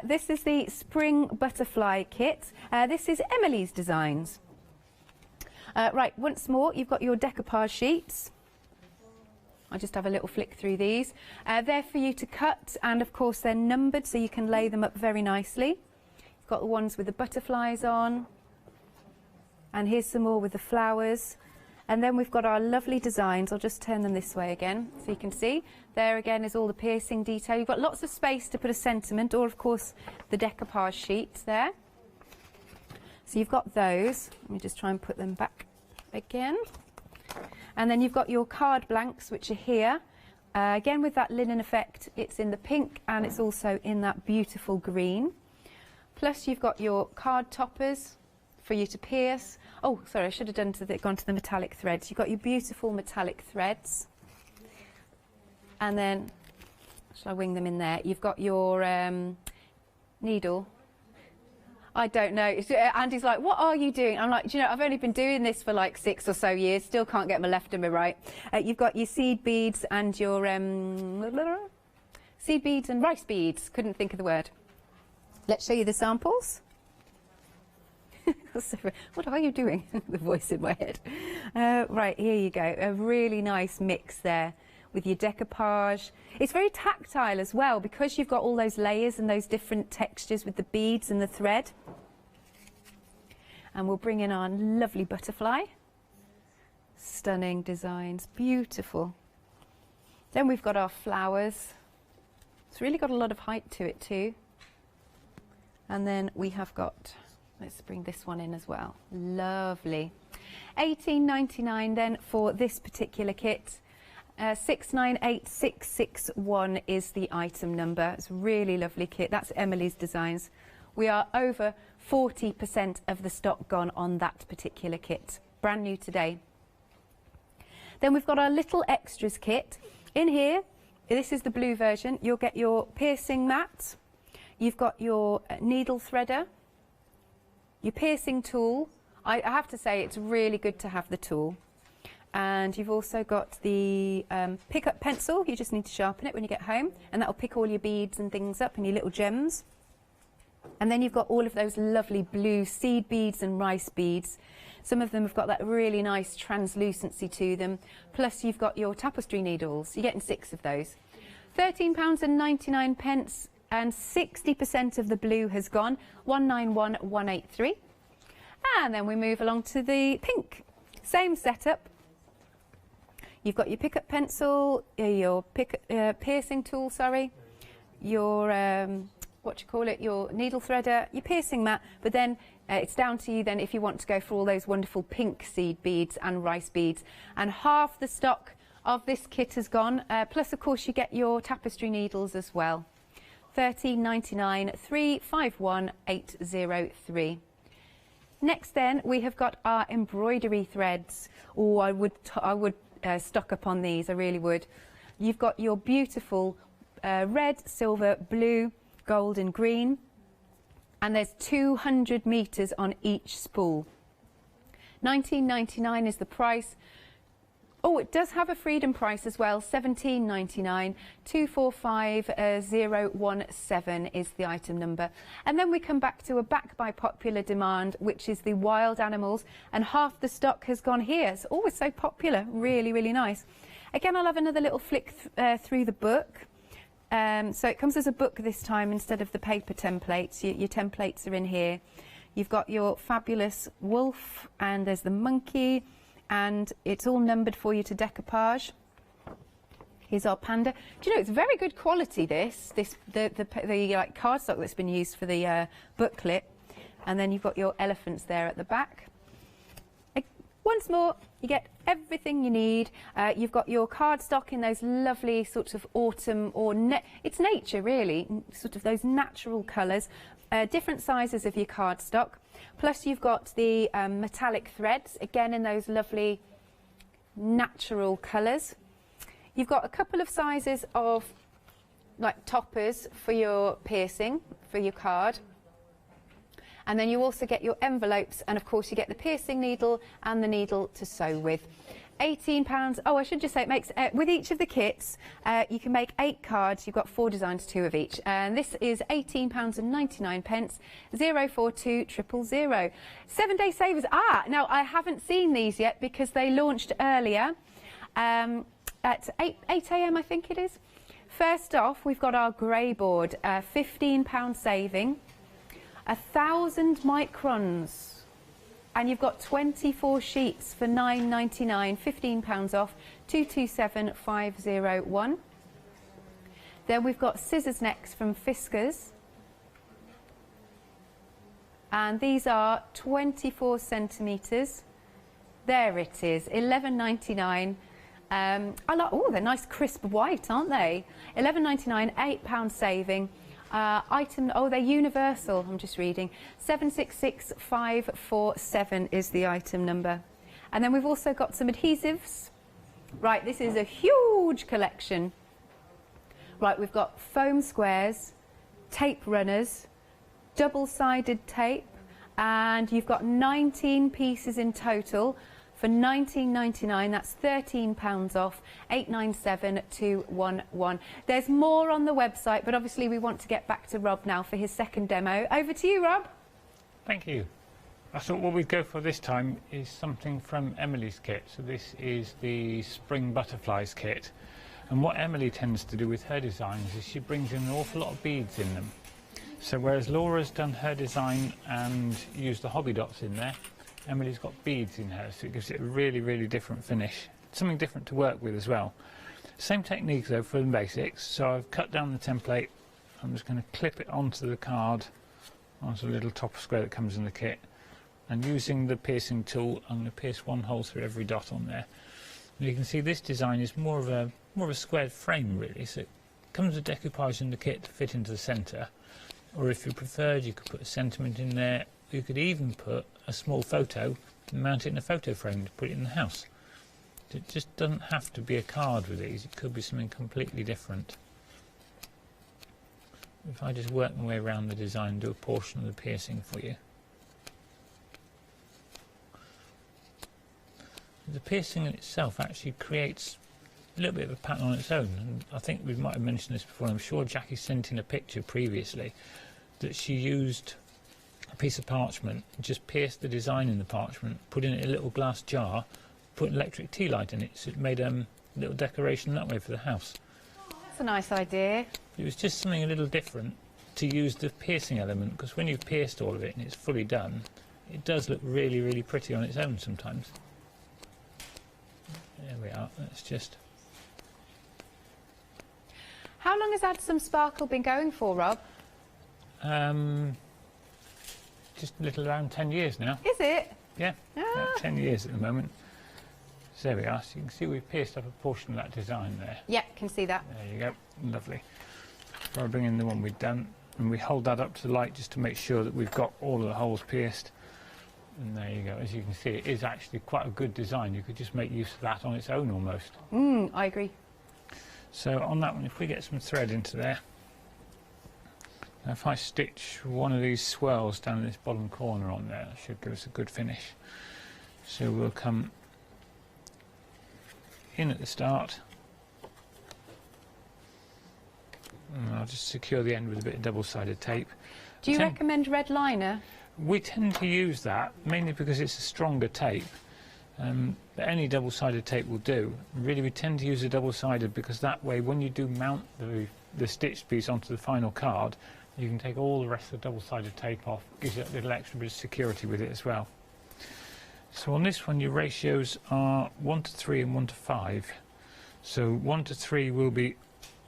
this is the Spring Butterfly Kit. This is Emily's Designs. Right, once more, you've got your decoupage sheets. I'll just have a little flick through these. They're for you to cut, and of course they're numbered so you can lay them up very nicely. You've got the ones with the butterflies on, and here's some more with the flowers. And then we've got our lovely designs. I'll just turn them this way again so you can see. There again is all the piercing detail. You've got lots of space to put a sentiment, or of course the decoupage sheets there. So you've got those. Let me just try and put them back again. And then you've got your card blanks, which are here. Again, with that linen effect, it's in the pink and it's also in that beautiful green. Plus, you've got your card toppers for you to pierce. Oh, sorry, I should have gone to the metallic threads. You've got your beautiful metallic threads. And then, shall I wing them in there? You've got your needle. I don't know. Andy's like, what are you doing? I'm like, do you know, I've only been doing this for like 6 or so years, still can't get my left and my right. You've got your seed beads and your seed beads and rice beads. Couldn't think of the word. Let's show you the samples. What are you doing? The voice in my head. Right, here you go. A really nice mix there with your decoupage. It's very tactile as well because you've got all those layers and those different textures with the beads and the thread. And we'll bring in our lovely butterfly. Stunning designs, beautiful. Then we've got our flowers. It's really got a lot of height to it too. And then we have got, let's bring this one in as well. Lovely. £18.99 then for this particular kit. 698661 is the item number. It's a really lovely kit. That's Emily's Designs. We are over 40% of the stock gone on that particular kit. Brand new today. Then we've got our little extras kit. In here, this is the blue version. You'll get your piercing mat. You've got your needle threader, your piercing tool. I have to say it's really good to have the tool. And you've also got the pick-up pencil. You just need to sharpen it when you get home, and that'll pick all your beads and things up and your little gems. And then you've got all of those lovely blue seed beads and rice beads. Some of them have got that really nice translucency to them. Plus you've got your tapestry needles. You're getting 6 of those. £13.99, and 60% of the blue has gone. 191183. And then we move along to the pink. Same setup. You've got your pick-up pencil, your piercing tool, sorry, your, your needle threader, your piercing mat, but then it's down to you then if you want to go for all those wonderful pink seed beads and rice beads. And half the stock of this kit has gone, plus of course you get your tapestry needles as well. £13.99, 351803. Next then, we have got our embroidery threads. Oh, I would stock up on these, I really would. You've got your beautiful red, silver, blue, gold and green. and there's 200 metres on each spool. £19.99 is the price. Oh, it does have a Freedom price as well, £17.99. 245017 is the item number. And then we come back to a back by popular demand, which is the wild animals, and half the stock has gone here. It's always so popular, really, really nice. Again, I'll have another little flick through the book. So it comes as a book this time instead of the paper templates. Your templates are in here. You've got your fabulous wolf, and there's the monkey, and it's all numbered for you to decoupage. Here's our panda. Do you know, it's very good quality, the like cardstock that's been used for the booklet. And then you've got your elephants there at the back. Once more, you get everything you need. You've got your cardstock in those lovely sort of autumn, or it's nature really, sort of those natural colours. Different sizes of your cardstock. Plus you've got the metallic threads, again in those lovely natural colours. You've got a couple of sizes of like toppers for your piercing, for your card. And then you also get your envelopes, and of course you get the piercing needle and the needle to sew with. £18. Oh, I should just say it makes, with each of the kits, you can make 8 cards. You've got 4 designs, 2 of each. And this is £18.99, 042 000. 7-day savers. Now I haven't seen these yet because they launched earlier at 8 AM, I think it is. First off, we've got our grey board, £15 saving, 1,000 microns. And you've got 24 sheets for £9.99, £15 off, 227501. Then we've got scissors next from Fiskars. And these are 24 centimetres. There it is, £11.99. Oh, they're nice crisp white, aren't they? £11.99, £8 saving. They're universal, I'm just reading. 766547 is the item number. And then we've also got some adhesives. Right, this is a huge collection. Right, we've got foam squares, tape runners, double-sided tape, and you've got 19 pieces in total for £19.99. That's £13 off, 897211. There's more on the website, but obviously we want to get back to Rob now for his second demo. Over to you, Rob. Thank you. I thought what we'd go for this time is something from Emily's kit. So this is the Spring Butterflies kit. And what Emily tends to do with her designs is she brings in an awful lot of beads in them. So whereas Laura's done her design and used the hobby dots in there, Emily's got beads in hers, so it gives it a really, really different finish. Something different to work with as well. Same technique though for the basics. So I've cut down the template. I'm just going to clip it onto the card, onto the little top square that comes in the kit. And using the piercing tool, I'm going to pierce 1 hole through every dot on there. And you can see this design is more of a squared frame really. So it comes with decoupage in the kit to fit into the centre. Or if you preferred, you could put a sentiment in there. You could even put a small photo and mount it in a photo frame to put it in the house. It just doesn't have to be a card with these, it could be something completely different. If I just work my way around the design and do a portion of the piercing for you. The piercing in itself actually creates a little bit of a pattern on its own, and I think we might have mentioned this before. I'm sure Jackie sent in a picture previously that she used a piece of parchment, just pierced the design in the parchment, put in a little glass jar, put an electric tea light in it, so it made a little decoration that way for the house. Oh, that's a nice idea. It was just something a little different to use the piercing element, because when you've pierced all of it and it's fully done, it does look really, really pretty on its own sometimes. There we are, that's just... How long has Add Some Sparkle been going for, Rob? Just a little around 10 years now. Is it? Yeah, about 10 years at the moment. So there we are, so you can see we've pierced up a portion of that design there. Yeah, can see that. There you go, lovely. So I'll bring in the one we've done, and we hold that up to the light just to make sure that we've got all of the holes pierced. And there you go, as you can see, it is actually quite a good design. You could just make use of that on its own almost. I agree. So on that one, if we get some thread into there, Now if I stitch one of these swirls down this bottom corner on there, that should give us a good finish. So we'll come in at the start, and I'll just secure the end with a bit of double-sided tape. Do you recommend red liner? We tend to use that mainly because it's a stronger tape. But any double-sided tape will do. Really, we tend to use a double-sided because that way, when you do mount the stitched piece onto the final card, you can take all the rest of the double-sided tape off. Gives you a little extra bit of security with it as well. So on this one, your ratios are 1 to 3 and 1 to 5. So 1 to 3 will be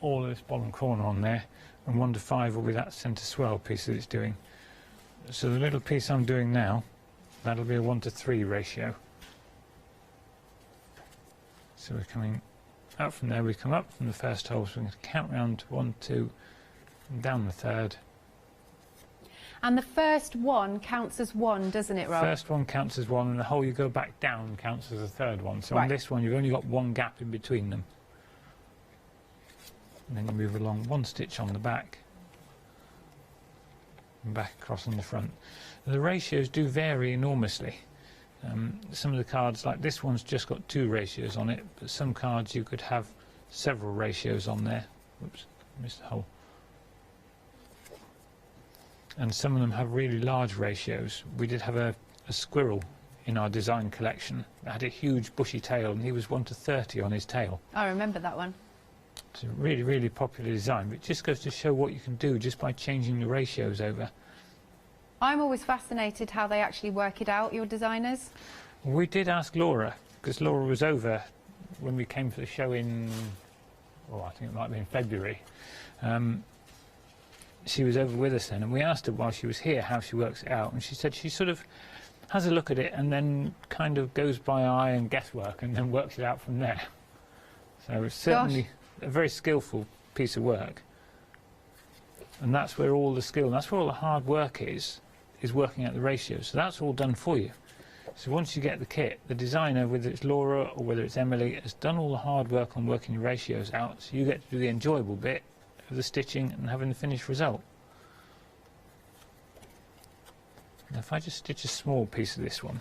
all of this bottom corner on there, and 1 to 5 will be that centre swirl piece that it's doing. So the little piece I'm doing now, that'll be a 1 to 3 ratio. So we're coming out from there, we come up from the first hole, so we're going to count round 1, 2, and down the third. And the first one counts as 1, doesn't it, Rob? First one counts as 1, and the hole you go back down counts as a third one. So right. On this one, you've only got 1 gap in between them. And then you move along 1 stitch on the back, and back across on the front. The ratios do vary enormously. Some of the cards, like this one's just got 2 ratios on it, but some cards you could have several ratios on there. Whoops, missed the hole. And some of them have really large ratios. We did have a squirrel in our design collection that had a huge bushy tail, and he was 1 to 30 on his tail. I remember that one. It's a really, really popular design, but it just goes to show what you can do just by changing the ratios over. I'm always fascinated how they actually work it out, your designers. We did ask Laura, because Laura was over when we came for the show in, oh, I think it might have been February. She was over with us then, and we asked her while she was here how she works it out, and she said she sort of has a look at it and then kind of goes by eye and guesswork and then works it out from there. So it's certainly a very skillful piece of work. And that's where all the skill, and that's where all the hard work is working out the ratios. So that's all done for you. So once you get the kit, the designer, whether it's Laura or whether it's Emily, has done all the hard work on working your ratios out, so you get to do the enjoyable bit of the stitching and having the finished result. Now if I just stitch a small piece of this one.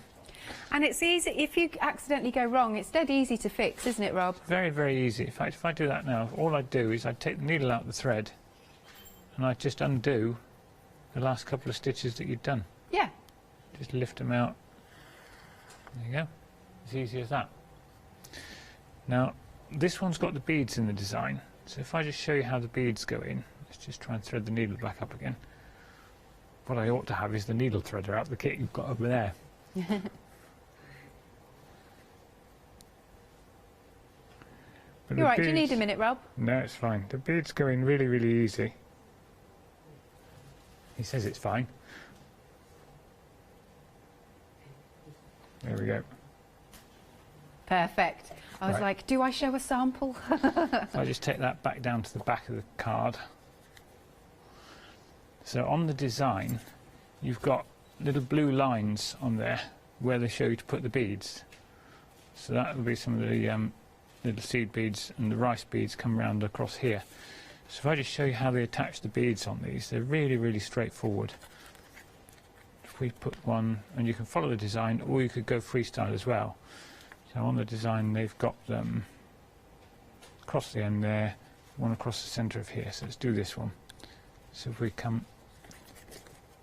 And it's easy, if you accidentally go wrong, it's dead easy to fix, isn't it, Rob? Very, very easy. In fact, if I do that now, all I do is I take the needle out of the thread and I just undo the last couple of stitches that you've done. Yeah. Just lift them out. There you go. As easy as that. Now, this one's got the beads in the design. So if I just show you how the beads go in, let's just try and thread the needle back up again. What I ought to have is the needle threader out of the kit you've got over there. You're right, do you need a minute, Rob? No, it's fine. The beads go in really, really easy. He says it's fine. There we go. Perfect. I was like, do I show a sample? So I just take that back down to the back of the card. So on the design, you've got little blue lines on there where they show you to put the beads. So that will be some of the little seed beads, and the rice beads come round across here. So if I just show you how they attach the beads on these, they're really, really straightforward. If we put one, and you can follow the design, or you could go freestyle as well. So on the design, they've got them across the end there, one across the centre of here. So let's do this one. So if we come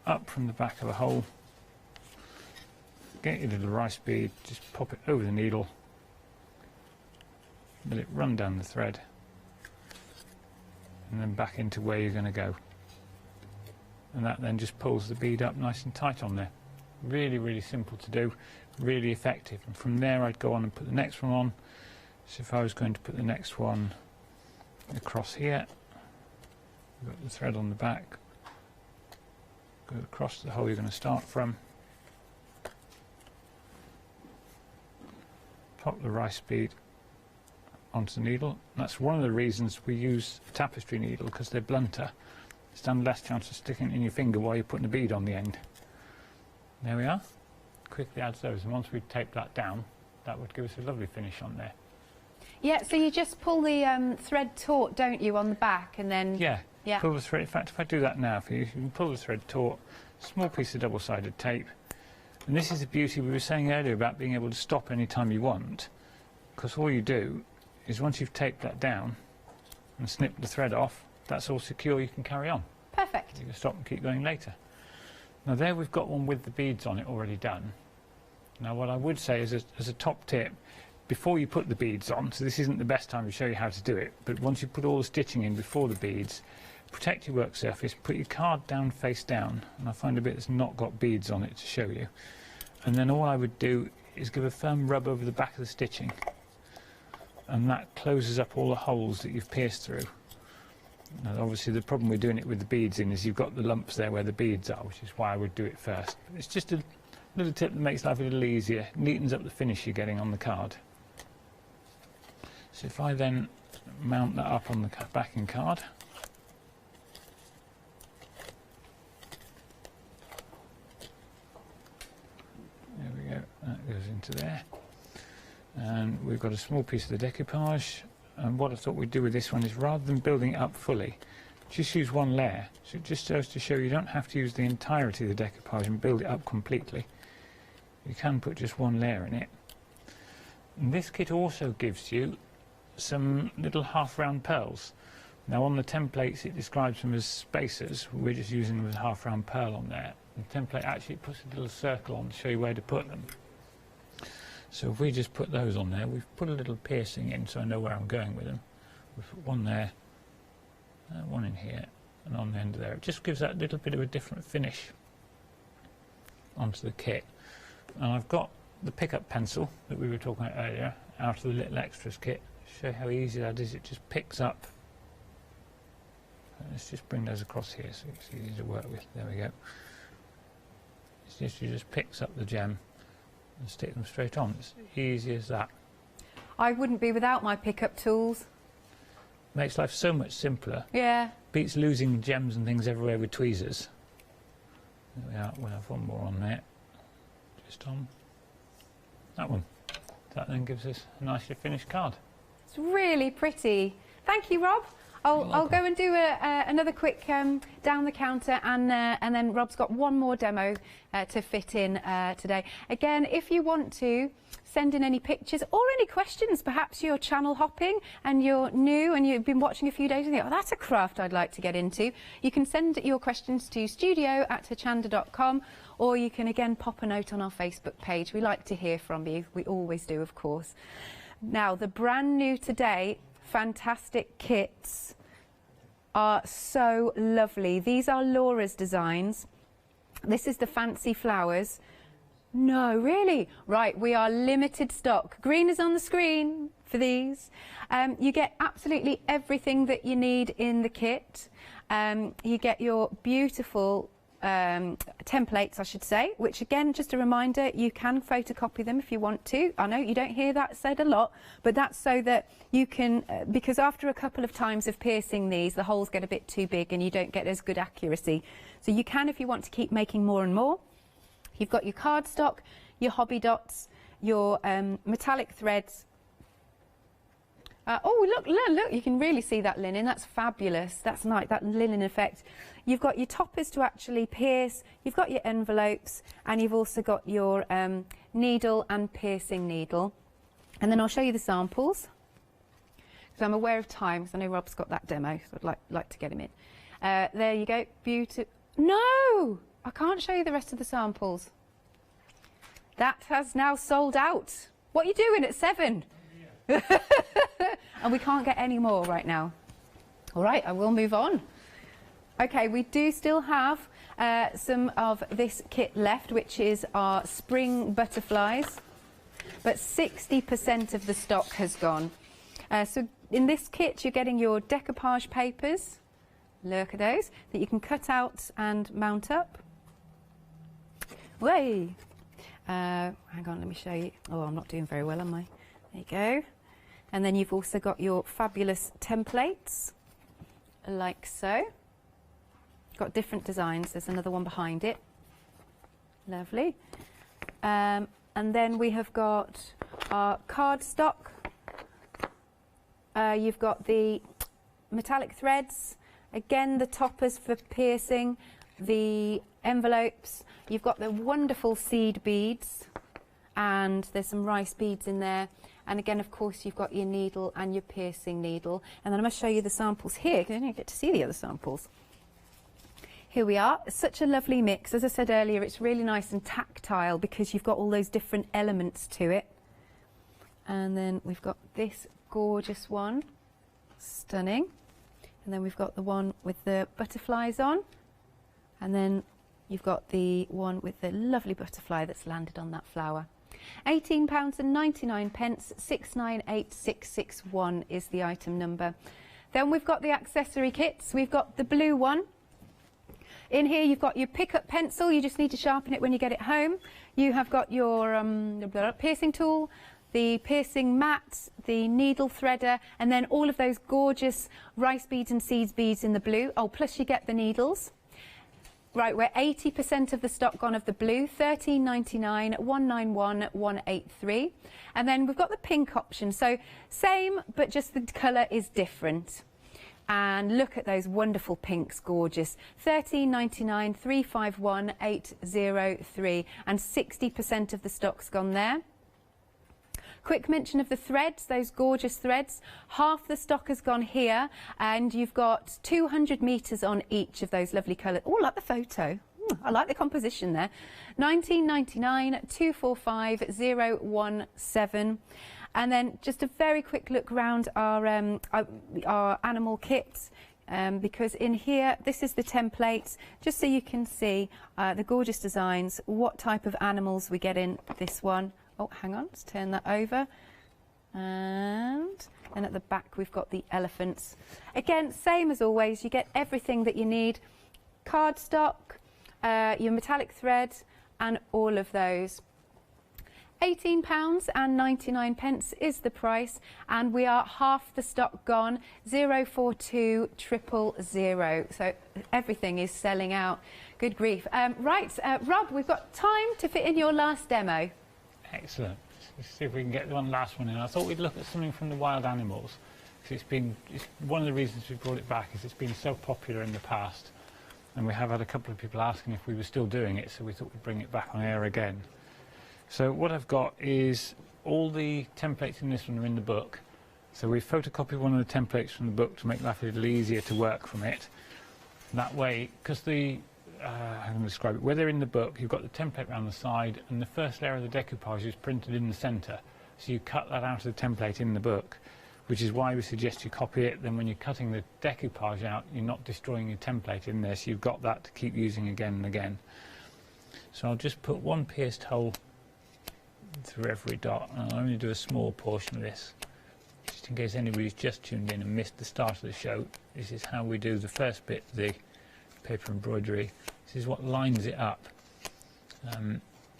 up from the back of the hole, get your little rice bead, just pop it over the needle, let it run down the thread, and then back into where you're going to go. And that then just pulls the bead up nice and tight on there. Really, really simple to do, really effective. And from there I'd go on and put the next one on. So if I was going to put the next one across here, you've got the thread on the back, go across the hole you're going to start from, pop the rice bead onto the needle. And that's one of the reasons we use a tapestry needle, because they're blunter. Stand less chance of sticking it in your finger while you're putting a bead on the end. There we are. Quickly adds those, and once we tape that down, that would give us a lovely finish on there. Yeah, so you just pull the thread taut, don't you, on the back, and then... Yeah, Yeah. Pull the thread. In fact, if I do that now for you, you can pull the thread taut, small piece of double-sided tape. And this is the beauty we were saying earlier about being able to stop any time you want, because all you do is once you've taped that down and snipped the thread off, that's all secure, you can carry on. Perfect. You can stop and keep going later. Now there we've got one with the beads on it already done. Now what I would say is as a top tip, before you put the beads on, so this isn't the best time to show you how to do it, but once you put all the stitching in before the beads, protect your work surface, put your card down face down, and I'll find a bit that's not got beads on it to show you. And then all I would do is give a firm rub over the back of the stitching, and that closes up all the holes that you've pierced through. Now obviously the problem with doing it with the beads in is you've got the lumps there where the beads are, which is why I would do it first. It's just a little tip that makes life a little easier, neatens up the finish you're getting on the card. So if I then mount that up on the backing card, there we go, that goes into there. And we've got a small piece of the decoupage, and what I thought we'd do with this one is rather than building it up fully, just use one layer. So it just goes to show you don't have to use the entirety of the decoupage and build it up completely. You can put just one layer in it. And this kit also gives you some little half-round pearls. Now on the templates it describes them as spacers, we're just using them as a half-round pearl on there. The template actually puts a little circle on to show you where to put them. So if we just put those on there, we've put a little piercing in so I know where I'm going with them. We've put one there, one in here, and on the end of there. It just gives that little bit of a different finish onto the kit. And I've got the pickup pencil that we were talking about earlier out of the little extras kit. Show how easy that is. It just picks up. Let's just bring those across here so it's easy to work with. There we go. It's just, it just picks up the gem and stick them straight on. It's easy as that. I wouldn't be without my pickup tools. Makes life so much simpler. Yeah. Beats losing gems and things everywhere with tweezers. There we are. We'll have one more on there. Just on that one. That then gives us a nicely finished card. It's really pretty. Thank you, Rob. I'll go and do another quick down the counter, and then Rob's got one more demo to fit in today. Again, if you want to send in any pictures or any questions, perhaps you're channel hopping and you're new and you've been watching a few days and you think, oh, that's a craft I'd like to get into, you can send your questions to studio@hochanda.com, or you can again pop a note on our Facebook page. We like to hear from you. We always do, of course. Now, the brand new today, fantastic kits are so lovely. These are Laura's designs. This is the fancy flowers. No, really? Right, we are limited stock. Green is on the screen for these. You get absolutely everything that you need in the kit. You get your beautiful templates, I should say, which again, just a reminder, you can photocopy them if you want to. I know you don't hear that said a lot, but that's so that you can, because after a couple of times of piercing these, the holes get a bit too big and you don't get as good accuracy. So you can, if you want to keep making more and more. You've got your cardstock, your hobby dots, your metallic threads. Oh, look, you can really see that linen. That's fabulous. That's nice, that linen effect. You've got your toppers to actually pierce, you've got your envelopes, and you've also got your needle and piercing needle. And then I'll show you the samples, because I'm aware of time, because I know Rob's got that demo, so I'd like to get him in. There you go, beautiful. No! I can't show you the rest of the samples. That has now sold out. What are you doing at 7? And we can't get any more right now. All right, I will move on. Okay, we do still have some of this kit left, which is our spring butterflies, but 60% of the stock has gone. So in this kit, you're getting your decoupage papers. Look at those, that you can cut out and mount up. Way. Hang on, let me show you. Oh, I'm not doing very well, am I? There you go. And then you've also got your fabulous templates, like so. Got different designs. There's another one behind it. Lovely. And then we have got our cardstock. You've got the metallic threads, Again, the toppers for piercing, the envelopes. You've got the wonderful seed beads, and there's some rice beads in there. And again, of course, you've got your needle and your piercing needle. And then I'm going to show you the samples here, because I don't get to see the other samples. Here we are. Such a lovely mix. As I said earlier, it's really nice and tactile because you've got all those different elements to it. And then we've got this gorgeous one. Stunning. And then we've got the one with the butterflies on. And then you've got the one with the lovely butterfly that's landed on that flower. £18.99, 698661 is the item number. Then we've got the accessory kits. We've got the blue one. In here you've got your pick-up pencil. You just need to sharpen it when you get it home. You have got your piercing tool, the piercing mat, the needle threader, and then all of those gorgeous rice beads and seeds beads in the blue. Oh, plus you get the needles. Right, we're 80% of the stock gone of the blue, £13.99, 191, 183. And then we've got the pink option. So same, but just the colour is different. And look at those wonderful pinks, gorgeous. £13.99, 351, 803. And 60% of the stock's gone there. Quick mention of the threads, those gorgeous threads. Half the stock has gone here, and you've got 200 metres on each of those lovely colours. Oh, I like the photo. I like the composition there. £19.99, 245, 017. And then just a very quick look around our animal kits. Because in here, this is the template, just so you can see the gorgeous designs, what type of animals we get in this one. Oh, hang on, let's turn that over. And then at the back, we've got the elephants. Again, same as always, you get everything that you need. Cardstock, your metallic thread, and all of those. £18.99 is the price, and we are half the stock gone, 042 000. So everything is selling out. Good grief. Right, Rob, we've got time to fit in your last demo. Excellent. Let's see if we can get one last one in. I thought we'd look at something from the wild animals, because it's one of the reasons we brought it back is it's been so popular in the past, and we have had a couple of people asking if we were still doing it, so we thought we'd bring it back on air again. So what I've got is all the templates in this one are in the book. So we've photocopied one of the templates from the book to make life a little easier to work from it. That way, because I'm going to describe it. Where they're in the book, you've got the template around the side, and the first layer of the decoupage is printed in the centre. So you cut that out of the template in the book, which is why we suggest you copy it. Then when you're cutting the decoupage out, you're not destroying your template in there, so you've got that to keep using again and again. So I'll just put one pierced hole through every dot, and I'll only do a small portion of this, just in case anybody's just tuned in and missed the start of the show. This is how we do the first bit, the paper embroidery. This is what lines it up,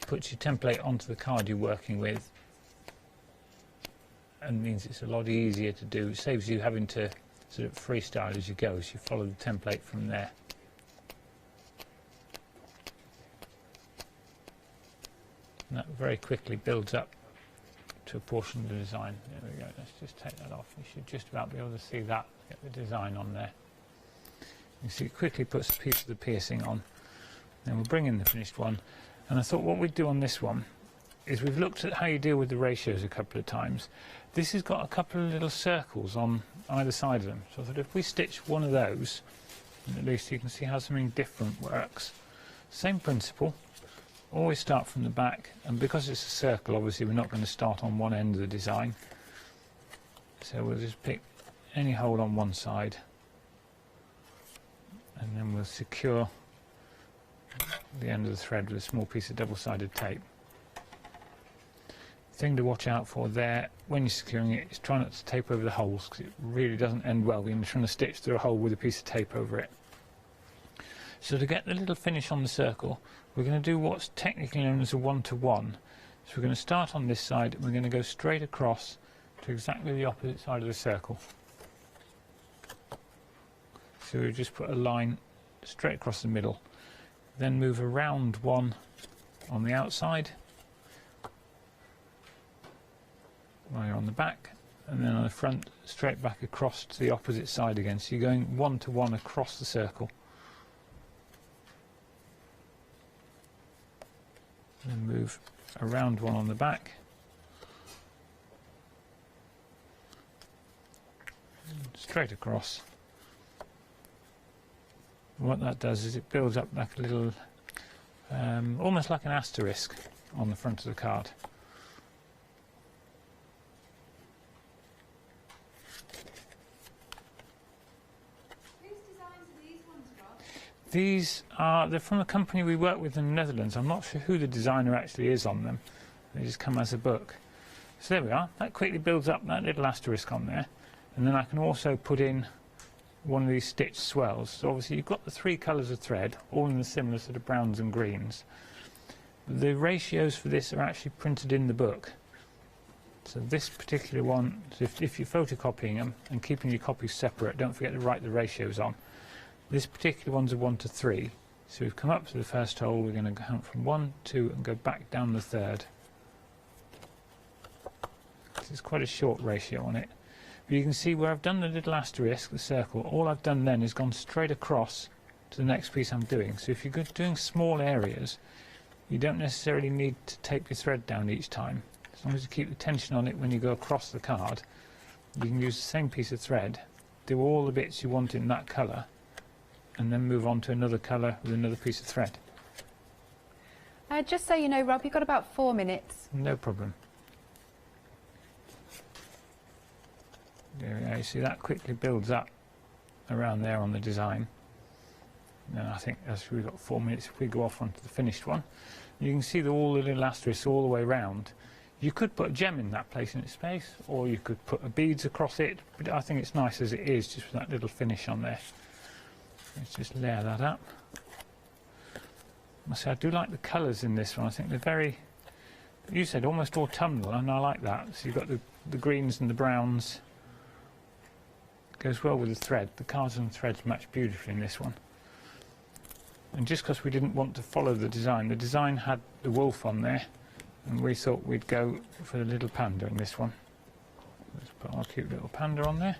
puts your template onto the card you're working with, and means it's a lot easier to do. It saves you having to sort of freestyle as you go, so you follow the template from there. And that very quickly builds up to a portion of the design. There we go. Let's just take that off. You should just about be able to see that, get the design on there. You see, it quickly puts a piece of the piercing on. Then we'll bring in the finished one. And I thought what we'd do on this one is we've looked at how you deal with the ratios a couple of times. This has got a couple of little circles on either side of them. So I thought if we stitch one of those, at least you can see how something different works. Same principle. Always start from the back, and because it's a circle, obviously we're not going to start on one end of the design. So we'll just pick any hole on one side, and then we'll secure the end of the thread with a small piece of double-sided tape. The thing to watch out for there when you're securing it is try not to tape over the holes, because it really doesn't end well when you're trying to stitch through a hole with a piece of tape over it. So to get the little finish on the circle, we're going to do what's technically known as a one-to-one. So we're going to start on this side, and we're going to go straight across to exactly the opposite side of the circle. So we just put a line straight across the middle, then move around one on the outside while you're on the back, and then on the front straight back across to the opposite side again, so you're going 1 to 1 across the circle. And then move around 1 on the back. Straight across. And what that does is it builds up like a little, almost like an asterisk on the front of the card. They're from a company we work with in the Netherlands. I'm not sure who the designer actually is on them. They just come as a book. So there we are. That quickly builds up that little asterisk on there. And then I can also put in one of these stitched swells. So obviously you've got the 3 colours of thread, all in the similar sort of browns and greens. The ratios for this are actually printed in the book. So this particular one, if you're photocopying them and keeping your copies separate, don't forget to write the ratios on. This particular one's a 1 to 3. So we've come up to the first hole, we're going to count from 1, 2 and go back down the third. So it's quite a short ratio on it. But you can see where I've done the little asterisk, the circle, all I've done then is gone straight across to the next piece I'm doing. So if you're doing small areas, you don't necessarily need to tape your thread down each time. As long as you keep the tension on it when you go across the card, you can use the same piece of thread, do all the bits you want in that colour, and then move on to another colour with another piece of thread. Just so you know, Rob, you've got about 4 minutes. No problem. There we go. You see that quickly builds up around there on the design. And I think as we've got 4 minutes, if we go off onto the finished one, you can see all the little asterisks all the way around. You could put a gem in that place in its space, or you could put a beads across it, but I think it's nice as it is, just with that little finish on there. Let's just layer that up. I say I do like the colours in this one. I think they're very, you said almost autumnal, and I like that. So you've got the greens and the browns. It goes well with the thread. The cards and the threads match beautifully in this one. And just because we didn't want to follow the design had the wolf on there, and we thought we'd go for the little panda in this one. Let's put our cute little panda on there.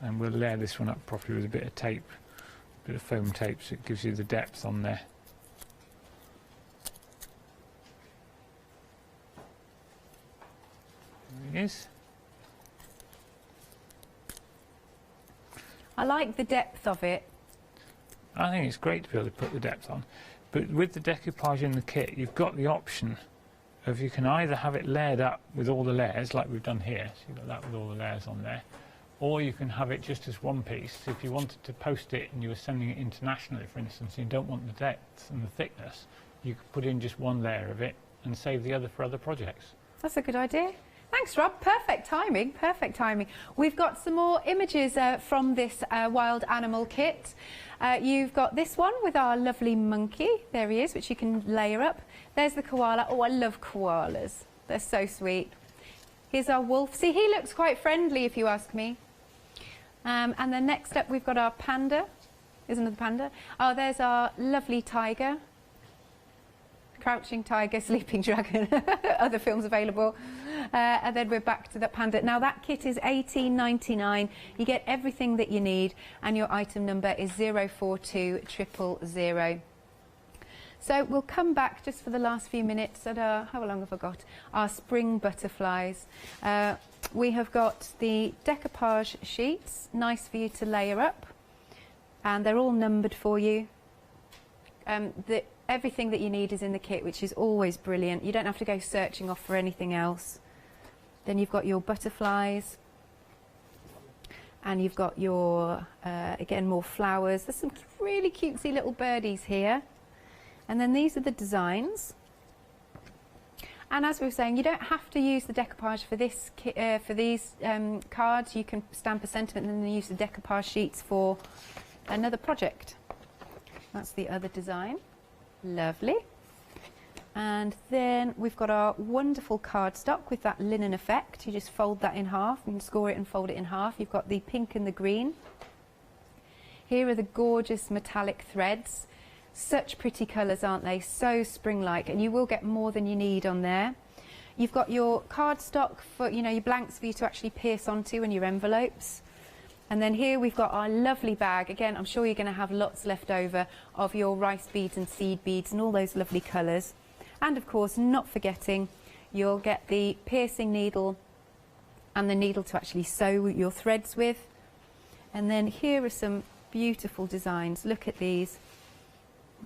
And we'll layer this one up properly with a bit of tape, a bit of foam tape, so it gives you the depth on there. There he is. I like the depth of it. I think it's great to be able to put the depth on, but with the decoupage in the kit, you've got the option of you can either have it layered up with all the layers, like we've done here, so you've got that with all the layers on there, or you can have it just as one piece. So if you wanted to post it and you were sending it internationally, for instance, and you don't want the depth and the thickness, you could put in just one layer of it and save the other for other projects. That's a good idea. Thanks, Rob. Perfect timing, perfect timing. We've got some more images from this wild animal kit. You've got this one with our lovely monkey. There he is, which you can layer up. There's the koala. Oh, I love koalas. They're so sweet. Here's our wolf. See, he looks quite friendly, if you ask me. And then next up, we've got our panda. There's another panda. Oh, there's our lovely tiger. Crouching Tiger, Sleeping Dragon, other films available. And then we're back to the panda. Now that kit is $18.99. You get everything that you need, and your item number is 042000. So we'll come back just for the last few minutes at our, how long have I got? Our spring butterflies. We have got the decoupage sheets, nice for you to layer up, and they're all numbered for you. Everything that you need is in the kit, which is always brilliant. You don't have to go searching off for anything else. Then you've got your butterflies, and you've got your, again, more flowers. There's some really cutesy little birdies here. And then these are the designs. And as we were saying, you don't have to use the decoupage for this for these cards. You can stamp a sentiment and then use the decoupage sheets for another project. That's the other design. Lovely. And then we've got our wonderful cardstock with that linen effect. You just fold that in half. You can score it and fold it in half. You've got the pink and the green. Here are the gorgeous metallic threads. Such pretty colours, aren't they? So spring-like, and you will get more than you need on there. You've got your cardstock for, you know, your blanks for you to actually pierce onto and your envelopes. And then here we've got our lovely bag. Again, I'm sure you're going to have lots left over of your rice beads and seed beads and all those lovely colours. And of course, not forgetting, you'll get the piercing needle and the needle to actually sew your threads with. And then here are some beautiful designs. Look at these.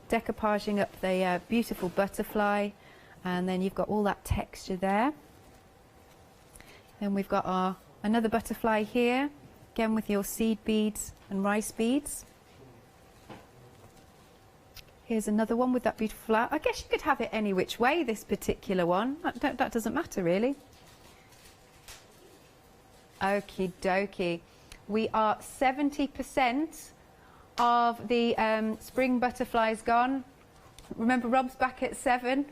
Decoupaging up the beautiful butterfly, and then you've got all that texture there. Then we've got another butterfly here, again with your seed beads and rice beads. Here's another one with that beautiful flower. I guess you could have it any which way, this particular one. That doesn't matter really. Okie dokie. We are 70% of the spring butterflies gone. Remember, Rob's back at 7.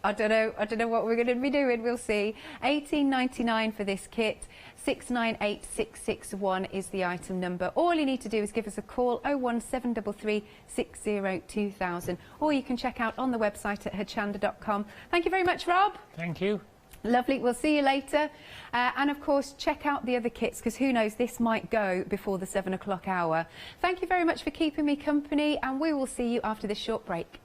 I don't know what we're going to be doing. We'll see. $18.99 for this kit. 698661 is the item number. All you need to do is give us a call, 01733 60 2000, or you can check out on the website at hochanda.com. Thank you very much, Rob. Thank you. Lovely. We'll see you later. And of course, check out the other kits, because who knows, this might go before the 7 o'clock hour. Thank you very much for keeping me company, and we will see you after this short break.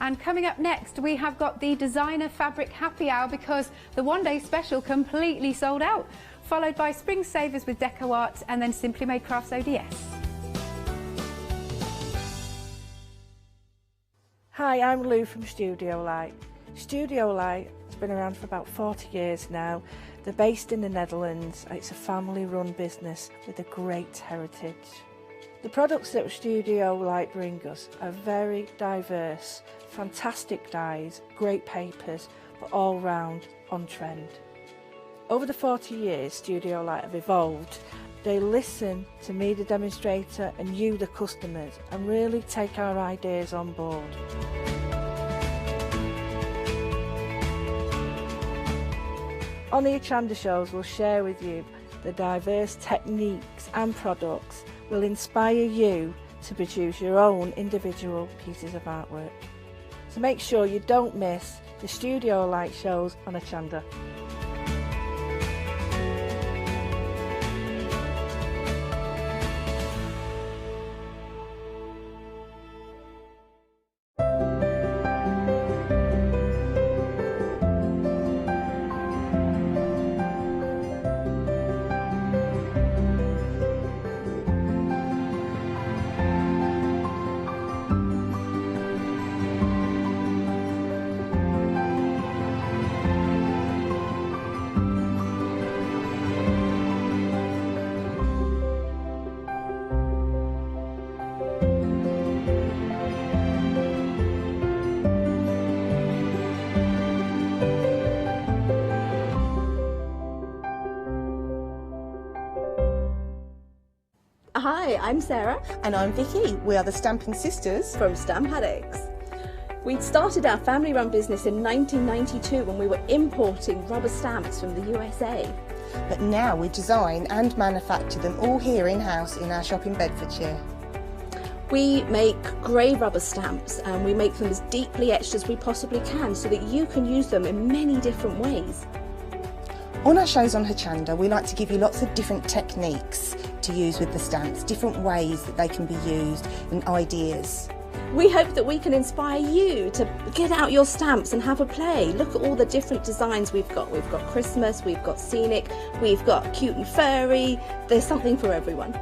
And coming up next, we have got the designer fabric happy hour, because the one-day special completely sold out, followed by spring savers with Deco Art, and then Simply Made Crafts ODS. Hi, I'm Lou from Studio Light. Studio Light has been around for about 40 years now. They're based in the Netherlands. It's a family-run business with a great heritage. The products that Studio Light bring us are very diverse, fantastic dyes, great papers, but all round on trend. Over the 40 years, Studio Light have evolved. They listen to me, the demonstrator, and you, the customers, and really take our ideas on board. On the Hochanda shows, we'll share with you the diverse techniques and products will inspire you to produce your own individual pieces of artwork. So make sure you don't miss the Studio Light shows on Hochanda. Hi, I'm Sarah. And I'm Vicky. We are the Stamping Sisters from Stamp Addicts. We started our family-run business in 1992 when we were importing rubber stamps from the USA. But now we design and manufacture them all here in-house in our shop in Bedfordshire. We make grey rubber stamps, and we make them as deeply etched as we possibly can so that you can use them in many different ways. On our shows on Hochanda, we like to give you lots of different techniques to use with the stamps, different ways that they can be used and ideas. We hope that we can inspire you to get out your stamps and have a play. Look at all the different designs we've got. We've got Christmas, we've got scenic, we've got cute and furry. There's something for everyone.